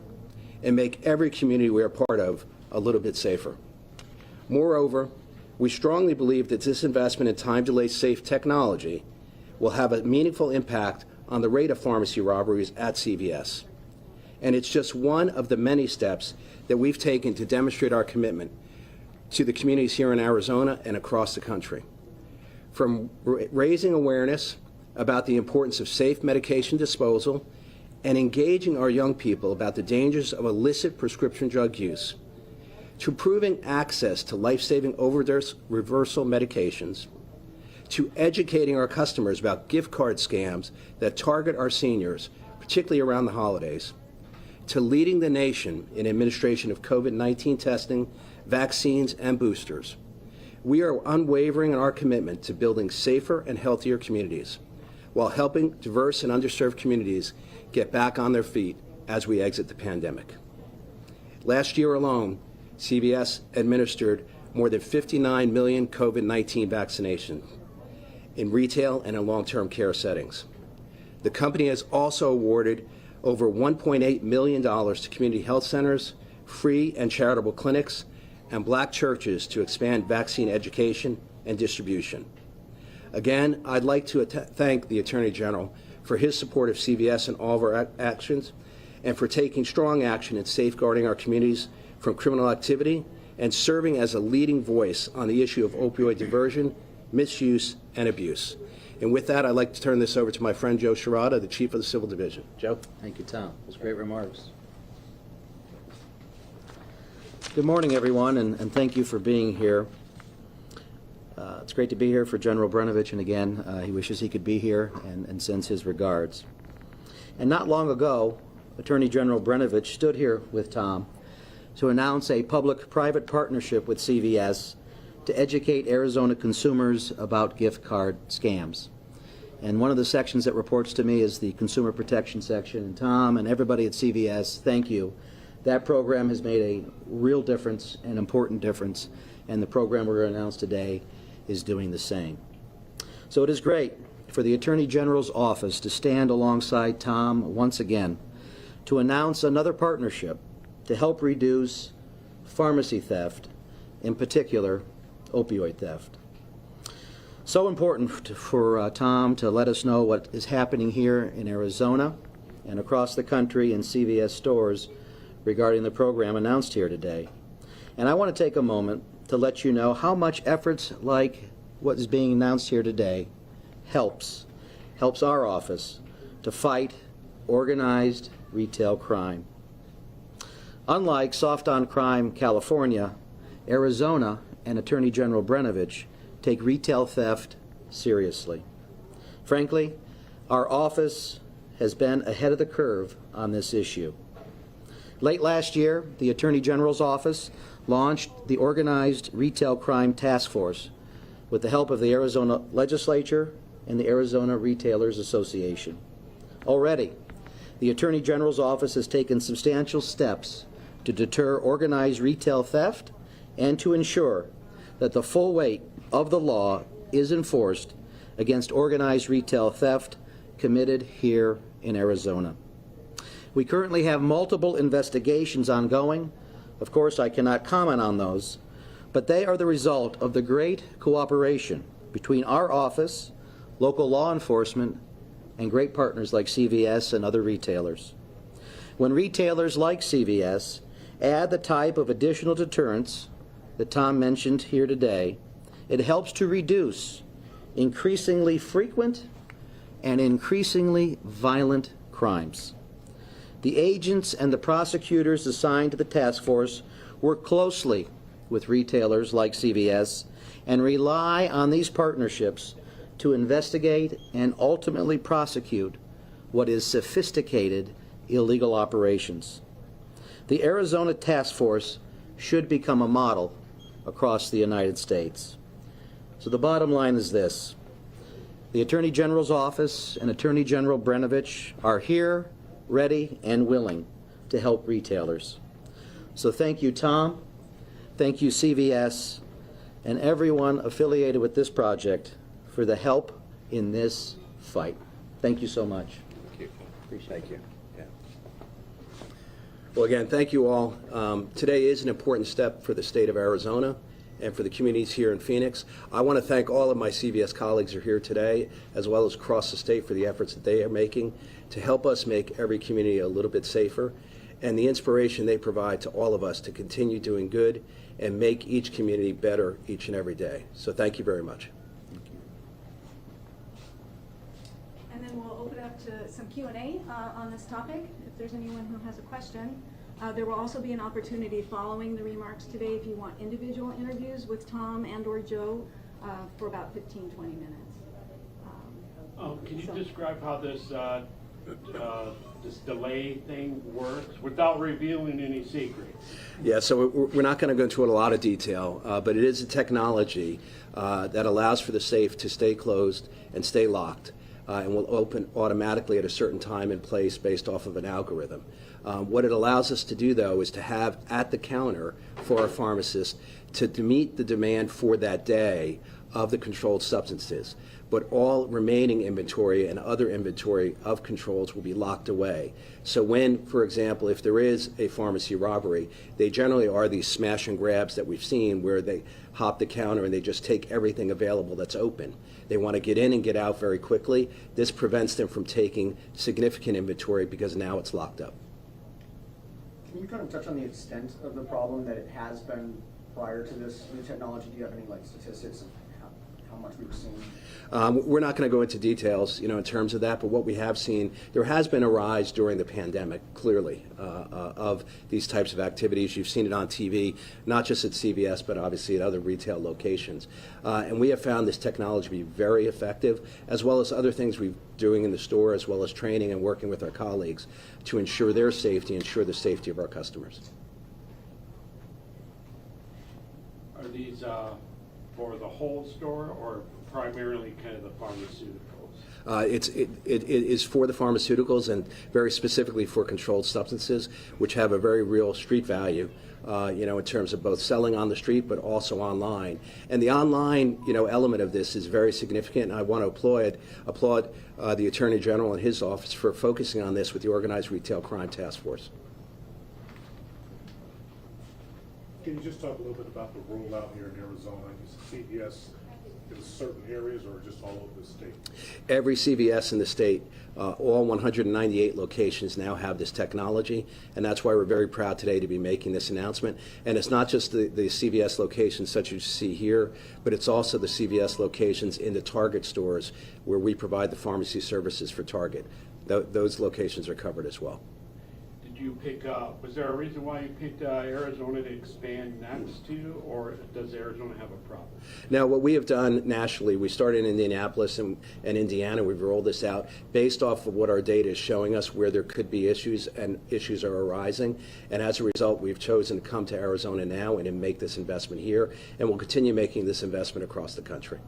and make every community we are part of a little bit safer. Moreover, we strongly believe that this investment in time delay safe technology will have a meaningful impact on the rate of pharmacy robberies at CVS. And it's just one of the many steps that we've taken to demonstrate our commitment to the communities here in Arizona and across the country. From raising awareness about the importance of safe medication disposal and engaging our young people about the dangers of illicit prescription drug use, to improving access to life-saving overdose reversal medications, to educating our customers about gift card scams that target our seniors, particularly around the holidays, to leading the nation in administration of COVID-19 testing, vaccines, and boosters. We are unwavering in our commitment to building safer and healthier communities while helping diverse and underserved communities get back on their feet as we exit the pandemic. Last year alone, CVS administered more than 59 million COVID-19 vaccinations in retail and in long-term care settings. The company has also awarded over $1.8 million to community health centers, free and charitable clinics, and Black churches to expand vaccine education and distribution. Again, I'd like to thank the Attorney General for his support of CVS and all of our actions, and for taking strong action in safeguarding our communities from criminal activity and serving as a leading voice on the issue of opioid diversion, misuse, and abuse. And with that, I'd like to turn this over to my friend Joe Sherrata, the Chief of the Civil Division. Joe? Thank you, Tom. Those great remarks. Good morning, everyone, and thank you for being here. It's great to be here for General Brenovich, and again, he wishes he could be here and sends his regards. And not long ago, Attorney General Brenovich stood here with Tom to announce a public-private partnership with CVS to educate Arizona consumers about gift card scams. And one of the sections that reports to me is the consumer protection section. And Tom and everybody at CVS, thank you. That program has made a real difference, an important difference, and the program we're going to announce today is doing the same. So it is great for the Attorney General's office to stand alongside Tom once again to announce another partnership to help reduce pharmacy theft, in particular opioid theft. So important for Tom to let us know what is happening here in Arizona and across the country in CVS stores regarding the program announced here today. And I want to take a moment to let you know how much efforts like what is being announced here today helps our office to fight organized retail crime. Unlike Soft on Crime California, Arizona and Attorney General Brenovich take retail theft seriously. Frankly, our office has been ahead of the curve on this issue. Late last year, the Attorney General's office launched the Organized Retail Crime Task Force with the help of the Arizona Legislature and the Arizona Retailers Association. Already, the Attorney General's office has taken substantial steps to deter organized retail theft and to ensure that the full weight of the law is enforced against organized retail theft committed here in Arizona. We currently have multiple investigations ongoing. Of course, I cannot comment on those, but they are the result of the great cooperation between our office, local law enforcement, and great partners like CVS and other retailers. When retailers like CVS add the type of additional deterrents that Tom mentioned here today, it helps to reduce increasingly frequent and increasingly violent crimes. The agents and the prosecutors assigned to the task force work closely with retailers like CVS and rely on these partnerships to investigate and ultimately prosecute what is sophisticated illegal operations. The Arizona Task Force should become a model across the United States. So the bottom line is this. The Attorney General's office and Attorney General Brenovich are here, ready, and willing to help retailers. So thank you, Tom. Thank you, CVS, and everyone affiliated with this project for the help in this fight. Thank you so much. Thank you. Appreciate you. Yeah. Well, again, thank you all. Today is an important step for the state of Arizona and for the communities here in Phoenix. I want to thank all of my CVS colleagues who are here today, as well as across the state, for the efforts that they are making to help us make every community a little bit safer, and the inspiration they provide to all of us to continue doing good and make each community better each and every day. So thank you very much. And then we'll open up to some Q&A on this topic, if there's anyone who has a question. There will also be an opportunity following the remarks today if you want individual interviews with Tom and or Joe for about 15-20 minutes. Can you describe how this delay thing works without revealing any secrets? Yeah, so we're not going to go into a lot of detail, but it is a technology that allows for the safe to stay closed and stay locked, and will open automatically at a certain time and place based off of an algorithm. What it allows us to do, though, is to have at the counter for our pharmacists to meet the demand for that day of the controlled substances. But all remaining inventory and other inventory of controls will be locked away. So when, for example, if there is a pharmacy robbery, they generally are these smash and grabs that we've seen where they hop the counter and they just take everything available that's open. They want to get in and get out very quickly. This prevents them from taking significant inventory because now it's locked up. Can you kind of touch on the extent of the problem that it has been prior to this new technology? Do you have any like statistics of how much we've seen? We're not going to go into details, in terms of that, but what we have seen, there has been a rise during the pandemic, clearly, of these types of activities. You've seen it on TV, not just at CVS, but obviously at other retail locations. And we have found this technology to be very effective, as well as other things we're doing in the store, as well as training and working with our colleagues to ensure their safety, ensure the safety of our customers. Are these for the whole store or primarily kind of the pharmaceuticals? It is for the pharmaceuticals and very specifically for controlled substances, which have a very real street value, in terms of both selling on the street but also online. And the online, element of this is very significant. And I want to applaud the Attorney General and his office for focusing on this with the Organized Retail Crime Task Force. Can you just talk a little bit about the rollout here in Arizona? Is CVS in certain areas or just all over the state? Every CVS in the state, all 198 locations now have this technology, and that's why we're very proud today to be making this announcement. And it's not just the CVS locations such as you see here, but it's also the CVS locations in the Target stores where we provide the pharmacy services for Target. Those locations are covered as well. You pick up, was there a reason why you picked Arizona to expand next to, or does Arizona have a problem? Now, what we have done nationally, we started in Indianapolis and Indiana. We've rolled this out based off of what our data is showing us where there could be issues, and issues are arising. And as a result, we've chosen to come to Arizona now and to make this investment here, and we'll continue making this investment across the country.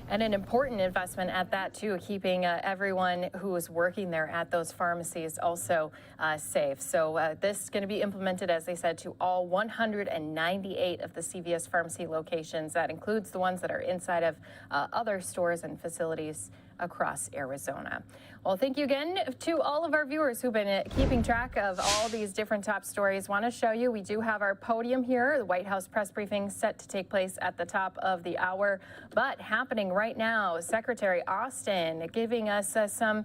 And an important investment at that, too, keeping everyone who is working there at those pharmacies also safe. So this is going to be implemented, as they said, to all 198 of the CVS pharmacy locations. That includes the ones that are inside of other stores and facilities across Arizona. Well, thank you again to all of our viewers who've been keeping track of all these different top stories. Want to show you, we do have our podium here, the White House press briefing set to take place at the top of the hour, but happening right now, Secretary Austin giving us some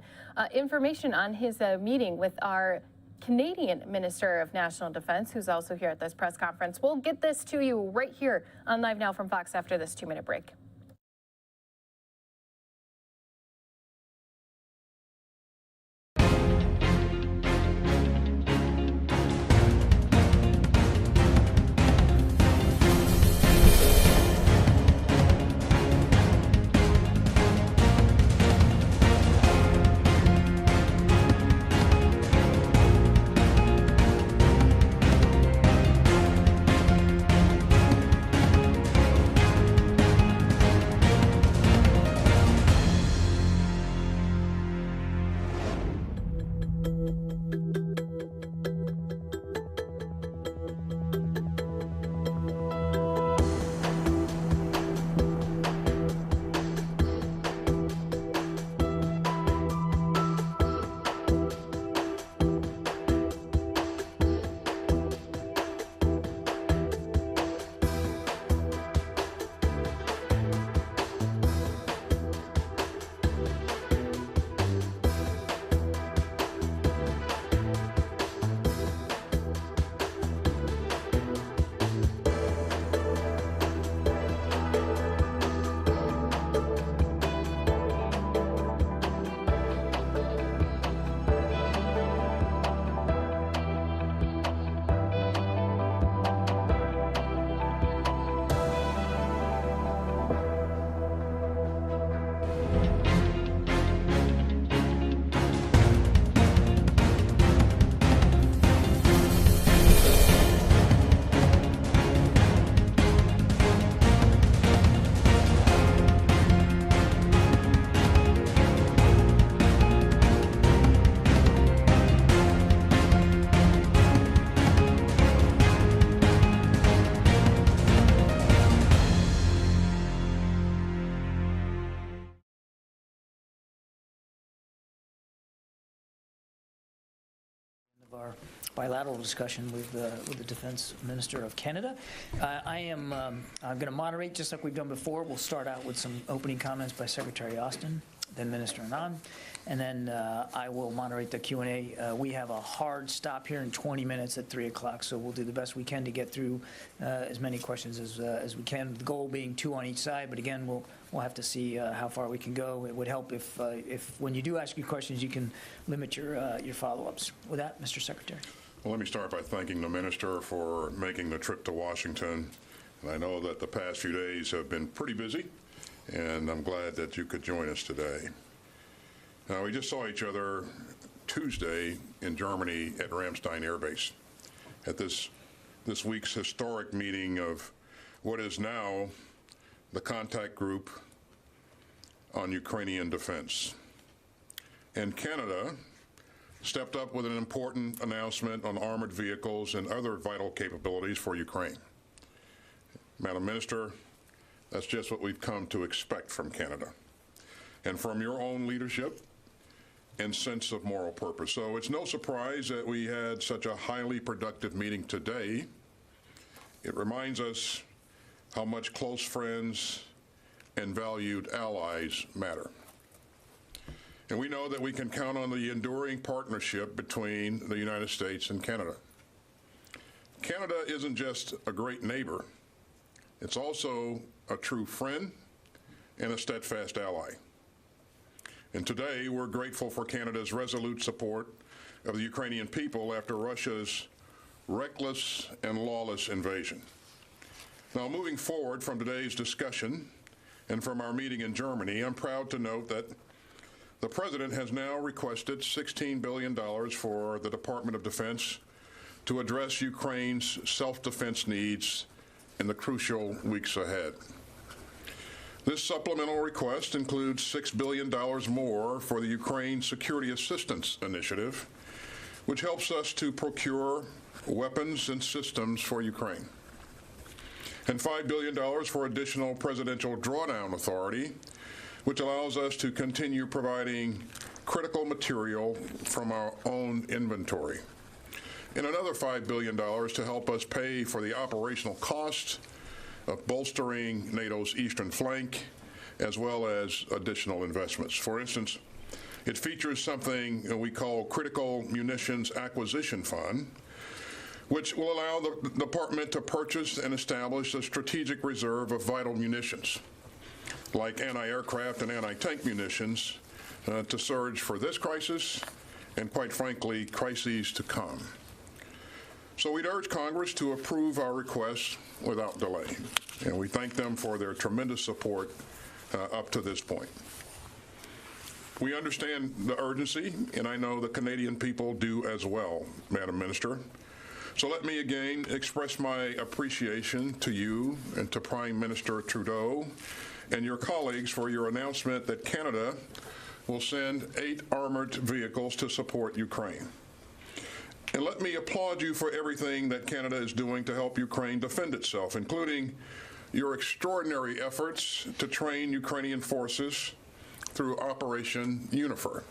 information on his meeting with our Canadian Minister of National Defense, who's also here at this press conference. We'll get this to you right here on Live Now from Fox after this 2-minute break. Our bilateral discussion with the Defense Minister of Canada. I'm going to moderate just like we've done before. We'll start out with some opening comments by Secretary Austin. then Minister Anand. And then I will moderate the Q&A. We have a hard stop here in 20 minutes at 3 o'clock, so we'll do the best we can to get through as many questions as we can, the goal being 2 on each side. But again, we'll have to see how far we can go. It would help if when you do ask your questions, you can limit your follow-ups. With that, Mr. Secretary. Well, let me start by thanking the minister for making the trip to Washington. And I know that the past few days have been pretty busy, and I'm glad that you could join us today. Now, we just saw each other Tuesday in Germany at Ramstein Air Base at this week's historic meeting of what is now the contact group on Ukrainian defense. And Canada stepped up with an important announcement on armored vehicles and other vital capabilities for Ukraine. Madam Minister, that's just what we've come to expect from Canada and from your own leadership and sense of moral purpose. So it's no surprise that we had such a highly productive meeting today. It reminds us how much close friends and valued allies matter. And we know that we can count on the enduring partnership between the United States and Canada. Canada isn't just a great neighbor, it's also a true friend and a steadfast ally. And today, we're grateful for Canada's resolute support of the Ukrainian people after Russia's reckless and lawless invasion. Now, moving forward from today's discussion and from our meeting in Germany, I'm proud to note that the President has now requested $16 billion for the Department of Defense to address Ukraine's self-defense needs in the crucial weeks ahead. This supplemental request includes $6 billion more for the Ukraine Security Assistance Initiative, which helps us to procure weapons and systems for Ukraine, and $5 billion for additional presidential drawdown authority, which allows us to continue providing critical material from our own inventory, and another $5 billion to help us pay for the operational costs of bolstering NATO's eastern flank, as well as additional investments. For instance, it features something we call Critical Munitions Acquisition Fund, which will allow the department to purchase and establish a strategic reserve of vital munitions, like anti-aircraft and anti-tank munitions, to surge for this crisis and, quite frankly, crises to come. So we'd urge Congress to approve our request without delay, and we thank them for their tremendous support up to this point. We understand the urgency, and I know the Canadian people do as well, Madam Minister. So let me again express my appreciation to you and to Prime Minister Trudeau and your colleagues for your announcement that Canada will send 8 armored vehicles to support Ukraine. And let me applaud you for everything that Canada is doing to help Ukraine defend itself, including your extraordinary efforts to train Ukrainian forces through Operation Unifier.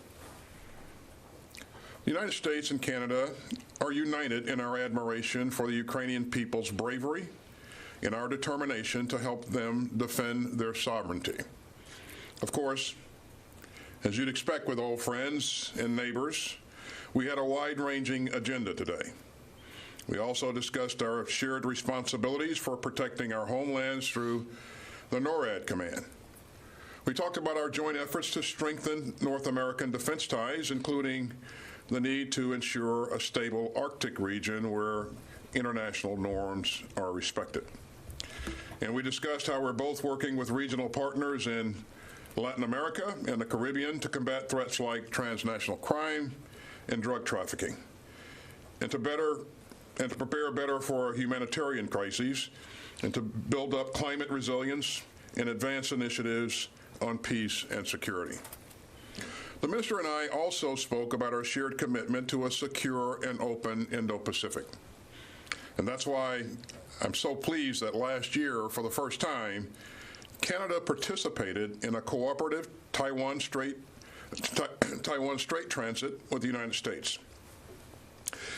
The United States and Canada are united in our admiration for the Ukrainian people's bravery and our determination to help them defend their sovereignty. Of course, as you'd expect with old friends and neighbors, we had a wide-ranging agenda today. We also discussed our shared responsibilities for protecting our homelands through the NORAD Command. We talked about our joint efforts to strengthen North American defense ties, including the need to ensure a stable Arctic region where international norms are respected. And we discussed how we're both working with regional partners in Latin America and the Caribbean to combat threats like transnational crime and drug trafficking, and to prepare better for humanitarian crises, and to build up climate resilience and advance initiatives on peace and security. The minister and I also spoke about our shared commitment to a secure and open Indo-Pacific. And that's why I'm so pleased that last year, for the first time, Canada participated in a cooperative Taiwan Strait transit with the United States.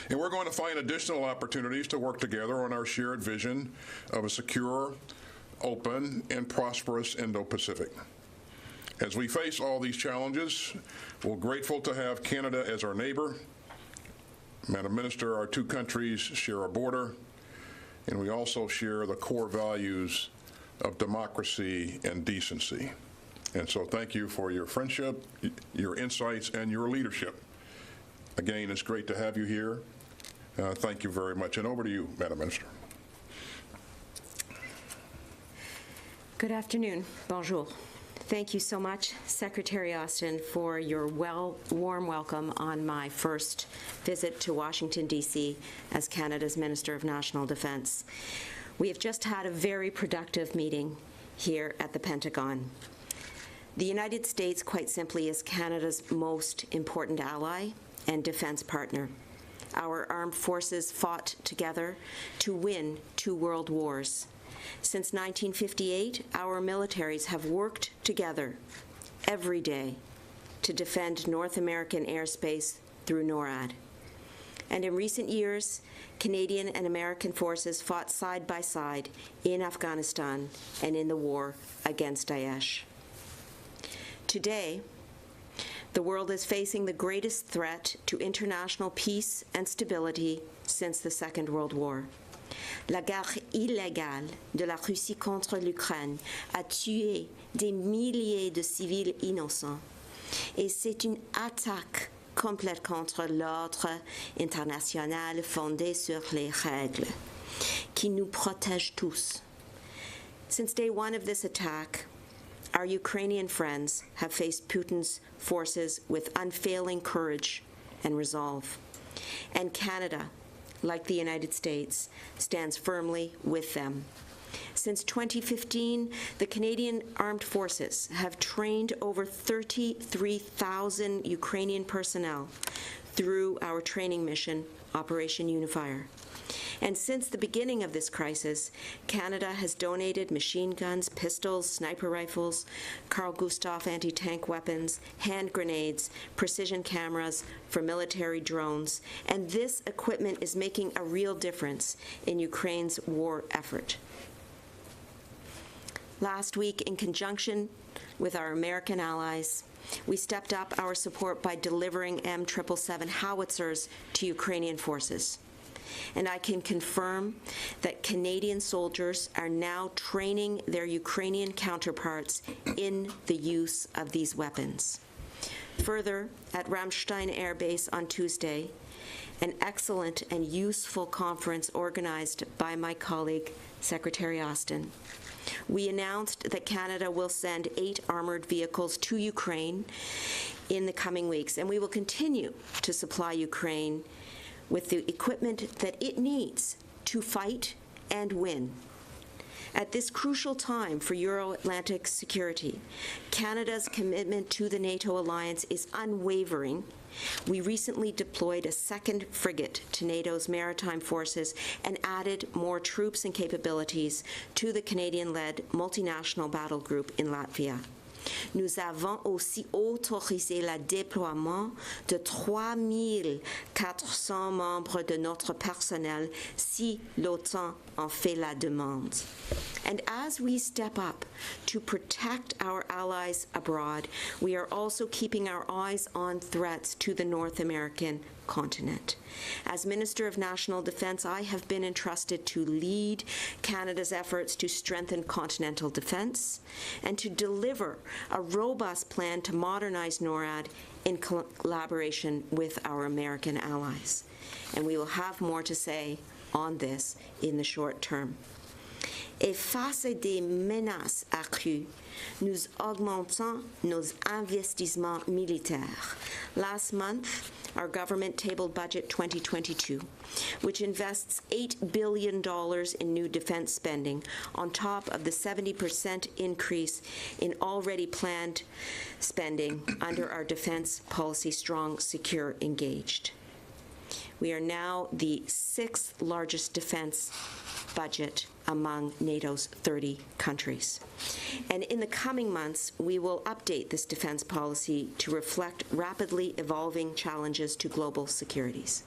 And we're going to find additional opportunities to work together on our shared vision of a secure, open, and prosperous Indo-Pacific. As we face all these challenges, we're grateful to have Canada as our neighbor. Madam Minister, our two countries share a border, and we also share the core values of democracy and decency. And so thank you for your friendship, your insights, and your leadership. Again, it's great to have you here. Thank you very much. And over to you, Madam Minister. Good afternoon. Bonjour. Thank you so much, Secretary Austin, for your warm welcome on my first visit to Washington, D.C. as Canada's Minister of National Defense. We have just had a very productive meeting here at the Pentagon. The United States, quite simply, is Canada's most important ally and defense partner. Our armed forces fought together to win 2 world wars. Since 1958, our militaries have worked together every day to defend North American airspace through NORAD. And in recent years, Canadian and American forces fought side by side in Afghanistan and in the war against Daesh. Today, the world is facing the greatest threat to international peace and stability since the Second World War. La guerre illégale de la Russie contre l'Ukraine a tué des milliers de civils innocents et c'est une attaque complète contre l'ordre international fondé sur les règles qui nous protège tous. Since day one of this attack, our Ukrainian friends have faced Putin's forces with unfailing courage and resolve. And Canada, like the United States, stands firmly with them. Since 2015, the Canadian Armed Forces have trained over 33,000 Ukrainian personnel through our training mission, Operation Unifier. And since the beginning of this crisis, Canada has donated machine guns, pistols, sniper rifles, Carl Gustaf anti-tank weapons, hand grenades, precision cameras for military drones, and this equipment is making a real difference in Ukraine's war effort. Last week, in conjunction with our American allies, we stepped up our support by delivering M777 howitzers to Ukrainian forces. And I can confirm that Canadian soldiers are now training their Ukrainian counterparts in the use of these weapons. Further, at Ramstein Air Base on Tuesday, an excellent and useful conference organized by my colleague, Secretary Austin, we announced that Canada will send 8 armored vehicles to Ukraine in the coming weeks, and we will continue to supply Ukraine with the equipment that it needs to fight and win. At this crucial time for Euro-Atlantic security, Canada's commitment to the NATO alliance is unwavering. We recently deployed a second frigate to NATO's maritime forces and added more troops and capabilities to the Canadian-led multinational battle group in Latvia. Nous avons aussi autorisé le déploiement de 3,400 membres de notre personnel si l'OTAN en fait la demande. And as we step up to protect our allies abroad, we are also keeping our eyes on threats to the North American continent. As Minister of National Defense, I have been entrusted to lead Canada's efforts to strengthen continental defense and to deliver a robust plan to modernize NORAD in collaboration with our American allies. And we will have more to say on this in the short term. Et face à des menaces accrues, nous augmentons nos investissements militaires. Last month, our government tabled Budget 2022, which invests $8 billion in new defense spending on top of the 70% increase in already planned spending under our defense policy Strong, Secure, Engaged. We are now the 6th largest defense budget among NATO's 30 countries. And in the coming months, we will update this defense policy to reflect rapidly evolving challenges to global securities.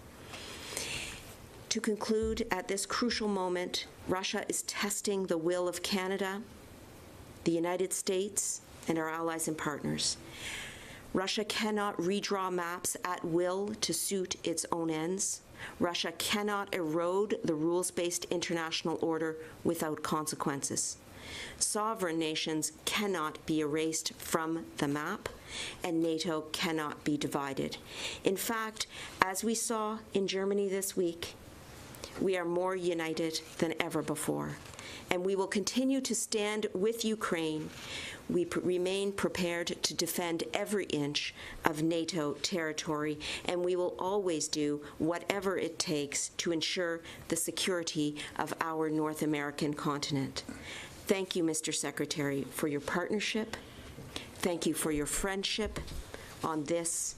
To conclude, at this crucial moment, Russia is testing the will of Canada, the United States, and our allies and partners. Russia cannot redraw maps at will to suit its own ends. Russia cannot erode the rules-based international order without consequences. Sovereign nations cannot be erased from the map, and NATO cannot be divided. In fact, as we saw in Germany this week, we are more united than ever before, and we will continue to stand with Ukraine. We remain prepared to defend every inch of NATO territory, and we will always do whatever it takes to ensure the security of our North American continent. Thank you, Mr. Secretary, for your partnership. Thank you for your friendship on this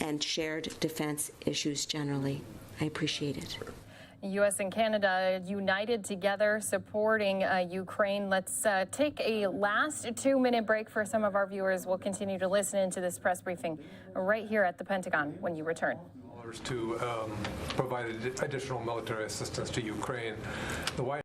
and shared defense issues generally. I appreciate it. U.S. and Canada united together supporting Ukraine. Let's take a last 2-minute break for some of our viewers. We'll continue to listen into this press briefing right here at the Pentagon when you return. To provide additional military assistance to Ukraine. The White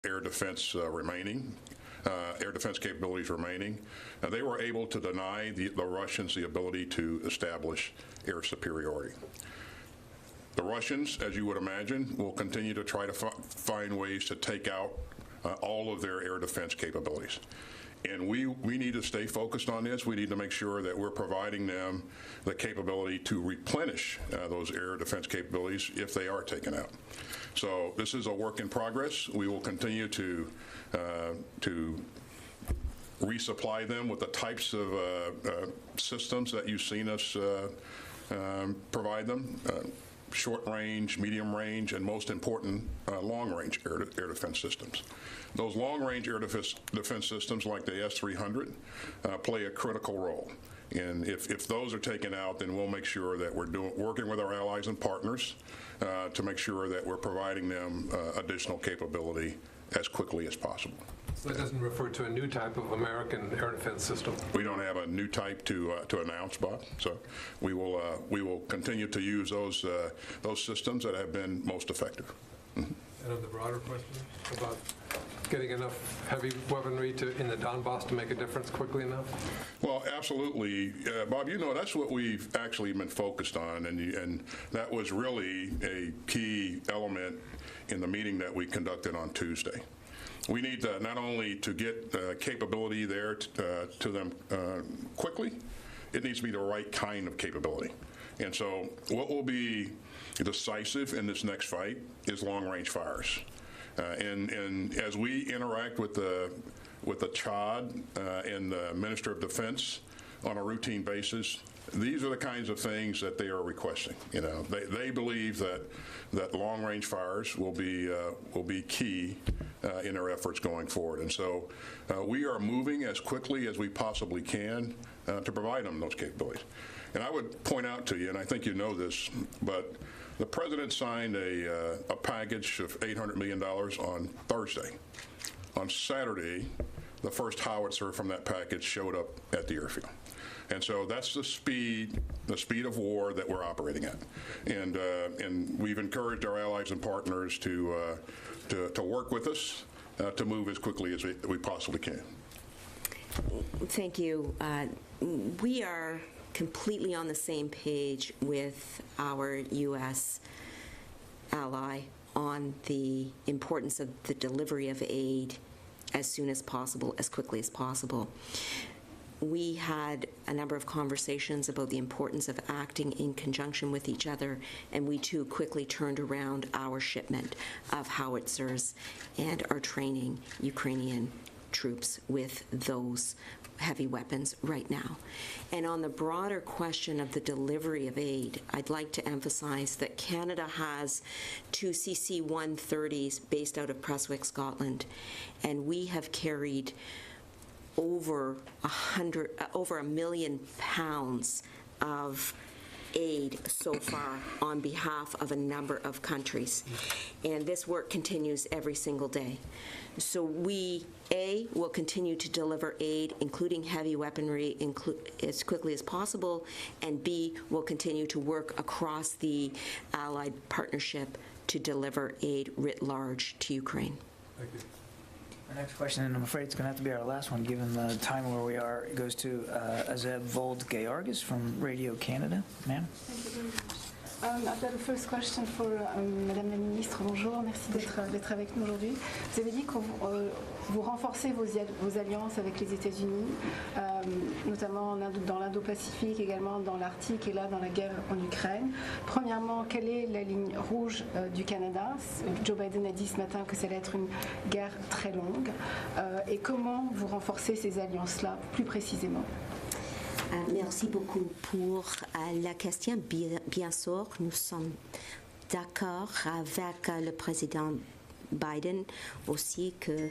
air defense air defense capabilities remaining. They were able to deny the Russians the ability to establish air superiority. The Russians, as you would imagine, will continue to try to find ways to take out all of their air defense capabilities. And we need to stay focused on this. We need to make sure that we're providing them the capability to replenish those air defense capabilities if they are taken out. So this is a work in progress. We will continue to resupply them with the types of systems that you've seen us provide them. Short range, medium range, and most important, long range air defense systems. Those long range air defense systems like the S-300 play a critical role. And if those are taken out, then we'll make sure that we're working with our allies and partners to make sure that we're providing them additional capability as quickly as possible. So that doesn't refer to a new type of American air defense system? We don't have a new type to announce, Bob. So we will continue to use those systems that have been most effective. Mm-hmm. And on the broader question about getting enough heavy weaponry in the Donbass to make a difference quickly enough? Well, absolutely. Bob, you know, that's what we've actually been focused on, and that was really a key element in the meeting that we conducted on Tuesday. We need not only to get capability there to them quickly, it needs to be the right kind of capability. And so what will be decisive in this next fight is long-range fires. And as we interact with the with the CHOD and the Minister of Defense on a routine basis. These are the kinds of things that they are requesting. You know, they believe that long-range fires will be key in their efforts going forward. And so we are moving as quickly as we possibly can to provide them those capabilities. And I would point out to you, and I think you know this, but the President signed a package of $800 million on Thursday. On Saturday, the first howitzer from that package showed up at the airfield. And so that's the speed of war that we're operating at. And we've encouraged our allies and partners to work with us to move as quickly as we possibly can. Thank you. We are completely on the same page with our U.S. ally on the importance of the delivery of aid as soon as possible, as quickly as possible. We had a number of conversations about the importance of acting in conjunction with each other, and we too quickly turned around our shipment of howitzers and are training Ukrainian troops with those heavy weapons right now. And on the broader question of the delivery of aid, I'd like to emphasize that Canada has 2 CC-130s based out of Prestwick, Scotland, and we have carried over 1 million pounds of aid so far on behalf of a number of countries. And this work continues every single day. So we, A, will continue to deliver aid, including heavy weaponry, as quickly as possible, and B, will continue to work across the Allied partnership to deliver aid writ large to Ukraine. Thank you. Our next question, and I'm afraid it's going to have to be our last one, given the time where we are, it goes to Azeb Vold-Georgis from Radio Canada. Ma'am? Thank you very much. I've got a first question for Madame la Ministre. Bonjour, merci d'être avec nous aujourd'hui. Vous avez dit que vous renforcez vos alliances avec les États-Unis, notamment dans l'Indo-Pacifique, également dans l'Arctique et là dans la guerre en Ukraine. Premièrement, quelle est la ligne rouge du Canada? Joe Biden a dit ce matin que ça allait être une guerre très longue. Et comment vous renforcez ces alliances-là plus précisément? Merci beaucoup pour la question. Bien sûr, nous sommes d'accord avec le président Biden aussi que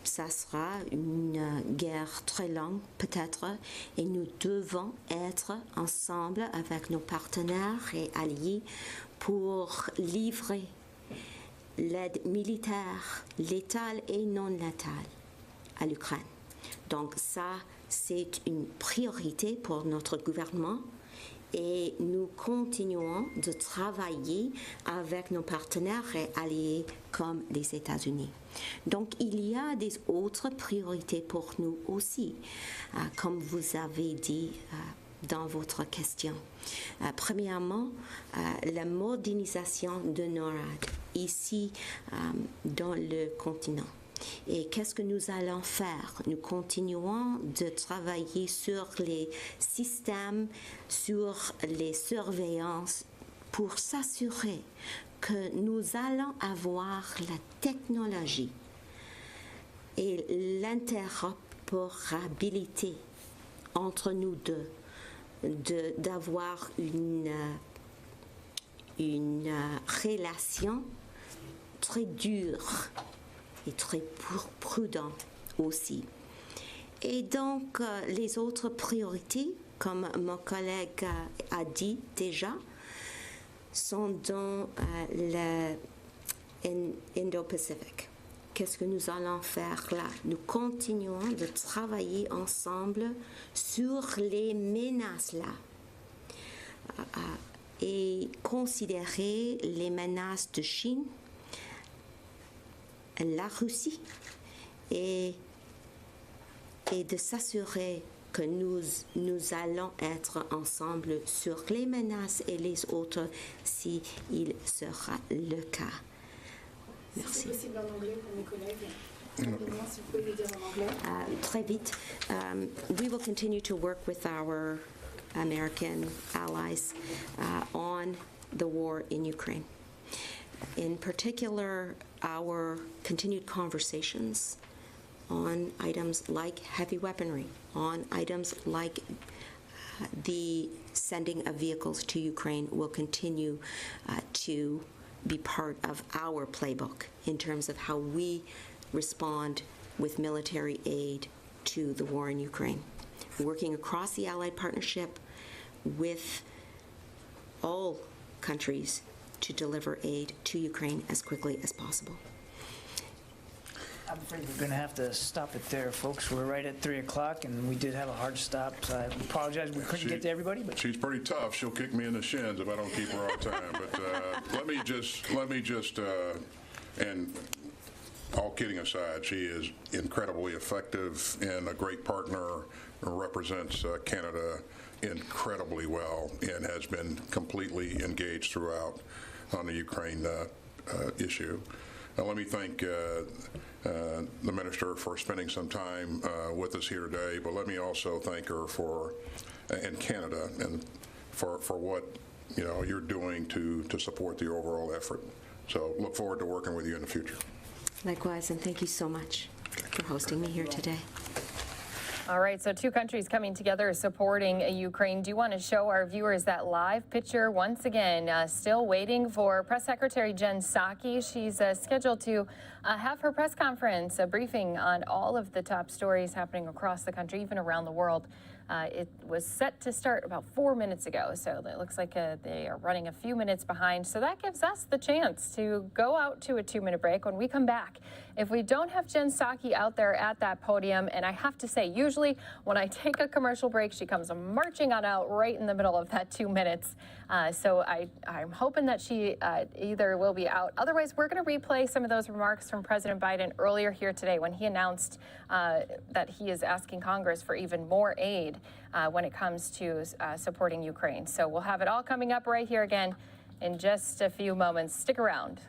ça sera une guerre très longue peut-être et nous devons être ensemble avec nos partenaires et alliés pour livrer l'aide militaire, létale et non létale à l'Ukraine. Donc ça, c'est une priorité pour notre gouvernement et nous continuons de travailler avec nos partenaires et alliés comme les États-Unis. Donc il y a des autres priorités pour nous aussi, comme vous avez dit dans votre question. Premièrement, la modernisation de NORAD ici dans le continent. Et qu'est-ce que nous allons faire? Nous continuons de travailler sur les systèmes, sur les surveillances pour s'assurer que nous allons avoir la technologie et l'interopérabilité entre nous deux, d'avoir une relation très dure et très prudent aussi. Et donc, les autres priorités, comme mon collègue a dit déjà, sont dans l'Indo-Pacifique. Qu'est-ce que nous allons faire là? Nous continuons de travailler ensemble sur les menaces là et considérer les menaces de Chine, la Russie et de s'assurer que nous allons être ensemble sur les menaces et les autres si il sera le cas. Merci. Si c'est possible en anglais pour mes collègues. Rapidement, si vous pouvez le dire en anglais. Très vite. We will continue to work with our American allies on the war in Ukraine. In particular, our continued conversations on items like heavy weaponry, on items like the sending of vehicles to Ukraine will continue to be part of our playbook in terms of how we respond with military aid to the war in Ukraine. Working across the Allied partnership with all countries to deliver aid to Ukraine as quickly as possible. I'm afraid we're going to have to stop it there, folks. We're right at 3 o'clock, and we did have a hard stop, so I apologize we couldn't get to everybody. But She's pretty tough. She'll kick me in the shins if I don't keep her on time. But let me just, and all kidding aside, she is incredibly effective and a great partner, represents Canada incredibly well, and has been completely engaged throughout on the Ukraine issue. Now, let me thank the Minister for spending some time with us here today, but let me also thank her for, and Canada, and for what you're doing to support the overall effort. So look forward to working with you in the future. Likewise, and thank you so much for hosting me here today. All right, so two countries coming together supporting Ukraine. Do you want to show our viewers that live picture once again? Still waiting for Press Secretary Jen Psaki. She's scheduled to have her press conference, a briefing on all of the top stories happening across the country, even around the world. It was set to start about 4 minutes ago, so it looks like they are running a few minutes behind. So that gives us the chance to go out to a 2-minute break. When we come back, if we don't have Jen Psaki out there at that podium, and I have to say, usually when I take a commercial break, she comes marching on out right in the middle of that 2 minutes. So I'm hoping that she either will be out. Otherwise, we're going to replay some of those remarks from President Biden earlier here today when he announced that he is asking Congress for even more aid when it comes to supporting Ukraine. So we'll have it all coming up right here again in just a few moments. Stick around.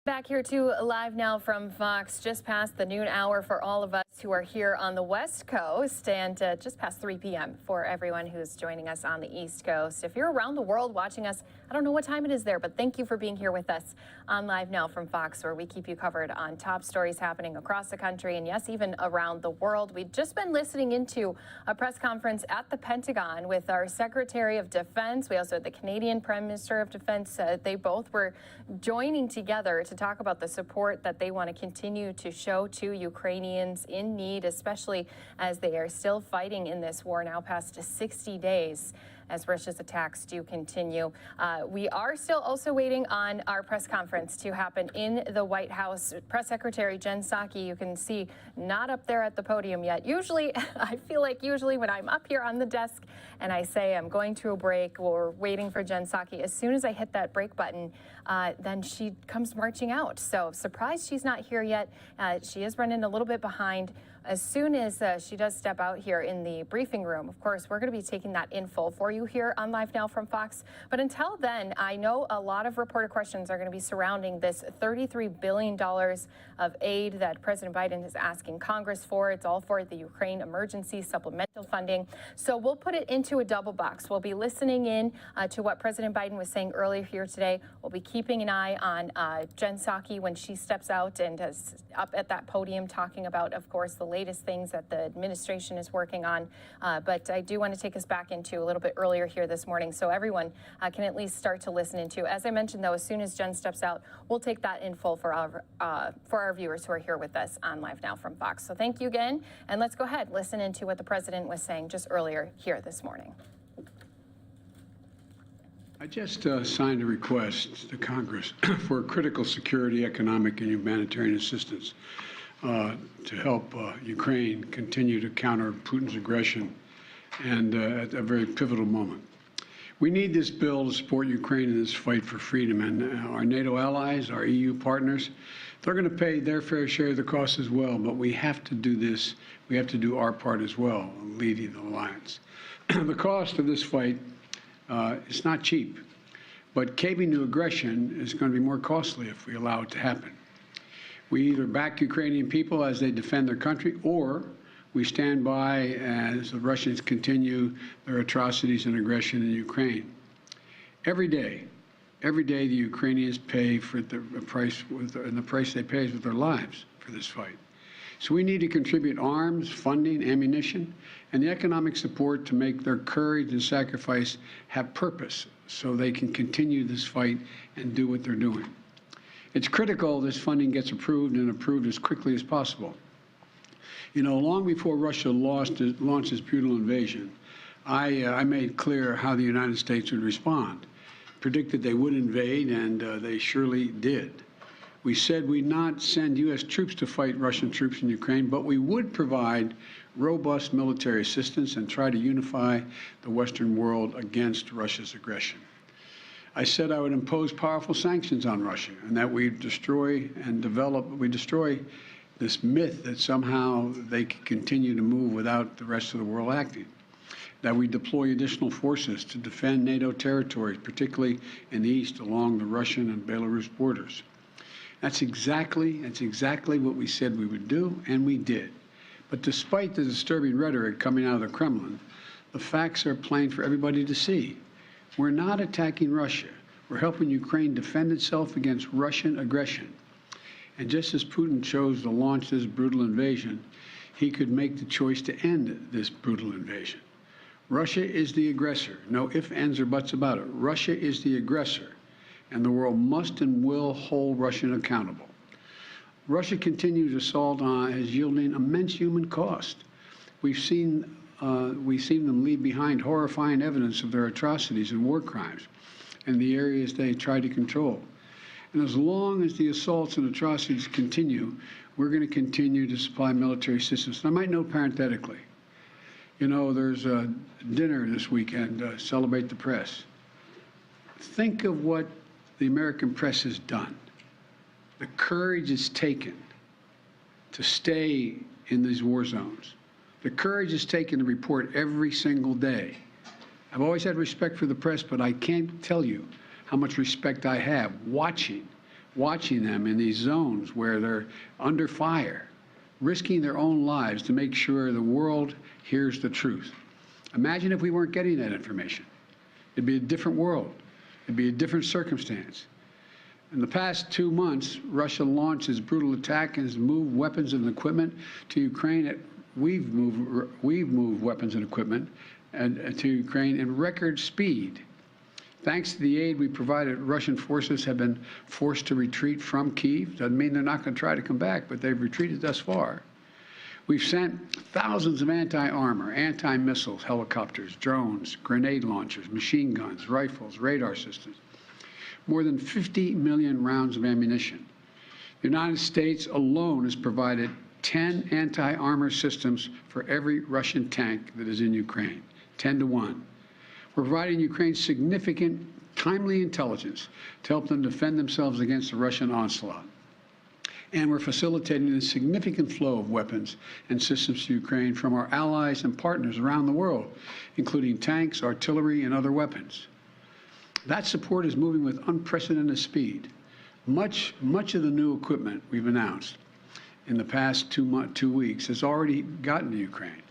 Back here to Live Now from Fox, just past the noon hour for all of us who are here on the West Coast, and just past 3 p.m. for everyone who's joining us on the East Coast. If you're around the world watching us, I don't know what time it is there, but thank you for being here with us on Live Now from Fox, where we keep you covered on top stories happening across the country and, yes, even around the world. We've just been listening into a press conference at the Pentagon with our Secretary of Defense. We also had the Canadian Prime Minister of Defense. They both were joining together to talk about the support that they want to continue to show to Ukrainians in need, especially as they are still fighting in this war now past 60 days. as Russia's attacks do continue. We are still also waiting on our press conference to happen in the White House. Press Secretary Jen Psaki, you can see, not up there at the podium yet. Usually, I feel like usually when I'm up here on the desk and I say I'm going to a break or waiting for Jen Psaki, as soon as I hit that break button, then she comes marching out. So surprised she's not here yet. She is running a little bit behind. As soon as she does step out here in the briefing room, of course, we're going to be taking that in full for you here on Live Now from Fox. But until then, I know a lot of reporter questions are going to be surrounding this $33 billion of aid that President Biden is asking Congress for. It's all for the Ukraine emergency supplemental funding. So we'll put it into a double box. We'll be listening in to what President Biden was saying earlier here today. We'll be keeping an eye on Jen Psaki when she steps out and is up at that podium talking about, of course, the latest things that the administration is working on. But I do want to take us back into a little bit earlier here this morning so everyone can at least start to listen into. As I mentioned, though, as soon as Jen steps out, we'll take that in full for our viewers who are here with us on Live Now from Fox. So thank you again. And let's go ahead, listen into what the president was saying just earlier here this morning. I just signed a request to Congress for critical security, economic, and humanitarian assistance to help Ukraine continue to counter Putin's aggression, and at a very pivotal moment. We need this bill to support Ukraine in this fight for freedom, and our NATO allies, our EU partners, they're going to pay their fair share of the cost as well, but we have to do this. We have to do our part as well, leading the alliance. The cost of this fight is not cheap, but caving to aggression is going to be more costly if we allow it to happen. We either back Ukrainian people as they defend their country, or we stand by as the Russians continue their atrocities and aggression in Ukraine. Every day the Ukrainians pay for the price, and the price they pay is with their lives for this fight. So we need to contribute arms, funding, ammunition, and the economic support to make their courage and sacrifice have purpose so they can continue this fight and do what they're doing. It's critical this funding gets approved and approved as quickly as possible. You know, long before Russia launched its brutal invasion, I made clear how the United States would respond, predicted they would invade, and they surely did. We said we'd not send U.S. troops to fight Russian troops in Ukraine, but we would provide robust military assistance and try to unify the Western world against Russia's aggression. I said I would impose powerful sanctions on Russia, and that we destroy this myth that somehow they could continue to move without the rest of the world acting. That we deploy additional forces to defend NATO territories, particularly in the east along the Russian and Belarus borders. That's exactly what we said we would do, and we did. But despite the disturbing rhetoric coming out of the Kremlin, the facts are plain for everybody to see. We're not attacking Russia. We're helping Ukraine defend itself against Russian aggression. And just as Putin chose to launch this brutal invasion, he could make the choice to end this brutal invasion. Russia is the aggressor. No ifs, ands, or buts about it. Russia is the aggressor, and the world must and will hold Russia accountable. Russia's continued assault is yielding immense human cost. We've seen them leave behind horrifying evidence of their atrocities and war crimes in the areas they try to control. And as long as the assaults and atrocities continue, we're going to continue to supply military assistance. And I might note parenthetically, you know, there's a dinner this weekend, Celebrate the Press. Think of what the American press has done. The courage it's taken to stay in these war zones. The courage it's taken to report every single day. I've always had respect for the press, but I can't tell you how much respect I have watching them in these zones where they're under fire, risking their own lives to make sure the world hears the truth. Imagine if we weren't getting that information. It'd be a different world. It'd be a different circumstance. In the past 2 months, Russia launched its brutal attack and has moved weapons and equipment to Ukraine. We've moved weapons and equipment to Ukraine in record speed. Thanks to the aid we provided, Russian forces have been forced to retreat from Kyiv. Doesn't mean they're not going to try to come back, but they've retreated thus far. We've sent thousands of anti-armor, anti-missiles, helicopters, drones, grenade launchers, machine guns, rifles, radar systems, more than 50 million rounds of ammunition. The United States alone has provided 10 anti-armor systems for every Russian tank that is in Ukraine, 10 to 1. We're providing Ukraine significant, timely intelligence to help them defend themselves against the Russian onslaught. And we're facilitating a significant flow of weapons and systems to Ukraine from our allies and partners around the world, including tanks, artillery, and other weapons. That support is moving with unprecedented speed. Much of the new equipment we've announced in the past 2 weeks has already gotten to Ukraine,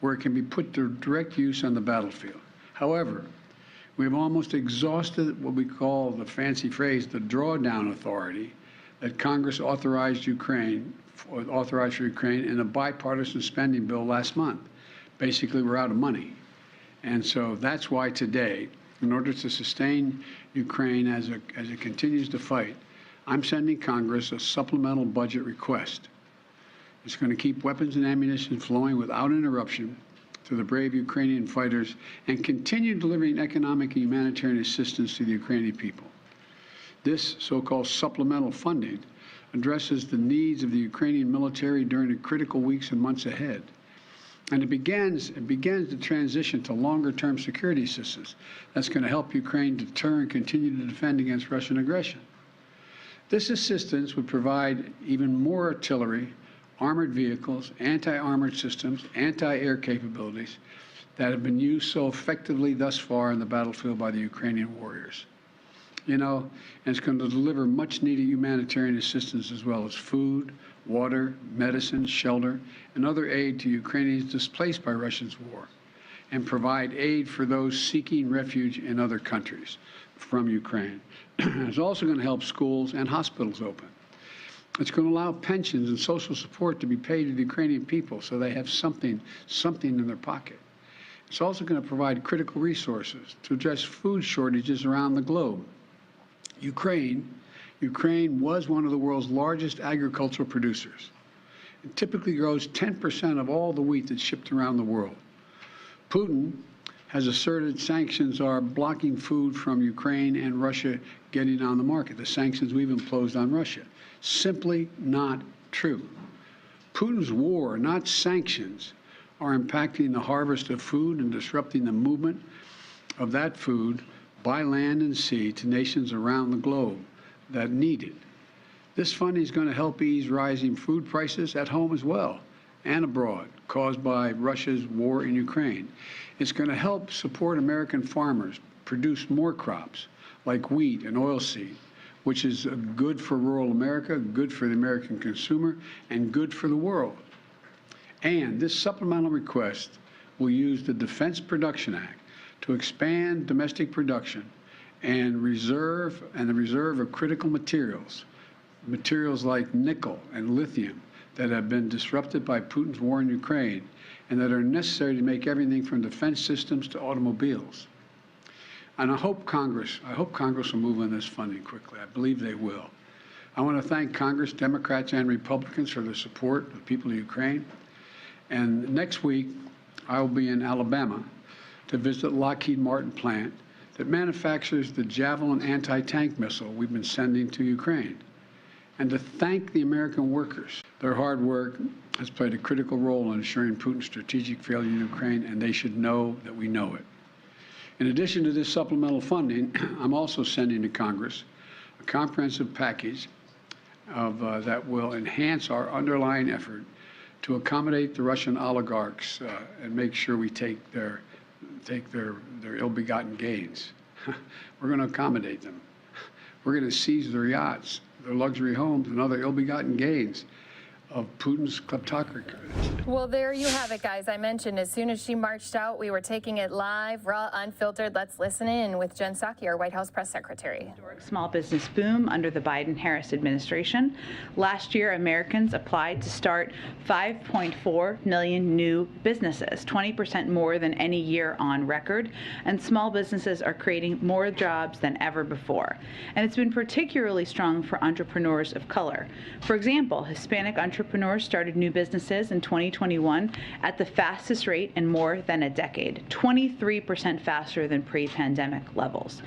where it can be put to direct use on the battlefield. However, we've almost exhausted what we call, the fancy phrase, the drawdown authority that Congress authorized for Ukraine in a bipartisan spending bill last month. Basically, we're out of money. And so that's why today, in order to sustain Ukraine as it continues to fight, I'm sending Congress a supplemental budget request. It's going to keep weapons and ammunition flowing without interruption to the brave Ukrainian fighters and continue delivering economic and humanitarian assistance to the Ukrainian people. This so-called supplemental funding addresses the needs of the Ukrainian military during the critical weeks and months ahead. And it begins the transition to longer-term security assistance that's going to help Ukraine deter and continue to defend against Russian aggression. This assistance would provide even more artillery, armored vehicles, anti-armored systems, anti-air capabilities that have been used so effectively thus far in the battlefield by the Ukrainian warriors. You know, and it's going to deliver much-needed humanitarian assistance as well as food, water, medicine, shelter, and other aid to Ukrainians displaced by Russia's war, and provide aid for those seeking refuge in other countries from Ukraine. It's also going to help schools and hospitals open. It's going to allow pensions and social support to be paid to the Ukrainian people so they have something in their pocket. It's also going to provide critical resources to address food shortages around the globe. Ukraine was one of the world's largest agricultural producers. It typically grows 10% of all the wheat that's shipped around the world. Putin has asserted sanctions are blocking food from Ukraine and Russia getting on the market, the sanctions we've imposed on Russia. Simply not true. Putin's war, not sanctions, are impacting the harvest of food and disrupting the movement of that food by land and sea to nations around the globe that need it. This funding is going to help ease rising food prices at home as well and abroad caused by Russia's war in Ukraine. It's going to help support American farmers produce more crops like wheat and oilseed, which is good for rural America, good for the American consumer, and good for the world. And this supplemental request will use the Defense Production Act to expand domestic production and the reserve of critical materials like nickel and lithium that have been disrupted by Putin's war in Ukraine and that are necessary to make everything from defense systems to automobiles. And I hope Congress will move on this funding quickly. I believe they will. I want to thank Congress, Democrats and Republicans, for their support of the people of Ukraine. And next week, I will be in Alabama to visit Lockheed Martin plant that manufactures the Javelin anti-tank missile we've been sending to Ukraine, and to thank the American workers. Their hard work has played a critical role in ensuring Putin's strategic failure in Ukraine, and they should know that we know it. In addition to this supplemental funding, I'm also sending to Congress a comprehensive package that will enhance our underlying effort to accommodate the Russian oligarchs and make sure we take their ill-begotten gains. We're going to accommodate them. We're going to seize their yachts, their luxury homes, and other ill-begotten gains of Putin's kleptocracy. Well, there you have it, guys. I mentioned as soon as she marched out, we were taking it live, raw, unfiltered. Let's listen in with Jen Psaki, our White House press secretary. Small business boom under the Biden-Harris administration. Last year, Americans applied to start 5.4 million new businesses, 20% more than any year on record. And small businesses are creating more jobs than ever before. And it's been particularly strong for entrepreneurs of color. For example, Hispanic entrepreneurs entrepreneurs started new businesses in 2021 at the fastest rate in more than a decade, 23% faster than pre-pandemic levels.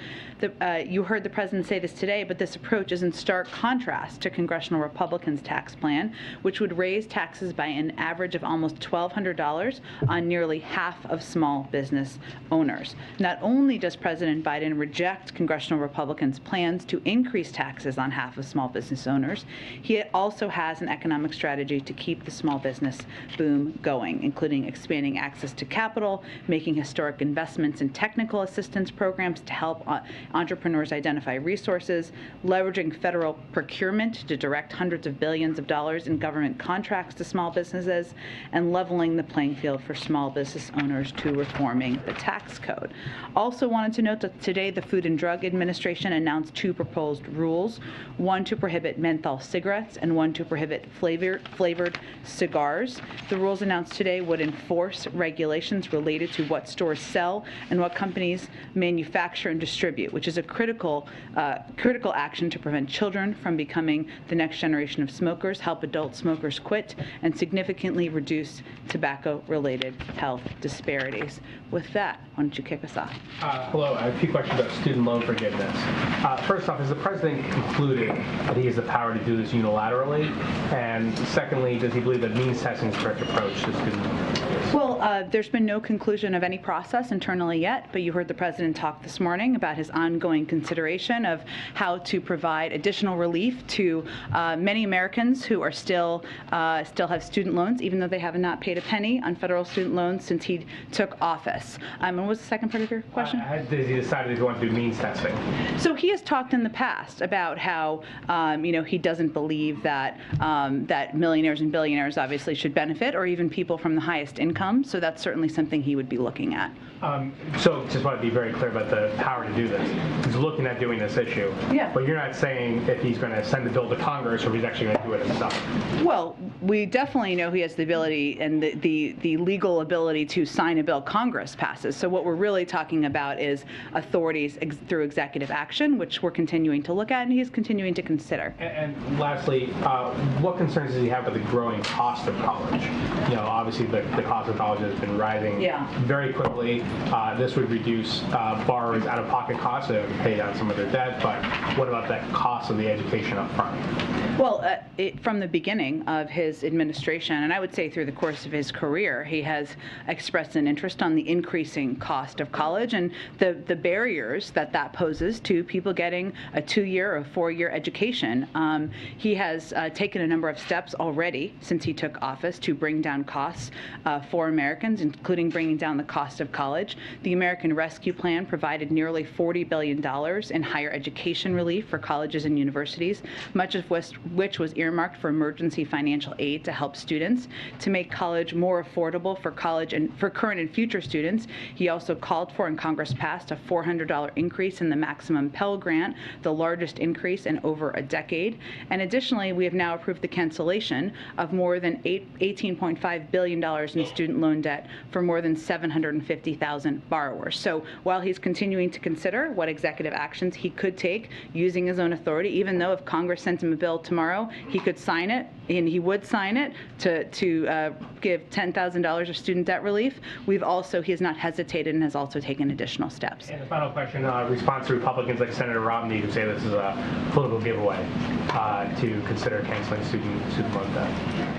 You heard the president say this today, but this approach is in stark contrast to congressional Republicans' tax plan, which would raise taxes by an average of almost $1,200 on nearly half of small business owners. Not only does President Biden reject congressional Republicans' plans to increase taxes on half of small business owners, he also has an economic strategy to keep the small business boom going, including expanding access to capital, making historic investments in technical assistance programs to help entrepreneurs identify resources, leveraging federal procurement to direct hundreds of billions of dollars in government contracts to small businesses, and leveling the playing field for small business owners to reforming the tax code. Also wanted to note that today the Food and Drug Administration announced 2 proposed rules, one to prohibit menthol cigarettes and one to prohibit flavored cigars. The rules announced today would enforce regulations related to what stores sell and what companies manufacture and distribute, which is a critical action to prevent children from becoming the next generation of smokers, help adult smokers quit, and significantly reduce tobacco-related health disparities. With that, why don't you kick us off? Hello, I have a few questions about student loan forgiveness. First off, has the president concluded that he has the power to do this unilaterally? And secondly, does he believe that means testing is the correct approach to student loan forgiveness? Well, there's been no conclusion of any process internally yet, but you heard the president talk this morning about his ongoing consideration of how to provide additional relief to many Americans who are still have student loans, even though they have not paid a penny on federal student loans since he took office. And what was the second part of your question? Has he decided if he wants to do means testing? So he has talked in the past about how he doesn't believe that that millionaires and billionaires obviously should benefit, or even people from the highest income. So that's certainly something he would be looking at. So just want to be very clear about the power to do this. He's looking at doing this issue. Yeah. But you're not saying if he's going to send the bill to Congress or if he's actually going to do it himself. Well, we definitely know he has the ability and the legal ability to sign a bill Congress passes. So what we're really talking about is authorities through executive action, which we're continuing to look at and he's continuing to consider. And lastly, what concerns does he have with the growing cost of college? Obviously the cost of college has been rising very quickly. This would reduce borrowers' out-of-pocket costs so they can pay down some of their debt, but what about that cost of the education up front? Well, from the beginning of his administration, and I would say through the course of his career, he has expressed an interest on the increasing cost of college and the barriers that poses to people getting a 2-year or 4-year education. He has taken a number of steps already since he took office to bring down costs for Americans, including bringing down the cost of college. The American Rescue Plan provided nearly $40 billion in higher education relief for colleges and universities, much of which was earmarked for emergency financial aid to help students. To make college more affordable for college and for current and future students, he also called for and Congress passed a $400 increase in the maximum Pell Grant, the largest increase in over a decade. And additionally, we have now approved the cancellation of more than $18.5 billion in student loan debt for more than 750,000 borrowers. So while he's continuing to consider what executive actions he could take using his own authority, even though if Congress sent him a bill tomorrow, he could sign it, and he would sign it to give $10,000 of student debt relief. He has not hesitated and has also taken additional steps. And the final question, response to Republicans like Senator Romney who say this is a political giveaway to consider canceling student loan debt.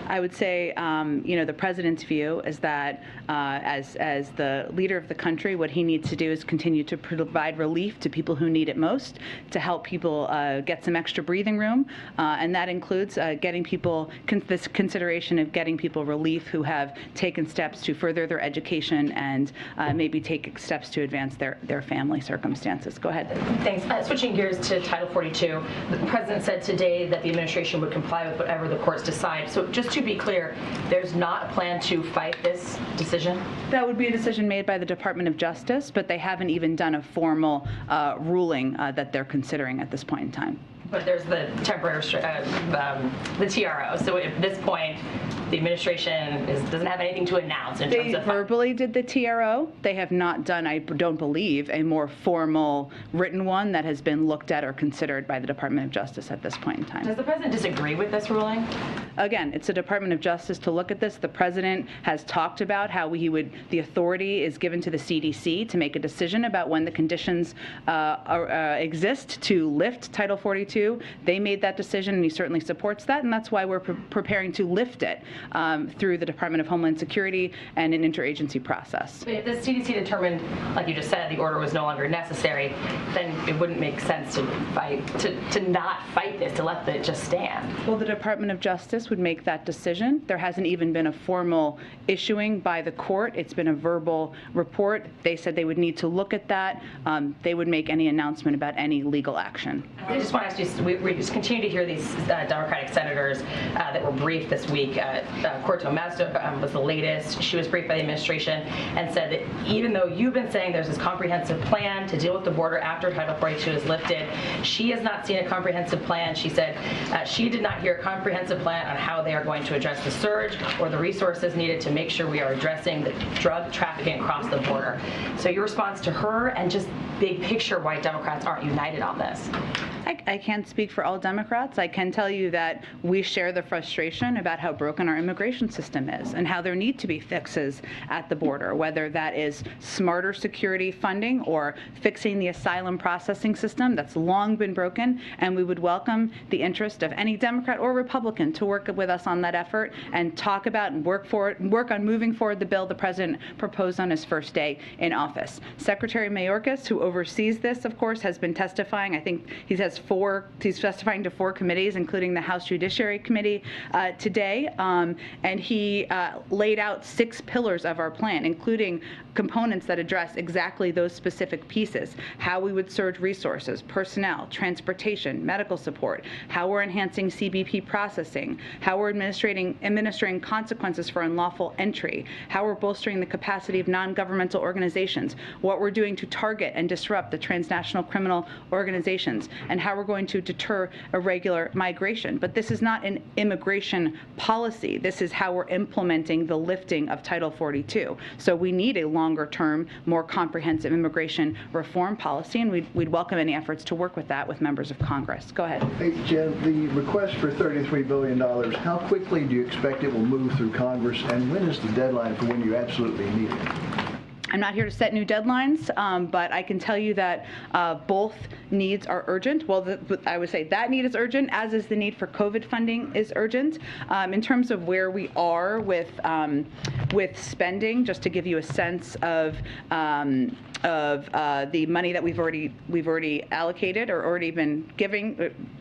I would say, the president's view is that as the leader of the country, what he needs to do is continue to provide relief to people who need it most, to help people get some extra breathing room, and that includes getting people this consideration of getting people relief who have taken steps to further their education and maybe take steps to advance their family circumstances. Go ahead. Thanks. Switching gears to Title 42, the president said today that the administration would comply with whatever the courts decide. So just to be clear, there's not a plan to fight this decision? That would be a decision made by the Department of Justice, but they haven't even done a formal ruling that they're considering at this point in time. But there's the temporary, the TRO. So at this point, the administration doesn't have anything to announce in terms of... They verbally did the TRO. They have not done, I don't believe, a more formal written one that has been looked at or considered by the Department of Justice at this point in time. Does the president disagree with this ruling? again, it's the Department of Justice to look at this. The president has talked about how the authority is given to the CDC to make a decision about when the conditions exist to lift Title 42. They made that decision, and he certainly supports that, and that's why we're preparing to lift it through the Department of Homeland Security and an interagency process. But if the CDC determined, like you just said, the order was no longer necessary, then it wouldn't make sense to not fight this, to let it just stand. Well, the Department of Justice would make that decision. There hasn't even been a formal issuing by the court. It's been a verbal report. They said they would need to look at that. They would make any announcement about any legal action. I just want to ask you, we just continue to hear these Democratic senators that were briefed this week. Corto Mazda was the latest. She was briefed by the administration and said that even though you've been saying there's this comprehensive plan to deal with the border after Title 42 is lifted, she has not seen a comprehensive plan. She said she did not hear a comprehensive plan on how they are going to address the surge or the resources needed to make sure we are addressing the drug trafficking across the border. So your response to her, and just big picture why Democrats aren't united on this? I can't speak for all Democrats. I can tell you that we share the frustration about how broken our immigration system is and how there need to be fixes at the border, whether that is smarter security funding or fixing the asylum processing system that's long been broken. And we would welcome the interest of any Democrat or Republican to work with us on that effort and talk about and work on moving forward the bill the president proposed on his first day in office. Secretary Mayorkas, who oversees this, of course, has been testifying. I think he's testifying to 4 committees, including the House Judiciary Committee today, and he laid out 6 pillars of our plan, including components that address exactly those specific pieces: how we would surge resources, personnel, transportation, medical support, how we're enhancing CBP processing, how we're administering consequences for unlawful entry, how we're bolstering the capacity of non-governmental organizations, what we're doing to target and disrupt the transnational criminal organizations, and how we're going to deter irregular migration. But this is not an immigration policy. This is how we're implementing the lifting of Title 42. So we need a longer-term, more comprehensive immigration reform policy, and we'd welcome any efforts to work with that with members of Congress. Go ahead. Hey, Jen, the request for $33 billion, how quickly do you expect it will move through Congress, and when is the deadline for when you absolutely need it? I'm not here to set new deadlines, but I can tell you that both needs are urgent. Well, I would say that need is urgent, as is the need for COVID funding is urgent. In terms of where we are with spending, just to give you a sense of the money that we've already allocated or already been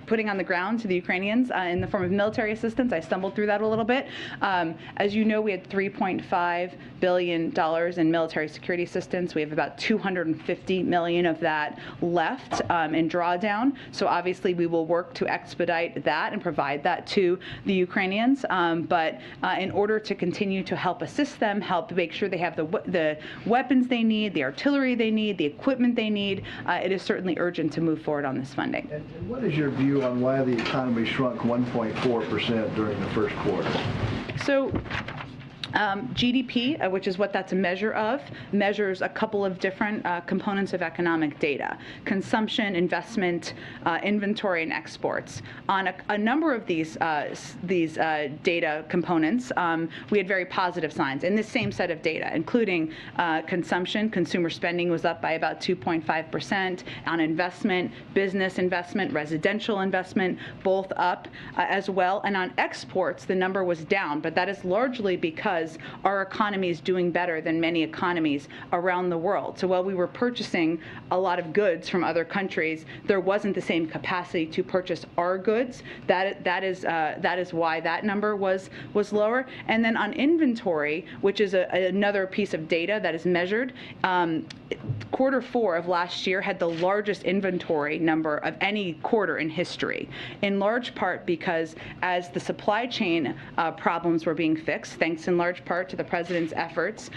putting on the ground to the Ukrainians in the form of military assistance. I stumbled through that a little bit. As you know, we had $3.5 billion in military security assistance. We have about $250 million of that left in drawdown. So obviously we will work to expedite that and provide that to the Ukrainians. But in order to continue to help assist them, help make sure they have the weapons they need, the artillery they need, the equipment they need, it is certainly urgent to move forward on this funding. And what is your view on why the economy shrunk 1.4% during the first quarter? So GDP, which is what that's a measure of, measures a couple of different components of economic data: consumption, investment, inventory, and exports. On a number of these data components, we had very positive signs in this same set of data, including consumption. Consumer spending was up by about 2.5%. On investment, business investment, residential investment, both up as well. And on exports, the number was down, but that is largely because our economy is doing better than many economies around the world. So while we were purchasing a lot of goods from other countries, there wasn't the same capacity to purchase our goods. That is why that number was lower. And then on inventory, which is another piece of data that is measured, quarter 4 of last year had the largest inventory number of any quarter in history, in large part because as the supply chain problems were being fixed, thanks in large large part to the president's efforts,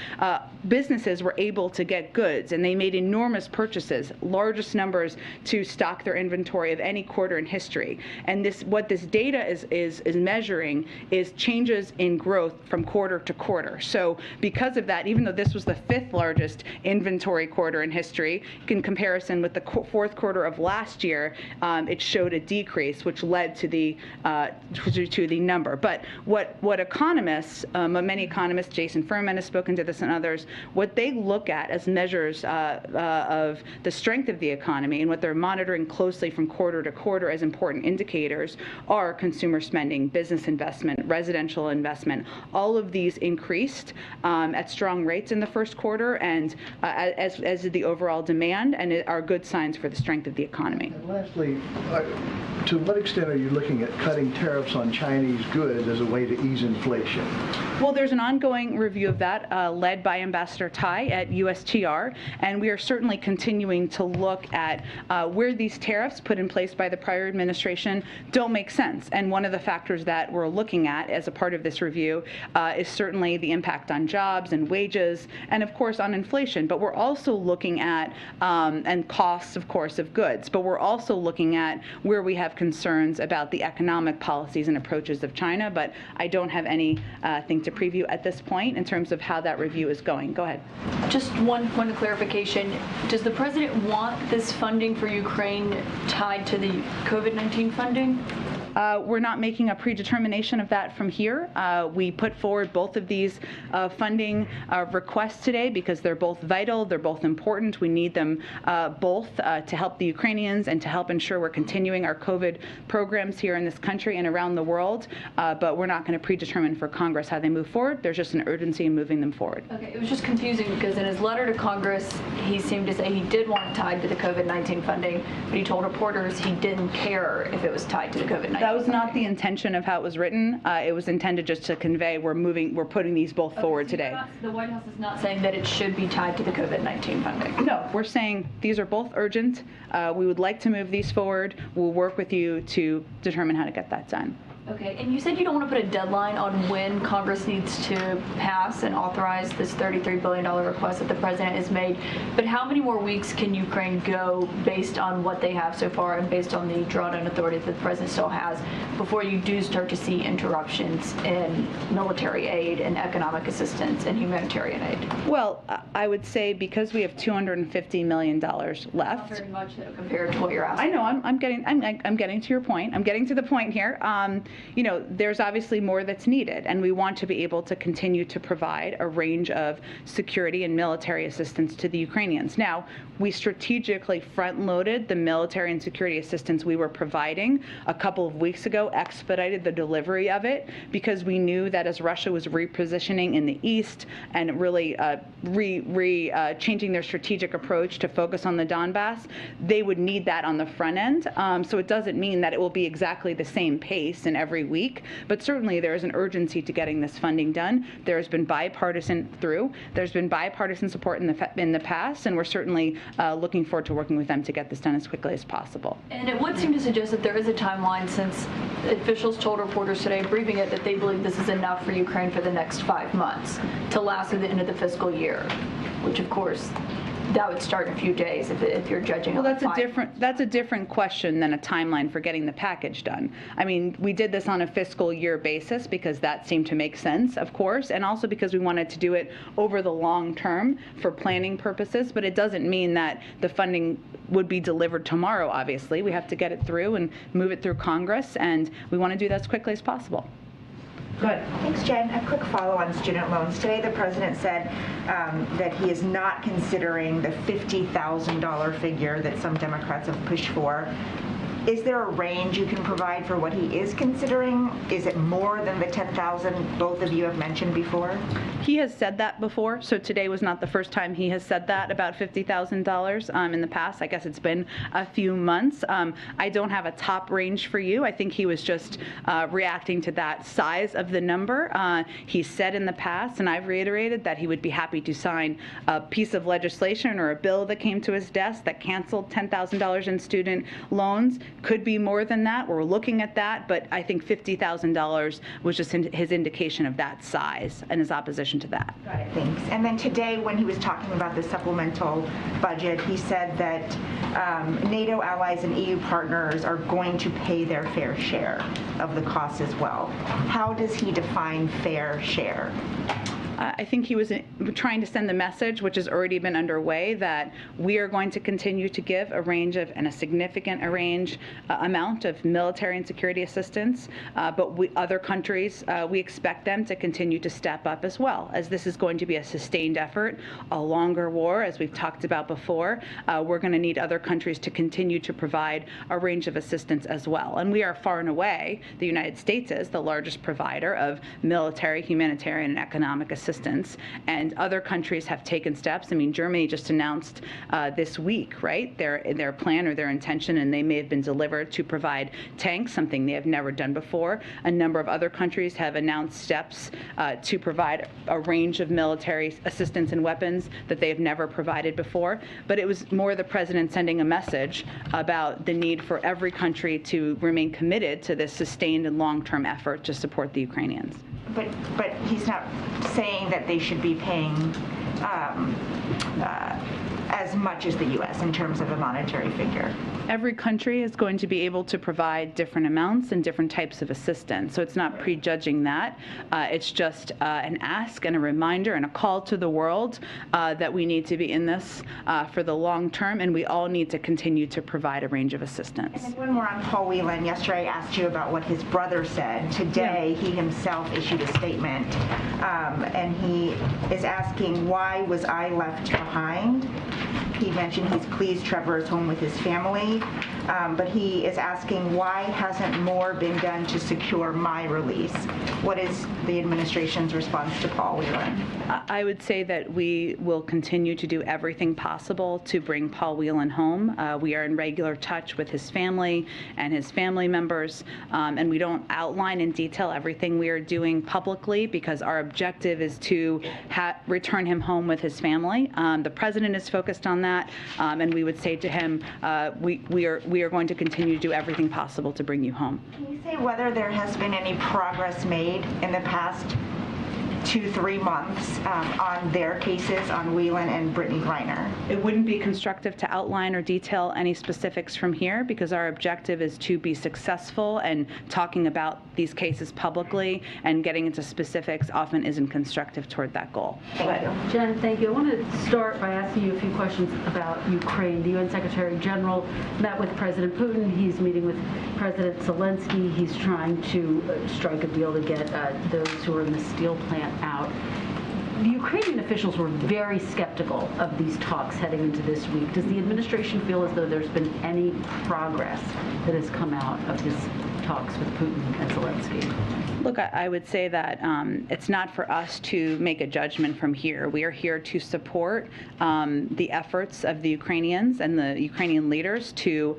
businesses were able to get goods, and they made enormous purchases, largest numbers to stock their inventory of any quarter in history. And what this data is measuring is changes in growth from quarter to quarter. So because of that, even though this was the 5th largest inventory quarter in history, in comparison with the 4th quarter of last year, it showed a decrease, which led to the number. But what economists, many economists, Jason Furman has spoken to this and others, what they look at as measures of the strength of the economy and what they're monitoring closely from quarter to quarter as important indicators are consumer spending, business investment, residential investment. All of these increased at strong rates in the first quarter, and as did the overall demand, and are good signs for the strength of the economy. And lastly, to what extent are you looking at cutting tariffs on Chinese goods as a way to ease inflation? Well, there's an ongoing review of that led by Ambassador Tai at USTR, and we are certainly continuing to look at where these tariffs put in place by the prior administration don't make sense. And one of the factors that we're looking at as a part of this review is certainly the impact on jobs and wages, and of course on inflation. But we're also looking at, and costs, of course, of goods, but we're also looking at where we have concerns about the economic policies and approaches of China. But I don't have anything to preview at this point in terms of how that review is going. Go ahead. Just one point of clarification. Does the president want this funding for Ukraine tied to the COVID-19 funding? We're not making a predetermination of that from here. We put forward both of these funding requests today because they're both vital, they're both important. We need them both to help the Ukrainians and to help ensure we're continuing our COVID programs here in this country and around the world. But we're not going to predetermine for Congress how they move forward. There's just an urgency in moving them forward. Okay, it was just confusing because in his letter to Congress, he seemed to say he did want it tied to the COVID-19 funding, but he told reporters he didn't care if it was tied to the COVID-19. That was not the intention of how it was written. It was intended just to convey we're putting these both forward today. The White House is not saying that it should be tied to the COVID-19 funding. No, we're saying these are both urgent. We would like to move these forward. We'll work with you to determine how to get that done. Okay, and you said you don't want to put a deadline on when Congress needs to pass and authorize this $33 billion request that the president has made, but how many more weeks can Ukraine go based on what they have so far and based on the drawdown authority that the president still has before you do start to see interruptions in military aid and economic assistance and humanitarian aid? Well, I would say because we have $250 million left. Not very much though, compared to what you're asking. I know, I'm getting to your point. I'm getting to the point here. You know, there's obviously more that's needed, and we want to be able to continue to provide a range of security and military assistance to the Ukrainians. Now, we strategically front-loaded the military and security assistance we were providing a couple of weeks ago, expedited the delivery of it, because we knew that as Russia was repositioning in the east and really changing their strategic approach to focus on the Donbass, they would need that on the front end. So it doesn't mean that it will be exactly the same pace in every week, but certainly there is an urgency to getting this funding done. There has been bipartisan support in the past, and we're certainly looking forward to working with them to get this done as quickly as possible. And it would seem to suggest that there is a timeline, since officials told reporters today, briefing it, that they believe this is enough for Ukraine for the next 5 months to last through the end of the fiscal year, which of course that would start in a few days if you're judging. Well, that's a different question than a timeline for getting the package done. I mean, we did this on a fiscal year basis because that seemed to make sense, of course, and also because we wanted to do it over the long term for planning purposes. But it doesn't mean that the funding would be delivered tomorrow. Obviously, we have to get it through and move it through Congress, and we want to do that as quickly as possible. Good. Thanks, Jen. A quick follow on student loans. Today, the president said that he is not considering the $50,000 figure that some Democrats have pushed for. Is there a range you can provide for what he is considering? Is it more than the $10,000 both of you have mentioned before? He has said that before, so today was not the first time he has said that about $50,000 in the past. I guess it's been a few months. I don't have a top range for you. I think he was just reacting to that size of the number. He said in the past, and I've reiterated, that he would be happy to sign a piece of legislation or a bill that came to his desk that canceled $10,000 in student loans. Could be more than that. We're looking at that, but I think $50,000 was just his indication of that size and his opposition to that. Got it, thanks. And then today, when he was talking about the supplemental budget, he said that NATO allies and EU partners are going to pay their fair share of the costs as well. How does he define fair share? I think he was trying to send the message, which has already been underway, that we are going to continue to give a range of, and a significant amount of military and security assistance, but other countries, we expect them to continue to step up as well, as this is going to be a sustained effort, a longer war, as we've talked about before. We're going to need other countries to continue to provide a range of assistance as well. And we are far and away, the United States is the largest provider of military, humanitarian, and economic assistance. And other countries have taken steps. I mean, Germany just announced this week, right, their plan or their intention, and they may have been delivered to provide tanks, something they have never done before. A number of other countries have announced steps to provide a range of military assistance and weapons that they have never provided before. But it was more the president sending a message about the need for every country to remain committed to this sustained and long-term effort to support the Ukrainians. But he's not saying that they should be paying as much as the U.S. in terms of a monetary figure. Every country is going to be able to provide different amounts and different types of assistance. So it's not prejudging that. It's just an ask and a reminder and a call to the world that we need to be in this for the long term, and we all need to continue to provide a range of assistance. And then one more on Paul Whelan. Yesterday I asked you about what his brother said. Today he himself issued a statement, and he is asking, why was I left behind? He mentioned he's pleased Trevor is home with his family, but he is asking, why hasn't more been done to secure my release? What is the administration's response to Paul Whelan? I would say that we will continue to do everything possible to bring Paul Whelan home. We are in regular touch with his family and his family members, and we don't outline in detail everything we are doing publicly because our objective is to return him home with his family. The president is focused on that, and we would say to him, we are going to continue to do everything possible to bring you home. Can you say whether there has been any progress made in the past 2-3 months on their cases on Whelan and Brittany Griner? It wouldn't be constructive to outline or detail any specifics from here because our objective is to be successful, and talking about these cases publicly and getting into specifics often isn't constructive toward that goal. Thank you. Jen, thank you. I want to start by asking you a few questions about Ukraine. The UN Secretary General met with President Putin. He's meeting with President Zelensky. He's trying to strike a deal to get those who are in the steel plant out. The Ukrainian officials were very skeptical of these talks heading into this week. Does the administration feel as though there's been any progress that has come out of his talks with Putin and Zelensky? Look, I would say that it's not for us to make a judgment from here. We are here to support the efforts of the Ukrainians and the Ukrainian leaders to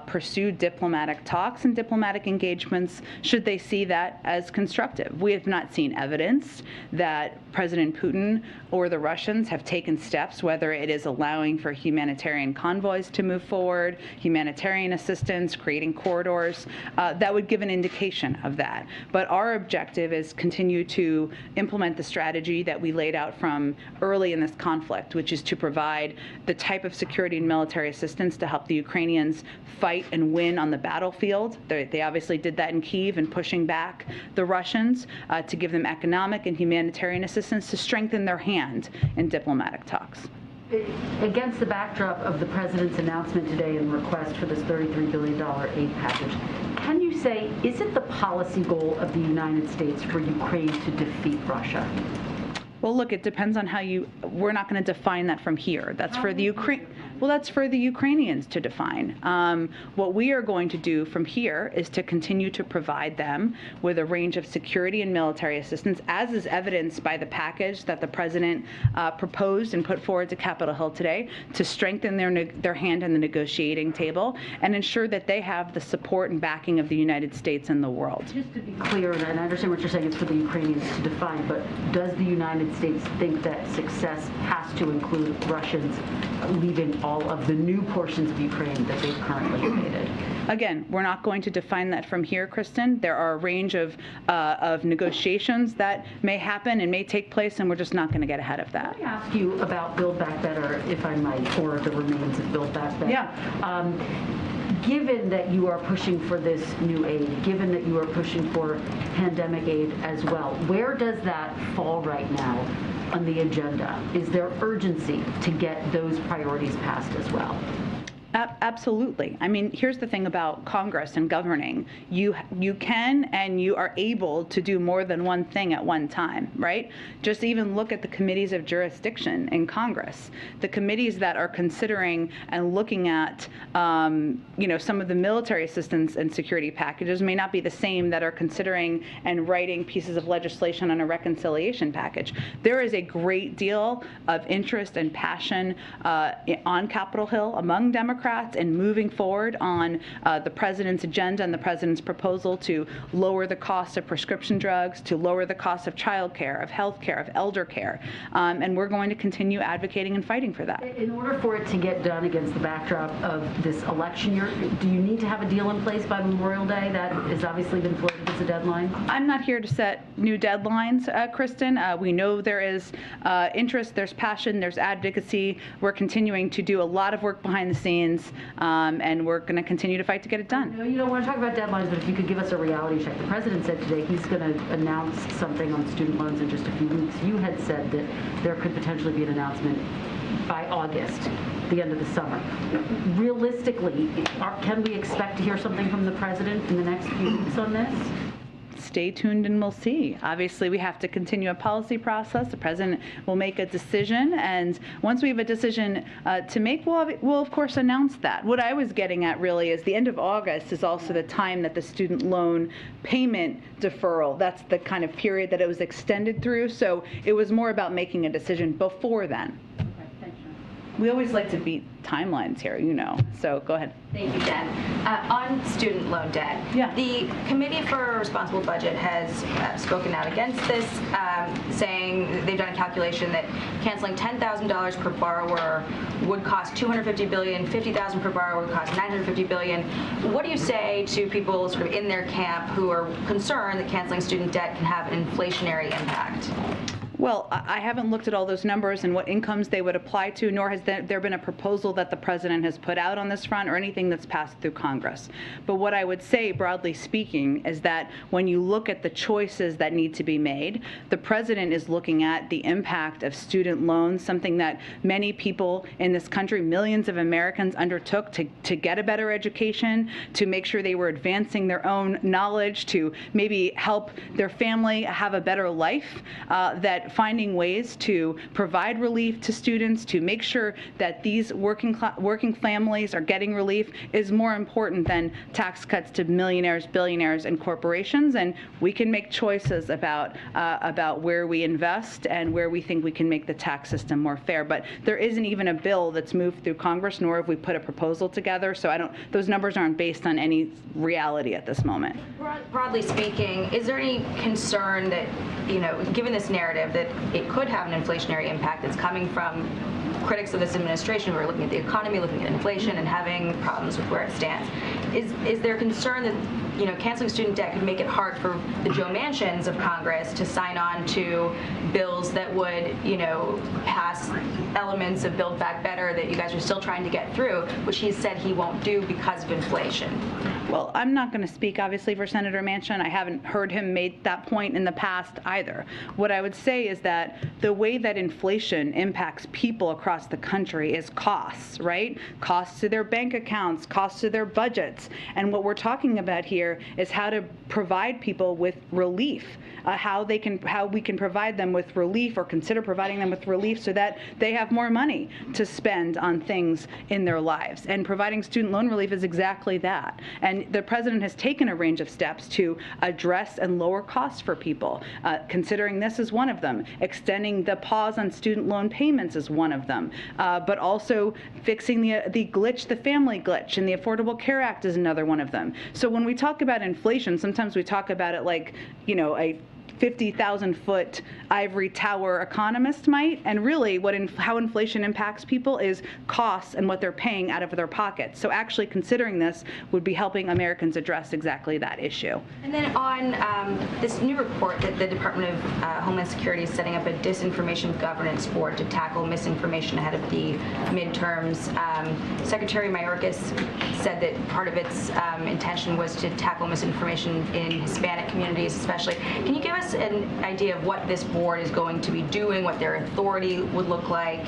pursue diplomatic talks and diplomatic engagements should they see that as constructive. We have not seen evidence that President Putin or the Russians have taken steps, whether it is allowing for humanitarian convoys to move forward, humanitarian assistance, creating corridors, that would give an indication of that. But our objective is continue to implement the strategy that we laid out from early in this conflict, which is to provide the type of security and military assistance to help the Ukrainians fight and win on the battlefield. They obviously did that in Kyiv and pushing back the Russians, to give them economic and humanitarian assistance to strengthen their hand in diplomatic talks. Against the backdrop of the president's announcement today and request for this $33 billion aid package, can you say, is it the policy goal of the United States for Ukraine to defeat Russia? Well, look, it depends on how we're not going to define that from here. That's for the Ukrainians to define. What we are going to do from here is to continue to provide them with a range of security and military assistance, as is evidenced by the package that the president proposed and put forward to Capitol Hill today, to strengthen their hand on the negotiating table and ensure that they have the support and backing of the United States and the world. Just to be clear, and I understand what you're saying, it's for the Ukrainians to define, but does the United States think that success has to include Russians leaving all of the new portions of Ukraine that they've currently invaded? Again, we're not going to define that from here, Kristen. There are a range of negotiations that may happen and may take place, and we're just not going to get ahead of that. Let me ask you about Build Back Better, if I might, or the remains of Build Back Better. Yeah. Given that you are pushing for this new aid, given that you are pushing for pandemic aid as well, where does that fall right now on the agenda? Is there urgency to get those priorities passed as well? Absolutely. I mean, here's the thing about Congress and governing. You can and you are able to do more than one thing at one time, right? Just even look at the committees of jurisdiction in Congress. The committees that are considering and looking at, some of the military assistance and security packages may not be the same that are considering and writing pieces of legislation on a reconciliation package. There is a great deal of interest and passion on Capitol Hill among Democrats and moving forward on the president's agenda and the president's proposal to lower the cost of prescription drugs, to lower the cost of child care, of health care, of elder care. And we're going to continue advocating and fighting for that. In order for it to get done against the backdrop of this election year, do you need to have a deal in place by Memorial Day? That has obviously been floated as a deadline. I'm not here to set new deadlines, Kristen. We know there is interest, there's passion, there's advocacy. We're continuing to do a lot of work behind the scenes. And we're going to continue to fight to get it done. No, you don't want to talk about deadlines, but if you could give us a reality check. The president said today he's going to announce something on student loans in just a few weeks. You had said that there could potentially be an announcement by August, the end of the summer. Realistically, can we expect to hear something from the president in the next few weeks on this? Stay tuned and we'll see. Obviously, we have to continue a policy process. The president will make a decision, and once we have a decision to make, we'll of course announce that. What I was getting at really is the end of August is also the time that the student loan payment deferral, that's the kind of period that it was extended through, so it was more about making a decision before then. Okay, thanks, Jen. We always like to beat timelines here, so go ahead. Thank you, Jen. On student loan debt, the Committee for a Responsible Budget has spoken out against this, saying they've done a calculation that canceling $10,000 per borrower would cost $250 billion, $50,000 per borrower would cost $950 billion. What do you say to people sort of in their camp who are concerned that canceling student debt can have an inflationary impact? Well, I haven't looked at all those numbers and what incomes they would apply to, nor has there been a proposal that the president has put out on this front or anything that's passed through Congress. But what I would say, broadly speaking, is that when you look at the choices that need to be made, the president is looking at the impact of student loans, something that many people in this country, millions of Americans, undertook to get a better education, to make sure they were advancing their own knowledge, to maybe help their family have a better life, that finding ways to provide relief to students, to make sure that these working families are getting relief is more important than tax cuts to millionaires, billionaires, and corporations. And we can make choices about where we invest and where we think we can make the tax system more fair. But there isn't even a bill that's moved through Congress, nor have we put a proposal together. So those numbers aren't based on any reality at this moment. Broadly speaking, is there any concern that, given this narrative, that it could have an inflationary impact that's coming from critics of this administration who are looking at the economy, looking at inflation, and having problems with where it stands? Is there concern that canceling student debt could make it hard for the Joe Manchins of Congress to sign on to bills that would pass elements of Build Back Better that you guys are still trying to get through, which he said he won't do because of inflation? Well, I'm not going to speak, obviously, for Senator Manchin. I haven't heard him make that point in the past either. What I would say is that the way that inflation impacts people across the country is costs, right? Costs to their bank accounts, costs to their budgets. And what we're talking about here is how to provide people with relief, how we can provide them with relief or consider providing them with relief so that they have more money to spend on things in their lives. And providing student loan relief is exactly that. And the president has taken a range of steps to address and lower costs for people. Considering this is one of them. Extending the pause on student loan payments is one of them. But also fixing the glitch, the family glitch, and the Affordable Care Act is another one of them. So when we talk about inflation, sometimes we talk about it like, a 50,000-foot ivory tower economist might. And really, how inflation impacts people is costs and what they're paying out of their pockets. So actually considering this would be helping Americans address exactly that issue. And then on this new report that the Department of Homeland Security is setting up a disinformation governance board to tackle misinformation ahead of the midterms. Secretary Mayorkas said that part of its intention was to tackle misinformation in Hispanic communities especially. Can you give us an idea of what this board is going to be doing, what their authority would look like?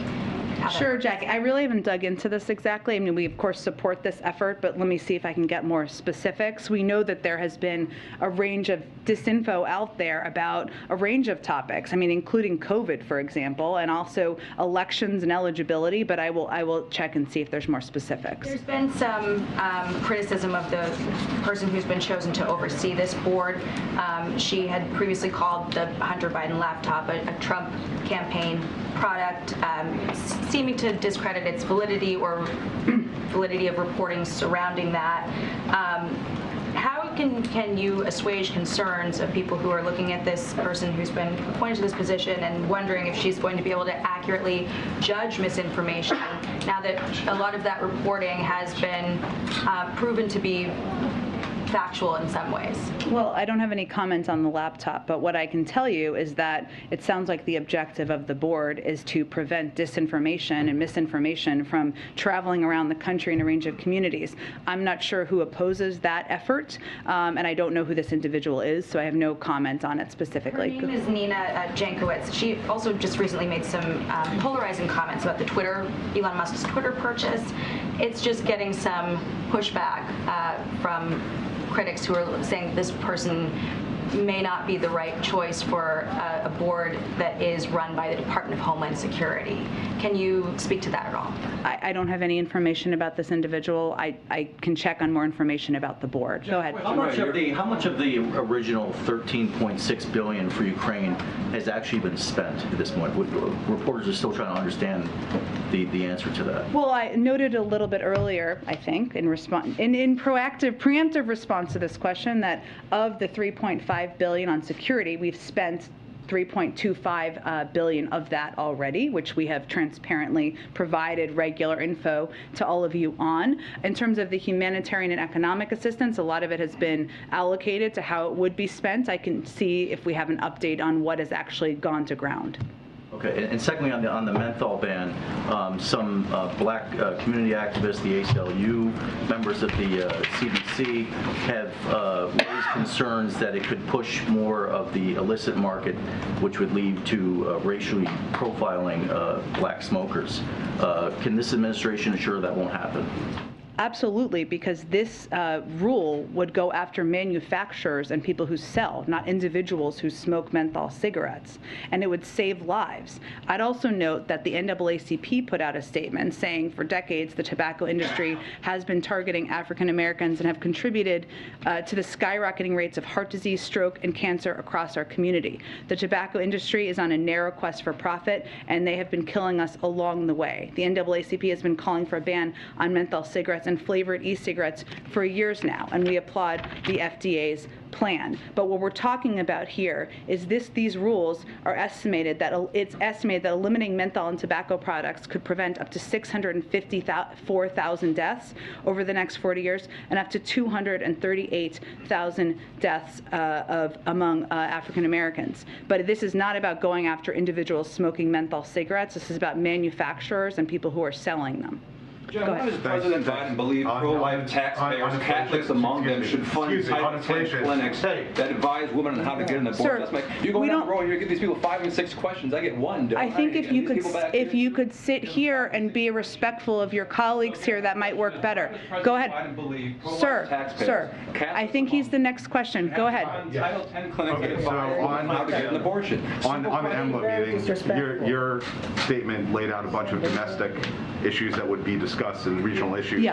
Sure, Jackie. I really haven't dug into this exactly. I mean, we, of course, support this effort, but let me see if I can get more specifics. We know that there has been a range of disinfo out there about a range of topics, I mean, including COVID, for example, and also elections and eligibility, but I will check and see if there's more specifics. There's been some criticism of the person who's been chosen to oversee this board. She had previously called the Hunter Biden laptop a Trump campaign product, seeming to discredit its validity or validity of reporting surrounding that. How can you assuage concerns of people who are looking at this person who's been appointed to this position and wondering if she's going to be able to accurately judge misinformation now that a lot of that reporting has been proven to be factual in some ways? Well, I don't have any comments on the laptop, but what I can tell you is that it sounds like the objective of the board is to prevent disinformation and misinformation from traveling around the country in a range of communities. I'm not sure who opposes that effort, and I don't know who this individual is, so I have no comment on it specifically. Her name is Nina Jankowicz. She also just recently made some polarizing comments about the Elon Musk's Twitter purchase. It's just getting some pushback from critics who are saying this person may not be the right choice for a board that is run by the Department of Homeland Security. Can you speak to that at all? I don't have any information about this individual. I can check on more information about the board. Go ahead. How much of the original $13.6 billion for Ukraine has actually been spent at this point? Reporters are still trying to understand the answer to that. Well, I noted a little bit earlier, I think, in preemptive response to this question, that of the $3.5 billion on security, we've spent $3.25 billion of that already, which we have transparently provided regular info to all of you on. In terms of the humanitarian and economic assistance, a lot of it has been allocated to how it would be spent. I can see if we have an update on what has actually gone to ground. Okay, and secondly, on the menthol ban, some black community activists, the ACLU, members of the CDC have raised concerns that it could push more of the illicit market, which would lead to racially profiling black smokers. Can this administration assure that won't happen? Absolutely, because this rule would go after manufacturers and people who sell, not individuals who smoke menthol cigarettes, and it would save lives. I'd also note that the NAACP put out a statement saying for decades the tobacco industry has been targeting African Americans and have contributed to the skyrocketing rates of heart disease, stroke, and cancer across our community. The tobacco industry is on a narrow quest for profit, and they have been killing us along the way. The NAACP has been calling for a ban on menthol cigarettes and flavored e-cigarettes for years now, and we applaud the FDA's plan. But what we're talking about here is these rules are estimated that it's estimated that eliminating menthol in tobacco products could prevent up to 654,000 deaths over the next 40 years and up to 238,000 deaths among African Americans. But this is not about going after individuals smoking menthol cigarettes. This is about manufacturers and people who are selling them. John, why does President Biden believe pro-life taxpayers, Catholics among them, should fund Title 10 clinics that advise women on how to get an abortion? You go down the road, you get these people 5 and 6 questions. I get one. I think if you could sit here and be respectful of your colleagues here, that might work better. Go ahead, sir. I think he's the next question. Go ahead. Title 10 clinics that advise women how to get an abortion. On the EMLA meeting, your statement laid out a bunch of domestic issues that would be discussed discuss in regional issues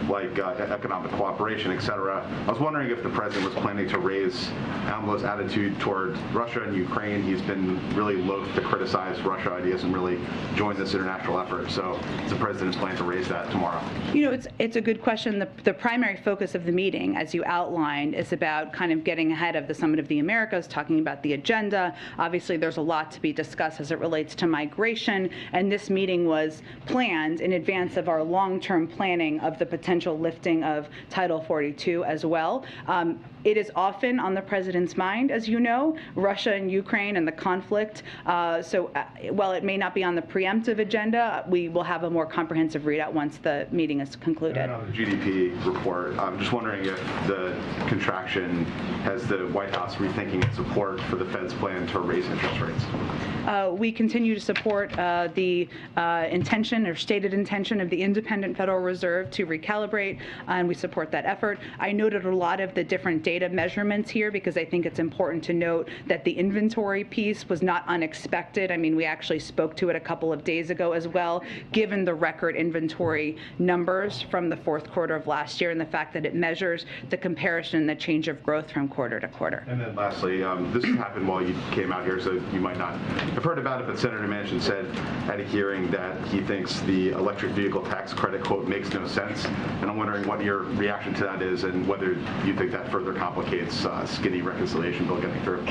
like economic cooperation, et cetera. I was wondering if the president was planning to raise AMLO's attitude toward Russia and Ukraine. He's been really loath to criticize Russia. He hasn't really joined this international effort. So does the president plan to raise that tomorrow? You know, it's a good question. The primary focus of the meeting, as you outlined, is about kind of getting ahead of the Summit of the Americas, talking about the agenda. Obviously, there's a lot to be discussed as it relates to migration, and this meeting was planned in advance of our long-term planning of the potential lifting of Title 42 as well. It is often on the president's mind, as you know, Russia and Ukraine and the conflict. So while it may not be on the preemptive agenda, we will have a more comprehensive readout once the meeting is concluded. And on the GDP report, I'm just wondering if the contraction has the White House rethinking its support for the Fed's plan to raise interest rates. We continue to support the intention or stated intention of the independent Federal Reserve to recalibrate, and we support that effort. I noted a lot of the different data measurements here because I think it's important to note that the inventory piece was not unexpected. I mean, we actually spoke to it a couple of days ago as well, given the record inventory numbers from the fourth quarter of last year and the fact that it measures the comparison, the change of growth from quarter to quarter. And then lastly, this happened while you came out here, so you might not have heard about it, but Senator Manchin said at a hearing that he thinks the electric vehicle tax credit quote makes no sense. And I'm wondering what your reaction to that is and whether you think that further complicates skinny reconciliation bill getting through.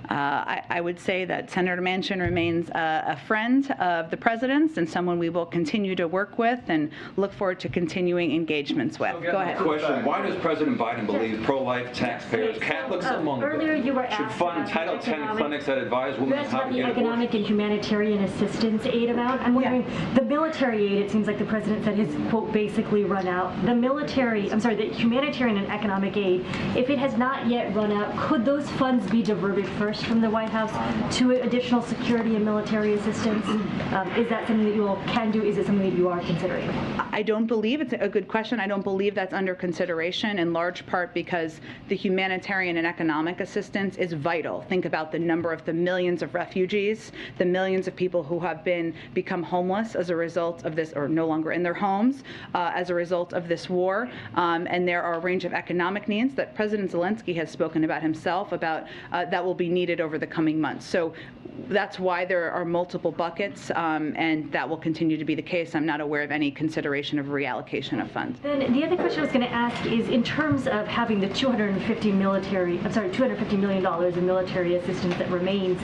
I would say that Senator Manchin remains a friend of the president's and someone we will continue to work with and look forward to continuing engagements with. Go ahead. Question: why does President Biden believe pro-life taxpayers, Catholics among them, should fund Title X clinics that advise women how to get economic and humanitarian assistance aid amount? I'm wondering, the military aid, it seems like the president said his quote basically run out. The humanitarian and economic aid, if it has not yet run out, could those funds be diverted first from the White House to additional security and military assistance? Is that something that you all can do? Is it something that you are considering? I don't believe, it's a good question, I don't believe that's under consideration, in large part because the humanitarian and economic assistance is vital. Think about the number of the millions of refugees, the millions of people who have become homeless as a result of this, or no longer in their homes as a result of this war. And there are a range of economic needs that President Zelensky has spoken about himself about that will be needed over the coming months. So that's why there are multiple buckets, and that will continue to be the case. I'm not aware of any consideration of reallocation of funds. Then the other question I was going to ask is, in terms of having the $250 million in military assistance that remains,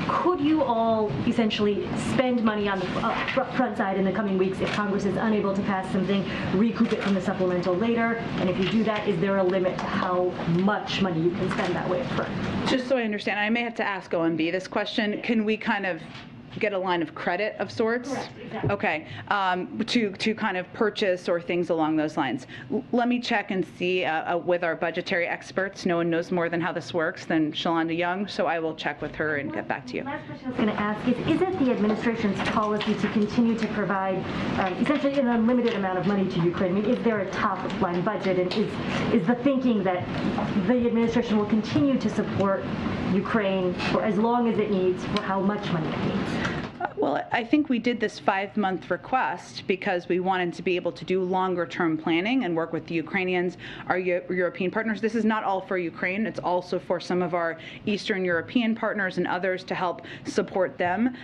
could you all essentially spend money on the front side in the coming weeks if Congress is unable to pass something, recoup it from the supplemental later? And if you do that, is there a limit to how much money you can spend that way up front? Just so I understand, I may have to ask OMB this question. Can we kind of get a line of credit of sorts? Correct, exactly. Okay, to kind of purchase or things along those lines. Let me check and see with our budgetary experts. No one knows more than how this works than Shalonda Young, so I will check with her and get back to you. Last question I was going to ask is it the administration's policy to continue to provide essentially an unlimited amount of money to Ukraine? I mean, is there a top-line budget, and is the thinking that the administration will continue to support Ukraine for as long as it needs, for how much money it needs? Well, I think we did this 5-month request because we wanted to be able to do longer-term planning and work with the Ukrainians, our European partners. This is not all for Ukraine. It's also for some of our Eastern European partners and others to help support them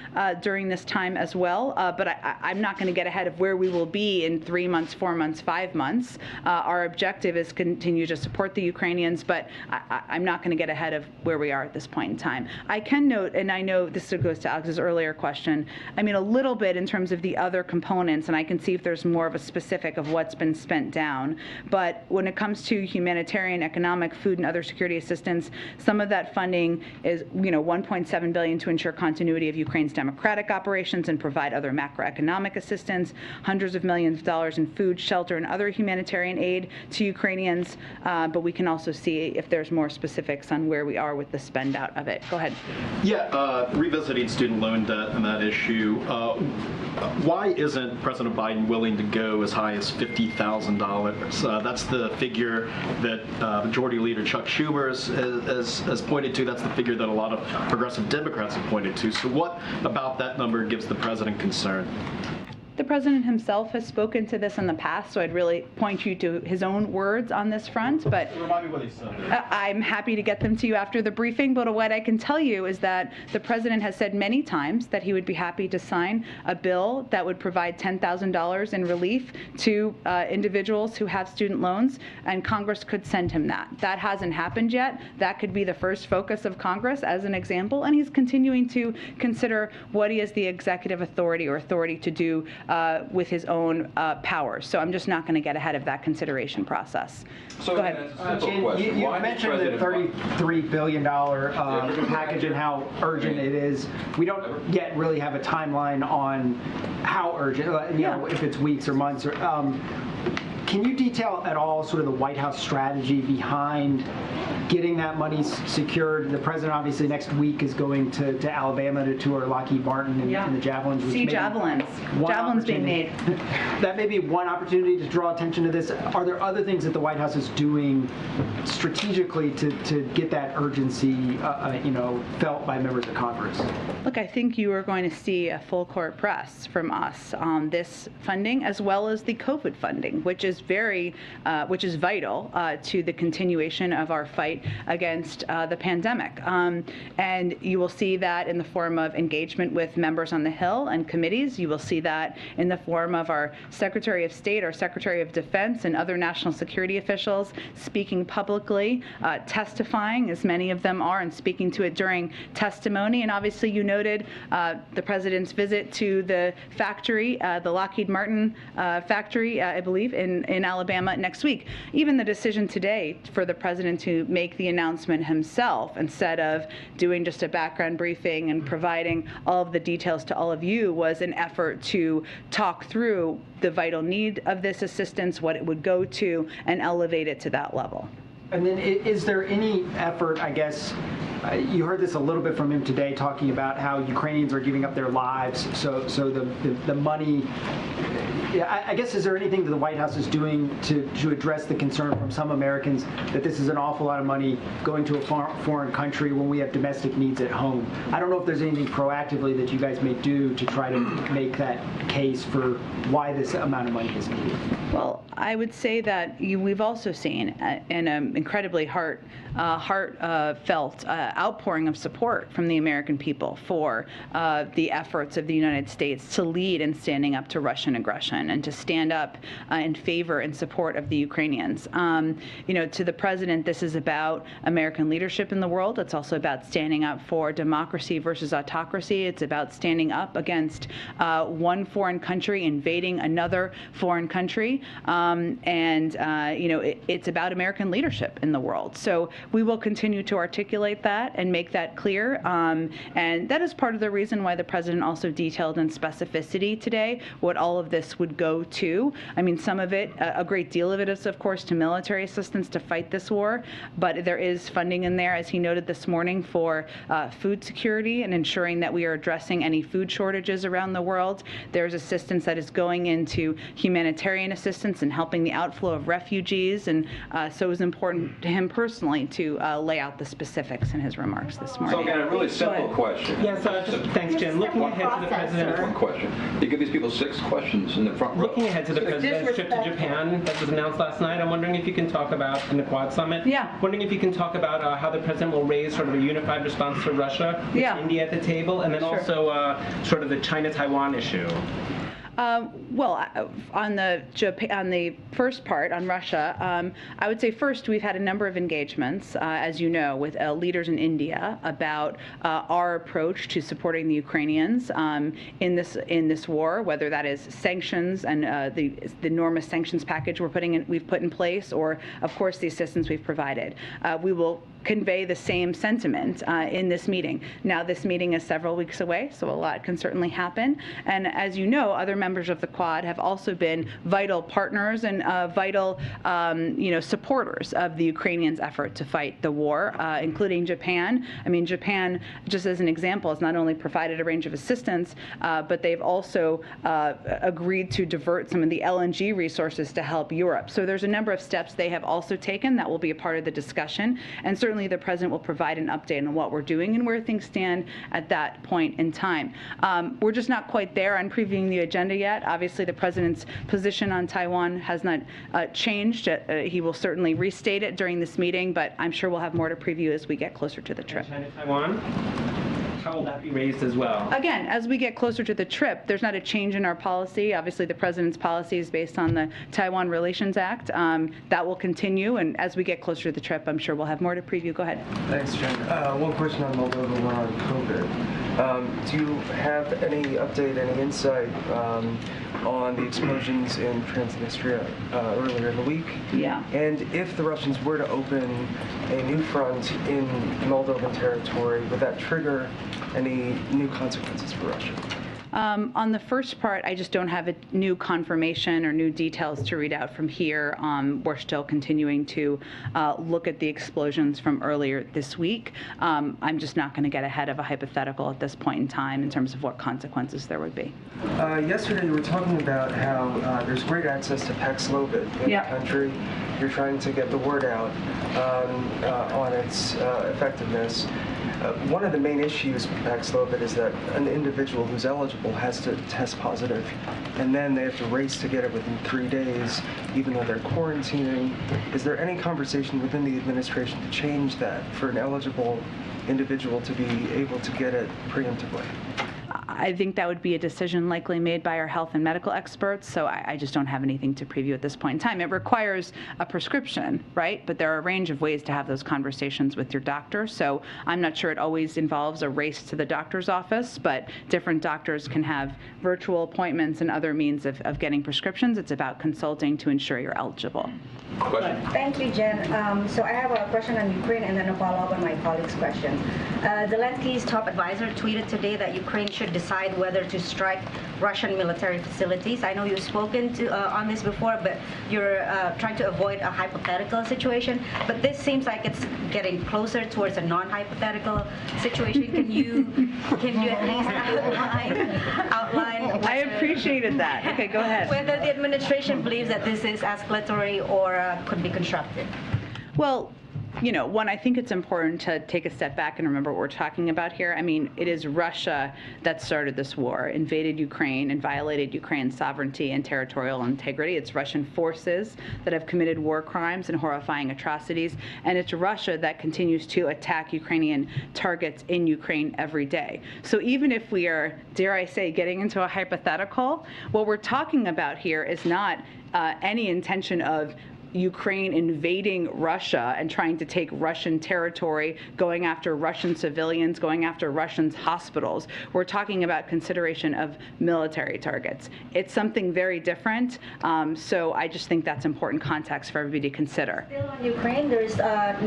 during this time as well. But I'm not going to get ahead of where we will be in 3 months, 4 months, 5 months. Our objective is continue to support the Ukrainians, but I'm not going to get ahead of where we are at this point in time. I can note, and I know this goes to Alex's earlier question, I mean, a little bit in terms of the other components, and I can see if there's more of a specific of what's been spent down. But when it comes to humanitarian, economic, food, and other security assistance, some of that funding is, $1.7 billion to ensure continuity of Ukraine's democratic operations and provide other macroeconomic assistance, hundreds of millions of dollars in food, shelter, and other humanitarian aid to Ukrainians. But we can also see if there's more specifics on where we are with the spend out of it. Go ahead. Yeah, revisiting student loan debt and that issue, why isn't President Biden willing to go as high as $50,000? That's the figure that Majority Leader Chuck Schumer has pointed to. That's the figure that a lot of progressive Democrats have pointed to. So what about that number gives the president concern? The president himself has spoken to this in the past, so I'd really point you to his own words on this front. But remind me what he said. I'm happy to get them to you after the briefing. But what I can tell you is that the president has said many times that he would be happy to sign a bill that would provide $10,000 in relief to individuals who have student loans, and Congress could send him that. That hasn't happened yet. That could be the first focus of Congress as an example, and he's continuing to consider what he has the executive authority to do with his own powers. So I'm just not going to get ahead of that consideration process. So go ahead. Jen, you mentioned the $33 billion package and how urgent it is. We don't yet really have a timeline on how urgent, if it's weeks or months. Can you detail at all sort of the White House strategy behind getting that money secured? The president obviously next week is going to Alabama to tour Lockheed Martin and the Javelins. See Javelins. Javelins being made. That may be one opportunity to draw attention to this. Are there other things that the White House is doing strategically to get that urgency felt by members of Congress? Look, I think you are going to see a full court press from us on this funding as well as the COVID funding, which is vital to the continuation of our fight against the pandemic. And you will see that in the form of engagement with members on the Hill and committees. You will see that in the form of our Secretary of State, our Secretary of Defense, and other national security officials speaking publicly, testifying, as many of them are, and speaking to it during testimony. And obviously, you noted the president's visit to the factory, the Lockheed Martin factory, I believe, in Alabama next week. Even the decision today for the president to make the announcement himself instead of doing just a background briefing and providing all of the details to all of you was an effort to talk through the vital need of this assistance, what it would go to, and elevate it to that level. And then is there any effort, I guess, you heard this a little bit from him today, talking about how Ukrainians are giving up their lives, so the money, I guess, is there anything that the White House is doing to address the concern from some Americans that this is an awful lot of money going to a foreign country when we have domestic needs at home? I don't know if there's anything proactively that you guys may do to try to make that case for why this amount of money is needed. Well, I would say that we've also seen an incredibly heartfelt outpouring of support from the American people for the efforts of the United States to lead in standing up to Russian aggression and to stand up in favor and support of the Ukrainians. To the president, this is about American leadership in the world. It's also about standing up for democracy versus autocracy. It's about standing up against one foreign country invading another foreign country. It's about American leadership in the world. So we will continue to articulate that and make that clear. And that is part of the reason why the president also detailed in specificity today what all of this would go to. I mean, some of it, a great deal of it is, of course, to military assistance to fight this war. But there is funding in there, as he noted this morning, for food security and ensuring that we are addressing any food shortages around the world. There's assistance that is going into humanitarian assistance and helping the outflow of refugees. And so it was important to him personally to lay out the specifics in his remarks this morning. So again, a really simple question. Yes, thanks, Jen. Looking ahead to the president. One question. You give these people 6 questions in the front row. Looking ahead to the president's trip to Japan that was announced last night, I'm wondering if you can talk about, in the Quad Summit, wondering if you can talk about how the president will raise sort of a unified response to Russia with India at the table, and then also sort of the China-Taiwan issue. Well, on the first part, on Russia, I would say first we've had a number of engagements, as you know, with leaders in India about our approach to supporting the Ukrainians in this war, whether that is sanctions and the enormous sanctions package we've put in place, or of course the assistance we've provided. We will convey the same sentiment in this meeting. Now, this meeting is several weeks away, so a lot can certainly happen. And as you know, other members of the Quad have also been vital partners and vital, supporters of the Ukrainians' effort to fight the war, including Japan. I mean, Japan, just as an example, has not only provided a range of assistance, but they've also agreed to divert some of the LNG resources to help Europe. So there's a number of steps they have also taken that will be a part of the discussion. And certainly certainly the president will provide an update on what we're doing and where things stand at that point in time. We're just not quite there on previewing the agenda yet. Obviously, the president's position on Taiwan has not changed. He will certainly restate it during this meeting, but I'm sure we'll have more to preview as we get closer to the trip. Taiwan? How will that be raised as well? Again, as we get closer to the trip, there's not a change in our policy. Obviously, the president's policy is based on the Taiwan Relations Act. That will continue, and as we get closer to the trip, I'm sure we'll have more to preview. Go ahead. Thanks, Jen. One question on Moldova, one on COVID. Do you have any update, any insight on the explosions in Transnistria earlier in the week? Yeah. And if the Russians were to open a new front in Moldovan territory, would that trigger any new consequences for Russia? On the first part, I just don't have a new confirmation or new details to read out from here. We're still continuing to look at the explosions from earlier this week. I'm just not going to get ahead of a hypothetical at this point in time in terms of what consequences there would be. Yesterday you were talking about how there's great access to Paxlovid in the country. You're trying to get the word out on its effectiveness. One of the main issues with Paxlovid is that an individual who's eligible has to test positive, and then they have to race to get it within 3 days, even though they're quarantining. Is there any conversation within the administration to change that for an eligible individual to be able to get it preemptively? I think that would be a decision likely made by our health and medical experts, so I just don't have anything to preview at this point in time. It requires a prescription, right? But there are a range of ways to have those conversations with your doctor, so I'm not sure it always involves a race to the doctor's office, but different doctors can have virtual appointments and other means of getting prescriptions. It's about consulting to ensure you're eligible. Question. Thank you, Jen. So I have a question on Ukraine and then a follow-up on my colleague's question. Zelensky's top advisor tweeted today that Ukraine should decide whether to strike Russian military facilities. I know you've spoken to on this before, but you're trying to avoid a hypothetical situation. But this seems like it's getting closer towards a non-hypothetical situation. Can you at least outline? I appreciated that. Okay, go ahead. Whether the administration believes that this is escalatory or could be constructive. Well, you know, one, I think it's important to take a step back and remember what we're talking about here. I mean, it is Russia that started this war, invaded Ukraine, and violated Ukraine's sovereignty and territorial integrity. It's Russian forces that have committed war crimes and horrifying atrocities, and it's Russia that continues to attack Ukrainian targets in Ukraine every day. So even if we are, dare I say, getting into a hypothetical, what we're talking about here is not any intention of Ukraine invading Russia and trying to take Russian territory, going after Russian civilians, going after Russians' hospitals. We're talking about consideration of military targets. It's something very different, so I just think that's important context for everybody to consider. Still on Ukraine, there's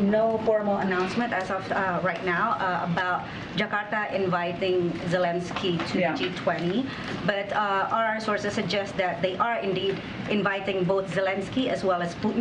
no formal announcement as of right now about Jakarta inviting Zelensky to the G20, but our sources suggest that they are indeed inviting both Zelensky as well as Putin.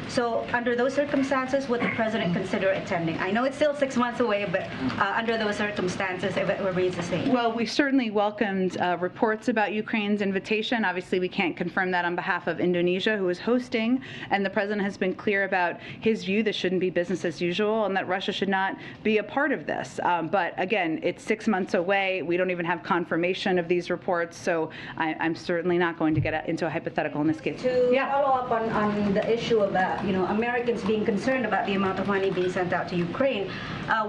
So under those circumstances, would the president consider attending? I know it's still 6 months away, but under those circumstances, if it remains the same. Well, we certainly welcomed reports about Ukraine's invitation. Obviously, we can't confirm that on behalf of Indonesia, who is hosting, and the president has been clear about his view this shouldn't be business as usual and that Russia should not be a part of this. But again, it's 6 months away. We don't even have confirmation of these reports, so I'm certainly not going to get into a hypothetical in this case. To follow up on the issue about Americans being concerned about the amount of money being sent out to Ukraine,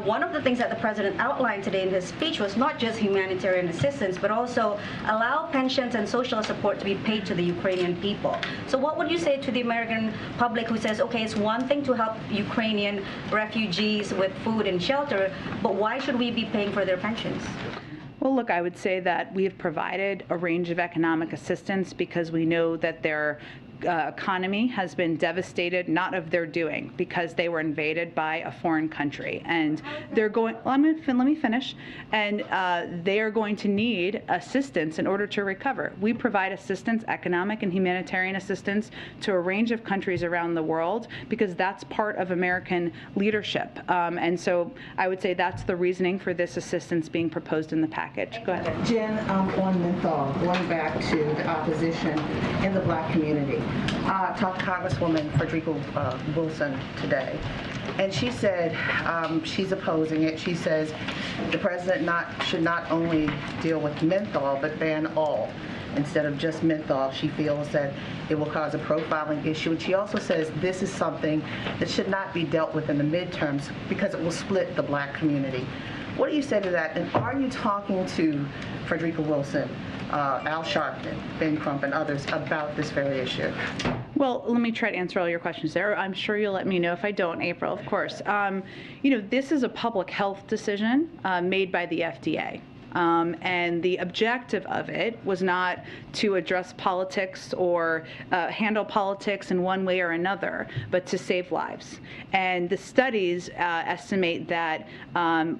one of the things that the president outlined today in his speech was not just humanitarian assistance, but also allow pensions and social support to be paid to the Ukrainian people. So what would you say to the American public who says, okay, it's one thing to help Ukrainian refugees with food and shelter, but why should we be paying for their pensions? Well, look, I would say that we have provided a range of economic assistance because we know that their economy has been devastated, not of their doing, because they were invaded by a foreign country. And they're going, well, let me finish. And they are going to need assistance in order to recover. We provide assistance, economic and humanitarian assistance, to a range of countries around the world because that's part of American leadership. And so I would say that's the reasoning for this assistance being proposed in the package. Go ahead. Jen, on menthol, going back to the opposition in the Black community. I talked to Congresswoman Frederica Wilson today, And she said she's opposing it. She says the president should not only deal with menthol, but ban all. Instead of just menthol, she feels that it will cause a profiling issue. And she also says this is something that should not be dealt with in the midterms because it will split the black community. What do you say to that? And are you talking to Frederica Wilson, Al Sharpton, Ben Crump, and others about this very issue? Well, let me try to answer all your questions there. I'm sure you'll let me know if I don't, April, of course. This is a public health decision made by the FDA. And the objective of it was not to address politics or handle politics in one way or another, but to save lives. And the studies estimate that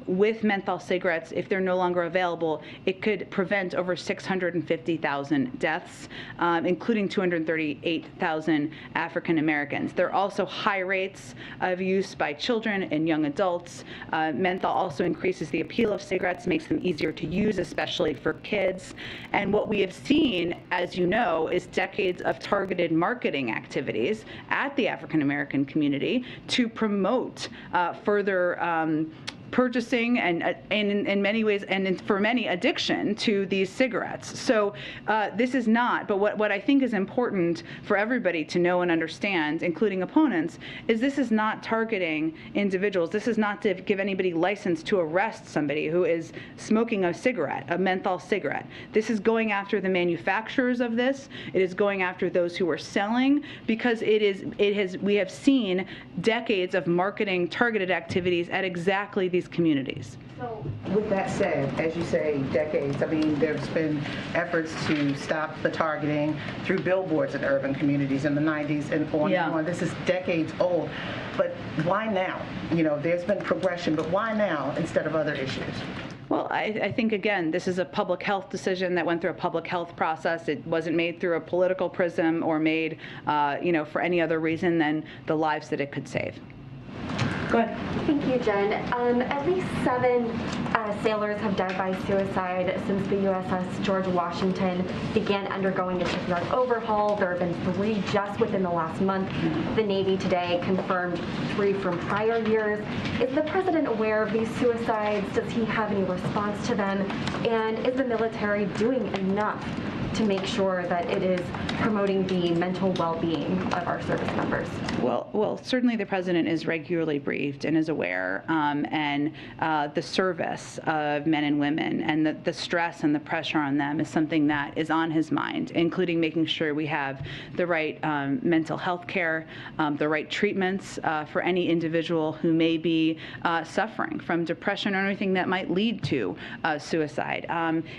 with menthol cigarettes, if they're no longer available, it could prevent over 650,000 deaths, including 238,000 African Americans. There are also high rates of use by children and young adults. Menthol also increases the appeal of cigarettes, makes them easier to use, especially for kids. And what we have seen, as you know, is decades of targeted marketing activities at the African American community to promote further purchasing and in many ways, and for many, addiction to these cigarettes. So this is not, but what I think is important for everybody to know and understand, including opponents, is this is not targeting individuals. This is not to give anybody license to arrest somebody who is smoking a cigarette, a menthol cigarette. This is going after the manufacturers of this. It is going after those who are selling, because we have seen decades of marketing targeted activities at exactly these communities. So, with that said, as you say, decades, I mean, there's been efforts to stop the targeting through billboards in urban communities in the 90s and on and on. This is decades old. But why now? There's been progression, but why now instead of other issues? Well, I think, again, this is a public health decision that went through a public health process. It wasn't made through a political prism or made, for any other reason than the lives that it could save. Go ahead. Thank you, Jen. At least 7 sailors have died by suicide since the USS George Washington began undergoing a shipyard overhaul. There have been 3 just within the last month. The Navy today confirmed 3 from prior years. Is the president aware of these suicides? Does he have any response to them? And is the military doing enough to make sure that it is promoting the mental well-being of our service members? Well, certainly the president is regularly briefed and is aware, and the service of men and women and the stress and the pressure on them is something that is on his mind, including making sure we have the right mental health care, the right treatments for any individual who may be suffering from depression or anything that might lead to suicide.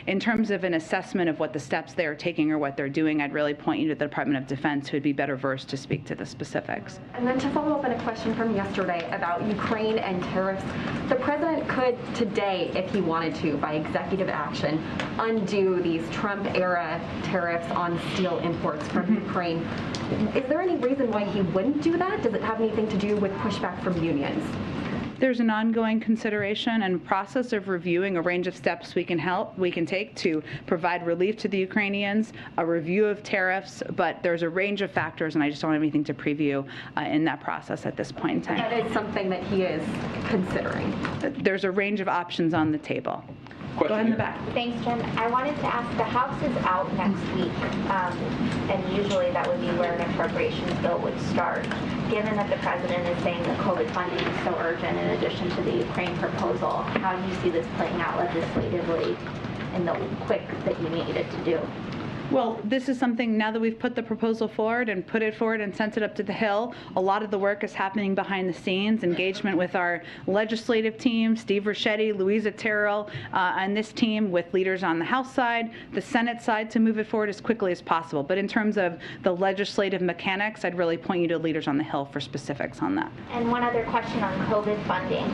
In terms of an assessment of what the steps they're taking or what they're doing, I'd really point you to the Department of Defense, who would be better versed to speak to the specifics. And then to follow up on a question from yesterday about Ukraine and tariffs, the president could today, if he wanted to, by executive action, undo these Trump-era tariffs on steel imports from Ukraine. Is there any reason why he wouldn't do that? Does it have anything to do with pushback from unions? There's an ongoing consideration and process of reviewing a range of steps we can take to provide relief to the Ukrainians, a review of tariffs, but there's a range of factors, and I just don't have anything to preview in that process at this point in time. That is something that he is considering. There's a range of options on the table. Go ahead in the back. Thanks, Jen. I wanted to ask, the House is out next week, and usually that would be where an appropriations bill would start. Given that the president is saying that COVID funding is so urgent in addition to the Ukraine proposal, how do you see this playing out legislatively in the quick that you need it to do? Well, this is something, now that we've put the proposal forward and put it forward and sent it up to the Hill, a lot of the work is happening behind the scenes, engagement with our legislative team, Steve Ricchetti, Louisa Terrell, and this team with leaders on the House side, the Senate side, to move it forward as quickly as possible. But in terms of the legislative mechanics, I'd really point you to leaders on the Hill for specifics on that. And one other question on COVID funding.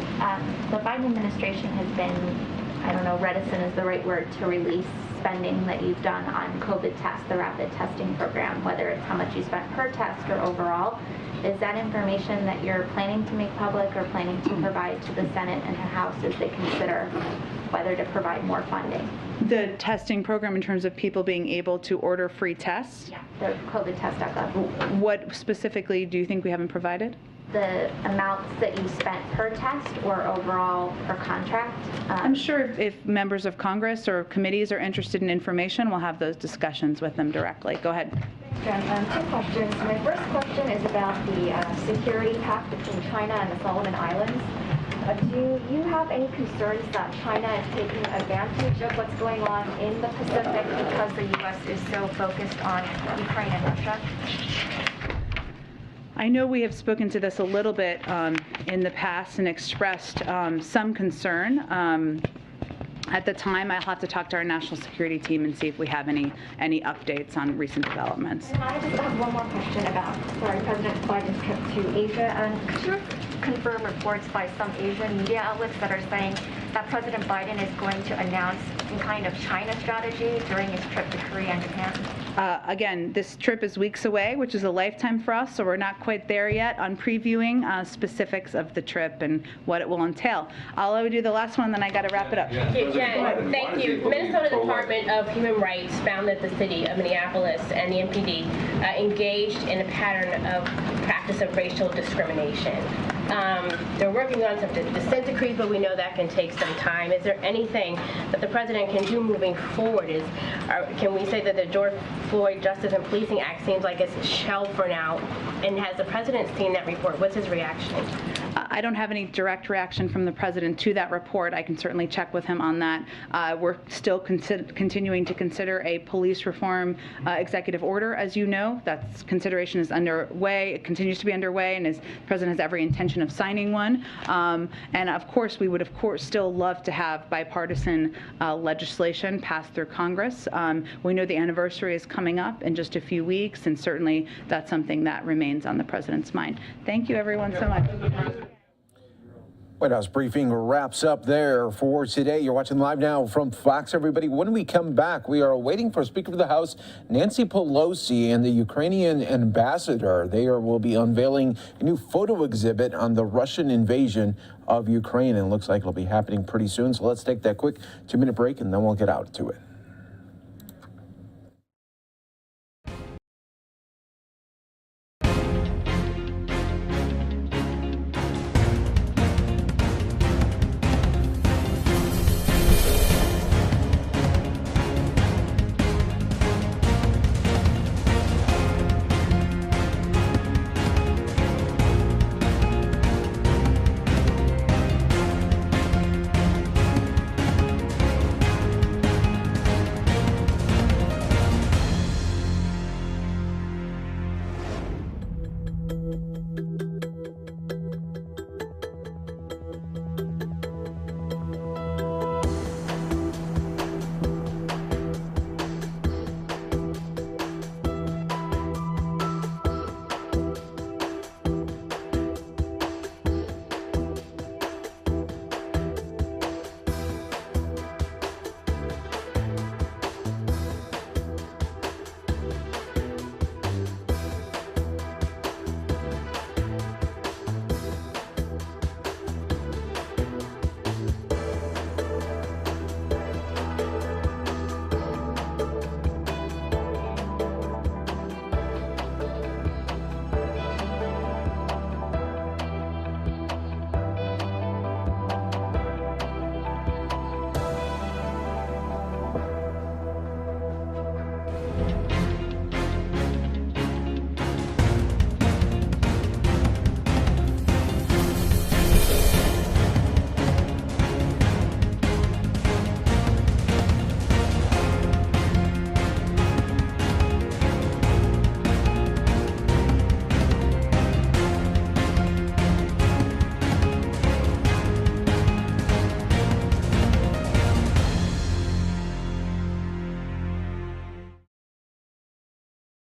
The Biden administration has been, I don't know, reticent is the right word, to release spending that you've done on COVID tests, the rapid testing program, whether it's how much you spent per test or overall. Is that information that you're planning to make public or planning to provide to the Senate and the House as they consider whether to provide more funding? The testing program in terms of people being able to order free tests? Yeah, the COVIDtest.gov. What specifically do you think we haven't provided? the amounts that you spent per test or overall per contract? I'm sure if members of Congress or committees are interested in information, we'll have those discussions with them directly. Go ahead. Jen, two questions. My first question is about the security pact between China and the Solomon Islands. Do you have any concerns that China is taking advantage of what's going on in the Pacific because the U.S. is so focused on Ukraine and Russia? I know we have spoken to this a little bit in the past and expressed some concern. At the time, I'll have to talk to our national security team and see if we have any updates on recent developments. And I just have one more question about, President Biden's trip to Asia. Could you confirm reports by some Asian media outlets that are saying that President Biden is going to announce some kind of China strategy during his trip to Korea and Japan? Again, this trip is weeks away, which is a lifetime for us, so we're not quite there yet on previewing specifics of the trip and what it will entail. I'll do the last one, then I got to wrap it up. Jen, thank you. Minnesota Department of Human Rights found that the city of Minneapolis and the MPD engaged in a pattern of practice of racial discrimination. They're working on some dissent decrees, but we know that can take some time. Is there anything that the president can do moving forward? Can we say that the George Floyd Justice and Policing Act seems like it's shelved for now? And has the president seen that report? What's his reaction? I don't have any direct reaction from the president to that report. I can certainly check with him on that. We're still continuing to consider a police reform executive order, as you know. That consideration is underway. It continues to be underway, and the president has every intention of signing one. And of course, we would still love to have bipartisan legislation passed through Congress. We know the anniversary is coming up in just a few weeks, and certainly that's something that remains on the president's mind. Thank you, everyone, so much. White House briefing wraps up there for today. You're watching Live Now from Fox, everybody. When we come back, we are waiting for Speaker of the House Nancy Pelosi and the Ukrainian ambassador. They will be unveiling a new photo exhibit on the Russian invasion of Ukraine, and it looks like it'll be happening pretty soon. So let's take that quick 2-minute break, and then we'll get out to it.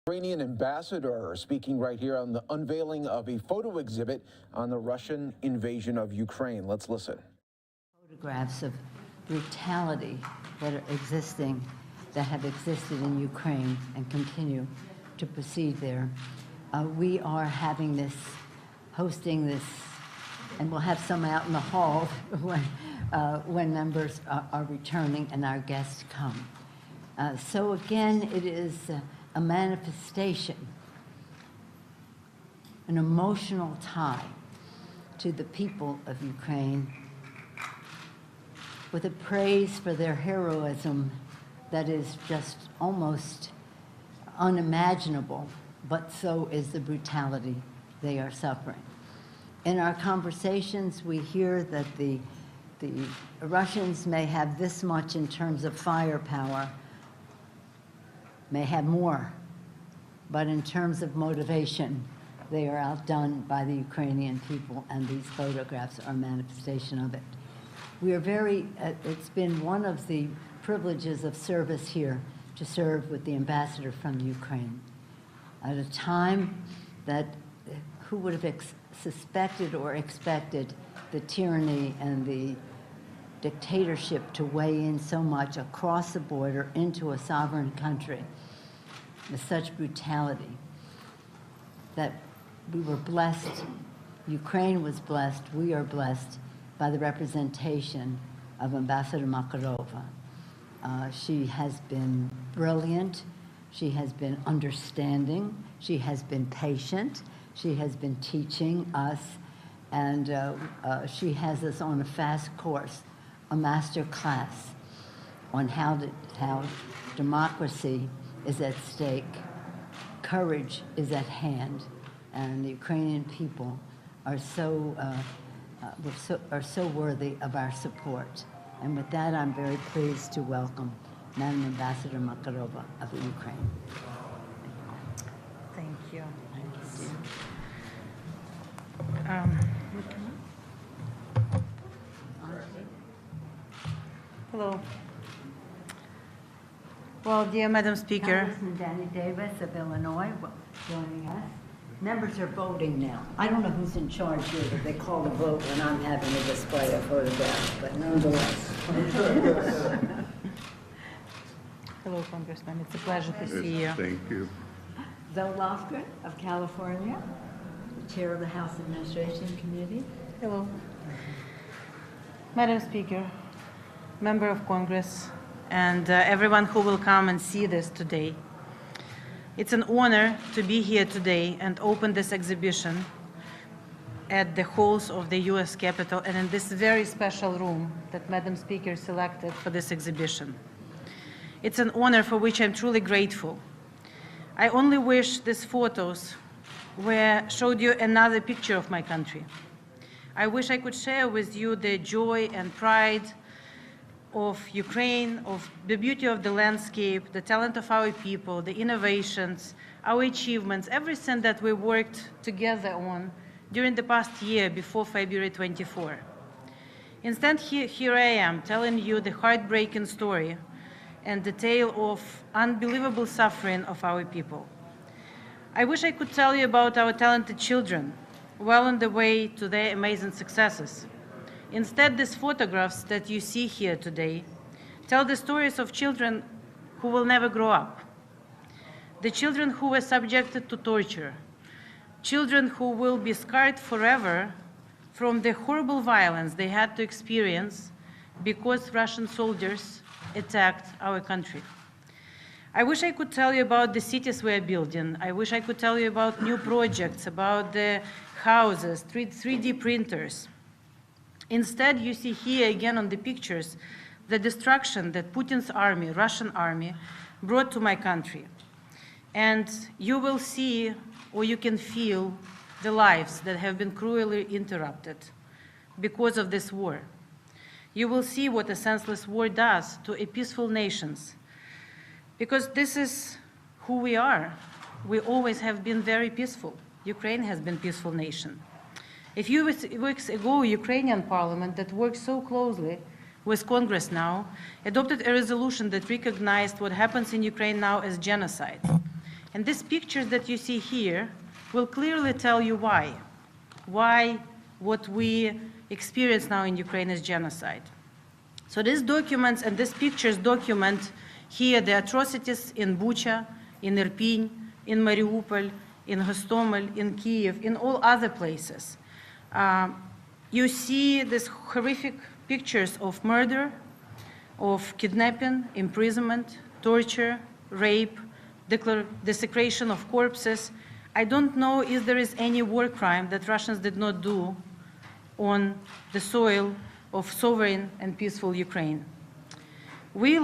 Ukrainian ambassador speaking right here on the unveiling of a photo exhibit on the Russian invasion of Ukraine. Let's listen. Photographs of brutality that have existed in Ukraine and continue to proceed there. We are hosting this, and we'll have some out in the hall when members are returning and our guests come. So again, it is a manifestation, an emotional tie to the people of Ukraine with a praise for their heroism that is just almost unimaginable, but so is the brutality they are suffering. In our conversations, we hear that the Russians may have this much in terms of firepower, may have more, but in terms of motivation, they are outdone by the Ukrainian people, and these photographs are a manifestation of it. We are very, it's been one of the privileges of service here to serve with the ambassador from Ukraine at a time that who would have suspected or expected the tyranny and the dictatorship to weigh in so much across the border into a sovereign country with such brutality, that we were blessed, Ukraine was blessed, we are blessed by the representation of Ambassador Makarova. She has been brilliant, she has been understanding, she has been patient, she has been teaching us, and she has us on a fast course, a master class on how democracy is at stake, courage is at hand, and the Ukrainian people are so worthy of our support. And with that, I'm very pleased to welcome Madam Ambassador Makarova of Ukraine. Thank you. Hello. Well, dear Madam Speaker. Congressman Danny Davis of Illinois joining us. Members are voting now. I don't know who's in charge here, but they call the vote when I'm having a display of photographs, but nonetheless. Hello, Congressman. It's a pleasure to see you. Thank you. Zoe Lofgren of California, Chair of the House Administration Committee. Hello. Madam Speaker, Member of Congress, and everyone who will come and see this today. It's an honor to be here today and open this exhibition at the halls of the U.S. Capitol and in this very special room that Madam Speaker selected for this exhibition. It's an honor for which I'm truly grateful. I only wish these photos showed you another picture of my country. I wish I could share with you the joy and pride of Ukraine, of the beauty of the landscape, the talent of our people, the innovations, our achievements, everything that we worked together on during the past year before February 24. Instead, here I am telling you the heartbreaking story and the tale of unbelievable suffering of our people. I wish I could tell you about our talented children, well on the way to their amazing successes. Instead, these photographs that you see here today tell the stories of children who will never grow up, the children who were subjected to torture, children who will be scarred forever from the horrible violence they had to experience because Russian soldiers attacked our country. I wish I could tell you about the cities we are building. I wish I could tell you about new projects, about the houses, 3D printers. Instead, you see here again on the pictures the destruction that Putin's army, Russian army, brought to my country. And you will see, or you can feel, the lives that have been cruelly interrupted because of this war. You will see what a senseless war does to a peaceful nations. Because this is who we are. We always have been very peaceful. Ukraine has been a peaceful nation. A few weeks ago, Ukrainian parliament that works so closely with Congress now adopted a resolution that recognized what happens in Ukraine now as genocide. And these pictures that you see here will clearly tell you why. Why what we experience now in Ukraine is genocide. So these documents and these pictures document here the atrocities in Bucha, in Irpin, in Mariupol, in Hostomel, in Kiev, in all other places. You see these horrific pictures of murder, of kidnapping, imprisonment, torture, rape, desecration of corpses. I don't know if there is any war crime that Russians did not do on the soil of sovereign and peaceful Ukraine. We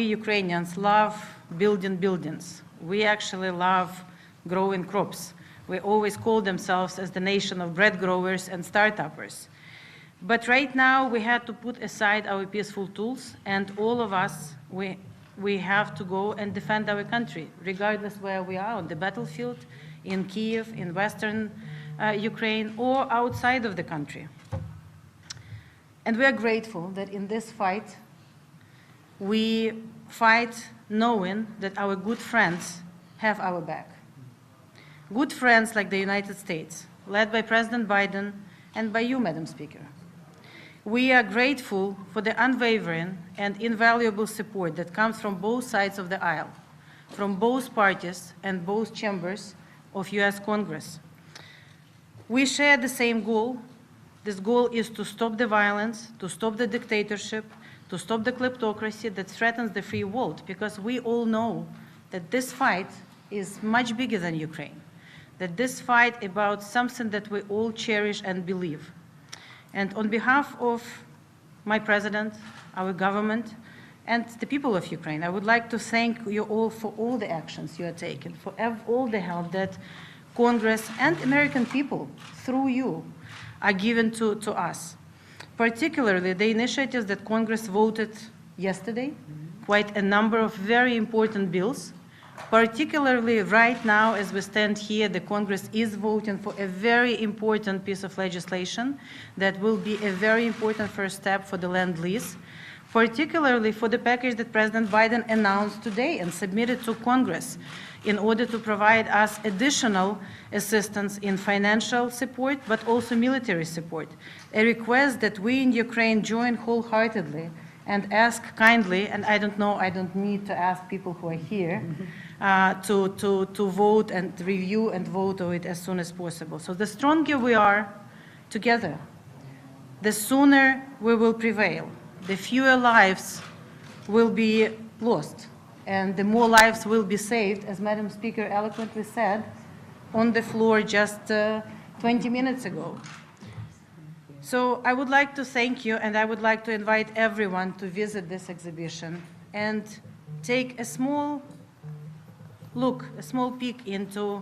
Ukrainians love building buildings. We actually love growing crops. We always call themselves as the nation of bread growers and start-uppers. But right now we had to put aside our peaceful tools, and all of us, we have to go and defend our country, regardless where we are, on the battlefield, in Kiev, in Western Ukraine, or outside of the country. And we are grateful that in this fight, we fight knowing that our good friends have our back. Good friends like the United States, led by President Biden and by you, Madam Speaker. We are grateful for the unwavering and invaluable support that comes from both sides of the aisle, from both parties and both chambers of US Congress. We share the same goal. This goal is to stop the violence, to stop the dictatorship, to stop the kleptocracy that threatens the free world, because we all know that this fight is much bigger than Ukraine, that this fight about something that we all cherish and believe. And on behalf of my president, our government, and the people of Ukraine, I would like to thank you all for all the actions you are taking, for all the help that Congress and American people, through you, are given to us. Particularly the initiatives that Congress voted yesterday, quite a number of very important bills. Particularly right now, as we stand here, the Congress is voting for a very important piece of legislation that will be a very important first step for the Lend-Lease, particularly for the package that President Biden announced today and submitted to Congress in order to provide us additional assistance in financial support, but also military support. A request that we in Ukraine join wholeheartedly and ask kindly, and I don't need to ask people who are here, to vote and review and vote on it as soon as possible. So the stronger we are together, the sooner we will prevail. The fewer lives will be lost, and the more lives will be saved, as Madam Speaker eloquently said on the floor just 20 minutes ago. So I would like to thank you, and I would like to invite everyone to visit this exhibition and take a small look, a small peek into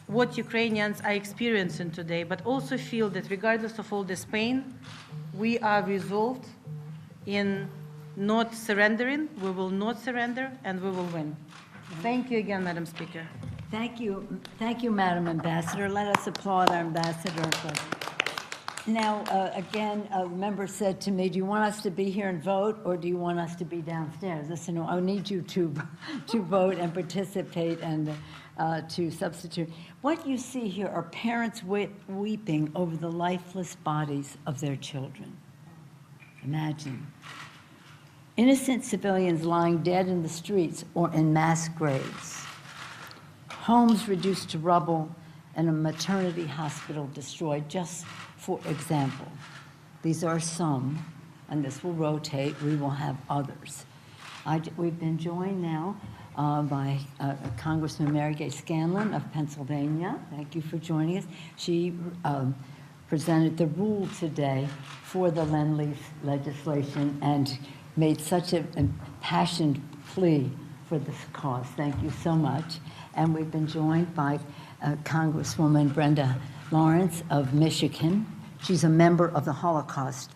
what Ukrainians are experiencing today, but also feel that regardless of all this pain, we are resolved in not surrendering. We will not surrender, and we will win. Thank you again, Madam Speaker. Thank you, Madam Ambassador. Let us applaud our ambassador. Now, again, a member said to me, do you want us to be here and vote, or do you want us to be downstairs? Listen, I need you to vote and participate and to substitute. What you see here are parents weeping over the lifeless bodies of their children. Imagine. Innocent civilians lying dead in the streets or in mass graves. Homes reduced to rubble and a maternity hospital destroyed, just for example. These are some, and this will rotate. We will have others. We've been joined now by Congressman Mary Gay Scanlon of Pennsylvania. Thank you for joining us. She presented the rule today for the Lend-Lease legislation and made such a impassioned plea for this cause. Thank you so much. And we've been joined by Congresswoman Brenda Lawrence of Michigan. She's a member of the Holocaust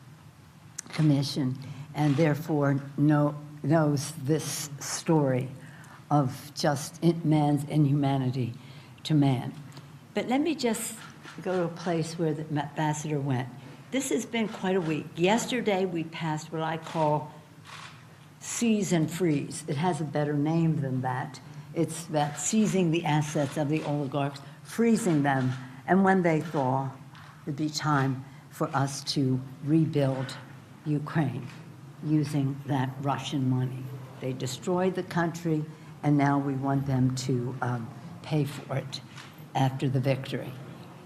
Commission and therefore knows this story of just man's inhumanity to man. But let me just go to a place where the ambassador went. This has been quite a week. Yesterday we passed what I call seize and freeze. It has a better name than that. It's that seizing the assets of the oligarchs, freezing them, and when they thaw, it'd be time for us to rebuild Ukraine using that Russian money. They destroyed the country, and now we want them to pay for it after the victory.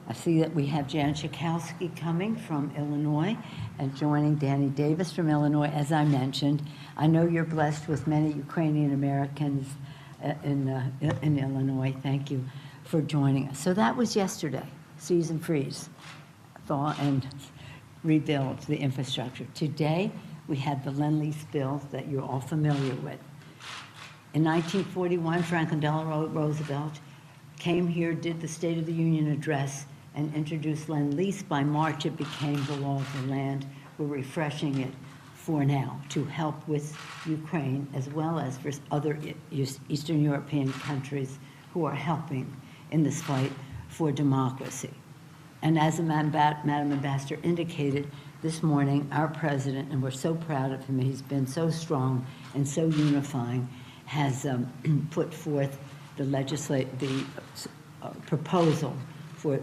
I see that we have Jan Schakowsky coming from Illinois and joining Danny Davis from Illinois. As I mentioned, I know you're blessed with many Ukrainian Americans in Illinois. Thank you for joining us. So that was yesterday, seize and freeze, thaw and rebuild the infrastructure. Today, we have the Lend-Lease bill that you're all familiar with. In 1941, Franklin Delano Roosevelt came here, did the State of the Union address, and introduced Lend-Lease. By March, it became the law of the land. We're refreshing it for now to help with Ukraine as well as for other Eastern European countries who are helping in this fight for democracy. And as Madam Ambassador indicated this morning, our president, and we're so proud of him, he's been so strong and so unifying, has put forth the proposal for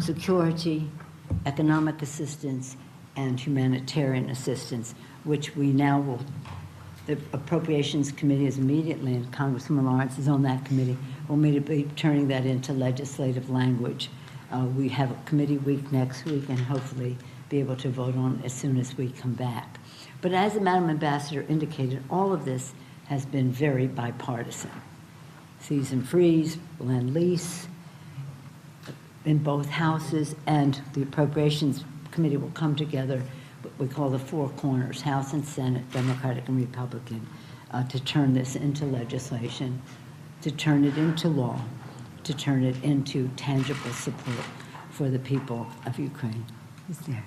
security, economic assistance, and humanitarian assistance, which we now will, the Appropriations Committee is immediately, and Congresswoman Lawrence is on that committee, will immediately be turning that into legislative language. We have a committee week next week and hopefully be able to vote on it as soon as we come back. But as the Madam Ambassador indicated, all of this has been very bipartisan. Seize and freeze, Lend-Lease in both houses, and the Appropriations Committee will come together, what we call the four corners, House and Senate, Democratic and Republican, to turn this into legislation, to turn it into law, to turn it into tangible support for the people of Ukraine. Who's there?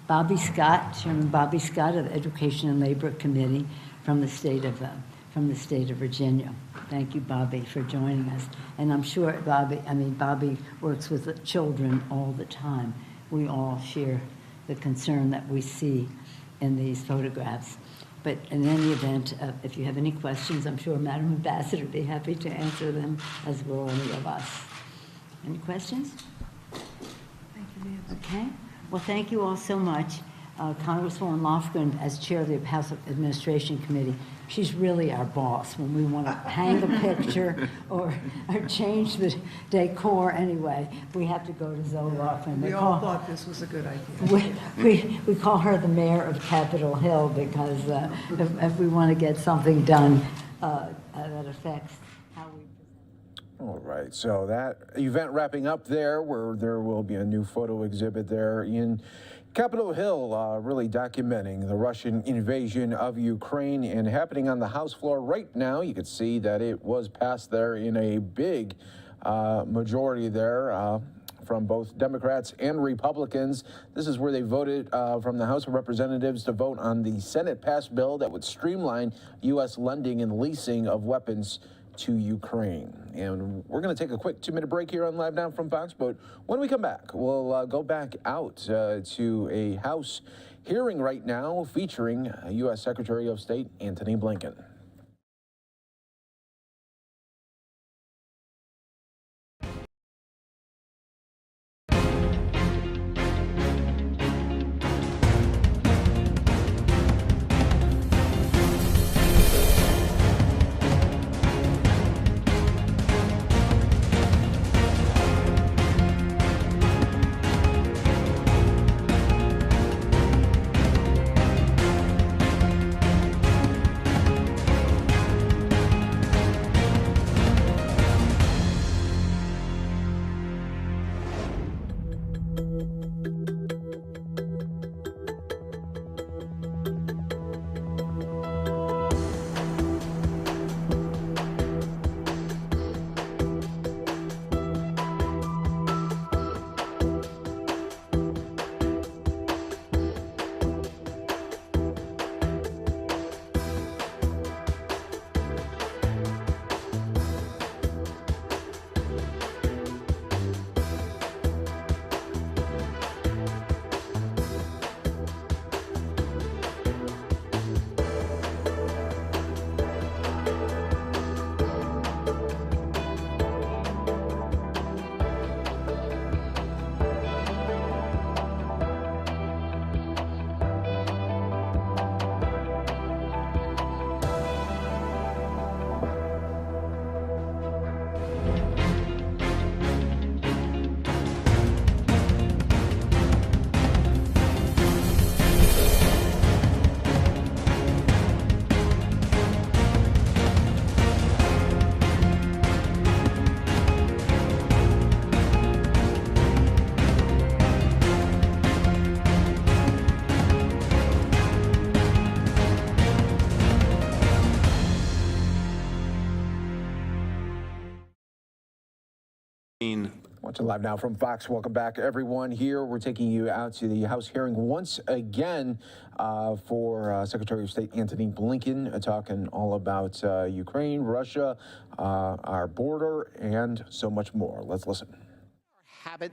Bobby Scott, Chairman Bobby Scott of the Education and Labor Committee from the state of Virginia. Thank you, Bobby, for joining us. And I'm sure Bobby works with children all the time. We all share the concern that we see in these photographs. But in any event, if you have any questions, I'm sure Madam Ambassador would be happy to answer them, as will any of us. Any questions? Thank you, Nancy. Okay. Well, thank you all so much. Congresswoman Lofgren, as chair of the House Administration Committee, she's really our boss when we want to hang a picture or change the decor anyway. We have to go to Zoloff. And we all thought this was a good idea. We call her the mayor of Capitol Hill because if we want to get something done that affects how we present. All right, so that event wrapping up there, where there will be a new photo exhibit there in Capitol Hill, really documenting the Russian invasion of Ukraine and happening on the House floor right now. You could see that it was passed there in a big majority there from both Democrats and Republicans. This is where they voted from the House of Representatives to vote on the Senate-passed bill that would streamline U.S. lending and leasing of weapons to Ukraine. And we're going to take a quick 2-minute break here on Live Now from Fox, but when we come back, we'll go back out to a House hearing right now featuring U.S. Secretary of State Antony Blinken. Watching live now from Fox. Welcome back, everyone. Here we're taking you out to the House hearing once again for Secretary of State Antony Blinken talking all about Ukraine, Russia, our border, and so much more. Let's listen. Habit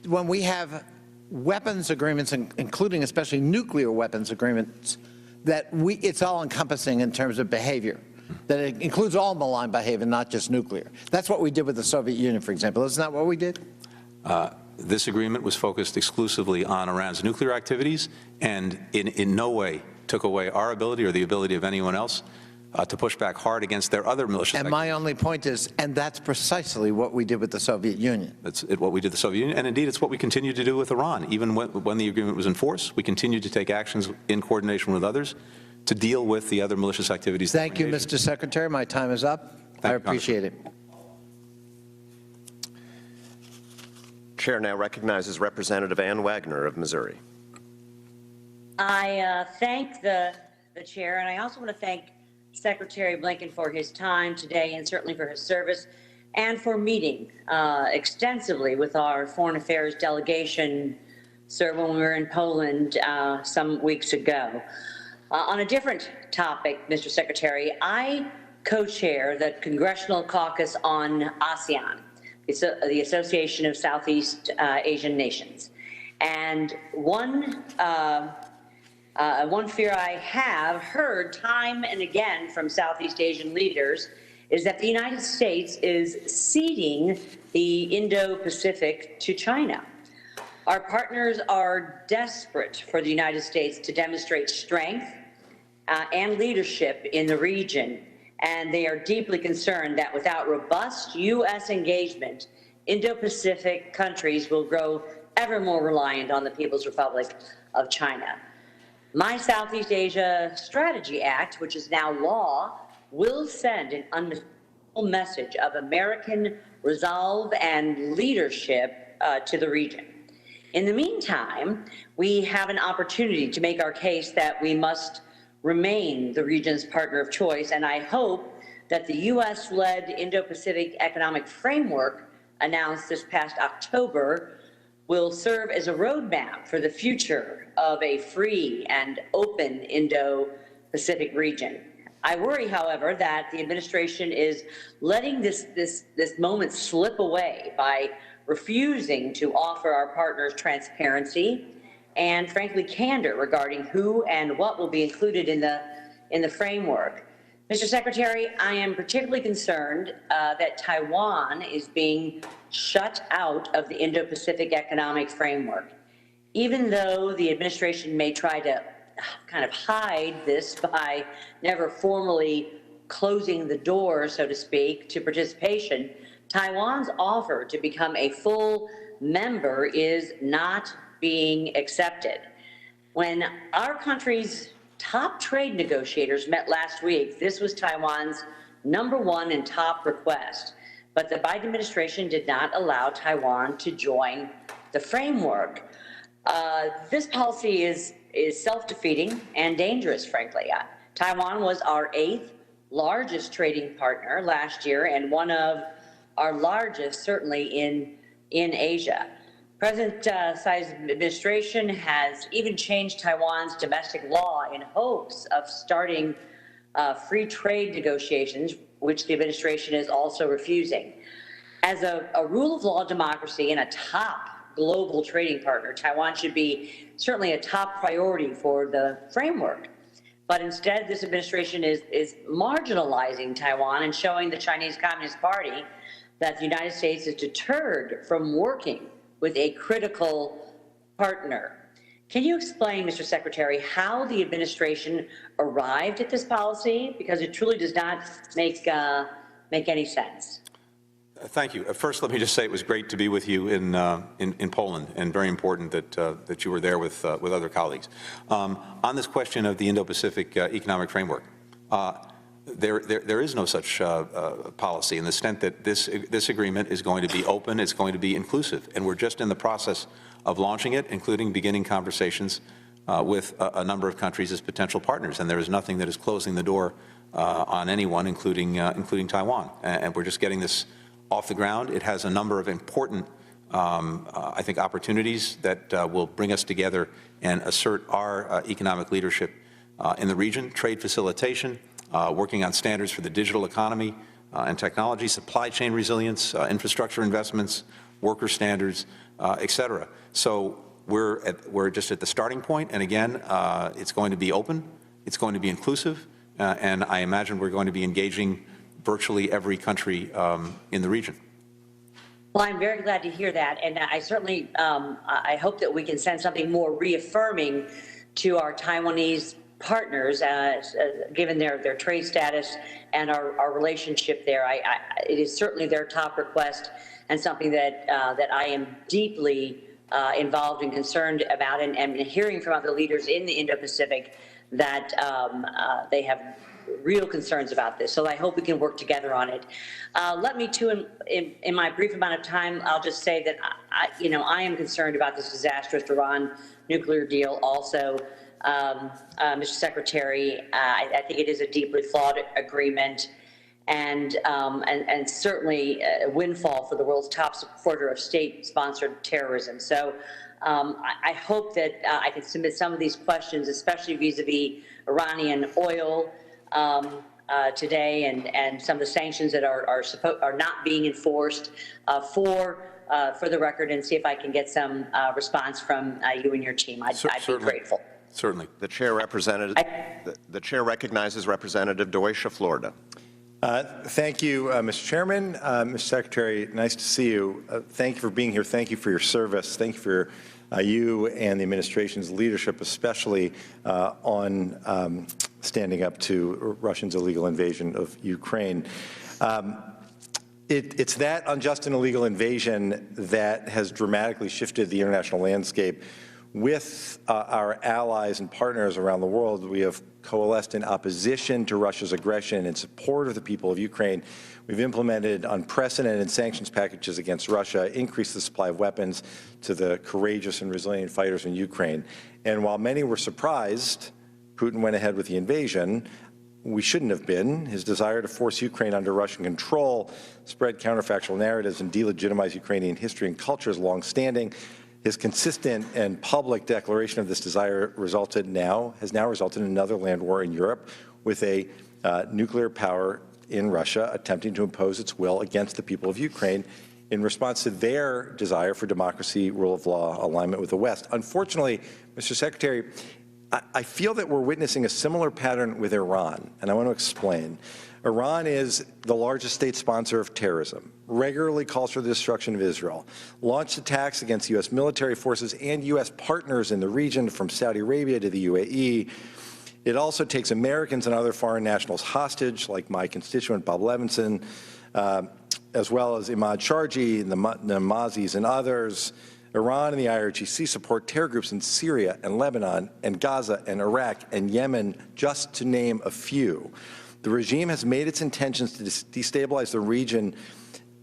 when we have weapons agreements, including especially nuclear weapons agreements, that it's all encompassing in terms of behavior. That it includes all malign behavior, not just nuclear. That's what we did with the Soviet Union, for example. Isn't that what we did? This agreement was focused exclusively on Iran's nuclear activities and in no way took away our ability or the ability of anyone else to push back hard against their other malicious activities. My only point is, and that's precisely what we did with the Soviet Union. That's what we did with the Soviet Union, and indeed it's what we continue to do with Iran. Even when the agreement was in force, we continued to take actions in coordination with others to deal with the other malicious activities. Thank you, Mr. Secretary. My time is up. I appreciate it. Chair now recognizes Representative Ann Wagner of Missouri. I thank the chair, and I also want to thank Secretary Blinken for his time today and certainly for his service and for meeting extensively with our foreign affairs delegation, sir, when we were in Poland some weeks ago. On a different topic, Mr. Secretary, I co-chair the Congressional Caucus on ASEAN, the Association of Southeast Asian Nations. And one fear I have heard time and again from Southeast Asian leaders is that the United States is ceding the Indo-Pacific to China. Our partners are desperate for the United States to demonstrate strength and leadership in the region, and they are deeply concerned that without robust U.S. engagement, Indo-Pacific countries will grow ever more reliant on the People's Republic of China. My Southeast Asia Strategy Act, which is now law, will send an unmistakable message of American resolve and leadership to the region. In the meantime, we have an opportunity to make our case that we must remain the region's partner of choice, and I hope that the U.S.-led Indo-Pacific Economic Framework announced this past October will serve as a roadmap for the future of a free and open Indo-Pacific region. I worry, however, that the administration is letting this moment slip away by refusing to offer our partners transparency and, frankly, candor regarding who and what will be included in the framework. Mr. Secretary, I am particularly concerned that Taiwan is being shut out of the Indo-Pacific Economic Framework. Even though the administration may try to kind of hide this by never formally closing the door, so to speak, to participation, Taiwan's offer to become a full member is not being accepted. When our country's top trade negotiators met last week, this was Taiwan's #1 and top request. But the Biden administration did not allow Taiwan to join the framework. This policy is self-defeating and dangerous, frankly. Taiwan was our 8th largest trading partner last year and one of our largest, certainly, in Asia. President Tsai's administration has even changed Taiwan's domestic law in hopes of starting free trade negotiations, which the administration is also refusing. As a rule of law democracy and a top global trading partner, Taiwan should be certainly a top priority for the framework. But instead, this administration is marginalizing Taiwan and showing the Chinese Communist Party that the United States is deterred from working with a critical partner. Can you explain, Mr. Secretary, how the administration arrived at this policy? Because it truly does not make any sense. Thank you. First, let me just say it was great to be with you in Poland, and very important that you were there with other colleagues. On this question of the Indo-Pacific Economic Framework, there is no such policy in the extent that this agreement is going to be open, it's going to be inclusive, and we're just in the process of launching it, including beginning conversations with a number of countries as potential partners, and there is nothing that is closing the door on anyone, including Taiwan. And we're just getting this off the ground. It has a number of important, I think, opportunities that will bring us together and assert our economic leadership in the region. Trade facilitation, working on standards for the digital economy and technology, supply chain resilience, infrastructure investments, worker standards, et cetera. So we're just at the starting point, and again, it's going to be open, it's going to be inclusive, and I imagine we're going to be engaging virtually every country in the region. Well, I'm very glad to hear that, and I certainly I hope that we can send something more reaffirming to our Taiwanese partners, given their trade status and our relationship there. It is certainly their top request, and something that that I am deeply involved and concerned about, and hearing from other leaders in the Indo-Pacific that they have real concerns about this. So I hope we can work together on it. Let me too, in my brief amount of time, I'll just say that I am concerned about this disastrous Iran nuclear deal also. Mr. Secretary, I think it is a deeply flawed agreement, and certainly a windfall for the world's top supporter of state-sponsored terrorism. So I hope that I can submit some of these questions, especially vis-a-vis Iranian oil today, and some of the sanctions that are not being enforced for the record, and see if I can get some response from you and your team. I'd be grateful. Certainly. The chair recognizes Representative Deutsch of Florida. Thank you, Mr. Chairman. Mr. Secretary, nice to see you. Thank you for being here. Thank you for your service. Thank you for you and the administration's leadership, especially on standing up to Russia's illegal invasion of Ukraine. It's that unjust and illegal invasion that has dramatically shifted the international landscape. With our allies and partners around the world, we have coalesced in opposition to Russia's aggression in support of the people of Ukraine. We've implemented unprecedented sanctions packages against Russia, increased the supply of weapons to the courageous and resilient fighters in Ukraine. And while many were surprised Putin went ahead with the invasion, we shouldn't have been. His desire to force Ukraine under Russian control, spread counterfactual narratives, and delegitimize Ukrainian history and culture is longstanding. His consistent and public declaration of this desire has now resulted in another land war in Europe, with a nuclear power in Russia attempting to impose its will against the people of Ukraine in response to their desire for democracy, rule of law, alignment with the West. Unfortunately, Mr. Secretary, I feel that we're witnessing a similar pattern with Iran, and I want to explain. Iran is the largest state sponsor of terrorism, regularly calls for the destruction of Israel, launched attacks against U.S. military forces and U.S. partners in the region, from Saudi Arabia to the UAE. It also takes Americans and other foreign nationals hostage, like my constituent Bob Levinson, as well as Imad Sharji and the Namazis and others. Iran and the IRGC support terror groups in Syria and Lebanon and Gaza and Iraq and Yemen, just to name a few. The regime has made its intentions to destabilize the region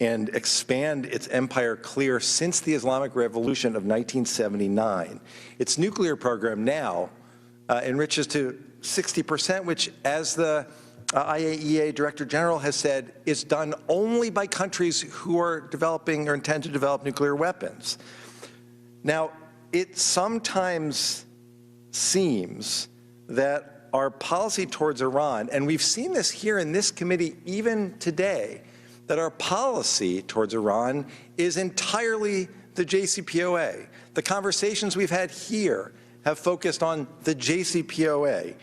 and expand its empire clear since the Islamic Revolution of 1979. Its nuclear program now enriches to 60%, which, as the IAEA Director General has said, is done only by countries who are developing or intend to develop nuclear weapons. Now, it sometimes seems that our policy towards Iran, and we've seen this here in this committee even today, that our policy towards Iran is entirely the JCPOA. The conversations we've had here have focused on the JCPOA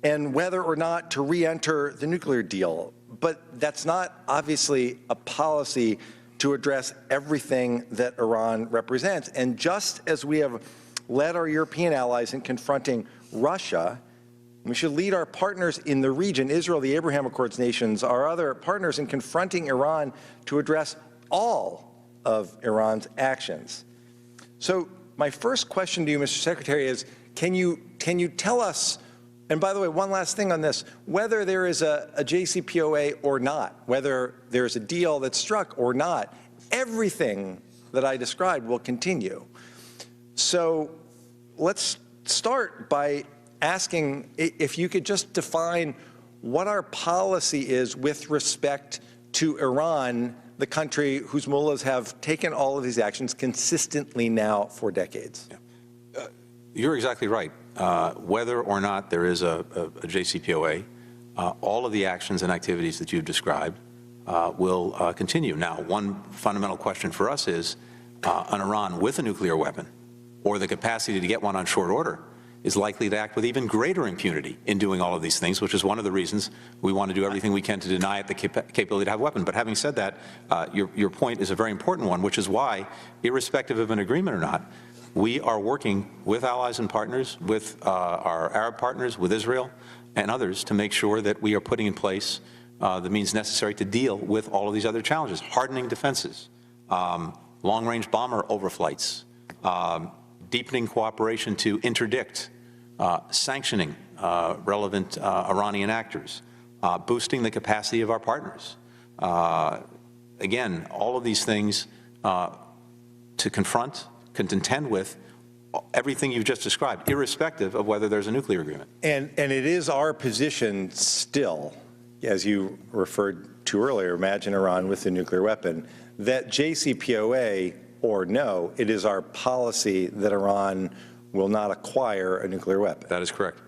and whether or not to re-enter the nuclear deal. But that's not obviously a policy to address everything that Iran represents. And just as we have led our European allies in confronting Russia, we should lead our partners in the region, Israel, the Abraham Accords nations, our other partners, in confronting Iran to address all of Iran's actions. So my first question to you, Mr. Secretary, is can you tell us, and by the way, one last thing on this, whether there is a JCPOA or not, whether there's a deal that's struck or not, everything that I described will continue. So let's start by asking if you could just define what our policy is with respect to Iran the country whose mullahs have taken all of these actions consistently now for decades. Yeah. You're exactly right. Whether or not there is a JCPOA, all of the actions and activities that you've described will continue. Now, one fundamental question for us is an Iran with a nuclear weapon or the capacity to get one on short order is likely to act with even greater impunity in doing all of these things, which is one of the reasons we want to do everything we can to deny it the capability to have a weapon. But having said that, your point is a very important one, which is why, irrespective of an agreement or not, we are working with allies and partners, with our Arab partners, with Israel and others to make sure that we are putting in place the means necessary to deal with all of these other challenges, hardening defenses, long-range bomber overflights, deepening cooperation to interdict, sanctioning relevant Iranian actors, boosting the capacity of our partners. Again, all of these things to confront, contend with everything you've just described, irrespective of whether there's a nuclear agreement. And it is our position still, as you referred to earlier, imagine Iran with a nuclear weapon, that JCPOA or no, it is our policy that Iran will not acquire a nuclear weapon. That is correct.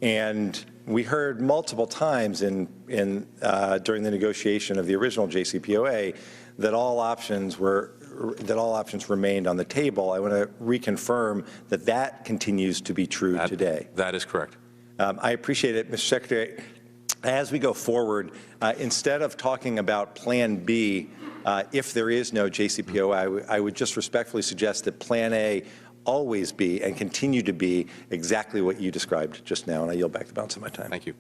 And we heard multiple times during the negotiation of the original JCPOA that all options remained on the table. I want to reconfirm that that continues to be true today. That is correct. I appreciate it, Mr. Secretary. As we go forward, instead of talking about Plan B, if there is no JCPOA, I would just respectfully suggest that Plan A always be and continue to be exactly what you described just now, and I yield back the balance of my time. Thank you.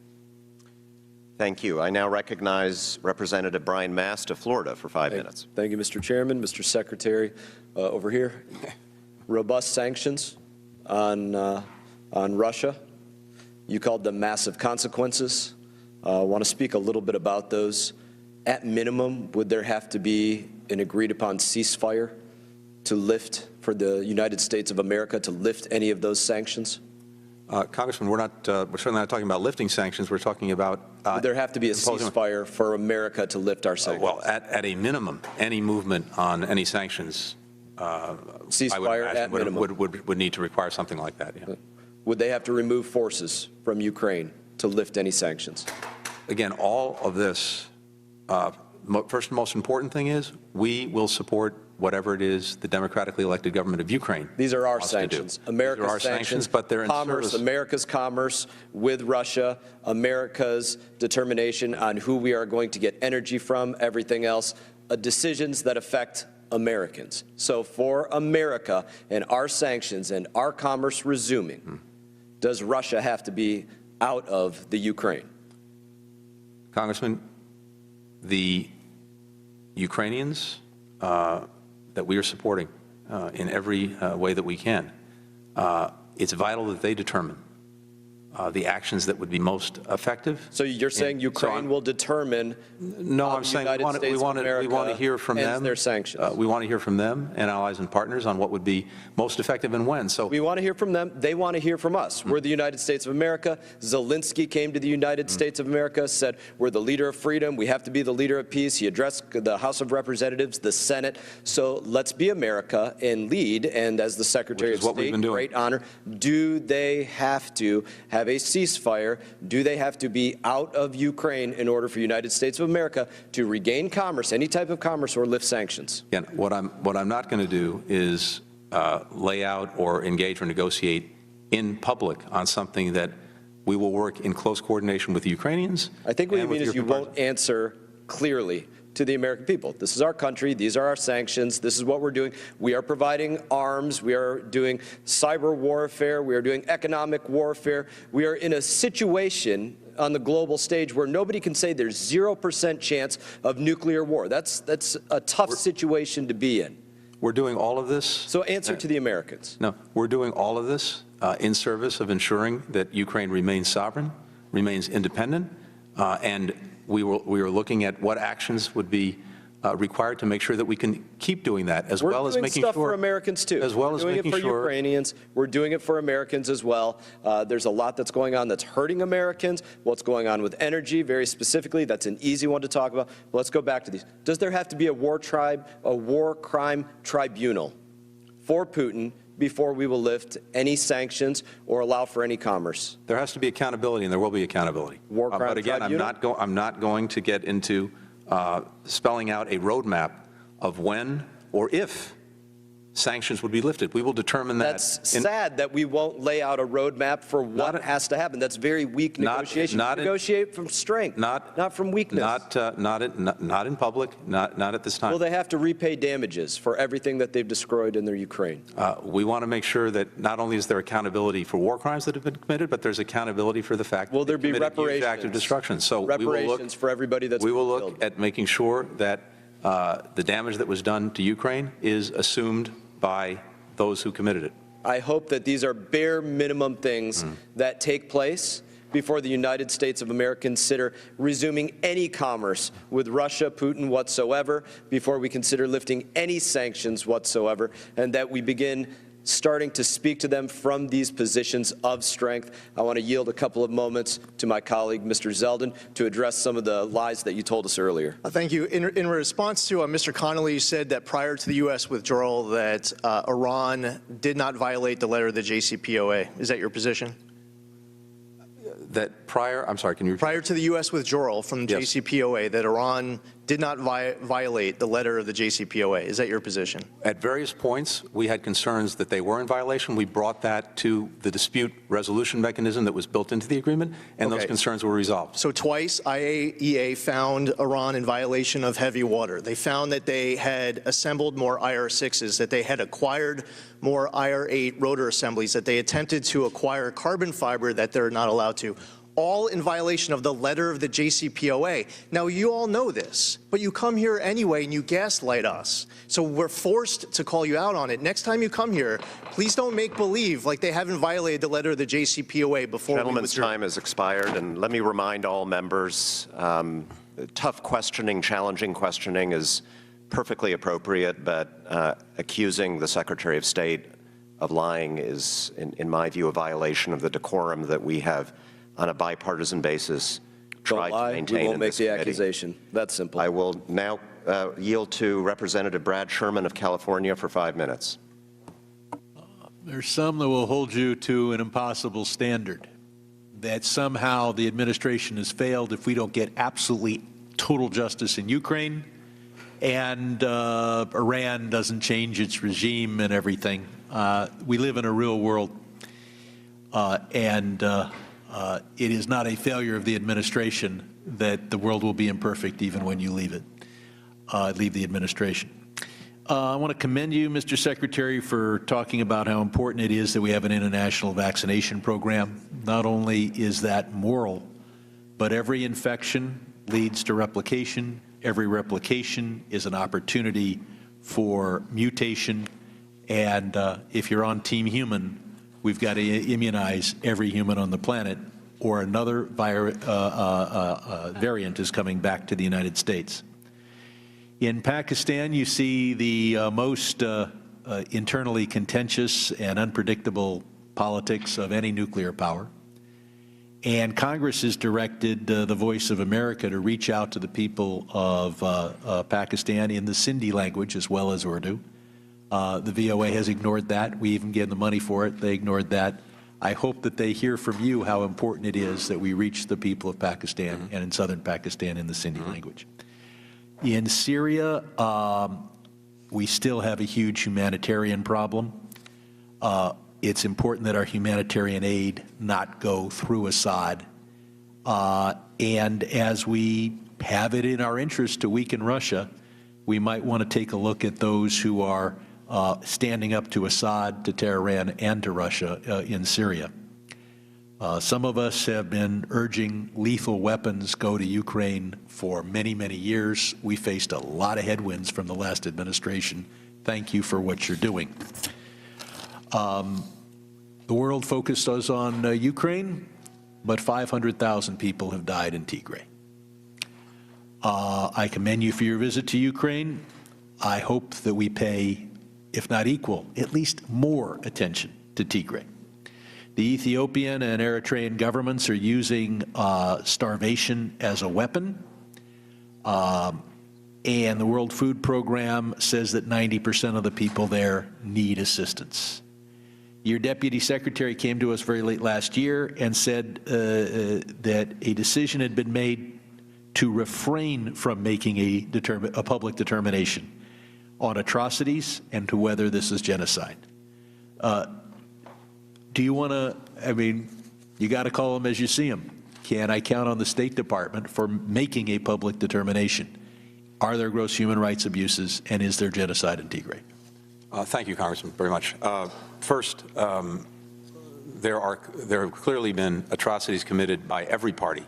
Thank you. I now recognize Representative Brian Mast of Florida for 5 minutes. Thank you, Mr. Chairman, Mr. Secretary. Over here, robust sanctions on Russia. You called them massive consequences. I want to speak a little bit about those. At minimum, would there have to be an agreed upon ceasefire to lift, for the United States of America to lift any of those sanctions? Congressman, we're certainly not talking about lifting sanctions. We're talking about would there have to be a ceasefire for America to lift our sanctions? Well, at a minimum, any movement on any sanctions, ceasefire at minimum would need to require something like that. Yeah. Would they have to remove forces from Ukraine to lift any sanctions? Again, all of this, first and most important thing is we will support whatever it is the democratically elected government of Ukraine. These are our sanctions. America's sanctions, but they're in commerce, America's commerce with Russia, America's determination on who we are going to get energy from, everything else, decisions that affect Americans. So for America and our sanctions and our commerce resuming, does Russia have to be out of the Ukraine? Congressman, the Ukrainians that we are supporting in every way that we can, it's vital that they determine the actions that would be most effective. So you're saying Ukraine will determine? No, I'm saying we want to hear from them. Their sanctions. We want to hear from them and allies and partners on what would be most effective and when. So we want to hear from them. They want to hear from us. We're the United States of America. Zelensky came to the United States of America, said we're the leader of freedom. We have to be the leader of peace. He addressed the House of Representatives, the Senate. So let's be America and lead. And as the Secretary of State, great honor. Do they have to have a ceasefire? Do they have to be out of Ukraine in order for the United States of America to regain commerce, any type of commerce, or lift sanctions? Again, what I'm not going to do is lay out or engage or negotiate in public on something that we will work in close coordination with the Ukrainians. I think what you mean is you won't answer clearly to the American people. This is our country. These are our sanctions. This is what we're doing. We are providing arms. We are doing cyber warfare. We are doing economic warfare. We are in a situation on the global stage where nobody can say there's 0% chance of nuclear war. That's a tough situation to be in. We're doing all of this. So answer to the Americans. No, we're doing all of this in service of ensuring that Ukraine remains sovereign, remains independent, and we are looking at what actions would be required to make sure that we can keep doing that, as well as making We're doing stuff sure for Americans too. as well as We're doing making it for sure Ukrainians. We're doing it for Americans as well. There's a lot that's going on that's hurting Americans. What's going on with energy, very specifically, that's an easy one to talk about. But let's go back to these. Does there have to be a war crime tribunal for Putin before we will lift any sanctions or allow for any commerce? There has to be accountability, and there will be accountability. War crime but again, tribunal? I'm not going to get into spelling out a roadmap of when or if sanctions would be lifted. We will determine that. That's sad that we won't lay out a roadmap for what has to happen. That's very weak negotiation. Negotiate from strength, not from weakness. Not in public, not at this time. Well, they have to repay damages for everything that they've destroyed in their Ukraine. We want to make sure that not only is there accountability for war crimes that have been committed, but there's accountability for the fact that there be reparations, huge act of destruction. So reparations for everybody that's we will been look at making sure that the damage that was done to Ukraine is assumed by those who committed it. I hope that these are bare minimum things that take place before the United States of America consider resuming any commerce with Russia, Putin whatsoever, before we consider lifting any sanctions whatsoever, and that we begin starting to speak to them from these positions of strength. I want to yield a couple of moments to my colleague, Mr. Zeldin, to address some of the lies that you told us earlier. Thank you. In response to Mr. Connolly, you said that prior to the U.S. withdrawal that Iran did not violate the letter of the JCPOA. Is that your position? That I'm sorry, can you repeat? Prior to the U.S. withdrawal from the JCPOA, that Iran did not violate the letter of the JCPOA. Is that your position? At various points, we had concerns that they were in violation. We brought that to the dispute resolution mechanism that was built into the agreement, and those concerns were resolved. So twice, IAEA found Iran in violation of heavy water. They found that they had assembled more IR-6s, that they had acquired more IR-8 rotor assemblies, that they attempted to acquire carbon fiber that they're not allowed to, all in violation of the letter of the JCPOA. Now, you all know this, but you come here anyway and you gaslight us. So we're forced to call you out on it. Next time you come here, please don't make believe like they haven't violated the letter of the JCPOA before. Gentleman's time has expired, and let me remind all members, tough questioning, challenging questioning is perfectly appropriate, but accusing the Secretary of State of lying is, in my view, a violation of the decorum that we have on a bipartisan basis tried to maintain. We won't make the accusation. That's simple. I will now yield to Representative Brad Sherman of California for 5 minutes. There's some that will hold you to an impossible standard, that somehow the administration has failed if we don't get absolutely total justice in Ukraine, and Iran doesn't change its regime and everything. We live in a real world, and it is not a failure of the administration that the world will be imperfect even when you leave the administration. I want to commend you, Mr. Secretary, for talking about how important it is that we have an international vaccination program. Not only is that moral, but every infection leads to replication. Every replication is an opportunity for mutation. And if you're on Team Human, we've got to immunize every human on the planet, or another variant is coming back to the United States. In Pakistan, you see the most internally contentious and unpredictable politics of any nuclear power. And Congress has directed the Voice of America to reach out to the people of Pakistan in the Sindhi language as well as Urdu. The VOA has ignored that. We even gave them money for it. They ignored that. I hope that they hear from you how important it is that we reach the people of Pakistan and in southern Pakistan in the Sindhi language. In Syria, we still have a huge humanitarian problem. It's important that our humanitarian aid not go through Assad. And as we have it in our interest to weaken Russia, we might want to take a look at those who are standing up to Assad, to Tehran, and to Russia in Syria. Some of us have been urging lethal weapons go to Ukraine for many, many years. We faced a lot of headwinds from the last administration. Thank you for what you're doing. The world focused us on Ukraine, but 500,000 people have died in Tigray. I commend you for your visit to Ukraine. I hope that we pay, if not equal, at least more attention to Tigray. The Ethiopian and Eritrean governments are using starvation as a weapon. And the World Food Program says that 90% of the people there need assistance. Your deputy secretary came to us very late last year and said that a decision had been made to refrain from making a public determination on atrocities and to whether this is genocide. Do you want to, I mean, you got to call them as you see them. Can I count on the State Department for making a public determination? Are there gross human rights abuses, and is there genocide in Tigray? Thank you, Congressman, very much. First, there have clearly been atrocities committed by every party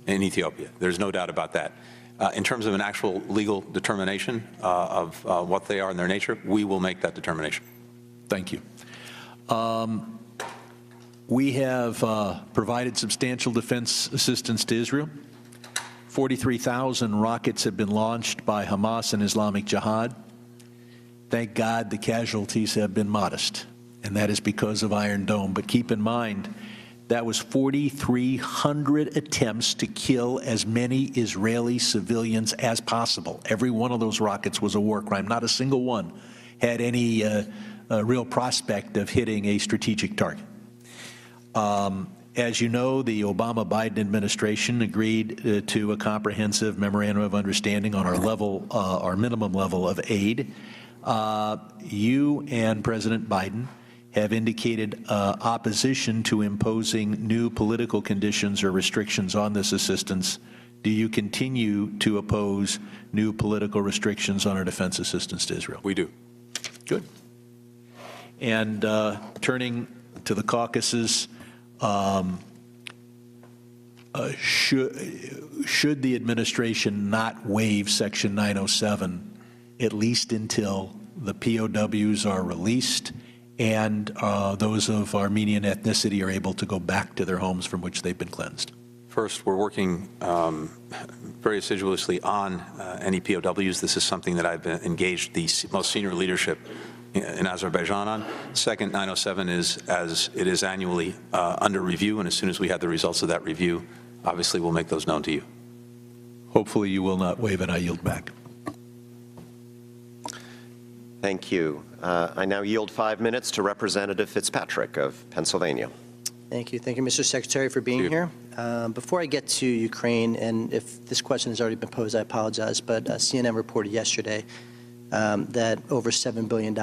in Ethiopia. There's no doubt about that. In terms of an actual legal determination of what they are in their nature, we will make that determination. Thank you. We have provided substantial defense assistance to Israel. 43,000 rockets have been launched by Hamas and Islamic Jihad. Thank God the casualties have been modest, and that is because of Iron Dome. But keep in mind, that was 4,300 attempts to kill as many Israeli civilians as possible. Every one of those rockets was a war crime. Not a single one had any real prospect of hitting a strategic target. As you know, the Obama-Biden administration agreed to a comprehensive memorandum of understanding on our minimum level of aid. You and President Biden have indicated opposition to imposing new political conditions or restrictions on this assistance. Do you continue to oppose new political restrictions on our defense assistance to Israel? We do. Good. And turning to the caucuses, should the administration not waive Section 907, at least until the POWs are released and those of Armenian ethnicity are able to go back to their homes from which they've been cleansed? First, we're working very assiduously on any POWs. This is something that I've engaged the most senior leadership in Azerbaijan on. Second, 907 is, as it is annually, under review, and as soon as we have the results of that review, obviously we'll make those known to you. Hopefully you will not waive it. I yield back. Thank you. I now yield 5 minutes to Representative Fitzpatrick of Pennsylvania. Thank you. Thank you, Mr. Secretary, for being here. Before I get to Ukraine, and if this question has already been posed, I apologize, but CNN reported yesterday that over $7 billion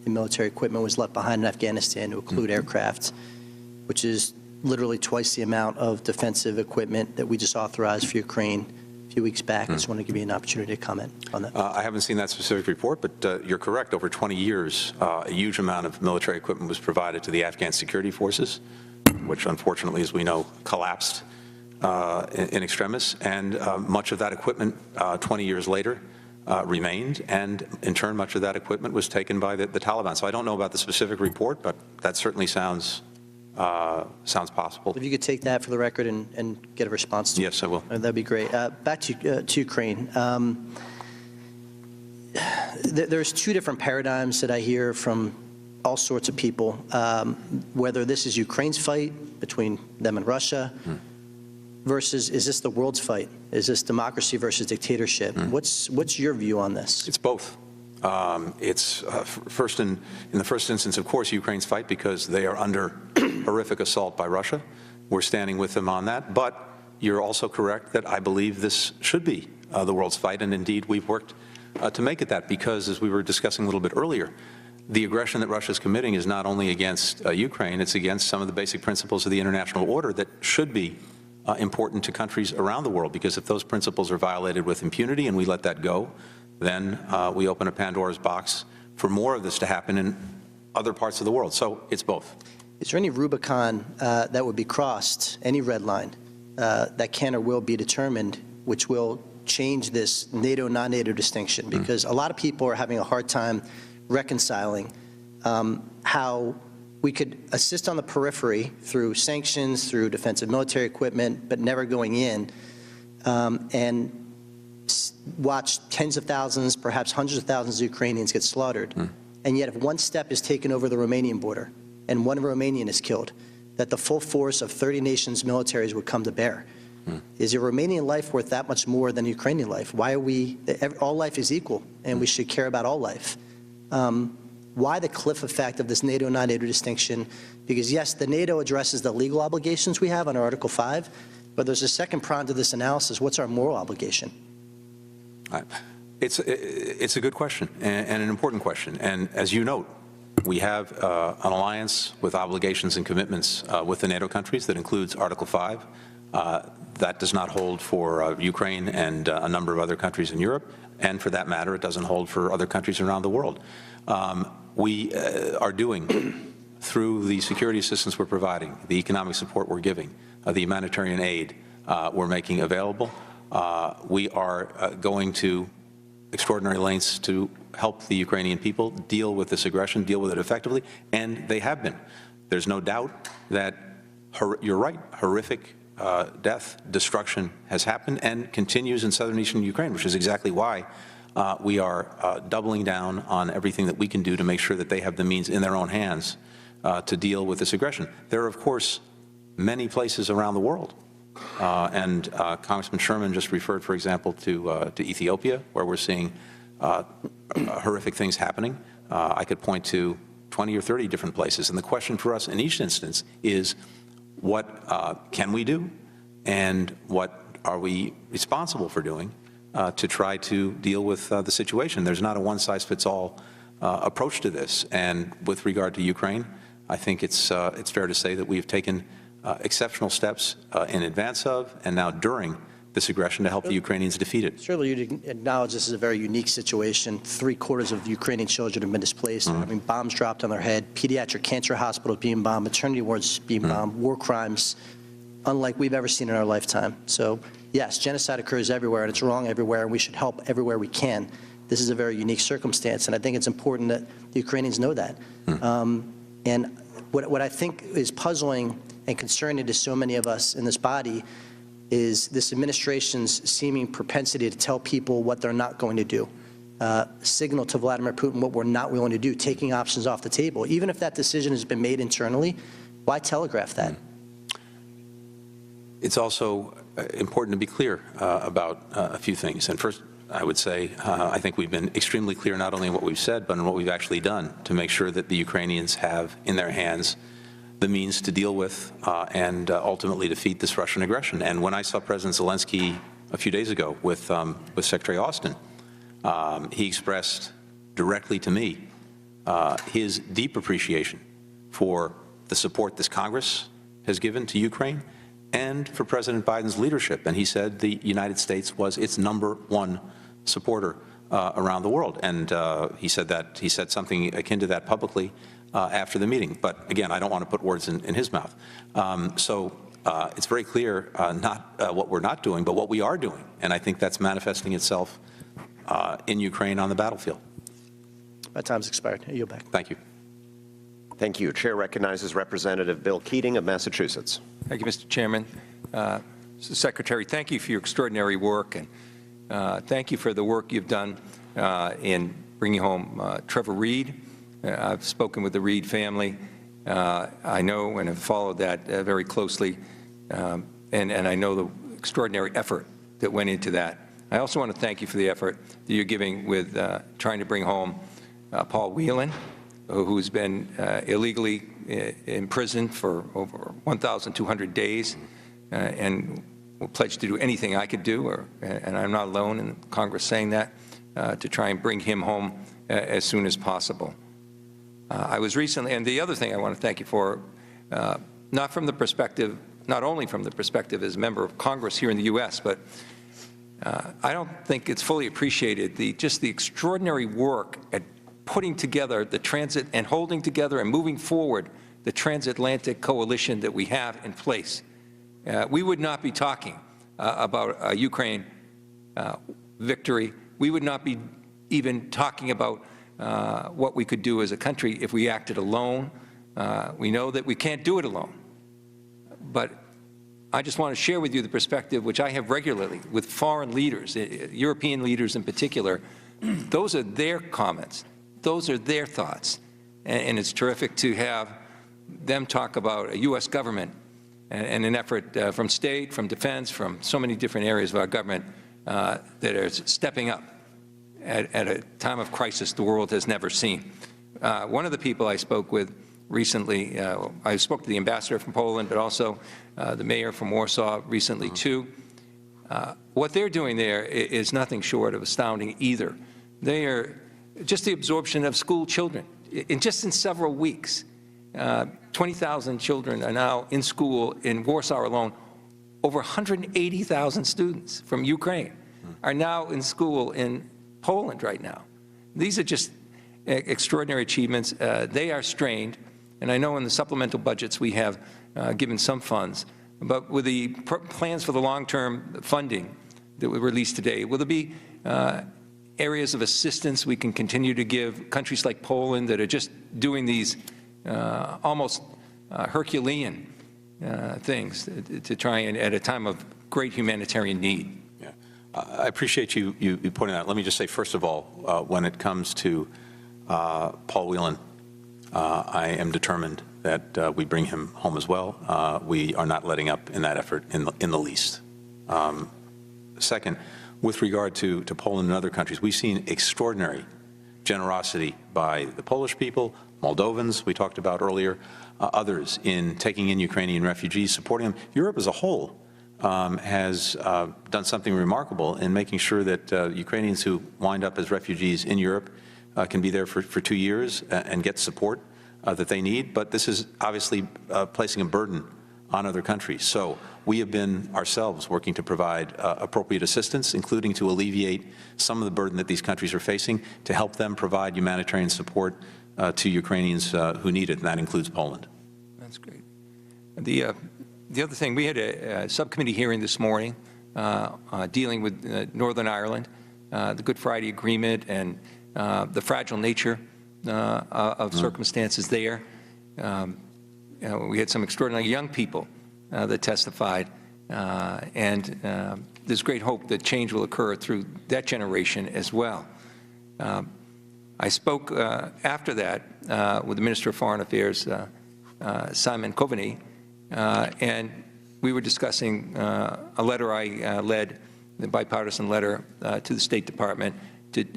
in military equipment was left behind in Afghanistan to include aircraft, which is literally twice the amount of defensive equipment that we just authorized for Ukraine a few weeks back. I just want to give you an opportunity to comment on that. I haven't seen that specific report, but you're correct. Over 20 years, a huge amount of military equipment was provided to the Afghan security forces, which unfortunately, as we know, collapsed in extremis. And much of that equipment, 20 years later, remained, and in turn, much of that equipment was taken by the Taliban. So I don't know about the specific report, but that certainly sounds possible. If you could take that for the record and get a response to Yes, I will. That'd be great. Back to Ukraine. There's two different paradigms that I hear from all sorts of people, whether this is Ukraine's fight between them and Russia, versus is this the world's fight? Is this democracy versus dictatorship? What's your view on this? It's both. It's first in the first instance, of course, Ukraine's fight because they are under horrific assault by Russia. We're standing with them on that. But you're also correct that I believe this should be the world's fight, and indeed we've worked to make it that because, as we were discussing a little bit earlier, the aggression that Russia is committing is not only against Ukraine, it's against some of the basic principles of the international order that should be important to countries around the world, because if those principles are violated with impunity and we let that go, then we open a Pandora's box for more of this to happen in other parts of the world. So it's both. Is there any Rubicon that would be crossed, any red line that can or will be determined, which will change this NATO, non-NATO distinction? Because a lot of people are having a hard time reconciling how we could assist on the periphery through sanctions, through defensive military equipment, but never going in. and watch tens of thousands, perhaps hundreds of thousands of Ukrainians get slaughtered. And yet if one step is taken over the Romanian border and one Romanian is killed, that the full force of 30 nations' militaries would come to bear. Is a Romanian life worth that much more than a Ukrainian life? Why are we, all life is equal, and we should care about all life. Why the cliff effect of this NATO, non-NATO distinction? Because yes, the NATO addresses the legal obligations we have under Article 5, but there's a second prong to this analysis. What's our moral obligation? It's a good question and an important question. And as you note, we have an alliance with obligations and commitments with the NATO countries that includes Article 5. That does not hold for Ukraine and a number of other countries in Europe. And for that matter, it doesn't hold for other countries around the world. We are doing, through the security assistance we're providing, the economic support we're giving, the humanitarian aid we're making available, we are going to extraordinary lengths to help the Ukrainian people deal with this aggression, deal with it effectively, and they have been. There's no doubt that, you're right, horrific death, destruction has happened and continues in southern eastern Ukraine, which is exactly why we are doubling down on everything that we can do to make sure that they have the means in their own hands to deal with this aggression. There are, of course, many places around the world. And Congressman Sherman just referred, for example, to Ethiopia, where we're seeing horrific things happening. I could point to 20 or 30 different places. And the question for us in each instance is, what can we do, and what are we responsible for doing to try to deal with the situation? There's not a one-size-fits-all approach to this. And with regard to Ukraine, I think it's fair to say that we've taken exceptional steps in advance of and now during this aggression to help the Ukrainians defeat it. Surely you'd acknowledge this is a very unique situation. 3/4 of Ukrainian children have been displaced, having bombs dropped on their head, pediatric cancer hospitals being bombed, maternity wards being bombed, war crimes unlike we've ever seen in our lifetime. So yes, genocide occurs everywhere, and it's wrong everywhere, and we should help everywhere we can. This is a very unique circumstance, and I think it's important that the Ukrainians know that. And what I think is puzzling and concerning to so many of us in this body is this administration's seeming propensity to tell people what they're not going to do, signal to Vladimir Putin what we're not willing to do, taking options off the table. Even if that decision has been made internally, why telegraph that? It's also important to be clear about a few things. And first, I would say I think we've been extremely clear not only in what we've said, but in what we've actually done to make sure that the Ukrainians have in their hands the means to deal with and ultimately defeat this Russian aggression. And when I saw President Zelensky a few days ago with Secretary Austin, he expressed directly to me his deep appreciation for the support this Congress has given to Ukraine and for President Biden's leadership. And he said the United States was its #1 supporter around the world. And he said something akin to that publicly after the meeting. But again, I don't want to put words in his mouth. So it's very clear not what we're not doing, but what we are doing. And I think that's manifesting itself in Ukraine on the battlefield. My time's expired. I yield back. Thank you. Thank you. Chair recognizes Representative Bill Keating of Massachusetts. Thank you, Mr. Chairman. Secretary, thank you for your extraordinary work, and thank you for the work you've done in bringing home Trevor Reed. I've spoken with the Reed family. I know and have followed that very closely, and I know the extraordinary effort that went into that. I also want to thank you for the effort that you're giving with trying to bring home Paul Whelan, who's been illegally in prison for over 1,200 days, and will pledge to do anything I could do, and I'm not alone in Congress saying that, to try and bring him home as soon as possible. I was recently, and the other thing I want to thank you for, not only from the perspective as a member of Congress here in the U.S., but I don't think it's fully appreciated, just the extraordinary work at putting together the transit and holding together and moving forward the transatlantic coalition that we have in place. We would not be talking about a Ukraine victory. We would not be even talking about what we could do as a country if we acted alone. We know that we can't do it alone. But I just want to share with you the perspective which I have regularly with foreign leaders, European leaders in particular. Those are their comments. Those are their thoughts. And it's terrific to have them talk about a U.S. government and an effort from state, from defense, from so many different areas of our government that are stepping up at a time of crisis the world has never seen. One of the people I spoke with recently, I spoke to the ambassador from Poland, but also the mayor from Warsaw recently too. What they're doing there is nothing short of astounding either. They are just the absorption of school children. Just in several weeks, 20,000 children are now in school in Warsaw alone. Over 180,000 students from Ukraine are now in school in Poland right now. These are just extraordinary achievements. They are strained, and I know in the supplemental budgets we have given some funds, but with the plans for the long-term funding that we released today, will there be areas of assistance we can continue to give countries like Poland that are just doing these almost Herculean things to try and at a time of great humanitarian need? Yeah, I appreciate you pointing out. Let me just say, first of all, when it comes to Paul Whelan, I am determined that we bring him home as well. We are not letting up in that effort in the least. Second, with regard to Poland and other countries, we've seen extraordinary generosity by the Polish people, Moldovans we talked about earlier, others in taking in Ukrainian refugees, supporting them. Europe as a whole has done something remarkable in making sure that Ukrainians who wind up as refugees in Europe can be there for 2 years and get support that they need. But this is obviously placing a burden on other countries. So we have been ourselves working to provide appropriate assistance, including to alleviate some of the burden that these countries are facing, to help them provide humanitarian support to Ukrainians who need it, and that includes Poland. That's great. The other thing, we had a subcommittee hearing this morning dealing with Northern Ireland, the Good Friday Agreement, and the fragile nature of circumstances there. We had some extraordinary young people that testified, and there's great hope that change will occur through that generation as well. I spoke after that with the Minister of Foreign Affairs, Simon Coveney, and we were discussing a letter I led, the bipartisan letter to the State Department,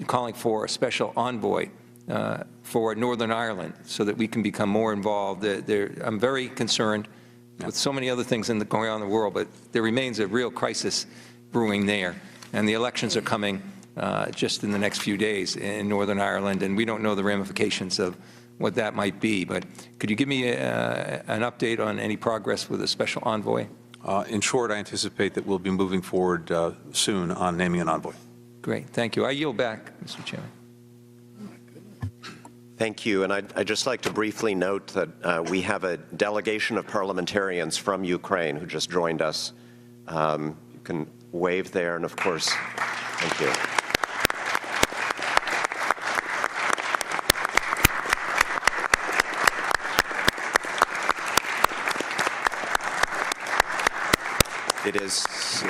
calling for a special envoy for Northern Ireland so that we can become more involved. I'm very concerned with so many other things going on in the world, but there remains a real crisis brewing there. And the elections are coming just in the next few days in Northern Ireland, and we don't know the ramifications of what that might be. But could you give me an update on any progress with a special envoy? In short, I anticipate that we'll be moving forward soon on naming an envoy. Great, thank you. I yield back, Mr. Chairman. Thank you, and I'd just like to briefly note that we have a delegation of parliamentarians from Ukraine who just joined us. You can wave there, and of course, thank you.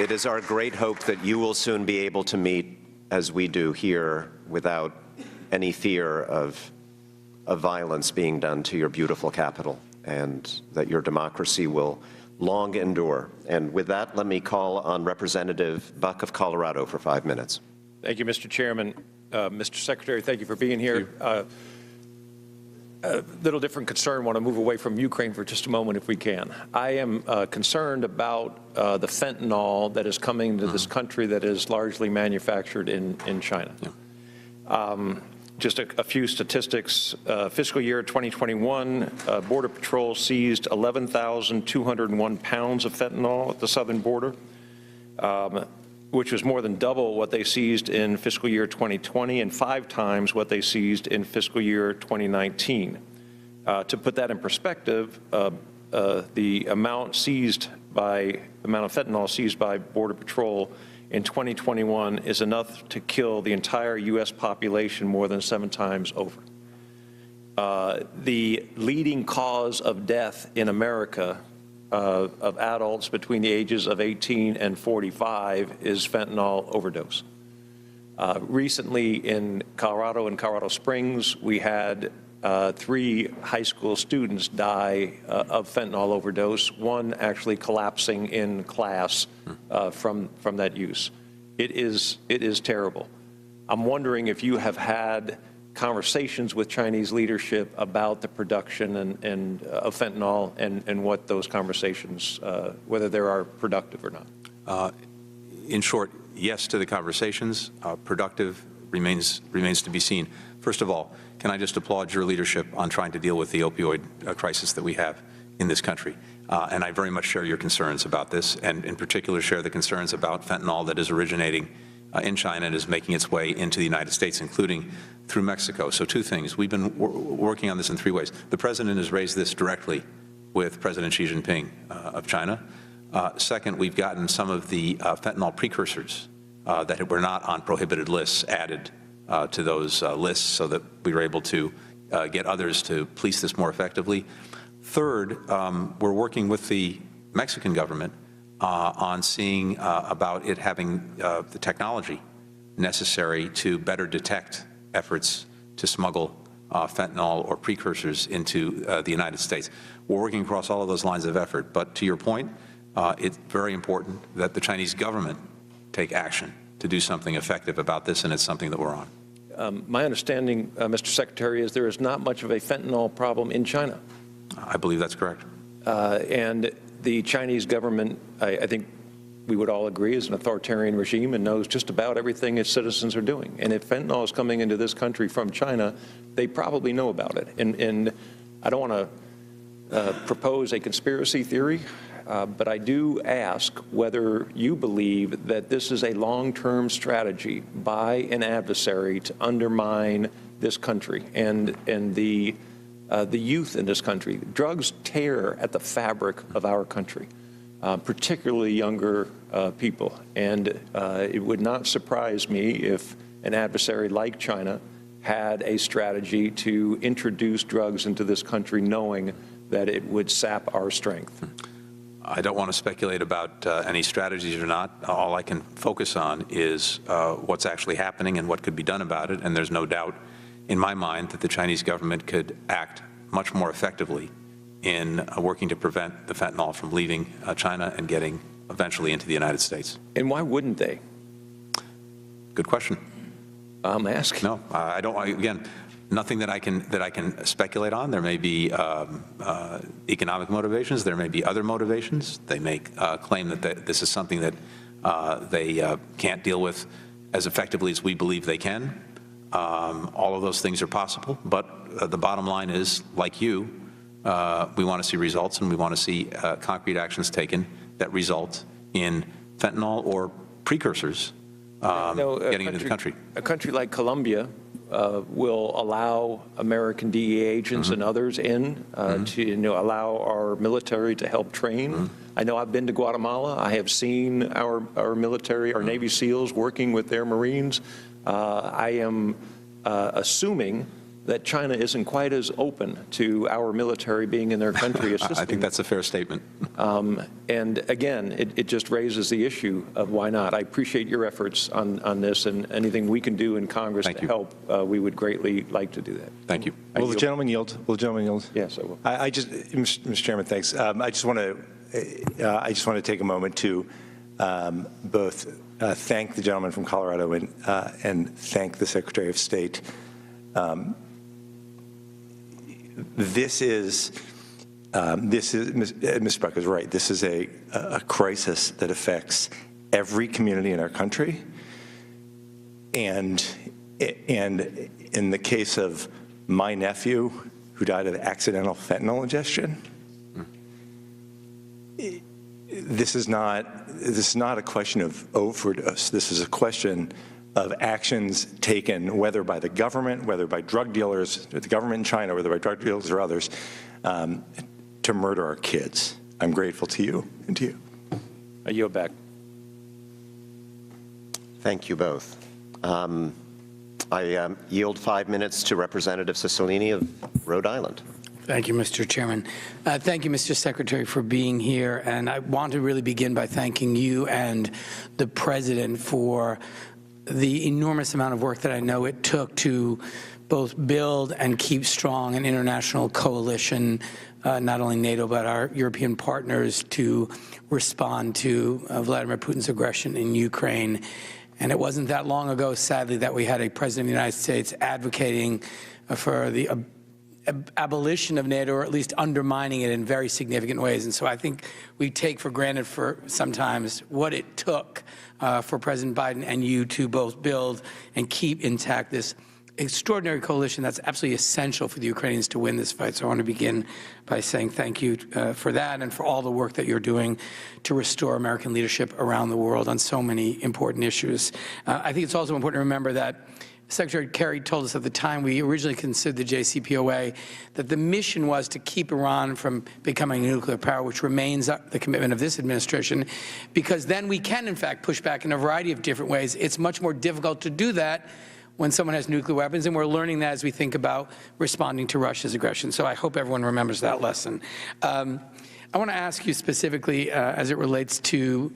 It is our great hope that you will soon be able to meet, as we do here, without any fear of violence being done to your beautiful capital, and that your democracy will long endure. And with that, let me call on Representative Buck of Colorado for 5 minutes. Thank you, Mr. Chairman. Mr. Secretary, thank you for being here. A little different concern. I want to move away from Ukraine for just a moment if we can. I am concerned about the fentanyl that is coming to this country that is largely manufactured in China. Yeah. Just a few statistics. Fiscal year 2021, Border Patrol seized 11,201 pounds of fentanyl at the southern border, which was more than double what they seized in fiscal year 2020 and 5 times what they seized in fiscal year 2019. To put that in perspective, the amount of fentanyl seized by Border Patrol in 2021 is enough to kill the entire U.S. population more than 7 times over. The leading cause of death in America of adults between the ages of 18 and 45 is fentanyl overdose. Recently in Colorado and Colorado Springs, we had 3 high school students die of fentanyl overdose, one actually collapsing in class from that use. It is terrible. I'm wondering if you have had conversations with Chinese leadership about the production and of fentanyl and what those conversations, whether they are productive or not. In short, yes to the conversations. Productive remains to be seen. First of all, can I just applaud your leadership on trying to deal with the opioid crisis that we have in this country? And I very much share your concerns about this, and in particular share the concerns about fentanyl that is originating in China and is making its way into the United States, including through Mexico. So 2 things. We've been working on this in 3 ways. The President has raised this directly with President Xi Jinping of China. Second, we've gotten some of the fentanyl precursors that were not on prohibited lists added to those lists so that we were able to get others to police this more effectively. Third, we're working with the Mexican government on seeing about it having the technology necessary to better detect efforts to smuggle fentanyl or precursors into the United States. We're working across all of those lines of effort, but to your point, it's very important that the Chinese government take action to do something effective about this, and it's something that we're on. My understanding, Mr. Secretary, is there is not much of a fentanyl problem in China. I believe that's correct. And the Chinese government, I think we would all agree, is an authoritarian regime and knows just about everything its citizens are doing. And if fentanyl is coming into this country from China, they probably know about it. And I don't want to propose a conspiracy theory, but I do ask whether you believe that this is a long-term strategy by an adversary to undermine this country and the youth in this country. Drugs tear at the fabric of our country, particularly younger people. And it would not surprise me if an adversary like China had a strategy to introduce drugs into this country knowing that it would sap our strength. I don't want to speculate about any strategies or not. All I can focus on is what's actually happening and what could be done about it. And there's no doubt in my mind that the Chinese government could act much more effectively in working to prevent the fentanyl from leaving China and getting eventually into the United States. And why wouldn't they? Good question. I'm asking. No, I don't. Again, nothing that I can speculate on. There may be economic motivations. There may be other motivations. They may claim that this is something that they can't deal with as effectively as we believe they can. All of those things are possible, but the bottom line is, like you, we want to see results, and we want to see concrete actions taken that result in fentanyl or precursors getting into the country. A country like Colombia will allow American DEA agents and others in to allow our military to help train. I know I've been to Guatemala. I have seen our military, our Navy SEALs working with their Marines. I am assuming that China isn't quite as open to our military being in their country assisting. I think that's a fair statement. And again, it just raises the issue of why not. I appreciate your efforts on this, and anything we can do in Congress to help, we would greatly like to do that. Thank you. Will the gentleman yield? Will the gentleman yield? Yes, I will. I just, Mr. Chairman, thanks. I just want to take a moment to both thank the gentleman from Colorado and thank the Secretary of State. This is Ms. Buck is right. This is a crisis that affects every community in our country. And in the case of my nephew, who died of accidental fentanyl ingestion, this is not a question of overdose. This is a question of actions taken, whether by the government, whether by drug dealers, the government in China, whether by drug dealers or others, to murder our kids. I'm grateful to you and to you. I yield back. Thank you both. I yield 5 minutes to Representative Cicilline of Rhode Island. Thank you, Mr. Chairman. Thank you, Mr. Secretary, for being here. And I want to really begin by thanking you and the President for the enormous amount of work that I know it took to both build and keep strong an international coalition, not only NATO, but our European partners, to respond to Vladimir Putin's aggression in Ukraine. And it wasn't that long ago, sadly, that we had a President of the United States advocating for the abolition of NATO, or at least undermining it in very significant ways. And so I think we take for granted for sometimes what it took for President Biden and you to both build and keep intact this extraordinary coalition that's absolutely essential for the Ukrainians to win this fight. So I want to begin by saying thank you for that and for all the work that you're doing to restore American leadership around the world on so many important issues. I think it's also important to remember that Secretary Kerry told us at the time we originally considered the JCPOA that the mission was to keep Iran from becoming a nuclear power, which remains the commitment of this administration, because then we can, in fact, push back in a variety of different ways. It's much more difficult to do that when someone has nuclear weapons, and we're learning that as we think about responding to Russia's aggression. So I hope everyone remembers that lesson. I want to ask you specifically as it relates to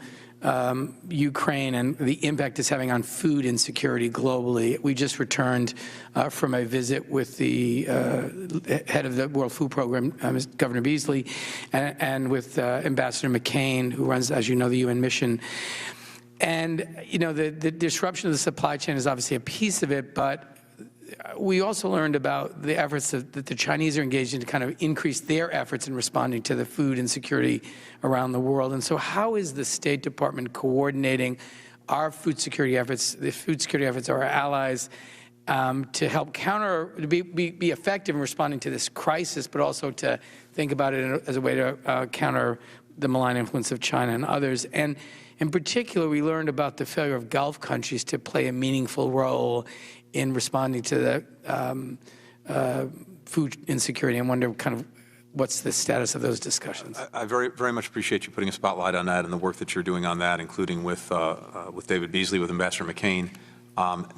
Ukraine and the impact it's having on food insecurity globally. We just returned from a visit with the head of the World Food Program, Governor Beasley, and with Ambassador McCain, who runs, as you know, the UN mission. And, you know, the disruption of the supply chain is obviously a piece of it, but we also learned about the efforts that the Chinese are engaged in to kind of increase their efforts in responding to the food insecurity around the world. And so how is the State Department coordinating our food security efforts, the food security efforts of our allies, to help to be effective in responding to this crisis, but also to think about it as a way to counter the malign influence of China and others? And in particular, we learned about the failure of Gulf countries to play a meaningful role in responding to the food insecurity. I wonder kind of what's the status of those discussions. I very, very much appreciate you putting a spotlight on that and the work that you're doing on that, including with David Beasley, with Ambassador McCain.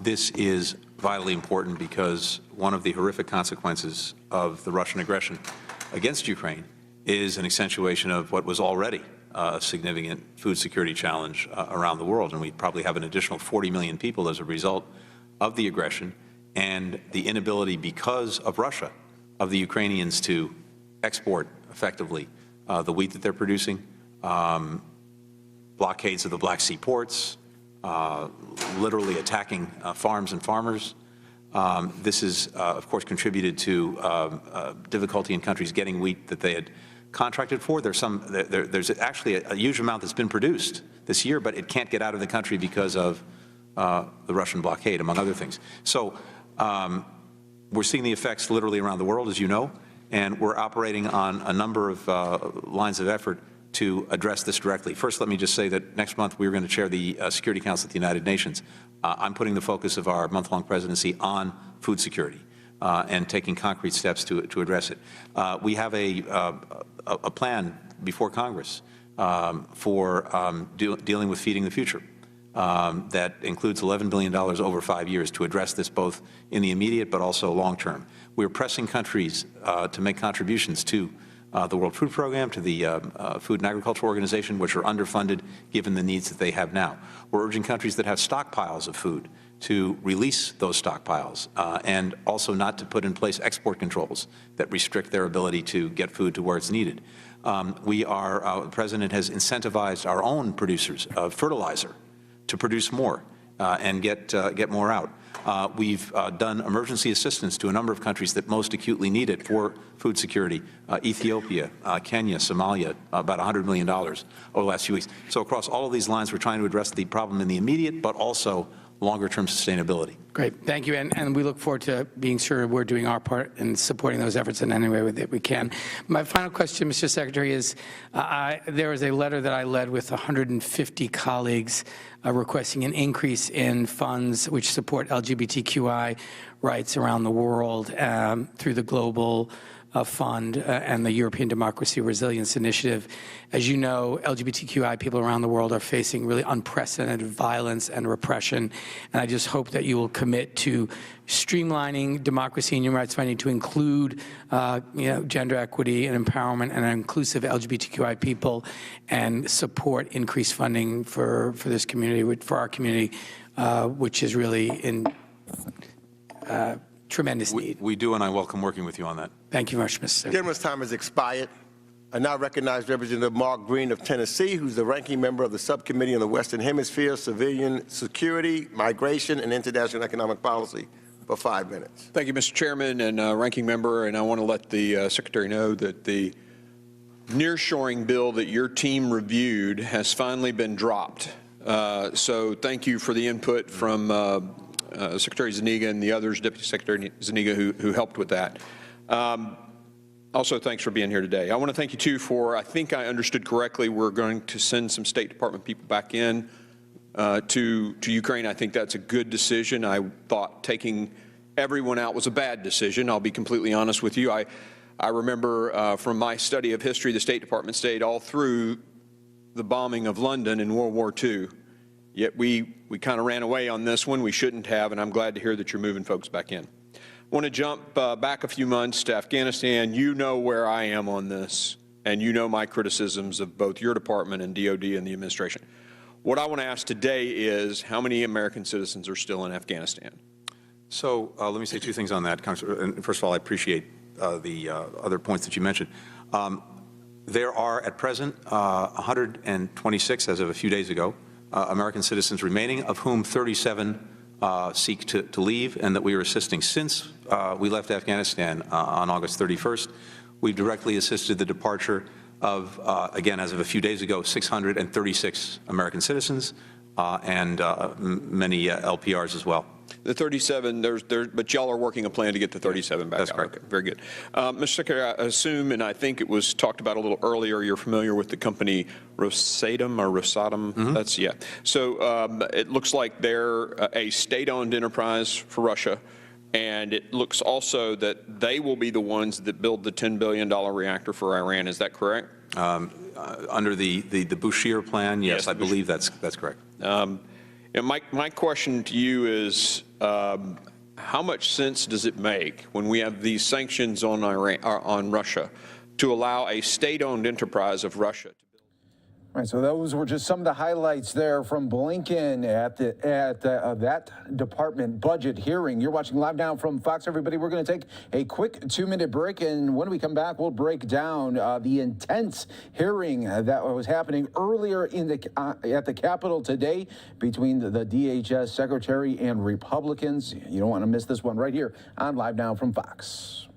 This is vitally important because one of the horrific consequences of the Russian aggression against Ukraine is an accentuation of what was already a significant food security challenge around the world. And we probably have an additional 40 million people as a result of the aggression and the inability, because of Russia, of the Ukrainians to export effectively the wheat that they're producing, blockades of the Black Sea ports, literally attacking farms and farmers. This is, of course, contributed to difficulty in countries getting wheat that they had contracted for. There's actually a huge amount that's been produced this year, but it can't get out of the country because of the Russian blockade, among other things. So we're seeing the effects literally around the world, as you know, and we're operating on a number of lines of effort to address this directly. First, let me just say that next month we're going to chair the Security Council at the United Nations. I'm putting the focus of our month-long presidency on food security and taking concrete steps to address it. We have a plan before Congress for dealing with feeding the future. That includes $11 billion over 5 years to address this both in the immediate but also long term. We're pressing countries to make contributions to the World Food Program, to the Food and Agriculture Organization, which are underfunded given the needs that they have now. We're urging countries that have stockpiles of food to release those stockpiles and also not to put in place export controls that restrict their ability to get food to where it's needed. The President has incentivized our own producers of fertilizer to produce more and get more out. We've done emergency assistance to a number of countries that most acutely need it for food security: Ethiopia, Kenya, Somalia, about $100 million over the last few weeks. So across all of these lines, we're trying to address the problem in the immediate, but also longer-term sustainability. Great, thank you, and we look forward to being sure we're doing our part in supporting those efforts in any way that we can. My final question, Mr. Secretary, is there was a letter that I led with 150 colleagues requesting an increase in funds which support LGBTQI rights around the world through the global Fund and the European Democracy Resilience Initiative. As you know, LGBTQI people around the world are facing really unprecedented violence and repression, and I just hope that you will commit to streamlining democracy and human rights funding to include gender equity and empowerment and inclusive LGBTQI people, and support increased funding for this community, for our community, which is really in tremendous need. We do, and I welcome working with you on that. Thank you very much, Mr. Secretary. Gentleman's time has expired. I now recognize Representative Mark Green of Tennessee, who's the ranking member of the Subcommittee on the Western Hemisphere, Civilian Security, Migration, and International Economic Policy, for 5 minutes. Thank you, Mr. Chairman and ranking member, and I want to let the Secretary know that the nearshoring bill that your team reviewed has finally been dropped. So thank you for the input from Secretary Zuniga and the others, Deputy Secretary Zuniga, who helped with that. Also, thanks for being here today. I want to thank you, too, for, I think I understood correctly, we're going to send some State Department people back in to Ukraine. I think that's a good decision. I thought taking everyone out was a bad decision. I'll be completely honest with you. I remember from my study of history, the State Department stayed all through the bombing of London in World War II. Yet we kind of ran away on this one. We shouldn't have, and I'm glad to hear that you're moving folks back in. I want to jump back a few months to Afghanistan. You know where I am on this, and you know my criticisms of both your department and DOD and the administration. What I want to ask today is how many American citizens are still in Afghanistan? So let me say two things on that, Congressman. And first of all, I appreciate the other points that you mentioned. There are at present 126, as of a few days ago, American citizens remaining, of whom 37 seek to leave, and that we are assisting. Since we left Afghanistan on August 31st, we've directly assisted the departure of, again, as of a few days ago, 636 American citizens and many LPRs as well. The 37, but y'all are working a plan to get the 37 back. That's out. correct. Okay, very good. Mr. Secretary, I assume, and I think it was talked about a little earlier, you're familiar with the company Rosatom or Rosatom? Mm-hmm. That's, yeah. So it looks like they're a state-owned enterprise for Russia, and it looks also that they will be the ones that build the $10 billion reactor for Iran. Is that correct? Under the Bashir plan, yes, I believe that's correct. And my question to you is, how much sense does it make when we have these sanctions on Iran, on Russia, to allow a state-owned enterprise of Russia? All right, so those were just some of the highlights there from Blinken at that department budget hearing. You're watching Live Now from Fox, everybody. We're going to take a quick 2-minute break, and when we come back, we'll break down the intense hearing that was happening earlier in at the Capitol today between the DHS Secretary and Republicans. You don't want to miss this one right here on Live Now from Fox.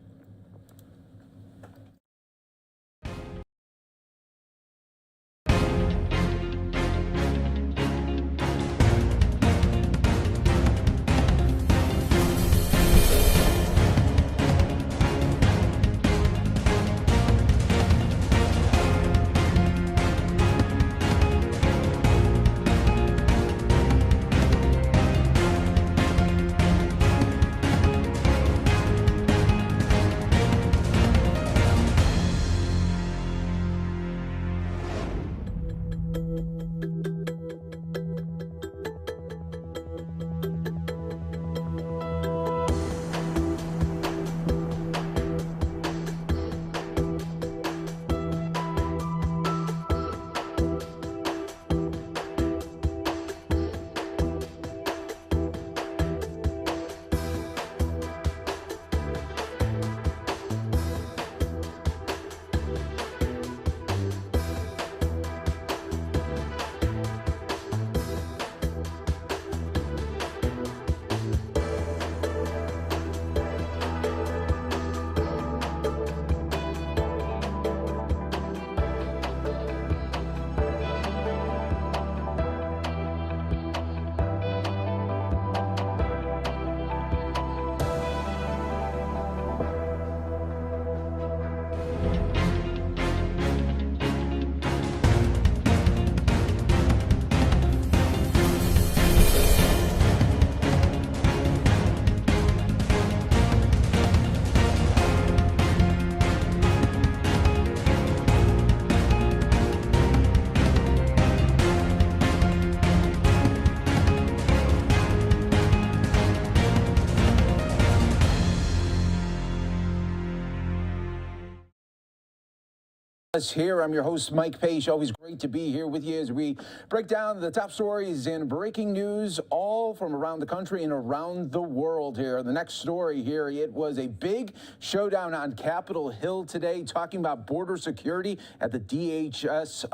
Here, I'm your host, Mike Page. Always great to be here with you as we break down the top stories and breaking news, all from around the country and around the world here. The next story here, it was a big showdown on Capitol Hill today, talking about border security at the DHS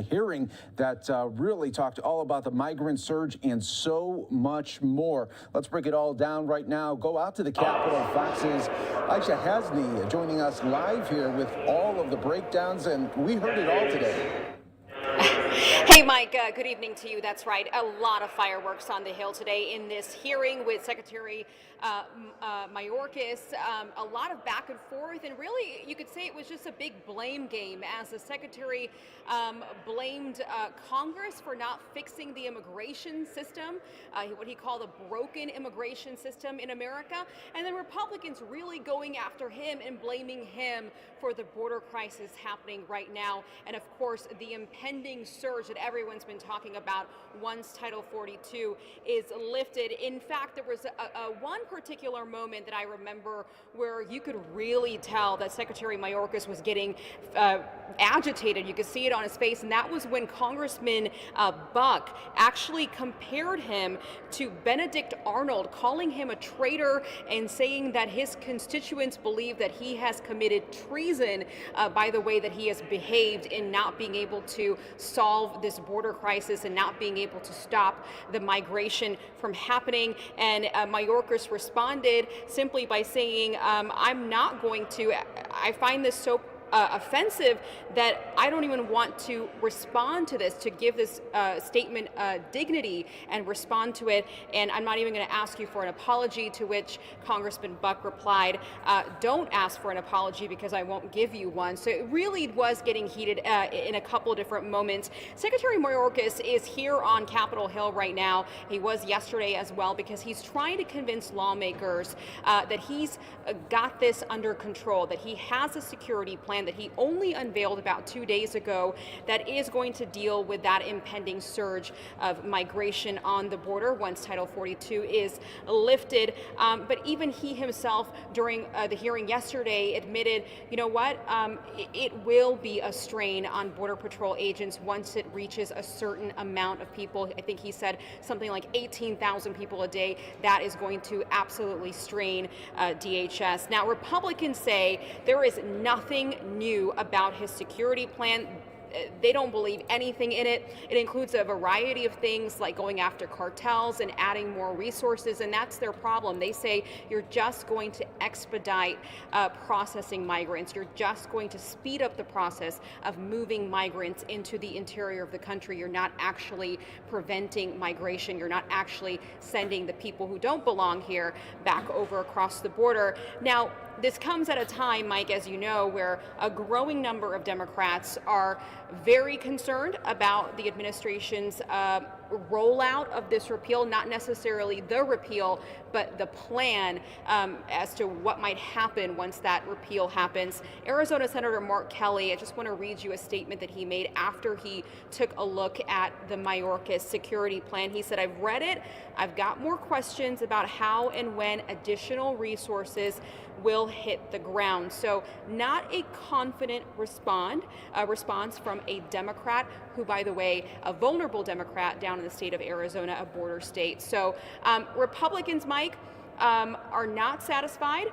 hearing that really talked all about the migrant surge and so much more. Let's break it all down right now. Go out to the Capitol. Fox's Aisha Hasni joining us live here with all of the breakdowns, and we heard it all today. Hey, Mike, good evening to you. That's right. A lot of fireworks on the Hill today in this hearing with Secretary Mayorkas. A lot of back and forth, and really, you could say it was just a big blame game as the Secretary blamed Congress for not fixing the immigration system, what he called a broken immigration system in America, and then Republicans really going after him and blaming him for the border crisis happening right now, and of course, the impending surge that everyone's been talking about once Title 42 is lifted. In fact, there was one particular moment that I remember where you could really tell that Secretary Mayorkas was getting agitated. You could see it on his face, and that was when Congressman Buck actually compared him to Benedict Arnold, calling him a traitor and saying that his constituents believe that he has committed treason by the way that he has behaved in not being able to solve this border crisis and not being able to stop the migration from happening. And Mayorkas responded simply by saying, I'm not going to, I find this so offensive that I don't even want to respond to this, to give this statement dignity and respond to it, and I'm not even going to ask you for an apology, to which Congressman Buck replied, don't ask for an apology because I won't give you one. So it really was getting heated in a couple of different moments. Secretary Mayorkas is here on Capitol Hill right now. He was yesterday as well, because he's trying to convince lawmakers that he's got this under control, that he has a security plan that he only unveiled about 2 days ago that is going to deal with that impending surge of migration on the border once Title 42 is lifted. But even he himself during the hearing yesterday admitted, you know what, it will be a strain on Border Patrol agents once it reaches a certain amount of people. I think he said something like 18,000 people a day. That is going to absolutely strain DHS. Now, Republicans say there is nothing new about his security plan. They don't believe anything in it. It includes a variety of things like going after cartels and adding more resources, and that's their problem. They say you're just going to expedite processing migrants. You're just going to speed up the process of moving migrants into the interior of the country. You're not actually preventing migration. You're not actually sending the people who don't belong here back over across the border. Now, this comes at a time, Mike, as you know, where a growing number of Democrats are very concerned about the administration's rollout of this repeal, not necessarily the repeal, but the plan as to what might happen once that repeal happens. Arizona Senator Mark Kelly, I just want to read you a statement that he made after he took a look at the Mayorkas security plan. He said, I've read it. I've got more questions about how and when additional resources will hit the ground. So not a confident response from a Democrat who, by the way, a vulnerable Democrat down in the state of Arizona, a border state. So Republicans, Mike, are not satisfied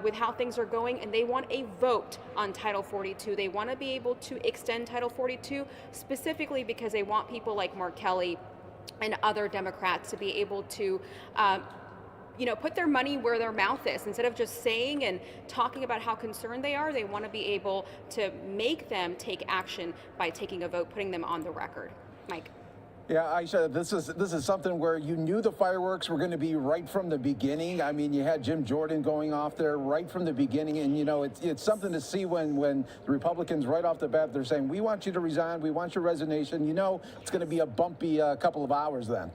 with how things are going, and they want a vote on Title 42. They want to be able to extend Title 42 specifically because they want people like Mark Kelly and other Democrats to be able to put their money where their mouth is. Instead of just saying and talking about how concerned they are, they want to be able to make them take action by taking a vote, putting them on the record. Mike. Yeah, Aisha, this is something where you knew the fireworks were going to be right from the beginning. I mean, you had Jim Jordan going off there right from the beginning, and it's something to see when the Republicans right off the bat, they're saying, we want you to resign, we want your resignation. It's going to be a bumpy couple of hours then.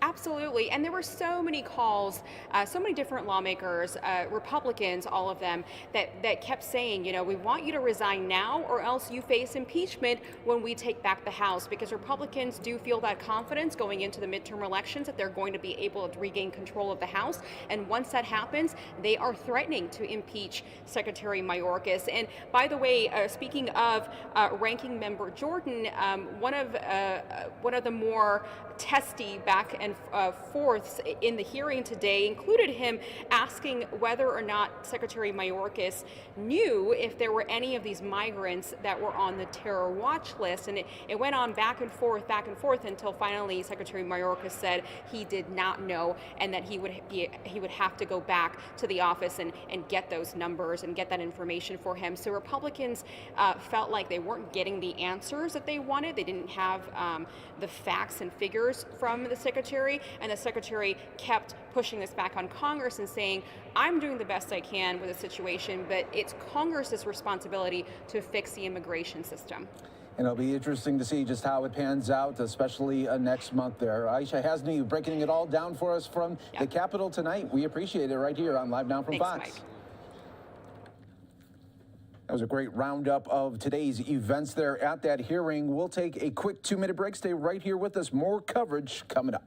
Absolutely, and there were so many calls, so many different lawmakers, Republicans, all of them, that kept saying, you know, we want you to resign now or else you face impeachment when we take back the House, because Republicans do feel that confidence going into the midterm elections that they're going to be able to regain control of the House, and once that happens, they are threatening to impeach Secretary Mayorkas. And by the way, speaking of Ranking Member Jordan, one of the more testy back and forths in the hearing today included him asking whether or not Secretary Mayorkas knew if there were any of these migrants that were on the terror watch list. And it went on back and forth until finally Secretary Mayorkas said he did not know, and that he would have to go back to the office and get those numbers and get that information for him. So Republicans felt like they weren't getting the answers that they wanted. They didn't have the facts and figures from the Secretary, and the Secretary kept pushing this back on Congress and saying, I'm doing the best I can with the situation, but it's Congress's responsibility to fix the immigration system. And it'll be interesting to see just how it pans out, especially next month there. Aisha Hasni breaking it all down for us from the Capitol tonight. We appreciate it right here on Live Now from Fox. Mike. That was a great roundup of today's events there at that hearing. We'll take a quick 2-minute break. Stay right here with us. More coverage coming up.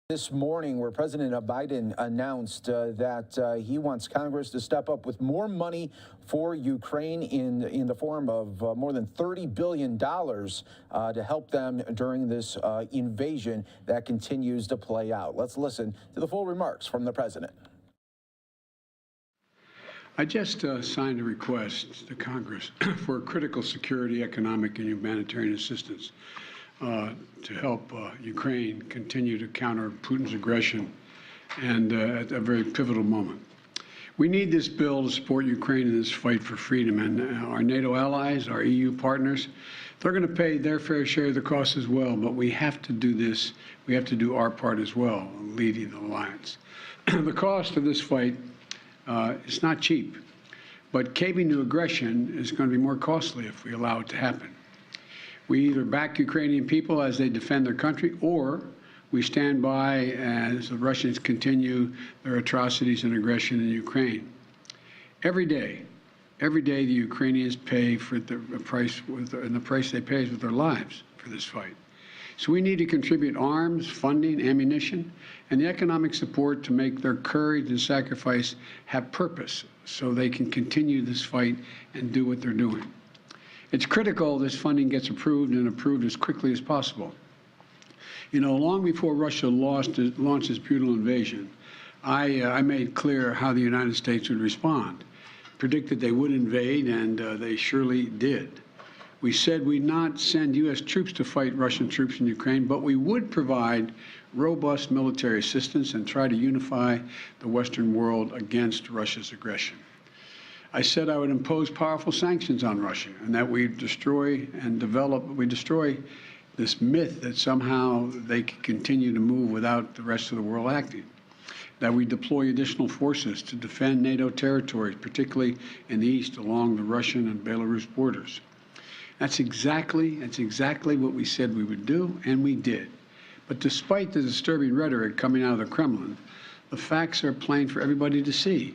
This morning, where President Biden announced that he wants Congress to step up with more money for Ukraine in the form of more than $30 billion to help them during this invasion that continues to play out. Let's listen to the full remarks from the president. I just signed a request to Congress for critical security, economic, and humanitarian assistance to help Ukraine continue to counter Putin's aggression, and at a very pivotal moment. We need this bill to support Ukraine in this fight for freedom, and our NATO allies, our EU partners, they're going to pay their fair share of the cost as well, but we have to do this. We have to do our part as well, leading the alliance. The cost of this fight is not cheap, but caving to aggression is going to be more costly if we allow it to happen. We either back Ukrainian people as they defend their country, or we stand by as the Russians continue their atrocities and aggression in Ukraine. Every day the Ukrainians pay for the price, and the price they pay is with their lives for this fight. So we need to contribute arms, funding, ammunition, and the economic support to make their courage and sacrifice have purpose so they can continue this fight and do what they're doing. It's critical this funding gets approved, and approved as quickly as possible. You know, long before Russia launched its brutal invasion, I made clear how the United States would respond, predicted they would invade, and they surely did. We said we'd not send U.S. troops to fight Russian troops in Ukraine, but we would provide robust military assistance and try to unify the Western world against Russia's aggression. I said I would impose powerful sanctions on Russia and that we'd destroy this myth that somehow they could continue to move without the rest of the world acting, that we deploy additional forces to defend NATO territories, particularly in the east along the Russian and Belarus borders. That's exactly what we said we would do, and we did. But despite the disturbing rhetoric coming out of the Kremlin, the facts are plain for everybody to see.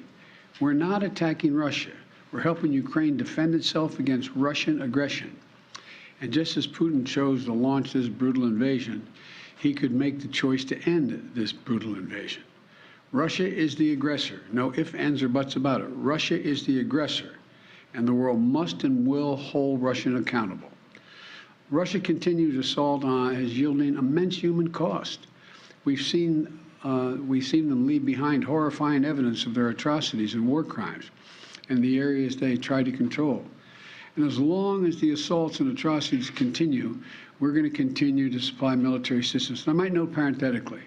We're not attacking Russia. We're helping Ukraine defend itself against Russian aggression. And just as Putin chose to launch this brutal invasion, he could make the choice to end this brutal invasion. Russia is the aggressor. No ifs, ands, or buts about it. Russia is the aggressor, and the world must and will hold Russia accountable. Russia's continued assault is yielding immense human cost. We've seen them leave behind horrifying evidence of their atrocities and war crimes in the areas they try to control. And as long as the assaults and atrocities continue, we're going to continue to supply military assistance. And I might note parenthetically,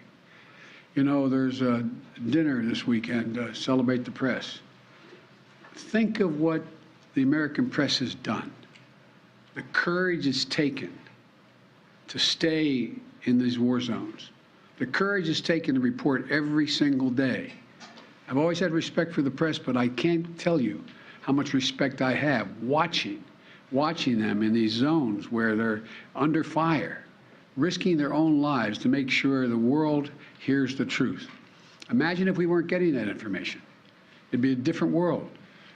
you know, there's a dinner this weekend, Celebrate the Press. Think of what the American press has done, the courage it's taken to stay in these war zones, the courage it's taken to report every single day. I've always had respect for the press, but I can't tell you how much respect I have watching them in these zones where they're under fire, risking their own lives to make sure the world hears the truth. Imagine if we weren't getting that information. It'd be a different world.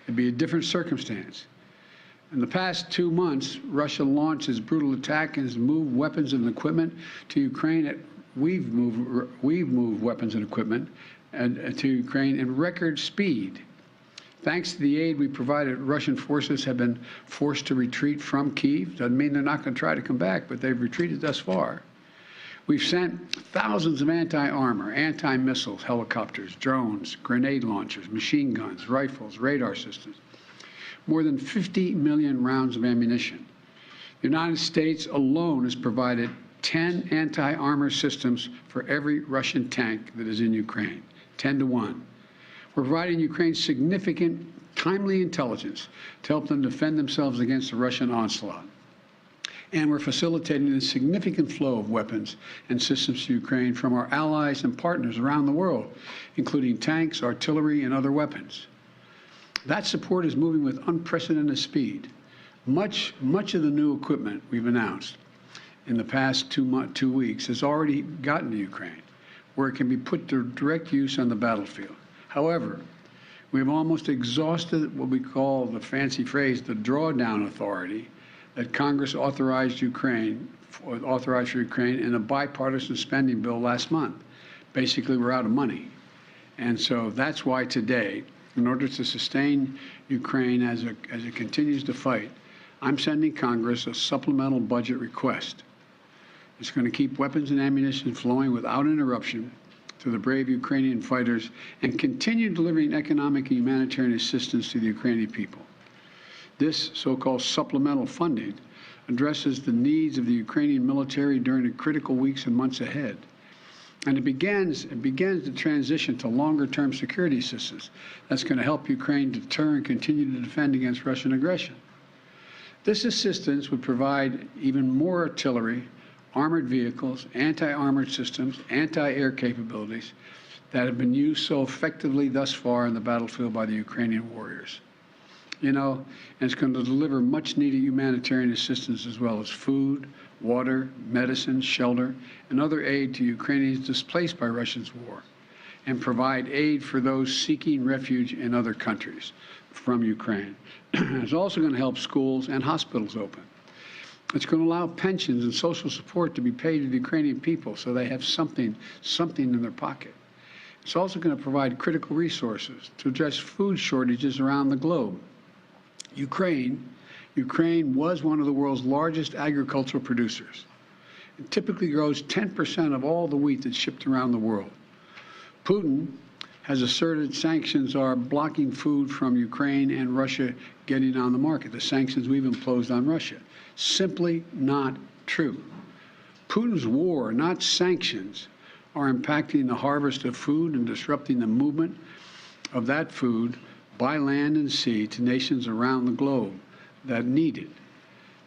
It'd be a different circumstance. In the past 2 months, Russia launched its brutal attack and has moved weapons and equipment to Ukraine. We've moved weapons and equipment to Ukraine in record speed. Thanks to the aid we provided, Russian forces have been forced to retreat from Kyiv. Doesn't mean they're not going to try to come back, but they've retreated thus far. We've sent thousands of anti-armor, anti-missiles, helicopters, drones, grenade launchers, machine guns, rifles, radar systems, more than 50 million rounds of ammunition. The United States alone has provided 10 anti-armor systems for every Russian tank that is in Ukraine, 10 to 1. We're providing Ukraine significant, timely intelligence to help them defend themselves against the Russian onslaught. And we're facilitating a significant flow of weapons and systems to Ukraine from our allies and partners around the world, including tanks, artillery, and other weapons. That support is moving with unprecedented speed. Much of the new equipment we've announced in the past 2 weeks has already gotten to Ukraine, where it can be put to direct use on the battlefield. However, we've almost exhausted what we call, the fancy phrase, the drawdown authority that Congress authorized for Ukraine in a bipartisan spending bill last month. Basically, we're out of money. And so that's why today, in order to sustain Ukraine as it continues to fight, I'm sending Congress a supplemental budget request. It's going to keep weapons and ammunition flowing without interruption to the brave Ukrainian fighters and continue delivering economic and humanitarian assistance to the Ukrainian people. This so-called supplemental funding addresses the needs of the Ukrainian military during the critical weeks and months ahead. And it begins the transition to longer-term security assistance that's going to help Ukraine deter and continue to defend against Russian aggression. This assistance would provide even more artillery, armored vehicles, anti-armored systems, anti-air capabilities that have been used so effectively thus far in the battlefield by the Ukrainian warriors. You know, and it's going to deliver much-needed humanitarian assistance as well as food, water, medicine, shelter, and other aid to Ukrainians displaced by Russia's war, and provide aid for those seeking refuge in other countries from Ukraine. It's also going to help schools and hospitals open. It's going to allow pensions and social support to be paid to the Ukrainian people so they have something in their pocket. It's also going to provide critical resources to address food shortages around the globe. Ukraine was one of the world's largest agricultural producers. It typically grows 10% of all the wheat that's shipped around the world. Putin has asserted sanctions are blocking food from Ukraine and Russia getting on the market. The sanctions we've imposed on Russia. Simply not true. Putin's war, not sanctions, are impacting the harvest of food and disrupting the movement of that food by land and sea to nations around the globe that need it.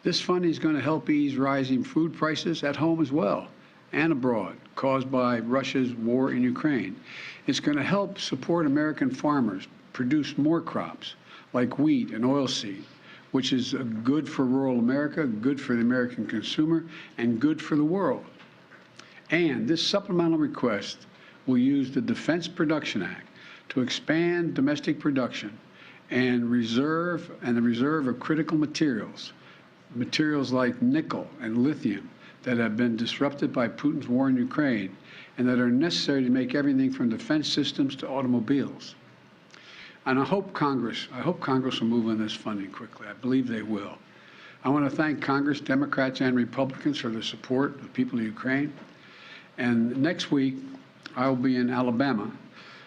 This funding is going to help ease rising food prices at home as well and abroad caused by Russia's war in Ukraine. It's going to help support American farmers produce more crops like wheat and oilseed, which is good for rural America, good for the American consumer, and good for the world. And this supplemental request will use the Defense Production Act to expand domestic production and the reserve of critical materials like nickel and lithium that have been disrupted by Putin's war in Ukraine and that are necessary to make everything from defense systems to automobiles. And I hope Congress will move on this funding quickly. I believe they will. I want to thank Congress, Democrats and Republicans, for their support of the people of Ukraine. And next week, I will be in Alabama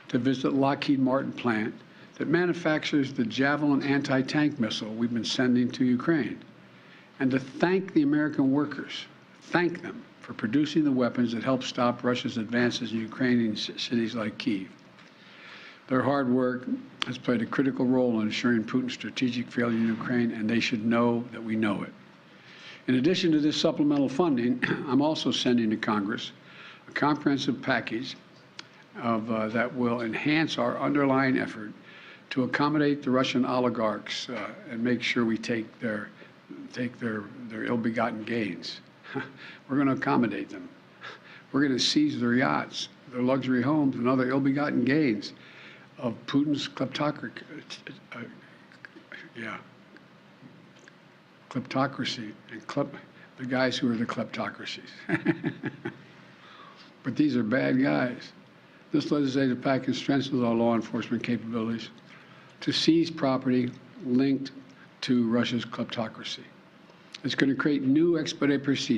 to visit Lockheed Martin plant that manufactures the Javelin anti-tank missile we've been sending to Ukraine, and to thank the American workers, thank them for producing the weapons that help stop Russia's advances in Ukrainian cities like Kyiv. Their hard work has played a critical role in ensuring Putin's strategic failure in Ukraine, and they should know that we know it. In addition to this supplemental funding, I'm also sending to Congress a comprehensive package that will enhance our underlying effort to accommodate the Russian oligarchs and make sure we take their ill-begotten gains. We're going to accommodate them. We're going to seize their yachts, their luxury homes, and other ill-begotten gains of Putin's kleptocracy and the guys who are the kleptocracies. But these are bad guys. This legislative package strengthens our law enforcement capabilities to seize property linked to Russia's kleptocracy. It's going to create new expedited procedures